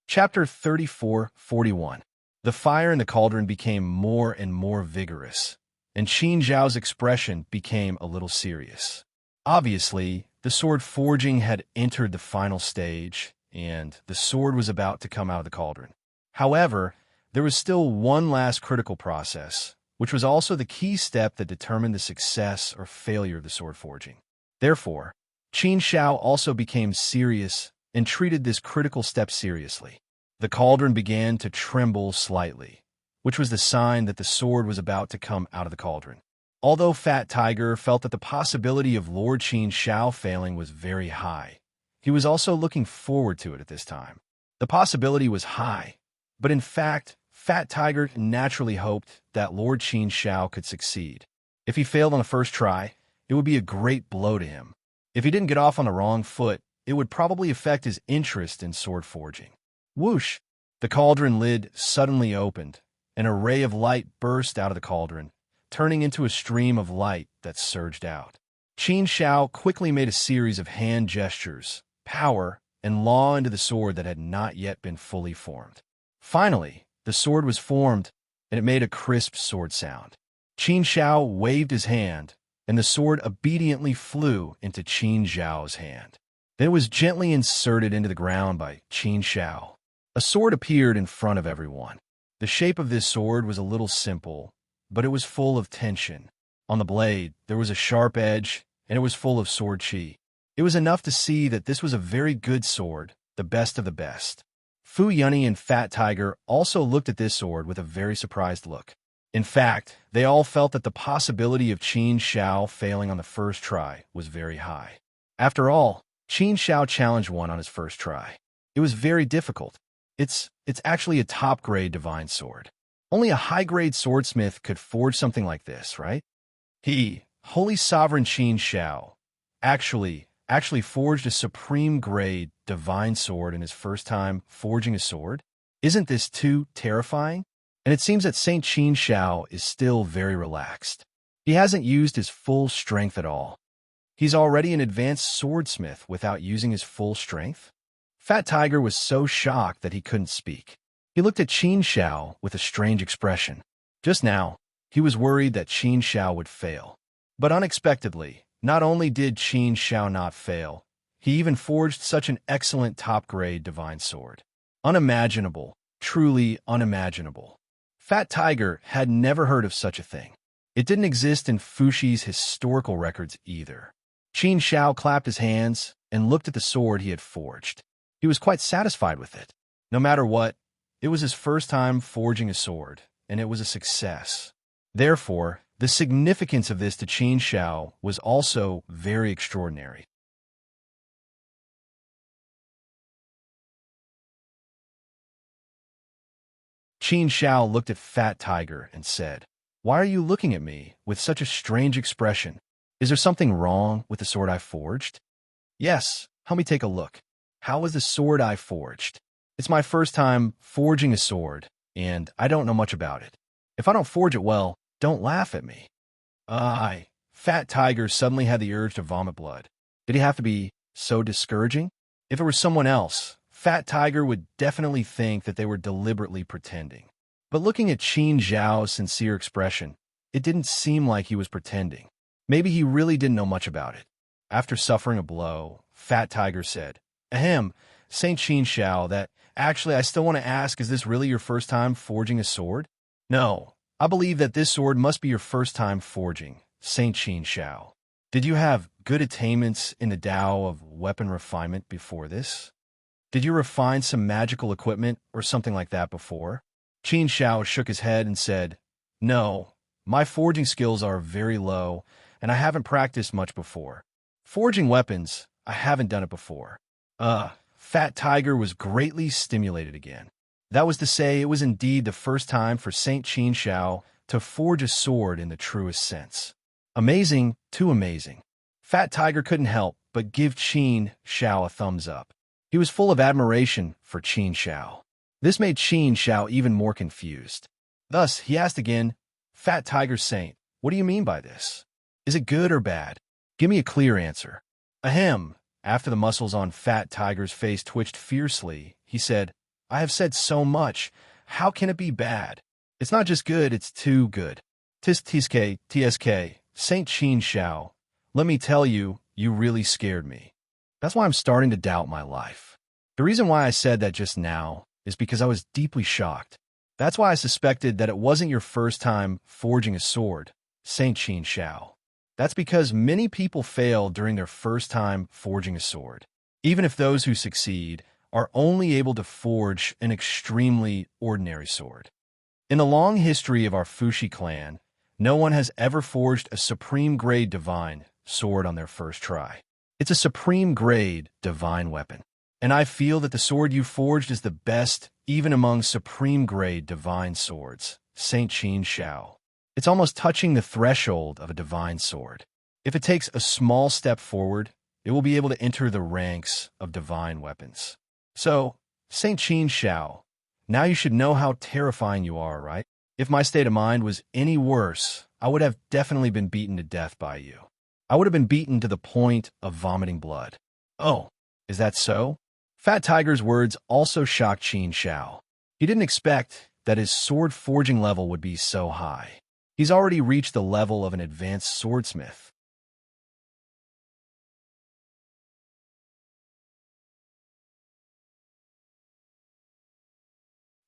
Chapter 34:41. The fire in the cauldron became more and more vigorous, and Qin Zhao's expression became a little serious. Obviously, the sword forging had entered the final stage, and the sword was about to come out of the cauldron. However, there was still one last critical process, which was also the key step that determined the success or failure of the sword forging. Therefore, Qin Xiao also became serious and treated this critical step seriously. The cauldron began to tremble slightly, which was the sign that the sword was about to come out of the cauldron. Although Fat Tiger felt that the possibility of Lord Qin Xiao failing was very high, he was also looking forward to it at this time. The possibility was high, but in fact, Fat Tiger naturally hoped that Lord Qin Xiao could succeed. If he failed on the first try, it would be a great blow to him. If he didn't get off on the wrong foot, it would probably affect his interest in sword forging. Whoosh! The cauldron lid suddenly opened. An array of light burst out of the cauldron, turning into a stream of light that surged out. Qin Xiao quickly made a series of hand gestures, power, and law into the sword that had not yet been fully formed. Finally, the sword was formed, and it made a crisp sword sound. Qin Xiao waved his hand, and the sword obediently flew into Qin Zhao's hand. Then it was gently inserted into the ground by Qin Xiao. A sword appeared in front of everyone. The shape of this sword was a little simple, but it was full of tension. On the blade, there was a sharp edge, and it was full of sword qi. It was enough to see that this was a very good sword, the best of the best. Fu Yunny and Fat Tiger also looked at this sword with a very surprised look. In fact, they all felt that the possibility of Qin Xiao failing on the first try was very high. After all, Qin Xiao challenged one on his first try. It was very difficult. It's actually a top-grade divine sword. Only a high-grade swordsmith could forge something like this, right? He, Holy Sovereign Qin Xiao, actually forged a supreme-grade divine sword in his first time forging a sword? Isn't this too terrifying? And it seems that Saint Qin Xiao is still very relaxed. He hasn't used his full strength at all. He's already an advanced swordsmith without using his full strength? Fat Tiger was so shocked that he couldn't speak. He looked at Qin Xiao with a strange expression. Just now, he was worried that Qin Xiao would fail. But unexpectedly, not only did Qin Xiao not fail, he even forged such an excellent top-grade divine sword. Unimaginable, truly unimaginable. Fat Tiger had never heard of such a thing. It didn't exist in Fushi's historical records either. Qin Xiao clapped his hands and looked at the sword he had forged. He was quite satisfied with it. No matter what, it was his first time forging a sword, and it was a success. Therefore, the significance of this to Qin Xiao was also very extraordinary. Qin Xiao looked at Fat Tiger and said, "Why are you looking at me with such a strange expression? Is there something wrong with the sword I forged?" "Yes, help me take a look. How is the sword I forged? It's my first time forging a sword, and I don't know much about it. If I don't forge it well, don't laugh at me." Fat Tiger suddenly had the urge to vomit blood. Did he have to be so discouraging? If it were someone else, Fat Tiger would definitely think that they were deliberately pretending. But looking at Qin Zhao's sincere expression, it didn't seem like he was pretending. Maybe he really didn't know much about it. After suffering a blow, Fat Tiger said, "Ahem, Saint Qin Zhao, that actually I still want to ask, is this really your first time forging a sword?" "No, I believe that this sword must be your first time forging, Saint Qin Zhao. Did you have good attainments in the Tao of weapon refinement before this? Did you refine some magical equipment or something like that before?" Qin Zhao shook his head and said, "No, my forging skills are very low, and I haven't practiced much before. Forging weapons, I haven't done it before." Fat Tiger was greatly stimulated again. That was to say, it was indeed the first time for Saint Qin Zhao to forge a sword in the truest sense. Amazing, too amazing. Fat Tiger couldn't help but give Qin Zhao a thumbs up. He was full of admiration for Qin Zhao. This made Qin Zhao even more confused. Thus, he asked again, "Fat Tiger Saint, what do you mean by this? Is it good or bad? Give me a clear answer." Ahem. After the muscles on Fat Tiger's face twitched fiercely, he said, "I have said so much. How can it be bad? It's not just good, it's too good. TSK, Saint Qin Zhao, let me tell you, you really scared me. That's why I'm starting to doubt my life." The reason why I said that just now is because I was deeply shocked. That's why I suspected that it wasn't your first time forging a sword, Saint Qin Zhao. That's because many people fail during their first time forging a sword, even if those who succeed are only able to forge an extremely ordinary sword. In the long history of our Fushi clan, no one has ever forged a supreme grade divine sword on their first try. It's a supreme grade divine weapon, and I feel that the sword you forged is the best even among supreme grade divine swords, Saint Qin Zhao. It's almost touching the threshold of a divine sword. If it takes a small step forward, it will be able to enter the ranks of divine weapons. So, Saint Qin Zhao, now you should know how terrifying you are, right? If my state of mind was any worse, I would have definitely been beaten to death by you. I would have been beaten to the point of vomiting blood. Oh, is that so? Fat Tiger's words also shocked Qin Zhao. He didn't expect that his sword forging level would be so high. He's already reached the level of an advanced swordsmith.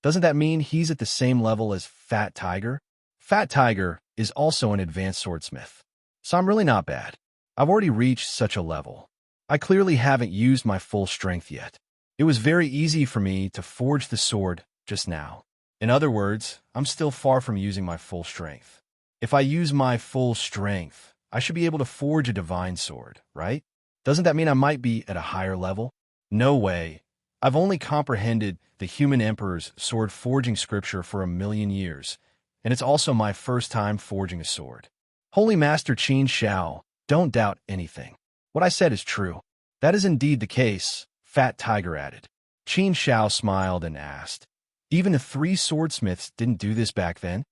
Doesn't that mean he's at the same level as Fat Tiger? Fat Tiger is also an advanced swordsmith, so I'm really not bad. I've already reached such a level. I clearly haven't used my full strength yet. It was very easy for me to forge the sword just now. In other words, I'm still far from using my full strength. If I use my full strength, I should be able to forge a divine sword, right? Doesn't that mean I might be at a higher level? No way. I've only comprehended the human emperor's sword forging scripture for 1,000,000 years, and it's also my first time forging a sword. Holy Master Qin Zhao, don't doubt anything. What I said is true. That is indeed the case, Fat Tiger added. Qin Zhao smiled and asked, "Even the 3 swordsmiths didn't do this back then?"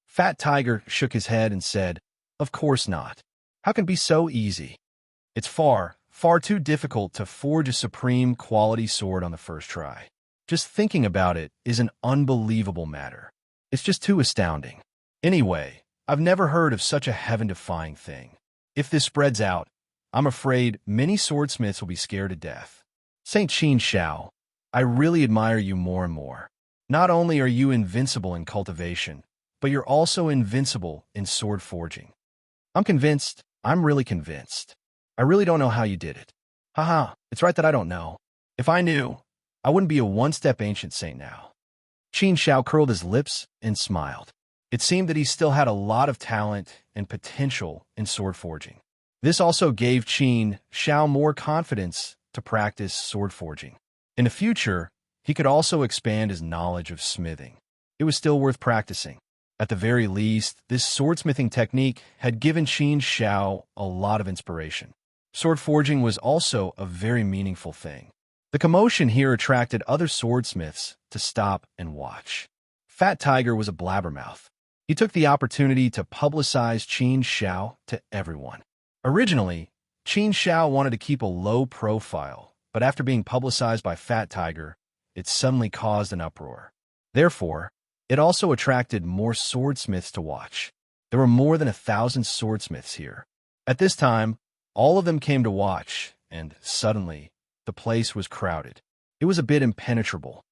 Fat Tiger shook his head and said, "Of course not. How can it be so easy? It's far, far too difficult to forge a supreme quality sword on the first try. Just thinking about it is an unbelievable matter. It's just too astounding. Anyway, I've never heard of such a heaven-defying thing. If this spreads out, I'm afraid many swordsmiths will be scared to death. Saint Qin Zhao, I really admire you more and more. Not only are you invincible in cultivation, but you're also invincible in sword forging. I'm convinced, I'm really convinced. I really don't know how you did it. Haha, it's right that I don't know. If I knew, I wouldn't be a one-step ancient saint now." Qin Zhao curled his lips and smiled. It seemed that he still had a lot of talent and potential in sword forging. This also gave Qin Zhao more confidence to practice sword forging. In the future, he could also expand his knowledge of smithing. It was still worth practicing. At the very least, this swordsmithing technique had given Qin Zhao a lot of inspiration. Sword forging was also a very meaningful thing. The commotion here attracted other swordsmiths to stop and watch. Fat Tiger was a blabbermouth. He took the opportunity to publicize Qin Zhao to everyone. Originally, Qin Zhao wanted to keep a low profile but after being publicized by Fat Tiger, it suddenly caused an uproar. Therefore, it also attracted more swordsmiths to watch. There were more than 1,000 swordsmiths here. At this time, all of them came to watch, and suddenly, the place was crowded. It was a bit impenetrable.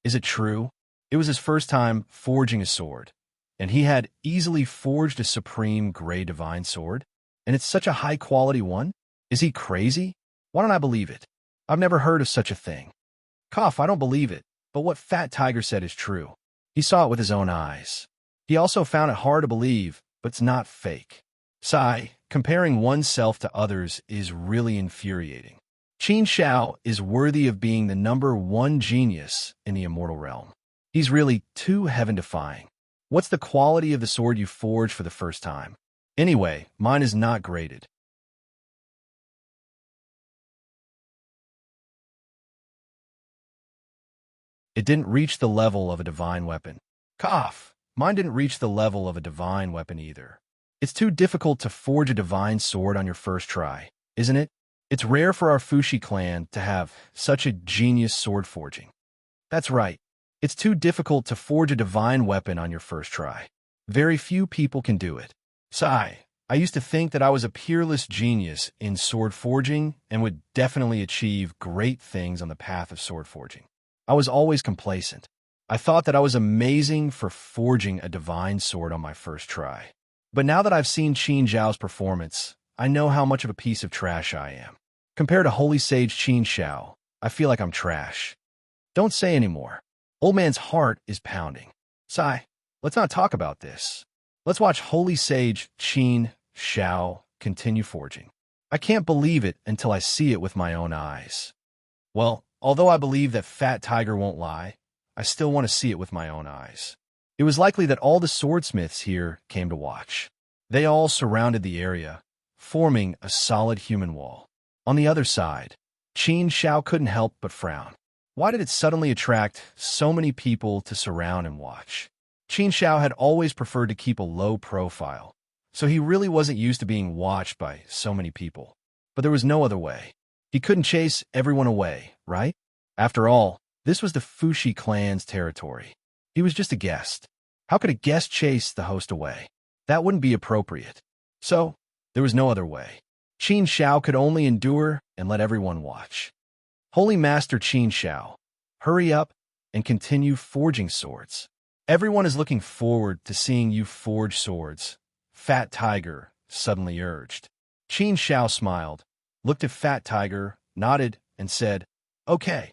Is it true? It was his first time forging a sword, and he had easily forged a supreme gray divine sword? And it's such a high-quality one? Is he crazy? Why don't I believe it? I've never heard of such a thing. Cough, I don't believe it, but what Fat Tiger said is true. He saw it with his own eyes. He also found it hard to believe, but it's not fake. Sigh, comparing oneself to others is really infuriating. Qin Xiao is worthy of being the #1 genius in the immortal realm. He's really too heaven-defying. What's the quality of the sword you forged for the first time? Anyway, mine is not graded. It didn't reach the level of a divine weapon. Cough. Mine didn't reach the level of a divine weapon either. It's too difficult to forge a divine sword on your first try, isn't it? It's rare for our Fushi clan to have such a genius sword forging. That's right. It's too difficult to forge a divine weapon on your first try. Very few people can do it. Sigh. I used to think that I was a peerless genius in sword forging and would definitely achieve great things on the path of sword forging. I was always complacent. I thought that I was amazing for forging a divine sword on my first try. But now that I've seen Qin Zhao's performance, I know how much of a piece of trash I am. Compared to Holy Sage Qin Xiao, I feel like I'm trash. Don't say anymore. Old man's heart is pounding. Sigh, let's not talk about this. Let's watch Holy Sage Qin Xiao continue forging. I can't believe it until I see it with my own eyes. Well, although I believe that Fat Tiger won't lie, I still want to see it with my own eyes. It was likely that all the swordsmiths here came to watch. They all surrounded the area, forming a solid human wall. On the other side, Qin Xiao couldn't help but frown. Why did it suddenly attract so many people to surround and watch? Qin Xiao had always preferred to keep a low profile, so he really wasn't used to being watched by so many people. But there was no other way. He couldn't chase everyone away, right? After all, this was the Fushi clan's territory. He was just a guest. How could a guest chase the host away? That wouldn't be appropriate. So, there was no other way. Qin Xiao could only endure and let everyone watch. Holy Master Qin Xiao, hurry up and continue forging swords. Everyone is looking forward to seeing you forge swords, Fat Tiger suddenly urged. Qin Xiao smiled, looked at Fat Tiger, nodded, and said, "Okay."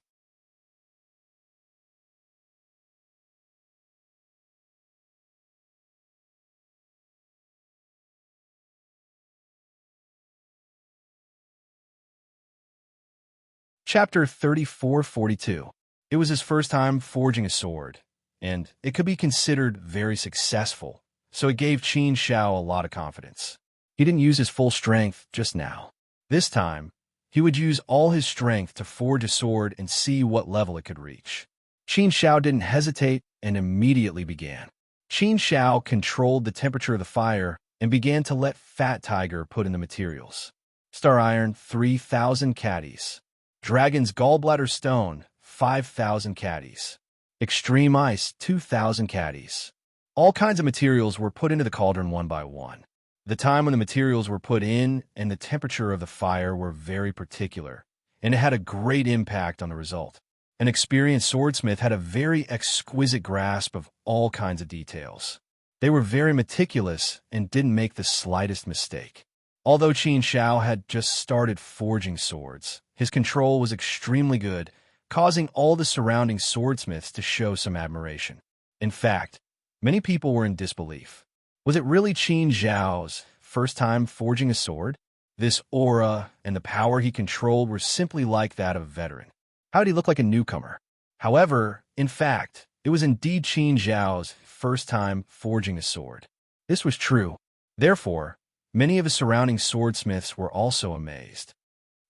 Chapter 3442. It was his first time forging a sword, and it could be considered very successful, so it gave Qin Xiao a lot of confidence. He didn't use his full strength just now. This time, he would use all his strength to forge a sword and see what level it could reach. Qin Xiao didn't hesitate and immediately began. Qin Xiao controlled the temperature of the fire and began to let Fat Tiger put in the materials. Star iron, 3,000 caddies. Dragon's gallbladder stone, 5,000 caddies. Extreme ice, 2,000 caddies. All kinds of materials were put into the cauldron one by one. The time when the materials were put in and the temperature of the fire were very particular, and it had a great impact on the result. An experienced swordsmith had a very exquisite grasp of all kinds of details. They were very meticulous and didn't make the slightest mistake. Although Qin Xiao had just started forging swords, his control was extremely good, causing all the surrounding swordsmiths to show some admiration. In fact, many people were in disbelief. Was it really Qin Xiao's first time forging a sword? This aura and the power he controlled were simply like that of a veteran. How did he look like a newcomer? However, in fact, it was indeed Qin Xiao's first time forging a sword. This was true. Therefore, many of his surrounding swordsmiths were also amazed.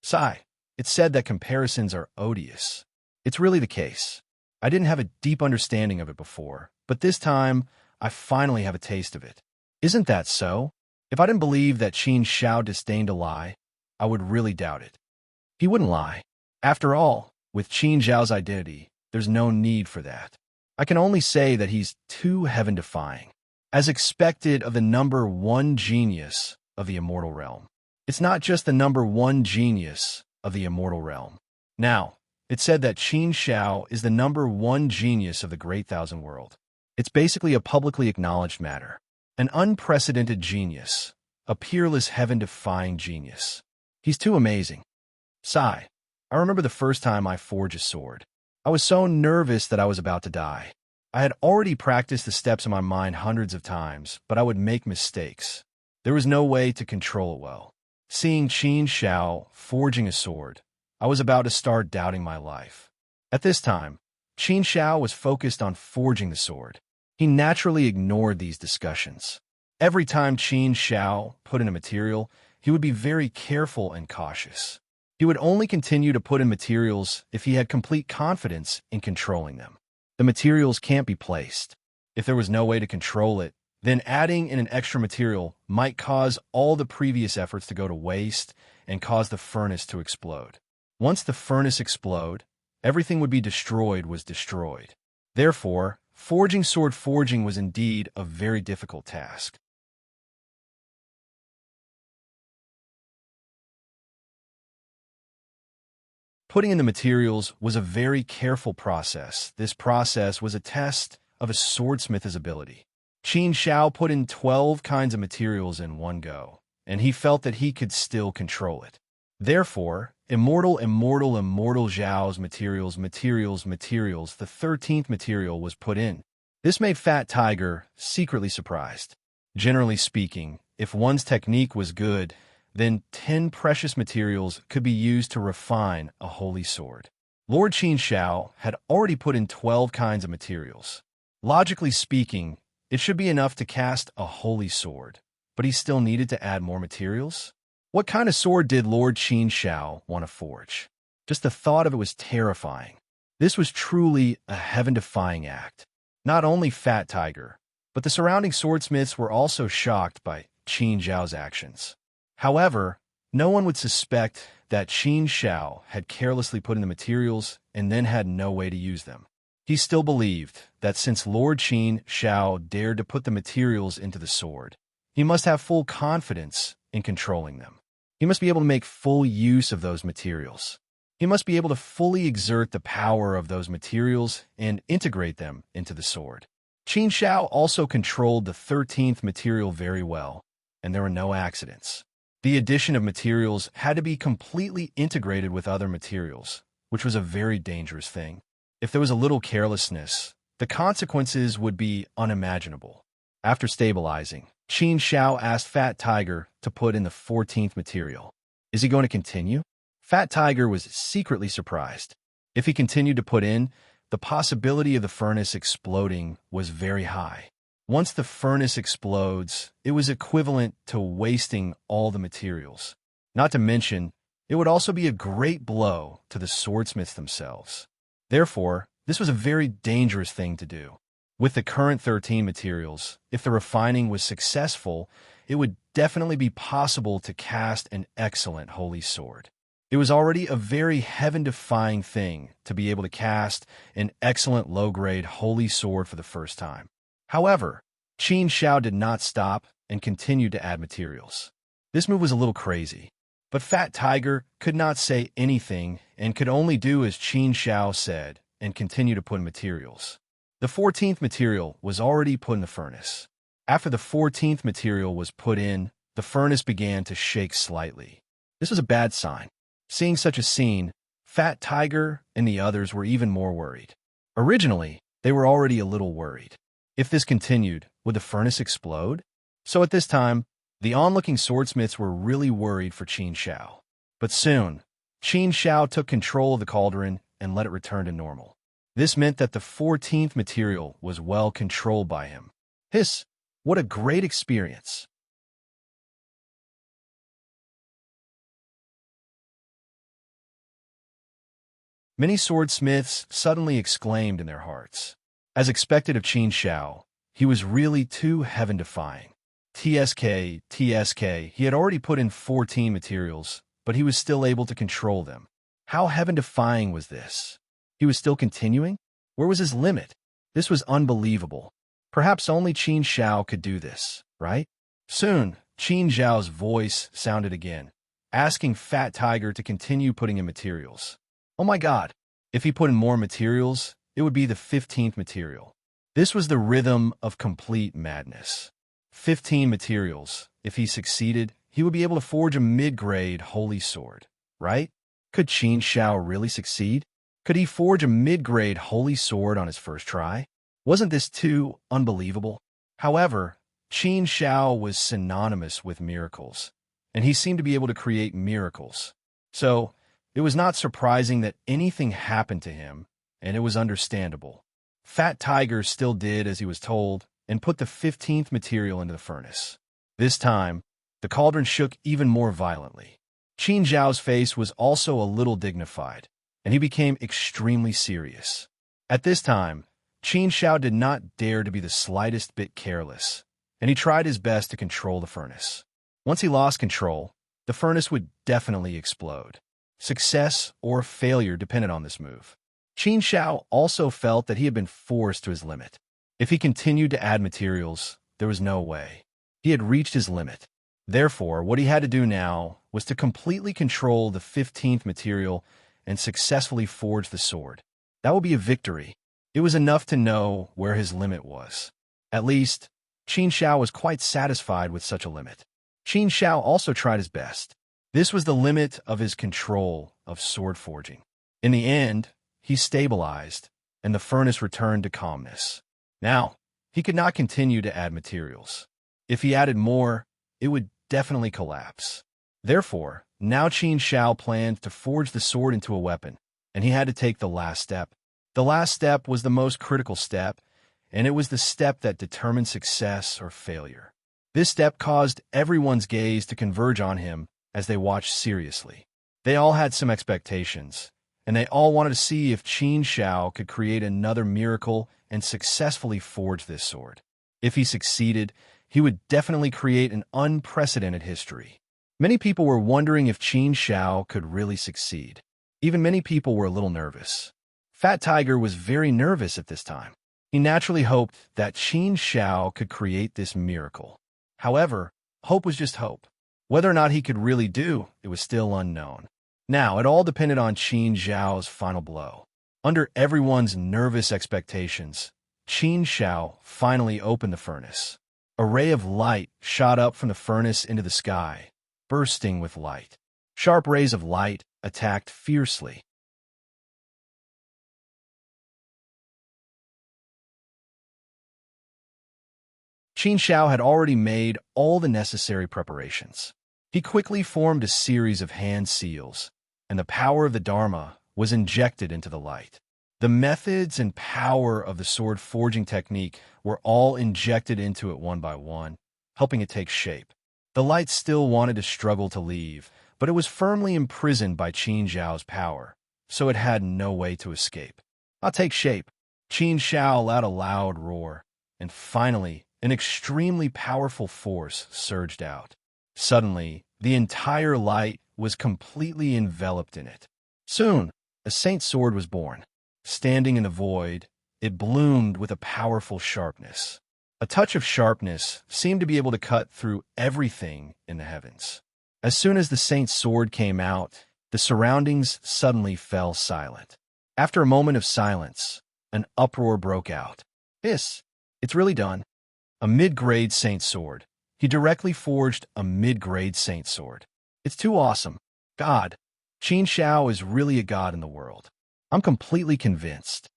Sigh, it's said that comparisons are odious. It's really the case. I didn't have a deep understanding of it before, but this time, I finally have a taste of it. Isn't that so? If I didn't believe that Qin Xiao disdained to lie, I would really doubt it. He wouldn't lie. After all, with Qin Zhao's identity, there's no need for that. I can only say that he's too heaven-defying, as expected of the number one genius of the immortal realm. It's not just the number one genius of the immortal realm. Now, it's said that Qin Zhao is the number one genius of the Great Thousand World. It's basically a publicly acknowledged matter. An unprecedented genius. A peerless heaven-defying genius. He's too amazing. Sigh. I remember the first time I forged a sword. I was so nervous that I was about to die. I had already practiced the steps in my mind hundreds of times, but I would make mistakes. There was no way to control it well. Seeing Qin Zhao forging a sword, I was about to start doubting my life. At this time, Qin Zhao was focused on forging the sword. He naturally ignored these discussions. Every time Qin Zhao put in a material, he would be very careful and cautious. He would only continue to put in materials if he had complete confidence in controlling them. The materials can't be placed. If there was no way to control it, then adding in an extra material might cause all the previous efforts to go to waste and cause the furnace to explode. Once the furnace explode, everything would be destroyed. Therefore, sword forging was indeed a very difficult task. Putting in the materials was a very careful process. This process was a test of a swordsmith's ability. Qin Zhao put in 12 kinds of materials in one go, and he felt that he could still control it. Therefore, immortal Zhao's materials, the 13th material was put in. This made Fat Tiger secretly surprised. Generally speaking, if one's technique was good, then 10 precious materials could be used to refine a holy sword. Lord Qin Zhao had already put in 12 kinds of materials. Logically speaking, it should be enough to cast a holy sword, but he still needed to add more materials? What kind of sword did Lord Qin Zhao want to forge? Just the thought of it was terrifying. This was truly a heaven-defying act. Not only Fat Tiger, but the surrounding swordsmiths were also shocked by Qin Zhao's actions. However, no one would suspect that Qin Zhao had carelessly put in the materials and then had no way to use them. He still believed that since Lord Qin Zhao dared to put the materials into the sword, he must have full confidence in controlling them. He must be able to make full use of those materials. He must be able to fully exert the power of those materials and integrate them into the sword. Qin Zhao also controlled the 13th material very well, and there were no accidents. The addition of materials had to be completely integrated with other materials, which was a very dangerous thing. If there was a little carelessness, the consequences would be unimaginable. After stabilizing, Qin Zhao asked Fat Tiger to put in the 14th material. Is he going to continue? Fat Tiger was secretly surprised. If he continued to put in, the possibility of the furnace exploding was very high. Once the furnace explodes, it was equivalent to wasting all the materials. Not to mention, it would also be a great blow to the swordsmiths themselves. Therefore, this was a very dangerous thing to do. With the current 13 materials, if the refining was successful, it would definitely be possible to cast an excellent holy sword. It was already a very heaven-defying thing to be able to cast an excellent low-grade holy sword for the first time. However, Qin Zhao did not stop and continued to add materials. This move was a little crazy, but Fat Tiger could not say anything and could only do as Qin Zhao said and continue to put in materials. The 14th material was already put in the furnace. After the 14th material was put in, the furnace began to shake slightly. This was a bad sign. Seeing such a scene, Fat Tiger and the others were even more worried. Originally, they were already a little worried. If this continued, would the furnace explode? So at this time, the onlooking swordsmiths were really worried for Qin Zhao. But soon, Qin Zhao took control of the cauldron and let it return to normal. This meant that the 14th material was well controlled by him. What a great experience! Many swordsmiths suddenly exclaimed in their hearts. As expected of Qin Zhao, he was really too heaven-defying. TSK, he had already put in 14 materials, but he was still able to control them. How heaven-defying was this? He was still continuing? Where was his limit? This was unbelievable. Perhaps only Qin Xiao could do this, right? Soon, Qin Xiao's voice sounded again, asking Fat Tiger to continue putting in materials. Oh my God! If he put in more materials, it would be the 15th material. This was the rhythm of complete madness. 15 materials. If he succeeded, he would be able to forge a mid-grade holy sword, right? Could Qin Xiao really succeed? Could he forge a mid-grade holy sword on his first try? Wasn't this too unbelievable? However, Qin Xiao was synonymous with miracles, and he seemed to be able to create miracles. So, it was not surprising that anything happened to him, and it was understandable. Fat Tiger still did as he was told and put the 15th material into the furnace. This time, the cauldron shook even more violently. Qin Xiao's face was also a little dignified, and he became extremely serious. At this time, Qin Xiao did not dare to be the slightest bit careless, and he tried his best to control the furnace. Once he lost control, the furnace would definitely explode. Success or failure depended on this move. Qin Xiao also felt that he had been forced to his limit. If he continued to add materials, there was no way. He had reached his limit. Therefore, what he had to do now was to completely control the 15th material and successfully forge the sword. That would be a victory. It was enough to know where his limit was. At least, Qin Xiao was quite satisfied with such a limit. Qin Xiao also tried his best. This was the limit of his control of sword forging. In the end, he stabilized, and the furnace returned to calmness. Now, he could not continue to add materials. If he added more, it would definitely collapse. Therefore, now Qin Xiao planned to forge the sword into a weapon, and he had to take the last step. The last step was the most critical step, and it was the step that determined success or failure. This step caused everyone's gaze to converge on him as they watched seriously. They all had some expectations, and they all wanted to see if Qin Xiao could create another miracle and successfully forge this sword. If he succeeded, he would definitely create an unprecedented history. Many people were wondering if Qin Xiao could really succeed. Even many people were a little nervous. Fat Tiger was very nervous at this time. He naturally hoped that Qin Xiao could create this miracle. However, hope was just hope. Whether or not he could really do, it was still unknown. Now, it all depended on Qin Xiao's final blow. Under everyone's nervous expectations, Qin Xiao finally opened the furnace. A ray of light shot up from the furnace into the sky, bursting with light. Sharp rays of light attacked fiercely. Qin Xiao had already made all the necessary preparations. He quickly formed a series of hand seals, and the power of the Dharma was injected into the light. The methods and power of the sword forging technique were all injected into it one by one, helping it take shape. The light still wanted to struggle to leave, but it was firmly imprisoned by Qin Xiao's power, so it had no way to escape. I'll take shape. Qin Xiao let out a loud roar, and finally, an extremely powerful force surged out. Suddenly, the entire light was completely enveloped in it. Soon, a saint sword was born. Standing in the void, it bloomed with a powerful sharpness. A touch of sharpness seemed to be able to cut through everything in the heavens. As soon as the saint's sword came out, the surroundings suddenly fell silent. After a moment of silence, an uproar broke out. It's really done. A mid-grade saint sword. He directly forged a mid-grade saint sword. It's too awesome. God, Qin Xiao is really a god in the world. I'm completely convinced.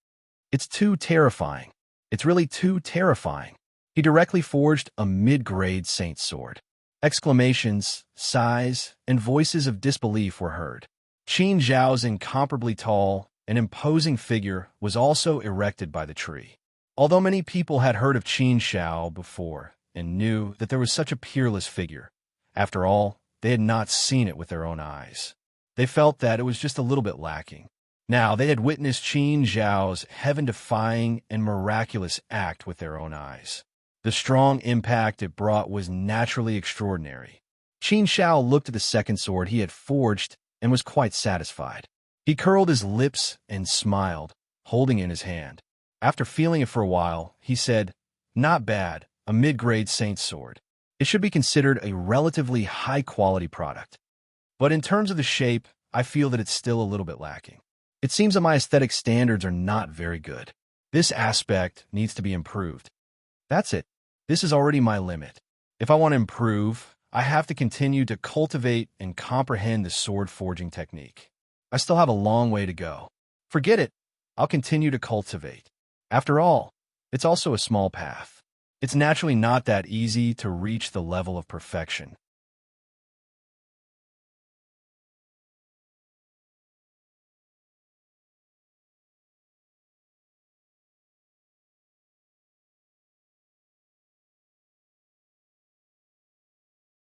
It's too terrifying. It's really too terrifying. He directly forged a mid-grade saint sword. Exclamations, sighs, and voices of disbelief were heard. Qin Xiao's incomparably tall and imposing figure was also erected by the tree. Although many people had heard of Qin Xiao before and knew that there was such a peerless figure, after all, they had not seen it with their own eyes. They felt that it was just a little bit lacking. Now, they had witnessed Qin Xiao's heaven-defying and miraculous act with their own eyes. The strong impact it brought was naturally extraordinary. Qin Xiao looked at the second sword he had forged and was quite satisfied. He curled his lips and smiled, holding it in his hand. After feeling it for a while, he said, "Not bad, a mid-grade saint's sword. It should be considered a relatively high-quality product. But in terms of the shape, I feel that it's still a little bit lacking. It seems that my aesthetic standards are not very good. This aspect needs to be improved. That's it. This is already my limit. If I want to improve, I have to continue to cultivate and comprehend the sword forging technique. I still have a long way to go. Forget it. I'll continue to cultivate. After all, it's also a small path. It's naturally not that easy to reach the level of perfection."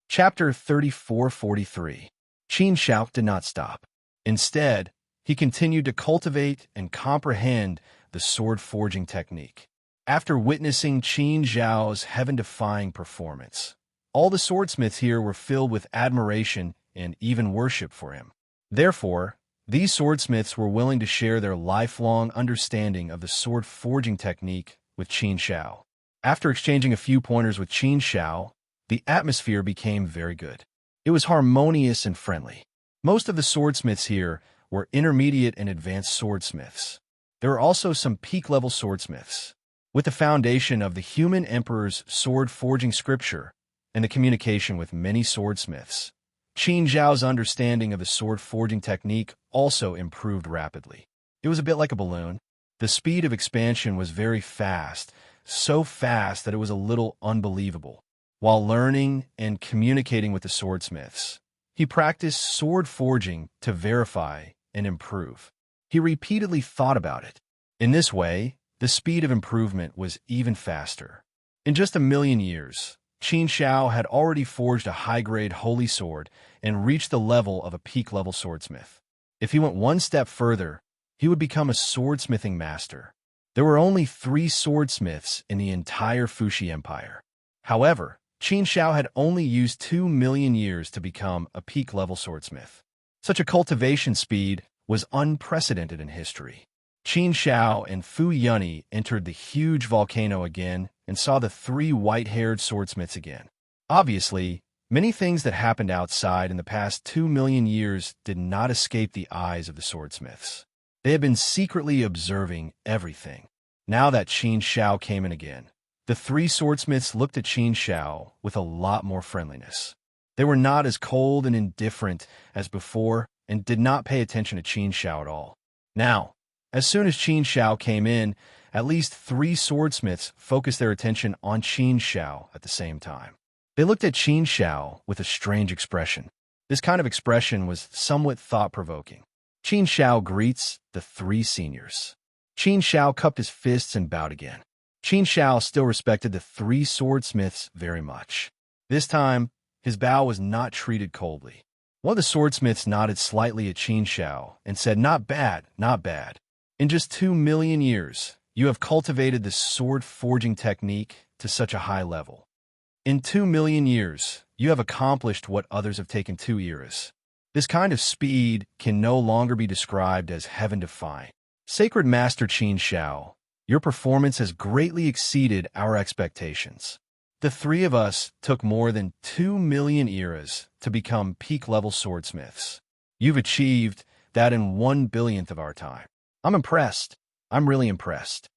Chapter 3443. Qin Shao did not stop. Instead, he continued to cultivate and comprehend the sword forging technique. After witnessing Qin Zhao's heaven-defying performance, all the swordsmiths here were filled with admiration and even worship for him. Therefore, these swordsmiths were willing to share their lifelong understanding of the sword forging technique with Qin Shao. After exchanging a few pointers with Qin Shao, the atmosphere became very good. It was harmonious and friendly. Most of the swordsmiths here were intermediate and advanced swordsmiths. There were also some peak-level swordsmiths. With the foundation of the human emperor's sword-forging scripture and the communication with many swordsmiths, Qin Zhao's understanding of the sword-forging technique also improved rapidly. It was a bit like a balloon. The speed of expansion was very fast, so fast that it was a little unbelievable. While learning and communicating with the swordsmiths, he practiced sword forging to verify and improve. He repeatedly thought about it. In this way, the speed of improvement was even faster. In just 1,000,000 years, Qin Shao had already forged a high-grade holy sword and reached the level of a peak-level swordsmith. If he went one step further, he would become a swordsmithing master. There were only 3 swordsmiths in the entire Fuxi Empire. However, Qin Shao had only used 2,000,000 years to become a peak-level swordsmith. Such a cultivation speed was unprecedented in history. Qin Shao and Fu Yunyi entered the huge volcano again and saw the 3 white-haired swordsmiths again. Obviously, many things that happened outside in the past 2,000,000 years did not escape the eyes of the swordsmiths. They had been secretly observing everything. Now that Qin Shao came in again, the 3 swordsmiths looked at Qin Shao with a lot more friendliness. They were not as cold and indifferent as before and did not pay attention to Qin Shao at all. Now, as soon as Qin Shao came in, at least 3 swordsmiths focused their attention on Qin Shao at the same time. They looked at Qin Shao with a strange expression. This kind of expression was somewhat thought-provoking. Qin Shao greets the 3 seniors. Qin Shao cupped his fists and bowed again. Qin Shao still respected the 3 swordsmiths very much. This time, his bow was not treated coldly. One of the swordsmiths nodded slightly at Qin Shao and said, "Not bad, not bad. In just 2,000,000 years, you have cultivated the sword-forging technique to such a high level. In 2,000,000 years, you have accomplished what others have taken 2 eras. This kind of speed can no longer be described as heaven-defying. Sacred Master Qin Shao, your performance has greatly exceeded our expectations. The 3 of us took more than 2,000,000 eras to become peak-level swordsmiths. You've achieved that in 1/1000,000th of our time. I'm impressed. I'm really impressed.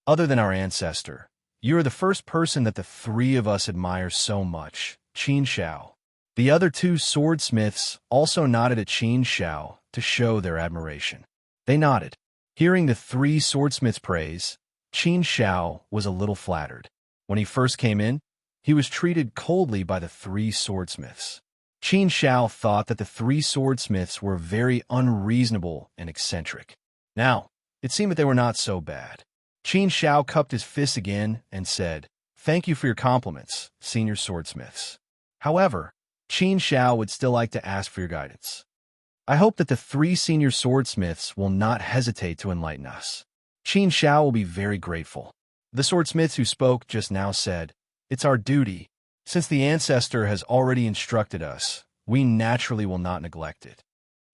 Other than our ancestor, you are the first person that the 3 of us admire so much, Qin Shao." The other 2 swordsmiths also nodded at Qin Shao to show their admiration. They nodded. Hearing the 3 swordsmiths' praise, Qin Shao was a little flattered. When he first came in, he was treated coldly by the 3 swordsmiths. Qin Shao thought that the 3 swordsmiths were very unreasonable and eccentric. Now, it seemed that they were not so bad. Qin Shao cupped his fists again and said, "Thank you for your compliments, senior swordsmiths. However, Qin Shao would still like to ask for your guidance. I hope that the 3 senior swordsmiths will not hesitate to enlighten us." Qin Shao will be very grateful. The swordsmiths who spoke just now said, "It's our duty. Since the ancestor has already instructed us, we naturally will not neglect it.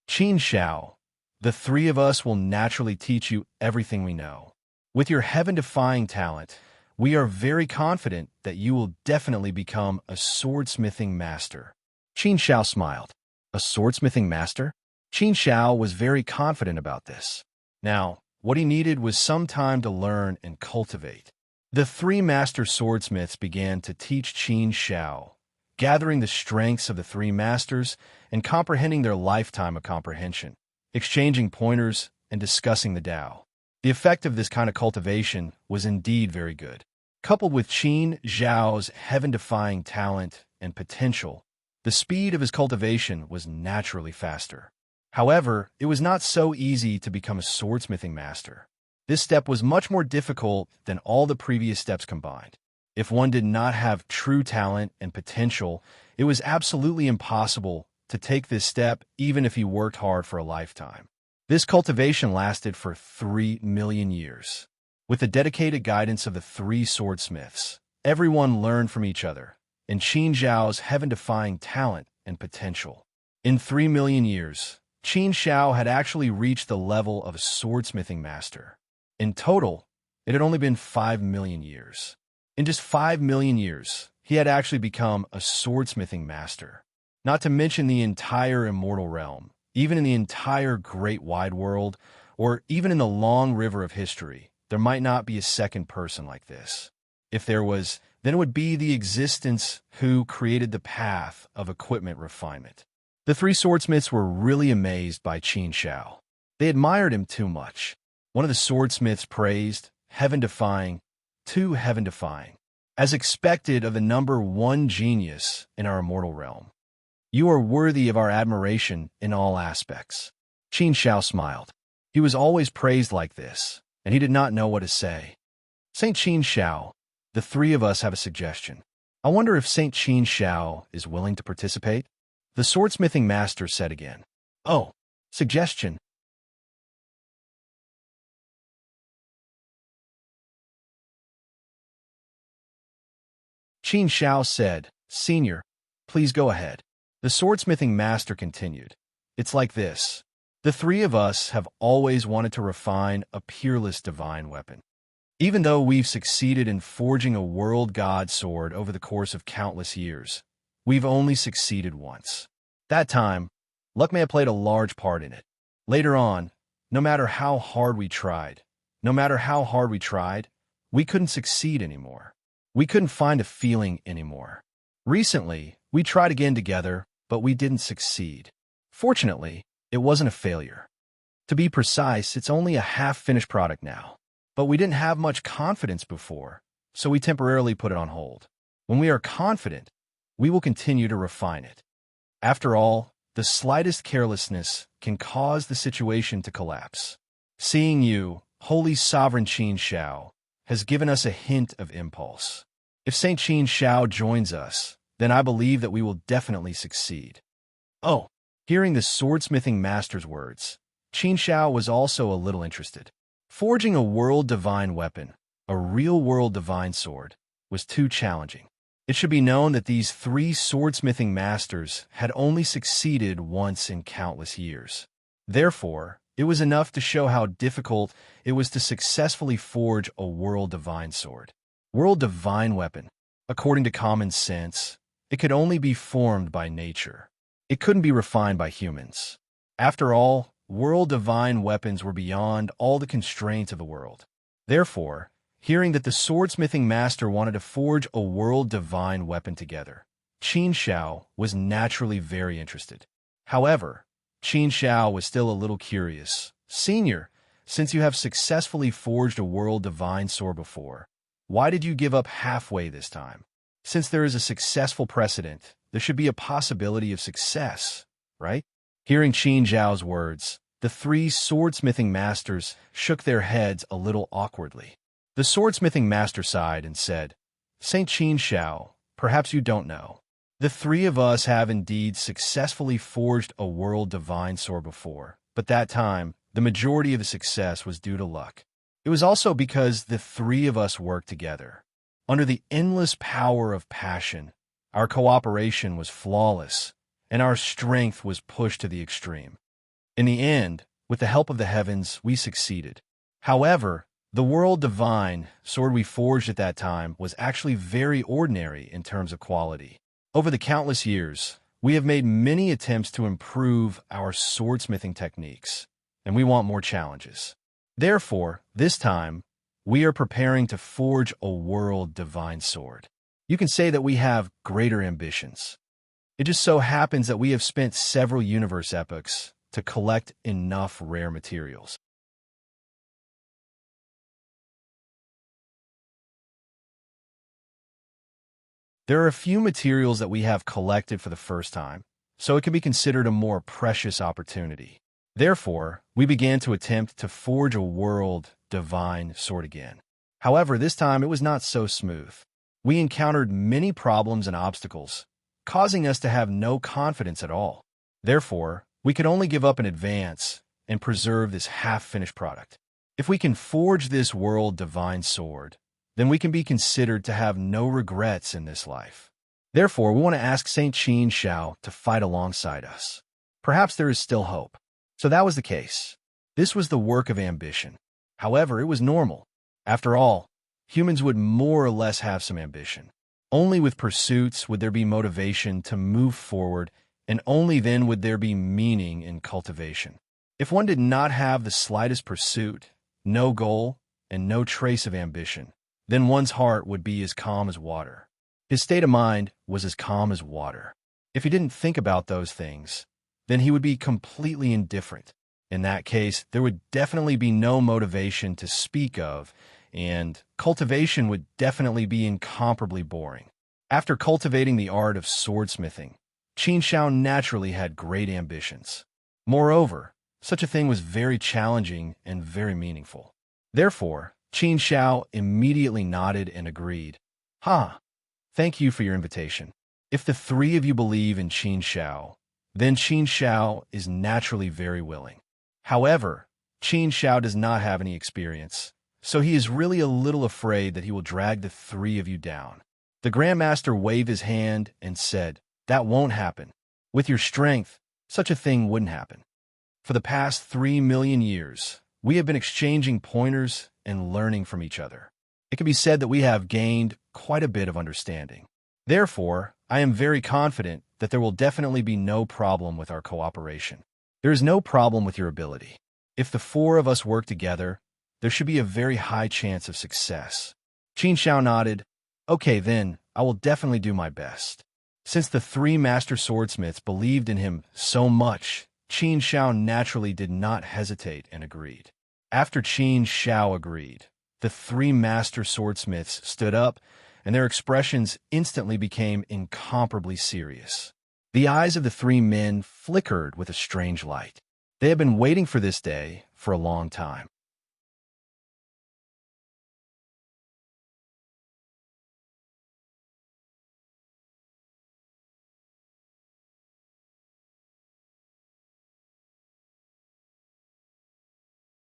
Qin Shao, the three of us will naturally teach you everything we know. With your heaven-defying talent, we are very confident that you will definitely become a swordsmithing master. Qin Shao smiled. A swordsmithing master? Qin Shao was very confident about this. Now, what he needed was some time to learn and cultivate. The three master swordsmiths began to teach Qin Shao, gathering the strengths of the three masters and comprehending their lifetime of comprehension, exchanging pointers and discussing the Tao. The effect of this kind of cultivation was indeed very good. Coupled with Qin Zhao's heaven-defying talent and potential, the speed of his cultivation was naturally faster. However, it was not so easy to become a swordsmithing master. This step was much more difficult than all the previous steps combined. If one did not have true talent and potential, it was absolutely impossible to take this step even if he worked hard for a lifetime. This cultivation lasted for 3 million years. With the dedicated guidance of the three swordsmiths, everyone learned from each other, and Qin Zhao's heaven-defying talent and potential. In 3 million years, Qin Shao had actually reached the level of a swordsmithing master. In total, it had only been 5 million years. In just 5 million years, he had actually become a swordsmithing master. Not to mention the entire immortal realm, even in the entire great wide world, or even in the long river of history, there might not be a second person like this. If there was, then it would be the existence who created the path of equipment refinement. The three swordsmiths were really amazed by Qin Shao. They admired him too much. One of the swordsmiths praised, heaven-defying, too heaven-defying, as expected of the number one genius in our immortal realm. You are worthy of our admiration in all aspects. Qin Shao smiled. He was always praised like this, and he did not know what to say. Saint Qin Shao, the three of us have a suggestion. I wonder if Saint Qin Shao is willing to participate? The swordsmithing master said again. Oh, suggestion. Qin Shao said, Senior, please go ahead. The swordsmithing master continued. It's like this. The three of us have always wanted to refine a peerless divine weapon. Even though we've succeeded in forging a world god sword over the course of countless years, we've only succeeded once. That time, luck may have played a large part in it. Later on, no matter how hard we tried, we couldn't succeed anymore. We couldn't find a feeling anymore. Recently, we tried again together, but we didn't succeed. Fortunately, it wasn't a failure. To be precise, it's only a half-finished product now. But we didn't have much confidence before, so we temporarily put it on hold. When we are confident, we will continue to refine it. After all, the slightest carelessness can cause the situation to collapse. Seeing you, Holy Sovereign Qin Shao, has given us a hint of impulse. If Saint Qin Shao joins us, then I believe that we will definitely succeed. Oh, hearing the swordsmithing master's words, Qin Shao was also a little interested. Forging a world divine weapon, a real world divine sword, was too challenging. It should be known that these three swordsmithing masters had only succeeded once in countless years. Therefore, it was enough to show how difficult it was to successfully forge a world divine sword. World divine weapon. According to common sense, it could only be formed by nature. It couldn't be refined by humans. After all, world divine weapons were beyond all the constraints of the world. Therefore, hearing that the swordsmithing master wanted to forge a world divine weapon together, Qin Shao was naturally very interested. However, Qin Shao was still a little curious. Senior, since you have successfully forged a world divine sword before, why did you give up halfway this time? Since there is a successful precedent, there should be a possibility of success, right? Hearing Qin Zhao's words, the three swordsmithing masters shook their heads a little awkwardly. The swordsmithing master sighed and said, Saint Qin Shao, perhaps you don't know. The three of us have indeed successfully forged a world divine sword before, but that time, the majority of the success was due to luck. It was also because the three of us worked together. Under the endless power of passion, Our cooperation was flawless, and our strength was pushed to the extreme. In the end, with the help of the heavens, we succeeded. However, the world divine sword we forged at that time was actually very ordinary in terms of quality. Over the countless years, we have made many attempts to improve our swordsmithing techniques, and we want more challenges. Therefore, this time, we are preparing to forge a world divine sword. You can say that we have greater ambitions. It just so happens that we have spent several universe epochs to collect enough rare materials. There are a few materials that we have collected for the first time, so it can be considered a more precious opportunity. Therefore, we began to attempt to forge a world divine sword again. However, this time it was not so smooth. We encountered many problems and obstacles, causing us to have no confidence at all. Therefore, we could only give up in advance and preserve this half-finished product. If we can forge this world divine sword, then we can be considered to have no regrets in this life. Therefore, we want to ask Saint Qin Shao to fight alongside us. Perhaps there is still hope. So that was the case. This was the work of ambition. However, it was normal. After all, humans would more or less have some ambition. Only with pursuits would there be motivation to move forward, and only then would there be meaning in cultivation. If one did not have the slightest pursuit, no goal, and no trace of ambition, then one's heart would be as calm as water. His state of mind was as calm as water. If he didn't think about those things, then he would be completely indifferent. In that case, there would definitely be no motivation to speak of, and cultivation would definitely be incomparably boring. After cultivating the art of swordsmithing, Qin Shao naturally had great ambitions. Moreover, such a thing was very challenging and very meaningful. Therefore, Qin Shao immediately nodded and agreed. Thank you for your invitation. If the three of you believe in Qin Shao, then Qin Shao is naturally very willing. However, Qin Shao does not have any experience, so he is really a little afraid that he will drag the three of you down. The Grandmaster waved his hand and said, "That won't happen. With your strength, such a thing wouldn't happen." For the past 3 million years, we have been exchanging pointers and learning from each other. It can be said that we have gained quite a bit of understanding. Therefore, I am very confident that there will definitely be no problem with our cooperation. There is no problem with your ability. If the four of us work together, there should be a very high chance of success. Qin Shao nodded. Okay, then, I will definitely do my best. Since the three master swordsmiths believed in him so much, Qin Shao naturally did not hesitate and agreed. After Qin Shao agreed, the three master swordsmiths stood up, and their expressions instantly became incomparably serious. The eyes of the three men flickered with a strange light. They had been waiting for this day for a long time.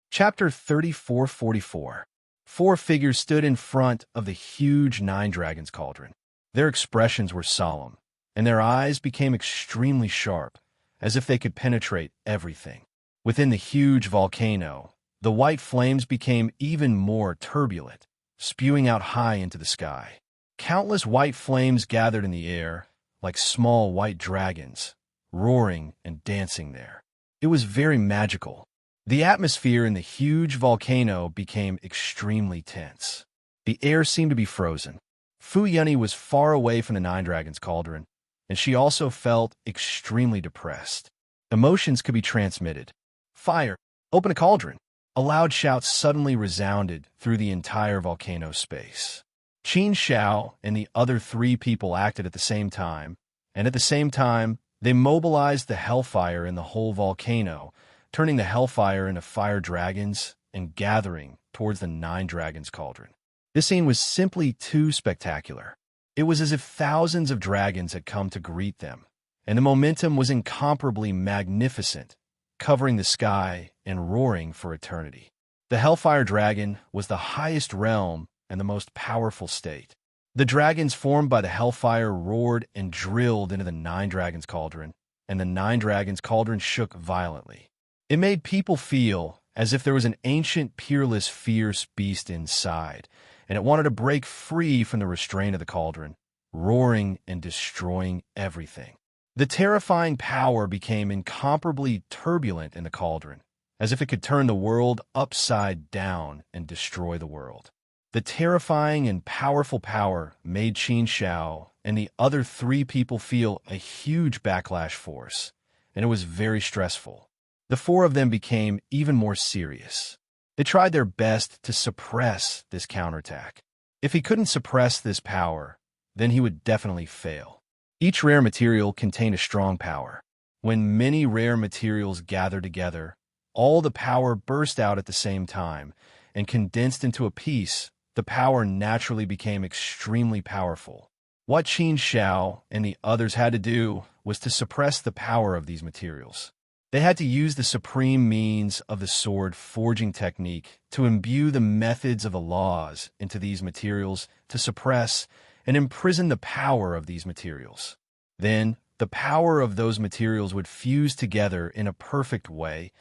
Chapter 3444. Four figures stood in front of the huge Nine Dragons cauldron. Their expressions were solemn, and their eyes became extremely sharp, as if they could penetrate everything. Within the huge volcano, the white flames became even more turbulent, spewing out high into the sky. Countless white flames gathered in the air, like small white dragons, roaring and dancing there. It was very magical. The atmosphere in the huge volcano became extremely tense. The air seemed to be frozen. Fu Yunny was far away from the Nine Dragons cauldron, and she also felt extremely depressed. Emotions could be transmitted. Fire! Open a cauldron! A loud shout suddenly resounded through the entire volcano space. Qin Shao and the other three people acted at the same time, and at the same time, they mobilized the hellfire in the whole volcano, turning the hellfire into fire dragons and gathering towards the Nine Dragons cauldron. This scene was simply too spectacular. It was as if thousands of dragons had come to greet them, and the momentum was incomparably magnificent, covering the sky and roaring for eternity. The hellfire dragon was the highest realm and the most powerful state. The dragons formed by the hellfire roared and drilled into the nine dragons' cauldron, and the nine dragons' cauldron shook violently. It made people feel as if there was an ancient, peerless, fierce beast inside, and it wanted to break free from the restraint of the cauldron, roaring and destroying everything. The terrifying power became incomparably turbulent in the cauldron, as if it could turn the world upside down and destroy the world. The terrifying and powerful power made Qin Shao and the other three people feel a huge backlash force, and it was very stressful. The four of them became even more serious. They tried their best to suppress this counterattack. If he couldn't suppress this power, then he would definitely fail. Each rare material contained a strong power. When many rare materials gathered together, all the power burst out at the same time and condensed into a piece. The power naturally became extremely powerful. What Qin Shao and the others had to do was to suppress the power of these materials. They had to use the supreme means of the sword forging technique to imbue the methods of the laws into these materials to suppress and imprison the power of these materials. Then, the power of those materials would fuse together in a perfect way,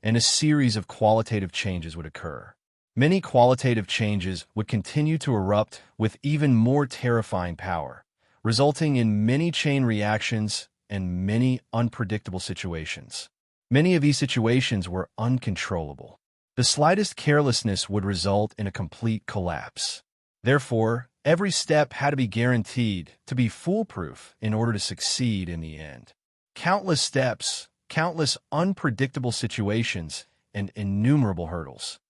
and a series of qualitative changes would occur. Many qualitative changes would continue to erupt with even more terrifying power, resulting in many chain reactions and many unpredictable situations. Many of these situations were uncontrollable. The slightest carelessness would result in a complete collapse. Therefore, every step had to be guaranteed to be foolproof in order to succeed in the end. Countless steps, countless unpredictable situations, and innumerable hurdles.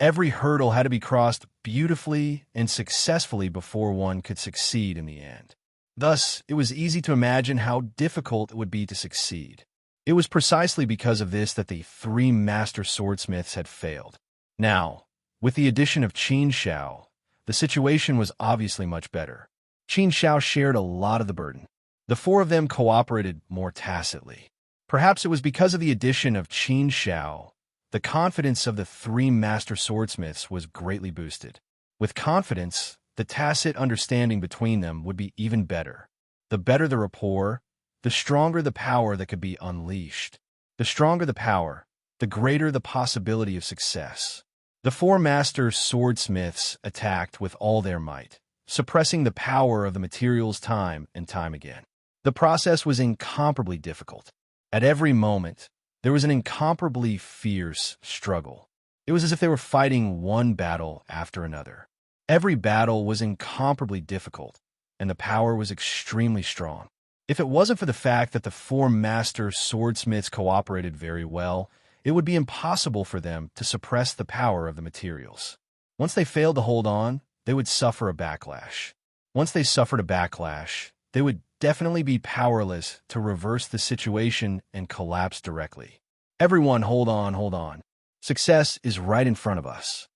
Every hurdle had to be crossed beautifully and successfully before one could succeed in the end. Thus, it was easy to imagine how difficult it would be to succeed. It was precisely because of this that the three master swordsmiths had failed. Now, with the addition of Qin Shao, the situation was obviously much better. Qin Shao shared a lot of the burden. The four of them cooperated more tacitly. Perhaps it was because of the addition of Qin Shao. The confidence of the three master swordsmiths was greatly boosted. With confidence, the tacit understanding between them would be even better. The better the rapport, the stronger the power that could be unleashed. The stronger the power, the greater the possibility of success. The four master swordsmiths attacked with all their might, suppressing the power of the materials time and time again. The process was incomparably difficult. At every moment, there was an incomparably fierce struggle. It was as if they were fighting one battle after another. Every battle was incomparably difficult, and the power was extremely strong. If it wasn't for the fact that the four master swordsmiths cooperated very well, it would be impossible for them to suppress the power of the materials. Once they failed to hold on, they would suffer a backlash. Once they suffered a backlash, they would definitely be powerless to reverse the situation and collapse directly. Everyone, hold on, hold on. Success is right in front of us.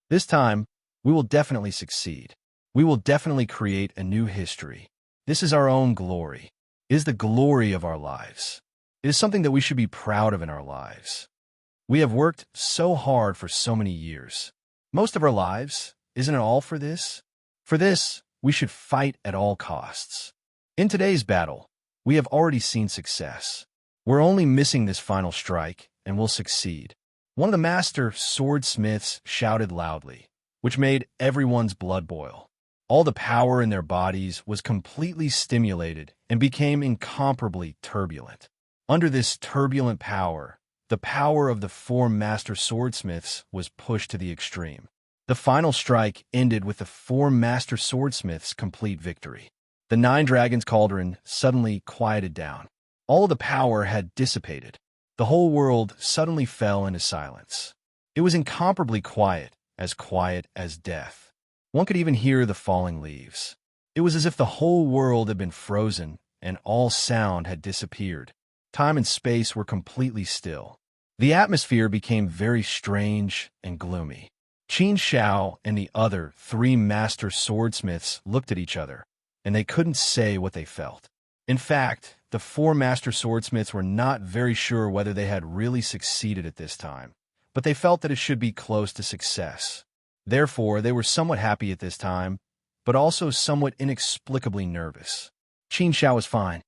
This time, we will definitely succeed. We will definitely create a new history. This is our own glory. It is the glory of our lives. It is something that we should be proud of in our lives. We have worked so hard for so many years. Most of our lives, isn't it all for this? For this, we should fight at all costs. In today's battle, we have already seen success. We're only missing this final strike, and we'll succeed. One of the master swordsmiths shouted loudly, which made everyone's blood boil. All the power in their bodies was completely stimulated and became incomparably turbulent. Under this turbulent power, the power of the four master swordsmiths was pushed to the extreme. The final strike ended with the four master swordsmiths' complete victory. The nine dragons' cauldron suddenly quieted down. All the power had dissipated. The whole world suddenly fell into silence. It was incomparably quiet as death. One could even hear the falling leaves. It was as if the whole world had been frozen and all sound had disappeared. Time and space were completely still. The atmosphere became very strange and gloomy. Qin Shao and the other three master swordsmiths looked at each other, and they couldn't say what they felt. In fact, the four master swordsmiths were not very sure whether they had really succeeded at this time, but they felt that it should be close to success. Therefore, they were somewhat happy at this time, but also somewhat inexplicably nervous. Qin Xiao was fine.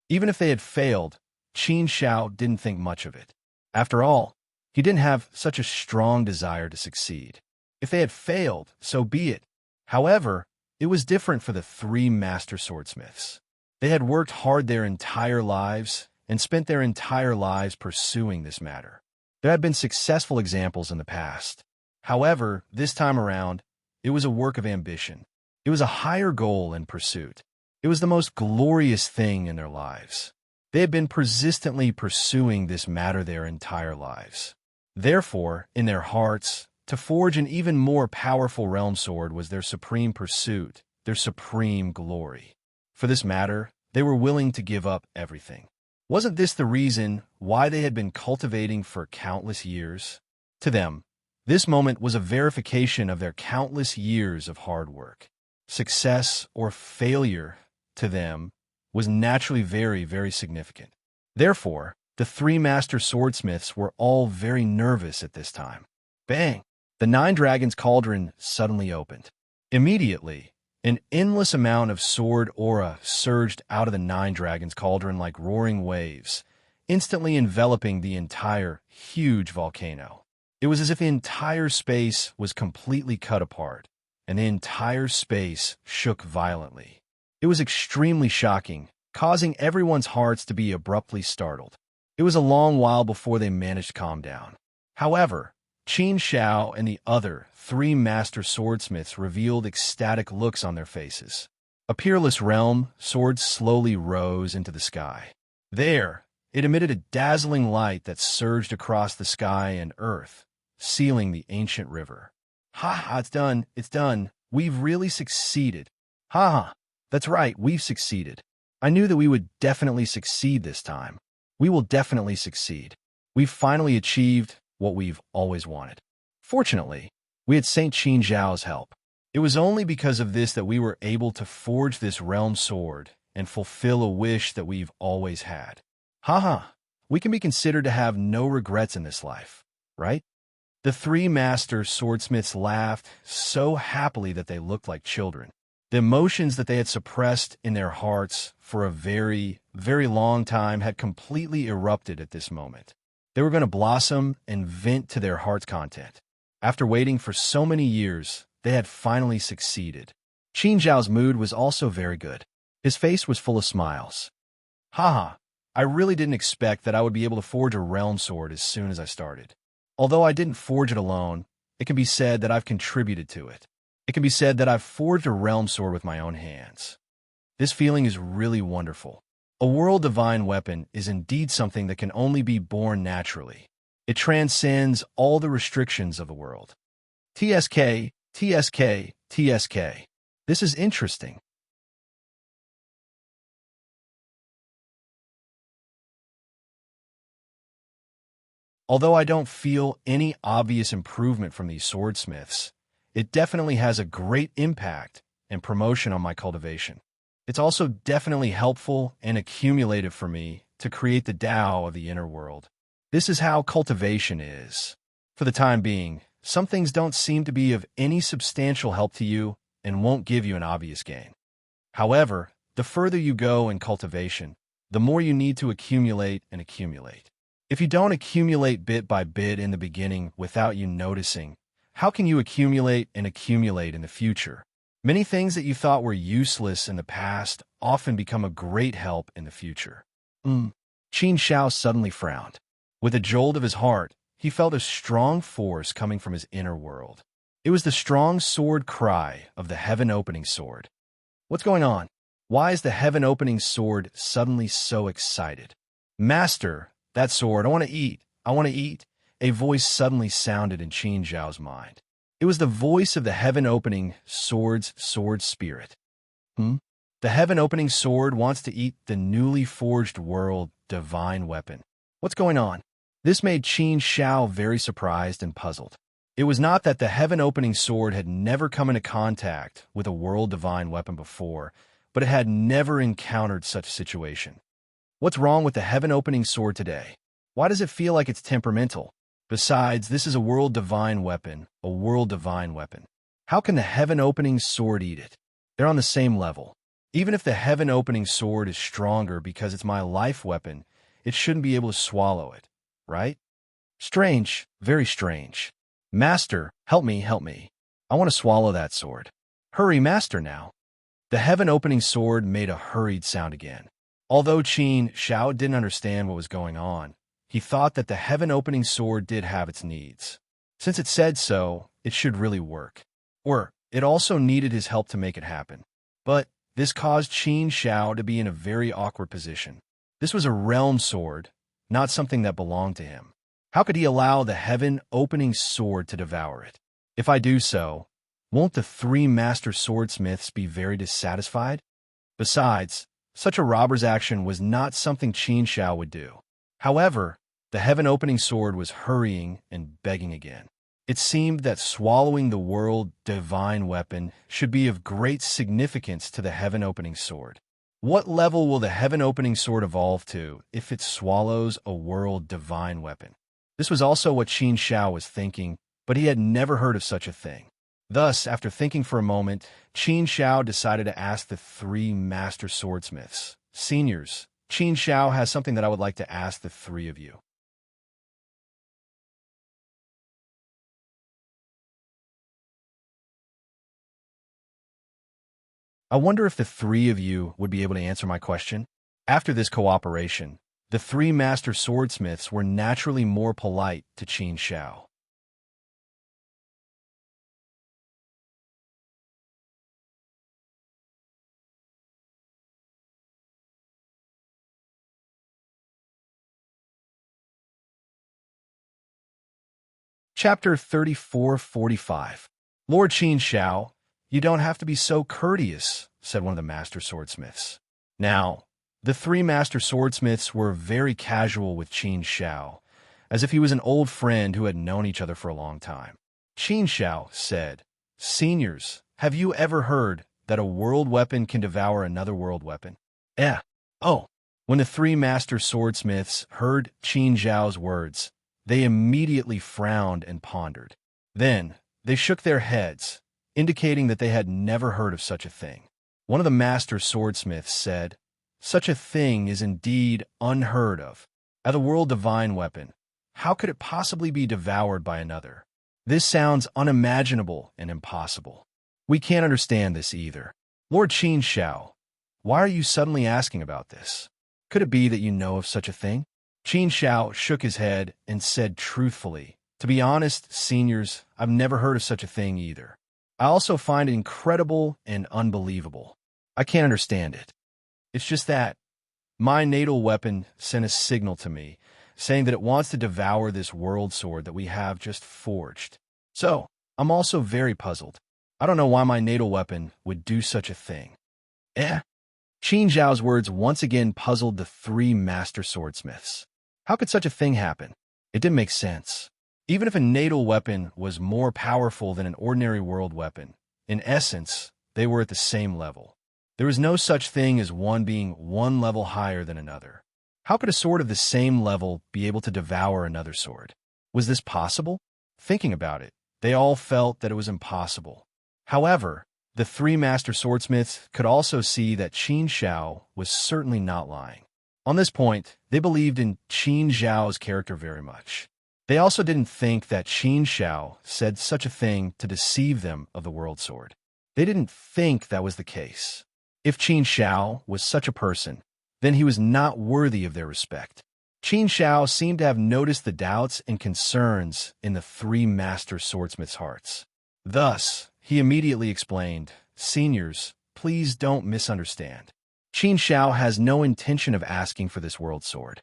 Even if they had failed, Qin Xiao didn't think much of it. After all, he didn't have such a strong desire to succeed. If they had failed, so be it. However, it was different for the three master swordsmiths. They had worked hard their entire lives and spent their entire lives pursuing this matter. There had been successful examples in the past. However, this time around, it was a work of ambition. It was a higher goal and pursuit. It was the most glorious thing in their lives. They had been persistently pursuing this matter their entire lives. Therefore, in their hearts, to forge an even more powerful realm sword was their supreme pursuit, their supreme glory. For this matter, they were willing to give up everything. Wasn't this the reason why they had been cultivating for countless years? To them, this moment was a verification of their countless years of hard work. Success or failure, to them, was naturally very, very significant. Therefore, the three master swordsmiths were all very nervous at this time. Bang! The Nine Dragons cauldron suddenly opened. Immediately, an endless amount of sword aura surged out of the Nine Dragons cauldron like roaring waves, instantly enveloping the entire, huge volcano. It was as if the entire space was completely cut apart, and the entire space shook violently. It was extremely shocking, causing everyone's hearts to be abruptly startled. It was a long while before they managed to calm down. However, Qin Xiao and the other three master swordsmiths revealed ecstatic looks on their faces. A peerless realm sword slowly rose into the sky. There, it emitted a dazzling light that surged across the sky and earth, sealing the ancient river. Ha ha, it's done. We've really succeeded. Ha ha, that's right, we've succeeded. I knew that we would definitely succeed this time. We will definitely succeed. We've finally achieved what we've always wanted. Fortunately, we had Saint Qin Zhao's help. It was only because of this that we were able to forge this realm sword and fulfill a wish that we've always had. Ha, we can be considered to have no regrets in this life, right? The three master swordsmiths laughed so happily that they looked like children. The emotions that they had suppressed in their hearts for a very, very long time had completely erupted at this moment. They were going to blossom and vent to their heart's content. After waiting for so many years, they had finally succeeded. Qin Zhao's mood was also very good. His face was full of smiles. Haha, I really didn't expect that I would be able to forge a realm sword as soon as I started. Although I didn't forge it alone, it can be said that I've contributed to it. It can be said that I've forged a realm sword with my own hands. This feeling is really wonderful. A world divine weapon is indeed something that can only be born naturally. It transcends all the restrictions of the world. TSK, TSK, TSK. This is interesting. Although I don't feel any obvious improvement from these swordsmiths, it definitely has a great impact and promotion on my cultivation. It's also definitely helpful and accumulative for me to create the Tao of the inner world. This is how cultivation is. For the time being, some things don't seem to be of any substantial help to you and won't give you an obvious gain. However, the further you go in cultivation, the more you need to accumulate and accumulate. If you don't accumulate bit by bit in the beginning without you noticing, how can you accumulate and accumulate in the future? Many things that you thought were useless in the past often become a great help in the future. Qin Xiao suddenly frowned. With a jolt of his heart, he felt a strong force coming from his inner world. It was the strong sword cry of the heaven-opening sword. What's going on? Why is the heaven-opening sword suddenly so excited? Master, that sword, I want to eat. I want to eat. A voice suddenly sounded in Qin Zhao's mind. It was the voice of the heaven-opening sword spirit. The heaven-opening sword wants to eat the newly forged world divine weapon. What's going on? This made Qin Xiao very surprised and puzzled. It was not that the heaven-opening sword had never come into contact with a world divine weapon before, but it had never encountered such a situation. What's wrong with the heaven-opening sword today? Why does it feel like it's temperamental? Besides, this is a world-divine weapon, a world-divine weapon. How can the heaven-opening sword eat it? They're on the same level. Even if the heaven-opening sword is stronger because it's my life weapon, it shouldn't be able to swallow it, right? Strange, very strange. Master, help me, help me. I want to swallow that sword. Hurry, master, now. The heaven-opening sword made a hurried sound again. Although Qin Xiao didn't understand what was going on, he thought that the heaven-opening sword did have its needs. Since it said so, it should really work. Or it also needed his help to make it happen. But this caused Qin Xiao to be in a very awkward position. This was a realm sword, not something that belonged to him. How could he allow the heaven-opening sword to devour it? If I do so, won't the three master swordsmiths be very dissatisfied? Besides, such a robber's action was not something Qin Xiao would do. However, the heaven-opening sword was hurrying and begging again. It seemed that swallowing the world-divine weapon should be of great significance to the heaven-opening sword. What level will the heaven-opening sword evolve to if it swallows a world-divine weapon? This was also what Qin Xiao was thinking, but he had never heard of such a thing. Thus, after thinking for a moment, Qin Xiao decided to ask the three master swordsmiths. Seniors, Qin Xiao has something that I would like to ask the three of you. I wonder if the three of you would be able to answer my question. After this cooperation, the three master swordsmiths were naturally more polite to Qin Xiao. Chapter 34:45. Lord Qin Xiao, you don't have to be so courteous, said one of the master swordsmiths. Now, the three master swordsmiths were very casual with Qin Xiao, as if he was an old friend who had known each other for a long time. Qin Xiao said, Seniors, have you ever heard that a world weapon can devour another world weapon? Oh. When the three master swordsmiths heard Qin Xiao's words, they immediately frowned and pondered. Then, they shook their heads, indicating that they had never heard of such a thing. One of the master swordsmiths said, Such a thing is indeed unheard of. As a world-divine weapon, how could it possibly be devoured by another? This sounds unimaginable and impossible. We can't understand this either. Lord Qin Xiao, why are you suddenly asking about this? Could it be that you know of such a thing? Qin Xiao shook his head and said truthfully, To be honest, seniors, I've never heard of such a thing either. I also find it incredible and unbelievable. I can't understand it. It's just that my natal weapon sent a signal to me, saying that it wants to devour this world sword that we have just forged. So, I'm also very puzzled. I don't know why my natal weapon would do such a thing. Qin Xiao's words once again puzzled the three master swordsmiths. How could such a thing happen? It didn't make sense. Even if a natal weapon was more powerful than an ordinary world weapon, in essence, they were at the same level. There was no such thing as one being one level higher than another. How could a sword of the same level be able to devour another sword? Was this possible? Thinking about it, they all felt that it was impossible. However, the three master swordsmiths could also see that Qin Xiao was certainly not lying. On this point, they believed in Qin Xiao's character very much. They also didn't think that Qin Xiao said such a thing to deceive them of the world sword. They didn't think that was the case. If Qin Xiao was such a person, then he was not worthy of their respect. Qin Xiao seemed to have noticed the doubts and concerns in the three master swordsmiths' hearts. Thus, he immediately explained, Seniors, please don't misunderstand. Qin Xiao has no intention of asking for this world sword.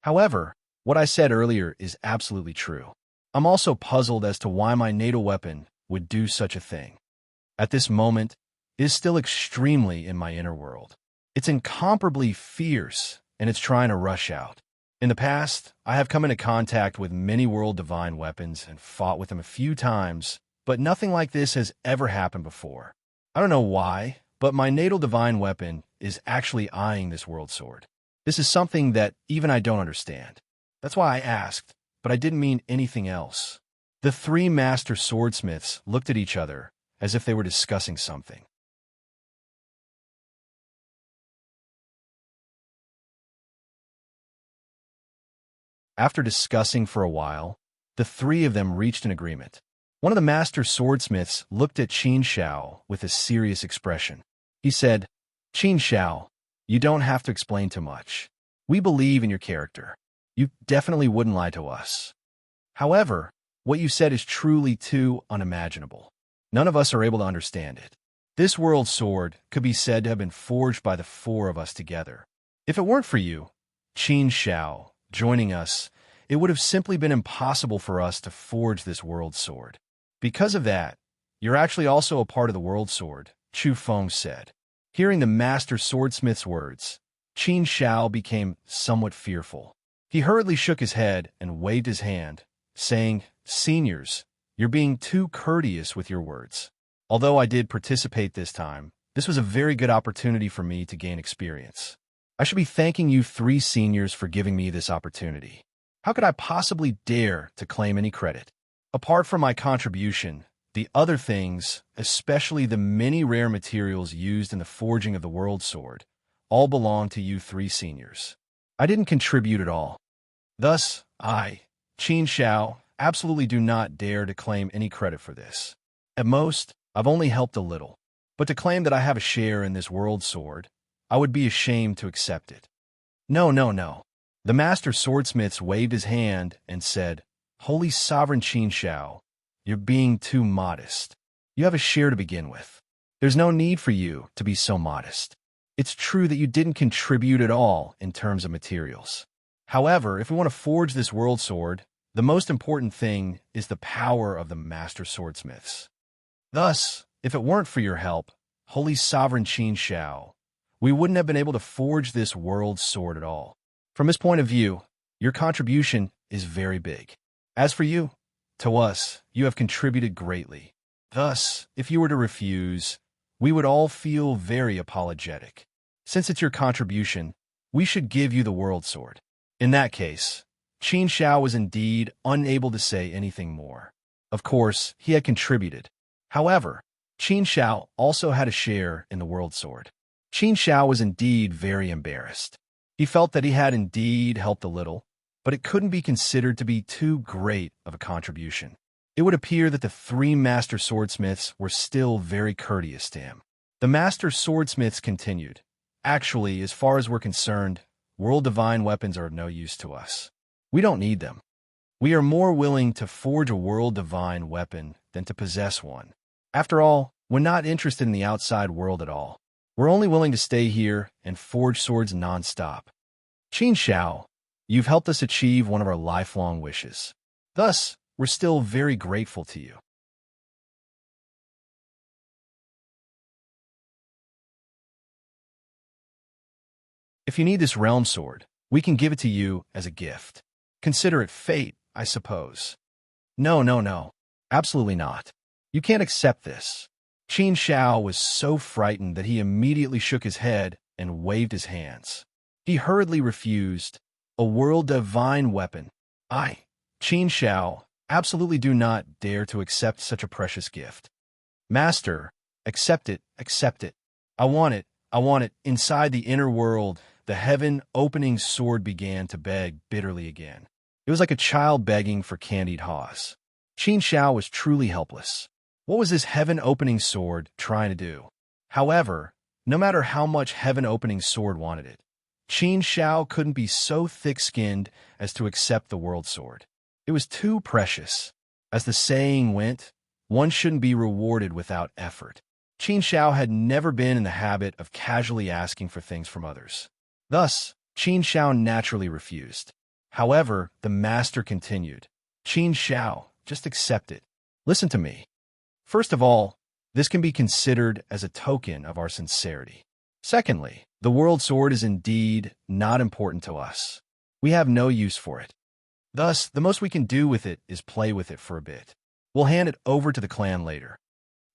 However, what I said earlier is absolutely true. I'm also puzzled as to why my natal weapon would do such a thing. At this moment, it is still extremely in my inner world. It's incomparably fierce, and it's trying to rush out. In the past, I have come into contact with many world-divine weapons and fought with them a few times, but nothing like this has ever happened before. I don't know why, but my natal divine weapon is actually eyeing this world sword. This is something that even I don't understand. That's why I asked, but I didn't mean anything else. The three master swordsmiths looked at each other as if they were discussing something. After discussing for a while, the three of them reached an agreement. One of the master swordsmiths looked at Qin Shao with a serious expression. He said, "Qin Shao, you don't have to explain too much. We believe in your character. You definitely wouldn't lie to us. However, what you said is truly too unimaginable. None of us are able to understand it. This world sword could be said to have been forged by the four of us together. If it weren't for you, Qin Shao, joining us, it would have simply been impossible for us to forge this world sword. Because of that, you're actually also a part of the world sword," Chu Feng said. Hearing the master swordsmith's words, Qin Shao became somewhat fearful. He hurriedly shook his head and waved his hand, saying, "Seniors, you're being too courteous with your words. Although I did participate this time, this was a very good opportunity for me to gain experience. I should be thanking you three seniors for giving me this opportunity. How could I possibly dare to claim any credit? Apart from my contribution, the other things, especially the many rare materials used in the forging of the world sword, all belong to you three seniors. I didn't contribute at all. Thus, I, Qin Shao, absolutely do not dare to claim any credit for this. At most, I've only helped a little. But to claim that I have a share in this world sword, I would be ashamed to accept it." "No, no, no." The master swordsmith waved his hand and said, "Holy Sovereign Qin Shao, you're being too modest. You have a share to begin with. There's no need for you to be so modest. It's true that you didn't contribute at all in terms of materials. However, if we want to forge this world sword, the most important thing is the power of the master swordsmiths. Thus, if it weren't for your help, Holy Sovereign Qin Shao, we wouldn't have been able to forge this world sword at all. From this point of view, your contribution is very big. As for you, to us, you have contributed greatly. Thus, if you were to refuse, we would all feel very apologetic. Since it's your contribution, we should give you the world sword." In that case, Qin Shao was indeed unable to say anything more. Of course, he had contributed. However, Qin Shao also had a share in the world sword. Qin Shao was indeed very embarrassed. He felt that he had indeed helped a little, but it couldn't be considered to be too great of a contribution. It would appear that the three master swordsmiths were still very courteous to him. The master swordsmiths continued, "Actually, as far as we're concerned, world divine weapons are of no use to us. We don't need them. We are more willing to forge a world divine weapon than to possess one. After all, we're not interested in the outside world at all. We're only willing to stay here and forge swords non-stop. Qin Shao, you've helped us achieve one of our lifelong wishes. Thus, we're still very grateful to you." "If you need this realm sword, we can give it to you as a gift. Consider it fate, I suppose." "No, no, no. Absolutely not. You can't accept this." Qin Shao was so frightened that he immediately shook his head and waved his hands. He hurriedly refused. "A world divine weapon. I, Qin Shao, absolutely do not dare to accept such a precious gift. Master, accept it, accept it. I want it, I want it." Inside the inner world, the heaven-opening sword began to beg bitterly again. It was like a child begging for candied haws. Qin Shao was truly helpless. What was this heaven-opening sword trying to do? However, no matter how much heaven-opening sword wanted it, Qin Shao couldn't be so thick-skinned as to accept the world sword. It was too precious. As the saying went, one shouldn't be rewarded without effort. Qin Shao had never been in the habit of casually asking for things from others. Thus, Qin Shao naturally refused. However, the master continued, "Qin Shao, just accept it. Listen to me. First of all, this can be considered as a token of our sincerity. Secondly, the world sword is indeed not important to us. We have no use for it. Thus, the most we can do with it is play with it for a bit. We'll hand it over to the clan later.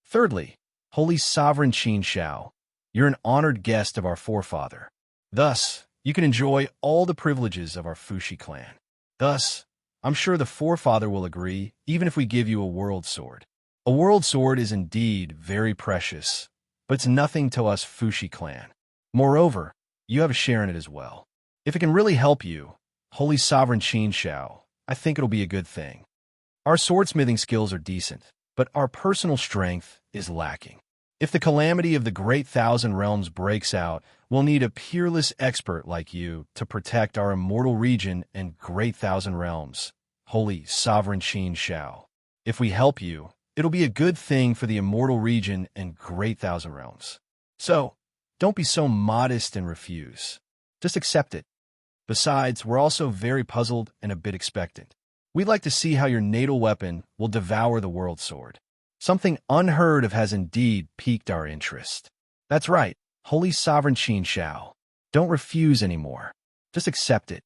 Thirdly, Holy Sovereign Qin Shao, You're an honored guest of our forefather. Thus, you can enjoy all the privileges of our Fushi clan. Thus, I'm sure the forefather will agree, even if we give you a world sword. A world sword is indeed very precious, but it's nothing to us Fushi clan. Moreover, you have a share in it as well. If it can really help you, Holy Sovereign Qin Shao, I think it'll be a good thing. Our swordsmithing skills are decent, but our personal strength is lacking. If the calamity of the Great Thousand Realms breaks out, we'll need a peerless expert like you to protect our immortal region and Great Thousand Realms, Holy Sovereign Qin Shao. If we help you, it'll be a good thing for the immortal region and Great Thousand Realms. So, don't be so modest and refuse. Just accept it. Besides, we're also very puzzled and a bit expectant. We'd like to see how your natal weapon will devour the world sword. Something unheard of has indeed piqued our interest. That's right, Holy Sovereign Qin Shao. Don't refuse anymore. Just accept it.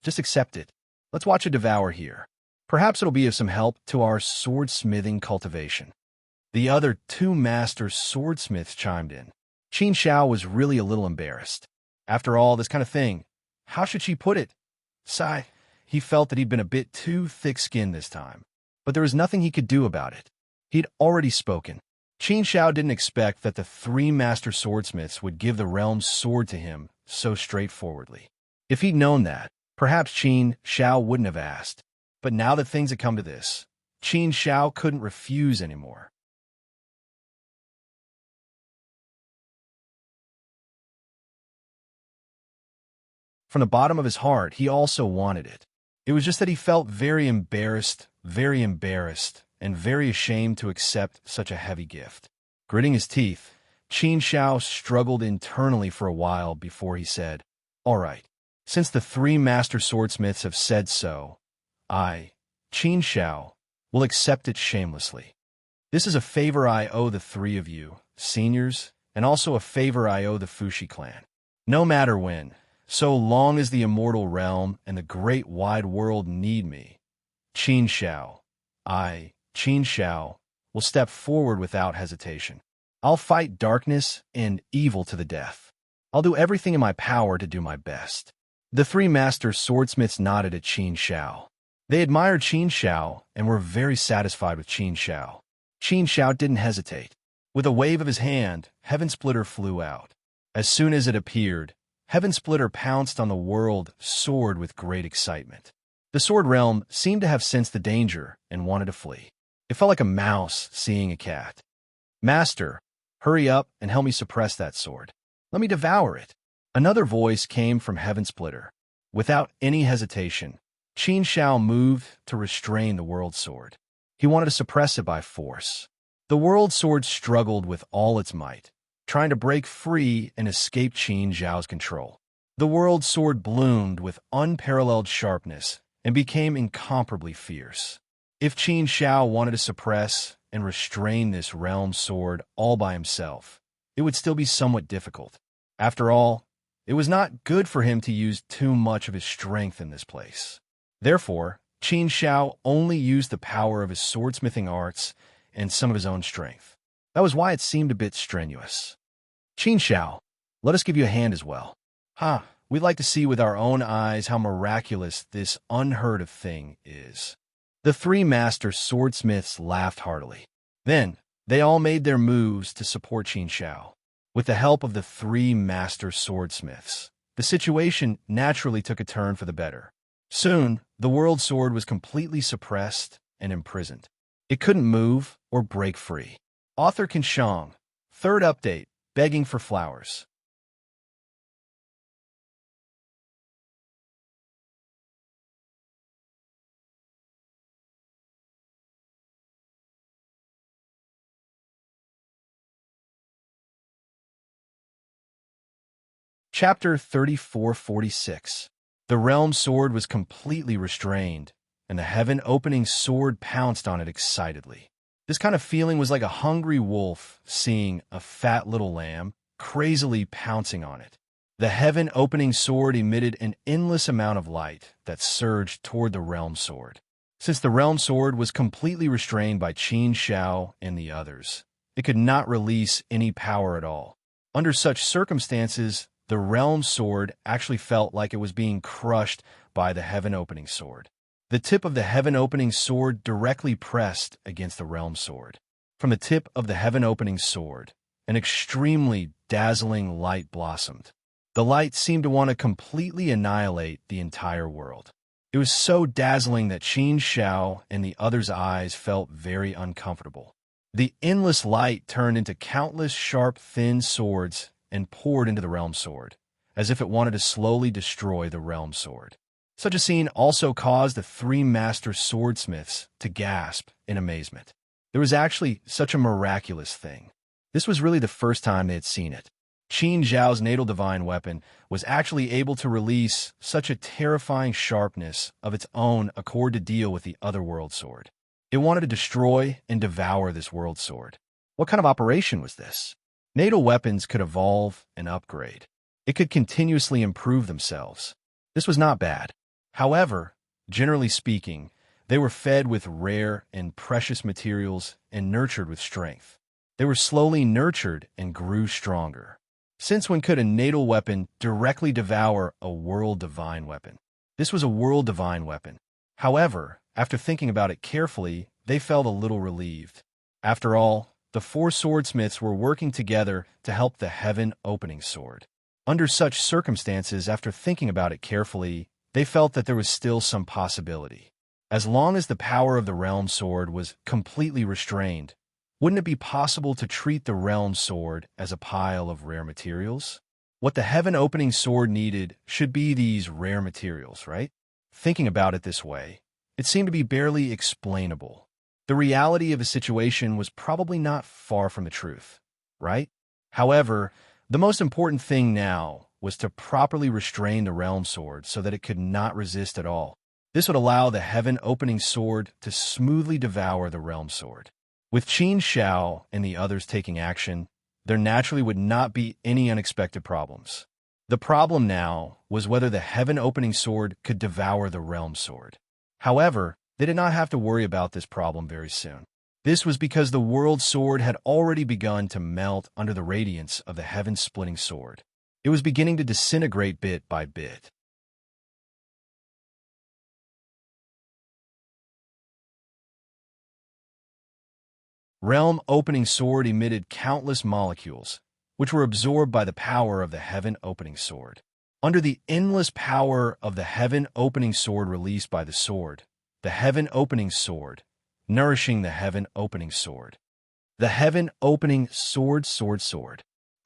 Just accept it. Let's watch it devour here. Perhaps it'll be of some help to our swordsmithing cultivation. The other two master swordsmiths chimed in. Qin Shao was really a little embarrassed. After all, this kind of thing, how should she put it? Sigh, he felt that he'd been a bit too thick-skinned this time. But there was nothing he could do about it. He'd already spoken. Qin Shao didn't expect that the three master swordsmiths would give the realm's sword to him so straightforwardly. If he'd known that, perhaps Qin Shao wouldn't have asked. But now that things had come to this, Qin Shao couldn't refuse anymore. From the bottom of his heart, he also wanted it. It was just that he felt very embarrassed, and very ashamed to accept such a heavy gift. Gritting his teeth, Qin Shao struggled internally for a while before he said, "All right, since the three master swordsmiths have said so, I, Qin Shao, will accept it shamelessly. This is a favor I owe the three of you, seniors, and also a favor I owe the Fushi clan. No matter when, so long as the immortal realm and the great wide world need me, Qin Shao, I, Qin Shao, will step forward without hesitation. I'll fight darkness and evil to the death. I'll do everything in my power to do my best." The three master swordsmiths nodded at Qin Shao. They admired Qin Shao and were very satisfied with Qin Shao. Qin Shao didn't hesitate. With a wave of his hand, Heaven Splitter flew out. As soon as it appeared, Heaven Splitter pounced on the world sword with great excitement. The sword realm seemed to have sensed the danger and wanted to flee. It felt like a mouse seeing a cat. "Master, hurry up and help me suppress that sword. Let me devour it." Another voice came from Heaven Splitter. Without any hesitation, Qin Shao moved to restrain the world sword. He wanted to suppress it by force. The world sword struggled with all its might, trying to break free and escape Qin Shao's control. The world sword bloomed with unparalleled sharpness and became incomparably fierce. If Qin Shao wanted to suppress and restrain this realm sword all by himself, it would still be somewhat difficult. After all, it was not good for him to use too much of his strength in this place. Therefore, Qin Shao only used the power of his swordsmithing arts and some of his own strength. That was why it seemed a bit strenuous. "Qin Shao, let us give you a hand as well. We'd like to see with our own eyes how miraculous this unheard of thing is." The three master swordsmiths laughed heartily. Then, they all made their moves to support Qin Shao. With the help of the three master swordsmiths, the situation naturally took a turn for the better. Soon, the world sword was completely suppressed and imprisoned. It couldn't move or break free. Author Kinshong, third update, begging for flowers. Chapter 3446. The realm sword was completely restrained, and the heaven-opening sword pounced on it excitedly. This kind of feeling was like a hungry wolf seeing a fat little lamb crazily pouncing on it. The heaven-opening sword emitted an endless amount of light that surged toward the realm sword. Since the realm sword was completely restrained by Qin Shao and the others, it could not release any power at all. Under such circumstances, the realm sword actually felt like it was being crushed by the heaven-opening sword. The tip of the heaven-opening sword directly pressed against the realm sword. From the tip of the heaven-opening sword, an extremely dazzling light blossomed. The light seemed to want to completely annihilate the entire world. It was so dazzling that Qin Xiao and the other's eyes felt very uncomfortable. The endless light turned into countless sharp, thin swords and poured into the realm sword, as if it wanted to slowly destroy the realm sword. Such a scene also caused the three master swordsmiths to gasp in amazement. There was actually such a miraculous thing. This was really the first time they had seen it. Qin Zhao's natal divine weapon was actually able to release such a terrifying sharpness of its own accord to deal with the other world sword. It wanted to destroy and devour this world sword. What kind of operation was this? Natal weapons could evolve and upgrade. It could continuously improve themselves. This was not bad. However, generally speaking, they were fed with rare and precious materials and nurtured with strength. They were slowly nurtured and grew stronger. Since when could a natal weapon directly devour a world divine weapon? This was a world divine weapon. However, after thinking about it carefully, they felt a little relieved. After all, the four swordsmiths were working together to help the heaven-opening sword. Under such circumstances, after thinking about it carefully, they felt that there was still some possibility. As long as the power of the realm sword was completely restrained, wouldn't it be possible to treat the realm sword as a pile of rare materials? What the heaven-opening sword needed should be these rare materials, right? Thinking about it this way, it seemed to be barely explainable. The reality of the situation was probably not far from the truth, right? However, the most important thing now was to properly restrain the realm sword so that it could not resist at all. This would allow the heaven-opening sword to smoothly devour the realm sword. With Qin Xiao and the others taking action, there naturally would not be any unexpected problems. The problem now was whether the heaven-opening sword could devour the realm sword. However, they did not have to worry about this problem very soon. This was because the world sword had already begun to melt under the radiance of the heaven-splitting sword. It was beginning to disintegrate bit by bit. Realm-opening sword emitted countless molecules, which were absorbed by the power of the heaven-opening sword. Under the endless power of the heaven-opening sword released by the sword, the heaven-opening sword, nourishing the heaven-opening sword. The heaven-opening sword.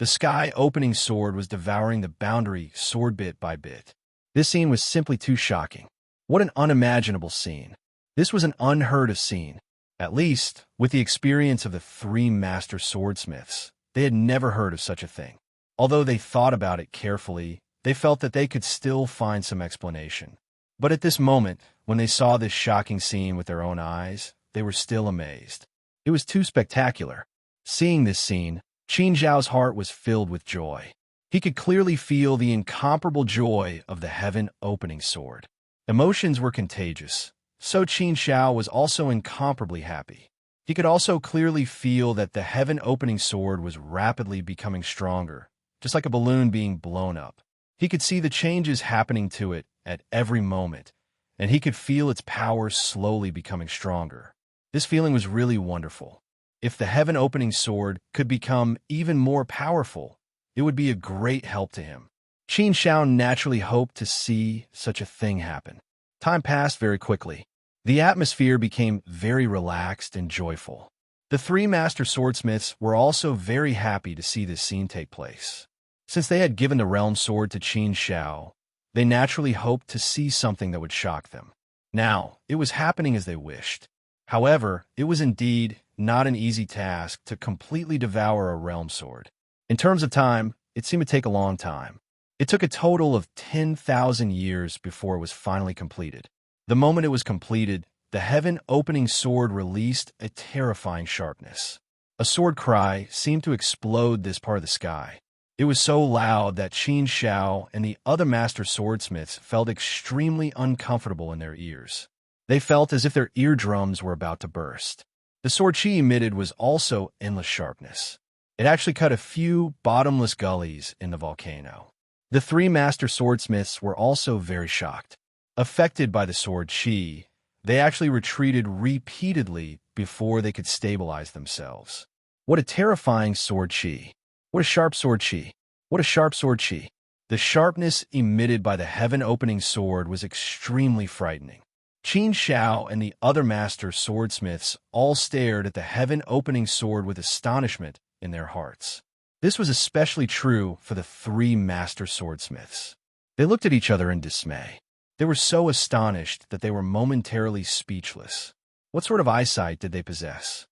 The sky-opening sword was devouring the boundary sword bit by bit. This scene was simply too shocking. What an unimaginable scene. This was an unheard-of scene. At least, with the experience of the three master swordsmiths, they had never heard of such a thing. Although they thought about it carefully, they felt that they could still find some explanation. But at this moment, when they saw this shocking scene with their own eyes, they were still amazed. It was too spectacular. Seeing this scene, Qin Zhao's heart was filled with joy. He could clearly feel the incomparable joy of the heaven-opening sword. Emotions were contagious. So Qin Xiao was also incomparably happy. He could also clearly feel that the heaven-opening sword was rapidly becoming stronger, just like a balloon being blown up. He could see the changes happening to it at every moment, and he could feel its power slowly becoming stronger. This feeling was really wonderful. If the heaven-opening sword could become even more powerful, it would be a great help to him. Qin Xiao naturally hoped to see such a thing happen. Time passed very quickly. The atmosphere became very relaxed and joyful. The three master swordsmiths were also very happy to see this scene take place. Since they had given the realm sword to Qin Xiao, they naturally hoped to see something that would shock them. Now, it was happening as they wished. However, it was indeed not an easy task to completely devour a realm sword. In terms of time, it seemed to take a long time. It took a total of 10,000 years before it was finally completed. The moment it was completed, the heaven-opening sword released a terrifying sharpness. A sword cry seemed to explode this part of the sky. It was so loud that Qin Xiao and the other master swordsmiths felt extremely uncomfortable in their ears. They felt as if their eardrums were about to burst. The sword she emitted was also endless sharpness. It actually cut a few bottomless gullies in the volcano. The three master swordsmiths were also very shocked. Affected by the sword chi, they actually retreated repeatedly before they could stabilize themselves. What a terrifying sword chi. What a sharp sword chi. What a sharp sword chi. The sharpness emitted by the heaven-opening sword was extremely frightening. Qin Shao and the other master swordsmiths all stared at the heaven-opening sword with astonishment in their hearts. This was especially true for the three master swordsmiths. They looked at each other in dismay. They were so astonished that they were momentarily speechless. What sort of eyesight did they possess?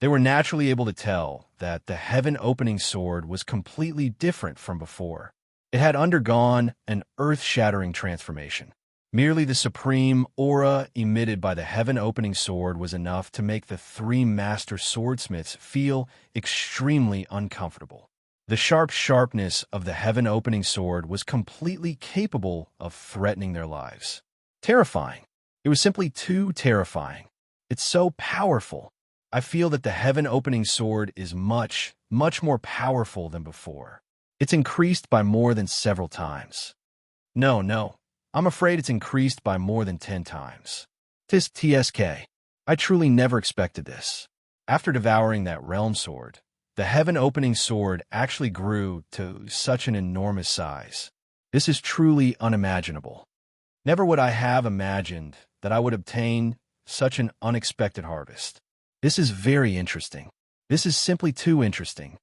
They were naturally able to tell that the heaven-opening sword was completely different from before. It had undergone an earth-shattering transformation. Merely the supreme aura emitted by the heaven-opening sword was enough to make the three master swordsmiths feel extremely uncomfortable. The sharpness of the heaven-opening sword was completely capable of threatening their lives. Terrifying. It was simply too terrifying. It's so powerful. I feel that the heaven-opening sword is much more powerful than before. It's increased by more than several times. No. I'm afraid it's increased by more than 10 times. TSK. I truly never expected this. After devouring that realm sword, the heaven-opening sword actually grew to such an enormous size. This is truly unimaginable. Never would I have imagined that I would obtain such an unexpected harvest. This is very interesting. This is simply too interesting.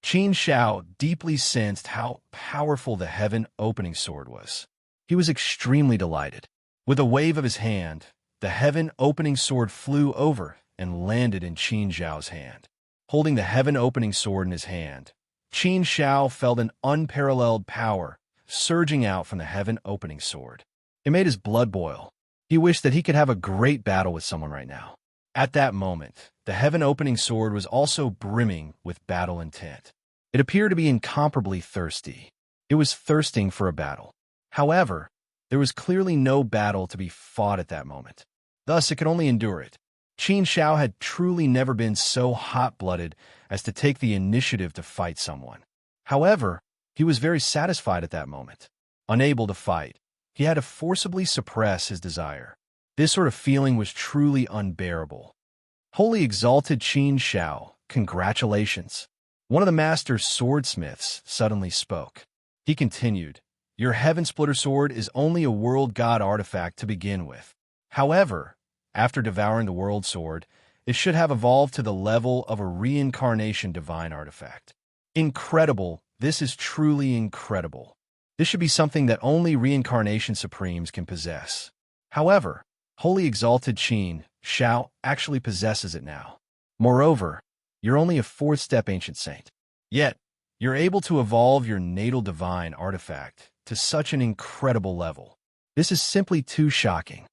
Qin Shao deeply sensed how powerful the heaven-opening sword was. He was extremely delighted. With a wave of his hand, the heaven-opening sword flew over and landed in Qin Shao's hand. Holding the heaven-opening sword in his hand, Qin Shao felt an unparalleled power surging out from the heaven-opening sword. It made his blood boil. He wished that he could have a great battle with someone right now. At that moment, the heaven-opening sword was also brimming with battle intent. It appeared to be incomparably thirsty. It was thirsting for a battle. However, there was clearly no battle to be fought at that moment. Thus, it could only endure it. Qin Shao had truly never been so hot-blooded as to take the initiative to fight someone. However, he was very satisfied at that moment. Unable to fight, he had to forcibly suppress his desire. This sort of feeling was truly unbearable. Holy exalted Qin Shao, congratulations. One of the master swordsmiths suddenly spoke. He continued, Your Heaven Splitter Sword is only a world god artifact to begin with. However, after devouring the world sword, it should have evolved to the level of a reincarnation divine artifact. Incredible. This is truly incredible. This should be something that only reincarnation supremes can possess. However, Holy Exalted Qin Shao actually possesses it now. Moreover, you're only a fourth-step ancient saint. Yet, you're able to evolve your natal divine artifact to such an incredible level. This is simply too shocking.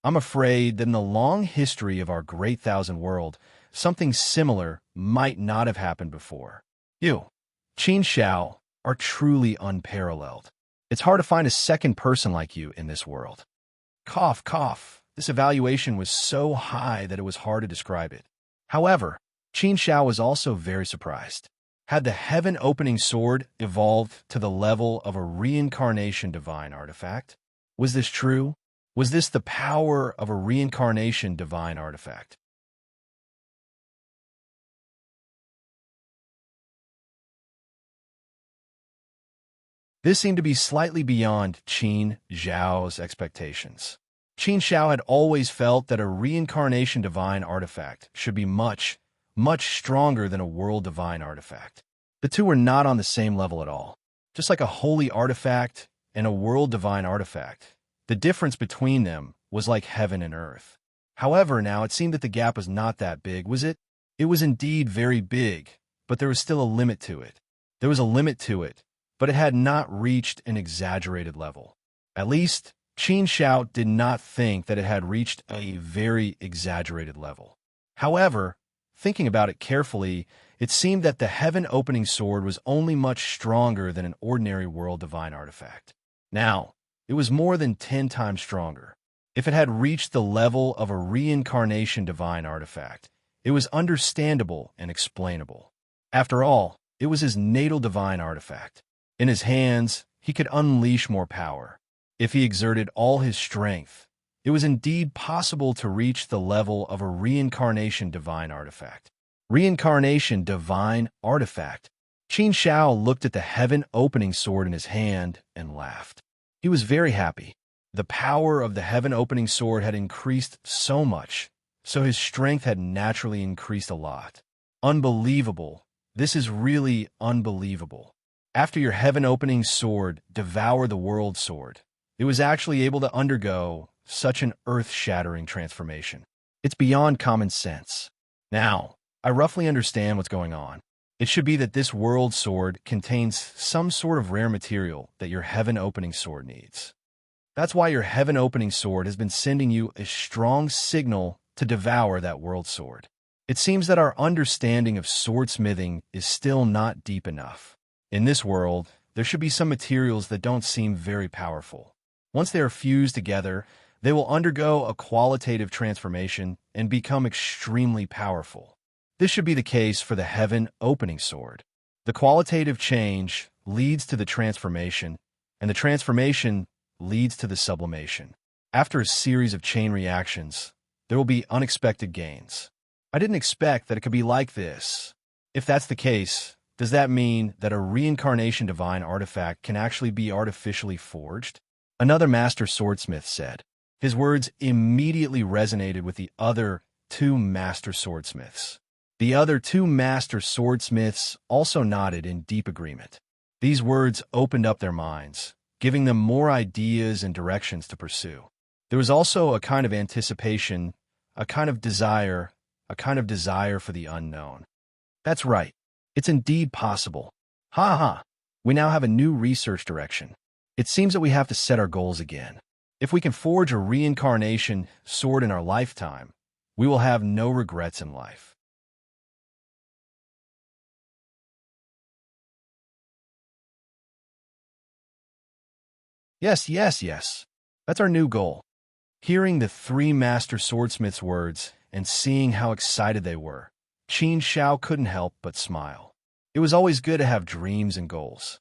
I'm afraid that in the long history of our great thousand world, something similar might not have happened before. You, Qin Shao, are truly unparalleled. It's hard to find a second person like you in this world. Cough, cough. This evaluation was so high that it was hard to describe it. However, Qin Shao was also very surprised. Had the heaven-opening sword evolved to the level of a reincarnation divine artifact? Was this true? Was this the power of a reincarnation divine artifact? This seemed to be slightly beyond Qin Zhao's expectations. Qin Shao had always felt that a reincarnation divine artifact should be much stronger than a world divine artifact. The two were not on the same level at all. Just like a holy artifact and a world divine artifact, the difference between them was like heaven and earth. However, now it seemed that the gap was not that big, was it? It was indeed very big, but there was still a limit to it. There was a limit to it, but it had not reached an exaggerated level. At least, Qin Shao did not think that it had reached a very exaggerated level. However, thinking about it carefully, it seemed that the heaven-opening sword was only much stronger than an ordinary world divine artifact. Now, it was more than 10 times stronger. If it had reached the level of a reincarnation divine artifact, it was understandable and explainable. After all, it was his natal divine artifact. In his hands, he could unleash more power. If he exerted all his strength, it was indeed possible to reach the level of a reincarnation divine artifact. Reincarnation divine artifact. Qin Shao looked at the heaven-opening sword in his hand and laughed. He was very happy. The power of the heaven-opening sword had increased so much, so his strength had naturally increased a lot. Unbelievable. This is really unbelievable. After your heaven-opening sword devoured the world sword, it was actually able to undergo such an earth-shattering transformation. It's beyond common sense. Now, I roughly understand what's going on. It should be that this world sword contains some sort of rare material that your heaven-opening sword needs. That's why your heaven-opening sword has been sending you a strong signal to devour that world sword. It seems that our understanding of swordsmithing is still not deep enough. In this world, there should be some materials that don't seem very powerful. Once they are fused together, they will undergo a qualitative transformation and become extremely powerful. This should be the case for the heaven-opening sword. The qualitative change leads to the transformation, and the transformation leads to the sublimation. After a series of chain reactions, there will be unexpected gains. I didn't expect that it could be like this. If that's the case, does that mean that a reincarnation divine artifact can actually be artificially forged? Another master swordsmith said. His words immediately resonated with the other two master swordsmiths. The other two master swordsmiths also nodded in deep agreement. These words opened up their minds, giving them more ideas and directions to pursue. There was also a kind of anticipation, a kind of desire for the unknown. That's right. It's indeed possible. Ha ha. We now have a new research direction. It seems that we have to set our goals again. If we can forge a reincarnation sword in our lifetime, we will have no regrets in life. Yes. That's our new goal. Hearing the three master swordsmiths' words and seeing how excited they were, Qin Shao couldn't help but smile. It was always good to have dreams and goals.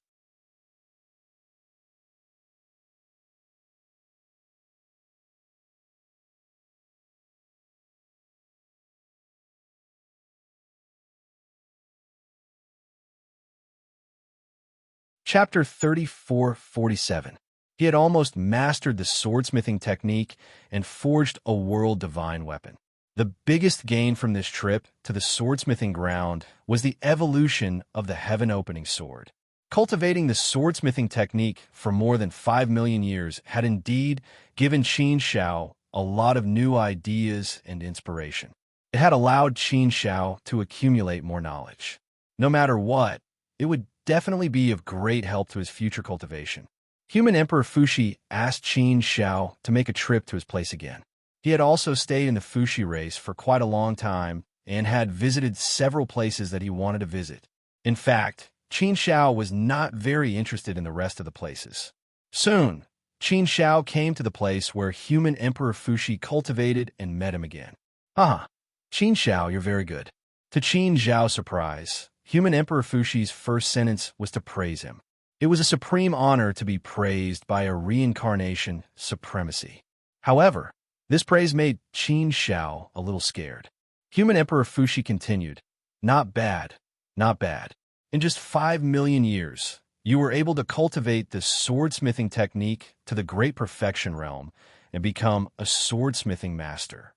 Chapter 3447. He had almost mastered the swordsmithing technique and forged a world divine weapon. The biggest gain from this trip to the swordsmithing ground was the evolution of the heaven-opening sword. Cultivating the swordsmithing technique for more than 5 million years had indeed given Qin Shao a lot of new ideas and inspiration. It had allowed Qin Shao to accumulate more knowledge. No matter what, it would definitely be of great help to his future cultivation. Human Emperor Fuxi asked Qin Shao to make a trip to his place again. He had also stayed in the Fuxi race for quite a long time and had visited several places that he wanted to visit. In fact, Qin Shao was not very interested in the rest of the places. Soon, Qin Shao came to the place where Human Emperor Fuxi cultivated and met him again. Ah, Qin Shao, you're very good. To Qin Zhao's surprise, Human Emperor Fuxi's first sentence was to praise him. It was a supreme honor to be praised by a reincarnation supremacy. However, this praise made Qin Shao a little scared. Human Emperor Fuxi continued, Not bad, not bad. In just 5 million years, you were able to cultivate the swordsmithing technique to the great perfection realm and become a swordsmithing master.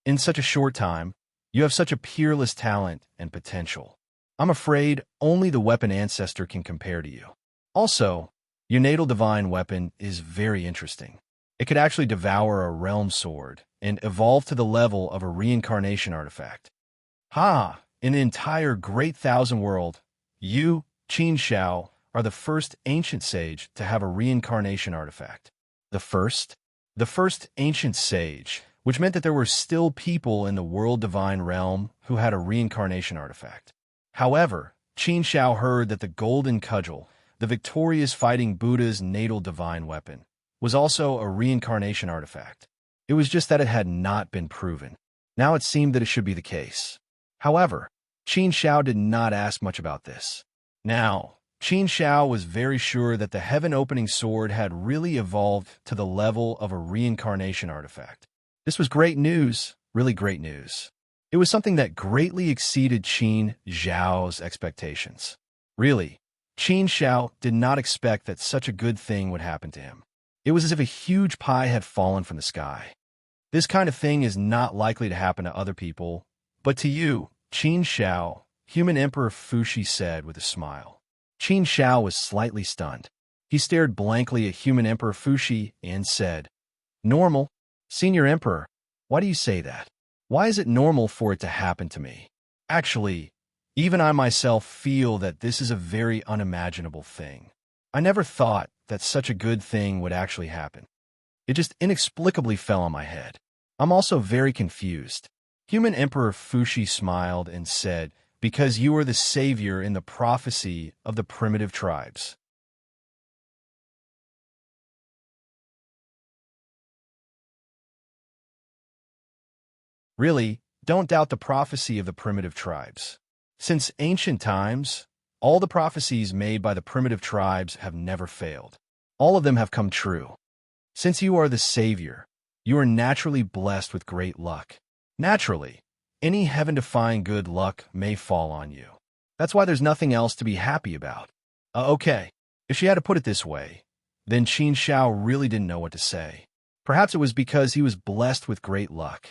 In such a short time, you have such a peerless talent and potential. I'm afraid only the weapon ancestor can compare to you. Also, your natal divine weapon is very interesting. It could actually devour a realm sword and evolve to the level of a reincarnation artifact. Ha! In the entire Great Thousand World, you, Qin Shao, are the first ancient sage to have a reincarnation artifact. The first? The first ancient sage, which meant that there were still people in the world divine realm who had a reincarnation artifact. However, Qin Shao heard that the golden cudgel, the victorious fighting Buddha's natal divine weapon, was also a reincarnation artifact. It was just that it had not been proven. Now it seemed that it should be the case. However, Qin Shao did not ask much about this. Now, Qin Shao was very sure that the heaven-opening sword had really evolved to the level of a reincarnation artifact. This was great news, really great news. It was something that greatly exceeded Qin Zhao's expectations. Really, Qin Shao did not expect that such a good thing would happen to him. It was as if a huge pie had fallen from the sky. This kind of thing is not likely to happen to other people, but to you, Qin Shao, Human Emperor Fuxi said with a smile. Qin Shao was slightly stunned. He stared blankly at Human Emperor Fuxi and said, "Normal? Senior Emperor, why do you say that? Why is it normal for it to happen to me? Actually, even I myself feel that this is a very unimaginable thing. I never thought that such a good thing would actually happen. It just inexplicably fell on my head. I'm also very confused." Human Emperor Fuxi smiled and said, "Because you are the savior in the prophecy of the primitive tribes." Really, don't doubt the prophecy of the primitive tribes. Since ancient times, all the prophecies made by the primitive tribes have never failed. All of them have come true. Since you are the savior, you are naturally blessed with great luck. Naturally, any heaven-defying good luck may fall on you. That's why there's nothing else to be happy about. Okay, if she had to put it this way, then Qin Shao really didn't know what to say. Perhaps it was because he was blessed with great luck.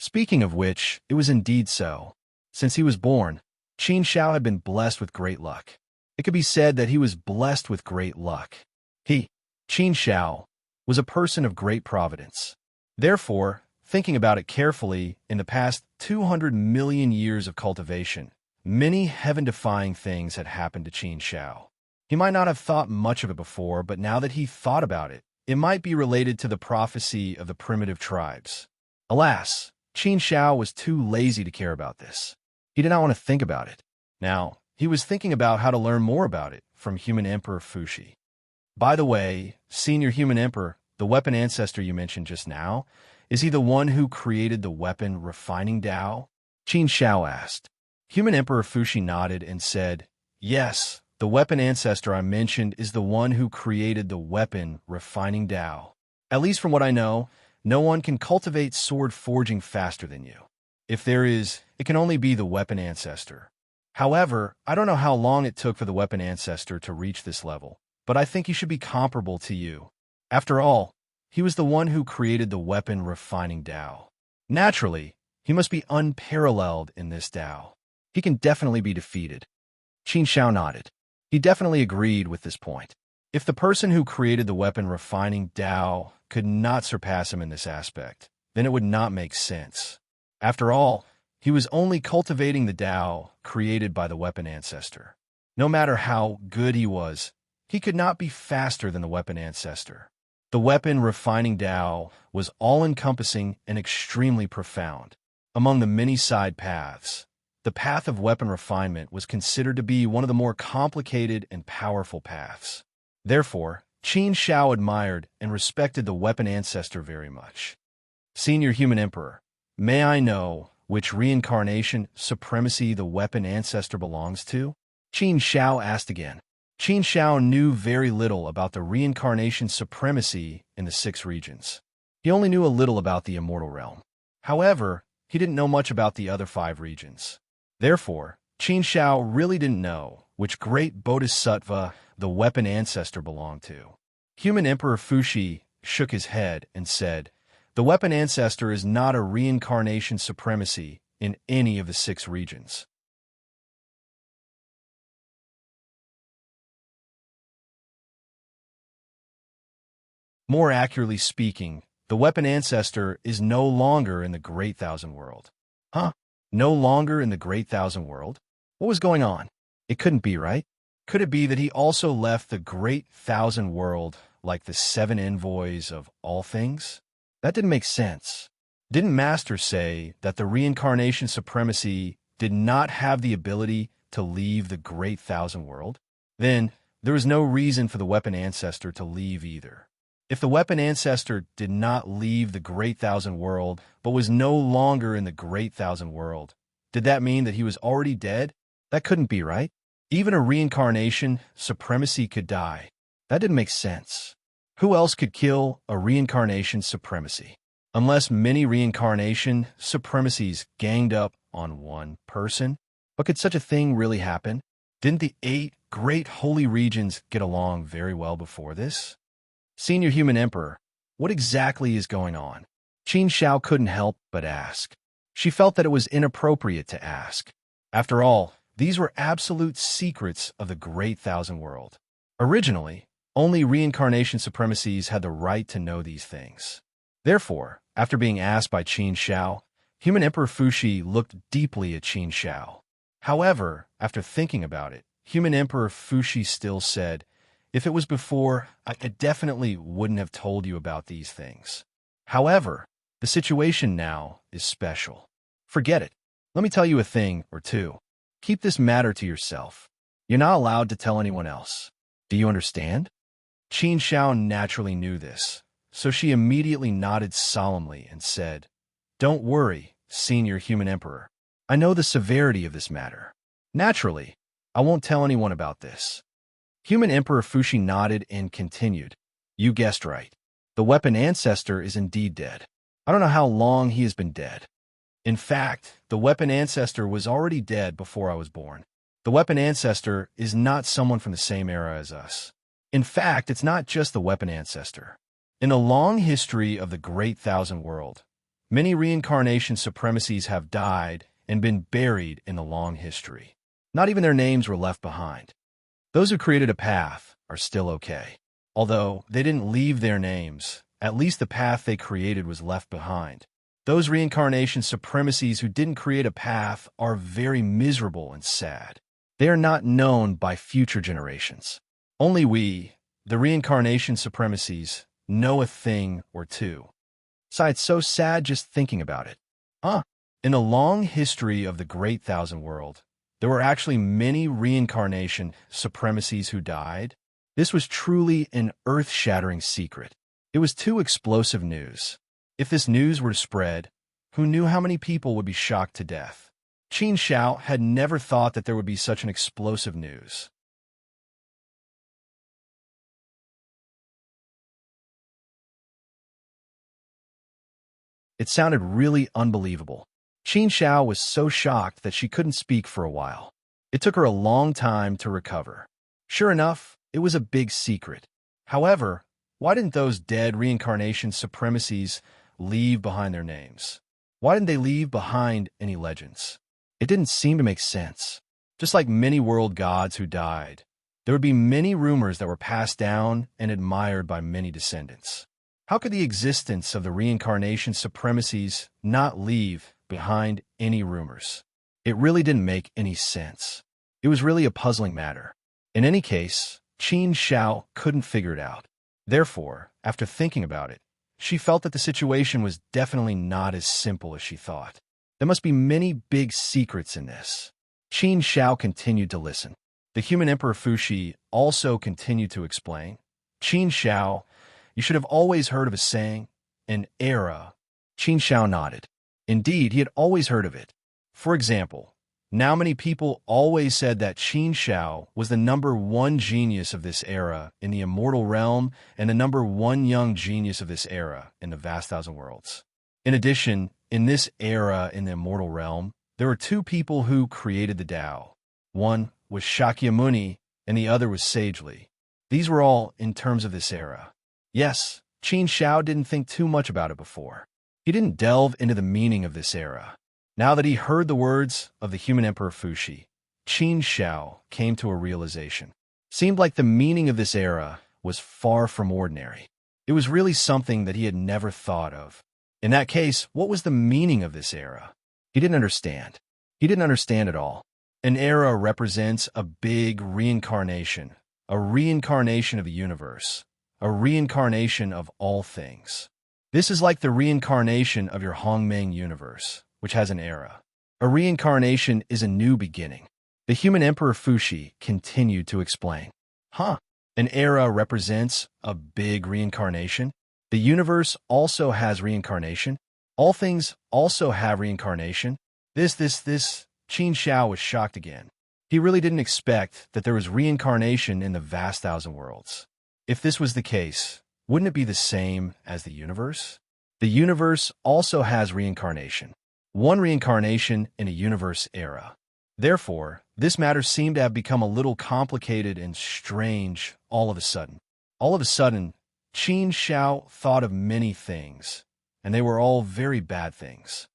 Speaking of which, it was indeed so. Since he was born, Qin Shao had been blessed with great luck. It could be said that he was blessed with great luck. He, Qin Shao, was a person of great providence. Therefore, thinking about it carefully, in the past 200 million years of cultivation, many heaven-defying things had happened to Qin Shao. He might not have thought much of it before, but now that he thought about it, it might be related to the prophecy of the primitive tribes. Alas, Qin Shao was too lazy to care about this. He did not want to think about it. Now, he was thinking about how to learn more about it from Human Emperor Fuxi. By the way, Senior Human Emperor, the weapon ancestor you mentioned just now, is he the one who created the weapon refining Tao? Qin Shao asked. Human Emperor Fuxi nodded and said, "Yes, the weapon ancestor I mentioned is the one who created the weapon refining Tao. At least from what I know, no one can cultivate sword forging faster than you. If there is, it can only be the weapon ancestor. However, I don't know how long it took for the weapon ancestor to reach this level, but I think he should be comparable to you. After all, he was the one who created the weapon refining Tao. Naturally, he must be unparalleled in this Tao. He can definitely be defeated." Qin Shao nodded. He definitely agreed with this point. If the person who created the weapon refining Tao could not surpass him in this aspect, then it would not make sense. After all, he was only cultivating the Tao created by the weapon ancestor. No matter how good he was, he could not be faster than the weapon ancestor. The weapon refining Tao was all-encompassing and extremely profound. Among the many side paths, the path of weapon refinement was considered to be one of the more complicated and powerful paths. Therefore, Qin Shao admired and respected the weapon ancestor very much. "Senior Human Emperor, may I know which reincarnation supremacy the weapon ancestor belongs to?" Qin Shao asked again. Qin Shao knew very little about the reincarnation supremacy in the 6 regions. He only knew a little about the immortal realm. However, he didn't know much about the other 5 regions. Therefore, Qin Shao really didn't know which great bodhisattva the weapon ancestor belonged to. Human Emperor Fuxi shook his head and said, "The weapon ancestor is not a reincarnation supremacy in any of the 6 regions. More accurately speaking, the weapon ancestor is no longer in the Great Thousand World." Huh? No longer in the Great Thousand World? What was going on? It couldn't be, right? Could it be that he also left the Great Thousand World like the 7 envoys of all things? That didn't make sense. Didn't Master say that the reincarnation supremacy did not have the ability to leave the Great Thousand World? Then, there was no reason for the weapon ancestor to leave either. If the weapon ancestor did not leave the Great Thousand World, but was no longer in the Great Thousand World, did that mean that he was already dead? That couldn't be, right? Even a reincarnation supremacy could die. That didn't make sense. Who else could kill a reincarnation supremacy? Unless many reincarnation supremacies ganged up on one person? But could such a thing really happen? Didn't the 8 great holy regions get along very well before this? Senior Human Emperor, what exactly is going on? Qin Xiao couldn't help but ask. She felt that it was inappropriate to ask. After all, these were absolute secrets of the Great Thousand World. Originally, only reincarnation supremacies had the right to know these things. Therefore, after being asked by Qin Xiao, Human Emperor Fuxi looked deeply at Qin Xiao. However, after thinking about it, Human Emperor Fuxi still said, "If it was before, I definitely wouldn't have told you about these things. However, the situation now is special. Forget it. Let me tell you a thing or two. Keep this matter to yourself. You're not allowed to tell anyone else. Do you understand?" Qin Xiao naturally knew this, so she immediately nodded solemnly and said, "Don't worry, Senior Human Emperor. I know the severity of this matter. Naturally, I won't tell anyone about this." Human Emperor Fuxi nodded and continued, "You guessed right. The weapon ancestor is indeed dead. I don't know how long he has been dead. In fact, the weapon ancestor was already dead before I was born. The weapon ancestor is not someone from the same era as us. In fact, it's not just the weapon ancestor. In the long history of the Great Thousand World, many reincarnation supremacies have died and been buried in the long history. Not even their names were left behind. Those who created a path are still okay. Although they didn't leave their names, at least the path they created was left behind. Those reincarnation supremacies who didn't create a path are very miserable and sad. They are not known by future generations. Only we, the reincarnation supremacies, know a thing or two. So it's so sad just thinking about it. In the long history of the Great Thousand World, there were actually many reincarnation supremacies who died. This was truly an earth-shattering secret. It was too explosive news. If this news were to spread, who knew how many people would be shocked to death? Qin Xiao had never thought that there would be such an explosive news. It sounded really unbelievable. Qin Xiao was so shocked that she couldn't speak for a while. It took her a long time to recover. Sure enough, it was a big secret. However, why didn't those dead reincarnation supremacies leave behind their names? Why didn't they leave behind any legends? It didn't seem to make sense. Just like many world gods who died, there would be many rumors that were passed down and admired by many descendants. How could the existence of the reincarnation supremacies not leave behind any rumors? It really didn't make any sense. It was really a puzzling matter. In any case, Qin Xiao couldn't figure it out. Therefore, after thinking about it, she felt that the situation was definitely not as simple as she thought. There must be many big secrets in this. Qin Xiao continued to listen. The Human Emperor Fuxi also continued to explain. Qin Xiao, you should have always heard of a saying, an era. Qin Xiao nodded. Indeed, he had always heard of it. For example, now many people always said that Qin Xiao was the #1 genius of this era in the immortal realm and the #1 young genius of this era in the vast thousand worlds. In addition, in this era in the immortal realm, there were 2 people who created the Tao. One was Shakyamuni and the other was Sagely. These were all in terms of this era. Yes, Qin Xiao didn't think too much about it before. He didn't delve into the meaning of this era. Now that he heard the words of the Human Emperor Fuxi, Qin Xiao came to a realization. Seemed like the meaning of this era was far from ordinary. It was really something that he had never thought of. In that case, what was the meaning of this era? He didn't understand. He didn't understand at all. An era represents a big reincarnation, a reincarnation of the universe, a reincarnation of all things. This is like the reincarnation of your Hongmeng universe, which has an era. A reincarnation is a new beginning. The Human Emperor Fuxi continued to explain. An An era represents a big reincarnation. The universe also has reincarnation. All things also have reincarnation. This. Qin Xiao was shocked again. He really didn't expect that there was reincarnation in the vast thousand worlds. If this was the case, wouldn't it be the same as the universe? The universe also has reincarnation. One reincarnation in a universe era. Therefore, this matter seemed to have become a little complicated and strange all of a sudden. All of a sudden, Qin Xiao thought of many things, and they were all very bad things.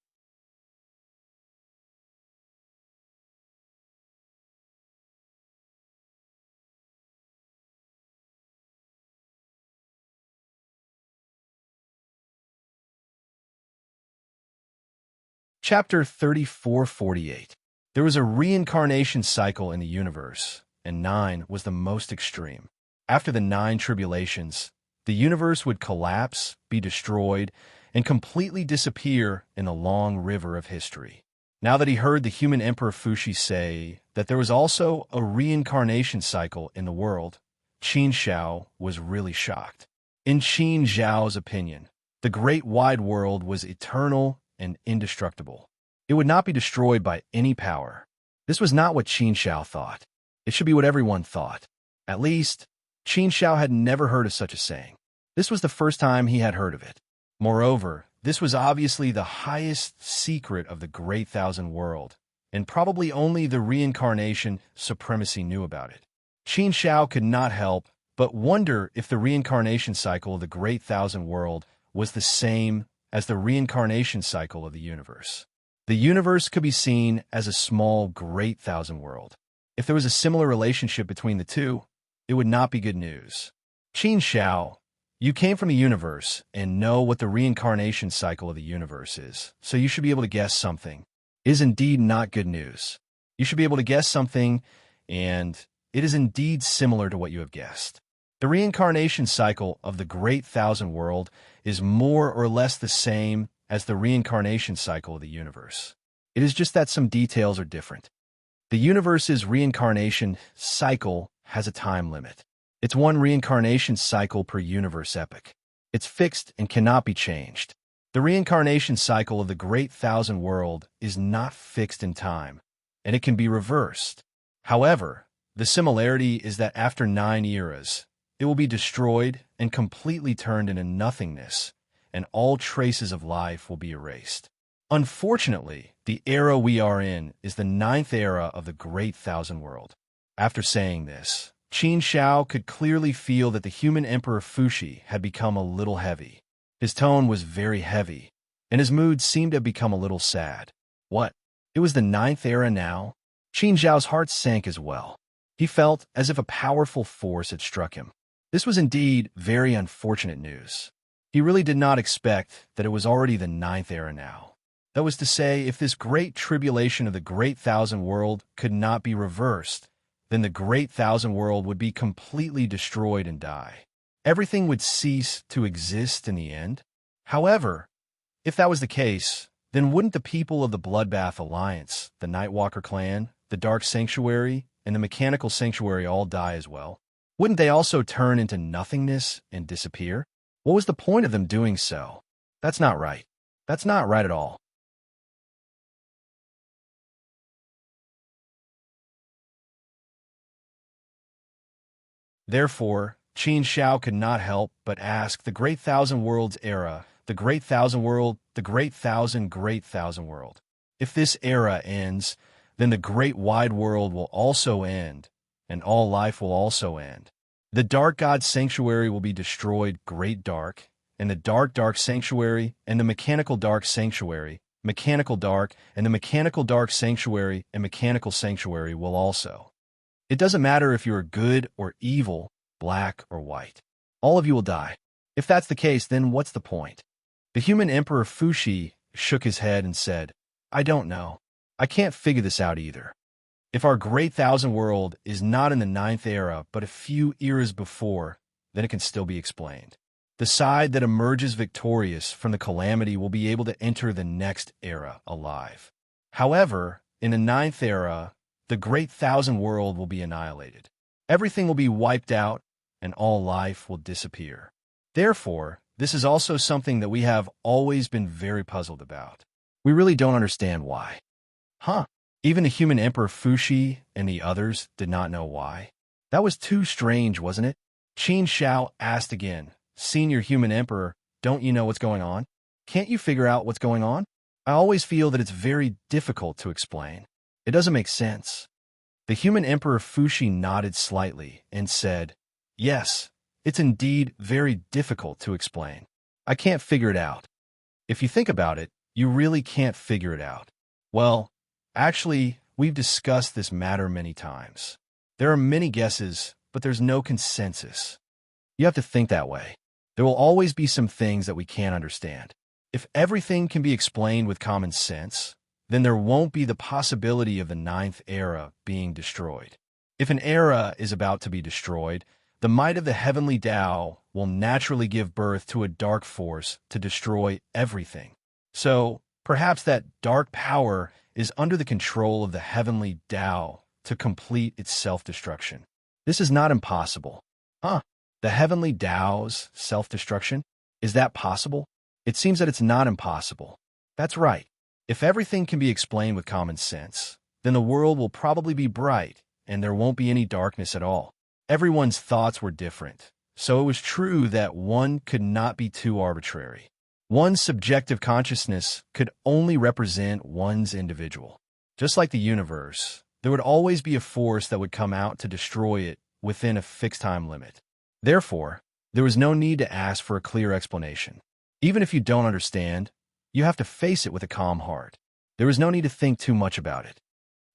Chapter 3448. There was a reincarnation cycle in the universe, and 9 was the most extreme. After the 9 tribulations, the universe would collapse, be destroyed, and completely disappear in the long river of history. Now that he heard the human Emperor Fuxi say that there was also a reincarnation cycle in the world, Qin Xiao was really shocked. In Qin Xiao's opinion, the great wide world was eternal and indestructible. It would not be destroyed by any power. This was not what Qin Xiao thought. It should be what everyone thought. At least, Qin Xiao had never heard of such a saying. This was the first time he had heard of it. Moreover, this was obviously the highest secret of the Great Thousand World, and probably only the reincarnation supremacy knew about it. Qin Xiao could not help but wonder if the reincarnation cycle of the Great Thousand World was the same as the reincarnation cycle of the universe. The universe could be seen as a small Great Thousand World. If there was a similar relationship between the two, it would not be good news. Qin Xiao, you came from the universe and know what the reincarnation cycle of the universe is, so you should be able to guess something. It is indeed not good news. You should be able to guess something, and it is indeed similar to what you have guessed. The reincarnation cycle of the Great Thousand World is more or less the same as the reincarnation cycle of the universe. It is just that some details are different. The universe's reincarnation cycle has a time limit. It's one reincarnation cycle per universe epoch. It's fixed and cannot be changed. The reincarnation cycle of the Great Thousand World is not fixed in time, and it can be reversed. However, the similarity is that after 9 eras, it will be destroyed and completely turned into nothingness, and all traces of life will be erased. Unfortunately, the era we are in is the 9th era of the Great Thousand World. After saying this, Qin Xiao could clearly feel that the human Emperor Fuxi had become a little heavy. His tone was very heavy, and his mood seemed to have become a little sad. What? It was the 9th era now? Qin Xiao's heart sank as well. He felt as if a powerful force had struck him. This was indeed very unfortunate news. He really did not expect that it was already the 9th era now. That was to say, if this great tribulation of the Great Thousand World could not be reversed, then the Great Thousand World would be completely destroyed and die. Everything would cease to exist in the end. However, if that was the case, then wouldn't the people of the Bloodbath Alliance, the Nightwalker clan, the Dark Sanctuary, and the Mechanical Sanctuary all die as well? Wouldn't they also turn into nothingness and disappear? What was the point of them doing so? That's not right. That's not right at all. Therefore, Qin Xiao could not help but ask the Great Thousand Worlds era, the Great Thousand World, the Great Thousand World. If this era ends, then the Great Wide World will also end, and all life will also end. The Dark God Sanctuary will be destroyed, Great Dark, and the Dark Sanctuary, and the Mechanical Dark Sanctuary, Mechanical Dark, and the Mechanical Dark Sanctuary, and Mechanical Sanctuary will also. It doesn't matter if you are good or evil, black or white. All of you will die. If that's the case, then what's the point? The human Emperor Fuxi shook his head and said, I don't know. I can't figure this out either. If our Great Thousand World is not in the 9th era, but a few eras before, then it can still be explained. The side that emerges victorious from the calamity will be able to enter the next era alive. However, in the 9th era, the Great Thousand World will be annihilated. Everything will be wiped out, and all life will disappear. Therefore, this is also something that we have always been very puzzled about. We really don't understand why. Huh? Even the human Emperor Fuxi and the others did not know why. That was too strange, wasn't it? Qin Shao asked again, Senior Human Emperor, don't you know what's going on? Can't you figure out what's going on? I always feel that it's very difficult to explain. It doesn't make sense. The human Emperor Fuxi nodded slightly and said, Yes, it's indeed very difficult to explain. I can't figure it out. If you think about it, you really can't figure it out. Well, actually, we've discussed this matter many times. There are many guesses, but there's no consensus. You have to think that way. There will always be some things that we can't understand. If everything can be explained with common sense, then there won't be the possibility of the ninth era being destroyed. If an era is about to be destroyed, the might of the heavenly Tao will naturally give birth to a dark force to destroy everything. So, perhaps that dark power is under the control of the heavenly Tao to complete its self-destruction. This is not impossible. Huh? The heavenly Tao's self-destruction? Is that possible? It seems that it's not impossible. That's right. If everything can be explained with common sense, then the world will probably be bright and there won't be any darkness at all. Everyone's thoughts were different, so it was true that one could not be too arbitrary. One's subjective consciousness could only represent one's individual. Just like the universe, there would always be a force that would come out to destroy it within a fixed time limit. Therefore, there was no need to ask for a clear explanation. Even if you don't understand, you have to face it with a calm heart. There is no need to think too much about it.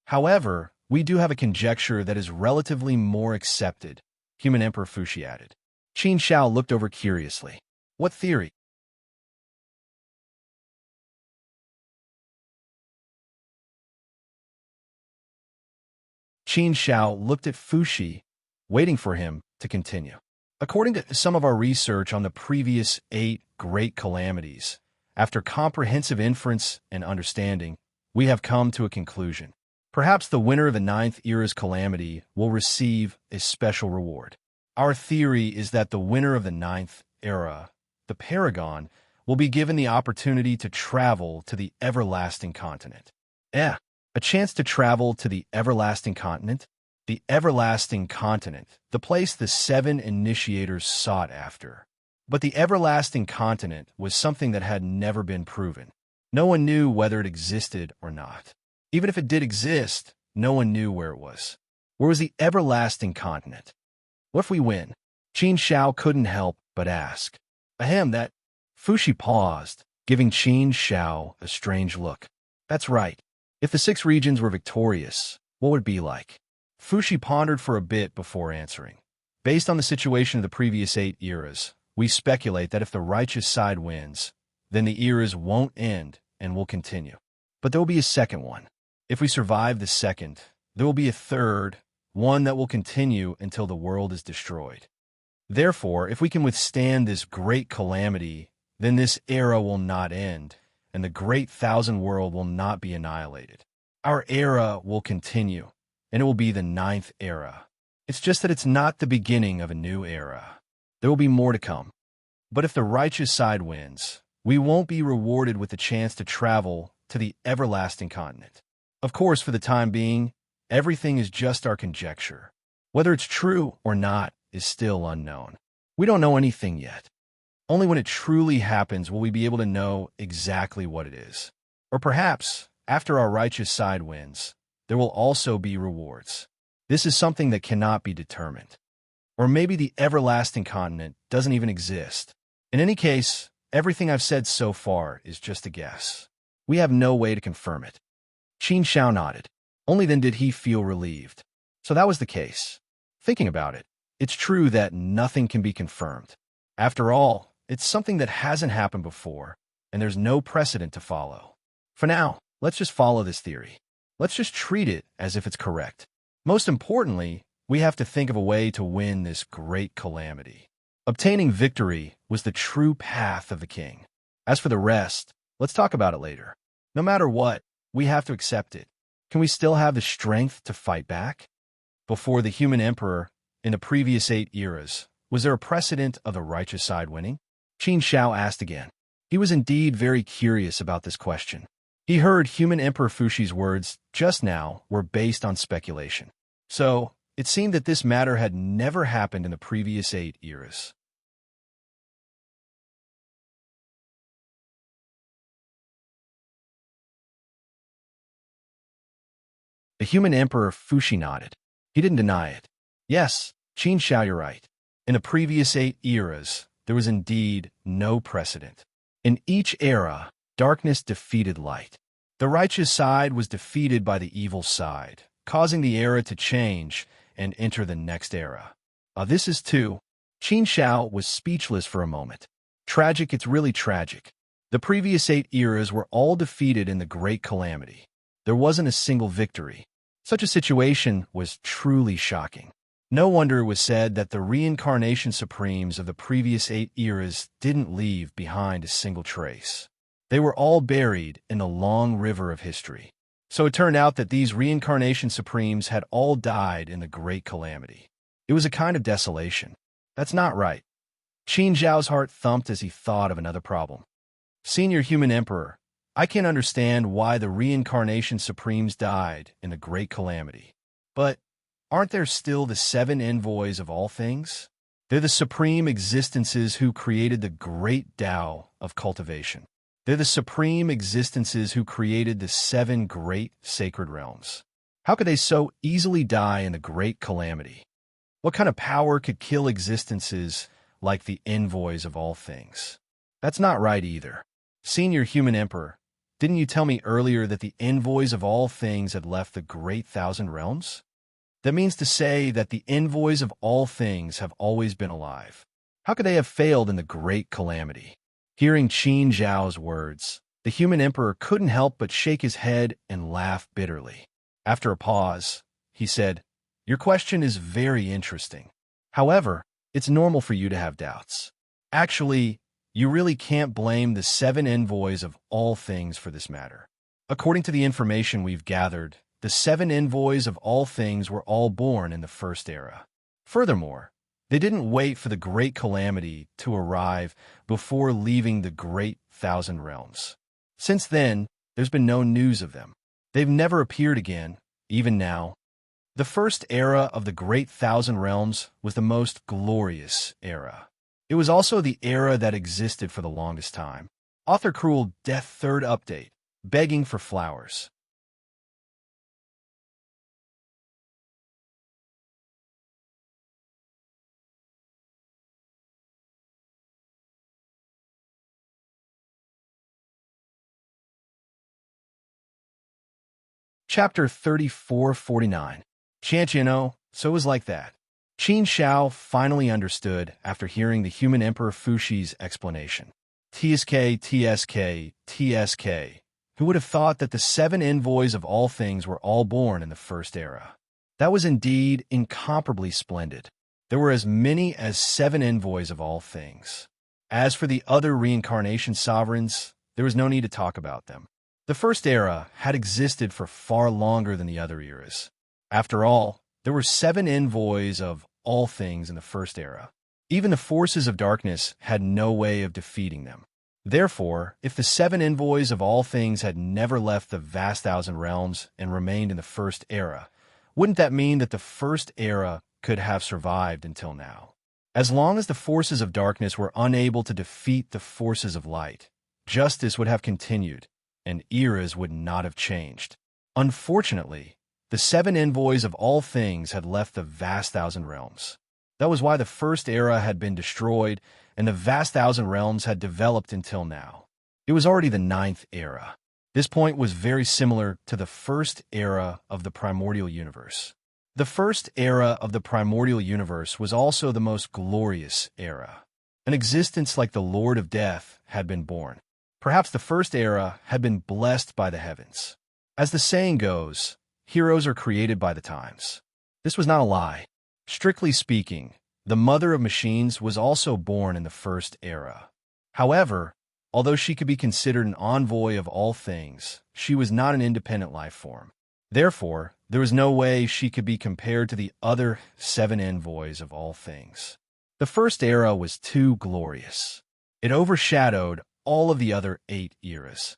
However, we do have a conjecture that is relatively more accepted, Human Emperor Fuxi added. Qin Shao looked over curiously. What theory? Qin Shao looked at Fuxi, waiting for him to continue. According to some of our research on the previous 8 great calamities, after comprehensive inference and understanding, we have come to a conclusion. Perhaps the winner of the 9th era's calamity will receive a special reward. Our theory is that the winner of the 9th era, the Paragon, will be given the opportunity to travel to the everlasting continent. A chance to travel to the everlasting continent? The everlasting continent, the place the 7 initiators sought after. But the everlasting continent was something that had never been proven. No one knew whether it existed or not. Even if it did exist, no one knew where it was. Where was the everlasting continent? What if we win? Qin Shao couldn't help but ask. Ahem, that. Fuxi paused, giving Qin Shao a strange look. That's right. If the 6 regions were victorious, what would it be like? Fuxi pondered for a bit before answering. Based on the situation of the previous 8 eras, we speculate that if the righteous side wins, then the eras won't end and will continue. But there will be a second one. If we survive the second, there will be a third, one that will continue until the world is destroyed. Therefore, if we can withstand this great calamity, then this era will not end, and the great thousand world will not be annihilated. Our era will continue, and it will be the 9th era. It's just that it's not the beginning of a new era. There will be more to come. But if the righteous side wins, we won't be rewarded with the chance to travel to the everlasting continent. Of course, for the time being, everything is just our conjecture. Whether it's true or not is still unknown. We don't know anything yet. Only when it truly happens will we be able to know exactly what it is. Or perhaps, after our righteous side wins, there will also be rewards. This is something that cannot be determined. Or maybe the everlasting continent doesn't even exist. In any case, everything I've said so far is just a guess. We have no way to confirm it. Qin Shao nodded. Only then did he feel relieved. So that was the case. Thinking about it, it's true that nothing can be confirmed. After all, it's something that hasn't happened before, and there's no precedent to follow. For now, let's just follow this theory. Let's just treat it as if it's correct. Most importantly, we have to think of a way to win this great calamity. Obtaining victory was the true path of the king. As for the rest, let's talk about it later. No matter what, we have to accept it. Can we still have the strength to fight back? Before the human emperor, in the previous 8 eras, Was there a precedent of the righteous side winning? Qin Shao asked again. He was indeed very curious about this question. He heard human Emperor Fushi's words just now were based on speculation. So, it seemed that this matter had never happened in the previous 8 eras. The human Emperor Fushi nodded. He didn't deny it. Yes, Qin Shao, you're right. In the previous 8 eras, there was indeed no precedent. In each era, darkness defeated light. The righteous side was defeated by the evil side, causing the era to change and enter the next era. This is too. Qin Shao was speechless for a moment. Tragic, it's really tragic. The previous 8 eras were all defeated in the Great Calamity. There wasn't a single victory. Such a situation was truly shocking. No wonder it was said that the reincarnation supremes of the previous 8 eras didn't leave behind a single trace. They were all buried in the long river of history. So it turned out that these reincarnation supremes had all died in the Great Calamity. It was a kind of desolation. That's not right. Qin Zhao's heart thumped as he thought of another problem. Senior Human Emperor, I can understand why the reincarnation supremes died in the Great Calamity. But aren't there still the 7 envoys of all things? They're the supreme existences who created the great Tao of cultivation. They're the supreme existences who created the 7 great sacred realms. How could they so easily die in the Great Calamity? What kind of power could kill existences like the envoys of all things? That's not right either. Senior Human Emperor, didn't you tell me earlier that the envoys of all things had left the great 1,000 realms? That means to say that the envoys of all things have always been alive. How could they have failed in the Great Calamity? Hearing Qin Zhao's words, the Human Emperor couldn't help but shake his head and laugh bitterly. After a pause, he said, Your question is very interesting. However, it's normal for you to have doubts. Actually, you really can't blame the 7 envoys of all things for this matter. According to the information we've gathered, the 7 envoys of all things were all born in the first era. Furthermore, they didn't wait for the Great Calamity to arrive before leaving the great 1,000 realms. Since then, there's been no news of them. They've never appeared again, even now. The first era of the great 1,000 realms was the most glorious era. It was also the era that existed for the longest time. Author Cruel Death 3rd Update, Begging for Flowers. Chapter 3449. Chantiano, so it was like that. Qin Shao finally understood after hearing the Human Emperor Fushi's explanation. TSK. Who would have thought that the 7 envoys of all things were all born in the first era? That was indeed incomparably splendid. There were as many as 7 envoys of all things. As for the other reincarnation sovereigns, there was no need to talk about them. The first era had existed for far longer than the other eras. After all, there were 7 envoys of all things in the first era. Even the forces of darkness had no way of defeating them. Therefore, if the 7 envoys of all things had never left the vast 1,000 realms and remained in the first era, wouldn't that mean that the first era could have survived until now? As long as the forces of darkness were unable to defeat the forces of light, justice would have continued, and eras would not have changed. Unfortunately, the 7 envoys of all things had left the vast 1,000 realms. That was why the first era had been destroyed, and the vast 1,000 realms had developed until now. It was already the 9th era. This point was very similar to the first era of the primordial universe. The first era of the primordial universe was also the most glorious era. An existence like the Lord of Death had been born. Perhaps the first era had been blessed by the heavens. As the saying goes, heroes are created by the times. This was not a lie. Strictly speaking, the mother of machines was also born in the first era. However, although she could be considered an envoy of all things, she was not an independent life form. Therefore, there was no way she could be compared to the other 7 envoys of all things. The first era was too glorious. It overshadowed all of the other 8 eras.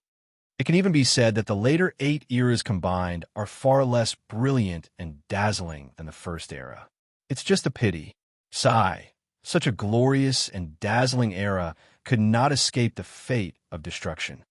It can even be said that the later 8 eras combined are far less brilliant and dazzling than the first era. It's just a pity. Sigh. Such a glorious and dazzling era could not escape the fate of destruction.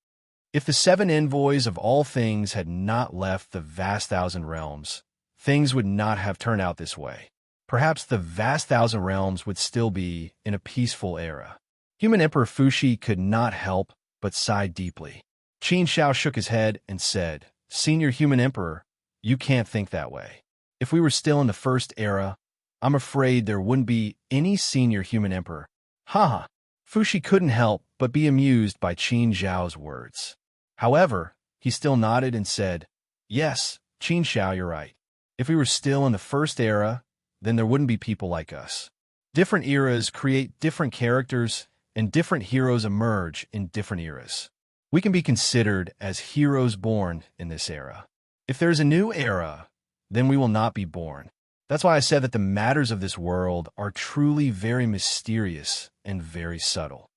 If the 7 envoys of all things had not left the vast thousand realms, things would not have turned out this way. Perhaps the vast thousand realms would still be in a peaceful era. Human Emperor Fuxi could not help but sigh deeply. Qin Shao shook his head and said, "Senior Human Emperor, you can't think that way. If we were still in the first era, I'm afraid there wouldn't be any senior human emperor." Haha. Fuxi couldn't help but be amused by Qin Zhao's words. However, he still nodded and said, "Yes, Qin Shao, you're right. If we were still in the first era, then there wouldn't be people like us. Different eras create different characters, and different heroes emerge in different eras. We can be considered as heroes born in this era. If there's a new era, then we will not be born. That's why I said that the matters of this world are truly very mysterious and very subtle."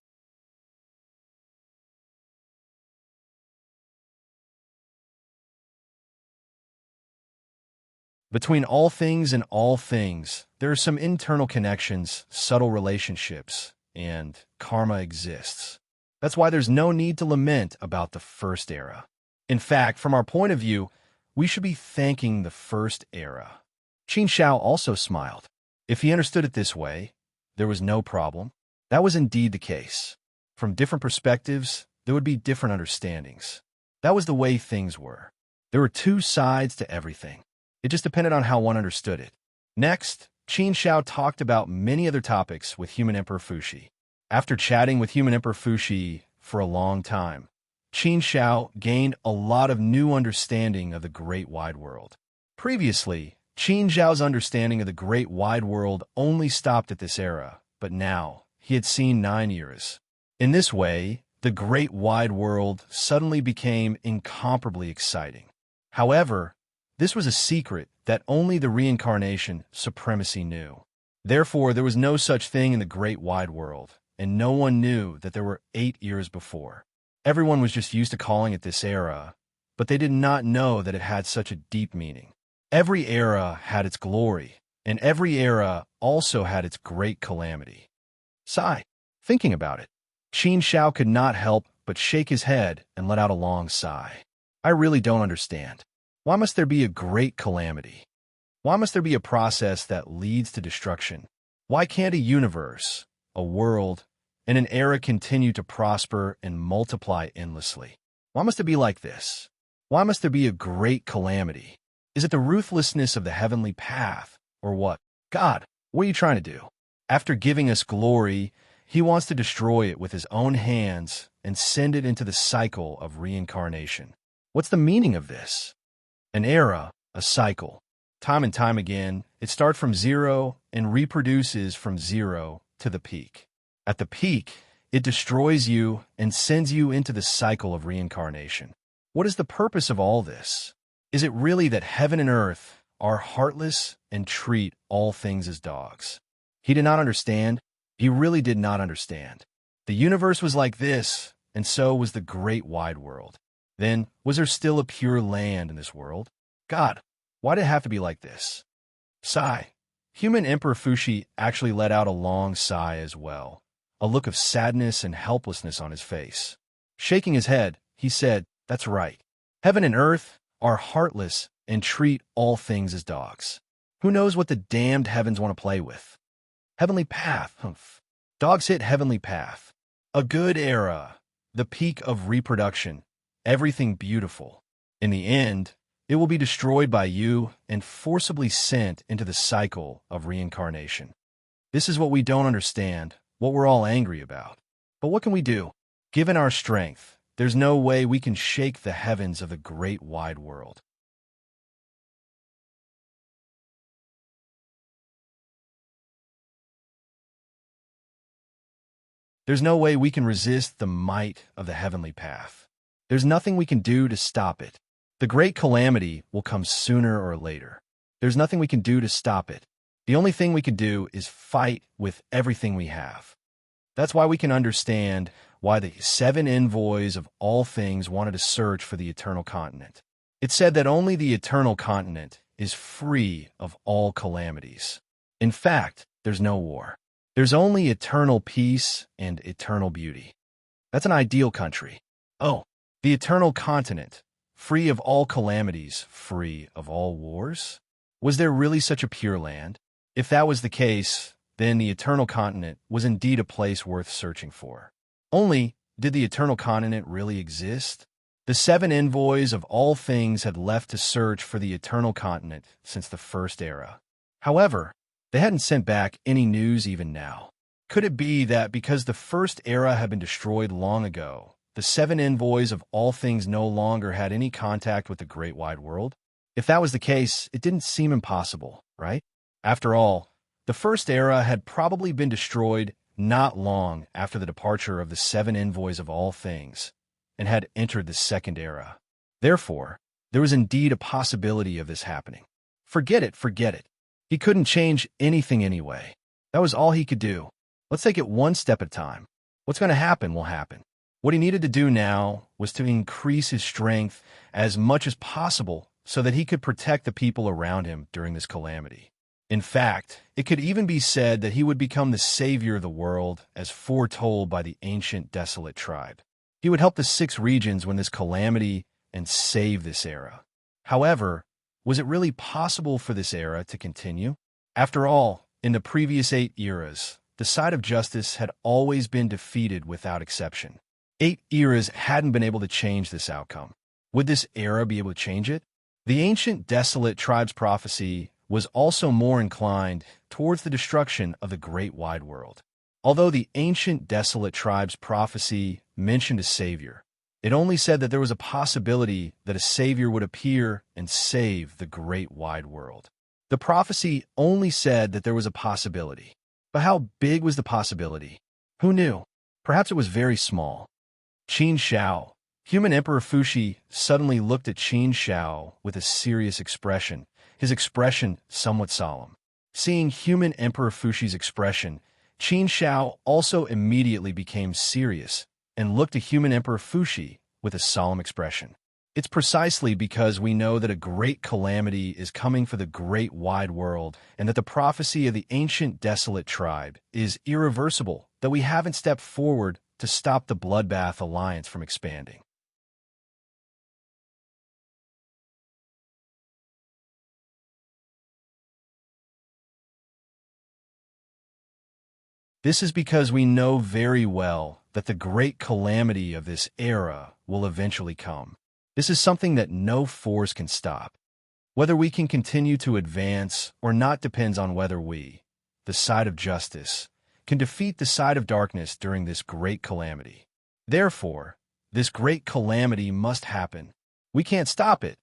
Between all things and all things, there are some internal connections, subtle relationships, and karma exists. That's why there's no need to lament about the first era. In fact, from our point of view, we should be thanking the first era. Qin Shao also smiled. If he understood it this way, there was no problem. That was indeed the case. From different perspectives, there would be different understandings. That was the way things were. There were 2 sides to everything. It just depended on how one understood it. Next, Qin Shao talked about many other topics with Human Emperor Fuxi. After chatting with Human Emperor Fuxi for a long time, Qin Shao gained a lot of new understanding of the great wide world. Previously, Qin Zhao's understanding of the great wide world only stopped at this era, but now he had seen 9 eras. In this way, the great wide world suddenly became incomparably exciting. However, this was a secret that only the reincarnation supremacy knew. Therefore, there was no such thing in the great wide world, and no one knew that there were 8 eras before. Everyone was just used to calling it this era, but they did not know that it had such a deep meaning. Every era had its glory, and every era also had its great calamity. Sigh. Thinking about it, Qin Shao could not help but shake his head and let out a long sigh. I really don't understand. Why must there be a great calamity? Why must there be a process that leads to destruction? Why can't a universe, a world, and an era continue to prosper and multiply endlessly? Why must it be like this? Why must there be a great calamity? Is it the ruthlessness of the heavenly path, or what? God, what are you trying to do? After giving us glory, he wants to destroy it with his own hands and send it into the cycle of reincarnation. What's the meaning of this? An era, a cycle. Time and time again, it starts from 0 and reproduces from 0 to the peak. At the peak, it destroys you and sends you into the cycle of reincarnation. What is the purpose of all this? Is it really that heaven and earth are heartless and treat all things as dogs? He did not understand. He really did not understand. The universe was like this, and so was the great wide world. Then, was there still a pure land in this world? God, why did it have to be like this? Sigh. Human Emperor Fuxi actually let out a long sigh as well, a look of sadness and helplessness on his face. Shaking his head, he said, "That's right. Heaven and earth are heartless and treat all things as dogs. Who knows what the damned heavens want to play with? Heavenly path, humph. Dogs hit heavenly path. A good era, the peak of reproduction, everything beautiful. In the end, it will be destroyed by you and forcibly sent into the cycle of reincarnation. This is what we don't understand, what we're all angry about. But what can we do? Given our strength, there's no way we can shake the heavens of the great wide world. There's no way we can resist the might of the heavenly path. There's nothing we can do to stop it. The great calamity will come sooner or later. There's nothing we can do to stop it. The only thing we could do is fight with everything we have. That's why we can understand why the 7 envoys of all things wanted to search for the eternal continent. It said that only the eternal continent is free of all calamities. In fact, there's no war. There's only eternal peace and eternal beauty. That's an ideal country. Oh, the eternal continent, free of all calamities, free of all wars? Was there really such a pure land? If that was the case, then the eternal continent was indeed a place worth searching for. Only, did the eternal continent really exist? The 7 envoys of all things had left to search for the eternal continent since the first era. However, they hadn't sent back any news even now. Could it be that because the first era had been destroyed long ago, the 7 envoys of all things no longer had any contact with the great wide world? If that was the case, it didn't seem impossible, right? After all, the first era had probably been destroyed not long after the departure of the 7 envoys of all things, and had entered the second era. Therefore, there was indeed a possibility of this happening. Forget it. He couldn't change anything anyway. That was all he could do. Let's take it one step at a time. What's going to happen will happen. What he needed to do now was to increase his strength as much as possible so that he could protect the people around him during this calamity. In fact, it could even be said that he would become the savior of the world as foretold by the ancient desolate tribe. He would help the 6 regions win this calamity and save this era. However, was it really possible for this era to continue? After all, in the previous 8 eras, the side of justice had always been defeated without exception. 8 eras hadn't been able to change this outcome. Would this era be able to change it? The ancient desolate tribe's prophecy was also more inclined towards the destruction of the great wide world. Although the ancient desolate tribe's prophecy mentioned a savior, it only said that there was a possibility that a savior would appear and save the great wide world. The prophecy only said that there was a possibility. But how big was the possibility? Who knew? Perhaps it was very small. Qin Shao, human Emperor Fuxi, suddenly looked at Qin Shao with a serious expression, his expression somewhat solemn. Seeing human Emperor Fuxi's expression, Qin Shao also immediately became serious and looked at human Emperor Fuxi with a solemn expression. It's precisely because we know that a great calamity is coming for the great wide world and that the prophecy of the ancient desolate tribe is irreversible that we haven't stepped forward to stop the Bloodbath Alliance from expanding. This is because we know very well that the great calamity of this era will eventually come. This is something that no force can stop. Whether we can continue to advance or not depends on whether we, the side of justice, can defeat the side of darkness during this great calamity. Therefore, this great calamity must happen. We can't stop it,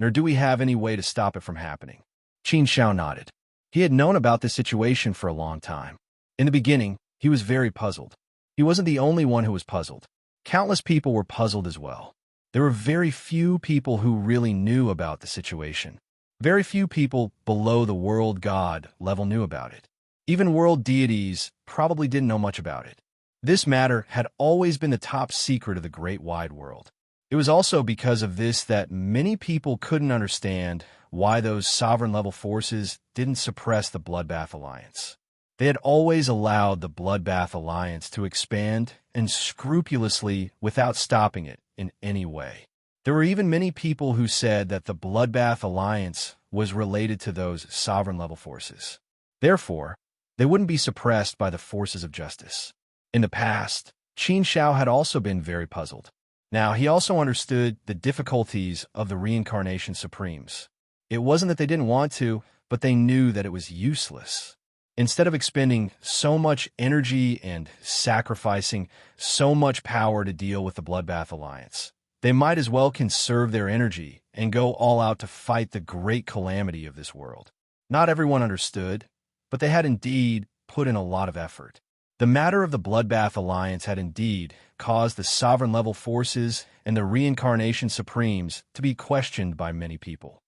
nor do we have any way to stop it from happening. Qin Shao nodded. He had known about this situation for a long time. In the beginning, he was very puzzled. He wasn't the only one who was puzzled. Countless people were puzzled as well. There were very few people who really knew about the situation. Very few people below the world god level knew about it. Even world deities probably didn't know much about it. This matter had always been the top secret of the great wide world. It was also because of this that many people couldn't understand why those sovereign-level forces didn't suppress the Bloodbath Alliance. They had always allowed the Bloodbath Alliance to expand and scrupulously without stopping it in any way. There were even many people who said that the Bloodbath Alliance was related to those sovereign-level forces. Therefore, they wouldn't be suppressed by the forces of justice. In the past, Qin Shao had also been very puzzled. Now, he also understood the difficulties of the Reincarnation Supremes. It wasn't that they didn't want to, but they knew that it was useless. Instead of expending so much energy and sacrificing so much power to deal with the Bloodbath Alliance, they might as well conserve their energy and go all out to fight the great calamity of this world. Not everyone understood, but they had indeed put in a lot of effort. The matter of the Bloodbath Alliance had indeed caused the sovereign-level forces and the Reincarnation Supremes to be questioned by many people.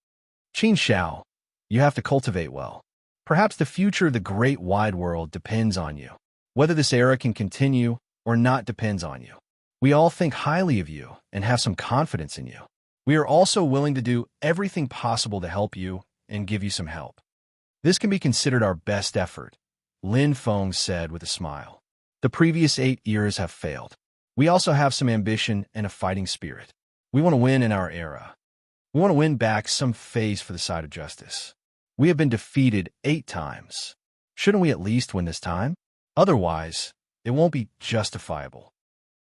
Qin Shao, you have to cultivate well. Perhaps the future of the great wide world depends on you. Whether this era can continue or not depends on you. We all think highly of you and have some confidence in you. We are also willing to do everything possible to help you and give you some help. This can be considered our best effort, Lin Feng said with a smile. The previous 8 years have failed. We also have some ambition and a fighting spirit. We want to win in our era. We want to win back some face for the side of justice. We have been defeated 8 times. Shouldn't we at least win this time? Otherwise, it won't be justifiable.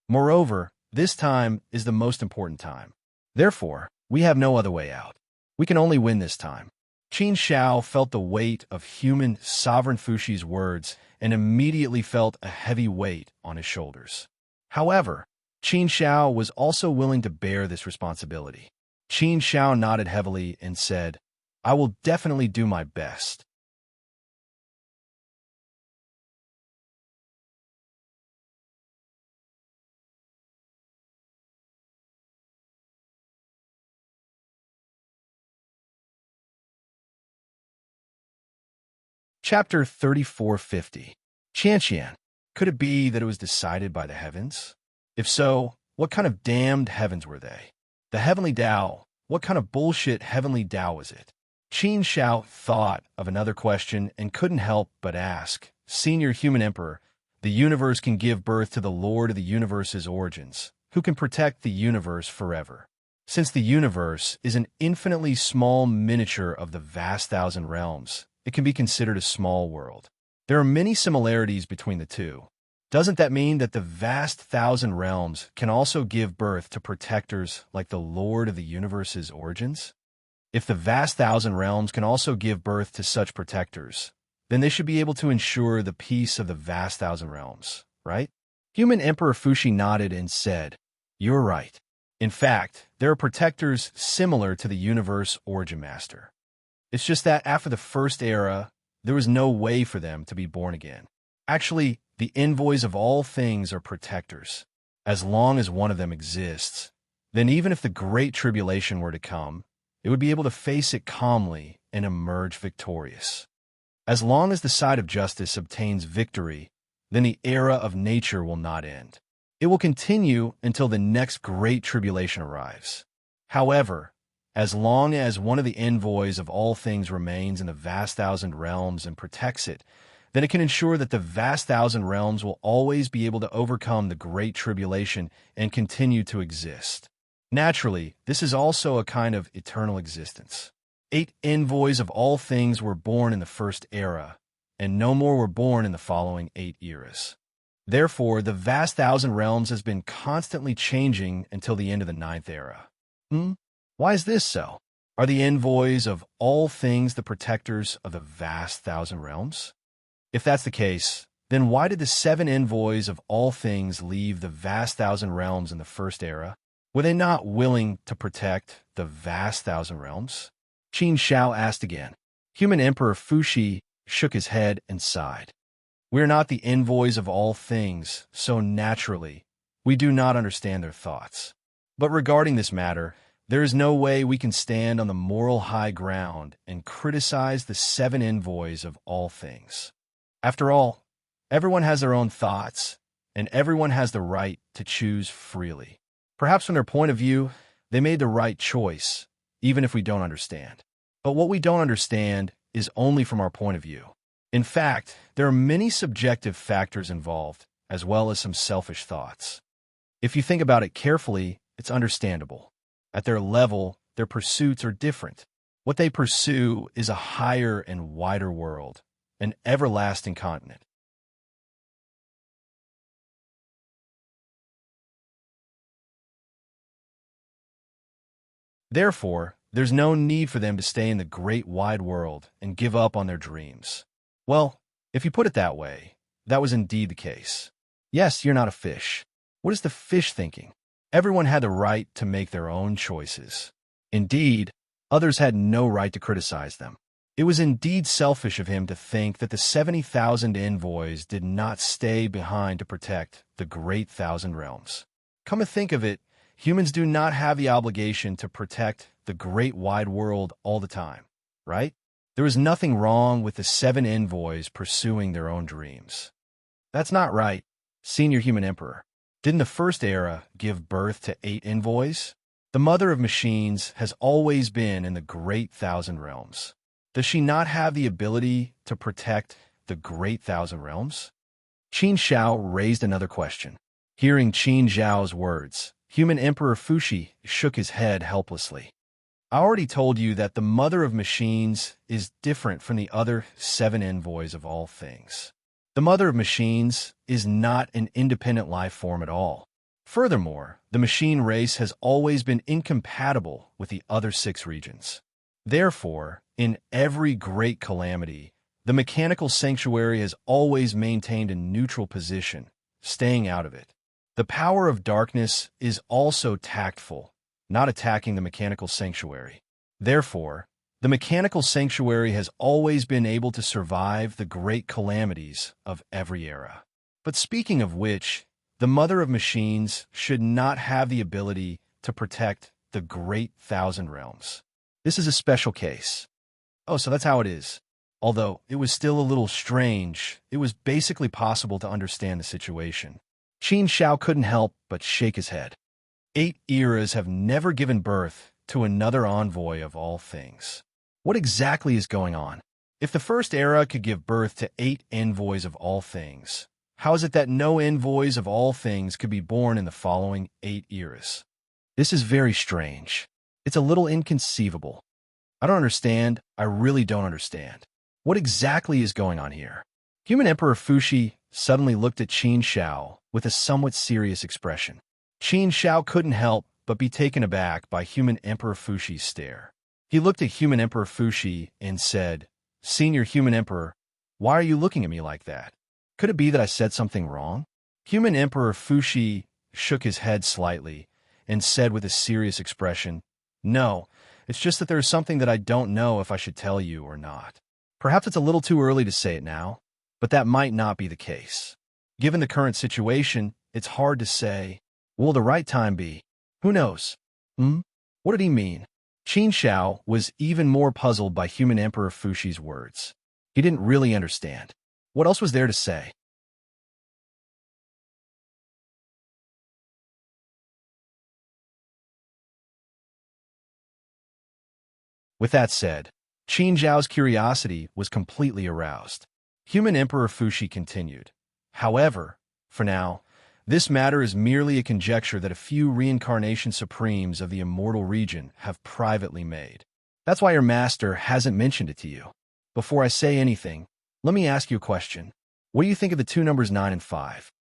Moreover, this time is the most important time. Therefore, we have no other way out. We can only win this time. Qin Xiao felt the weight of human sovereign Fushi's words and immediately felt a heavy weight on his shoulders. However, Qin Xiao was also willing to bear this responsibility. Qin Xiao nodded heavily and said, "I will definitely do my best." Chapter 3450. Qianqian. Could it be that it was decided by the heavens? If so, what kind of damned heavens were they? The heavenly Tao. What kind of bullshit heavenly Tao was it? Qin Xiao thought of another question and couldn't help but ask, "Senior Human Emperor, the universe can give birth to the Lord of the universe's origins, who can protect the universe forever. Since the universe is an infinitely small miniature of the vast thousand realms, it can be considered a small world. There are many similarities between the two. Doesn't that mean that the vast thousand realms can also give birth to protectors like the Lord of the universe's origins? If the vast thousand realms can also give birth to such protectors, then they should be able to ensure the peace of the vast thousand realms, right?" Human Emperor Fushi nodded and said, "You're right. In fact, there are protectors similar to the universe origin master. It's just that after the first era, there was no way for them to be born again. Actually, the envoys of all things are protectors. As long as one of them exists, then even if the Great Tribulation were to come, it would be able to face it calmly and emerge victorious. As long as the side of justice obtains victory, then the era of nature will not end. It will continue until the next Great Tribulation arrives. However, as long as one of the envoys of all things remains in the vast thousand realms and protects it, then it can ensure that the vast thousand realms will always be able to overcome the Great Tribulation and continue to exist. Naturally, this is also a kind of eternal existence. 8 envoys of all things were born in the first era, and no more were born in the following 8 eras. Therefore, the vast thousand realms has been constantly changing until the end of the 9th era. Why is this so? Are the envoys of all things the protectors of the vast thousand realms? If that's the case, then why did the 7 envoys of all things leave the vast thousand realms in the first era? Were they not willing to protect the vast thousand realms? Qin Xiao asked again. Human Emperor Fushi shook his head and sighed. We are not the envoys of all things, so naturally, we do not understand their thoughts. But regarding this matter, there is no way we can stand on the moral high ground and criticize the 7 envoys of all things. After all, everyone has their own thoughts, and everyone has the right to choose freely. Perhaps from their point of view, they made the right choice, even if we don't understand. But what we don't understand is only from our point of view. In fact, there are many subjective factors involved, as well as some selfish thoughts. If you think about it carefully, it's understandable. At their level, their pursuits are different. What they pursue is a higher and wider world, an everlasting continent. Therefore, there's no need for them to stay in the great wide world and give up on their dreams. Well, if you put it that way, that was indeed the case. Yes, you're not a fish. What is the fish thinking? Everyone had the right to make their own choices. Indeed, others had no right to criticize them. It was indeed selfish of him to think that the 70,000 envoys did not stay behind to protect the great thousand realms. Come to think of it, humans do not have the obligation to protect the great wide world all the time, right? There was nothing wrong with the 7 envoys pursuing their own dreams. That's not right, Senior Human Emperor. Didn't the first era give birth to 8 envoys? The mother of machines has always been in the Great Thousand Realms. Does she not have the ability to protect the Great Thousand Realms? Qin Shao raised another question. Hearing Qin Zhao's words, Human Emperor Fuxi shook his head helplessly. I already told you that the mother of machines is different from the other 7 envoys of all things. The mother of machines is not an independent life form at all. Furthermore, the machine race has always been incompatible with the other 6 regions. Therefore, in every great calamity, the mechanical sanctuary has always maintained a neutral position, staying out of it. The power of darkness is also tactful, not attacking the mechanical sanctuary. Therefore, the mechanical sanctuary has always been able to survive the great calamities of every era. But speaking of which, the mother of machines should not have the ability to protect the Great Thousand Realms. This is a special case. Oh, so that's how it is. Although it was still a little strange, it was basically possible to understand the situation. Qin Shao couldn't help but shake his head. 8 eras have never given birth to another envoy of all things. What exactly is going on? If the first era could give birth to 8 envoys of all things, how is it that no envoys of all things could be born in the following 8 eras? This is very strange. It's a little inconceivable. I don't understand. I really don't understand. What exactly is going on here? Human Emperor Fuxi suddenly looked at Qin Shao with a somewhat serious expression. Qin Shao couldn't help but be taken aback by Human Emperor Fuxi's stare. He looked at Human Emperor Fuxi and said, Senior Human Emperor, why are you looking at me like that? Could it be that I said something wrong? Human Emperor Fuxi shook his head slightly and said with a serious expression, No, it's just that there is something that I don't know if I should tell you or not. Perhaps it's a little too early to say it now, but that might not be the case. Given the current situation, it's hard to say. Will the right time be? Who knows? What did he mean? Qin Shao was even more puzzled by Human Emperor Fuxi's words. He didn't really understand. What else was there to say? With that said, Qin Zhao's curiosity was completely aroused. Human Emperor Fuxi continued. However, for now, this matter is merely a conjecture that a few reincarnation supremes of the immortal region have privately made. That's why your master hasn't mentioned it to you. Before I say anything, let me ask you a question. What do you think of the 2 numbers 9 and 5?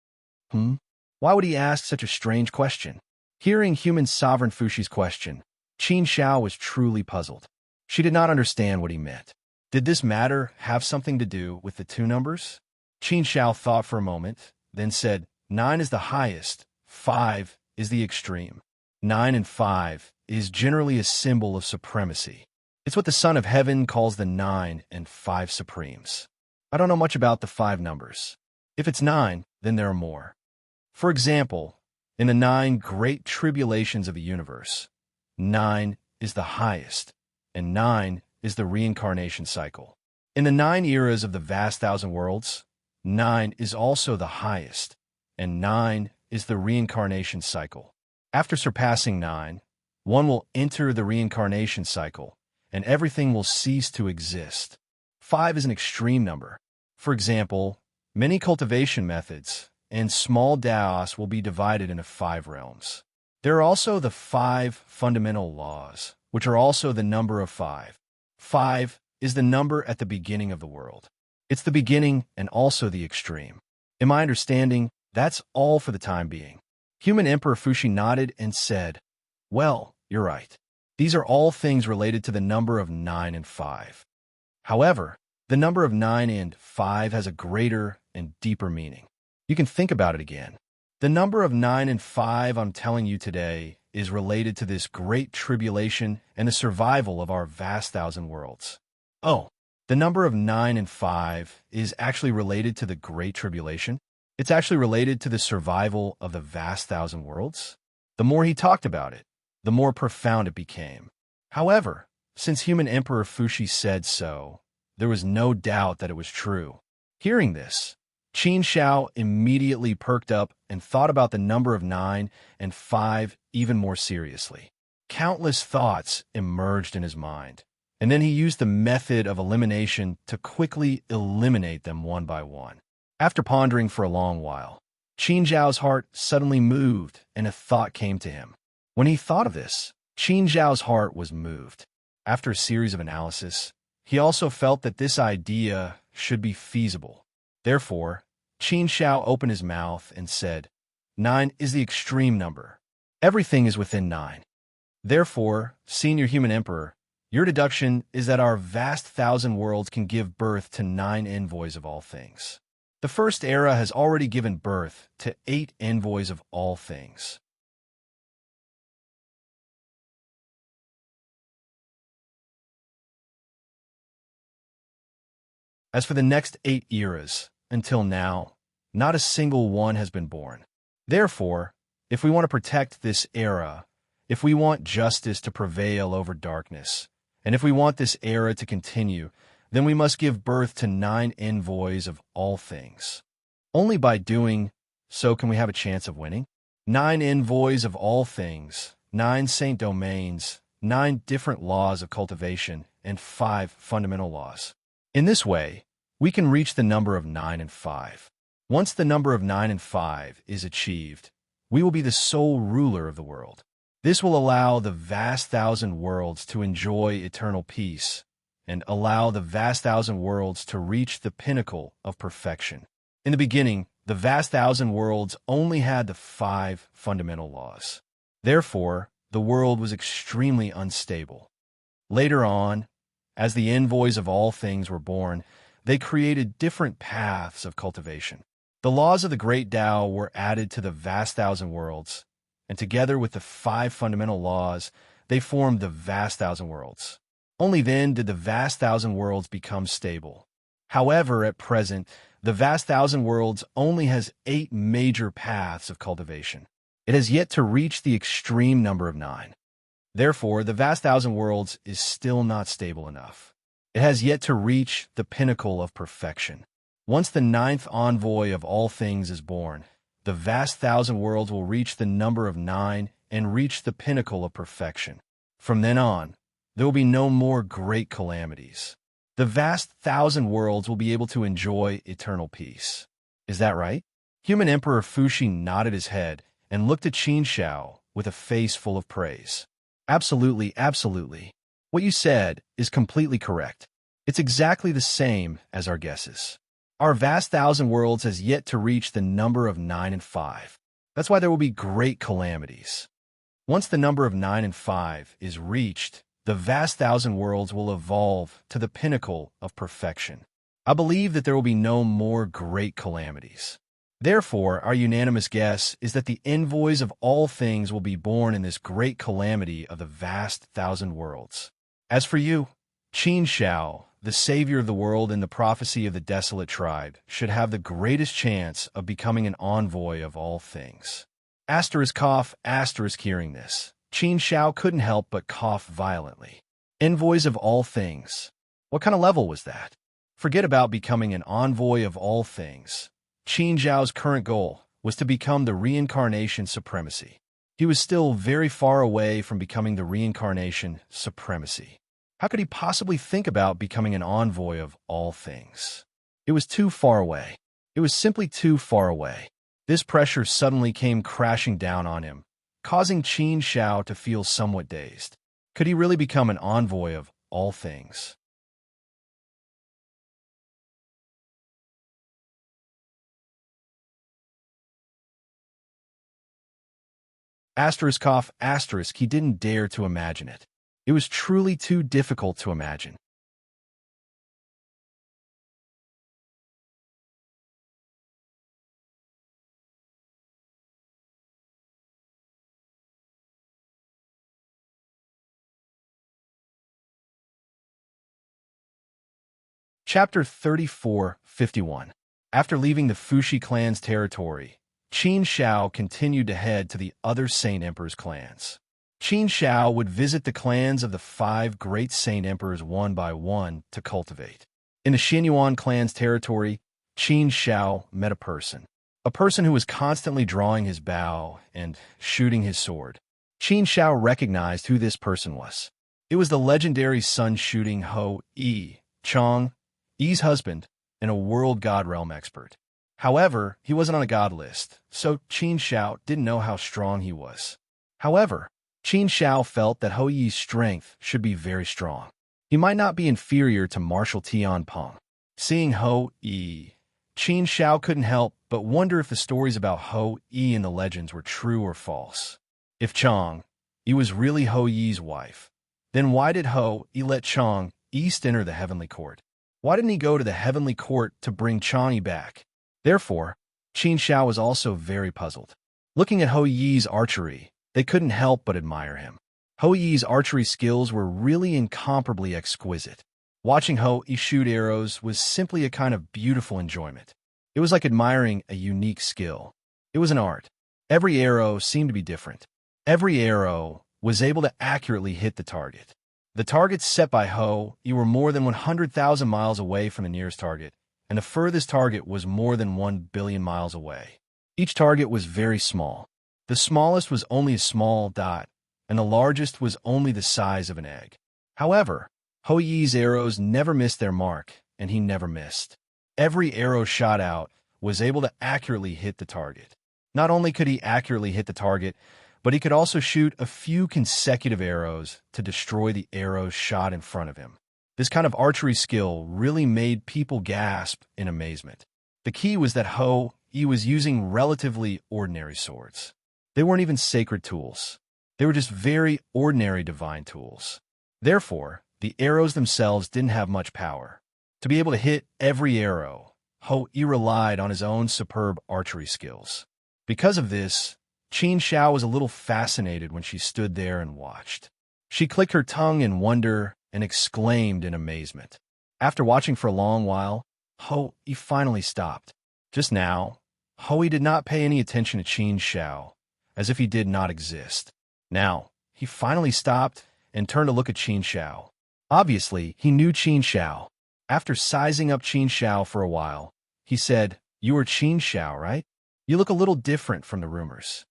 Why would he ask such a strange question? Hearing Human Sovereign Fuxi's question, Qin Shao was truly puzzled. She did not understand what he meant. Did this matter have something to do with the 2 numbers? Qin Shao thought for a moment, then said, 9 is the highest, 5 is the extreme. 9 and 5 is generally a symbol of supremacy. It's what the Son of Heaven calls the 9 and 5 supremes. I don't know much about the 5 numbers. If it's 9, then there are more. For example, in the 9 great tribulations of the universe, 9 is the highest, and 9 is the reincarnation cycle. In the 9 eras of the vast thousand worlds, 9 is also the highest, and 9 is the reincarnation cycle. After surpassing 9, one will enter the reincarnation cycle, and everything will cease to exist. 5 is an extreme number. For example, many cultivation methods and small daos will be divided into 5 realms. There are also the 5 fundamental laws, which are also the number of 5. 5 is the number at the beginning of the world. It's the beginning and also the extreme. In my understanding, that's all for the time being. Human Emperor Fuxi nodded and said, Well, you're right. These are all things related to the number of 9 and 5. However, the number of 9 and 5 has a greater and deeper meaning. You can think about it again. The number of 9 and 5 I'm telling you today is related to this great tribulation and the survival of our vast thousand worlds. Oh, the number of 9 and 5 is actually related to the great tribulation? It's actually related to the survival of the vast thousand worlds? The more he talked about it, the more profound it became. However, since Human Emperor Fuxi said so, there was no doubt that it was true. Hearing this, Qin Shao immediately perked up and thought about the number of 9 and 5 even more seriously. Countless thoughts emerged in his mind, and then he used the method of elimination to quickly eliminate them one by one. After pondering for a long while, Qin Zhao's heart suddenly moved and a thought came to him. When he thought of this, Qin Zhao's heart was moved. After a series of analysis, he also felt that this idea should be feasible. Therefore, Qin Shao opened his mouth and said, 9 is the extreme number. Everything is within 9. Therefore, Senior Human Emperor, your deduction is that our vast 1,000 worlds can give birth to 9 envoys of all things. The first era has already given birth to 8 envoys of all things. As for the next 8 eras, until now, not a single one has been born. Therefore, if we want to protect this era, if we want justice to prevail over darkness, and if we want this era to continue, then we must give birth to 9 envoys of all things. Only by doing so can we have a chance of winning. 9 envoys of all things, 9 saint domains, 9 different laws of cultivation, and 5 fundamental laws. In this way, we can reach the number of 9 and 5. Once the number of 9 and 5 is achieved, we will be the sole ruler of the world. This will allow the vast 1,000 worlds to enjoy eternal peace, and allow the vast 1,000 worlds to reach the pinnacle of perfection. In the beginning, the vast 1,000 worlds only had the 5 fundamental laws. Therefore, the world was extremely unstable. Later on, as the envoys of all things were born, they created different paths of cultivation. The laws of the Great Tao were added to the vast 1,000 worlds, and together with the 5 fundamental laws, they formed the vast 1,000 worlds. Only then did the vast 1,000 worlds become stable. However, at present, the vast 1,000 worlds only has 8 major paths of cultivation. It has yet to reach the extreme number of 9. Therefore, the vast 1,000 worlds is still not stable enough. It has yet to reach the pinnacle of perfection. Once the 9th envoy of all things is born, the vast 1,000 worlds will reach the number of 9 and reach the pinnacle of perfection. From then on, there will be no more great calamities. The vast 1,000 worlds will be able to enjoy eternal peace. Is that right? Human Emperor Fuxi nodded his head and looked at Qin Shao with a face full of praise. Absolutely, absolutely. What you said is completely correct. It's exactly the same as our guesses. Our vast 1,000 worlds has yet to reach the number of 9 and 5. That's why there will be great calamities. Once the number of 9 and 5 is reached, the vast 1,000 worlds will evolve to the pinnacle of perfection. I believe that there will be no more great calamities. Therefore, our unanimous guess is that the envoys of all things will be born in this great calamity of the vast 1,000 worlds. As for you, Qin Shao, the savior of the world in the prophecy of the desolate tribe, should have the greatest chance of becoming an envoy of all things. Asterisk cough, asterisk hearing this. Qin Shao couldn't help but cough violently. Envoys of all things. What kind of level was that? Forget about becoming an envoy of all things. Qin Zhao's current goal was to become the reincarnation supremacy. He was still very far away from becoming the reincarnation supremacy. How could he possibly think about becoming an envoy of all things? It was too far away. It was simply too far away. This pressure suddenly came crashing down on him, causing Qin Shao to feel somewhat dazed. Could he really become an envoy of all things? Asterisk cough, asterisk, he didn't dare to imagine it. It was truly too difficult to imagine. Chapter 34:51. After leaving the Fuxi clan's territory, Qin Shao continued to head to the other Saint Emperor's clans. Qin Shao would visit the clans of the 5 great Saint Emperors one by one to cultivate. In the Xinyuan clan's territory, Qin Shao met a person. A person who was constantly drawing his bow and shooting his sword. Qin Shao recognized who this person was. It was the legendary sun-shooting Ho Yi, Chong, Yi's husband, and a world god realm expert. However, he wasn't on a god list, so Qin Shao didn't know how strong he was. However, Qin Shao felt that Ho Yi's strength should be very strong. He might not be inferior to Marshal Tian Peng. Seeing Ho Yi, Qin Shao couldn't help but wonder if the stories about Ho Yi in the legends were true or false. If Chong Yi was really Ho Yi's wife, then why did Ho Yi let Chong Yi enter the heavenly court? Why didn't he go to the heavenly court to bring Chong Yi back? Therefore, Qin Shao was also very puzzled. Looking at Ho Yi's archery, they couldn't help but admire him. Ho Yi's archery skills were really incomparably exquisite. Watching Ho Yi shoot arrows was simply a kind of beautiful enjoyment. It was like admiring a unique skill. It was an art. Every arrow seemed to be different. Every arrow was able to accurately hit the target. The targets set by Ho Yi were more than 100,000 miles away from the nearest target, and the furthest target was more than 1 billion miles away. Each target was very small. The smallest was only a small dot, and the largest was only the size of an egg. However, Ho Yi's arrows never missed their mark, and he never missed. Every arrow shot out was able to accurately hit the target. Not only could he accurately hit the target, but he could also shoot a few consecutive arrows to destroy the arrows shot in front of him. This kind of archery skill really made people gasp in amazement. The key was that Ho Yi was using relatively ordinary swords. They weren't even sacred tools. They were just very ordinary divine tools. Therefore, the arrows themselves didn't have much power. To be able to hit every arrow, Ho Yi relied on his own superb archery skills. Because of this, Qin Shao was a little fascinated when she stood there and watched. She clicked her tongue in wonder and exclaimed in amazement. After watching for a long while, Ho Yi finally stopped. Just now, Ho Yi did not pay any attention to Qin Shao, as if he did not exist. Now, he finally stopped and turned to look at Qin Shao. Obviously, he knew Qin Shao. After sizing up Qin Shao for a while, he said, "You are Qin Shao, right? You look a little different from the rumors."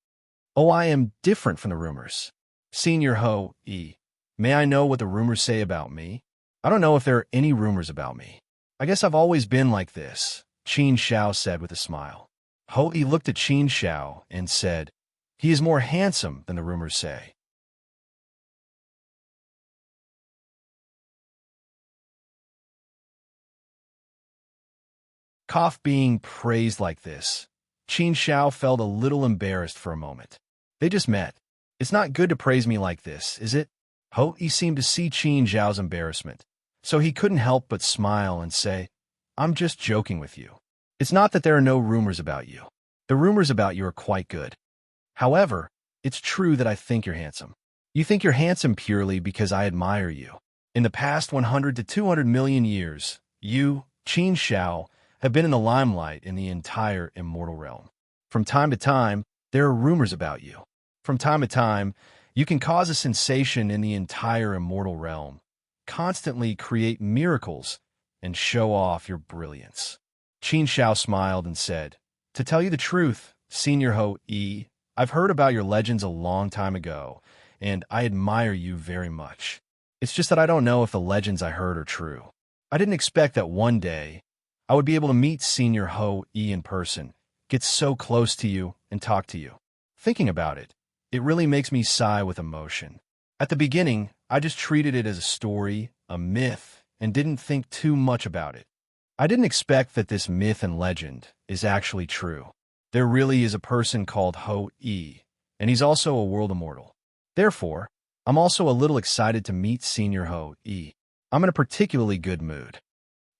"Oh, I am different from the rumors. Senior Ho Yi, may I know what the rumors say about me?" "I don't know if there are any rumors about me. I guess I've always been like this," Qin Shao said with a smile. Ho Yi looked at Qin Shao and said, "He is more handsome than the rumors say." Cough being praised like this, Qin Shao felt a little embarrassed for a moment. They just met. "It's not good to praise me like this, is it?" Ho Yi seemed to see Qin Shao's embarrassment, so he couldn't help but smile and say, "I'm just joking with you. It's not that there are no rumors about you. The rumors about you are quite good. However, it's true that I think you're handsome. You think you're handsome purely because I admire you. In the past 100 to 200 million years, you, Qin Shao, have been in the limelight in the entire immortal realm. From time to time, there are rumors about you. From time to time, you can cause a sensation in the entire immortal realm, constantly create miracles, and show off your brilliance." Qin Shao smiled and said, "To tell you the truth, Senior Ho Yi, I've heard about your legends a long time ago, and I admire you very much. It's just that I don't know if the legends I heard are true. I didn't expect that one day I would be able to meet Senior Ho Yi in person, get so close to you, and talk to you. Thinking about it, it really makes me sigh with emotion. At the beginning, I just treated it as a story, a myth, and didn't think too much about it. I didn't expect that this myth and legend is actually true. There really is a person called Ho Yi, and he's also a world immortal. Therefore, I'm also a little excited to meet Senior Ho Yi. I'm in a particularly good mood."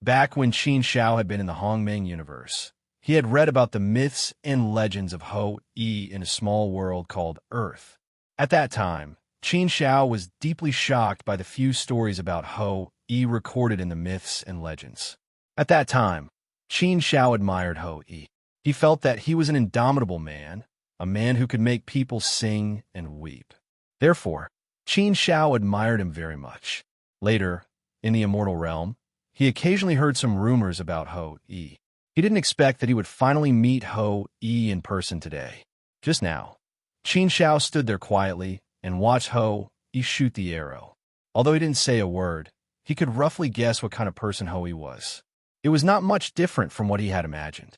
Back when Qin Shao had been in the Hongmeng universe, he had read about the myths and legends of Ho Yi in a small world called Earth. At that time, Qin Shao was deeply shocked by the few stories about Ho Yi recorded in the myths and legends. At that time, Qin Shao admired Ho Yi. He felt that he was an indomitable man, a man who could make people sing and weep. Therefore, Qin Shao admired him very much. Later, in the immortal realm, He occasionally heard some rumors about Ho-E. He didn't expect that he would finally meet Ho-E in person today. Just now, Qin Shao stood there quietly and watched Ho-E shoot the arrow. Although he didn't say a word, he could roughly guess what kind of person Ho-E was. It was not much different from what he had imagined.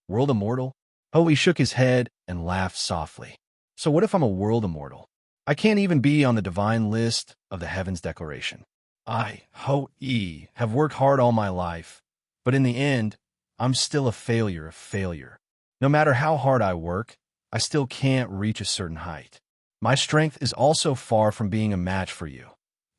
World immortal? Ho-E shook his head and laughed softly. So what if I'm a world immortal? I can't even be on the divine list of the Heavens Declaration. I, Ho-E, have worked hard all my life, but in the end, I'm still a failure of failure. No matter how hard I work, I still can't reach a certain height. My strength is also far from being a match for you,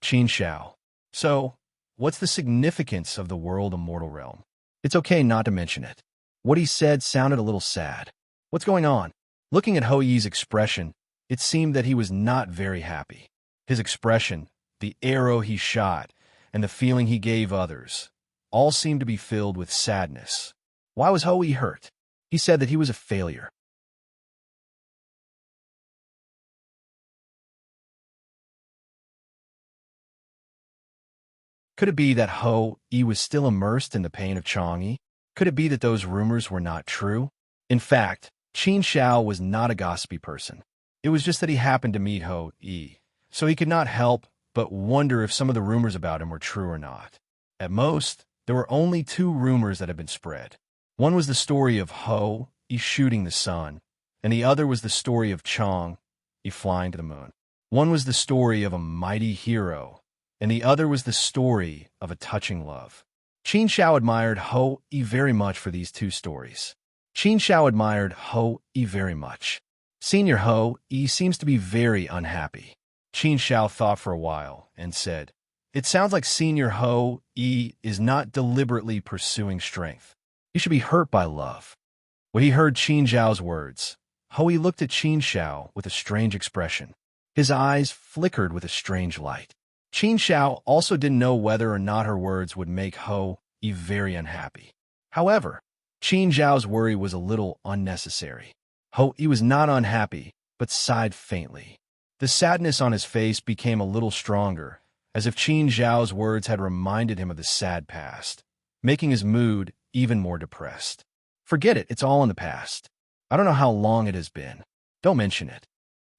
Qin Shao. So, what's the significance of the world immortal realm? It's okay not to mention it. What he said sounded a little sad. What's going on? Looking at Ho-Yi's expression, it seemed that he was not very happy. His expression, the arrow he shot, and the feeling he gave others, all seemed to be filled with sadness. Why was Ho-Yi hurt? He said that he was a failure. Could it be that Ho-Yi was still immersed in the pain of Chang'e? Could it be that those rumors were not true? In fact, Qin Shao was not a gossipy person. It was just that he happened to meet Ho-Yi, so he could not help but wonder if some of the rumors about him were true or not. At most, there were only two rumors that had been spread. One was the story of Ho-Yi shooting the sun, and the other was the story of Chang'e flying to the moon. One was the story of a mighty hero, and the other was the story of a touching love. Qin Shao admired Ho-Yi very much for these two stories. Qin Shao admired Ho-Yi very much. Senior Ho-Yi seems to be very unhappy. Qin Shao thought for a while and said, "It sounds like Senior Ho-Yi is not deliberately pursuing strength. He should be hurt by love." When he heard Qin Shao's words, Ho-Yi looked at Qin Shao with a strange expression. His eyes flickered with a strange light. Qin Shao also didn't know whether or not her words would make Ho-Yi very unhappy. However, Qin Shao's worry was a little unnecessary. Ho-Yi was not unhappy, but sighed faintly. The sadness on his face became a little stronger, as if Qin Zhao's words had reminded him of the sad past, making his mood even more depressed. Forget it, it's all in the past. I don't know how long it has been. Don't mention it.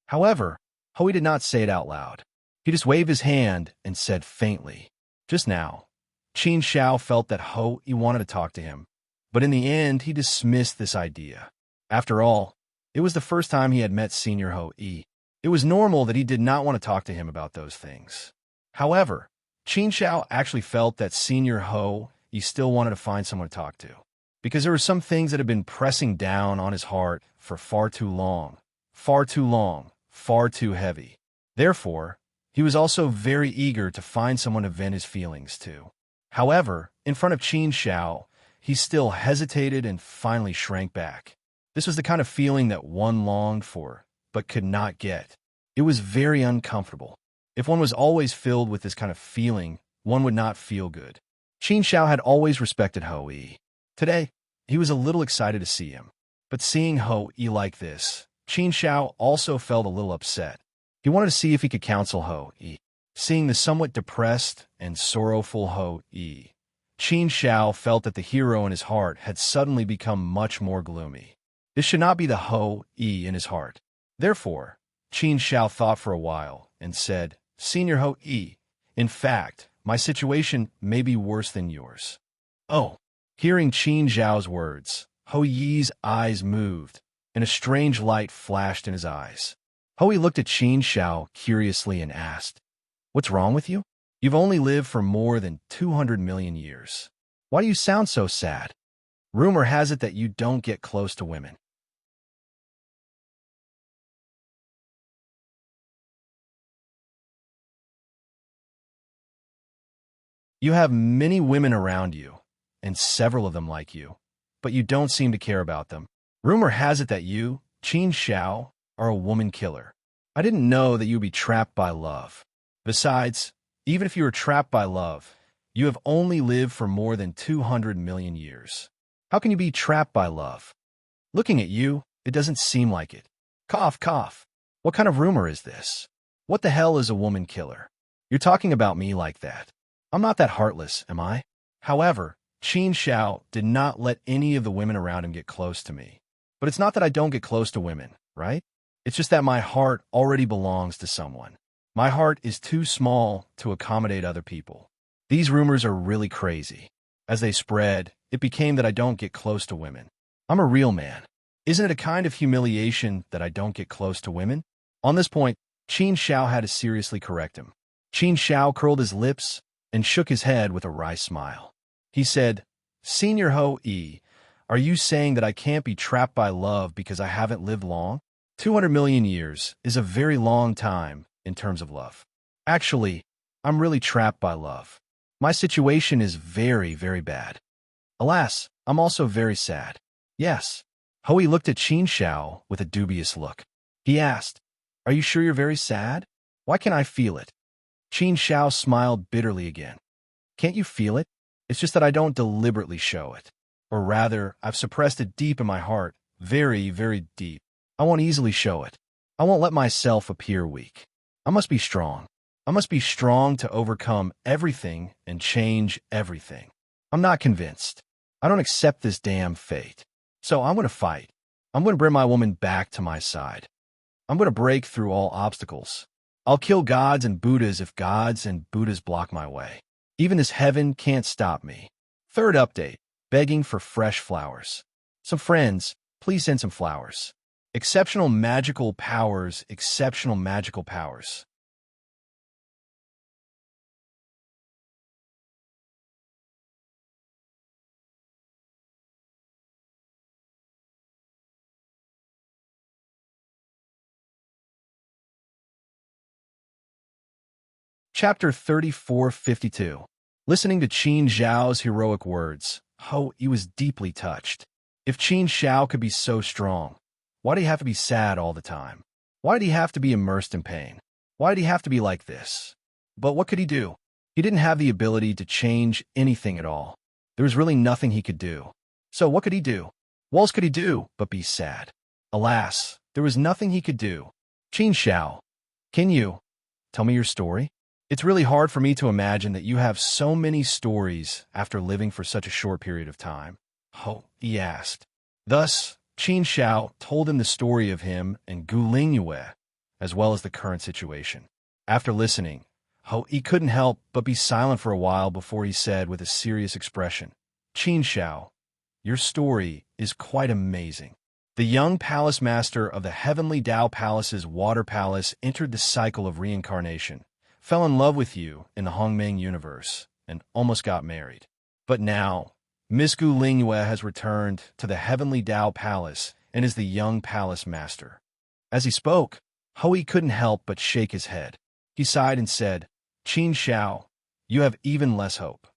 However, Ho-Yi did not say it out loud. He just waved his hand and said faintly, "Just now." Qin Shao felt that Ho-Yi wanted to talk to him, but in the end he dismissed this idea. After all, it was the first time he had met Senior Ho-Yi. It was normal that he did not want to talk to him about those things. However, Qin Shao actually felt that Senior Ho-Yi still wanted to find someone to talk to, because there were some things that had been pressing down on his heart for far too long, far too long, far too heavy. Therefore, he was also very eager to find someone to vent his feelings to. However, in front of Qin Shao, he still hesitated and finally shrank back. This was the kind of feeling that one longed for, but could not get. It was very uncomfortable. If one was always filled with this kind of feeling, one would not feel good. Qin Shao had always respected Ho-Yi. Today, he was a little excited to see him. But seeing Ho-Yi like this, Qin Shao also felt a little upset. He wanted to see if he could counsel Ho-Yi. Seeing the somewhat depressed and sorrowful Ho-Yi, Qin Shao felt that the hero in his heart had suddenly become much more gloomy. This should not be the Ho-Yi in his heart. Therefore, Qin Shao thought for a while and said, "Senior Ho-Yi, in fact, my situation may be worse than yours." Oh! Hearing Qin Zhao's words, Ho-Yi's eyes moved, and a strange light flashed in his eyes. Ho-Yi looked at Qin Shao curiously and asked, "What's wrong with you? You've only lived for more than 200 million years. Why do you sound so sad? Rumor has it that you don't get close to women." You have many women around you, and several of them like you, but you don't seem to care about them. Rumor has it that you, Qin Shao, are a woman killer. I didn't know that you would be trapped by love. Besides, even if you were trapped by love, you have only lived for more than 200 million years. How can you be trapped by love? Looking at you, it doesn't seem like it. Cough, cough. What kind of rumor is this? What the hell is a woman killer? You're talking about me like that. I'm not that heartless, am I? However, Qin Shao did not let any of the women around him get close to me. But it's not that I don't get close to women, right? It's just that my heart already belongs to someone. My heart is too small to accommodate other people. These rumors are really crazy. As they spread, it became that I don't get close to women. I'm a real man. Isn't it a kind of humiliation that I don't get close to women? On this point, Qin Shao had to seriously correct him. Qin Shao curled his lips and shook his head with a wry smile. He said, Senior Ho-E, are you saying that I can't be trapped by love because I haven't lived long? 200 million years is a very long time in terms of love. Actually, I'm really trapped by love. My situation is very, very bad. Alas, I'm also very sad. Yes. Ho-E looked at Qin Shao with a dubious look. He asked, Are you sure you're very sad? Why can't I feel it? Qin Shao smiled bitterly again. Can't you feel it? It's just that I don't deliberately show it. Or rather, I've suppressed it deep in my heart, very, very deep. I won't easily show it. I won't let myself appear weak. I must be strong. I must be strong to overcome everything and change everything. I'm not convinced. I don't accept this damn fate. So I'm going to fight. I'm going to bring my woman back to my side. I'm going to break through all obstacles. I'll kill gods and Buddhas if gods and Buddhas block my way. Even this heaven can't stop me. Third update, begging for fresh flowers. Some friends, please send some flowers. Exceptional magical powers, exceptional magical powers. Chapter 3452. Listening to Qin Zhao's heroic words, Ho-E was deeply touched. If Qin Shao could be so strong, why did he have to be sad all the time? Why did he have to be immersed in pain? Why did he have to be like this? But what could he do? He didn't have the ability to change anything at all. There was really nothing he could do. So what could he do? What else could he do but be sad? Alas, there was nothing he could do. Qin Shao, can you tell me your story? It's really hard for me to imagine that you have so many stories after living for such a short period of time. He asked. Thus, Qin Shao told him the story of him and Gu Lingyue, as well as the current situation. After listening, He couldn't help but be silent for a while before he said with a serious expression, Qin Shao, your story is quite amazing. The young palace master of the heavenly Tao Palace's water palace entered the cycle of reincarnation, fell in love with you in the Hongmeng universe, and almost got married. But now, Miss Gu Lingyue has returned to the heavenly Tao Palace and is the young palace master. As he spoke, He couldn't help but shake his head. He sighed and said, Qin Shao, you have even less hope.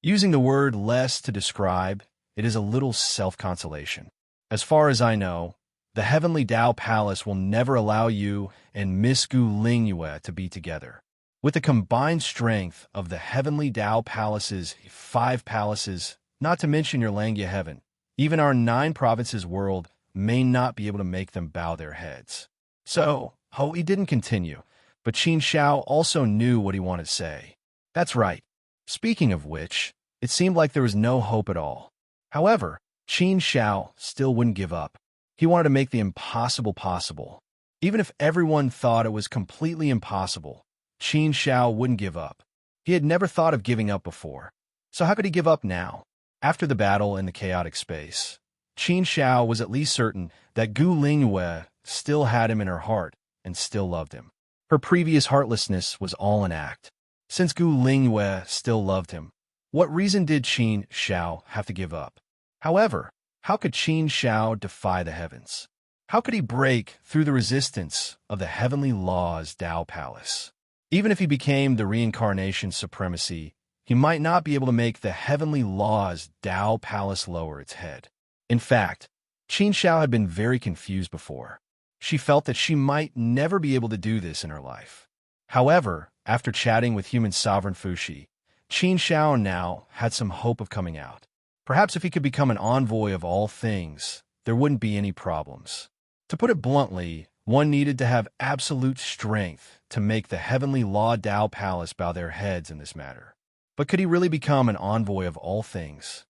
Using the word less to describe, it is a little self-consolation. As far as I know, the heavenly Tao Palace will never allow you and Miss Gu Lingyue to be together. With the combined strength of the heavenly Tao Palace's 5 palaces, not to mention your Langya heaven, even our 9 provinces world may not be able to make them bow their heads. So, He didn't continue, but Qin Shao also knew what he wanted to say. That's right. Speaking of which, it seemed like there was no hope at all. However, Qin Shao still wouldn't give up. He wanted to make the impossible possible. Even if everyone thought it was completely impossible, Qin Shao wouldn't give up. He had never thought of giving up before. So how could he give up now? After the battle in the chaotic space, Qin Shao was at least certain that Gu Lingyue still had him in her heart and still loved him. Her previous heartlessness was all an act. Since Gu Lingyue still loved him, what reason did Qin Shao have to give up? However, how could Qin Shao defy the heavens? How could he break through the resistance of the heavenly laws Tao Palace? Even if he became the reincarnation supremacy, he might not be able to make the heavenly laws Tao Palace lower its head. In fact, Qin Shao had been very confused before. She felt that she might never be able to do this in her life. However, after chatting with human sovereign Fuxi, Qin Shao now had some hope of coming out. Perhaps if he could become an envoy of all things, there wouldn't be any problems. To put it bluntly, one needed to have absolute strength to make the heavenly Law Tao Palace bow their heads in this matter. But could he really become an envoy of all things?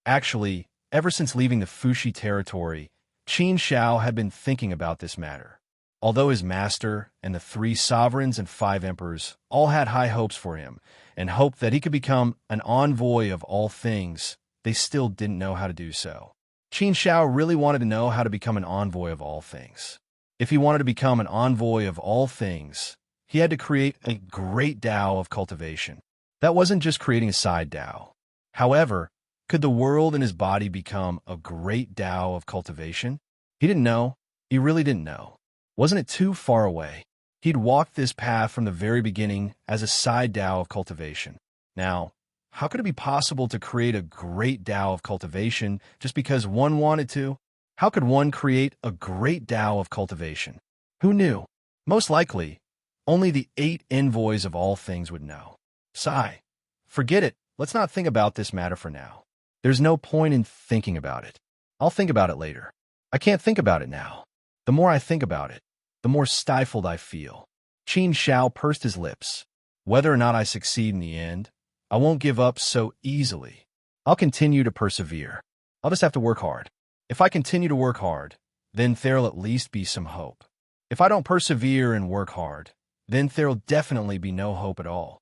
Actually, ever since leaving the Fushi territory, Qin Shao had been thinking about this matter. Although his master and the 3 sovereigns and 5 emperors all had high hopes for him and hoped that he could become an envoy of all things, they still didn't know how to do so. Qin Shao really wanted to know how to become an envoy of all things. If he wanted to become an envoy of all things, he had to create a great Tao of cultivation. That wasn't just creating a side Tao. However, could the world and his body become a great Tao of cultivation? He didn't know. He really didn't know. Wasn't it too far away? He'd walked this path from the very beginning as a side Tao of cultivation. Now, how could it be possible to create a great Tao of cultivation just because one wanted to? How could one create a great Tao of cultivation? Who knew? Most likely, only the 8 envoys of all things would know. Sigh. Forget it. Let's not think about this matter for now. There's no point in thinking about it. I'll think about it later. I can't think about it now. The more I think about it, the more stifled I feel. Qin Shao pursed his lips. Whether or not I succeed in the end, I won't give up so easily. I'll continue to persevere. I'll just have to work hard. If I continue to work hard, then there'll at least be some hope. If I don't persevere and work hard, then there'll definitely be no hope at all.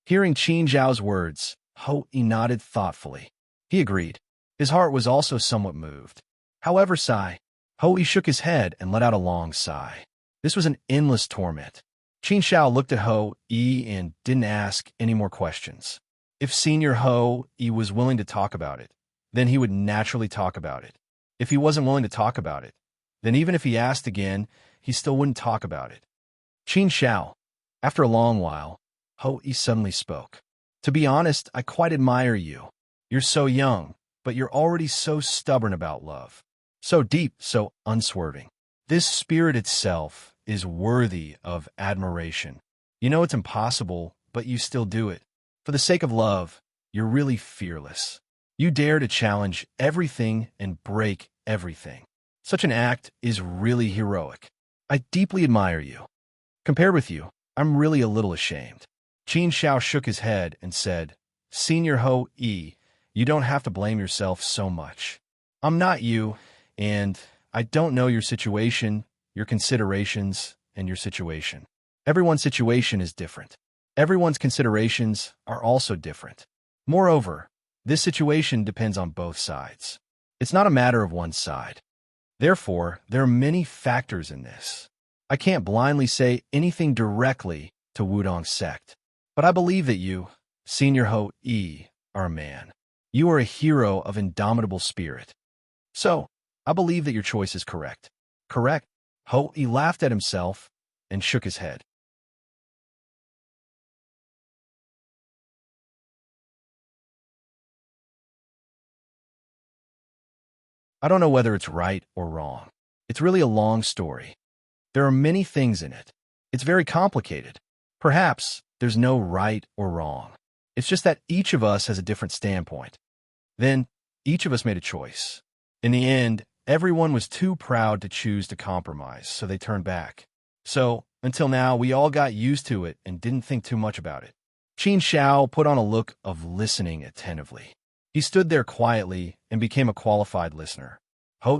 Hearing Qin Zhao's words, Hou-Yi nodded thoughtfully. He agreed. His heart was also somewhat moved. However, Hou-Yi shook his head and let out a long sigh. This was an endless torment. Qin Shao looked at Hou-Yi and didn't ask any more questions. If Senior Hou-Yi was willing to talk about it, then he would naturally talk about it. If he wasn't willing to talk about it, then even if he asked again, he still wouldn't talk about it. Qin Shao. After a long while, Hou-Yi suddenly spoke. To be honest, I quite admire you. You're so young, but you're already so stubborn about love. So deep, so unswerving. This spirit itself is worthy of admiration. You know it's impossible, but you still do it. For the sake of love, you're really fearless. You dare to challenge everything and break everything. Such an act is really heroic. I deeply admire you. Compared with you, I'm really a little ashamed. Qin Shao shook his head and said, Senior Hou-Yi, you don't have to blame yourself so much. I'm not you, and I don't know your situation, your considerations, and your situation. Everyone's situation is different. Everyone's considerations are also different. Moreover, this situation depends on both sides. It's not a matter of one side. Therefore, there are many factors in this. I can't blindly say anything directly to Wudong sect, but I believe that you, Senior Hou-Yi, are a man. You are a hero of indomitable spirit. So, I believe that your choice is correct. Correct? Hou-Yi laughed at himself and shook his head. I don't know whether it's right or wrong. It's really a long story. There are many things in it. It's very complicated. Perhaps there's no right or wrong. It's just that each of us has a different standpoint. Then, each of us made a choice. In the end, everyone was too proud to choose to compromise, so they turned back. So, until now, we all got used to it and didn't think too much about it. Qin Shao put on a look of listening attentively. He stood there quietly and became a qualified listener.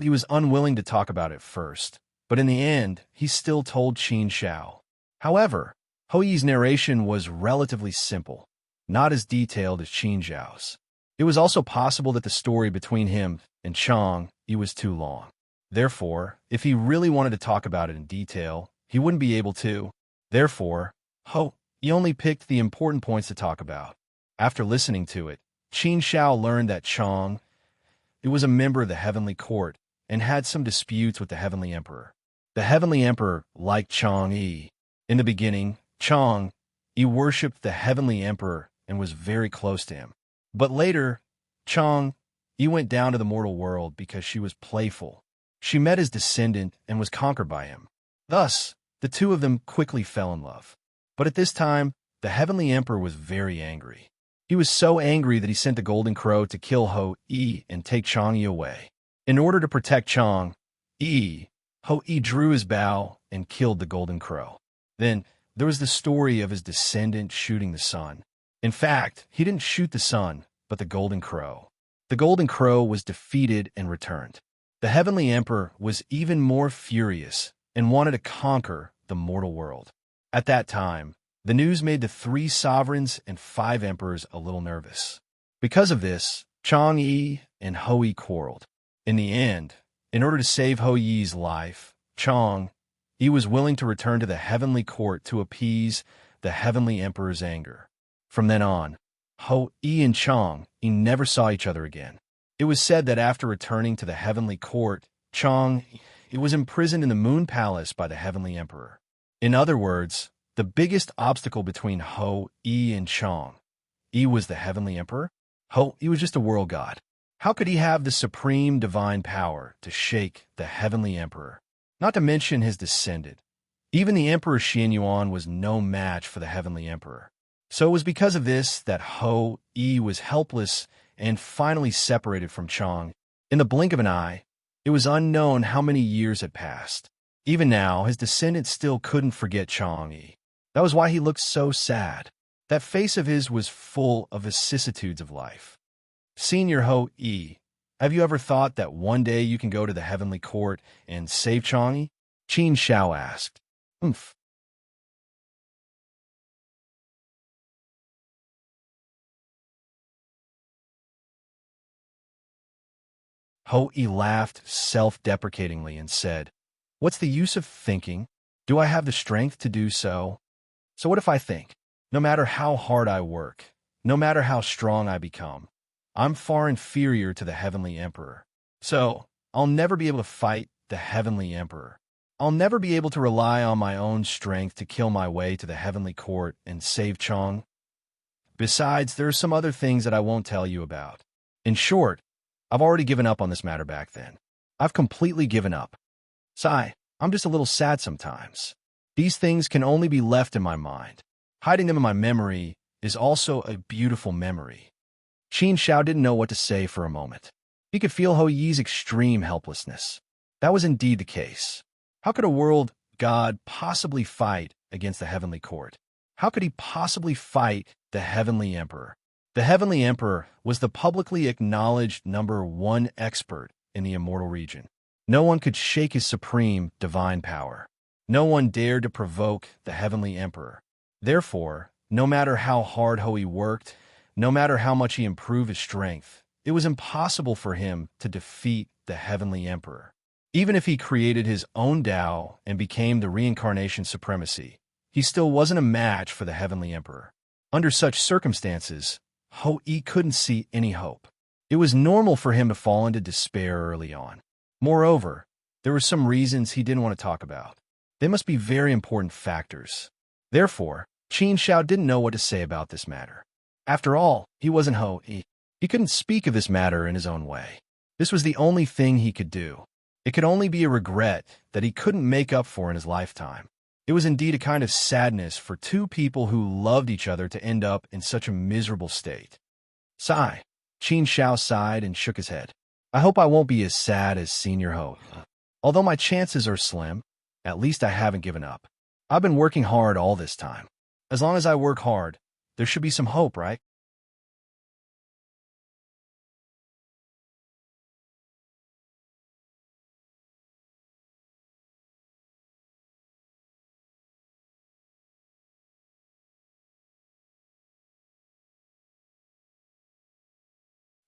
He was unwilling to talk about it first, but in the end, he still told Qin Shao. However, Hou-Yi's narration was relatively simple, not as detailed as Qin Zhao's. It was also possible that the story between him and Chang-Yi was too long. Therefore, if he really wanted to talk about it in detail, he wouldn't be able to. Therefore, Hou-Yi only picked the important points to talk about. After listening to it, Qin Shao learned that Chang-Yi was a member of the Heavenly Court and had some disputes with the Heavenly Emperor. The Heavenly Emperor liked Chang-Yi. In the beginning, Chang-Yi worshipped the Heavenly Emperor and was very close to him. But later, Chang-Yi went down to the mortal world because she was playful. She met his descendant and was conquered by him. Thus, the two of them quickly fell in love. But at this time, the Heavenly Emperor was very angry. He was so angry that he sent the Golden Crow to kill Hou-Yi and take Chang-Yi away. In order to protect Chang-Yi, Ho-E drew his bow and killed the golden crow. Then there was the story of his descendant shooting the sun. In fact, he didn't shoot the sun, but the golden crow. The golden crow was defeated and returned. The heavenly emperor was even more furious and wanted to conquer the mortal world. At that time, the news made the 3 sovereigns and 5 emperors a little nervous. Because of this, Chang'e and Ho-E quarreled. In the end, in order to save Ho-Yi's life, Chang'e was willing to return to the heavenly court to appease the heavenly emperor's anger. From then on, Ho-E and Chang'e never saw each other again. It was said that after returning to the heavenly court, Chang'e was imprisoned in the moon palace by the heavenly emperor. In other words, the biggest obstacle between Ho-E and Chang'e was the heavenly emperor. Ho-E was just a world god. How could he have the supreme divine power to shake the heavenly emperor? Not to mention his descendant. Even the Emperor Xianyuan was no match for the heavenly emperor. So it was because of this that Ho-E was helpless and finally separated from Chang'e. In the blink of an eye, it was unknown how many years had passed. Even now, his descendant still couldn't forget Chang'e. That was why he looked so sad. That face of his was full of vicissitudes of life. Senior Ho-E, have you ever thought that one day you can go to the heavenly court and save Chang'e? Qin Shao asked. Oomph. Ho-E laughed self-deprecatingly and said, "What's the use of thinking? Do I have the strength to do so? So what if I think? No matter how hard I work, no matter how strong I become, I'm far inferior to the heavenly emperor. So I'll never be able to fight the heavenly emperor. I'll never be able to rely on my own strength to kill my way to the heavenly court and save Chang'e. Besides, there are some other things that I won't tell you about. In short, I've already given up on this matter back then. I've completely given up. Sigh, I'm just a little sad sometimes. These things can only be left in my mind. Hiding them in my memory is also a beautiful memory." Qin Shao didn't know what to say for a moment. He could feel Ho-Yi's extreme helplessness. That was indeed the case. How could a world god possibly fight against the heavenly court? How could he possibly fight the heavenly emperor? The heavenly emperor was the publicly acknowledged #1 expert in the immortal region. No one could shake his supreme divine power. No one dared to provoke the heavenly emperor. Therefore, no matter how hard Ho-E worked, no matter how much he improved his strength, it was impossible for him to defeat the heavenly emperor. Even if he created his own Tao and became the reincarnation supremacy, he still wasn't a match for the heavenly emperor. Under such circumstances, Ho-E couldn't see any hope. It was normal for him to fall into despair early on. Moreover, there were some reasons he didn't want to talk about. They must be very important factors. Therefore, Qin Shao didn't know what to say about this matter. After all, he wasn't Ho-E. He couldn't speak of this matter in his own way. This was the only thing he could do. It could only be a regret that he couldn't make up for in his lifetime. It was indeed a kind of sadness for 2 people who loved each other to end up in such a miserable state. Sigh. Qin Shao sighed and shook his head. I hope I won't be as sad as Senior Ho-E. Although my chances are slim, at least I haven't given up. I've been working hard all this time. As long as I work hard, there should be some hope, right?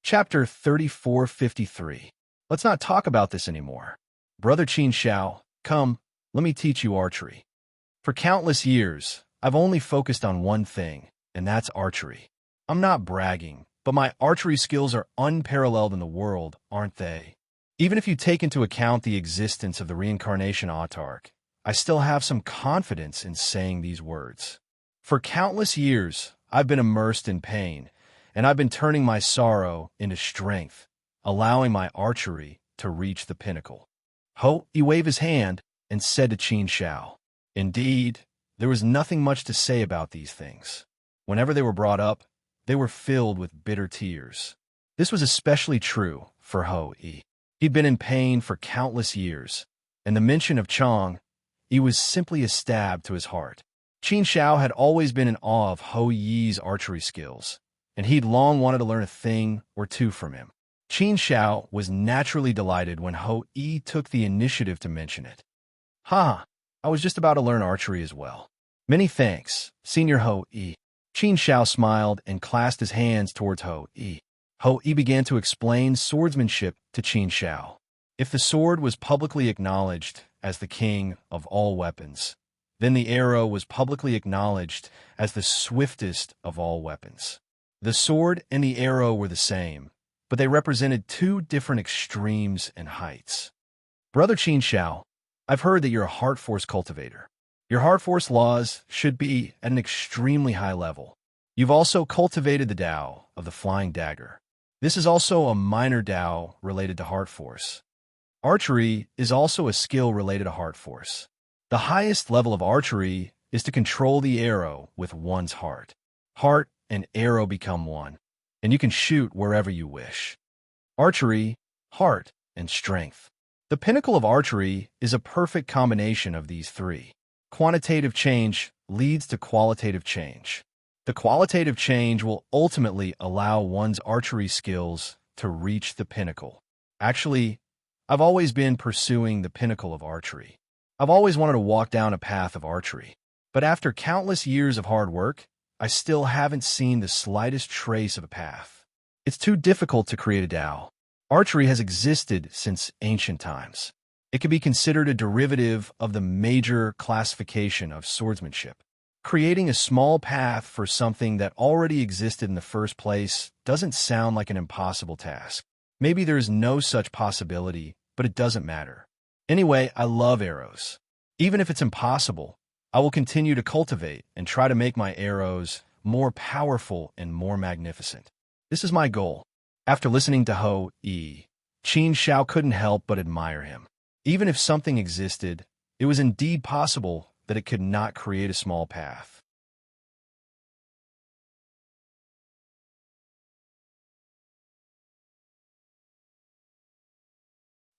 Chapter 3453. Let's not talk about this anymore. Brother Qin Shao, come, let me teach you archery. For countless years, I've only focused on one thing, and that's archery. I'm not bragging, but my archery skills are unparalleled in the world, aren't they? Even if you take into account the existence of the reincarnation autarch, I still have some confidence in saying these words. For countless years, I've been immersed in pain, and I've been turning my sorrow into strength, allowing my archery to reach the pinnacle. Ho-E waved his hand and said to Qin Shao, indeed, there was nothing much to say about these things. Whenever they were brought up, they were filled with bitter tears. This was especially true for Ho-E. He'd been in pain for countless years, and the mention of Chong, he was simply a stab to his heart. Qin Shao had always been in awe of Ho Yi's archery skills, and he'd long wanted to learn a thing or two from him. Qin Shao was naturally delighted when Ho Yi took the initiative to mention it. "Ha, I was just about to learn archery as well. Many thanks, Senior Ho Yi." Qin Shao smiled and clasped his hands towards Ho Yi. Ho Yi began to explain swordsmanship to Qin Shao. If the sword was publicly acknowledged as the king of all weapons, then the arrow was publicly acknowledged as the swiftest of all weapons. The sword and the arrow were the same, but they represented two different extremes and heights. "Brother Qin Shao, I've heard that you're a heart force cultivator. Your heart force laws should be at an extremely high level. You've also cultivated the Tao of the Flying Dagger. This is also a minor Tao related to heart force. Archery is also a skill related to heart force. The highest level of archery is to control the arrow with one's heart. Heart and arrow become one, and you can shoot wherever you wish. Archery, heart, and strength. The pinnacle of archery is a perfect combination of these three. Quantitative change leads to qualitative change. The qualitative change will ultimately allow one's archery skills to reach the pinnacle. Actually, I've always been pursuing the pinnacle of archery. I've always wanted to walk down a path of archery. But after countless years of hard work, I still haven't seen the slightest trace of a path. It's too difficult to create a Tao. Archery has existed since ancient times. It can be considered a derivative of the major classification of swordsmanship. Creating a small path for something that already existed in the first place doesn't sound like an impossible task. Maybe there's no such possibility, but it doesn't matter. Anyway, I love arrows. Even if it's impossible, I will continue to cultivate and try to make my arrows more powerful and more magnificent. This is my goal. After listening to Ho Yi, Qin Shao couldn't help but admire him. Even if something existed, it was indeed possible that it could not create a small path.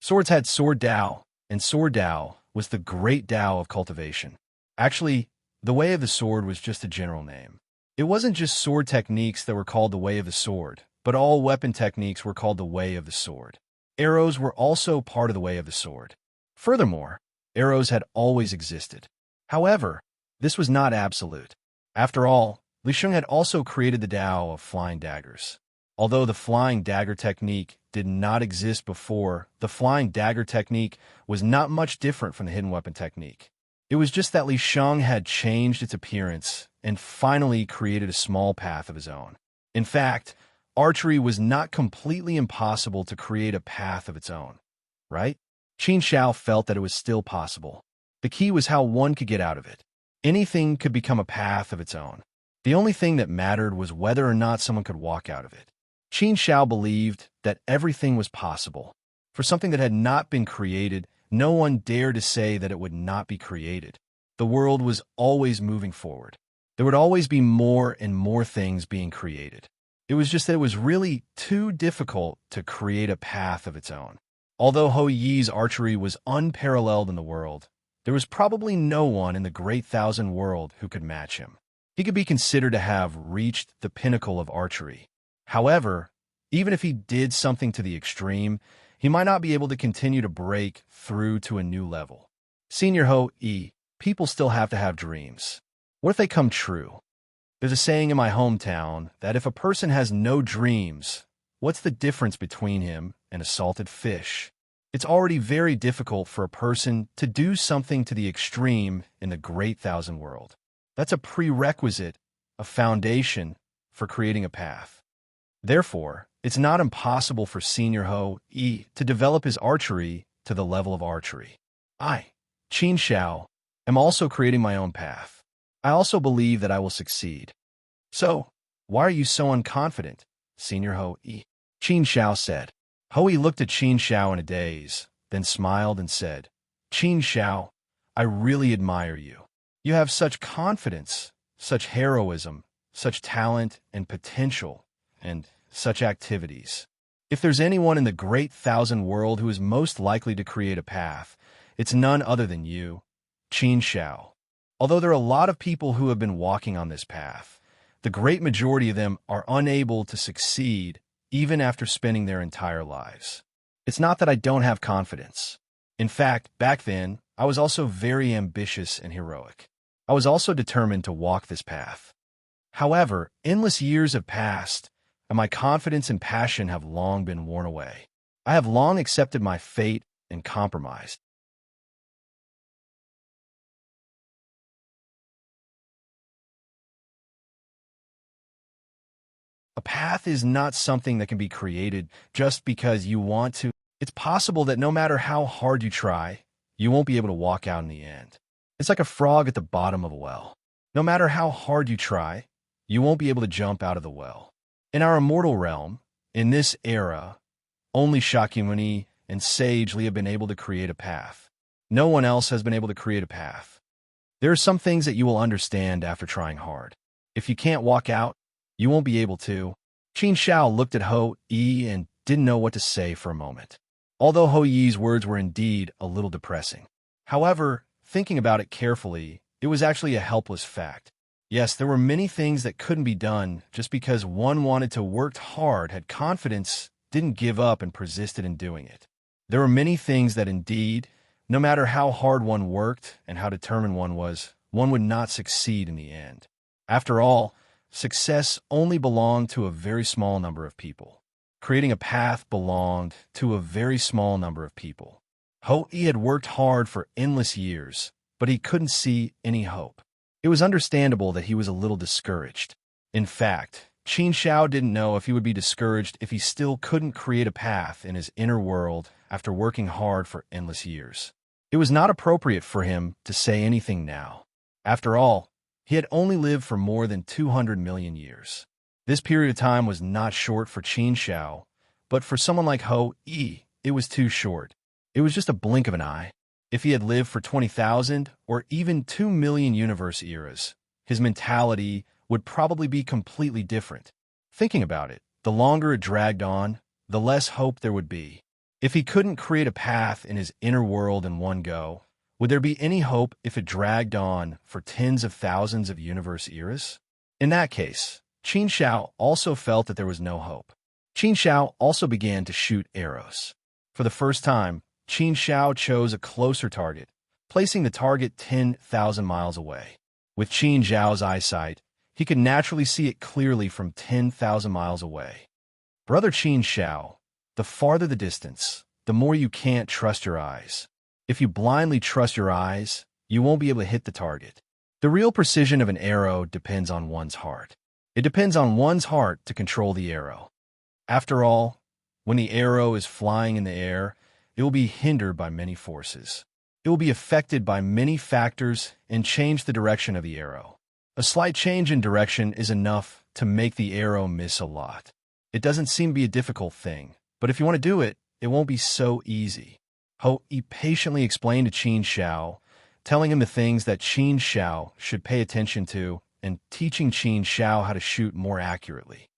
Swords had Sword Tao, and Sword Tao was the great Tao of cultivation. Actually, the Way of the Sword was just a general name. It wasn't just sword techniques that were called the Way of the Sword, but all weapon techniques were called the Way of the Sword. Arrows were also part of the Way of the Sword. Furthermore, arrows had always existed. However, this was not absolute. After all, Li Sheng had also created the Tao of flying daggers. Although the flying dagger technique did not exist before, the flying dagger technique was not much different from the hidden weapon technique. It was just that Li Sheng had changed its appearance and finally created a small path of his own. In fact, archery was not completely impossible to create a path of its own, right? Qin Shao felt that it was still possible. The key was how one could get out of it. Anything could become a path of its own. The only thing that mattered was whether or not someone could walk out of it. Qin Shao believed that everything was possible. For something that had not been created, no one dared to say that it would not be created. The world was always moving forward. There would always be more and more things being created. It was just that it was really too difficult to create a path of its own. Although Ho Yi's archery was unparalleled in the world, there was probably no one in the Great Thousand World who could match him. He could be considered to have reached the pinnacle of archery. However, even if he did something to the extreme, he might not be able to continue to break through to a new level. Senior Ho Yi, people still have to have dreams. What if they come true? There's a saying in my hometown that if a person has no dreams, what's the difference between him and a salted fish? It's already very difficult for a person to do something to the extreme in the Great Thousand World. That's a prerequisite, a foundation for creating a path. Therefore, it's not impossible for Senior Ho Yi to develop his archery to the level of archery. I, Qin Shao, am also creating my own path. I also believe that I will succeed. So, why are you so unconfident, Senior Ho Yi? Qin Shao said. Ho Yi looked at Qin Shao in a daze, then smiled and said, Qin Shao, I really admire you. You have such confidence, such heroism, such talent and potential, and such activities. If there's anyone in the Great Thousand World who is most likely to create a path, It's none other than you, Qin Shao. Although there are a lot of people who have been walking on this path, the great majority of them are unable to succeed even after spending their entire lives. It's not that I don't have confidence. In fact, back then, I was also very ambitious and heroic. I was also determined to walk this path. However, endless years have passed, and my confidence and passion have long been worn away. I have long accepted my fate and compromised. A path is not something that can be created just because you want to. It's possible that no matter how hard you try, you won't be able to walk out in the end. It's like a frog at the bottom of a well. No matter how hard you try, you won't be able to jump out of the well. In our immortal realm, in this era, only Shakyamuni and Sage Li have been able to create a path. No one else has been able to create a path. There are some things that you will understand after trying hard. If you can't walk out, you won't be able to. Qin Shao looked at Ho Yi and didn't know what to say for a moment. Although Ho Yi's words were indeed a little depressing. However, thinking about it carefully, it was actually a helpless fact. Yes, there were many things that couldn't be done just because one wanted to work hard, had confidence, didn't give up, and persisted in doing it. There were many things that indeed, no matter how hard one worked and how determined one was, one would not succeed in the end. After all, success only belonged to a very small number of people. Creating a path belonged to a very small number of people. Ho Yi had worked hard for endless years, but he couldn't see any hope. It was understandable that he was a little discouraged. In fact, Qin Shao didn't know if he would be discouraged if he still couldn't create a path in his inner world after working hard for endless years. It was not appropriate for him to say anything now. After all, he had only lived for more than 200 million years. This period of time was not short for Qin Shao, but for someone like Ho Yi, it was too short. It was just a blink of an eye. If he had lived for 20,000 or even 2 million universe eras, his mentality would probably be completely different. Thinking about it, the longer it dragged on, the less hope there would be. If he couldn't create a path in his inner world in one go, would there be any hope if it dragged on for tens of thousands of universe eras? In that case, Qin Shao also felt that there was no hope. Qin Shao also began to shoot arrows. For the first time, Qin Shao chose a closer target, placing the target 10,000 miles away. With Qin Shao's eyesight, he could naturally see it clearly from 10,000 miles away. Brother Qin Shao, the farther the distance, the more you can't trust your eyes. If you blindly trust your eyes, you won't be able to hit the target. The real precision of an arrow depends on one's heart. It depends on one's heart to control the arrow. After all, when the arrow is flying in the air, it will be hindered by many forces. It will be affected by many factors and change the direction of the arrow. A slight change in direction is enough to make the arrow miss a lot. It doesn't seem to be a difficult thing, but if you want to do it, it won't be so easy. Ho Yi patiently explained to Qin Shao, telling him the things that Qin Shao should pay attention to and teaching Qin Shao how to shoot more accurately.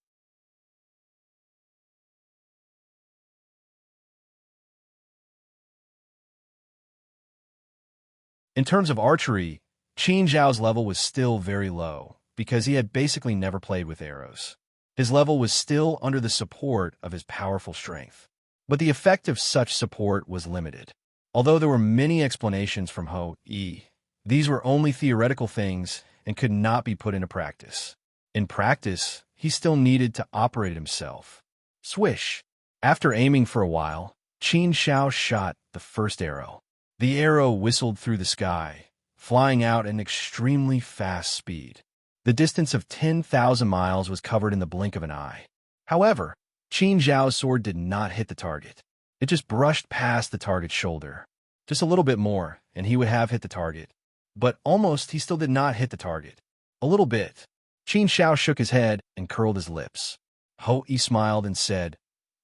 In terms of archery, Qin Shao's level was still very low because he had basically never played with arrows. His level was still under the support of his powerful strength. But the effect of such support was limited. Although there were many explanations from Ho Yi, these were only theoretical things and could not be put into practice. In practice, he still needed to operate himself. Swish! After aiming for a while, Qin Shao shot the first arrow. The arrow whistled through the sky, flying out at an extremely fast speed. The distance of 10,000 miles was covered in the blink of an eye. However, Qin Zhao's sword did not hit the target. It just brushed past the target's shoulder. Just a little bit more, and he would have hit the target. But almost he still did not hit the target. A little bit. Qin Shao shook his head and curled his lips. Ho Yi smiled and said,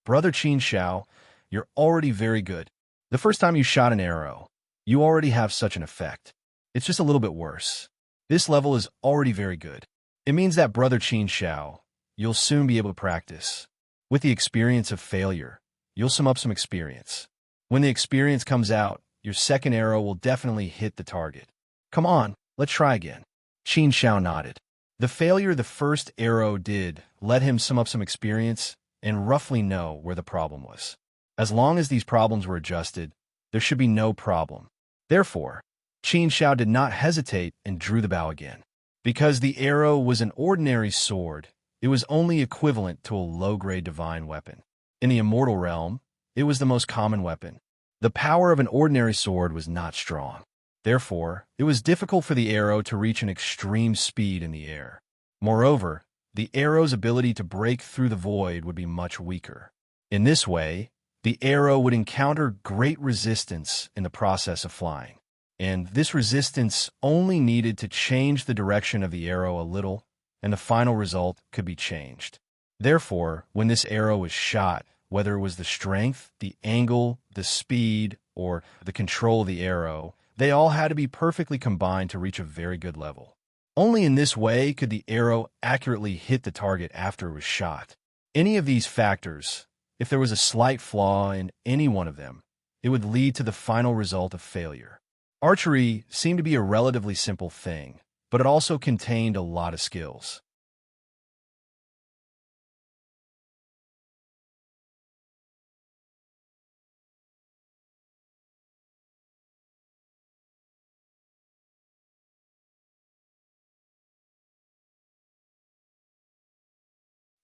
"Brother Qin Shao, you're already very good. The first time you shot an arrow, you already have such an effect. It's just a little bit worse. This level is already very good. It means that, Brother Qin Shao, you'll soon be able to practice. With the experience of failure, you'll sum up some experience. When the experience comes out, your second arrow will definitely hit the target. Come on, let's try again. Qin Xiao nodded. The failure the first arrow did let him sum up some experience and roughly know where the problem was. As long as these problems were adjusted, there should be no problem. Therefore, Qin Xiao did not hesitate and drew the bow again. Because the arrow was an ordinary sword, it was only equivalent to a low-grade divine weapon. In the immortal realm, it was the most common weapon. The power of an ordinary sword was not strong. Therefore, it was difficult for the arrow to reach an extreme speed in the air. Moreover, the arrow's ability to break through the void would be much weaker. In this way, the arrow would encounter great resistance in the process of flying, and this resistance only needed to change the direction of the arrow a little, and the final result could be changed. Therefore, when this arrow was shot, whether it was the strength, the angle, the speed, or the control of the arrow, they all had to be perfectly combined to reach a very good level. Only in this way could the arrow accurately hit the target after it was shot. Any of these factors, if there was a slight flaw in any one of them, it would lead to the final result of failure. Archery seemed to be a relatively simple thing, but it also contained a lot of skills.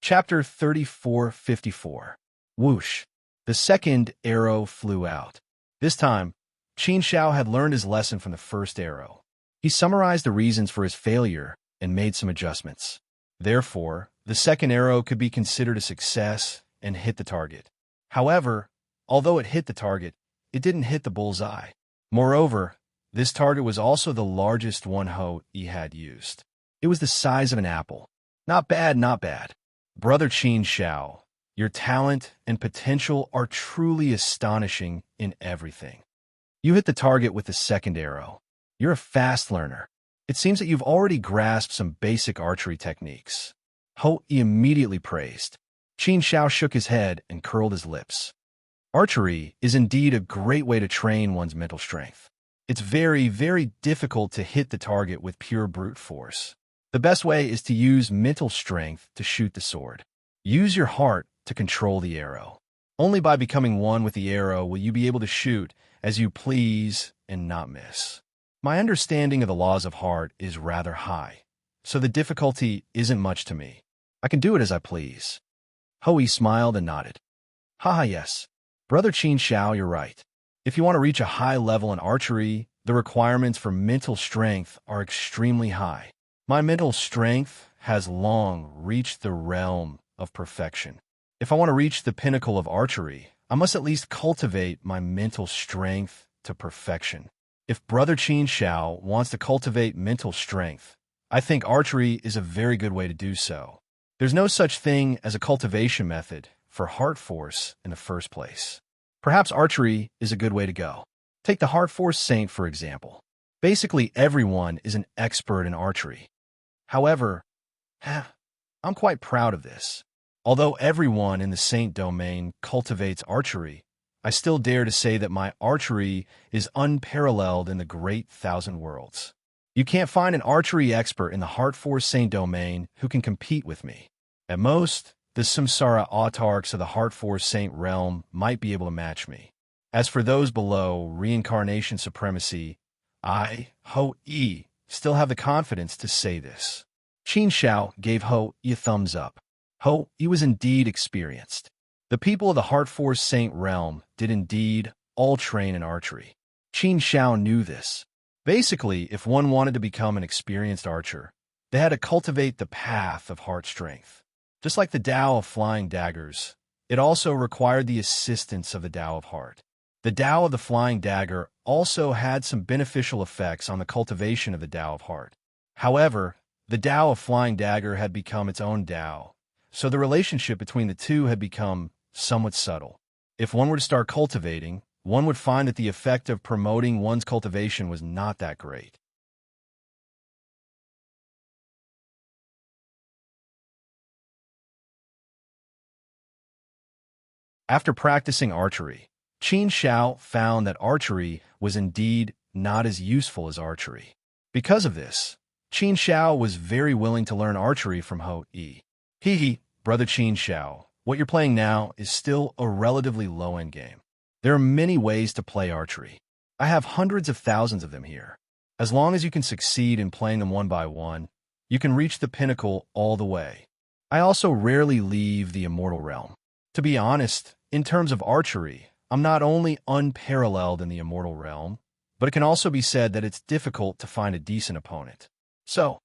Chapter 3454. Whoosh. The second arrow flew out. This time, Qin Xiao had learned his lesson from the first arrow. He summarized the reasons for his failure and made some adjustments. Therefore, the second arrow could be considered a success and hit the target. However, although it hit the target, it didn't hit the bullseye. Moreover, this target was also the largest one he had used. It was the size of an apple. Not bad, not bad. Brother Qin Xiao, your talent and potential are truly astonishing in everything. You hit the target with the second arrow. You're a fast learner. It seems that you've already grasped some basic archery techniques. He immediately praised. Qin Xiao shook his head and curled his lips. Archery is indeed a great way to train one's mental strength. It's very, very difficult to hit the target with pure brute force. The best way is to use mental strength to shoot the sword. Use your heart to control the arrow. Only by becoming one with the arrow will you be able to shoot as you please and not miss. My understanding of the laws of heart is rather high, so the difficulty isn't much to me. I can do it as I please. Hoey smiled and nodded. Haha, yes. Brother Qin Xiao, you're right. If you want to reach a high level in archery, the requirements for mental strength are extremely high. My mental strength has long reached the realm of perfection. If I want to reach the pinnacle of archery, I must at least cultivate my mental strength to perfection. If Brother Qin Xiao wants to cultivate mental strength, I think archery is a very good way to do so. There's no such thing as a cultivation method for heart force in the first place. Perhaps archery is a good way to go. Take the Heart Force Saint, for example. Basically, everyone is an expert in archery. However, I'm quite proud of this. Although everyone in the Saint domain cultivates archery, I still dare to say that my archery is unparalleled in the great thousand worlds. You can't find an archery expert in the Heart Force Saint domain who can compete with me. At most, the Samsara autarchs of the Heart Force Saint realm might be able to match me. As for those below reincarnation supremacy, I, Ho-E, still have the confidence to say this. Qin Xiao gave Ho-E a thumbs up. Ho-E was indeed experienced. The people of the Heart Force Saint realm did indeed all train in archery. Qin Xiao knew this. Basically, if one wanted to become an experienced archer, they had to cultivate the path of heart strength. Just like the Tao of flying daggers, it also required the assistance of the Tao of heart. The Tao of the flying dagger also had some beneficial effects on the cultivation of the Tao of heart. However, the Tao of flying dagger had become its own Tao, so the relationship between the two had become somewhat subtle. If one were to start cultivating, one would find that the effect of promoting one's cultivation was not that great. After practicing archery, Qin Shao found that archery was indeed not as useful as archery. Because of this, Qin Shao was very willing to learn archery from Ho Yi. Hee, brother Qin Shao, what you're playing now is still a relatively low-end game. There are many ways to play archery. I have hundreds of thousands of them here. As long as you can succeed in playing them one by one, you can reach the pinnacle all the way. I also rarely leave the immortal realm. To be honest, in terms of archery, I'm not only unparalleled in the immortal realm, but it can also be said that it's difficult to find a decent opponent. So,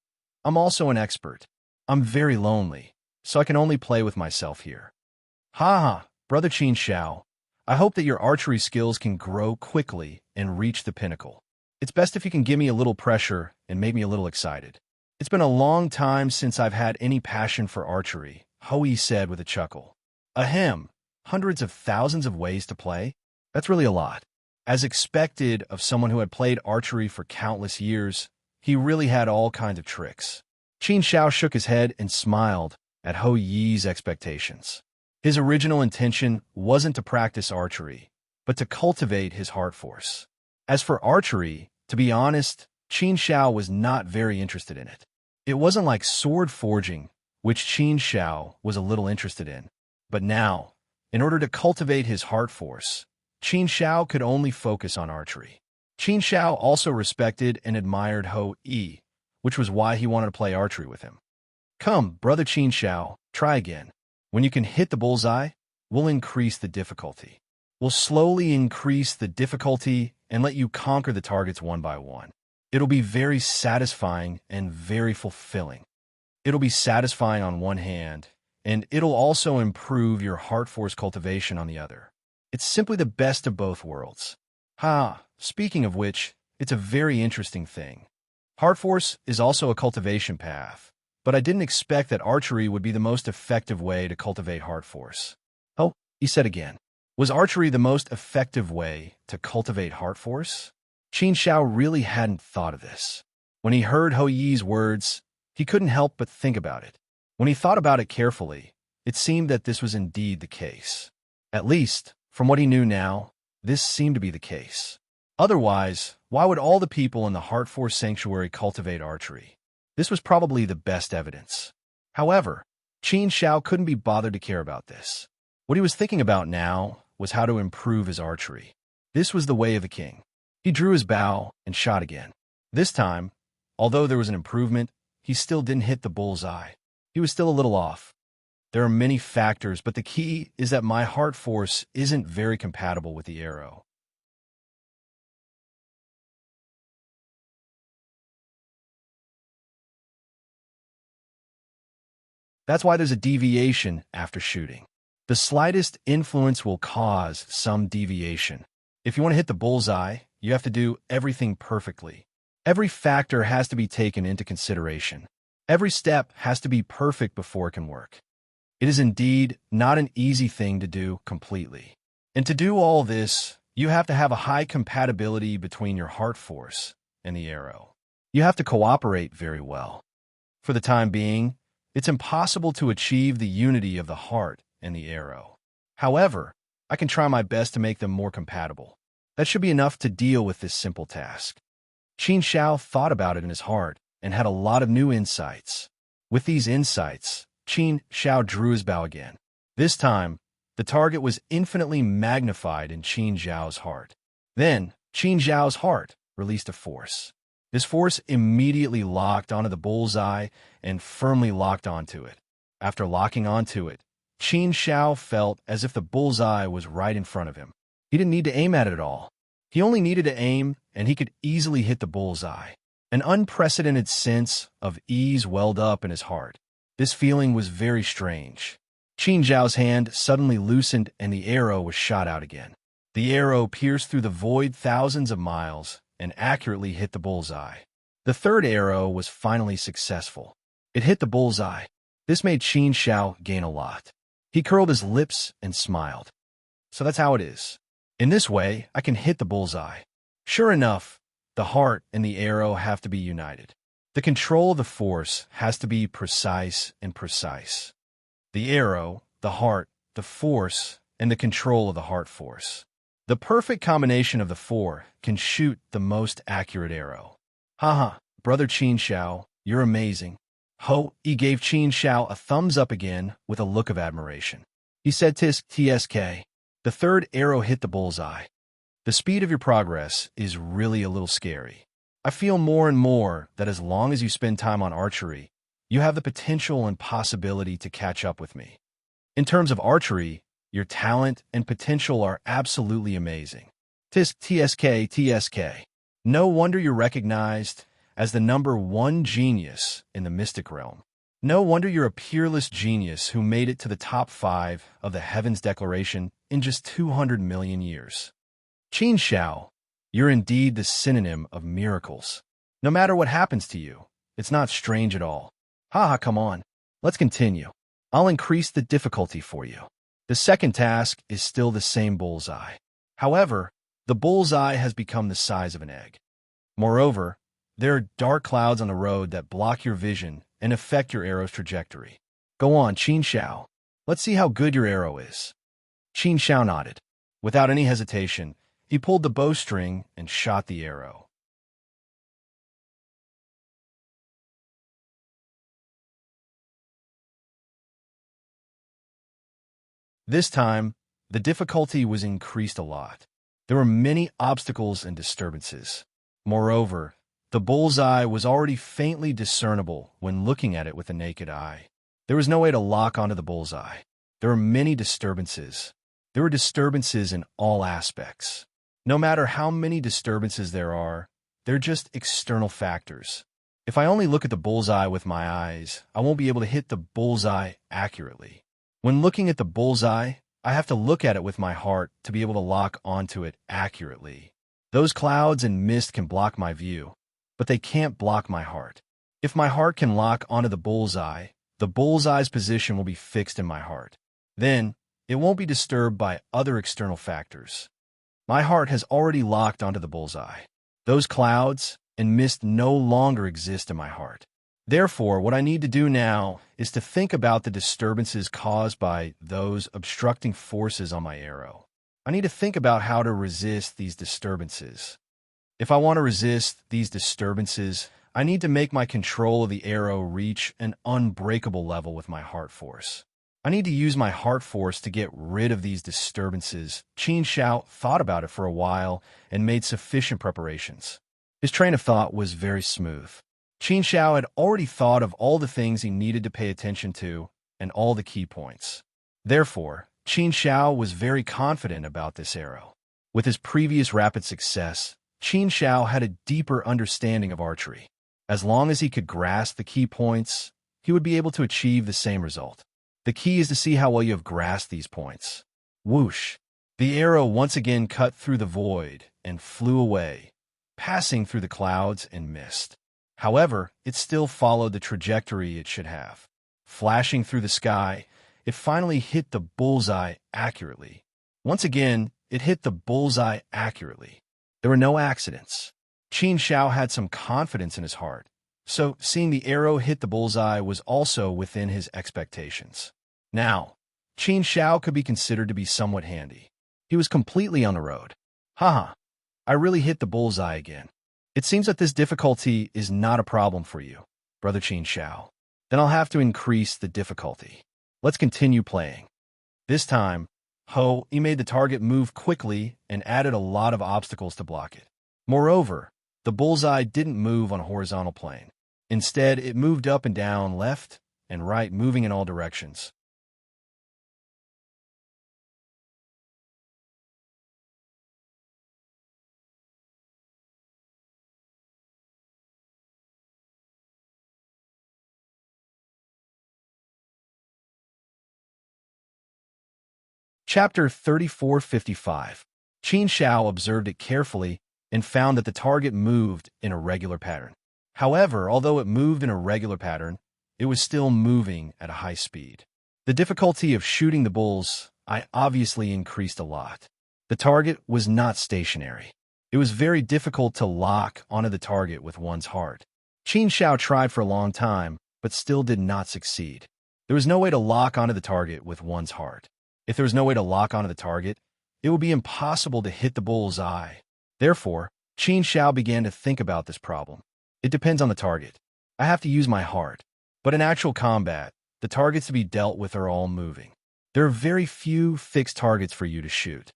I'm also an expert. I'm very lonely, so I can only play with myself here. Ha, brother Qin Shao. I hope that your archery skills can grow quickly and reach the pinnacle. It's best if you can give me a little pressure and make me a little excited. It's been a long time since I've had any passion for archery, Hoi said with a chuckle. Ahem, hundreds of thousands of ways to play? That's really a lot. As expected of someone who had played archery for countless years, he really had all kinds of tricks. Qin Shao shook his head and smiled at Ho Yi's expectations. His original intention wasn't to practice archery, but to cultivate his heart force. As for archery, to be honest, Qin Shao was not very interested in it. It wasn't like sword forging, which Qin Shao was a little interested in. But now, in order to cultivate his heart force, Qin Shao could only focus on archery. Qin Shao also respected and admired Ho Yi, which was why he wanted to play archery with him. Come, brother Qin Shao, try again. When you can hit the bullseye, we'll increase the difficulty. We'll slowly increase the difficulty and let you conquer the targets one by one. It'll be very satisfying and very fulfilling. It'll be satisfying on one hand, and it'll also improve your heart force cultivation on the other. It's simply the best of both worlds. Speaking of which, it's a very interesting thing. Heart force is also a cultivation path, but I didn't expect that archery would be the most effective way to cultivate heart force. Oh, he said again. Was archery the most effective way to cultivate heart force? Qin Shao really hadn't thought of this. When he heard Ho Yi's words, he couldn't help but think about it. When he thought about it carefully, it seemed that this was indeed the case. At least, from what he knew now, this seemed to be the case. Otherwise, why would all the people in the Heart Force Sanctuary cultivate archery? This was probably the best evidence. However, Qin Shao couldn't be bothered to care about this. What he was thinking about now was how to improve his archery. This was the way of the king. He drew his bow and shot again. This time, although there was an improvement, he still didn't hit the bullseye. He was still a little off. There are many factors, but the key is that my heart force isn't very compatible with the arrow. That's why there's a deviation after shooting. The slightest influence will cause some deviation. If you want to hit the bullseye, you have to do everything perfectly. Every factor has to be taken into consideration. Every step has to be perfect before it can work. It is indeed not an easy thing to do completely. And to do all this, you have to have a high compatibility between your heart force and the arrow. You have to cooperate very well. For the time being, it's impossible to achieve the unity of the heart and the arrow. However, I can try my best to make them more compatible. That should be enough to deal with this simple task. Qin Shao thought about it in his heart and had a lot of new insights. With these insights, Qin Shao drew his bow again. This time, the target was infinitely magnified in Qin Zhao's heart. Then, Qin Zhao's heart released a force. This force immediately locked onto the bullseye and firmly locked onto it. After locking onto it, Qin Shao felt as if the bullseye was right in front of him. He didn't need to aim at it at all. He only needed to aim, and he could easily hit the bullseye. An unprecedented sense of ease welled up in his heart. This feeling was very strange. Qin Zhao's hand suddenly loosened and the arrow was shot out again. The arrow pierced through the void thousands of miles and accurately hit the bullseye. The third arrow was finally successful. It hit the bullseye. This made Qin Shao gain a lot. He curled his lips and smiled. So that's how it is. In this way, I can hit the bullseye. Sure enough, the heart and the arrow have to be united. The control of the force has to be precise and precise. The arrow, the heart, the force, and the control of the heart force. The perfect combination of the four can shoot the most accurate arrow. Haha, brother Qin Xiao, you're amazing. Ho, he gave Qin Xiao a thumbs up again with a look of admiration. He said TSK. The third arrow hit the bullseye. The speed of your progress is really a little scary. I feel more and more that as long as you spend time on archery, you have the potential and possibility to catch up with me. In terms of archery, your talent and potential are absolutely amazing. TSK. No wonder you're recognized as the #1 genius in the mystic realm. No wonder you're a peerless genius who made it to the top 5 of the Heavens Declaration in just 200 million years. Qin Xiao, you're indeed the synonym of miracles. No matter what happens to you, it's not strange at all. Haha, come on. Let's continue. I'll increase the difficulty for you. The second task is still the same bullseye. However, the bullseye has become the size of an egg. Moreover, there are dark clouds on the road that block your vision and affect your arrow's trajectory. Go on, Qin Xiao. Let's see how good your arrow is. Qin Xiao nodded. Without any hesitation, he pulled the bowstring and shot the arrow. This time, the difficulty was increased a lot. There were many obstacles and disturbances. Moreover, the bullseye was already faintly discernible when looking at it with the naked eye. There was no way to lock onto the bullseye. There were many disturbances. There were disturbances in all aspects. No matter how many disturbances there are, they're just external factors. If I only look at the bullseye with my eyes, I won't be able to hit the bullseye accurately. When looking at the bullseye, I have to look at it with my heart to be able to lock onto it accurately. Those clouds and mist can block my view, but they can't block my heart. If my heart can lock onto the bullseye's position will be fixed in my heart. Then, it won't be disturbed by other external factors. My heart has already locked onto the bullseye. Those clouds and mist no longer exist in my heart. Therefore, what I need to do now is to think about the disturbances caused by those obstructing forces on my arrow. I need to think about how to resist these disturbances. If I want to resist these disturbances, I need to make my control of the arrow reach an unbreakable level with my heart force. I need to use my heart force to get rid of these disturbances. Qin Xiao thought about it for a while and made sufficient preparations. His train of thought was very smooth. Qin Xiao had already thought of all the things he needed to pay attention to and all the key points. Therefore, Qin Xiao was very confident about this arrow. With his previous rapid success, Qin Xiao had a deeper understanding of archery. As long as he could grasp the key points, he would be able to achieve the same result. The key is to see how well you have grasped these points. Whoosh! The arrow once again cut through the void and flew away, passing through the clouds and mist. However, it still followed the trajectory it should have. Flashing through the sky, it finally hit the bullseye accurately. Once again, it hit the bullseye accurately. There were no accidents. Qin Xiao had some confidence in his heart, so seeing the arrow hit the bullseye was also within his expectations. Now, Qin Xiao could be considered to be somewhat handy. He was completely on the road. Haha, I really hit the bullseye again. It seems that this difficulty is not a problem for you, brother Qin Xiao. Then I'll have to increase the difficulty. Let's continue playing. This time, he made the target move quickly and added a lot of obstacles to block it. Moreover, the bullseye didn't move on a horizontal plane. Instead, it moved up and down, left and right, moving in all directions. Chapter 3455. Qin Xiao observed it carefully and found that the target moved in a regular pattern. However, although it moved in a regular pattern, it was still moving at a high speed. The difficulty of shooting the bull's eye obviously increased a lot. The target was not stationary. It was very difficult to lock onto the target with one's heart. Qin Xiao tried for a long time, but still did not succeed. There was no way to lock onto the target with one's heart. If there was no way to lock onto the target, it would be impossible to hit the bull's eye. Therefore, Qin Xiao began to think about this problem. It depends on the target. I have to use my heart. But in actual combat, the targets to be dealt with are all moving. There are very few fixed targets for you to shoot.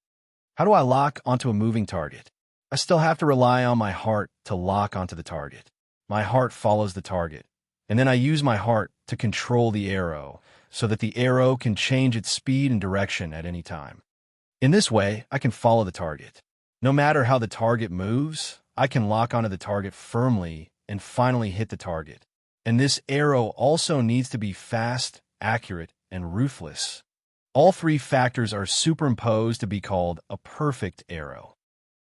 How do I lock onto a moving target? I still have to rely on my heart to lock onto the target. My heart follows the target, and then I use my heart to control the arrow so that the arrow can change its speed and direction at any time. In this way, I can follow the target. No matter how the target moves, I can lock onto the target firmly and finally hit the target. And this arrow also needs to be fast, accurate, and ruthless. All three factors are superimposed to be called a perfect arrow.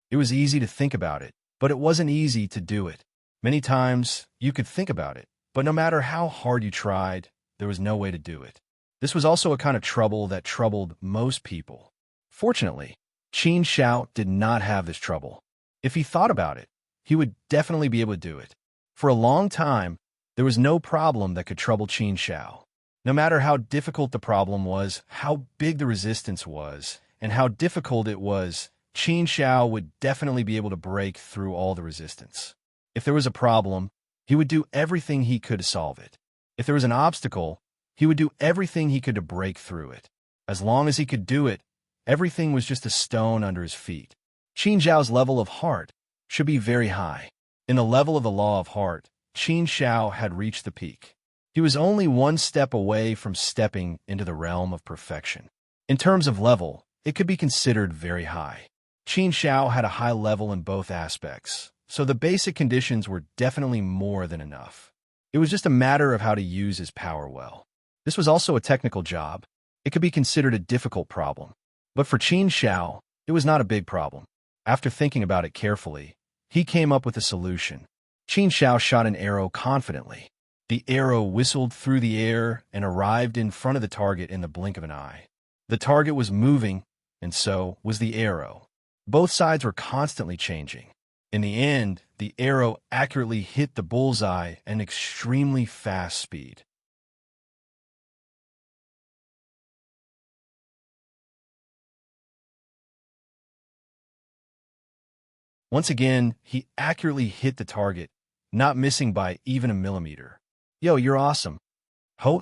It was easy to think about it, but it wasn't easy to do it. Many times, you could think about it, but no matter how hard you tried, there was no way to do it. This was also a kind of trouble that troubled most people. Fortunately, Qin Xiao did not have this trouble. If he thought about it, he would definitely be able to do it. For a long time, there was no problem that could trouble Qin Xiao. No matter how difficult the problem was, how big the resistance was, and how difficult it was, Qin Xiao would definitely be able to break through all the resistance. If there was a problem, he would do everything he could to solve it. If there was an obstacle, he would do everything he could to break through it. As long as he could do it, everything was just a stone under his feet. Qin Xiao's level of heart should be very high. In the level of the law of heart, Qin Xiao had reached the peak. He was only one step away from stepping into the realm of perfection. In terms of level, it could be considered very high. Qin Xiao had a high level in both aspects, so the basic conditions were definitely more than enough. It was just a matter of how to use his power well. This was also a technical job. It could be considered a difficult problem. But for Qin Xiao, it was not a big problem. After thinking about it carefully, he came up with a solution. Qin Xiao shot an arrow confidently. The arrow whistled through the air and arrived in front of the target in the blink of an eye. The target was moving, and so was the arrow. Both sides were constantly changing. In the end, the arrow accurately hit the bullseye at an extremely fast speed. Once again, he accurately hit the target, not missing by even a millimeter. Yo, you're awesome.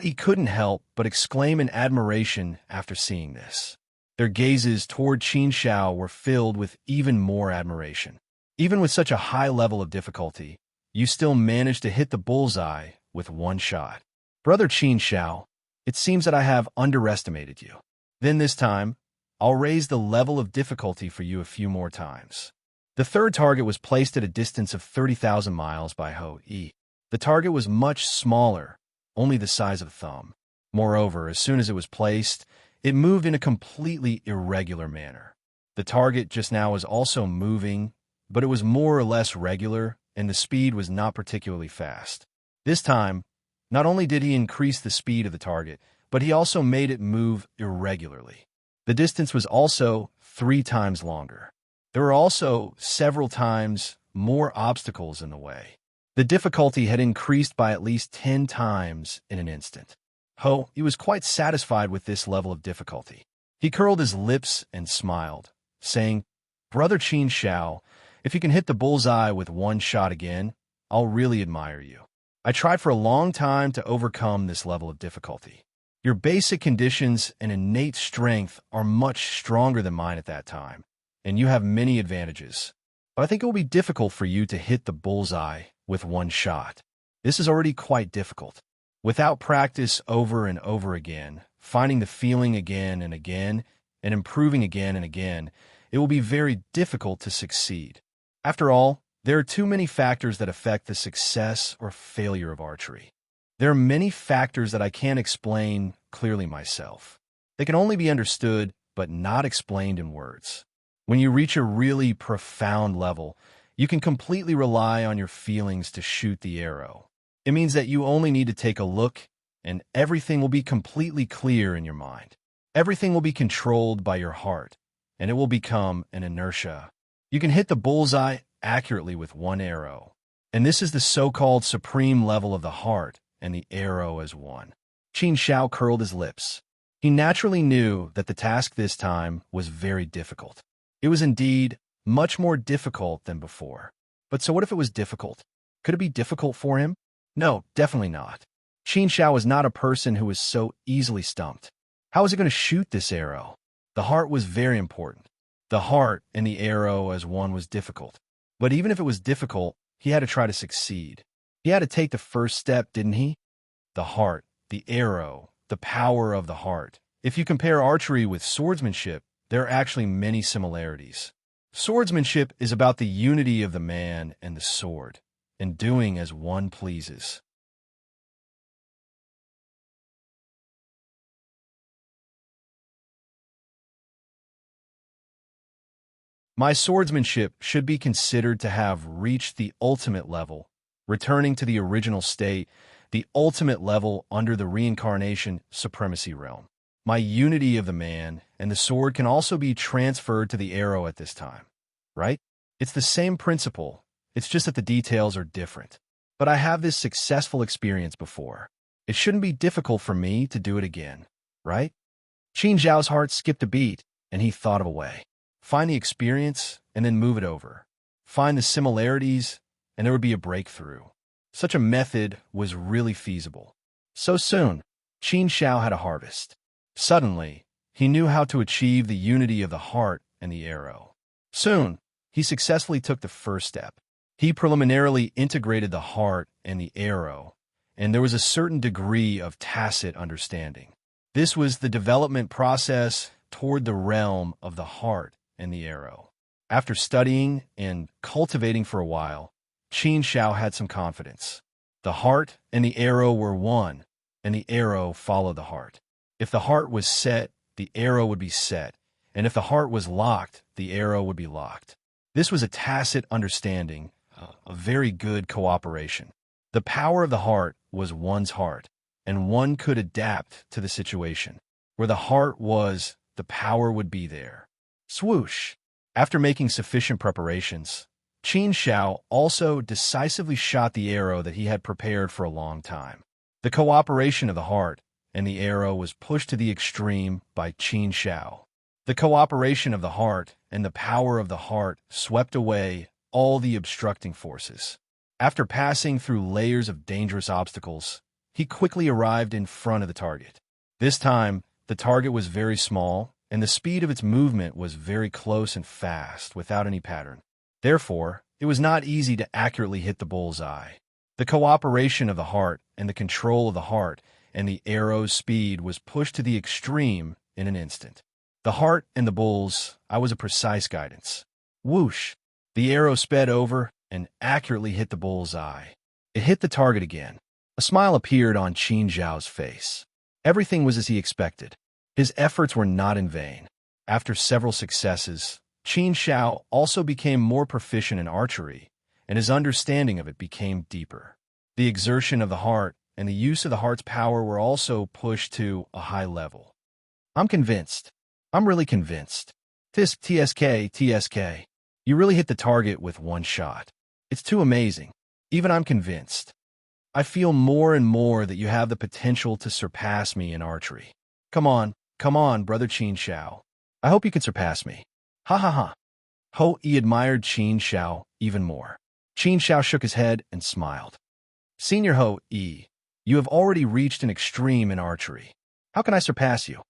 He couldn't help but exclaim in admiration after seeing this. Their gazes toward Qin Xiao were filled with even more admiration. Even with such a high level of difficulty, you still managed to hit the bullseye with one shot. Brother Qin Xiao, it seems that I have underestimated you. Then this time, I'll raise the level of difficulty for you a few more times. The third target was placed at a distance of 30,000 miles by He. The target was much smaller, only the size of a thumb. Moreover, as soon as it was placed, it moved in a completely irregular manner. The target just now was also moving, but it was more or less regular, and the speed was not particularly fast. This time, not only did he increase the speed of the target, but he also made it move irregularly. The distance was also 3 times longer. There were also several times more obstacles in the way. The difficulty had increased by at least 10 times in an instant. He was quite satisfied with this level of difficulty. He curled his lips and smiled, saying, "Brother Qin Xiao, if you can hit the bullseye with one shot again, I'll really admire you. I tried for a long time to overcome this level of difficulty. Your basic conditions and innate strength are much stronger than mine at that time, and you have many advantages. But I think it will be difficult for you to hit the bullseye with one shot. This is already quite difficult. Without practice over and over again, finding the feeling again and again, and improving again and again, it will be very difficult to succeed. After all, there are too many factors that affect the success or failure of archery. There are many factors that I can't explain clearly myself. They can only be understood, but not explained in words. When you reach a really profound level, you can completely rely on your feelings to shoot the arrow. It means that you only need to take a look, and everything will be completely clear in your mind. Everything will be controlled by your heart, and it will become an inertia. You can hit the bullseye accurately with one arrow, and this is the so-called supreme level of the heart and the arrow as one. Qin Xiao curled his lips. He naturally knew that the task this time was very difficult. It was indeed much more difficult than before. But so what if it was difficult? Could it be difficult for him? No, definitely not. Qin Shao was not a person who was so easily stumped. How was he going to shoot this arrow? The heart was very important. The heart and the arrow as one was difficult. But even if it was difficult, he had to try to succeed. He had to take the first step, didn't he? The heart, the arrow, the power of the heart. If you compare archery with swordsmanship, there are actually many similarities. Swordsmanship is about the unity of the man and the sword, and doing as one pleases. My swordsmanship should be considered to have reached the ultimate level, returning to the original state, the ultimate level under the reincarnation supremacy realm. My unity of the man and the sword can also be transferred to the arrow at this time, right? It's the same principle, it's just that the details are different. But I have this successful experience before. It shouldn't be difficult for me to do it again, right? Qin Zhao's heart skipped a beat, and he thought of a way. Find the experience, and then move it over. Find the similarities, and there would be a breakthrough. Such a method was really feasible. So soon, Qin Shao had a harvest. Suddenly, he knew how to achieve the unity of the heart and the arrow. Soon, he successfully took the first step. He preliminarily integrated the heart and the arrow, and there was a certain degree of tacit understanding. This was the development process toward the realm of the heart and the arrow. After studying and cultivating for a while, Qin Shao had some confidence. The heart and the arrow were one, and the arrow followed the heart. If the heart was set, the arrow would be set, and if the heart was locked, the arrow would be locked. This was a tacit understanding, a very good cooperation. The power of the heart was one's heart, and one could adapt to the situation. Where the heart was, the power would be there. Swoosh! After making sufficient preparations, Qin Shao also decisively shot the arrow that he had prepared for a long time. The cooperation of the heart and the arrow was pushed to the extreme by Qin Shao. The cooperation of the heart and the power of the heart swept away all the obstructing forces. After passing through layers of dangerous obstacles, he quickly arrived in front of the target. This time, the target was very small, and the speed of its movement was very close and fast, without any pattern. Therefore, it was not easy to accurately hit the bull's eye. The cooperation of the heart and the control of the heart and the arrow's speed was pushed to the extreme in an instant. The heart and the bull's eye was a precise guidance. Whoosh! The arrow sped over and accurately hit the bull's eye. It hit the target again. A smile appeared on Qin Zhao's face. Everything was as he expected. His efforts were not in vain. After several successes, Qin Shao also became more proficient in archery, and his understanding of it became deeper. The exertion of the heart and the use of the heart's power were also pushed to a high level. I'm convinced. I'm really convinced. TSK. You really hit the target with one shot. It's too amazing. Even I'm convinced. I feel more and more that you have the potential to surpass me in archery. Come on, brother Qin Shao. I hope you can surpass me. Ha ha ha. Ho Yi admired Qin Shao even more. Qin Shao shook his head and smiled. Senior Ho Yi, you have already reached an extreme in archery. How can I surpass you?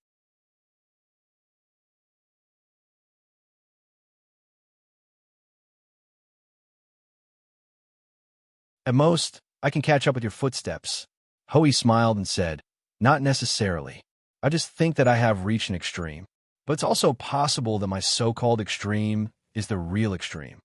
At most, I can catch up with your footsteps. Ho Yi smiled and said, not necessarily. I just think that I have reached an extreme. But it's also possible that my so-called extreme is the real extreme.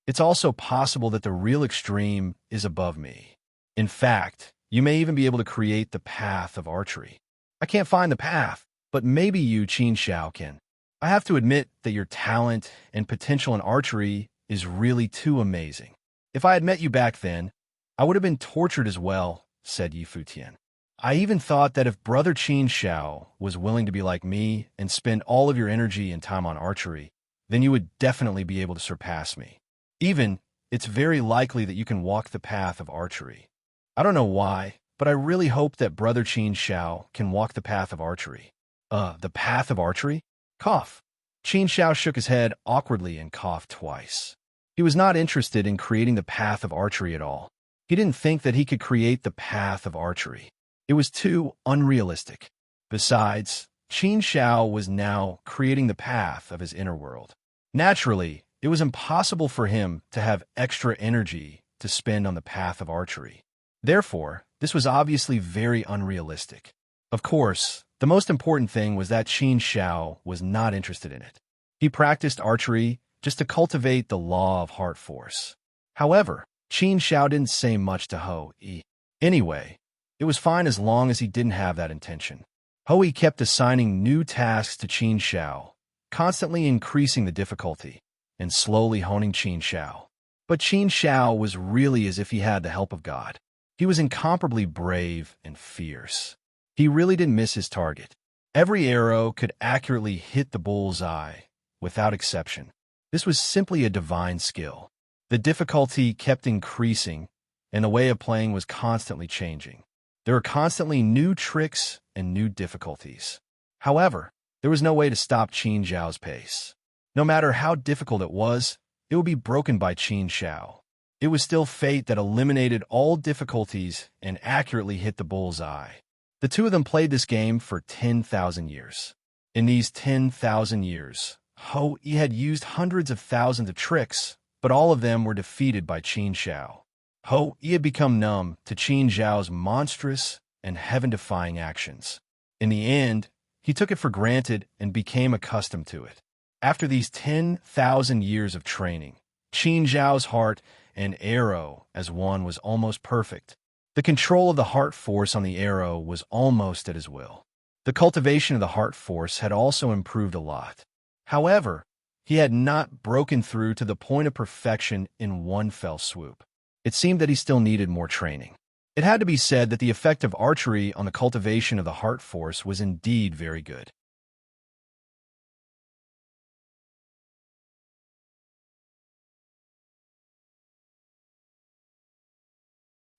It's also possible that the real extreme is above me. In fact, you may even be able to create the path of archery. I can't find the path, but maybe you, Qin Shao, can. I have to admit that your talent and potential in archery is really too amazing. If I had met you back then, I would have been tortured as well, said Yi Futian. I even thought that if brother Qin Shao was willing to be like me and spend all of your energy and time on archery, then you would definitely be able to surpass me. Even, it's very likely that you can walk the path of archery. I don't know why, but I really hope that brother Qin Shao can walk the path of archery. The path of archery? Cough. Qin Shao shook his head awkwardly and coughed twice. He was not interested in creating the path of archery at all. He didn't think that he could create the path of archery. It was too unrealistic. Besides, Qin Shao was now creating the path of his inner world. Naturally, it was impossible for him to have extra energy to spend on the path of archery. Therefore, this was obviously very unrealistic. Of course, the most important thing was that Qin Shao was not interested in it. He practiced archery just to cultivate the law of heart force. However, Qin Shao didn't say much to Hou-yi. Anyway, it was fine as long as he didn't have that intention. Hou-yi kept assigning new tasks to Qin Shao, constantly increasing the difficulty, and slowly honing Qin Shao. But Qin Shao was really as if he had the help of God. He was incomparably brave and fierce. He really didn't miss his target. Every arrow could accurately hit the bull's eye, without exception. This was simply a divine skill. The difficulty kept increasing, and the way of playing was constantly changing. There were constantly new tricks and new difficulties. However, there was no way to stop Qin Shao's pace. No matter how difficult it would be broken by Qin Shao. It was still fate that eliminated all difficulties and accurately hit the bull's eye. The two of them played this game for 10,000 years. In these 10,000 years, Hou-yi had used hundreds of thousands of tricks, but all of them were defeated by Qin Shao. Hou-yi had become numb to Qin Shao's monstrous and heaven-defying actions. In the end, he took it for granted and became accustomed to it. After these 10,000 years of training, Qin Shao's heart and arrow as one was almost perfect. The control of the heart force on the arrow was almost at his will. The cultivation of the heart force had also improved a lot. However, he had not broken through to the point of perfection in one fell swoop. It seemed that he still needed more training. It had to be said that the effect of archery on the cultivation of the heart force was indeed very good.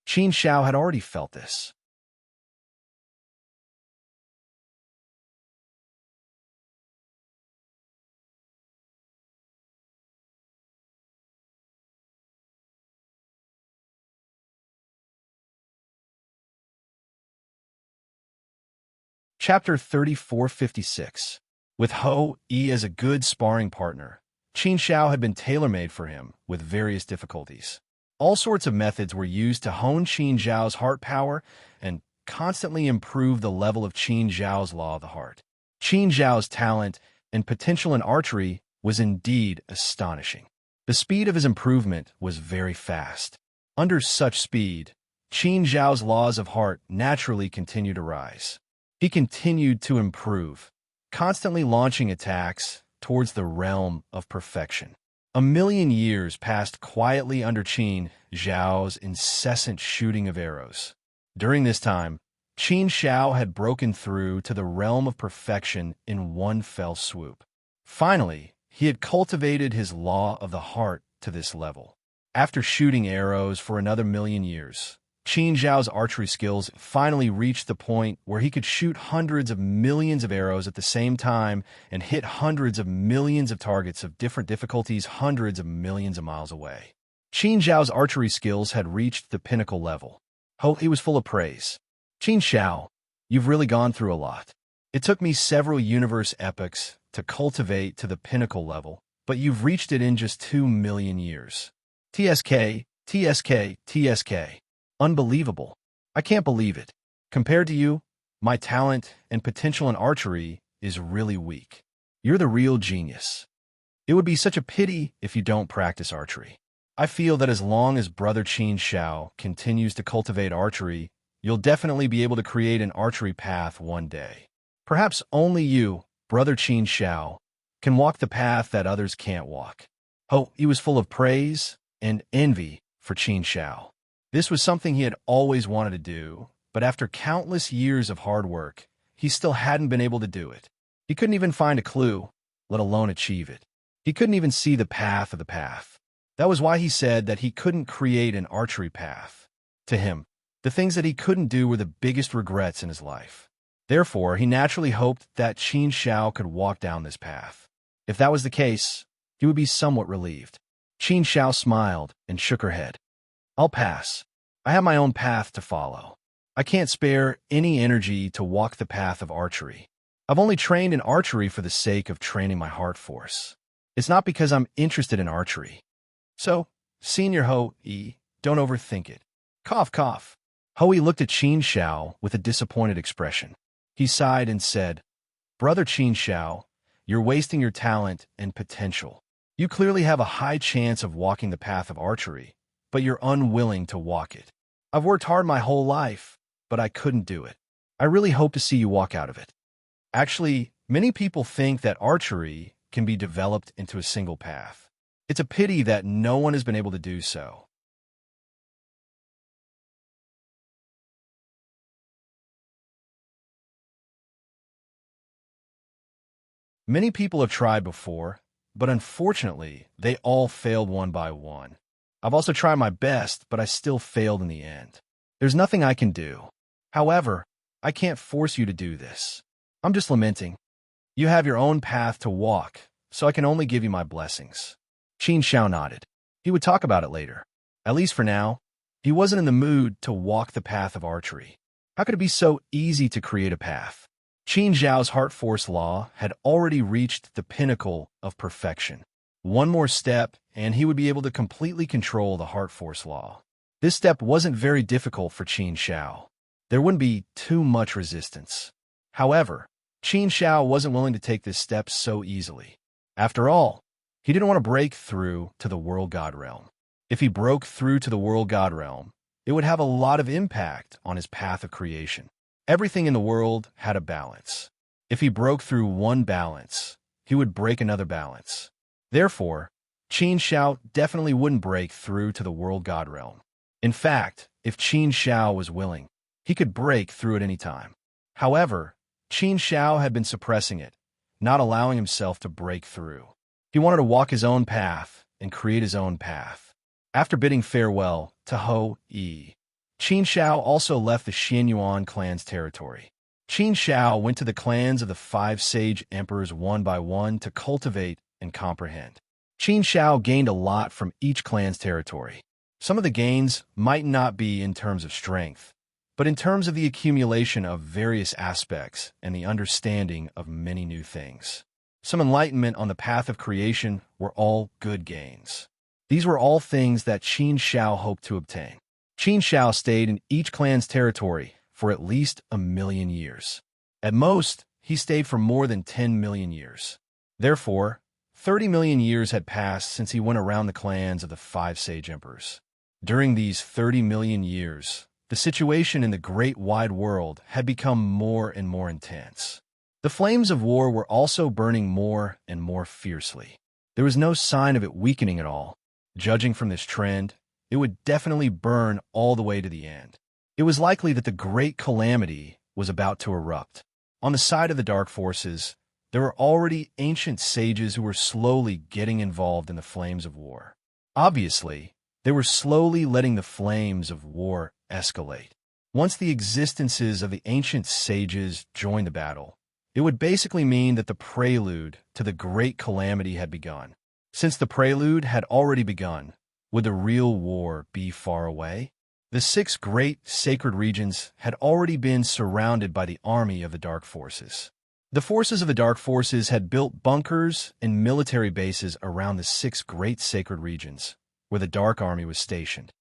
Qin Shao had already felt this. Chapter 3456. With Hou-yi as a good sparring partner, Qin Shao had been tailor-made for him with various difficulties. All sorts of methods were used to hone Qin Shao's heart power and constantly improve the level of Qin Shao's law of the heart. Qin Shao's talent and potential in archery was indeed astonishing. The speed of his improvement was very fast. Under such speed, Qin Shao's laws of heart naturally continued to rise. He continued to improve, constantly launching attacks towards the realm of perfection. A million years passed quietly under Qin Shao's incessant shooting of arrows. During this time, Qin Shao had broken through to the realm of perfection in one fell swoop. Finally, he had cultivated his law of the heart to this level. After shooting arrows for another million years, Qin Shao's archery skills finally reached the point where he could shoot hundreds of millions of arrows at the same time and hit hundreds of millions of targets of different difficulties hundreds of millions of miles away. Qin Shao's archery skills had reached the pinnacle level. He was full of praise. Qin Shao, you've really gone through a lot. It took me several universe epochs to cultivate to the pinnacle level, but you've reached it in just 2 million years. TSK, TSK, TSK. Unbelievable. I can't believe it. Compared to you, my talent and potential in archery is really weak. You're the real genius. It would be such a pity if you don't practice archery. I feel that as long as Brother Qin Shao continues to cultivate archery, you'll definitely be able to create an archery path one day. Perhaps only you, Brother Qin Shao, can walk the path that others can't walk. He was full of praise and envy for Qin Shao. This was something he had always wanted to do, but after countless years of hard work, he still hadn't been able to do it. He couldn't even find a clue, let alone achieve it. He couldn't even see the path of the path. That was why he said that he couldn't create an archery path. To him, the things that he couldn't do were the biggest regrets in his life. Therefore, he naturally hoped that Qin Shao could walk down this path. If that was the case, he would be somewhat relieved. Qin Shao smiled and shook her head. I'll pass. I have my own path to follow. I can't spare any energy to walk the path of archery. I've only trained in archery for the sake of training my heart force. It's not because I'm interested in archery. So, Senior Ho-E, don't overthink it. Cough, cough. Ho-E looked at Qin Shao with a disappointed expression. He sighed and said, Brother Qin Shao, you're wasting your talent and potential. You clearly have a high chance of walking the path of archery, but you're unwilling to walk it. I've worked hard my whole life, but I couldn't do it. I really hope to see you walk out of it. Actually, many people think that archery can be developed into a single path. It's a pity that no one has been able to do so. Many people have tried before, but unfortunately, they all failed one by one. I've also tried my best, but I still failed in the end. There's nothing I can do. However, I can't force you to do this. I'm just lamenting. You have your own path to walk, so I can only give you my blessings. Qin Shao nodded. He would talk about it later. At least for now, he wasn't in the mood to walk the path of archery. How could it be so easy to create a path? Qin Zhao's heart force law had already reached the pinnacle of perfection. One more step, and he would be able to completely control the heart force law. This step wasn't very difficult for Qin Shao. There wouldn't be too much resistance. However, Qin Shao wasn't willing to take this step so easily. After all, he didn't want to break through to the world god realm. If he broke through to the world god realm, it would have a lot of impact on his path of creation. Everything in the world had a balance. If he broke through one balance, he would break another balance. Therefore, Qin Shao definitely wouldn't break through to the world god realm. In fact, if Qin Shao was willing, he could break through at any time. However, Qin Shao had been suppressing it, not allowing himself to break through. He wanted to walk his own path and create his own path. After bidding farewell to Ho-E, Qin Shao also left the Xianyuan clan's territory. Qin Shao went to the clans of the 5 sage emperors one by one to cultivate and comprehend. Qin Shao gained a lot from each clan's territory. Some of the gains might not be in terms of strength, but in terms of the accumulation of various aspects and the understanding of many new things. Some enlightenment on the path of creation were all good gains. These were all things that Qin Shao hoped to obtain. Qin Shao stayed in each clan's territory for at least 1,000,000 years. At most, he stayed for more than 10 million years. Therefore, 30 million years had passed since he went around the clans of the 5 sage emperors. During these 30 million years, the situation in the great wide world had become more and more intense. The flames of war were also burning more and more fiercely. There was no sign of it weakening at all. Judging from this trend, it would definitely burn all the way to the end. It was likely that the great calamity was about to erupt. On the side of the dark forces, there were already ancient sages who were slowly getting involved in the flames of war. Obviously, they were slowly letting the flames of war escalate. Once the existences of the ancient sages joined the battle, it would basically mean that the prelude to the great calamity had begun. Since the prelude had already begun, would the real war be far away? The 6 great sacred regions had already been surrounded by the army of the dark forces. The forces of the dark forces had built bunkers and military bases around the 6 great sacred regions, where the dark army was stationed.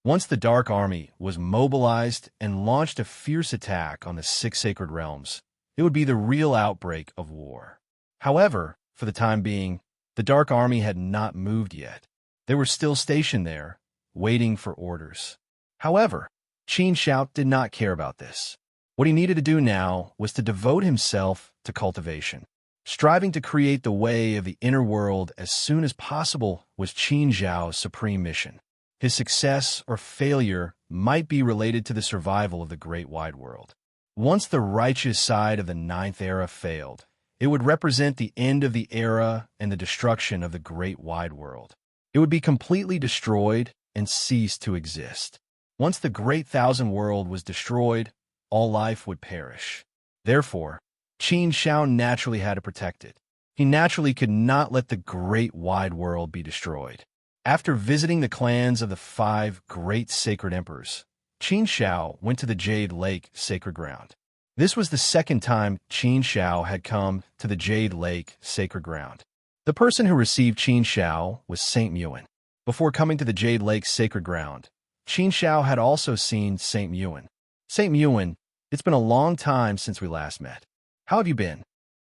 Once the Dark Army was mobilized and launched a fierce attack on the 6 sacred realms, it would be the real outbreak of war. However, for the time being, the Dark Army had not moved yet. They were still stationed there, waiting for orders. However, Qin Shao did not care about this. What he needed to do now was to devote himself to cultivation. Striving to create the way of the inner world as soon as possible was Qin Zhao's supreme mission. His success or failure might be related to the survival of the great wide world. Once the righteous side of the 9th era failed, It would represent the end of the era and the destruction of the great wide world. It would be completely destroyed and cease to exist. Once the great thousand world was destroyed, all life would perish. Therefore, Qin Shao naturally had to protect it. He naturally could not let the great wide world be destroyed. After visiting the clans of the 5 great sacred emperors, Qin Shao went to the Jade Lake sacred ground. This was the second time Qin Shao had come to the Jade Lake sacred ground. The person who received Qin Shao was Saint Muin. Before coming to the Jade Lake sacred ground, Qin Shao had also seen Saint Muin. Saint Muin, it's been a long time since we last met. How have you been?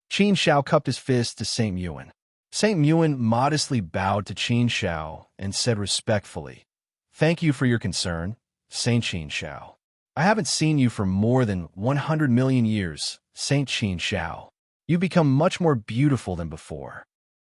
Qin Shao cupped his fist to Saint Muin. Saint Muin modestly bowed to Qin Shao and said respectfully, "Thank you for your concern, Saint Qin Shao. I haven't seen you for more than 100 million years, Saint Qin Shao. You've become much more beautiful than before.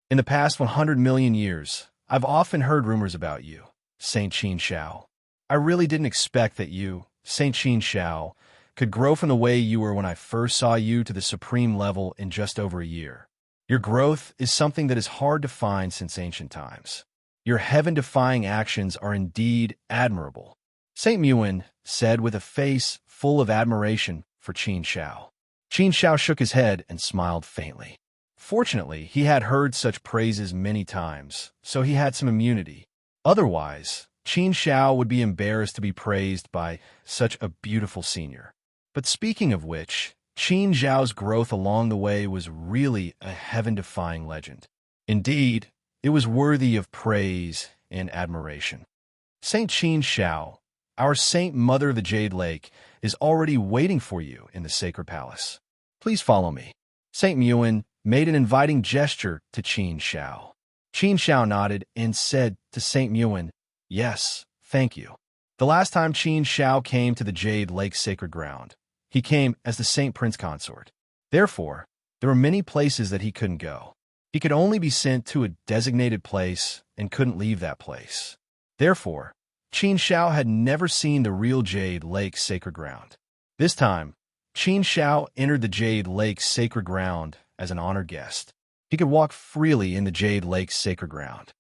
In the past 100 million years, I've often heard rumors about you, Saint Qin Shao. I really didn't expect that you, Saint Qin Shao, could grow from the way you were when I first saw you to the supreme level in just over a year. Your growth is something that is hard to find since ancient times. Your heaven-defying actions are indeed admirable," Saint Muin said with a face full of admiration for Qin Shao. Qin Shao shook his head and smiled faintly. Fortunately, he had heard such praises many times, so he had some immunity. Otherwise, Qin Shao would be embarrassed to be praised by such a beautiful senior. But speaking of which, Qin Zhao's growth along the way was really a heaven-defying legend. Indeed, it was worthy of praise and admiration. Saint Qin Shao, our Saint Mother of the Jade Lake, is already waiting for you in the sacred palace. Please follow me. Saint Muin made an inviting gesture to Qin Shao. Qin Shao nodded and said to Saint Muin, "Yes, thank you." The last time Qin Shao came to the Jade Lake sacred ground, he came as the Saint Prince Consort. Therefore, there were many places that he couldn't go. He could only be sent to a designated place and couldn't leave that place. Therefore, Qin Shao had never seen the real Jade Lake sacred ground. This time, Qin Shao entered the Jade Lake sacred ground as an honored guest. He could walk freely in the Jade Lake sacred ground.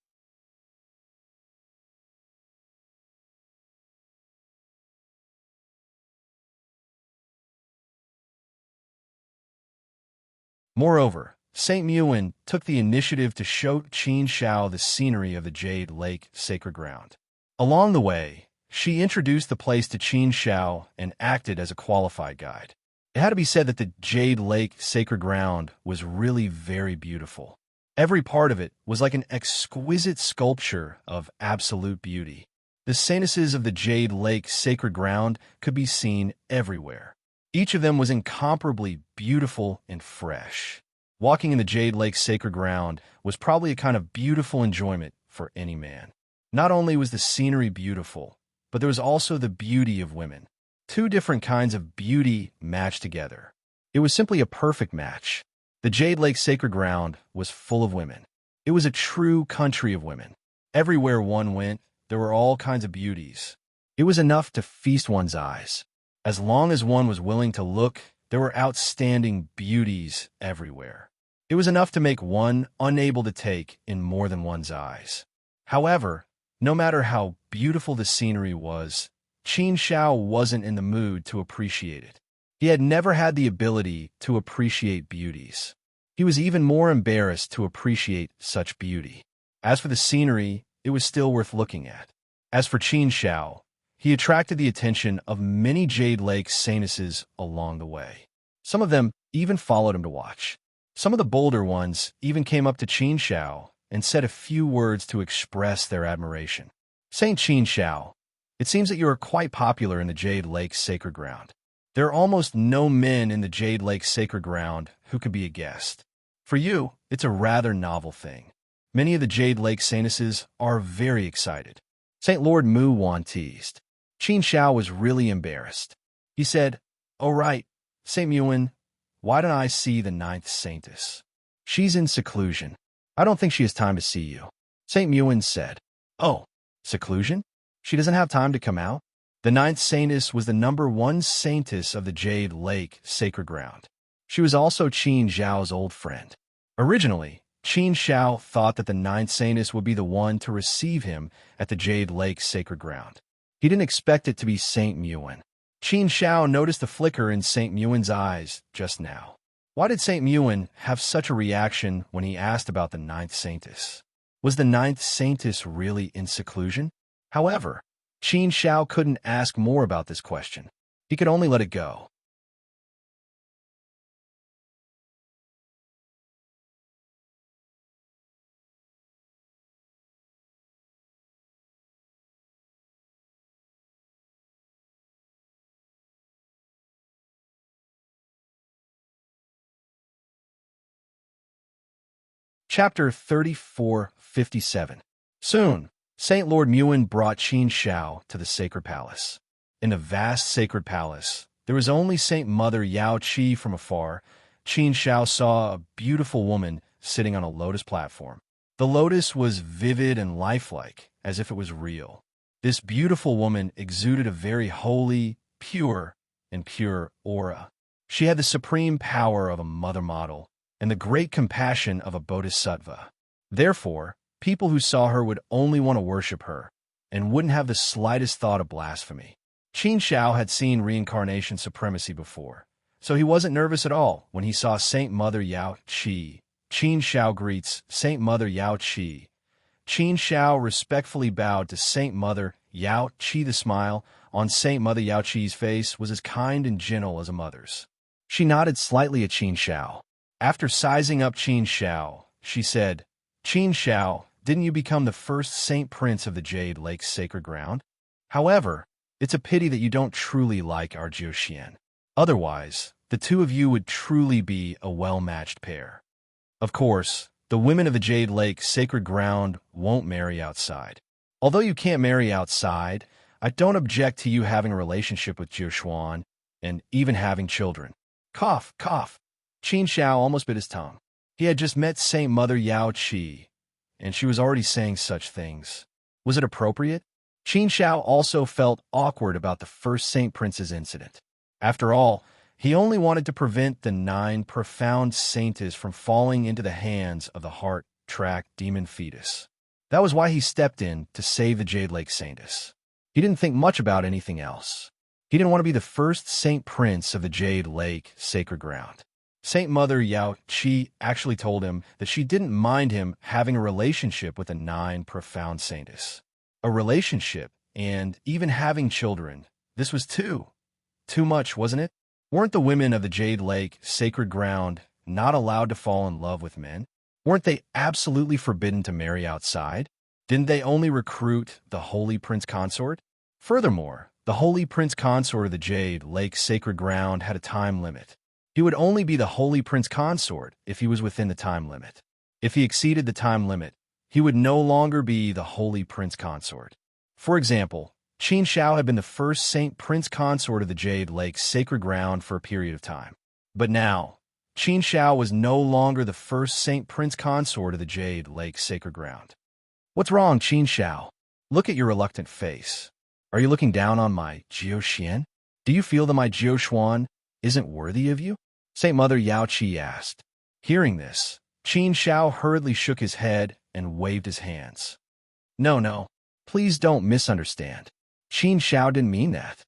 Moreover, Saint Muin took the initiative to show Qin Shao the scenery of the Jade Lake sacred ground. Along the way, she introduced the place to Qin Shao and acted as a qualified guide. It had to be said that the Jade Lake sacred ground was really very beautiful. Every part of it was like an exquisite sculpture of absolute beauty. The saintesses of the Jade Lake sacred ground could be seen everywhere. Each of them was incomparably beautiful and fresh. Walking in the Jade Lake sacred ground was probably a kind of beautiful enjoyment for any man. Not only was the scenery beautiful, but there was also the beauty of women. Two different kinds of beauty matched together. It was simply a perfect match. The Jade Lake sacred ground was full of women. It was a true country of women. Everywhere one went, there were all kinds of beauties. It was enough to feast one's eyes. As long as one was willing to look, there were outstanding beauties everywhere. It was enough to make one unable to take in more than one's eyes. However, no matter how beautiful the scenery was, Qin Shao wasn't in the mood to appreciate it. He had never had the ability to appreciate beauties. He was even more embarrassed to appreciate such beauty. As for the scenery, it was still worth looking at. As for Qin Shao, he attracted the attention of many Jade Lake saintesses along the way. Some of them even followed him to watch. Some of the bolder ones even came up to Qin Shao and said a few words to express their admiration. Saint Qin Shao, it seems that you are quite popular in the Jade Lake sacred ground. There are almost no men in the Jade Lake sacred ground who could be a guest. For you, it's a rather novel thing. Many of the Jade Lake saintesses are very excited. Saint Lord Mu Wan teased. Qin Shao was really embarrassed. He said, "Oh right, Saint Muin, why don't I see the 9th saintess? She's in seclusion. I don't think she has time to see you." Saint Muin said, "Oh, seclusion? She doesn't have time to come out?" The 9th saintess was the number 1 saintess of the Jade Lake sacred ground. She was also Qin Zhao's old friend. Originally, Qin Zhao thought that the ninth saintess would be the one to receive him at the Jade Lake's sacred ground. He didn't expect it to be Saint Muin. Qin Zhao noticed the flicker in Saint Muin's eyes just now. Why did Saint Muin have such a reaction when he asked about the ninth saintess? Was the ninth saintess really in seclusion? However, Qin Zhao couldn't ask more about this question. He could only let it go. Chapter 3457. Soon, Saint Lord Muin brought Qin Zhao to the sacred palace. In the vast sacred palace, there was only Saint Mother Yao Qi from afar. Qin Zhao saw a beautiful woman sitting on a lotus platform. The lotus was vivid and lifelike, as if it was real. This beautiful woman exuded a very holy, pure aura. She had the supreme power of a mother model and the great compassion of a bodhisattva. Therefore, people who saw her would only want to worship her and wouldn't have the slightest thought of blasphemy. Qin Zhao had seen reincarnation supremacy before, so he wasn't nervous at all when he saw Saint Mother Yao Qi. Qin Zhao greets Saint Mother Yao Qi. Qin Zhao respectfully bowed to Saint Mother Yao Qi. The smile on Saint Mother Yao Qi's face was as kind and gentle as a mother's. She nodded slightly at Qin Zhao. After sizing up Qin Zhao, she said, "Qin Zhao, didn't you become the first Saint Prince of the Jade Lake's sacred ground? However, it's a pity that you don't truly like our Jiuxian. Otherwise, the two of you would truly be a well-matched pair. Of course, the women of the Jade Lake's sacred ground won't marry outside. Although you can't marry outside, I don't object to you having a relationship with Jiuxuan and even having children." Cough, cough. Qin Zhao almost bit his tongue. He had just met Saint Mother Yao Qi, and she was already saying such things. Was it appropriate? Qin Zhao also felt awkward about the first Saint Prince's incident. After all, he only wanted to prevent the 9 profound saints from falling into the hands of the heart-tracked demon fetus. That was why he stepped in to save the Jade Lake saintess. He didn't think much about anything else. He didn't want to be the first Saint Prince of the Jade Lake sacred ground. Saint Mother Yao Qi actually told him that she didn't mind him having a relationship with the 9 profound saintess. A relationship, and even having children. This was too much, wasn't it? Weren't the women of the Jade Lake sacred ground not allowed to fall in love with men? Weren't they absolutely forbidden to marry outside? Didn't they only recruit the Holy Prince Consort? Furthermore, the Holy Prince Consort of the Jade Lake sacred ground had a time limit. He would only be the Holy Prince Consort if he was within the time limit. If he exceeded the time limit, he would no longer be the Holy Prince Consort. For example, Qin Zhao had been the first Saint Prince Consort of the Jade Lake sacred ground for a period of time. But now, Qin Zhao was no longer the first Saint Prince Consort of the Jade Lake sacred ground. What's wrong, Qin Zhao? Look at your reluctant face. Are you looking down on my Jiuxian? Do you feel that my Jiuxuan isn't worthy of you? Saint Mother Yao Qi asked. Hearing this, Qin Zhao hurriedly shook his head and waved his hands. No, please don't misunderstand. Qin Zhao didn't mean that.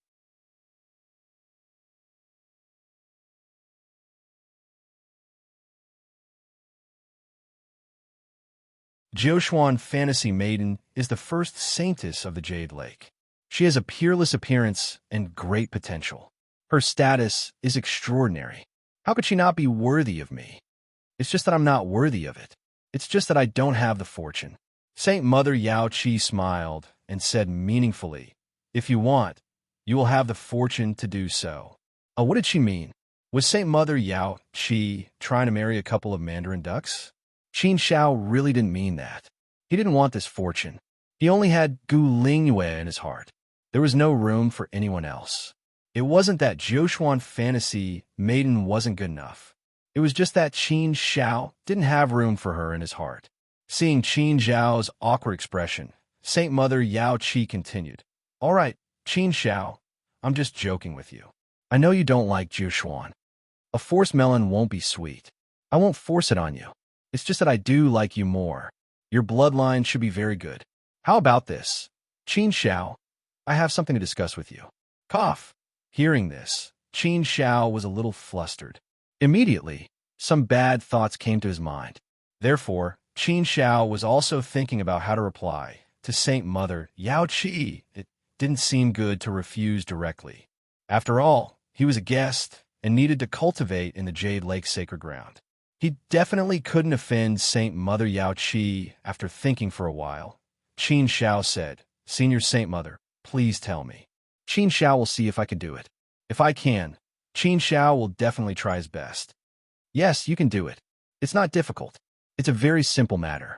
Jiuxuan Fantasy Maiden is the first saintess of the Jade Lake. She has a peerless appearance and great potential. Her status is extraordinary. How could she not be worthy of me? It's just that I'm not worthy of it. It's just that I don't have the fortune. Saint Mother Yao Qi smiled and said meaningfully, "If you want, you will have the fortune to do so." Oh, what did she mean? Was Saint Mother Yao Qi trying to marry a couple of mandarin ducks? Qin Zhao really didn't mean that. He didn't want this fortune. He only had Gu Lingyue in his heart. There was no room for anyone else. It wasn't that Jiuxuan Fantasy Maiden wasn't good enough. It was just that Qin Zhao didn't have room for her in his heart. Seeing Qin Zhao's awkward expression, Saint Mother Yao Qi continued, "All right, Qin Zhao, I'm just joking with you. I know you don't like Jiuxuan." A forced melon won't be sweet. I won't force it on you. It's just that I do like you more. Your bloodline should be very good. How about this? Qin Xiao, I have something to discuss with you. Cough. Hearing this, Qin Xiao was a little flustered. Immediately, some bad thoughts came to his mind. Therefore, Qin Xiao was also thinking about how to reply to Saint Mother Yao Qi. It didn't seem good to refuse directly. After all, he was a guest and needed to cultivate in the Jade Lake sacred ground. He definitely couldn't offend Saint Mother Yao Qi. After thinking for a while, Qin Xiao said, Senior Saint Mother, please tell me. Qin Xiao will see if I can do it. If I can, Qin Xiao will definitely try his best. Yes, you can do it. It's not difficult. It's a very simple matter.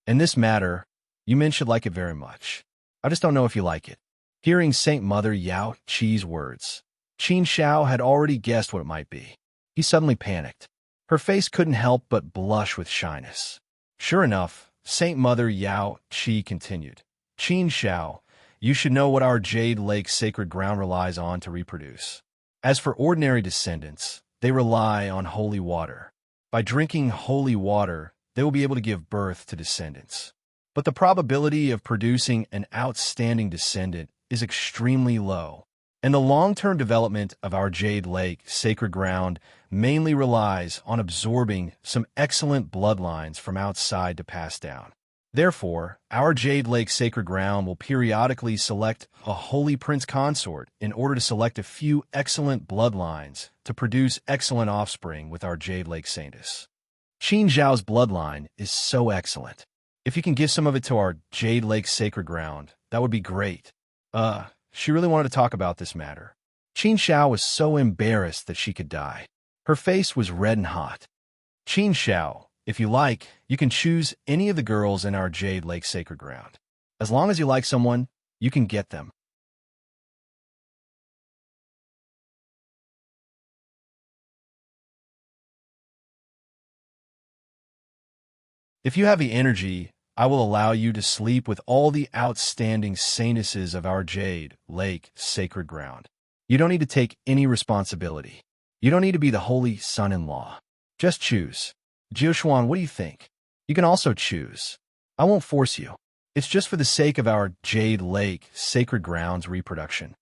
And this matter, you men should like it very much. I just don't know if you like it. Hearing Saint Mother Yao Qi's words, Qin Xiao had already guessed what it might be. He suddenly panicked. Her face couldn't help but blush with shyness. Sure enough, Saint Mother Yao Qi continued. Qin Xiao, you should know what our Jade Lake sacred ground relies on to reproduce. As for ordinary descendants, they rely on holy water. By drinking holy water, they will be able to give birth to descendants. But the probability of producing an outstanding descendant is extremely low, and the long-term development of our Jade Lake sacred ground mainly relies on absorbing some excellent bloodlines from outside to pass down. Therefore, our Jade Lake sacred ground will periodically select a holy prince consort in order to select a few excellent bloodlines to produce excellent offspring with our Jade Lake saintess. Qin Zhao's bloodline is so excellent. If you can give some of it to our Jade Lake sacred ground, that would be great. She really wanted to talk about this matter. Qin Xiao was so embarrassed that she could die. Her face was red and hot. Qin Xiao, if you like, you can choose any of the girls in our Jade Lake sacred ground. As long as you like someone, you can get them. If you have the energy, I will allow you to sleep with all the outstanding saintesses of our Jade Lake sacred ground. You don't need to take any responsibility. You don't need to be the holy son-in-law. Just choose. Jiushuan, what do you think? You can also choose. I won't force you. It's just for the sake of our Jade Lake sacred ground's reproduction.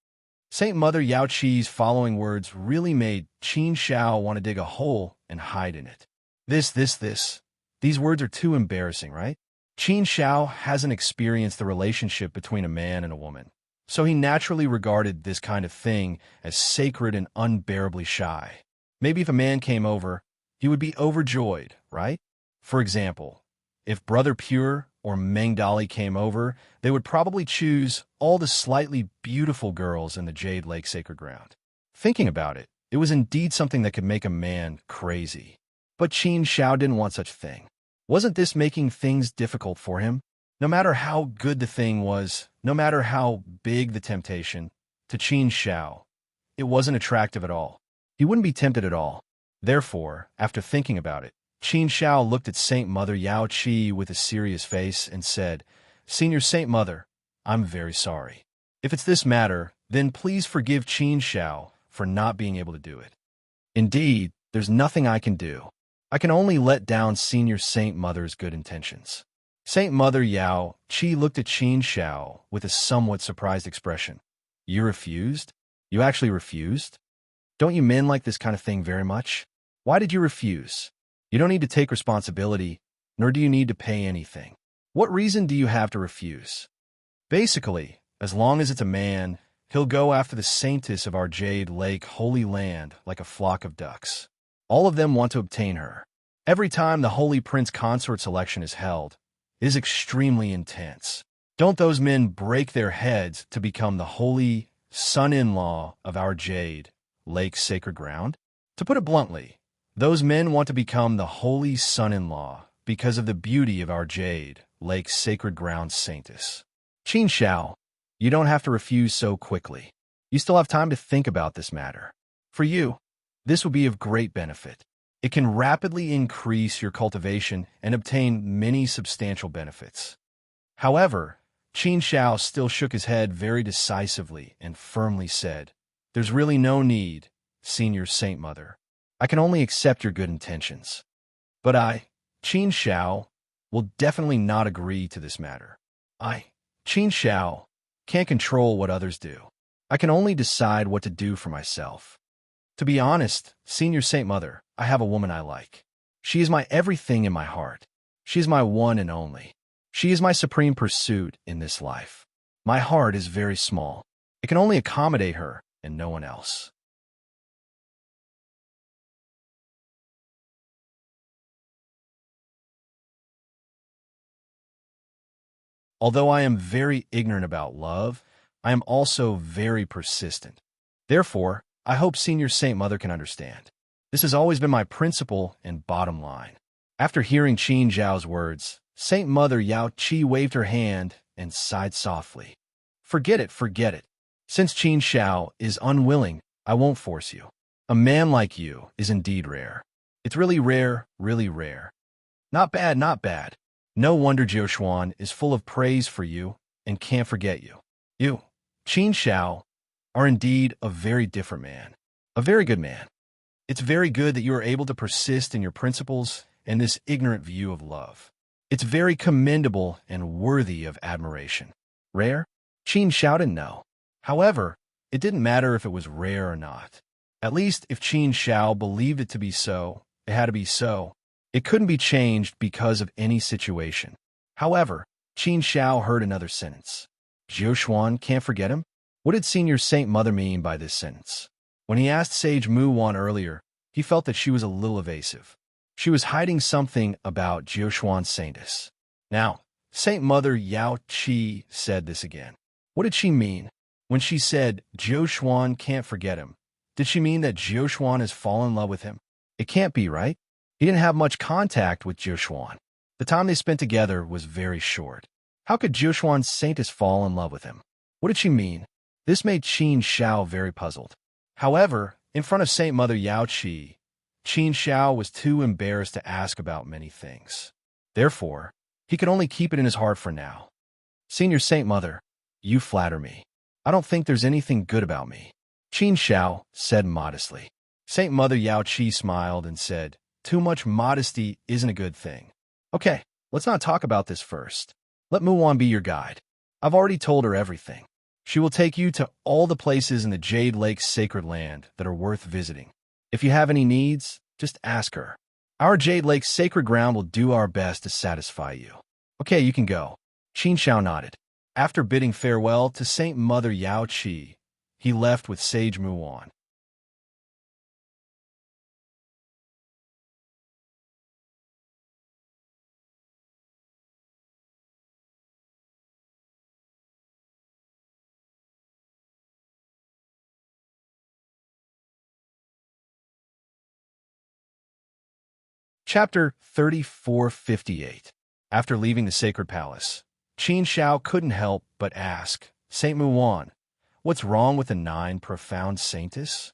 Saint Mother Yao Qi's following words really made Qin Xiao want to dig a hole and hide in it. This. These words are too embarrassing, right? Qin Xiao hasn't experienced the relationship between a man and a woman, so he naturally regarded this kind of thing as sacred and unbearably shy. Maybe if a man came over, he would be overjoyed, right? For example, if Brother Pure or Meng Dali came over, they would probably choose all the slightly beautiful girls in the Jade Lake sacred ground. Thinking about it, it was indeed something that could make a man crazy. But Qin Xiao didn't want such a thing. Wasn't this making things difficult for him? No matter how good the thing was, no matter how big the temptation, to Qin Xiao, it wasn't attractive at all. He wouldn't be tempted at all. Therefore, after thinking about it, Qin Xiao looked at Saint Mother Yao Qi with a serious face and said, Senior Saint Mother, I'm very sorry. If it's this matter, then please forgive Qin Xiao for not being able to do it. Indeed, there's nothing I can do. I can only let down Senior Saint Mother's good intentions. Saint Mother Yao Qi looked at Qin Xiao with a somewhat surprised expression. You refused? You actually refused? Don't you men like this kind of thing very much? Why did you refuse? You don't need to take responsibility, nor do you need to pay anything. What reason do you have to refuse? Basically, as long as it's a man, he'll go after the saintess of our Jade Lake holy land like a flock of ducks. All of them want to obtain her. Every time the Holy Prince Consort selection is held, it is extremely intense. Don't those men break their heads to become the holy son-in-law of our Jade Lake sacred ground? To put it bluntly, those men want to become the holy son-in-law because of the beauty of our Jade Lake sacred ground saintess. Qin Xiao, you don't have to refuse so quickly. You still have time to think about this matter. For you, this will be of great benefit. It can rapidly increase your cultivation and obtain many substantial benefits. However, Qin Xiao still shook his head very decisively and firmly said, There's really no need, Senior Saint Mother. I can only accept your good intentions. But I, Qin Xiao, will definitely not agree to this matter. I, Qin Xiao, can't control what others do. I can only decide what to do for myself. To be honest, Senior Saint Mother, I have a woman I like. She is my everything in my heart. She is my one and only. She is my supreme pursuit in this life. My heart is very small. It can only accommodate her and no one else. Although I am very ignorant about love, I am also very persistent. Therefore, I hope Senior Saint Mother can understand. This has always been my principle and bottom line. After hearing Qin Zhao's words, Saint Mother Yao Qi waved her hand and sighed softly. Forget it, forget it. Since Qin Xiao is unwilling, I won't force you. A man like you is indeed rare. It's really rare, really rare. Not bad, not bad. No wonder Jiushuan is full of praise for you and can't forget you. You, Qin Xiao, are indeed a very different man. A very good man. It's very good that you are able to persist in your principles and this ignorant view of love. It's very commendable and worthy of admiration. Rare? Qin Xiao didn't know. However, it didn't matter if it was rare or not. At least if Qin Xiao believed it to be so, it had to be so. It couldn't be changed because of any situation. However, Qin Xiao heard another sentence. Jiushuan can't forget him? What did Senior Saint Mother mean by this sentence? When he asked Sage Mu Wan earlier, he felt that she was a little evasive. She was hiding something about Jiushuan's saintess. Now, Saint Mother Yao Qi said this again. What did she mean? When she said Jiushuan can't forget him, did she mean that Jiushuan has fallen in love with him? It can't be, right? He didn't have much contact with Jiushuan. The time they spent together was very short. How could Jiushuan's saintess fall in love with him? What did she mean? This made Qin Xiao very puzzled. However, in front of Saint Mother Yao Qi, Qin Xiao was too embarrassed to ask about many things. Therefore, he could only keep it in his heart for now. Senior Saint Mother, you flatter me. I don't think there's anything good about me. Qin Xiao said modestly. Saint Mother Yao Qi smiled and said, too much modesty isn't a good thing. Okay, let's not talk about this first. Let Muwan be your guide. I've already told her everything. She will take you to all the places in the Jade Lake's sacred land that are worth visiting. If you have any needs, just ask her. Our Jade Lake's sacred ground will do our best to satisfy you. Okay, you can go. Qin Xiao nodded. After bidding farewell to Saint Mother Yao Qi, he left with Sage Muwan. Chapter 3458. After leaving the sacred palace, Qin Xiao couldn't help but ask, Saint Muwan, what's wrong with the 9 profound saintess?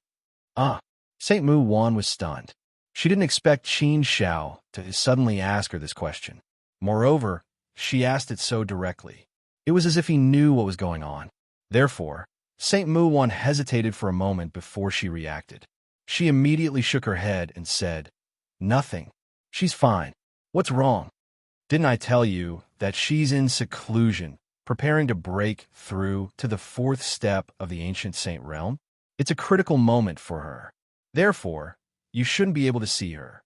Saint Muwan was stunned. She didn't expect Qin Xiao to suddenly ask her this question. Moreover, she asked it so directly. It was as if he knew what was going on. Therefore, Saint Muwan hesitated for a moment before she reacted. She immediately shook her head and said, Nothing. She's fine. What's wrong? Didn't I tell you that she's in seclusion, preparing to break through to the 4th step of the ancient saint realm? It's a critical moment for her. Therefore, you shouldn't be able to see her.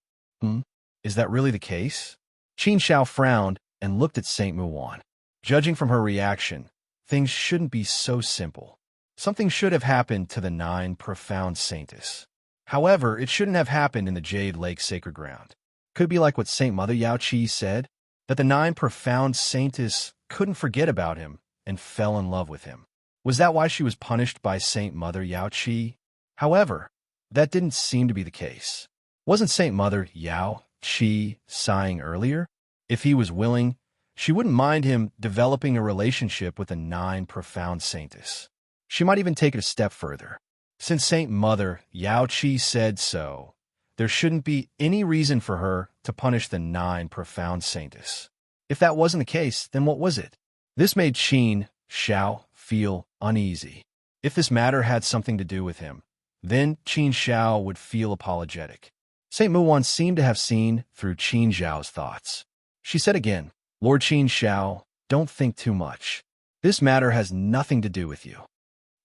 Is that really the case? Qin Xiao frowned and looked at Saint Muwan. Judging from her reaction, things shouldn't be so simple. Something should have happened to the 9 profound saintess. However, it shouldn't have happened in the Jade Lake sacred ground. Could be like what Saint Mother Yao Qi said, that the 9 profound saintess couldn't forget about him and fell in love with him. Was that why she was punished by Saint Mother Yao Qi? However, that didn't seem to be the case. Wasn't Saint Mother Yao Qi sighing earlier? If he was willing, she wouldn't mind him developing a relationship with the 9 profound saintess. She might even take it a step further. Since Saint Mother Yao Qi said so, there shouldn't be any reason for her to punish the 9 profound saintess. If that wasn't the case, then what was it? This made Qin Xiao feel uneasy. If this matter had something to do with him, Then Qin Xiao would feel apologetic. St. Muwan seemed to have seen through Qin Xiao's thoughts. She said again, Lord Qin Xiao, don't think too much. This matter has nothing to do with you.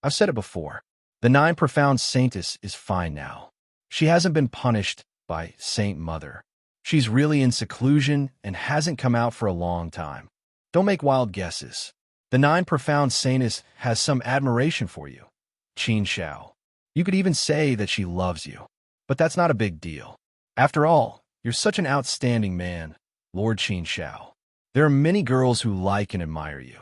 I've said it before. The Nine Profound Saintess is fine now. She hasn't been punished by Saint Mother. She's really in seclusion and hasn't come out for a long time. Don't make wild guesses. The Nine Profound Saintess has some admiration for you, Qin Xiao. You could even say that she loves you. But that's not a big deal. After all, you're such an outstanding man, Lord Qin Xiao. There are many girls who like and admire you.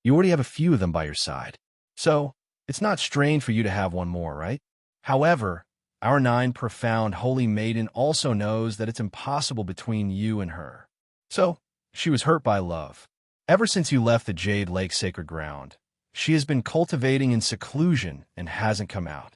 You already have a few of them by your side. So, it's not strange for you to have one more, right? However, our Nine Profound Holy Maiden also knows that it's impossible between you and her. So, she was hurt by love. Ever since you left the Jade Lake Sacred Ground, she has been cultivating in seclusion and hasn't come out.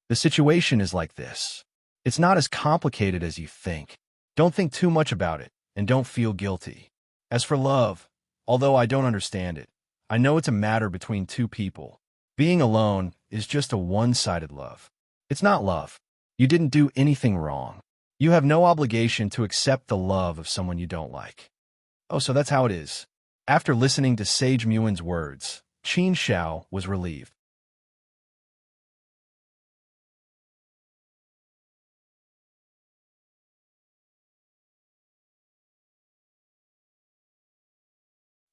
The situation is like this. It's not as complicated as you think. Don't think too much about it, and don't feel guilty. As for love, although I don't understand it, I know it's a matter between two people. Being alone is just a one-sided love. It's not love. You didn't do anything wrong. You have no obligation to accept the love of someone you don't like. Oh, so that's how it is. After listening to Sage Muin's words, Qin Xiao was relieved.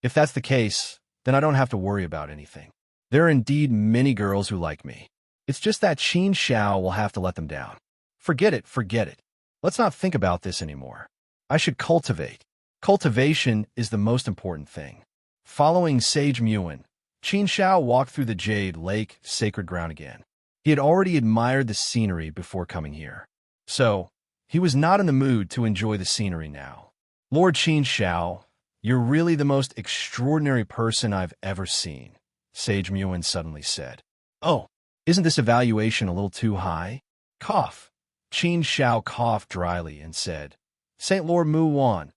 If that's the case, then I don't have to worry about anything. There are indeed many girls who like me. It's just that Qin Xiao will have to let them down. Forget it, forget it. Let's not think about this anymore. I should cultivate. Cultivation is the most important thing. Following Sage Muin, Qin Xiao walked through the Jade Lake Sacred Ground again. He had already admired the scenery before coming here. So, he was not in the mood to enjoy the scenery now. Lord Qin Xiao, you're really the most extraordinary person I've ever seen, Sage Muin suddenly said. Oh, isn't this evaluation a little too high? Cough. Qin Xiao coughed dryly and said, Saint Lord Muwan,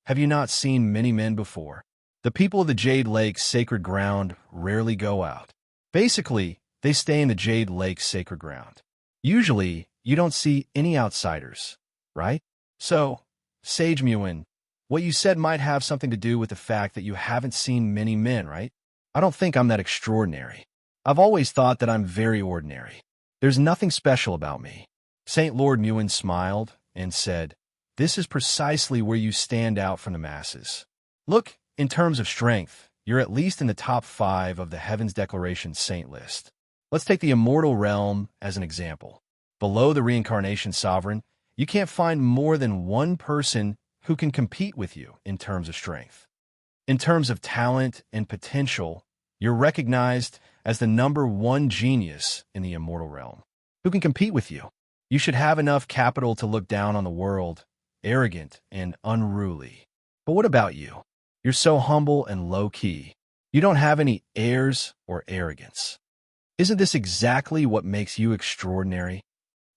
have you not seen many men before? The people of the Jade Lake Sacred Ground rarely go out. Basically, they stay in the Jade Lake Sacred Ground. Usually, you don't see any outsiders, right? So, Sage Muin, what you said might have something to do with the fact that you haven't seen many men, right? I don't think I'm that extraordinary. I've always thought that I'm very ordinary. There's nothing special about me. Saint Lord Muin smiled and said, This is precisely where you stand out from the masses. Look, in terms of strength, you're at least in the top 5 of the Heaven's Declaration Saint list. Let's take the immortal realm as an example. Below the Reincarnation Sovereign, you can't find more than one person who can compete with you in terms of strength. In terms of talent and potential, you're recognized as the #1 genius in the immortal realm. Who can compete with you? You should have enough capital to look down on the world, arrogant and unruly. But what about you? You're so humble and low-key. You don't have any airs or arrogance. Isn't this exactly what makes you extraordinary?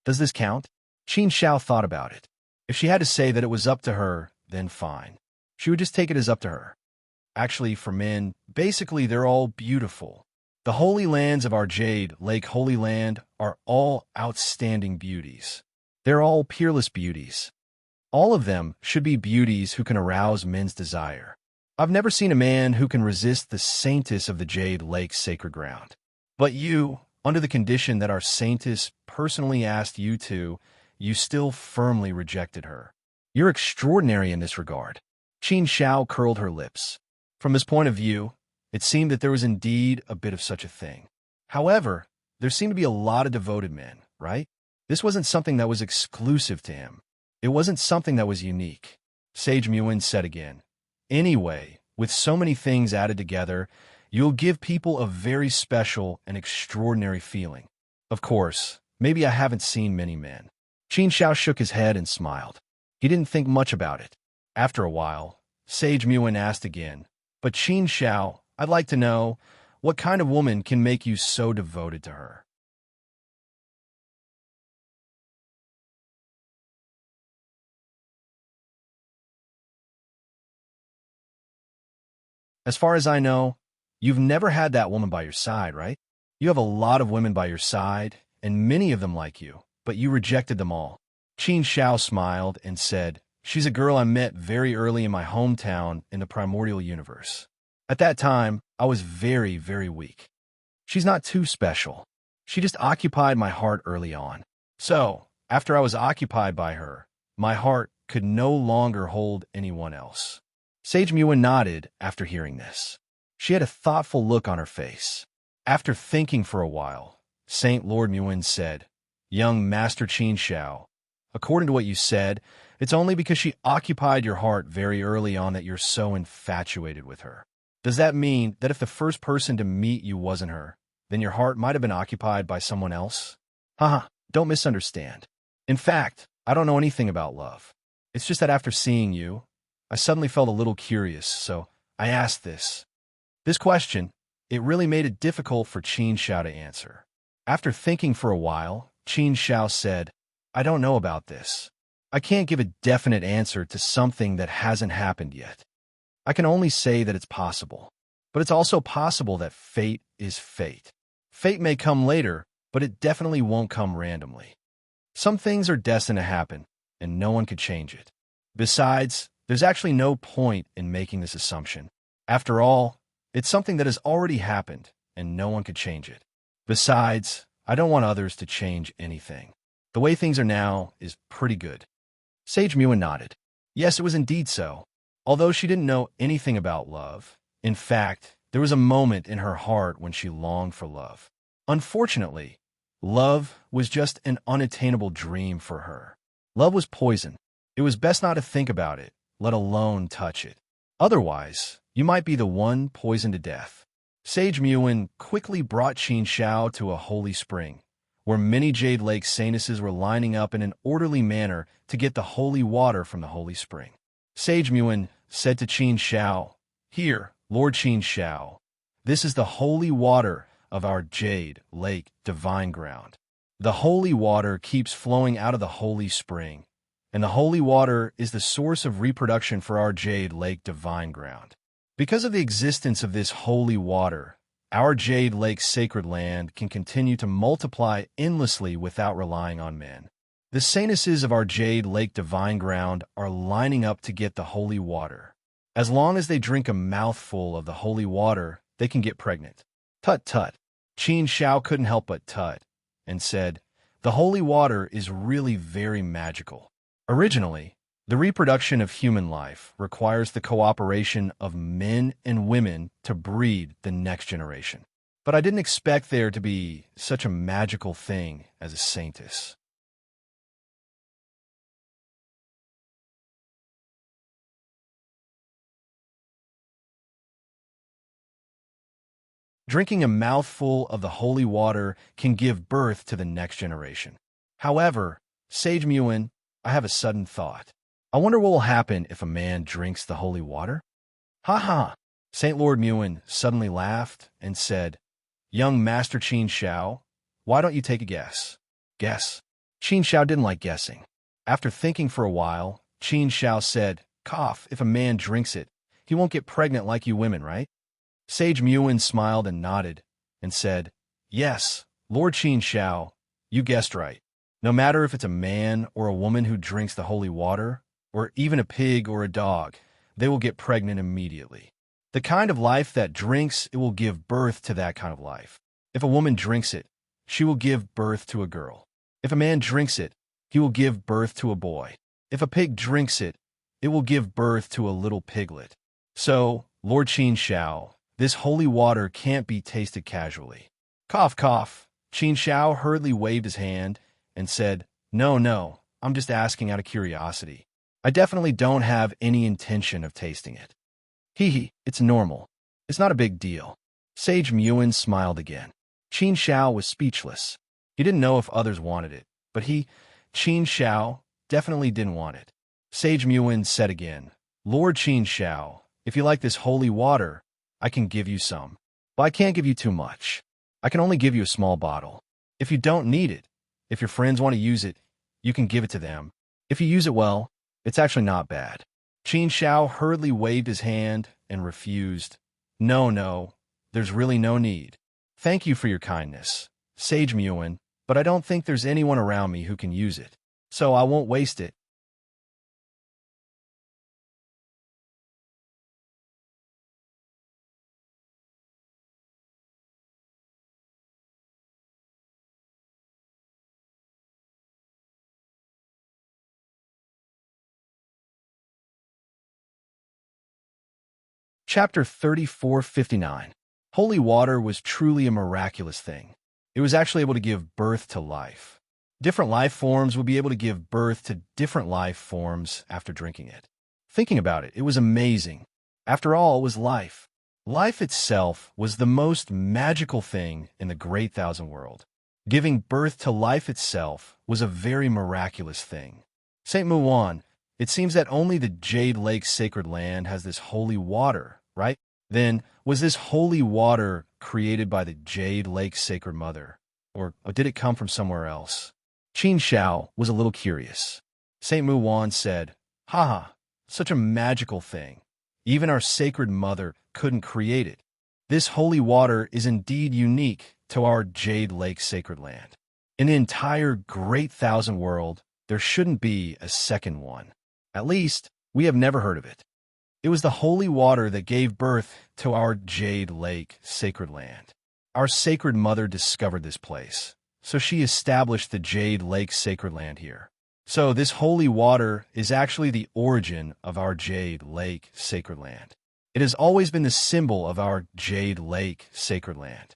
Does this count? Qin Xiao thought about it. If she had to say that it was up to her, then fine. She would just take it as up to her. Actually, for men, basically they're all beautiful. The holy lands of our Jade Lake Holy Land are all outstanding beauties. They're all peerless beauties. All of them should be beauties who can arouse men's desire. I've never seen a man who can resist the saintess of the Jade Lake Sacred Ground. But you, under the condition that our saintess personally asked you to, you still firmly rejected her. You're extraordinary in this regard. Qin Xiao curled her lips. From his point of view, it seemed that there was indeed a bit of such a thing. However, there seemed to be a lot of devoted men, right? This wasn't something that was exclusive to him. It wasn't something that was unique. Sage Muin said again, Anyway, with so many things added together, you'll give people a very special and extraordinary feeling. Of course, maybe I haven't seen many men. Qin Xiao shook his head and smiled. He didn't think much about it. After a while, Sage Muin asked again, But Qin Xiao, I'd like to know, what kind of woman can make you so devoted to her? As far as I know, you've never had that woman by your side, right? You have a lot of women by your side, and many of them like you, but you rejected them all. Qin Shao smiled and said, "She's a girl I met very early in my hometown in the primordial universe. At that time, I was very, very weak. She's not too special. She just occupied my heart early on. So, after I was occupied by her, my heart could no longer hold anyone else." Sage Muin nodded after hearing this. She had a thoughtful look on her face. After thinking for a while, Saint Lord Muin said, "Young Master Qin Shao, according to what you said, it's only because she occupied your heart very early on that you're so infatuated with her. Does that mean that if the first person to meet you wasn't her, then your heart might have been occupied by someone else?" Haha, don't misunderstand. In fact, I don't know anything about love. It's just that after seeing you, I suddenly felt a little curious, so I asked this. This question, it really made it difficult for Qin Shao to answer. After thinking for a while, Qin Shao said, "I don't know about this. I can't give a definite answer to something that hasn't happened yet. I can only say that it's possible. But it's also possible that fate is fate. Fate may come later, but it definitely won't come randomly. Some things are destined to happen, and no one could change it. Besides, there's actually no point in making this assumption. After all, it's something that has already happened, and no one could change it. Besides, I don't want others to change anything. The way things are now is pretty good." Sage Muin nodded. Yes, it was indeed so. Although she didn't know anything about love, in fact, there was a moment in her heart when she longed for love. Unfortunately, love was just an unattainable dream for her. Love was poison. It was best not to think about it, let alone touch it. Otherwise, you might be the one poisoned to death. Sage Muin quickly brought Qin Shao to a holy spring, where many Jade Lake saintesses were lining up in an orderly manner to get the holy water from the holy spring. Sage Muin said to Qin Shao, "Here, Lord Qin Shao, this is the holy water of our Jade Lake divine ground. The holy water keeps flowing out of the holy spring, and the holy water is the source of reproduction for our Jade Lake divine ground. Because of the existence of this holy water, our Jade Lake sacred land can continue to multiply endlessly without relying on men. The saintesses of our Jade Lake divine ground are lining up to get the holy water. As long as they drink a mouthful of the holy water, they can get pregnant." Tut tut. Qin Shao couldn't help but tut, and said, "The holy water is really very magical. Originally, the reproduction of human life requires the cooperation of men and women to breed the next generation. But I didn't expect there to be such a magical thing as a saintess." Drinking a mouthful of the holy water can give birth to the next generation. However, Sage Muin, I have a sudden thought. I wonder what will happen if a man drinks the holy water? Ha ha! Saint Lord Muin suddenly laughed and said, "Young Master Qin Shao, why don't you take a guess?" Guess? Qin Shao didn't like guessing. After thinking for a while, Qin Shao said, "Cough, if a man drinks it, he won't get pregnant like you women, right?" Sage Muin smiled and nodded and said, "Yes, Lord Qin Shao, you guessed right. No matter if it's a man or a woman who drinks the holy water, or even a pig or a dog, they will get pregnant immediately. The kind of life that drinks, it will give birth to that kind of life. If a woman drinks it, she will give birth to a girl. If a man drinks it, he will give birth to a boy. If a pig drinks it, it will give birth to a little piglet. So, Lord Qin Shao, this holy water can't be tasted casually." Cough, cough. Qin Shao hurriedly waved his hand and said, "No, no, I'm just asking out of curiosity. I definitely don't have any intention of tasting it." Hee hee, it's normal. It's not a big deal. Sage Muin smiled again. Qin Shao was speechless. He didn't know if others wanted it, but Qin Shao, definitely didn't want it. Sage Muin said again, "Lord Qin Shao, if you like this holy water, I can give you some. But I can't give you too much. I can only give you a small bottle. If you don't need it, if your friends want to use it, you can give it to them. If you use it well, it's actually not bad." Qin Shao hurriedly waved his hand and refused. "No, no, there's really no need. Thank you for your kindness, Sage Muin. but I don't think there's anyone around me who can use it, so I won't waste it. Chapter 3459. Holy water was truly a miraculous thing. It was actually able to give birth to life. Different life forms would be able to give birth to different life forms after drinking it. Thinking about it, it was amazing. After all, it was life. Life itself was the most magical thing in the great thousand world. Giving birth to life itself was a very miraculous thing. St. Muon, it seems that only the Jade Lake sacred land has this holy water, right? Then, was this holy water created by the Jade Lake Sacred Mother? Or did it come from somewhere else? Qin Shao was a little curious. St. Muon said, "Haha, such a magical thing. Even our sacred mother couldn't create it. This holy water is indeed unique to our Jade Lake Sacred Land. In the entire great thousand world, there shouldn't be a second one. At least, we have never heard of it. It was the holy water that gave birth to our Jade Lake Sacred Land. Our sacred mother discovered this place, so she established the Jade Lake Sacred Land here. So this holy water is actually the origin of our Jade Lake Sacred Land. It has always been the symbol of our Jade Lake Sacred Land."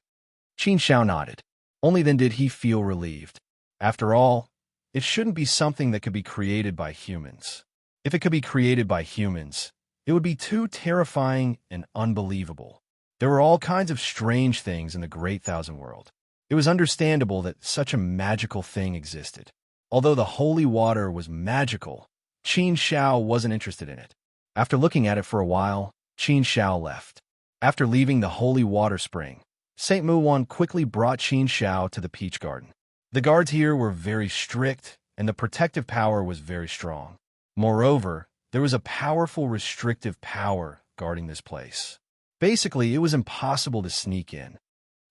Qin Shao nodded. Only then did he feel relieved. After all, it shouldn't be something that could be created by humans. If it could be created by humans, it would be too terrifying and unbelievable. There were all kinds of strange things in the great thousand world. It was understandable that such a magical thing existed. Although the holy water was magical, Qin Shao wasn't interested in it. After looking at it for a while, Qin Shao left. After leaving the holy water spring, St. Muon quickly brought Qin Shao to the peach garden. The guards here were very strict, and the protective power was very strong. Moreover, there was a powerful restrictive power guarding this place. Basically, it was impossible to sneak in.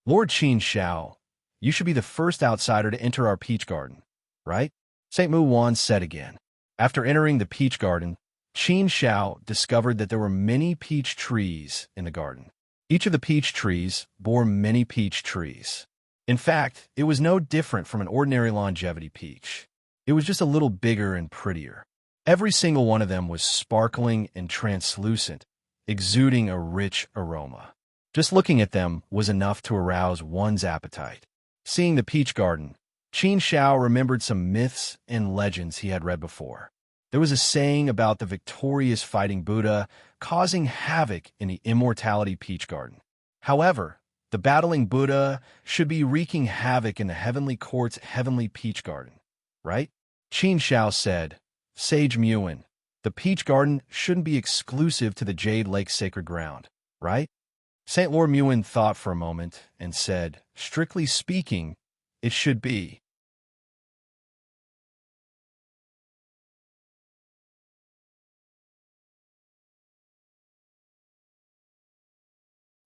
"Lord Qin Shao, you should be the first outsider to enter our peach garden, right?" St. Muon said again. After entering the peach garden, Qin Shao discovered that there were many peach trees in the garden. Each of the peach trees bore many peach trees. In fact, it was no different from an ordinary longevity peach. It was just a little bigger and prettier. Every single one of them was sparkling and translucent, exuding a rich aroma. Just looking at them was enough to arouse one's appetite. Seeing the peach garden, Qin Shao remembered some myths and legends he had read before. There was a saying about the victorious fighting Buddha causing havoc in the immortality peach garden. However, the battling Buddha should be wreaking havoc in the heavenly court's heavenly peach garden, right? Qin Shao said, "Sage Muin, the peach garden shouldn't be exclusive to the Jade Lake Sacred Ground, right?" St. Lord Muin thought for a moment and said, "Strictly speaking, it should be."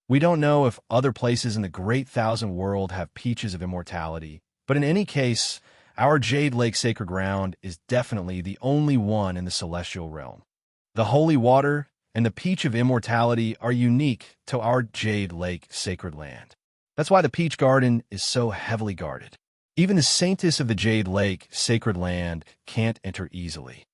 We don't know if other places in the great thousand world have peaches of immortality, but in any case, our Jade Lake Sacred Ground is definitely the only one in the celestial realm. The holy water and the peach of immortality are unique to our Jade Lake Sacred Land. That's why the peach garden is so heavily guarded. Even the saintess of the Jade Lake Sacred Land can't enter easily.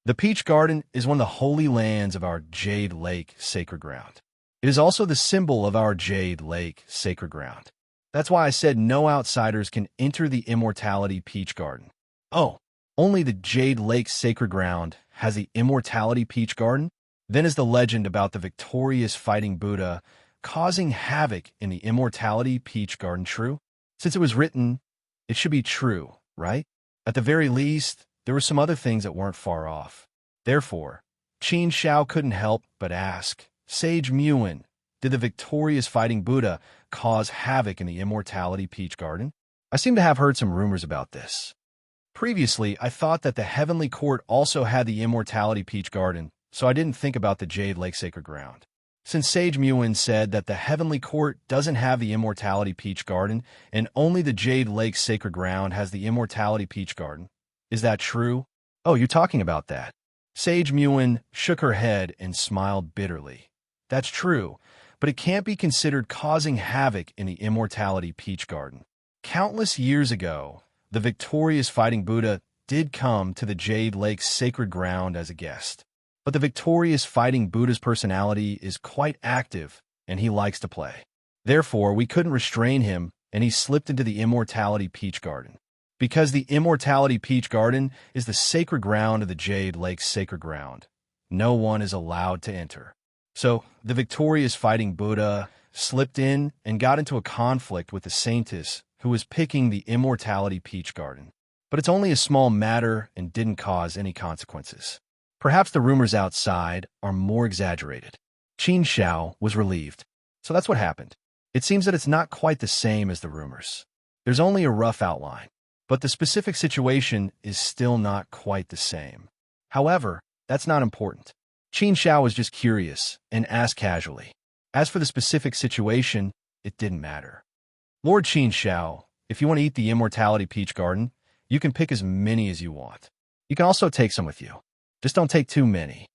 The peach garden is one of the holy lands of our Jade Lake Sacred Ground. It is also the symbol of our Jade Lake Sacred Ground. That's why I said no outsiders can enter the Immortality Peach Garden. Oh, only the Jade Lake Sacred Ground has the Immortality Peach Garden? Then is the legend about the victorious fighting Buddha causing havoc in the Immortality Peach Garden true? Since it was written, it should be true, right? At the very least, there were some other things that weren't far off. Therefore, Qin Shao couldn't help but ask, "Sage Muin, did the victorious fighting Buddha cause havoc in the Immortality Peach Garden?" I seem to have heard some rumors about this. Previously, I thought that the Heavenly Court also had the Immortality Peach Garden, so I didn't think about the Jade Lake Sacred Ground. Since Sage Muin said that the Heavenly Court doesn't have the Immortality Peach Garden, and only the Jade Lake Sacred Ground has the Immortality Peach Garden. Is that true? Oh, you're talking about that. Sage Muin shook her head and smiled bitterly. That's true, but it can't be considered causing havoc in the Immortality Peach Garden. Countless years ago, the victorious fighting Buddha did come to the Jade Lake Sacred Ground as a guest. But the victorious fighting Buddha's personality is quite active, and he likes to play. Therefore, we couldn't restrain him, and he slipped into the Immortality Peach Garden. Because the Immortality Peach Garden is the sacred ground of the Jade Lake Sacred Ground, no one is allowed to enter. So, the victorious fighting Buddha slipped in and got into a conflict with the Saintess who was picking the Immortality Peach Garden. But it's only a small matter and didn't cause any consequences. Perhaps the rumors outside are more exaggerated. Qin Xiao was relieved. So that's what happened. It seems that it's not quite the same as the rumors. There's only a rough outline, but the specific situation is still not quite the same. However, that's not important. Qin Xiao was just curious and asked casually. As for the specific situation, it didn't matter. Lord Qin Xiao, if you want to eat the Immortality Peach Garden, you can pick as many as you want. You can also take some with you. Just don't take too many.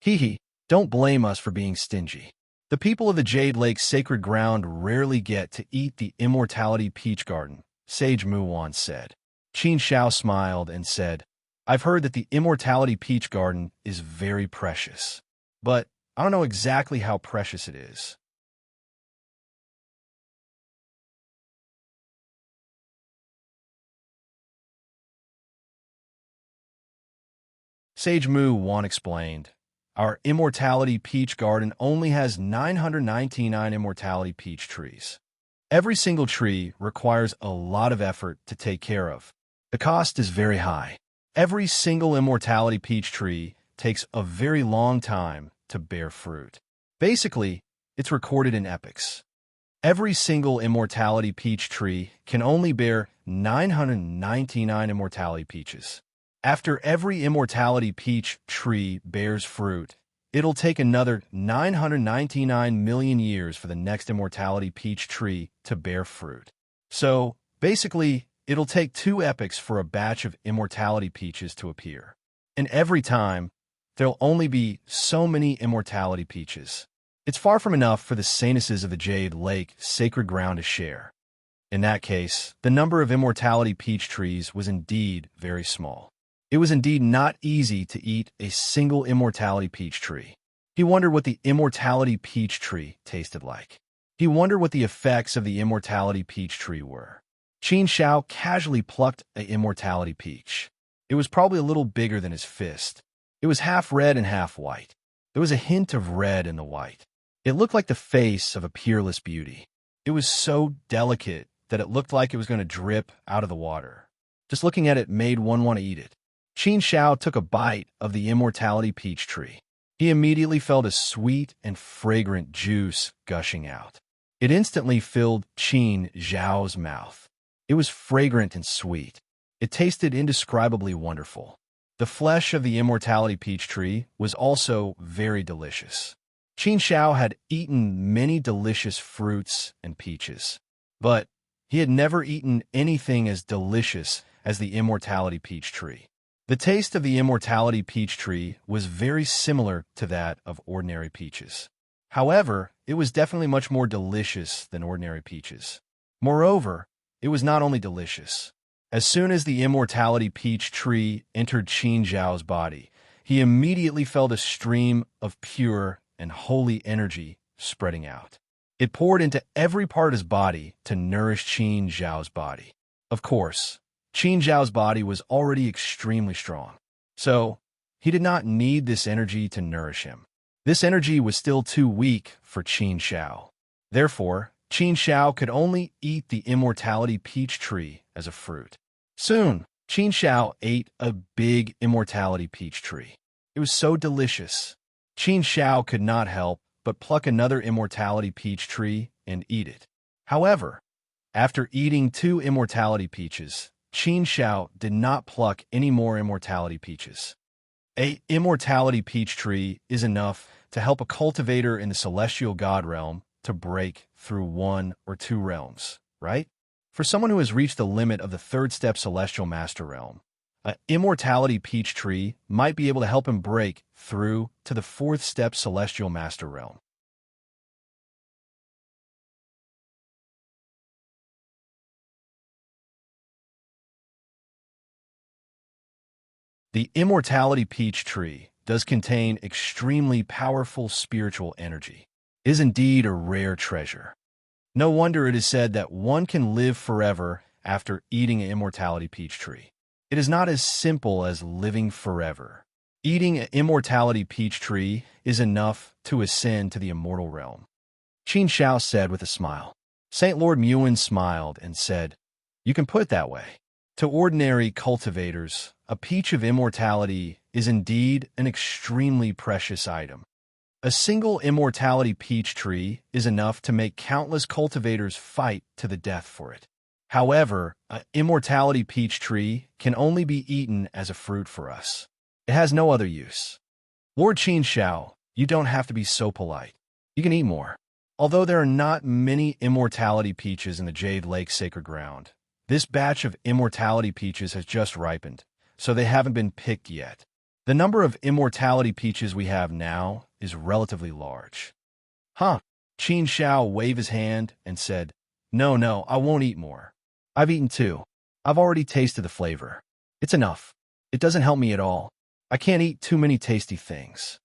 Hee, don't blame us for being stingy. The people of the Jade Lake Sacred Ground rarely get to eat the Immortality Peach Garden, Sage Muwan said. Qin Xiao smiled and said, I've heard that the Immortality Peach Garden is very precious, but I don't know exactly how precious it is. Sage Muwan explained, Our Immortality Peach Garden only has 999 Immortality Peach trees. Every single tree requires a lot of effort to take care of. The cost is very high. Every single Immortality Peach tree takes a very long time to bear fruit. Basically, it's recorded in epics. Every single Immortality Peach tree can only bear 999 Immortality Peaches. After every Immortality Peach tree bears fruit, it'll take another 999 million years for the next Immortality Peach tree to bear fruit. So, basically, it'll take 2 epochs for a batch of Immortality Peaches to appear. And every time, there'll only be so many Immortality Peaches. It's far from enough for the Saintesses of the Jade Lake Sacred Ground to share. In that case, the number of Immortality Peach trees was indeed very small. It was indeed not easy to eat a single Immortality Peach tree. He wondered what the Immortality Peach tree tasted like. He wondered what the effects of the Immortality Peach tree were. Qin Xiao casually plucked an Immortality Peach. It was probably a little bigger than his fist. It was half red and half white. There was a hint of red in the white. It looked like the face of a peerless beauty. It was so delicate that it looked like it was going to drip out of the water. Just looking at it made one want to eat it. Qin Xiao took a bite of the Immortality Peach tree. He immediately felt a sweet and fragrant juice gushing out. It instantly filled Qin Xiao's mouth. It was fragrant and sweet. It tasted indescribably wonderful. The flesh of the Immortality Peach tree was also very delicious. Qin Xiao had eaten many delicious fruits and peaches, but he had never eaten anything as delicious as the Immortality Peach tree. The taste of the Immortality Peach tree was very similar to that of ordinary peaches. However, it was definitely much more delicious than ordinary peaches. Moreover, it was not only delicious. As soon as the Immortality Peach tree entered Qin Xiao's body, he immediately felt a stream of pure and holy energy spreading out. It poured into every part of his body to nourish Qin Xiao's body. Of course, Qin Xiao's body was already extremely strong, so he did not need this energy to nourish him. This energy was still too weak for Qin Xiao. Therefore, Qin Xiao could only eat the Immortality Peach tree as a fruit. Soon, Qin Xiao ate a big Immortality Peach tree. It was so delicious. Qin Xiao could not help but pluck another Immortality Peach tree and eat it. However, after eating 2 Immortality Peaches, Qin Xiao did not pluck any more Immortality Peaches. A Immortality Peach tree is enough to help a cultivator in the celestial god realm to break through one or two realms, right? For someone who has reached the limit of the third step celestial master realm, an immortality peach tree might be able to help him break through to the fourth step celestial master realm. The immortality peach tree does contain extremely powerful spiritual energy. It is indeed a rare treasure. No wonder it is said that one can live forever after eating an immortality peach tree. It is not as simple as living forever. Eating an immortality peach tree is enough to ascend to the immortal realm. Qin Shao said with a smile. St. Lord Muin smiled and said, "You can put it that way. To ordinary cultivators, a peach of immortality is indeed an extremely precious item. A single immortality peach tree is enough to make countless cultivators fight to the death for it. However, an immortality peach tree can only be eaten as a fruit for us. It has no other use." Lord Qin Shao, you don't have to be so polite. You can eat more. Although there are not many immortality peaches in the Jade Lake Sacred Ground, this batch of immortality peaches has just ripened, so they haven't been picked yet. The number of immortality peaches we have now is relatively large. Huh? Qin Shao waved his hand and said, No, I won't eat more. I've eaten two. I've already tasted the flavor. It's enough. It doesn't help me at all. I can't eat too many tasty things.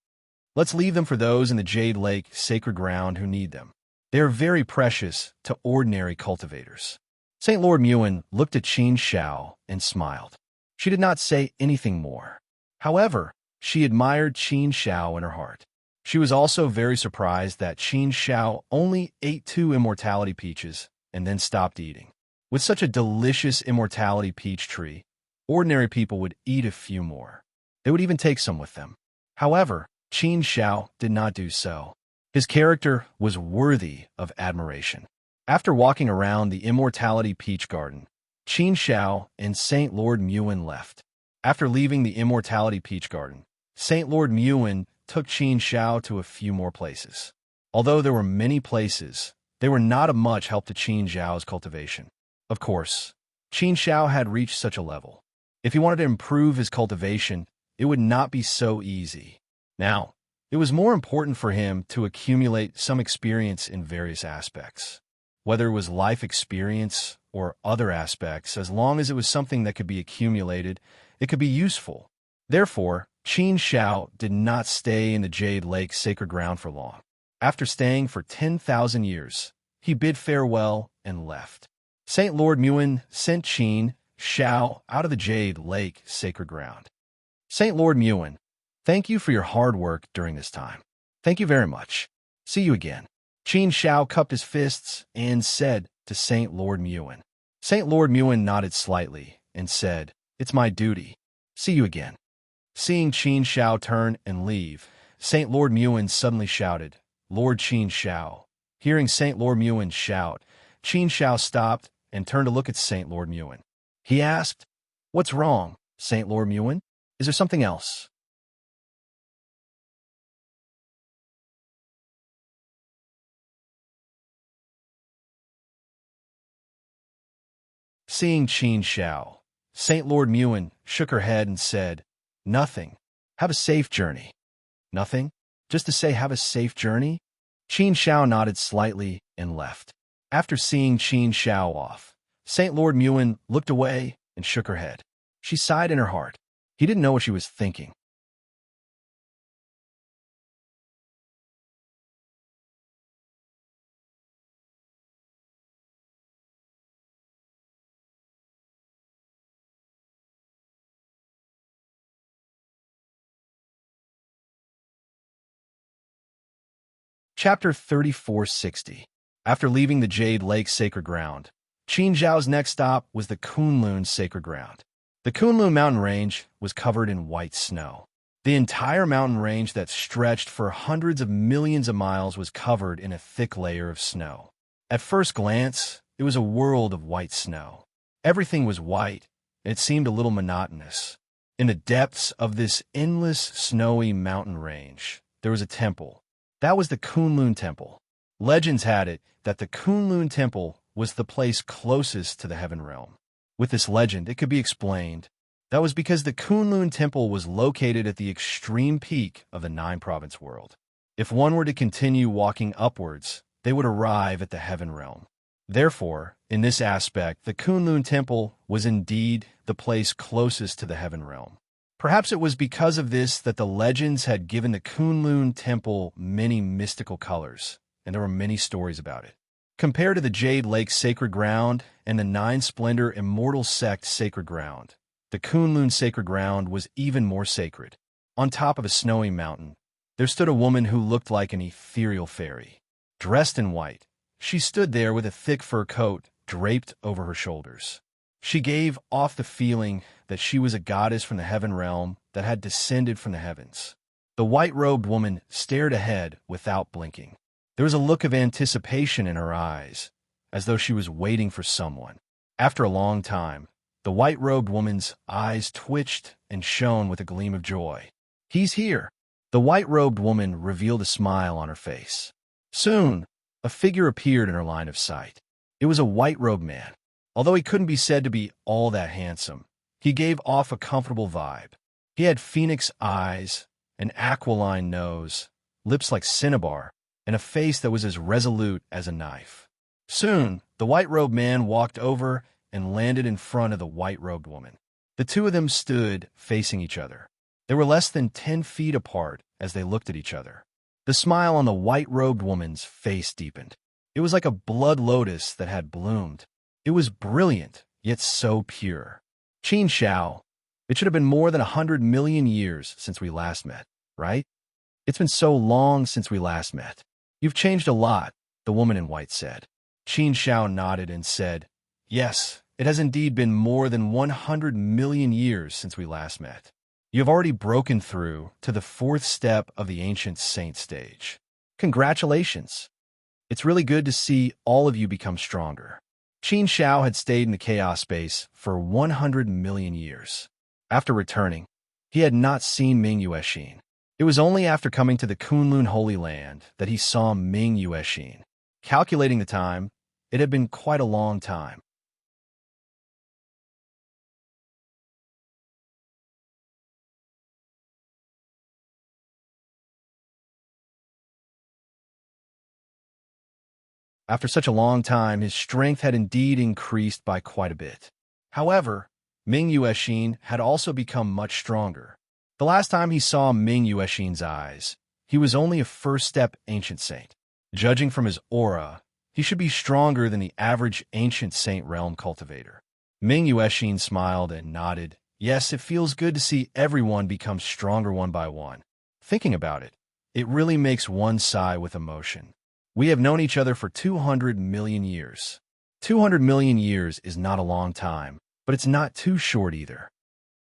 Let's leave them for those in the Jade Lake Sacred Ground who need them. They are very precious to ordinary cultivators. St. Lord Muin looked at Qin Shao and smiled. She did not say anything more. However, she admired Qin Shao in her heart. She was also very surprised that Qin Shao only ate two immortality peaches and then stopped eating. With such a delicious immortality peach tree, ordinary people would eat a few more. They would even take some with them. However, Qin Shao did not do so. His character was worthy of admiration. After walking around the immortality peach garden, Qin Shao and St. Lord Muin left. After leaving the immortality peach garden, St. Lord Muin took Qin Shao to a few more places. Although there were many places, they were not of much help to Qin Shao's cultivation. Of course, Qin Shao had reached such a level. If he wanted to improve his cultivation, it would not be so easy. Now, it was more important for him to accumulate some experience in various aspects. Whether it was life experience or other aspects, as long as it was something that could be accumulated, it could be useful. Therefore, Qin Shao did not stay in the Jade Lake Sacred Ground for long. After staying for 10,000 years, he bid farewell and left. St. Lord Muin sent Qin Shao out of the Jade Lake Sacred Ground. St. Lord Muin, thank you for your hard work during this time. Thank you very much. See you again. Qin Shao cupped his fists and said to St. Lord Muin. St. Lord Muin nodded slightly and said, It's my duty. See you again. Seeing Qin Shao turn and leave, St. Lord Muin suddenly shouted, Lord Qin Shao. Hearing St. Lord Muin shout, Qin Shao stopped and turned to look at St. Lord Muin. He asked, What's wrong, St. Lord Muin? Is there something else? Seeing Qin Shao, St. Lord Muin shook her head and said, Nothing. Have a safe journey. Nothing? Just to say have a safe journey? Qin Shao nodded slightly and left. After seeing Qin Shao off, St. Lord Muin looked away and shook her head. She sighed in her heart. He didn't know what she was thinking. Chapter 3460. After leaving the Jade Lake Sacred Ground, Qin Zhao's next stop was the Kunlun Sacred Ground. The Kunlun mountain range was covered in white snow. The entire mountain range that stretched for hundreds of millions of miles was covered in a thick layer of snow. At first glance, it was a world of white snow. Everything was white, and it seemed a little monotonous. In the depths of this endless snowy mountain range, there was a temple. That was the Kunlun Temple. Legends had it that the Kunlun Temple was the place closest to the heaven realm. With this legend, it could be explained. That was because the Kunlun Temple was located at the extreme peak of the nine-province world. If one were to continue walking upwards, they would arrive at the heaven realm. Therefore, in this aspect, the Kunlun Temple was indeed the place closest to the heaven realm. Perhaps it was because of this that the legends had given the Kunlun Temple many mystical colors, and there were many stories about it. Compared to the Jade Lake Sacred Ground and the Nine Splendor Immortal Sect Sacred Ground, the Kunlun Sacred Ground was even more sacred. On top of a snowy mountain, there stood a woman who looked like an ethereal fairy. Dressed in white, she stood there with a thick fur coat draped over her shoulders. She gave off the feeling that she was a goddess from the heaven realm that had descended from the heavens. The white-robed woman stared ahead without blinking. There was a look of anticipation in her eyes, as though she was waiting for someone. After a long time, the white-robed woman's eyes twitched and shone with a gleam of joy. "He's here!" The white-robed woman revealed a smile on her face. Soon, a figure appeared in her line of sight. It was a white-robed man. Although he couldn't be said to be all that handsome, he gave off a comfortable vibe. He had phoenix eyes, an aquiline nose, lips like cinnabar, and a face that was as resolute as a knife. Soon, the white-robed man walked over and landed in front of the white-robed woman. The two of them stood facing each other. They were less than 10 feet apart as they looked at each other. The smile on the white-robed woman's face deepened. It was like a blood lotus that had bloomed. It was brilliant, yet so pure. "Qin Xiao, it should have been more than 100 million years since we last met, right? It's been so long since we last met. You've changed a lot," the woman in white said. Qin Xiao nodded and said, "Yes, it has indeed been more than 100 million years since we last met. You have already broken through to the 4th step of the ancient saint stage. Congratulations. It's really good to see all of you become stronger." Qin Xiao had stayed in the chaos space for 100 million years. After returning, he had not seen Ming Yuexin. It was only after coming to the Kunlun Holy Land that he saw Ming Yuexin. Calculating the time, it had been quite a long time. After such a long time, his strength had indeed increased by quite a bit. However, Ming Yuexin had also become much stronger. The last time he saw Ming Yuexin's eyes, he was only a first-step ancient saint. Judging from his aura, he should be stronger than the average ancient saint realm cultivator. Ming Yuexin smiled and nodded. Yes, it feels good to see everyone become stronger one by one. Thinking about it, it really makes one sigh with emotion. We have known each other for 200 million years. 200 million years is not a long time, but it's not too short either.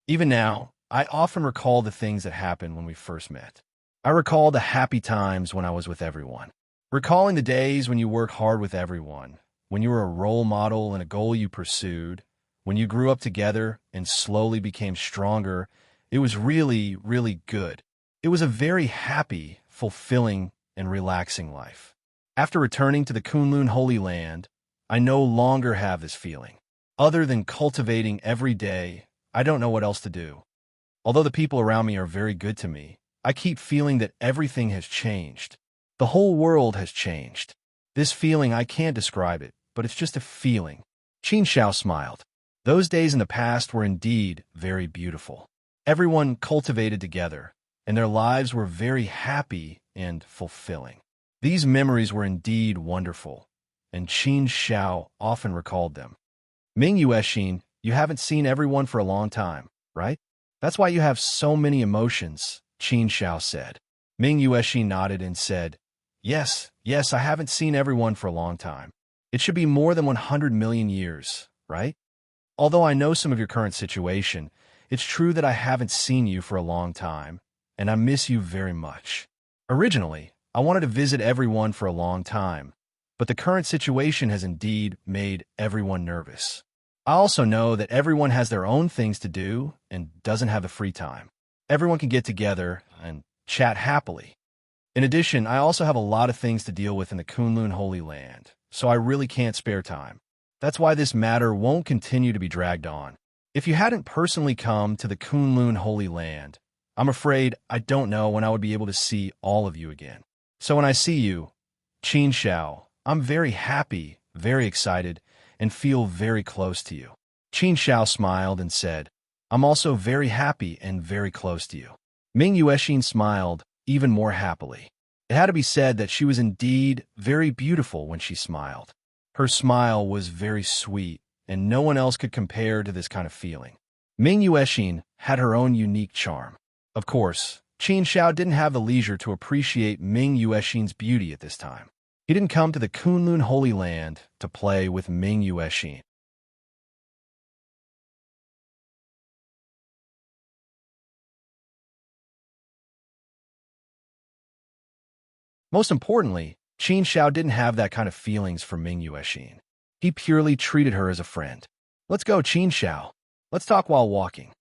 Even now, I often recall the things that happened when we first met. I recall the happy times when I was with everyone. Recalling the days when you worked hard with everyone, when you were a role model and a goal you pursued, when you grew up together and slowly became stronger, it was really, really good. It was a very happy, fulfilling, and relaxing life. After returning to the Kunlun Holy Land, I no longer have this feeling. Other than cultivating every day, I don't know what else to do. Although the people around me are very good to me, I keep feeling that everything has changed. The whole world has changed. This feeling, I can't describe it, but it's just a feeling. Qin Xiao smiled. Those days in the past were indeed very beautiful. Everyone cultivated together, and their lives were very happy and fulfilling. These memories were indeed wonderful, and Qin Xiao often recalled them. Ming Yuexin, you haven't seen everyone for a long time, right? That's why you have so many emotions, Qin Xiao said. Ming Yuexin nodded and said, Yes, I haven't seen everyone for a long time. It should be more than 100 million years, right? Although I know some of your current situation, it's true that I haven't seen you for a long time, and I miss you very much. Originally, I wanted to visit everyone for a long time, but the current situation has indeed made everyone nervous. I also know that everyone has their own things to do and doesn't have the free time. Everyone can get together and chat happily. In addition, I also have a lot of things to deal with in the Kunlun Holy Land, so I really can't spare time. That's why this matter won't continue to be dragged on. If you hadn't personally come to the Kunlun Holy Land, I'm afraid I don't know when I would be able to see all of you again. So when I see you, Qin Xiao, I'm very happy, very excited, and feel very close to you. Qin Xiao smiled and said, I'm also very happy and very close to you. Ming Yuexin smiled even more happily. It had to be said that she was indeed very beautiful when she smiled. Her smile was very sweet, and no one else could compare to this kind of feeling. Ming Yuexin had her own unique charm. Of course, Qin Xiao didn't have the leisure to appreciate Ming Yuexin's beauty at this time. He didn't come to the Kunlun Holy Land to play with Ming Yuexin. Most importantly, Qin Xiao didn't have that kind of feelings for Ming Yuexin. He purely treated her as a friend. Let's go, Qin Xiao. Let's talk while walking.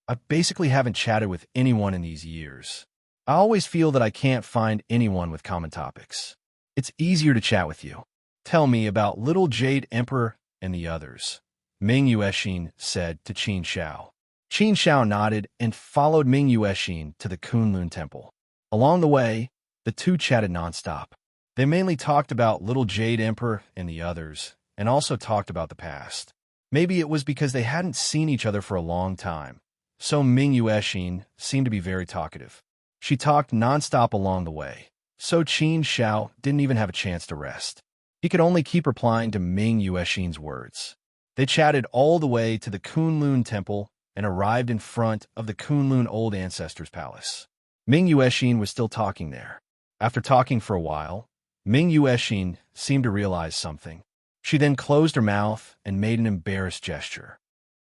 I basically haven't chatted with anyone in these years. I always feel that I can't find anyone with common topics. It's easier to chat with you. Tell me about Little Jade Emperor and the others, Ming Yuexin said to Qin Xiao. Qin Xiao nodded and followed Ming Yuexin to the Kunlun Temple. Along the way, the two chatted nonstop. They mainly talked about Little Jade Emperor and the others, and also talked about the past. Maybe it was because they hadn't seen each other for a long time, so Ming Yuexin seemed to be very talkative. She talked nonstop along the way, so Qin Xiao didn't even have a chance to rest. He could only keep replying to Ming Yuexin's words. They chatted all the way to the Kunlun Temple and arrived in front of the Kunlun Old Ancestors' Palace. Ming Yuexin was still talking there. After talking for a while, Ming Yuexin seemed to realize something. She then closed her mouth and made an embarrassed gesture.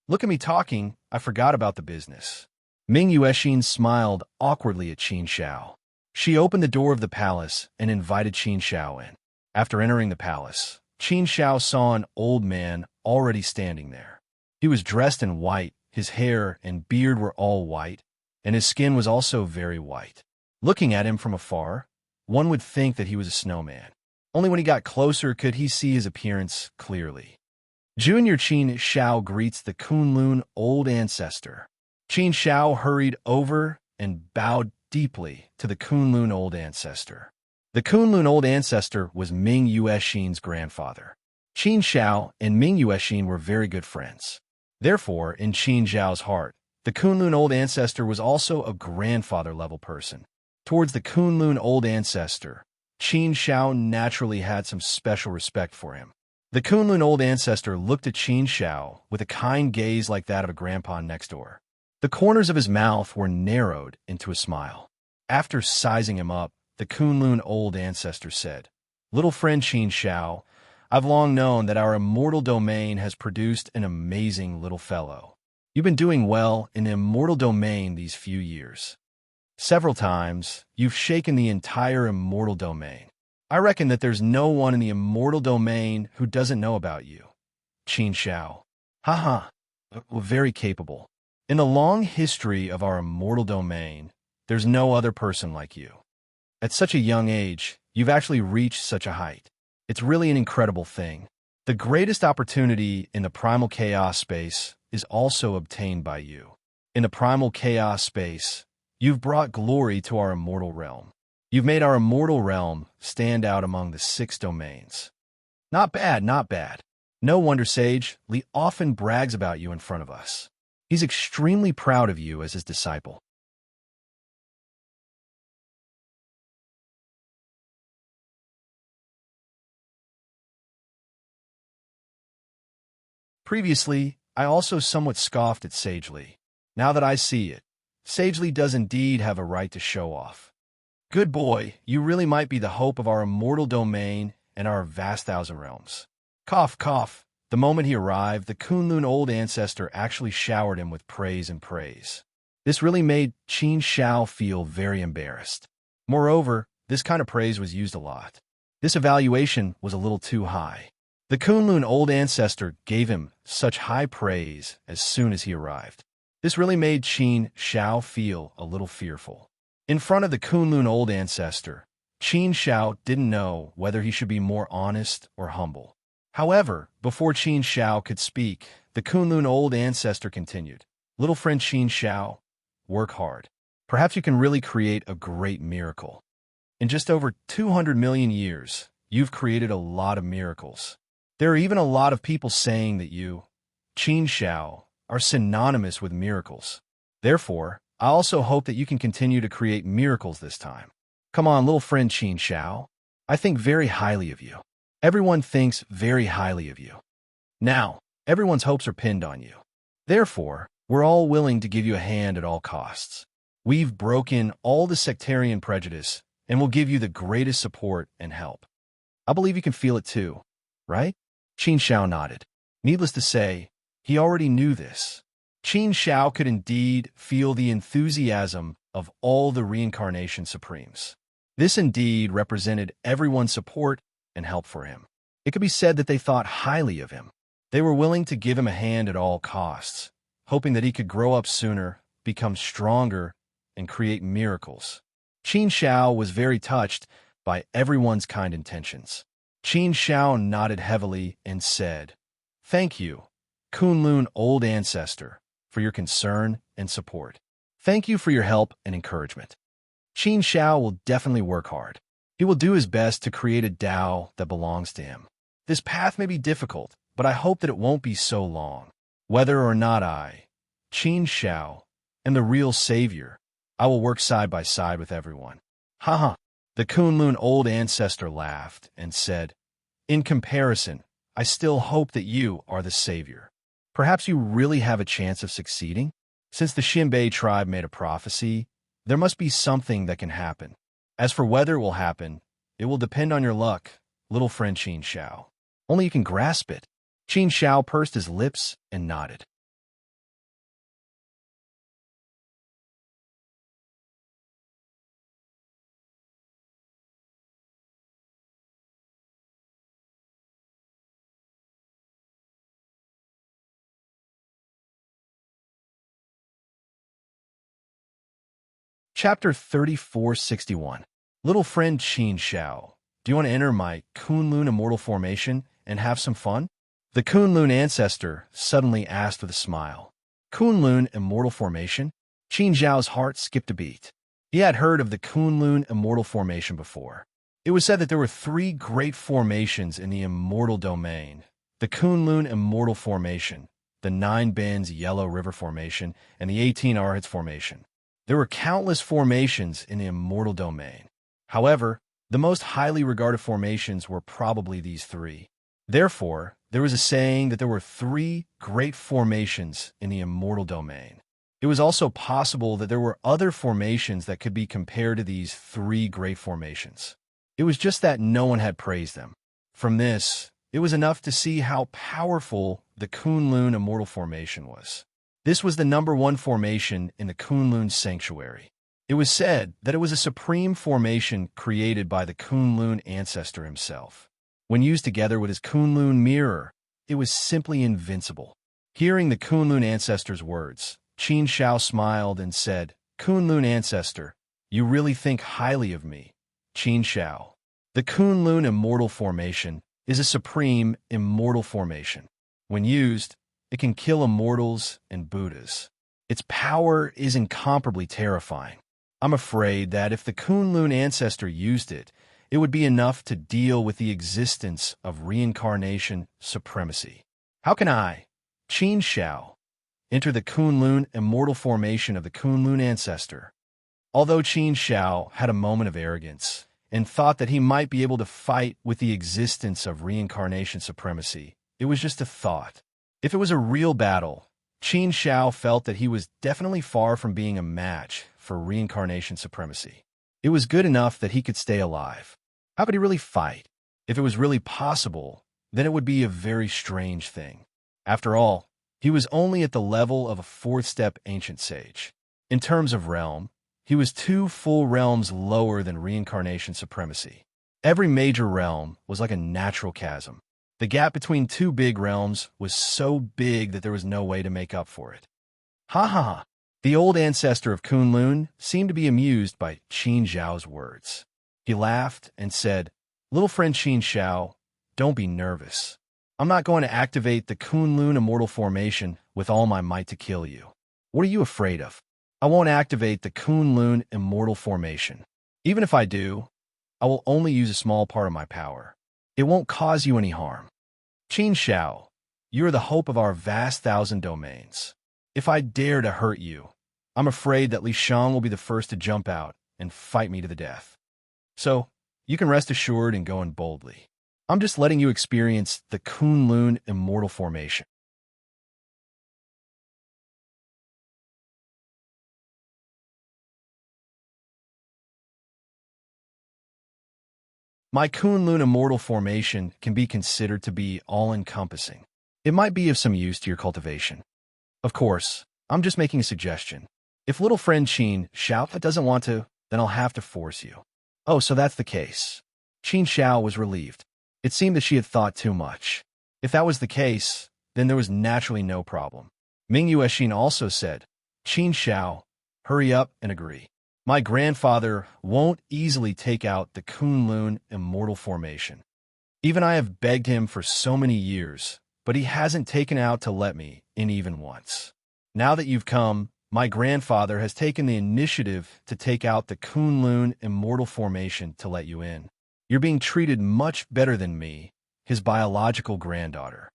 Look at me talking, I forgot about the business. Ming Yuexin smiled awkwardly at Qin Xiao. She opened the door of the palace and invited Qin Xiao in. After entering the palace, Qin Xiao saw an old man already standing there. He was dressed in white, his hair and beard were all white, and his skin was also very white. Looking at him from afar, one would think that he was a snowman. Only when he got closer could he see his appearance clearly. Junior Qin Xiao greets the Kunlun Old Ancestor. Qin Xiao hurried over and bowed deeply to the Kunlun Old Ancestor. The Kunlun Old Ancestor was Ming Yuexin's grandfather. Qin Xiao and Ming Yuexin were very good friends. Therefore, in Qin Xiao's heart, the Kunlun Old Ancestor was also a grandfather-level person. Towards the Kunlun Old Ancestor, Qin Xiao naturally had some special respect for him. The Kunlun Old Ancestor looked at Qin Xiao with a kind gaze like that of a grandpa next door. The corners of his mouth were narrowed into a smile. After sizing him up, the Kunlun Old Ancestor said, Little friend Qin Xiao, I've long known that our immortal domain has produced an amazing little fellow. You've been doing well in the immortal domain these few years. Several times, you've shaken the entire immortal domain. I reckon that there's no one in the immortal domain who doesn't know about you. Qin Xiao. Haha, very capable. In the long history of our immortal domain, there's no other person like you. At such a young age, you've actually reached such a height. It's really an incredible thing. The greatest opportunity in the primal chaos space is also obtained by you. In the primal chaos space, you've brought glory to our immortal realm. You've made our immortal realm stand out among the 6 domains. Not bad, not bad. No wonder Sage Li often brags about you in front of us. He's extremely proud of you as his disciple. Previously, I also somewhat scoffed at Sage Li. Now that I see it, Sage Li does indeed have a right to show off. Good boy, you really might be the hope of our immortal domain and our vast 1,000 realms. Cough, cough. The moment he arrived, the Kunlun Old Ancestor actually showered him with praise and praise. This really made Qin Xiao feel very embarrassed. Moreover, this kind of praise was used a lot. This evaluation was a little too high. The Kunlun Old Ancestor gave him such high praise as soon as he arrived. This really made Qin Xiao feel a little fearful. In front of the Kunlun Old Ancestor, Qin Shao didn't know whether he should be more honest or humble. However, before Qin Shao could speak, the Kunlun old ancestor continued. Little friend Qin Shao, work hard. Perhaps you can really create a great miracle. In just over 200 million years, you've created a lot of miracles. There are even a lot of people saying that you, Qin Shao, are synonymous with miracles. Therefore, I also hope that you can continue to create miracles this time. Come on, little friend Qin Shao. I think very highly of you. Everyone thinks very highly of you. Now, everyone's hopes are pinned on you. Therefore, we're all willing to give you a hand at all costs. We've broken all the sectarian prejudice and will give you the greatest support and help. I believe you can feel it too, right? Qin Shao nodded. Needless to say, he already knew this. Qin Shao could indeed feel the enthusiasm of all the reincarnation supremes. This indeed represented everyone's support and help for him. It could be said that they thought highly of him. They were willing to give him a hand at all costs, hoping that he could grow up sooner, become stronger, and create miracles. Qin Shao was very touched by everyone's kind intentions. Qin Shao nodded heavily and said, "Thank you, Kunlun old ancestor, for your concern and support. Thank you for your help and encouragement. Qin Shao will definitely work hard. He will do his best to create a Tao that belongs to him. This path may be difficult, but I hope that it won't be so long. Whether or not I, Qin Shao, am the real savior, I will work side by side with everyone." Haha. The Kunlun old ancestor laughed and said, "In comparison, I still hope that you are the savior. Perhaps you really have a chance of succeeding? Since the Xinbei tribe made a prophecy, there must be something that can happen. As for whether it will happen, it will depend on your luck, little friend Qin Shao. Only you can grasp it." Qin Shao pursed his lips and nodded. Chapter 3461. Little friend Qin Shao, do you want to enter my Kunlun immortal formation and have some fun? The Kunlun ancestor suddenly asked with a smile. Kunlun immortal formation? Qin Zhao's heart skipped a beat. He had heard of the Kunlun immortal formation before. It was said that there were 3 great formations in the immortal domain: the Kunlun immortal formation, the 9 Bends Yellow River formation, and the 18 Arhats formation. There were countless formations in the immortal domain. However, the most highly regarded formations were probably these 3. Therefore, there was a saying that there were 3 great formations in the immortal domain. It was also possible that there were other formations that could be compared to these 3 great formations. It was just that no one had praised them. From this, it was enough to see how powerful the Kunlun immortal formation was. This was the #1 formation in the Kunlun sanctuary. It was said that it was a supreme formation created by the Kunlun ancestor himself. When used together with his Kunlun mirror, it was simply invincible. Hearing the Kunlun ancestor's words, Qin Shao smiled and said, "Kunlun ancestor, you really think highly of me, Qin Shao. The Kunlun immortal formation is a supreme immortal formation. When used, it can kill immortals and Buddhas. Its power is incomparably terrifying. I'm afraid that if the Kunlun ancestor used it, it would be enough to deal with the existence of reincarnation supremacy. How can I, Qin Shao, enter the Kunlun immortal formation of the Kunlun ancestor?" Although Qin Shao had a moment of arrogance and thought that he might be able to fight with the existence of reincarnation supremacy, it was just a thought. If it was a real battle, Qin Shao felt that he was definitely far from being a match for reincarnation supremacy. It was good enough that he could stay alive. How could he really fight? If it was really possible, then it would be a very strange thing. After all, he was only at the level of a 4th-step ancient sage. In terms of realm, he was 2 full realms lower than reincarnation supremacy. Every major realm was like a natural chasm. The gap between 2 big realms was so big that there was no way to make up for it. Ha ha ha. The old ancestor of Kunlun seemed to be amused by Qin Zhao's words. He laughed and said, "Little friend Qin Shao, don't be nervous. I'm not going to activate the Kunlun Immortal Formation with all my might to kill you. What are you afraid of? I won't activate the Kunlun Immortal Formation. Even if I do, I will only use a small part of my power. It won't cause you any harm. Qin Shao, you are the hope of our vast 1,000 domains. If I dare to hurt you, I'm afraid that Li Shang will be the first to jump out and fight me to the death. So, you can rest assured and go in boldly. I'm just letting you experience the Kunlun Immortal Formation." My Kunlun Immortal Formation can be considered to be all-encompassing. It might be of some use to your cultivation. Of course, I'm just making a suggestion. If little friend Qin Shao doesn't want to, then I'll have to force you. Oh, so that's the case. Qin Shao was relieved. It seemed that she had thought too much. If that was the case, then there was naturally no problem. Ming Yuexin also said, "Qin Shao, hurry up and agree. My grandfather won't easily take out the Kunlun Immortal Formation. Even I have begged him for so many years, but he hasn't taken out to let me in even once. Now that you've come, my grandfather has taken the initiative to take out the Kunlun Immortal Formation to let you in. You're being treated much better than me, his biological granddaughter.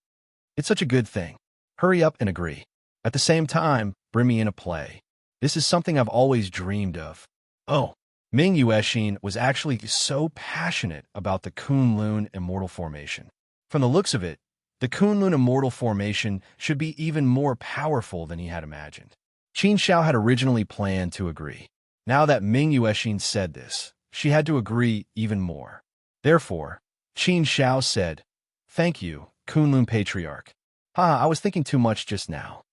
It's such a good thing. Hurry up and agree. At the same time, bring me in a play. This is something I've always dreamed of." Oh, Ming Yuexin was actually so passionate about the Kunlun Immortal Formation. From the looks of it, the Kunlun Immortal Formation should be even more powerful than he had imagined. Qin Shao had originally planned to agree. Now that Ming Yuexin said this, she had to agree even more. Therefore, Qin Shao said, "Thank you, Kunlun Patriarch. I was thinking too much just now."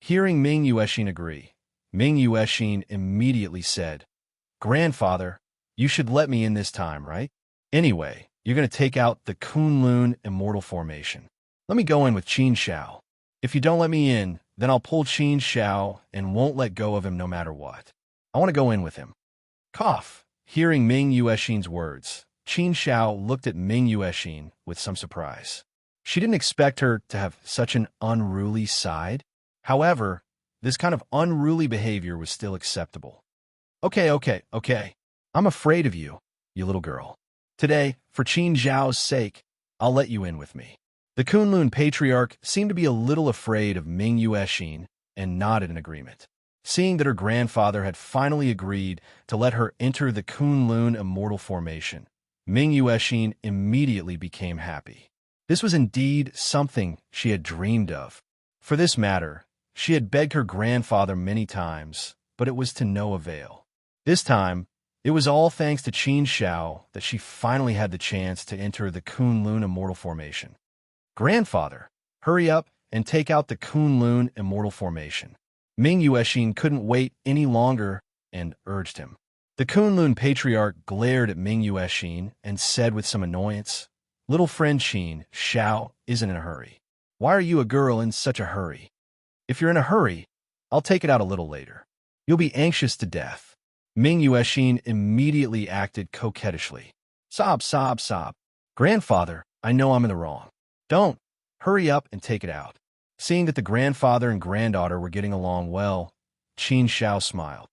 Hearing Ming Yuexin agree, Ming Yuexin immediately said, "Grandfather, you should let me in this time, right? Anyway, you're going to take out the Kunlun Immortal Formation. Let me go in with Qin Shao. If you don't let me in, then I'll pull Qin Shao and won't let go of him no matter what. I want to go in with him." Cough. Hearing Ming Yuexin's words, Qin Shao looked at Ming Yuexin with some surprise. She didn't expect her to have such an unruly side. However, this kind of unruly behavior was still acceptable. Okay. I'm afraid of you, you little girl. Today, for Qin Zhao's sake, I'll let you in with me." The Kunlun Patriarch seemed to be a little afraid of Ming Yuexin and nodded in agreement. Seeing that her grandfather had finally agreed to let her enter the Kunlun Immortal Formation, Ming Yuexin immediately became happy. This was indeed something she had dreamed of. For this matter, she had begged her grandfather many times, but it was to no avail. This time, it was all thanks to Qin Shao that she finally had the chance to enter the Kunlun Immortal Formation. "Grandfather, hurry up and take out the Kunlun Immortal Formation." Ming Yuexin couldn't wait any longer and urged him. The Kunlun Patriarch glared at Ming Yuexin and said with some annoyance, "Little friend Qin Shao isn't in a hurry. Why are you a girl in such a hurry? If you're in a hurry, I'll take it out a little later. You'll be anxious to death." Ming Yuexin immediately acted coquettishly. Sob. "Grandfather, I know I'm in the wrong. Don't. Hurry up and take it out." Seeing that the grandfather and granddaughter were getting along well, Qin Shao smiled.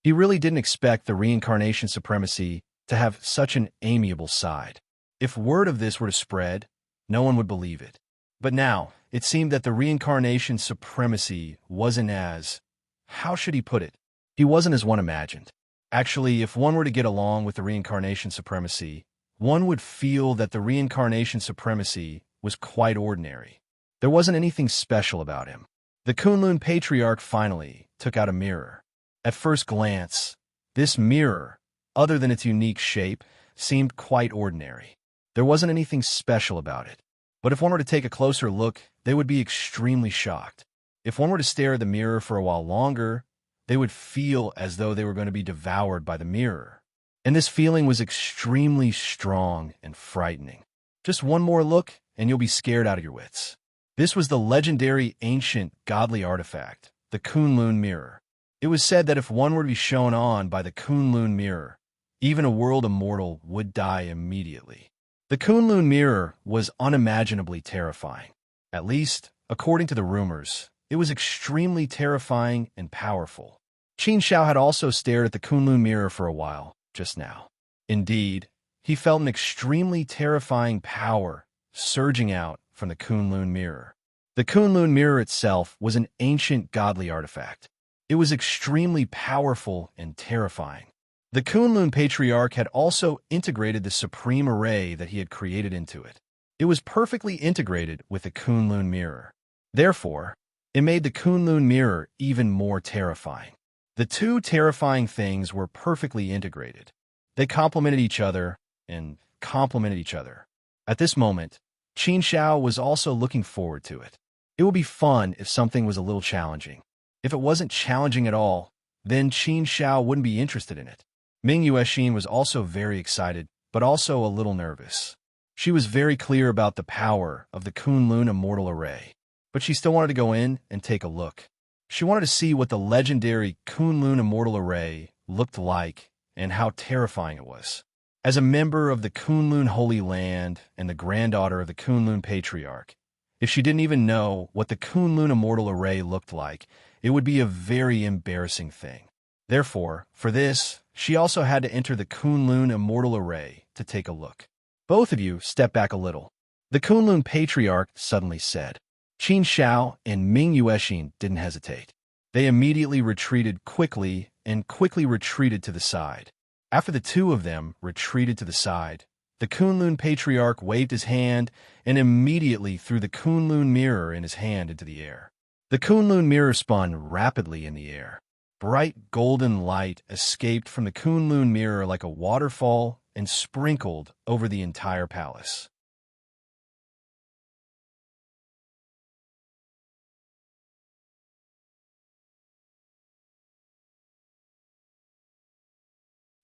He really didn't expect the reincarnation supremacy to have such an amiable side. If word of this were to spread, no one would believe it. But now, it seemed that the reincarnation supremacy wasn't as, how should he put it? He wasn't as one imagined. Actually, if one were to get along with the reincarnation supremacy, one would feel that the reincarnation supremacy was quite ordinary. There wasn't anything special about him. The Kunlun Patriarch finally took out a mirror. At first glance, this mirror, other than its unique shape, seemed quite ordinary. There wasn't anything special about it. But if one were to take a closer look, they would be extremely shocked. If one were to stare at the mirror for a while longer, they would feel as though they were going to be devoured by the mirror. And this feeling was extremely strong and frightening. Just one more look, and you'll be scared out of your wits. This was the legendary ancient godly artifact, the Kunlun mirror. It was said that if one were to be shown on by the Kunlun mirror, even a world immortal would die immediately. The Kunlun mirror was unimaginably terrifying. At least, according to the rumors, it was extremely terrifying and powerful. Qin Shao had also stared at the Kunlun mirror for a while, just now. Indeed, he felt an extremely terrifying power surging out from the Kunlun mirror. The Kunlun mirror itself was an ancient godly artifact. It was extremely powerful and terrifying. The Kunlun Patriarch had also integrated the supreme array that he had created into it. It was perfectly integrated with the Kunlun mirror. Therefore, it made the Kunlun mirror even more terrifying. The two terrifying things were perfectly integrated. They complemented each other and complemented each other. At this moment, Qin Shao was also looking forward to it. It would be fun if something was a little challenging. If it wasn't challenging at all, then Qin Shao wouldn't be interested in it. Ming Yuexin was also very excited, but also a little nervous. She was very clear about the power of the Kunlun Immortal Array, but she still wanted to go in and take a look. She wanted to see what the legendary Kunlun Immortal Array looked like and how terrifying it was. As a member of the Kunlun Holy Land and the granddaughter of the Kunlun Patriarch, if she didn't even know what the Kunlun Immortal Array looked like, it would be a very embarrassing thing. Therefore, for this, she also had to enter the Kunlun Immortal Array to take a look. Both of you step back a little. The Kunlun Patriarch suddenly said. Qin Shao and Ming Yuexin didn't hesitate. They immediately retreated quickly and quickly retreated to the side. After the two of them retreated to the side, the Kunlun Patriarch waved his hand and immediately threw the Kunlun mirror in his hand into the air. The Kunlun mirror spun rapidly in the air. Bright golden light escaped from the Kunlun mirror like a waterfall and sprinkled over the entire palace.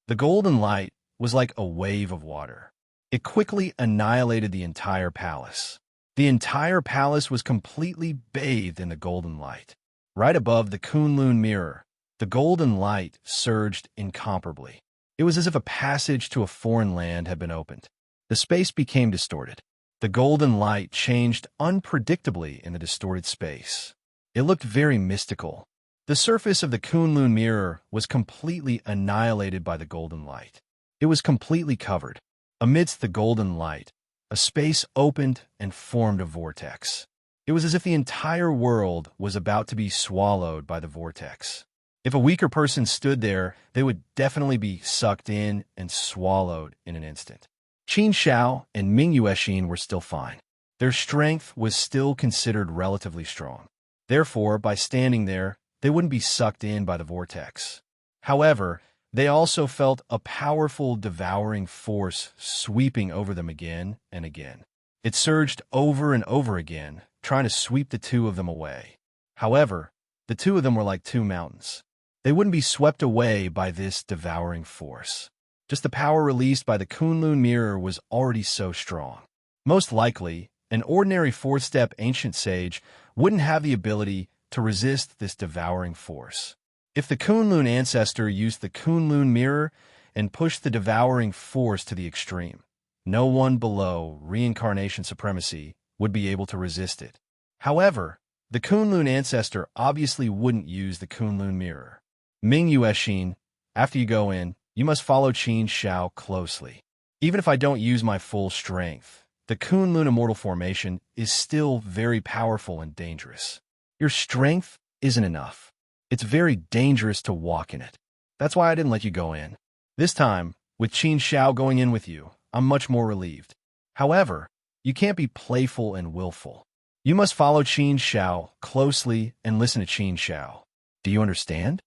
The golden light was like a wave of water. It quickly annihilated the entire palace. The entire palace was completely bathed in the golden light. Right above the Kunlun mirror, the golden light surged incomparably. It was as if a passage to a foreign land had been opened. The space became distorted. The golden light changed unpredictably in the distorted space. It looked very mystical. The surface of the Kunlun mirror was completely annihilated by the golden light. It was completely covered. Amidst the golden light, a space opened and formed a vortex. It was as if the entire world was about to be swallowed by the vortex. If a weaker person stood there, they would definitely be sucked in and swallowed in an instant. Qin Shao and Ming Yuexin were still fine. Their strength was still considered relatively strong. Therefore, by standing there, they wouldn't be sucked in by the vortex. However, they also felt a powerful devouring force sweeping over them again and again. It surged over and over again, trying to sweep the two of them away. However, the two of them were like two mountains. They wouldn't be swept away by this devouring force. Just the power released by the Kunlun mirror was already so strong. Most likely, an ordinary fourth-step ancient sage wouldn't have the ability to resist this devouring force. If the Kunlun ancestor used the Kunlun mirror and pushed the devouring force to the extreme, no one below reincarnation supremacy would be able to resist it. However, the Kunlun ancestor obviously wouldn't use the Kunlun mirror. Ming Yuexin, after you go in, you must follow Qin Shao closely. Even if I don't use my full strength, the Kunlun Immortal Formation is still very powerful and dangerous. Your strength isn't enough. It's very dangerous to walk in it. That's why I didn't let you go in. This time, with Qin Shao going in with you, I'm much more relieved. However, you can't be playful and willful. You must follow Qin Shao closely and listen to Qin Shao. Do you understand?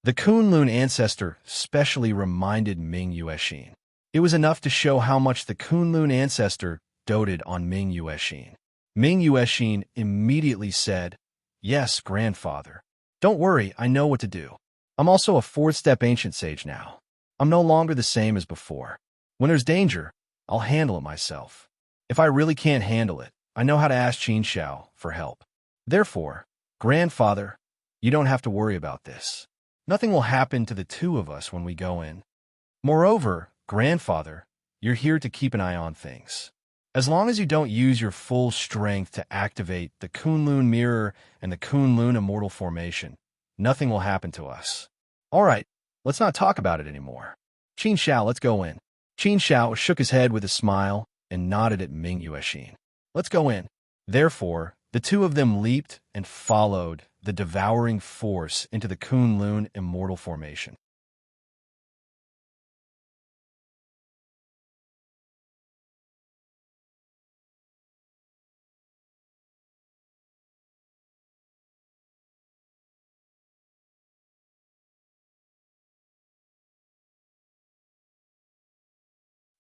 The Kunlun ancestor specially reminded Ming Yuexin. It was enough to show how much the Kunlun ancestor doted on Ming Yuexin. Ming Yuexin immediately said, "Yes, grandfather. Don't worry, I know what to do. I'm also a fourth-step ancient sage now. I'm no longer the same as before. When there's danger, I'll handle it myself. If I really can't handle it, I know how to ask Qin Xiao for help. Therefore, grandfather, you don't have to worry about this. Nothing will happen to the two of us when we go in. Moreover, grandfather, you're here to keep an eye on things. As long as you don't use your full strength to activate the Kunlun Mirror and the Kunlun Immortal Formation, nothing will happen to us. All right, let's not talk about it anymore. Qin Xiao, let's go in. Qin Xiao shook his head with a smile and nodded at Ming Yuexin. Let's go in. Therefore, the two of them leaped and followed the devouring force into the Kunlun Immortal Formation.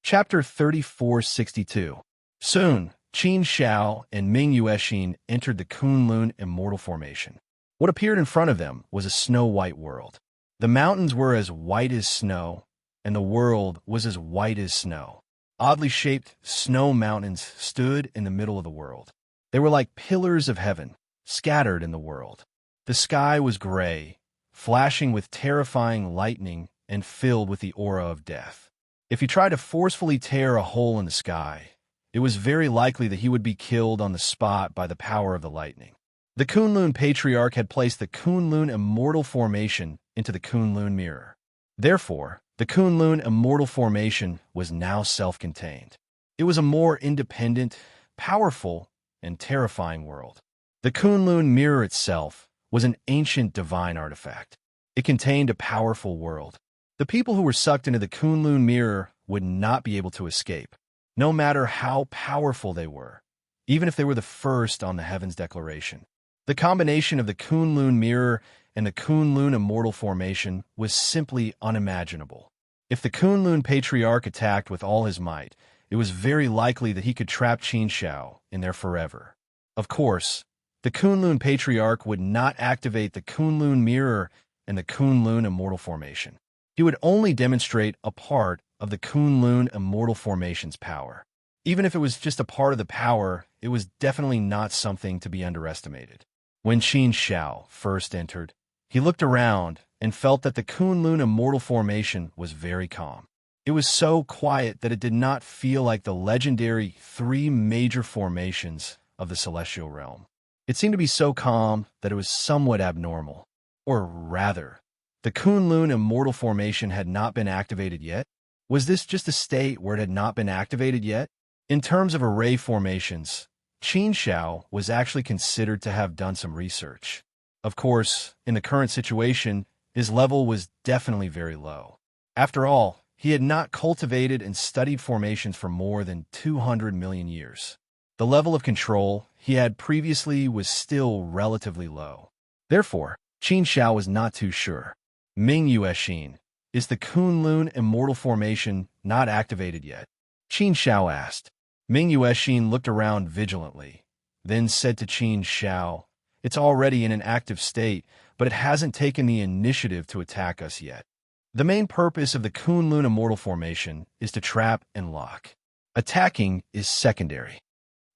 Chapter 3462. Soon, Qin Xiao and Ming Yuexin entered the Kunlun Immortal Formation. What appeared in front of them was a snow-white world. The mountains were as white as snow, and the world was as white as snow. Oddly shaped snow mountains stood in the middle of the world. They were like pillars of heaven, scattered in the world. The sky was gray, flashing with terrifying lightning and filled with the aura of death. If he tried to forcefully tear a hole in the sky, it was very likely that he would be killed on the spot by the power of the lightning. The Kunlun Patriarch had placed the Kunlun Immortal Formation into the Kunlun Mirror. Therefore, the Kunlun Immortal Formation was now self-contained. It was a more independent, powerful, and terrifying world. The Kunlun Mirror itself was an ancient divine artifact. It contained a powerful world. The people who were sucked into the Kunlun Mirror would not be able to escape, no matter how powerful they were, even if they were the first on the Heavens Declaration. The combination of the Kunlun Mirror and the Kunlun Immortal Formation was simply unimaginable. If the Kunlun Patriarch attacked with all his might, it was very likely that he could trap Qin Xiao in there forever. Of course, the Kunlun Patriarch would not activate the Kunlun Mirror and the Kunlun Immortal Formation. He would only demonstrate a part of the Kunlun Immortal Formation's power. Even if it was just a part of the power, it was definitely not something to be underestimated. When Qin Xiao first entered, he looked around and felt that the Kunlun Immortal Formation was very calm. It was so quiet that it did not feel like the legendary three major formations of the celestial realm. It seemed to be so calm that it was somewhat abnormal. Or rather, the Kunlun Immortal Formation had not been activated yet? Was this just a state where it had not been activated yet? In terms of array formations, Qin Xiao was actually considered to have done some research. Of course, in the current situation, his level was definitely very low. After all, he had not cultivated and studied formations for more than 200 million years. The level of control he had previously was still relatively low. Therefore, Qin Xiao was not too sure. Ming Yuexin, is the Kunlun Immortal Formation not activated yet? Qin Xiao asked. Ming Yuexin looked around vigilantly, then said to Qin Xiao, "It's already in an active state, but it hasn't taken the initiative to attack us yet. The main purpose of the Kunlun Immortal Formation is to trap and lock. Attacking is secondary.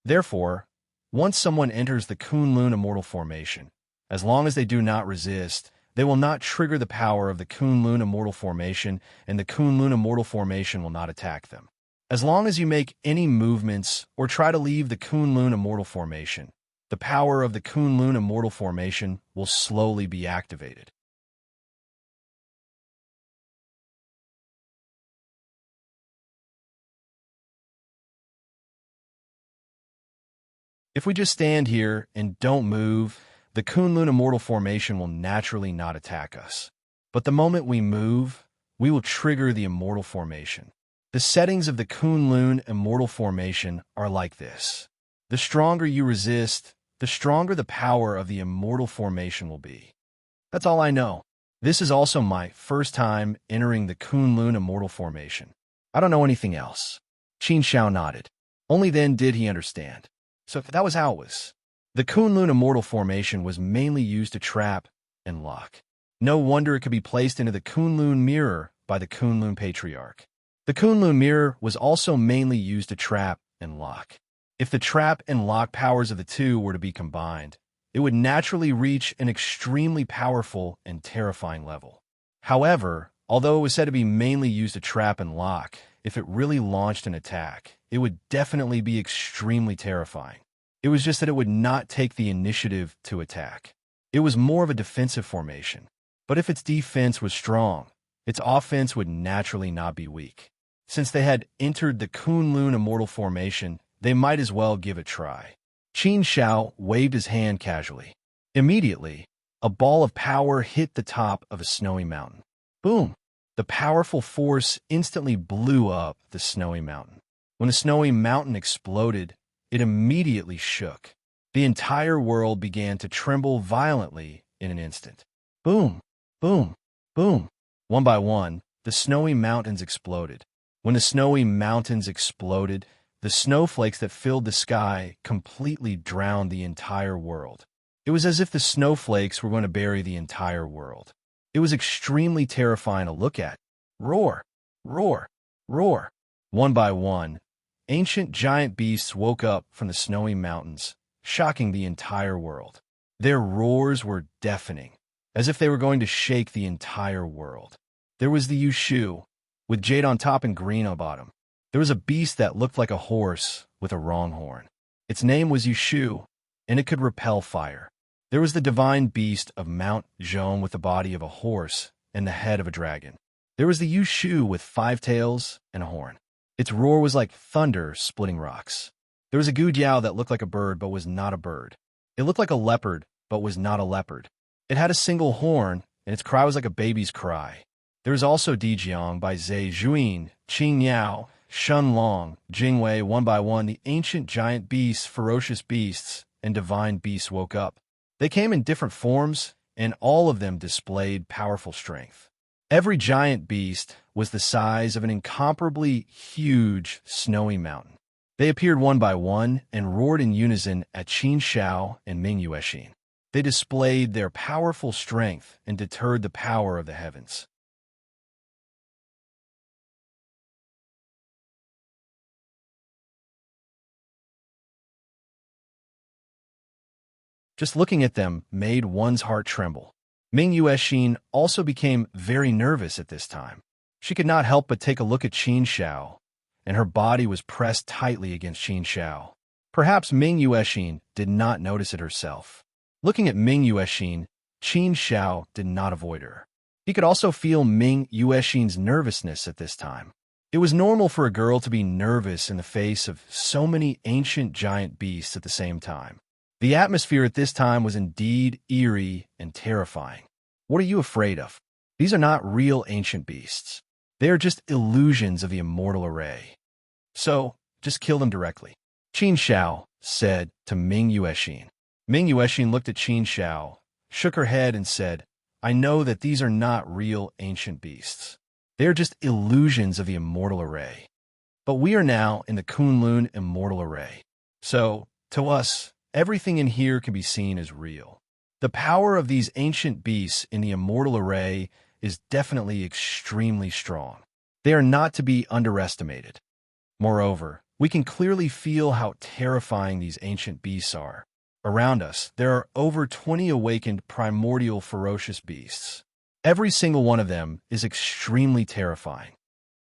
Therefore, once someone enters the Kunlun Immortal Formation, as long as they do not resist, they will not trigger the power of the Kunlun Immortal Formation, and the Kunlun Immortal Formation will not attack them. As long as you make any movements or try to leave the Kunlun Immortal Formation, the power of the Kunlun Immortal Formation will slowly be activated." If we just stand here and don't move, the Kunlun Immortal Formation will naturally not attack us. But the moment we move, we will trigger the Immortal Formation. The settings of the Kunlun Immortal Formation are like this. The stronger you resist, the stronger the power of the Immortal Formation will be. That's all I know. This is also my first time entering the Kunlun Immortal Formation. I don't know anything else. Qin Xiao nodded. Only then did he understand. So that was how it was. The Kunlun Immortal Formation was mainly used to trap and lock. No wonder it could be placed into the Kunlun Mirror by the Kunlun Patriarch. The Kunlun Mirror was also mainly used to trap and lock. If the trap and lock powers of the two were to be combined, it would naturally reach an extremely powerful and terrifying level. However, although it was said to be mainly used to trap and lock, if it really launched an attack, it would definitely be extremely terrifying. It was just that it would not take the initiative to attack. It was more of a defensive formation. But if its defense was strong, its offense would naturally not be weak. Since they had entered the Kunlun Immortal formation, they might as well give it a try. Qin Shao waved his hand casually. Immediately, a ball of power hit the top of a snowy mountain. Boom! The powerful force instantly blew up the snowy mountain. When the snowy mountain exploded, it immediately shook. The entire world began to tremble violently in an instant. Boom! Boom! Boom! One by one, the snowy mountains exploded. When the snowy mountains exploded, the snowflakes that filled the sky completely drowned the entire world. It was as if the snowflakes were going to bury the entire world. It was extremely terrifying to look at. Roar! Roar! Roar! One by one, ancient giant beasts woke up from the snowy mountains, shocking the entire world. Their roars were deafening, as if they were going to shake the entire world. There was the Yushu, with jade on top and green on bottom. There was a beast that looked like a horse with a wrong horn. Its name was Yushu, and it could repel fire. There was the divine beast of Mount Zhong with the body of a horse and the head of a dragon. There was the Yushu with 5 tails and a horn. Its roar was like thunder splitting rocks. There was a Gudiao that looked like a bird but was not a bird. It looked like a leopard but was not a leopard. It had a single horn, and its cry was like a baby's cry. There was also Dijiang by Zhe Juin, Qing Yao, Shun Long, Jingwei. One by one, the ancient giant beasts, ferocious beasts, and divine beasts woke up. They came in different forms, and all of them displayed powerful strength. Every giant beast was the size of an incomparably huge snowy mountain. They appeared one by one and roared in unison at Qin Shao and Ming Yuexin. They displayed their powerful strength and deterred the power of the heavens. Just looking at them made one's heart tremble. Ming Yuexin also became very nervous at this time. She could not help but take a look at Qin Shao, and her body was pressed tightly against Qin Shao. Perhaps Ming Yuexin did not notice it herself. Looking at Ming Yuexin, Qin Shao did not avoid her. He could also feel Ming Yuexin's nervousness at this time. It was normal for a girl to be nervous in the face of so many ancient giant beasts at the same time. The atmosphere at this time was indeed eerie and terrifying. What are you afraid of? These are not real ancient beasts. They are just illusions of the immortal array. So, just kill them directly. Qin Shao said to Ming Yuexin. Ming Yuexin looked at Qin Shao, shook her head and said, I know that these are not real ancient beasts. They are just illusions of the immortal array. But we are now in the Kunlun immortal array. So, to us, everything in here can be seen as real. The power of these ancient beasts in the immortal array is definitely extremely strong. They are not to be underestimated. Moreover, we can clearly feel how terrifying these ancient beasts are. Around us, there are over 20 awakened primordial ferocious beasts. Every single one of them is extremely terrifying.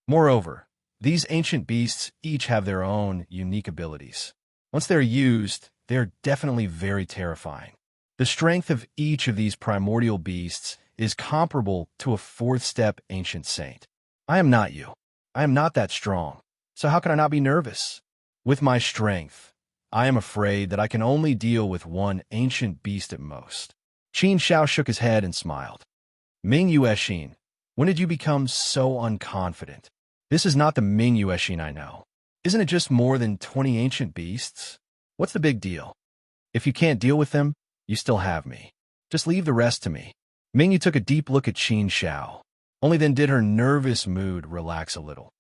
Moreover, these ancient beasts each have their own unique abilities. Once they're used, they are definitely very terrifying. The strength of each of these primordial beasts is comparable to a 4th-step ancient saint. I am not you. I am not that strong. So how can I not be nervous? With my strength, I am afraid that I can only deal with one ancient beast at most. Qin Shao shook his head and smiled. Ming Yuexin, when did you become so unconfident? This is not the Ming Yuexin I know. Isn't it just more than 20 ancient beasts? What's the big deal? If you can't deal with them, you still have me. Just leave the rest to me. Ming Yu took a deep look at Qin Shao. Only then did her nervous mood relax a little.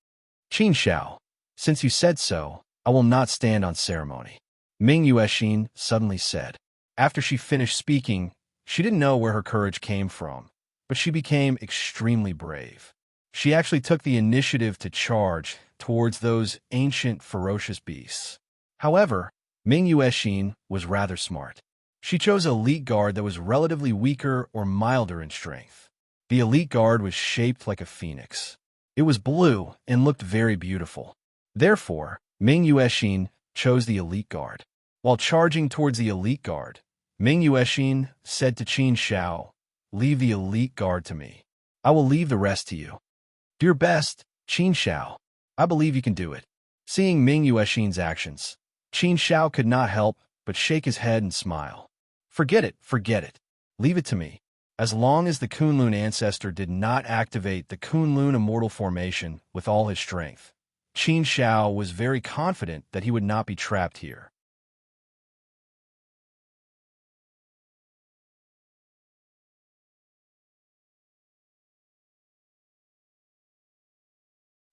Qin Shao, since you said so, I will not stand on ceremony, Ming Yuexin suddenly said. After she finished speaking, she didn't know where her courage came from, but she became extremely brave. She actually took the initiative to charge towards those ancient ferocious beasts. However, Ming Yuexin was rather smart. She chose an elite guard that was relatively weaker or milder in strength. The elite guard was shaped like a phoenix. It was blue and looked very beautiful. Therefore, Ming Yuexin chose the elite guard. While charging towards the elite guard, Ming Yuexin said to Qin Shao, "Leave the elite guard to me. I will leave the rest to you." "Do your best, Qin Shao. I believe you can do it." Seeing Ming Yuexin's actions, Qin Shao could not help but shake his head and smile. Forget it. Leave it to me." As long as the Kunlun ancestor did not activate the Kunlun immortal formation with all his strength, Qin Shao was very confident that he would not be trapped here.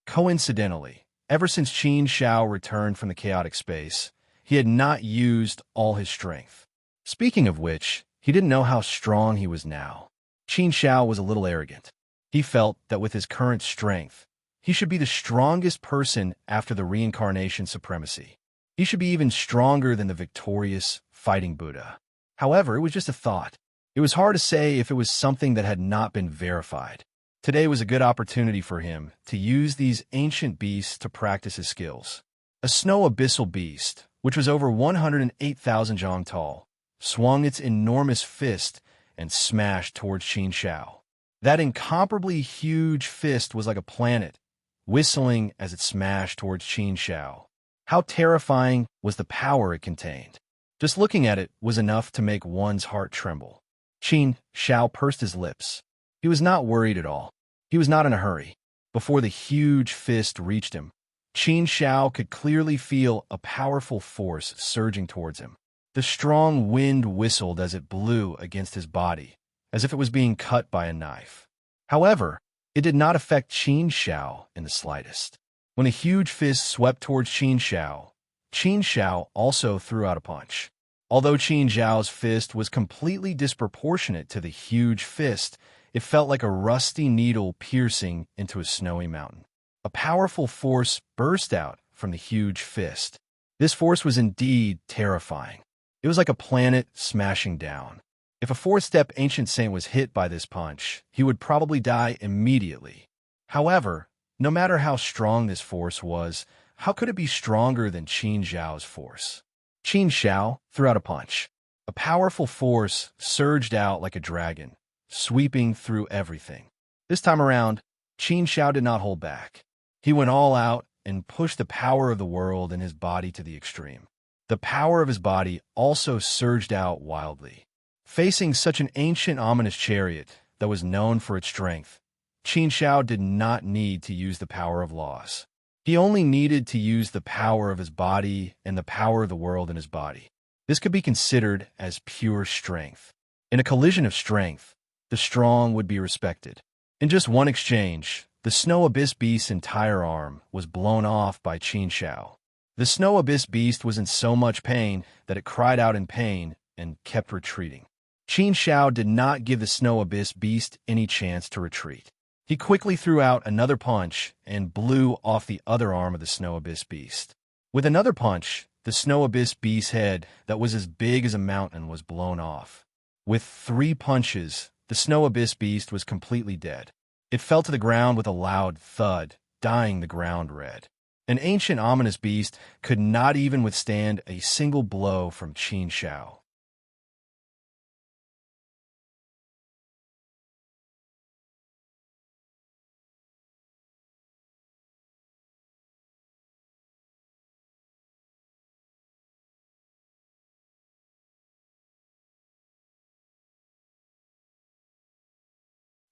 Coincidentally, ever since Qin Shao returned from the chaotic space, he had not used all his strength. Speaking of which, he didn't know how strong he was now. Qin Shao was a little arrogant. He felt that with his current strength, he should be the strongest person after the reincarnation supremacy. He should be even stronger than the victorious fighting Buddha. However, it was just a thought. It was hard to say if it was something that had not been verified. Today was a good opportunity for him to use these ancient beasts to practice his skills. A snow abyssal beast, which was over 108,000 zhang tall, swung its enormous fist and smashed towards Qin Shao. That incomparably huge fist was like a planet, whistling as it smashed towards Qin Shao. How terrifying was the power it contained. Just looking at it was enough to make one's heart tremble. Qin Shao pursed his lips. He was not worried at all. He was not in a hurry. Before the huge fist reached him, Qin Shao could clearly feel a powerful force surging towards him. The strong wind whistled as it blew against his body, as if it was being cut by a knife. However, it did not affect Qin Shao in the slightest. When a huge fist swept towards Qin Shao also threw out a punch. Although Qin Shao's fist was completely disproportionate to the huge fist, it felt like a rusty needle piercing into a snowy mountain. A powerful force burst out from the huge fist. This force was indeed terrifying. It was like a planet smashing down. If a fourth-step ancient saint was hit by this punch, he would probably die immediately. However, no matter how strong this force was, how could it be stronger than Qin Shao's force? Qin Shao threw out a punch. A powerful force surged out like a dragon, sweeping through everything. This time around, Qin Shao did not hold back. He went all out and pushed the power of the world in his body to the extreme. The power of his body also surged out wildly. Facing such an ancient ominous chariot that was known for its strength, Qin Shao did not need to use the power of laws. He only needed to use the power of his body and the power of the world in his body. This could be considered as pure strength. In a collision of strength, the strong would be respected. In just one exchange, the Snow Abyss Beast's entire arm was blown off by Qin Shao. The Snow Abyss Beast was in so much pain that it cried out in pain and kept retreating. Qin Shao did not give the Snow Abyss Beast any chance to retreat. He quickly threw out another punch and blew off the other arm of the Snow Abyss Beast. With another punch, the Snow Abyss Beast's head that was as big as a mountain was blown off. With 3 punches, the Snow Abyss Beast was completely dead. It fell to the ground with a loud thud, dyeing the ground red. An ancient ominous beast could not even withstand a single blow from Qin Shao.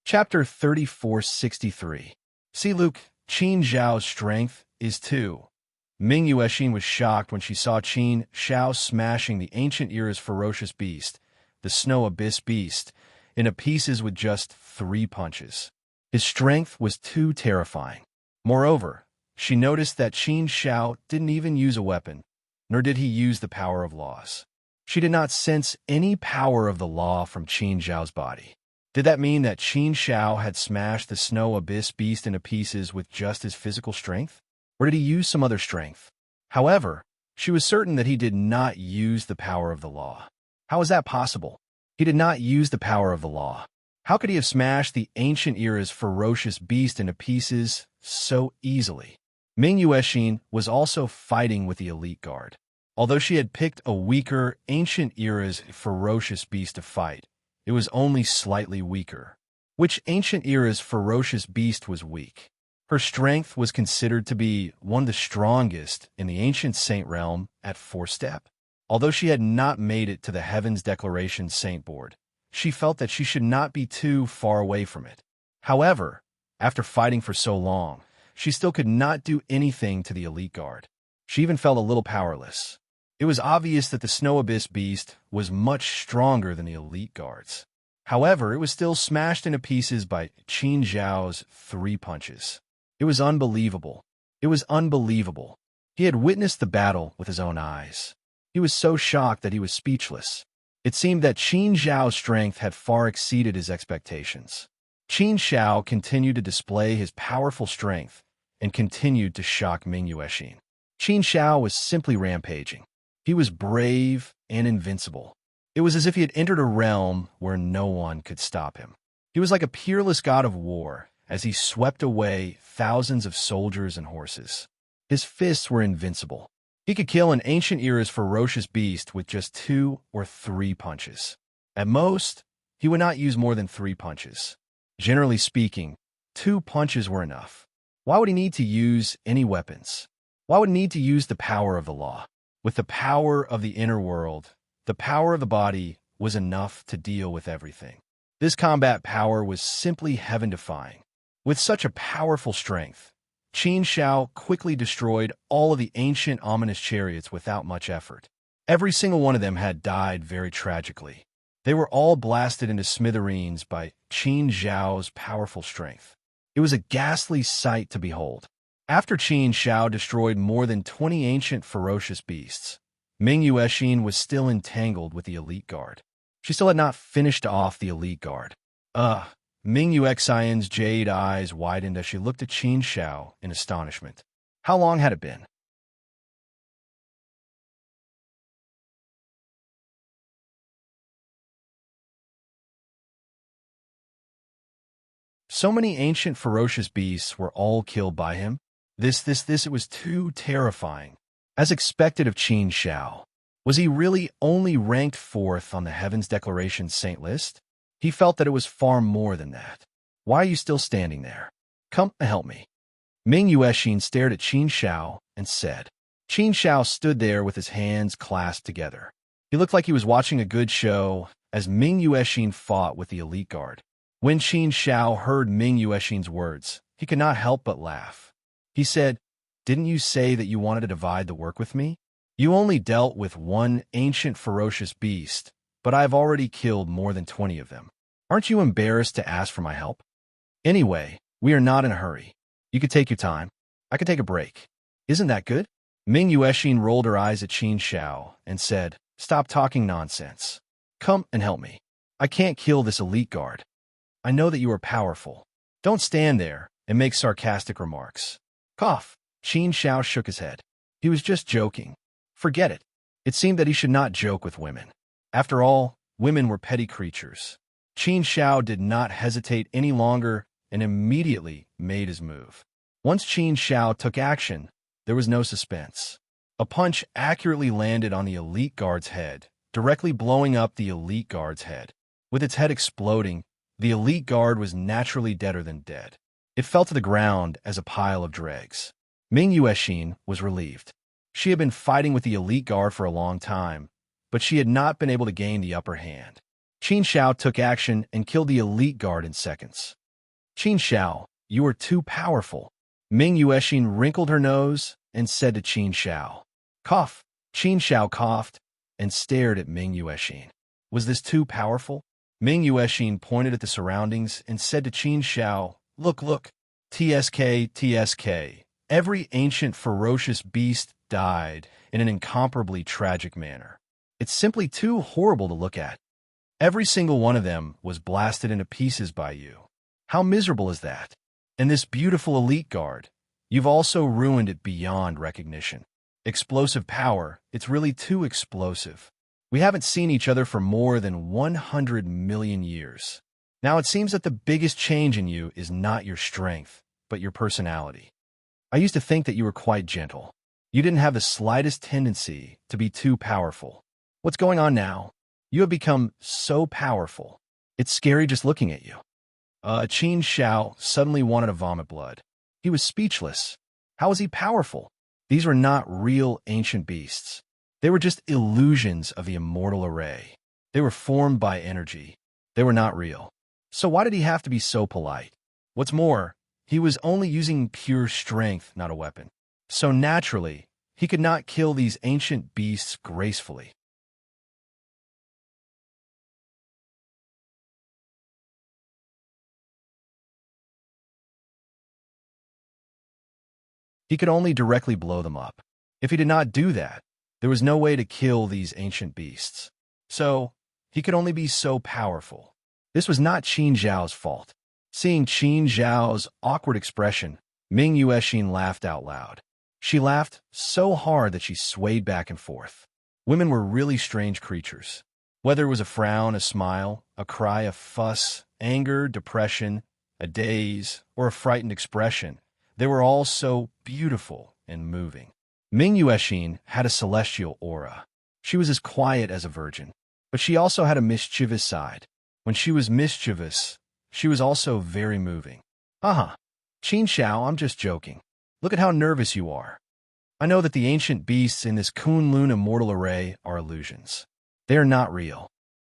Chapter 3463. See Luke, Qin Zhao's strength is 2. Ming Yuexin was shocked when she saw Qin Shao smashing the ancient era's ferocious beast, the Snow Abyss Beast, into pieces with just 3 punches. His strength was too terrifying. Moreover, she noticed that Qin Shao didn't even use a weapon, nor did he use the power of laws. She did not sense any power of the law from Qin Zhao's body. Did that mean that Qin Shao had smashed the Snow Abyss Beast into pieces with just his physical strength? Or did he use some other strength? However, She was certain that he did not use the power of the law. How was that possible? He did not use the power of the law. How could he have smashed the ancient era's ferocious beast into pieces so easily? Ming Yuexin was also fighting with the elite guard. Although she had picked a weaker, ancient era's ferocious beast to fight, it was only slightly weaker. Which ancient era's ferocious beast was weak? Her strength was considered to be one of the strongest in the ancient saint realm at 4-step. Although she had not made it to the Heaven's Declaration Saint board, she felt that she should not be too far away from it. However, after fighting for so long, she still could not do anything to the elite guard. She even felt a little powerless. It was obvious that the Snow Abyss beast was much stronger than the elite guards. However, it was still smashed into pieces by Qin Zhao's 3 punches. It was unbelievable. It was unbelievable. He had witnessed the battle with his own eyes. He was so shocked that he was speechless. It seemed that Qin Zhao's strength had far exceeded his expectations. Qin Zhao continued to display his powerful strength and continued to shock Ming Yuexin. Qin Zhao was simply rampaging. He was brave and invincible. It was as if he had entered a realm where no one could stop him. He was like a peerless god of war as he swept away thousands of soldiers and horses. His fists were invincible. He could kill an ancient era's ferocious beast with just 2 or 3 punches. At most, he would not use more than 3 punches. Generally speaking, 2 punches were enough. Why would he need to use any weapons? Why would he need to use the power of the law? With the power of the inner world, the power of the body was enough to deal with everything. This combat power was simply heaven-defying. With such a powerful strength, Qin Zhao quickly destroyed all of the ancient ominous chariots without much effort. Every single one of them had died very tragically. They were all blasted into smithereens by Qin Zhao's powerful strength. It was a ghastly sight to behold. After Qin Zhao destroyed more than 20 ancient ferocious beasts, Ming Yuexin was still entangled with the elite guard. She still had not finished off the elite guard. Ming Yuexin's jade eyes widened as she looked at Qin Zhao in astonishment. How long had it been? So many ancient ferocious beasts were all killed by him. It was too terrifying. As expected of Qin Zhao, was he really only ranked 4th on the Heaven's Declaration Saint list? He felt that it was far more than that. Why are you still standing there? Come and help me. Ming Yuexin stared at Qin Zhao and said. Qin Zhao stood there with his hands clasped together. He looked like he was watching a good show as Ming Yuexin fought with the elite guard. When Qin Zhao heard Ming Yuexin's words, he could not help but laugh. He said, "Didn't you say that you wanted to divide the work with me? You only dealt with 1 ancient ferocious beast, but I have already killed more than 20 of them. Aren't you embarrassed to ask for my help? Anyway, we are not in a hurry. You could take your time. I could take a break. Isn't that good?" Ming Yuexin rolled her eyes at Qin Zhao and said, "Stop talking nonsense. Come and help me. I can't kill this elite guard. I know that you are powerful. Don't stand there and make sarcastic remarks." Cough. Qin Zhao shook his head. He was just joking. Forget it. It seemed that he should not joke with women. After all, women were petty creatures. Qin Zhao did not hesitate any longer and immediately made his move. Once Qin Zhao took action, there was no suspense. A punch accurately landed on the elite guard's head, directly blowing up the elite guard's head. With its head exploding, the elite guard was naturally deader than dead. It fell to the ground as a pile of dregs. Ming Yuexin was relieved. She had been fighting with the elite guard for a long time, but she had not been able to gain the upper hand. Qin Zhao took action and killed the elite guard in seconds. Qin Zhao, you are too powerful. Ming Yuexin wrinkled her nose and said to Qin Zhao. Cough. Qin Zhao coughed and stared at Ming Yuexin. Was this too powerful? Ming Yuexin pointed at the surroundings and said to Qin Zhao, Look, TSK. Every ancient ferocious beast died in an incomparably tragic manner. It's simply too horrible to look at. Every single one of them was blasted into pieces by you. How miserable is that? And this beautiful elite guard, you've also ruined it beyond recognition. Explosive power, it's really too explosive. We haven't seen each other for more than 100 million years. Now it seems that the biggest change in you is not your strength, but your personality. I used to think that you were quite gentle. You didn't have the slightest tendency to be too powerful. What's going on now? You have become so powerful. It's scary just looking at you. Qin Shao suddenly wanted to vomit blood. He was speechless. How was he powerful? These were not real ancient beasts. They were just illusions of the immortal array. They were formed by energy. They were not real. So why did he have to be so polite? What's more, he was only using pure strength, not a weapon. So naturally, he could not kill these ancient beasts gracefully. He could only directly blow them up. If he did not do that, there was no way to kill these ancient beasts. So, he could only be so powerful. This was not Qin Zhao's fault. Seeing Qin Zhao's awkward expression, Ming Yuexin laughed out loud. She laughed so hard that she swayed back and forth. Women were really strange creatures. Whether it was a frown, a smile, a cry, a fuss, anger, depression, a daze, or a frightened expression, they were all so beautiful and moving. Ming Yuexin had a celestial aura. She was as quiet as a virgin, but she also had a mischievous side. When she was mischievous, she was also very moving. Qin Shao, I'm just joking. Look at how nervous you are. I know that the ancient beasts in this Kunlun immortal array are illusions. They are not real.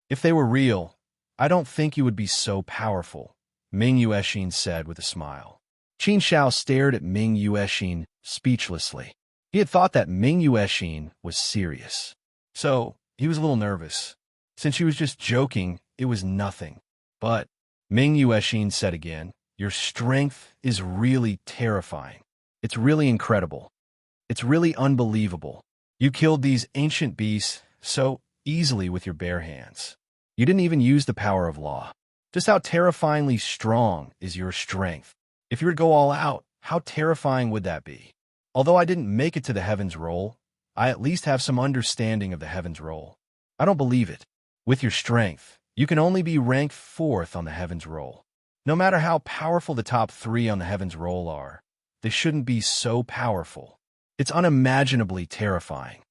If they were real, I don't think you would be so powerful, Ming Yuexin said with a smile. Qin Shao stared at Ming Yuexin speechlessly. He had thought that Ming Yuexin was serious. So, he was a little nervous. Since she was just joking, it was nothing. But, Ming Yuexin said again, your strength is really terrifying. It's really incredible. It's really unbelievable. You killed these ancient beasts so easily with your bare hands. You didn't even use the power of law. Just how terrifyingly strong is your strength? If you were to go all out, how terrifying would that be? Although I didn't make it to the heavens roll, I at least have some understanding of the heavens roll. I don't believe it. With your strength, you can only be ranked 4th on the heavens roll. No matter how powerful the top 3 on the heavens roll are, they shouldn't be so powerful. It's unimaginably terrifying.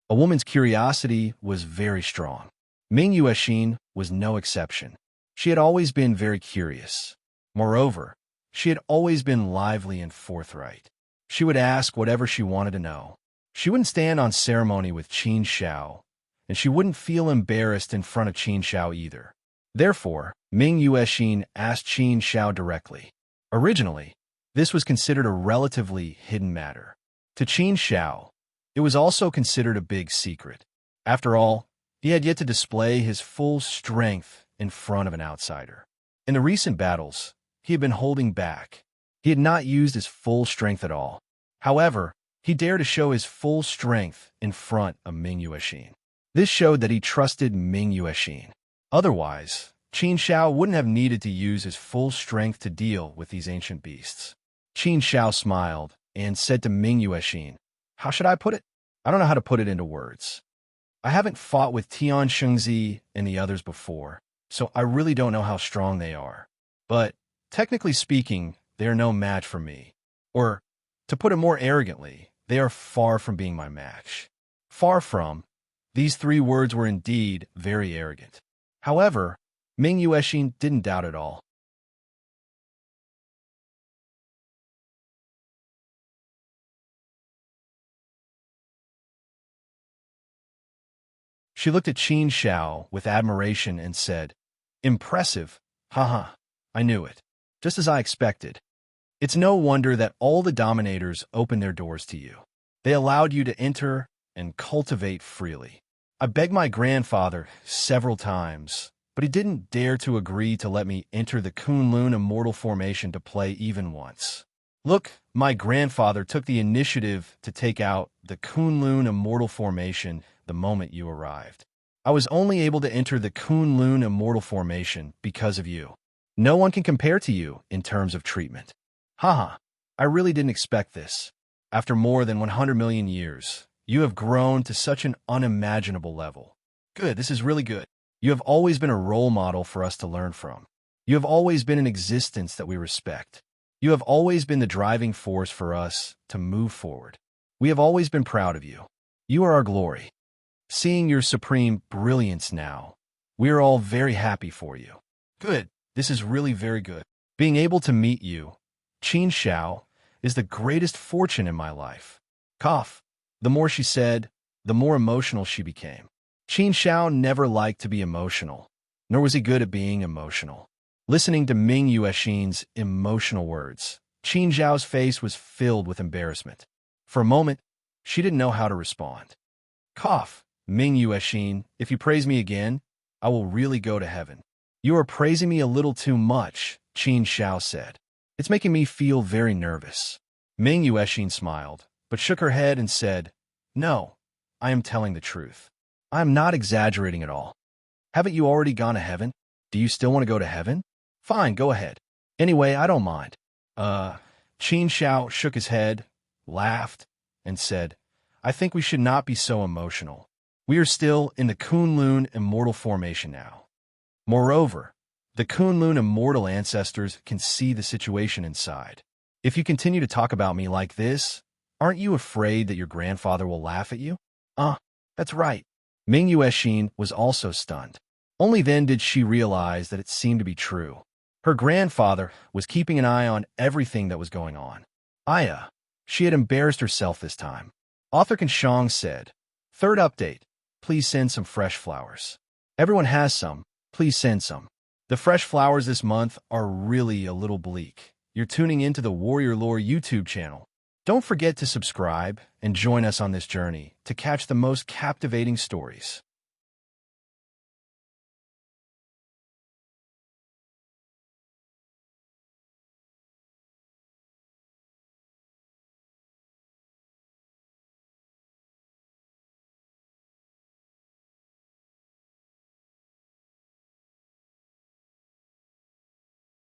A woman's curiosity was very strong. Ming Yuexin was no exception. She had always been very curious. Moreover, she had always been lively and forthright. She would ask whatever she wanted to know. She wouldn't stand on ceremony with Qin Shao, and she wouldn't feel embarrassed in front of Qin Shao either. Therefore, Ming Yuexin asked Qin Shao directly. Originally, this was considered a relatively hidden matter. To Qin Shao, it was also considered a big secret. After all, he had yet to display his full strength in front of an outsider. In the recent battles, he had been holding back. He had not used his full strength at all. However, he dared to show his full strength in front of Ming Yuexin. This showed that he trusted Ming Yuexin. Otherwise, Qin Shao wouldn't have needed to use his full strength to deal with these ancient beasts. Qin Shao smiled and said to Ming Yuexin, how should I put it? I don't know how to put it into words. I haven't fought with Tian Shengzi and the others before, so I really don't know how strong they are. But, technically speaking, they are no match for me. Or, to put it more arrogantly, they are far from being my match. Far from. These 3 words were indeed very arrogant. However, Ming Yuexin didn't doubt at all. She looked at Qin Shao with admiration and said, impressive. Haha, I knew it. Just as I expected. It's no wonder that all the dominators opened their doors to you. They allowed you to enter and cultivate freely. I begged my grandfather several times, but he didn't dare to agree to let me enter the Kunlun immortal formation to play even once. Look, my grandfather took the initiative to take out the Kunlun immortal formation the moment you arrived. I was only able to enter the Kunlun immortal formation because of you. No one can compare to you in terms of treatment. Haha, I really didn't expect this. After more than 100 million years, You have grown to such an unimaginable level. Good, this is really good. You have always been a role model for us to learn from. You have always been an existence that we respect. You have always been the driving force for us to move forward. We have always been proud of you. You are our glory. Seeing your supreme brilliance now, we are all very happy for you. Good, this is really very good. Being able to meet you, Qin Xiao, is the greatest fortune in my life. Cough. The more she said, the more emotional she became. Qin Xiao never liked to be emotional, nor was he good at being emotional. Listening to Ming Yuexin's emotional words, Qin Xiao's face was filled with embarrassment. For a moment, she didn't know how to respond. Cough. Ming Yuexin, if you praise me again, I will really go to heaven. You are praising me a little too much, Qin Xiao said. It's making me feel very nervous. Ming Yuexin smiled, but shook her head and said, No, I am telling the truth. I am not exaggerating at all. Haven't you already gone to heaven? Do you still want to go to heaven? Fine, go ahead. Anyway, I don't mind. Qin Xiao shook his head, laughed, and said, I think we should not be so emotional. We are still in the Kunlun immortal formation now. Moreover, the Kunlun immortal ancestors can see the situation inside. If you continue to talk about me like this, aren't you afraid that your grandfather will laugh at you? That's right. Ming Yuexin was also stunned. Only then did she realize that it seemed to be true. Her grandfather was keeping an eye on everything that was going on. Aya, she had embarrassed herself this time. Author Kanshong said, Third update, please send some fresh flowers. Everyone has some, please send some. The fresh flowers this month are really a little bleak. You're tuning into the Warrior Lore YouTube channel. Don't forget to subscribe and join us on this journey to catch the most captivating stories.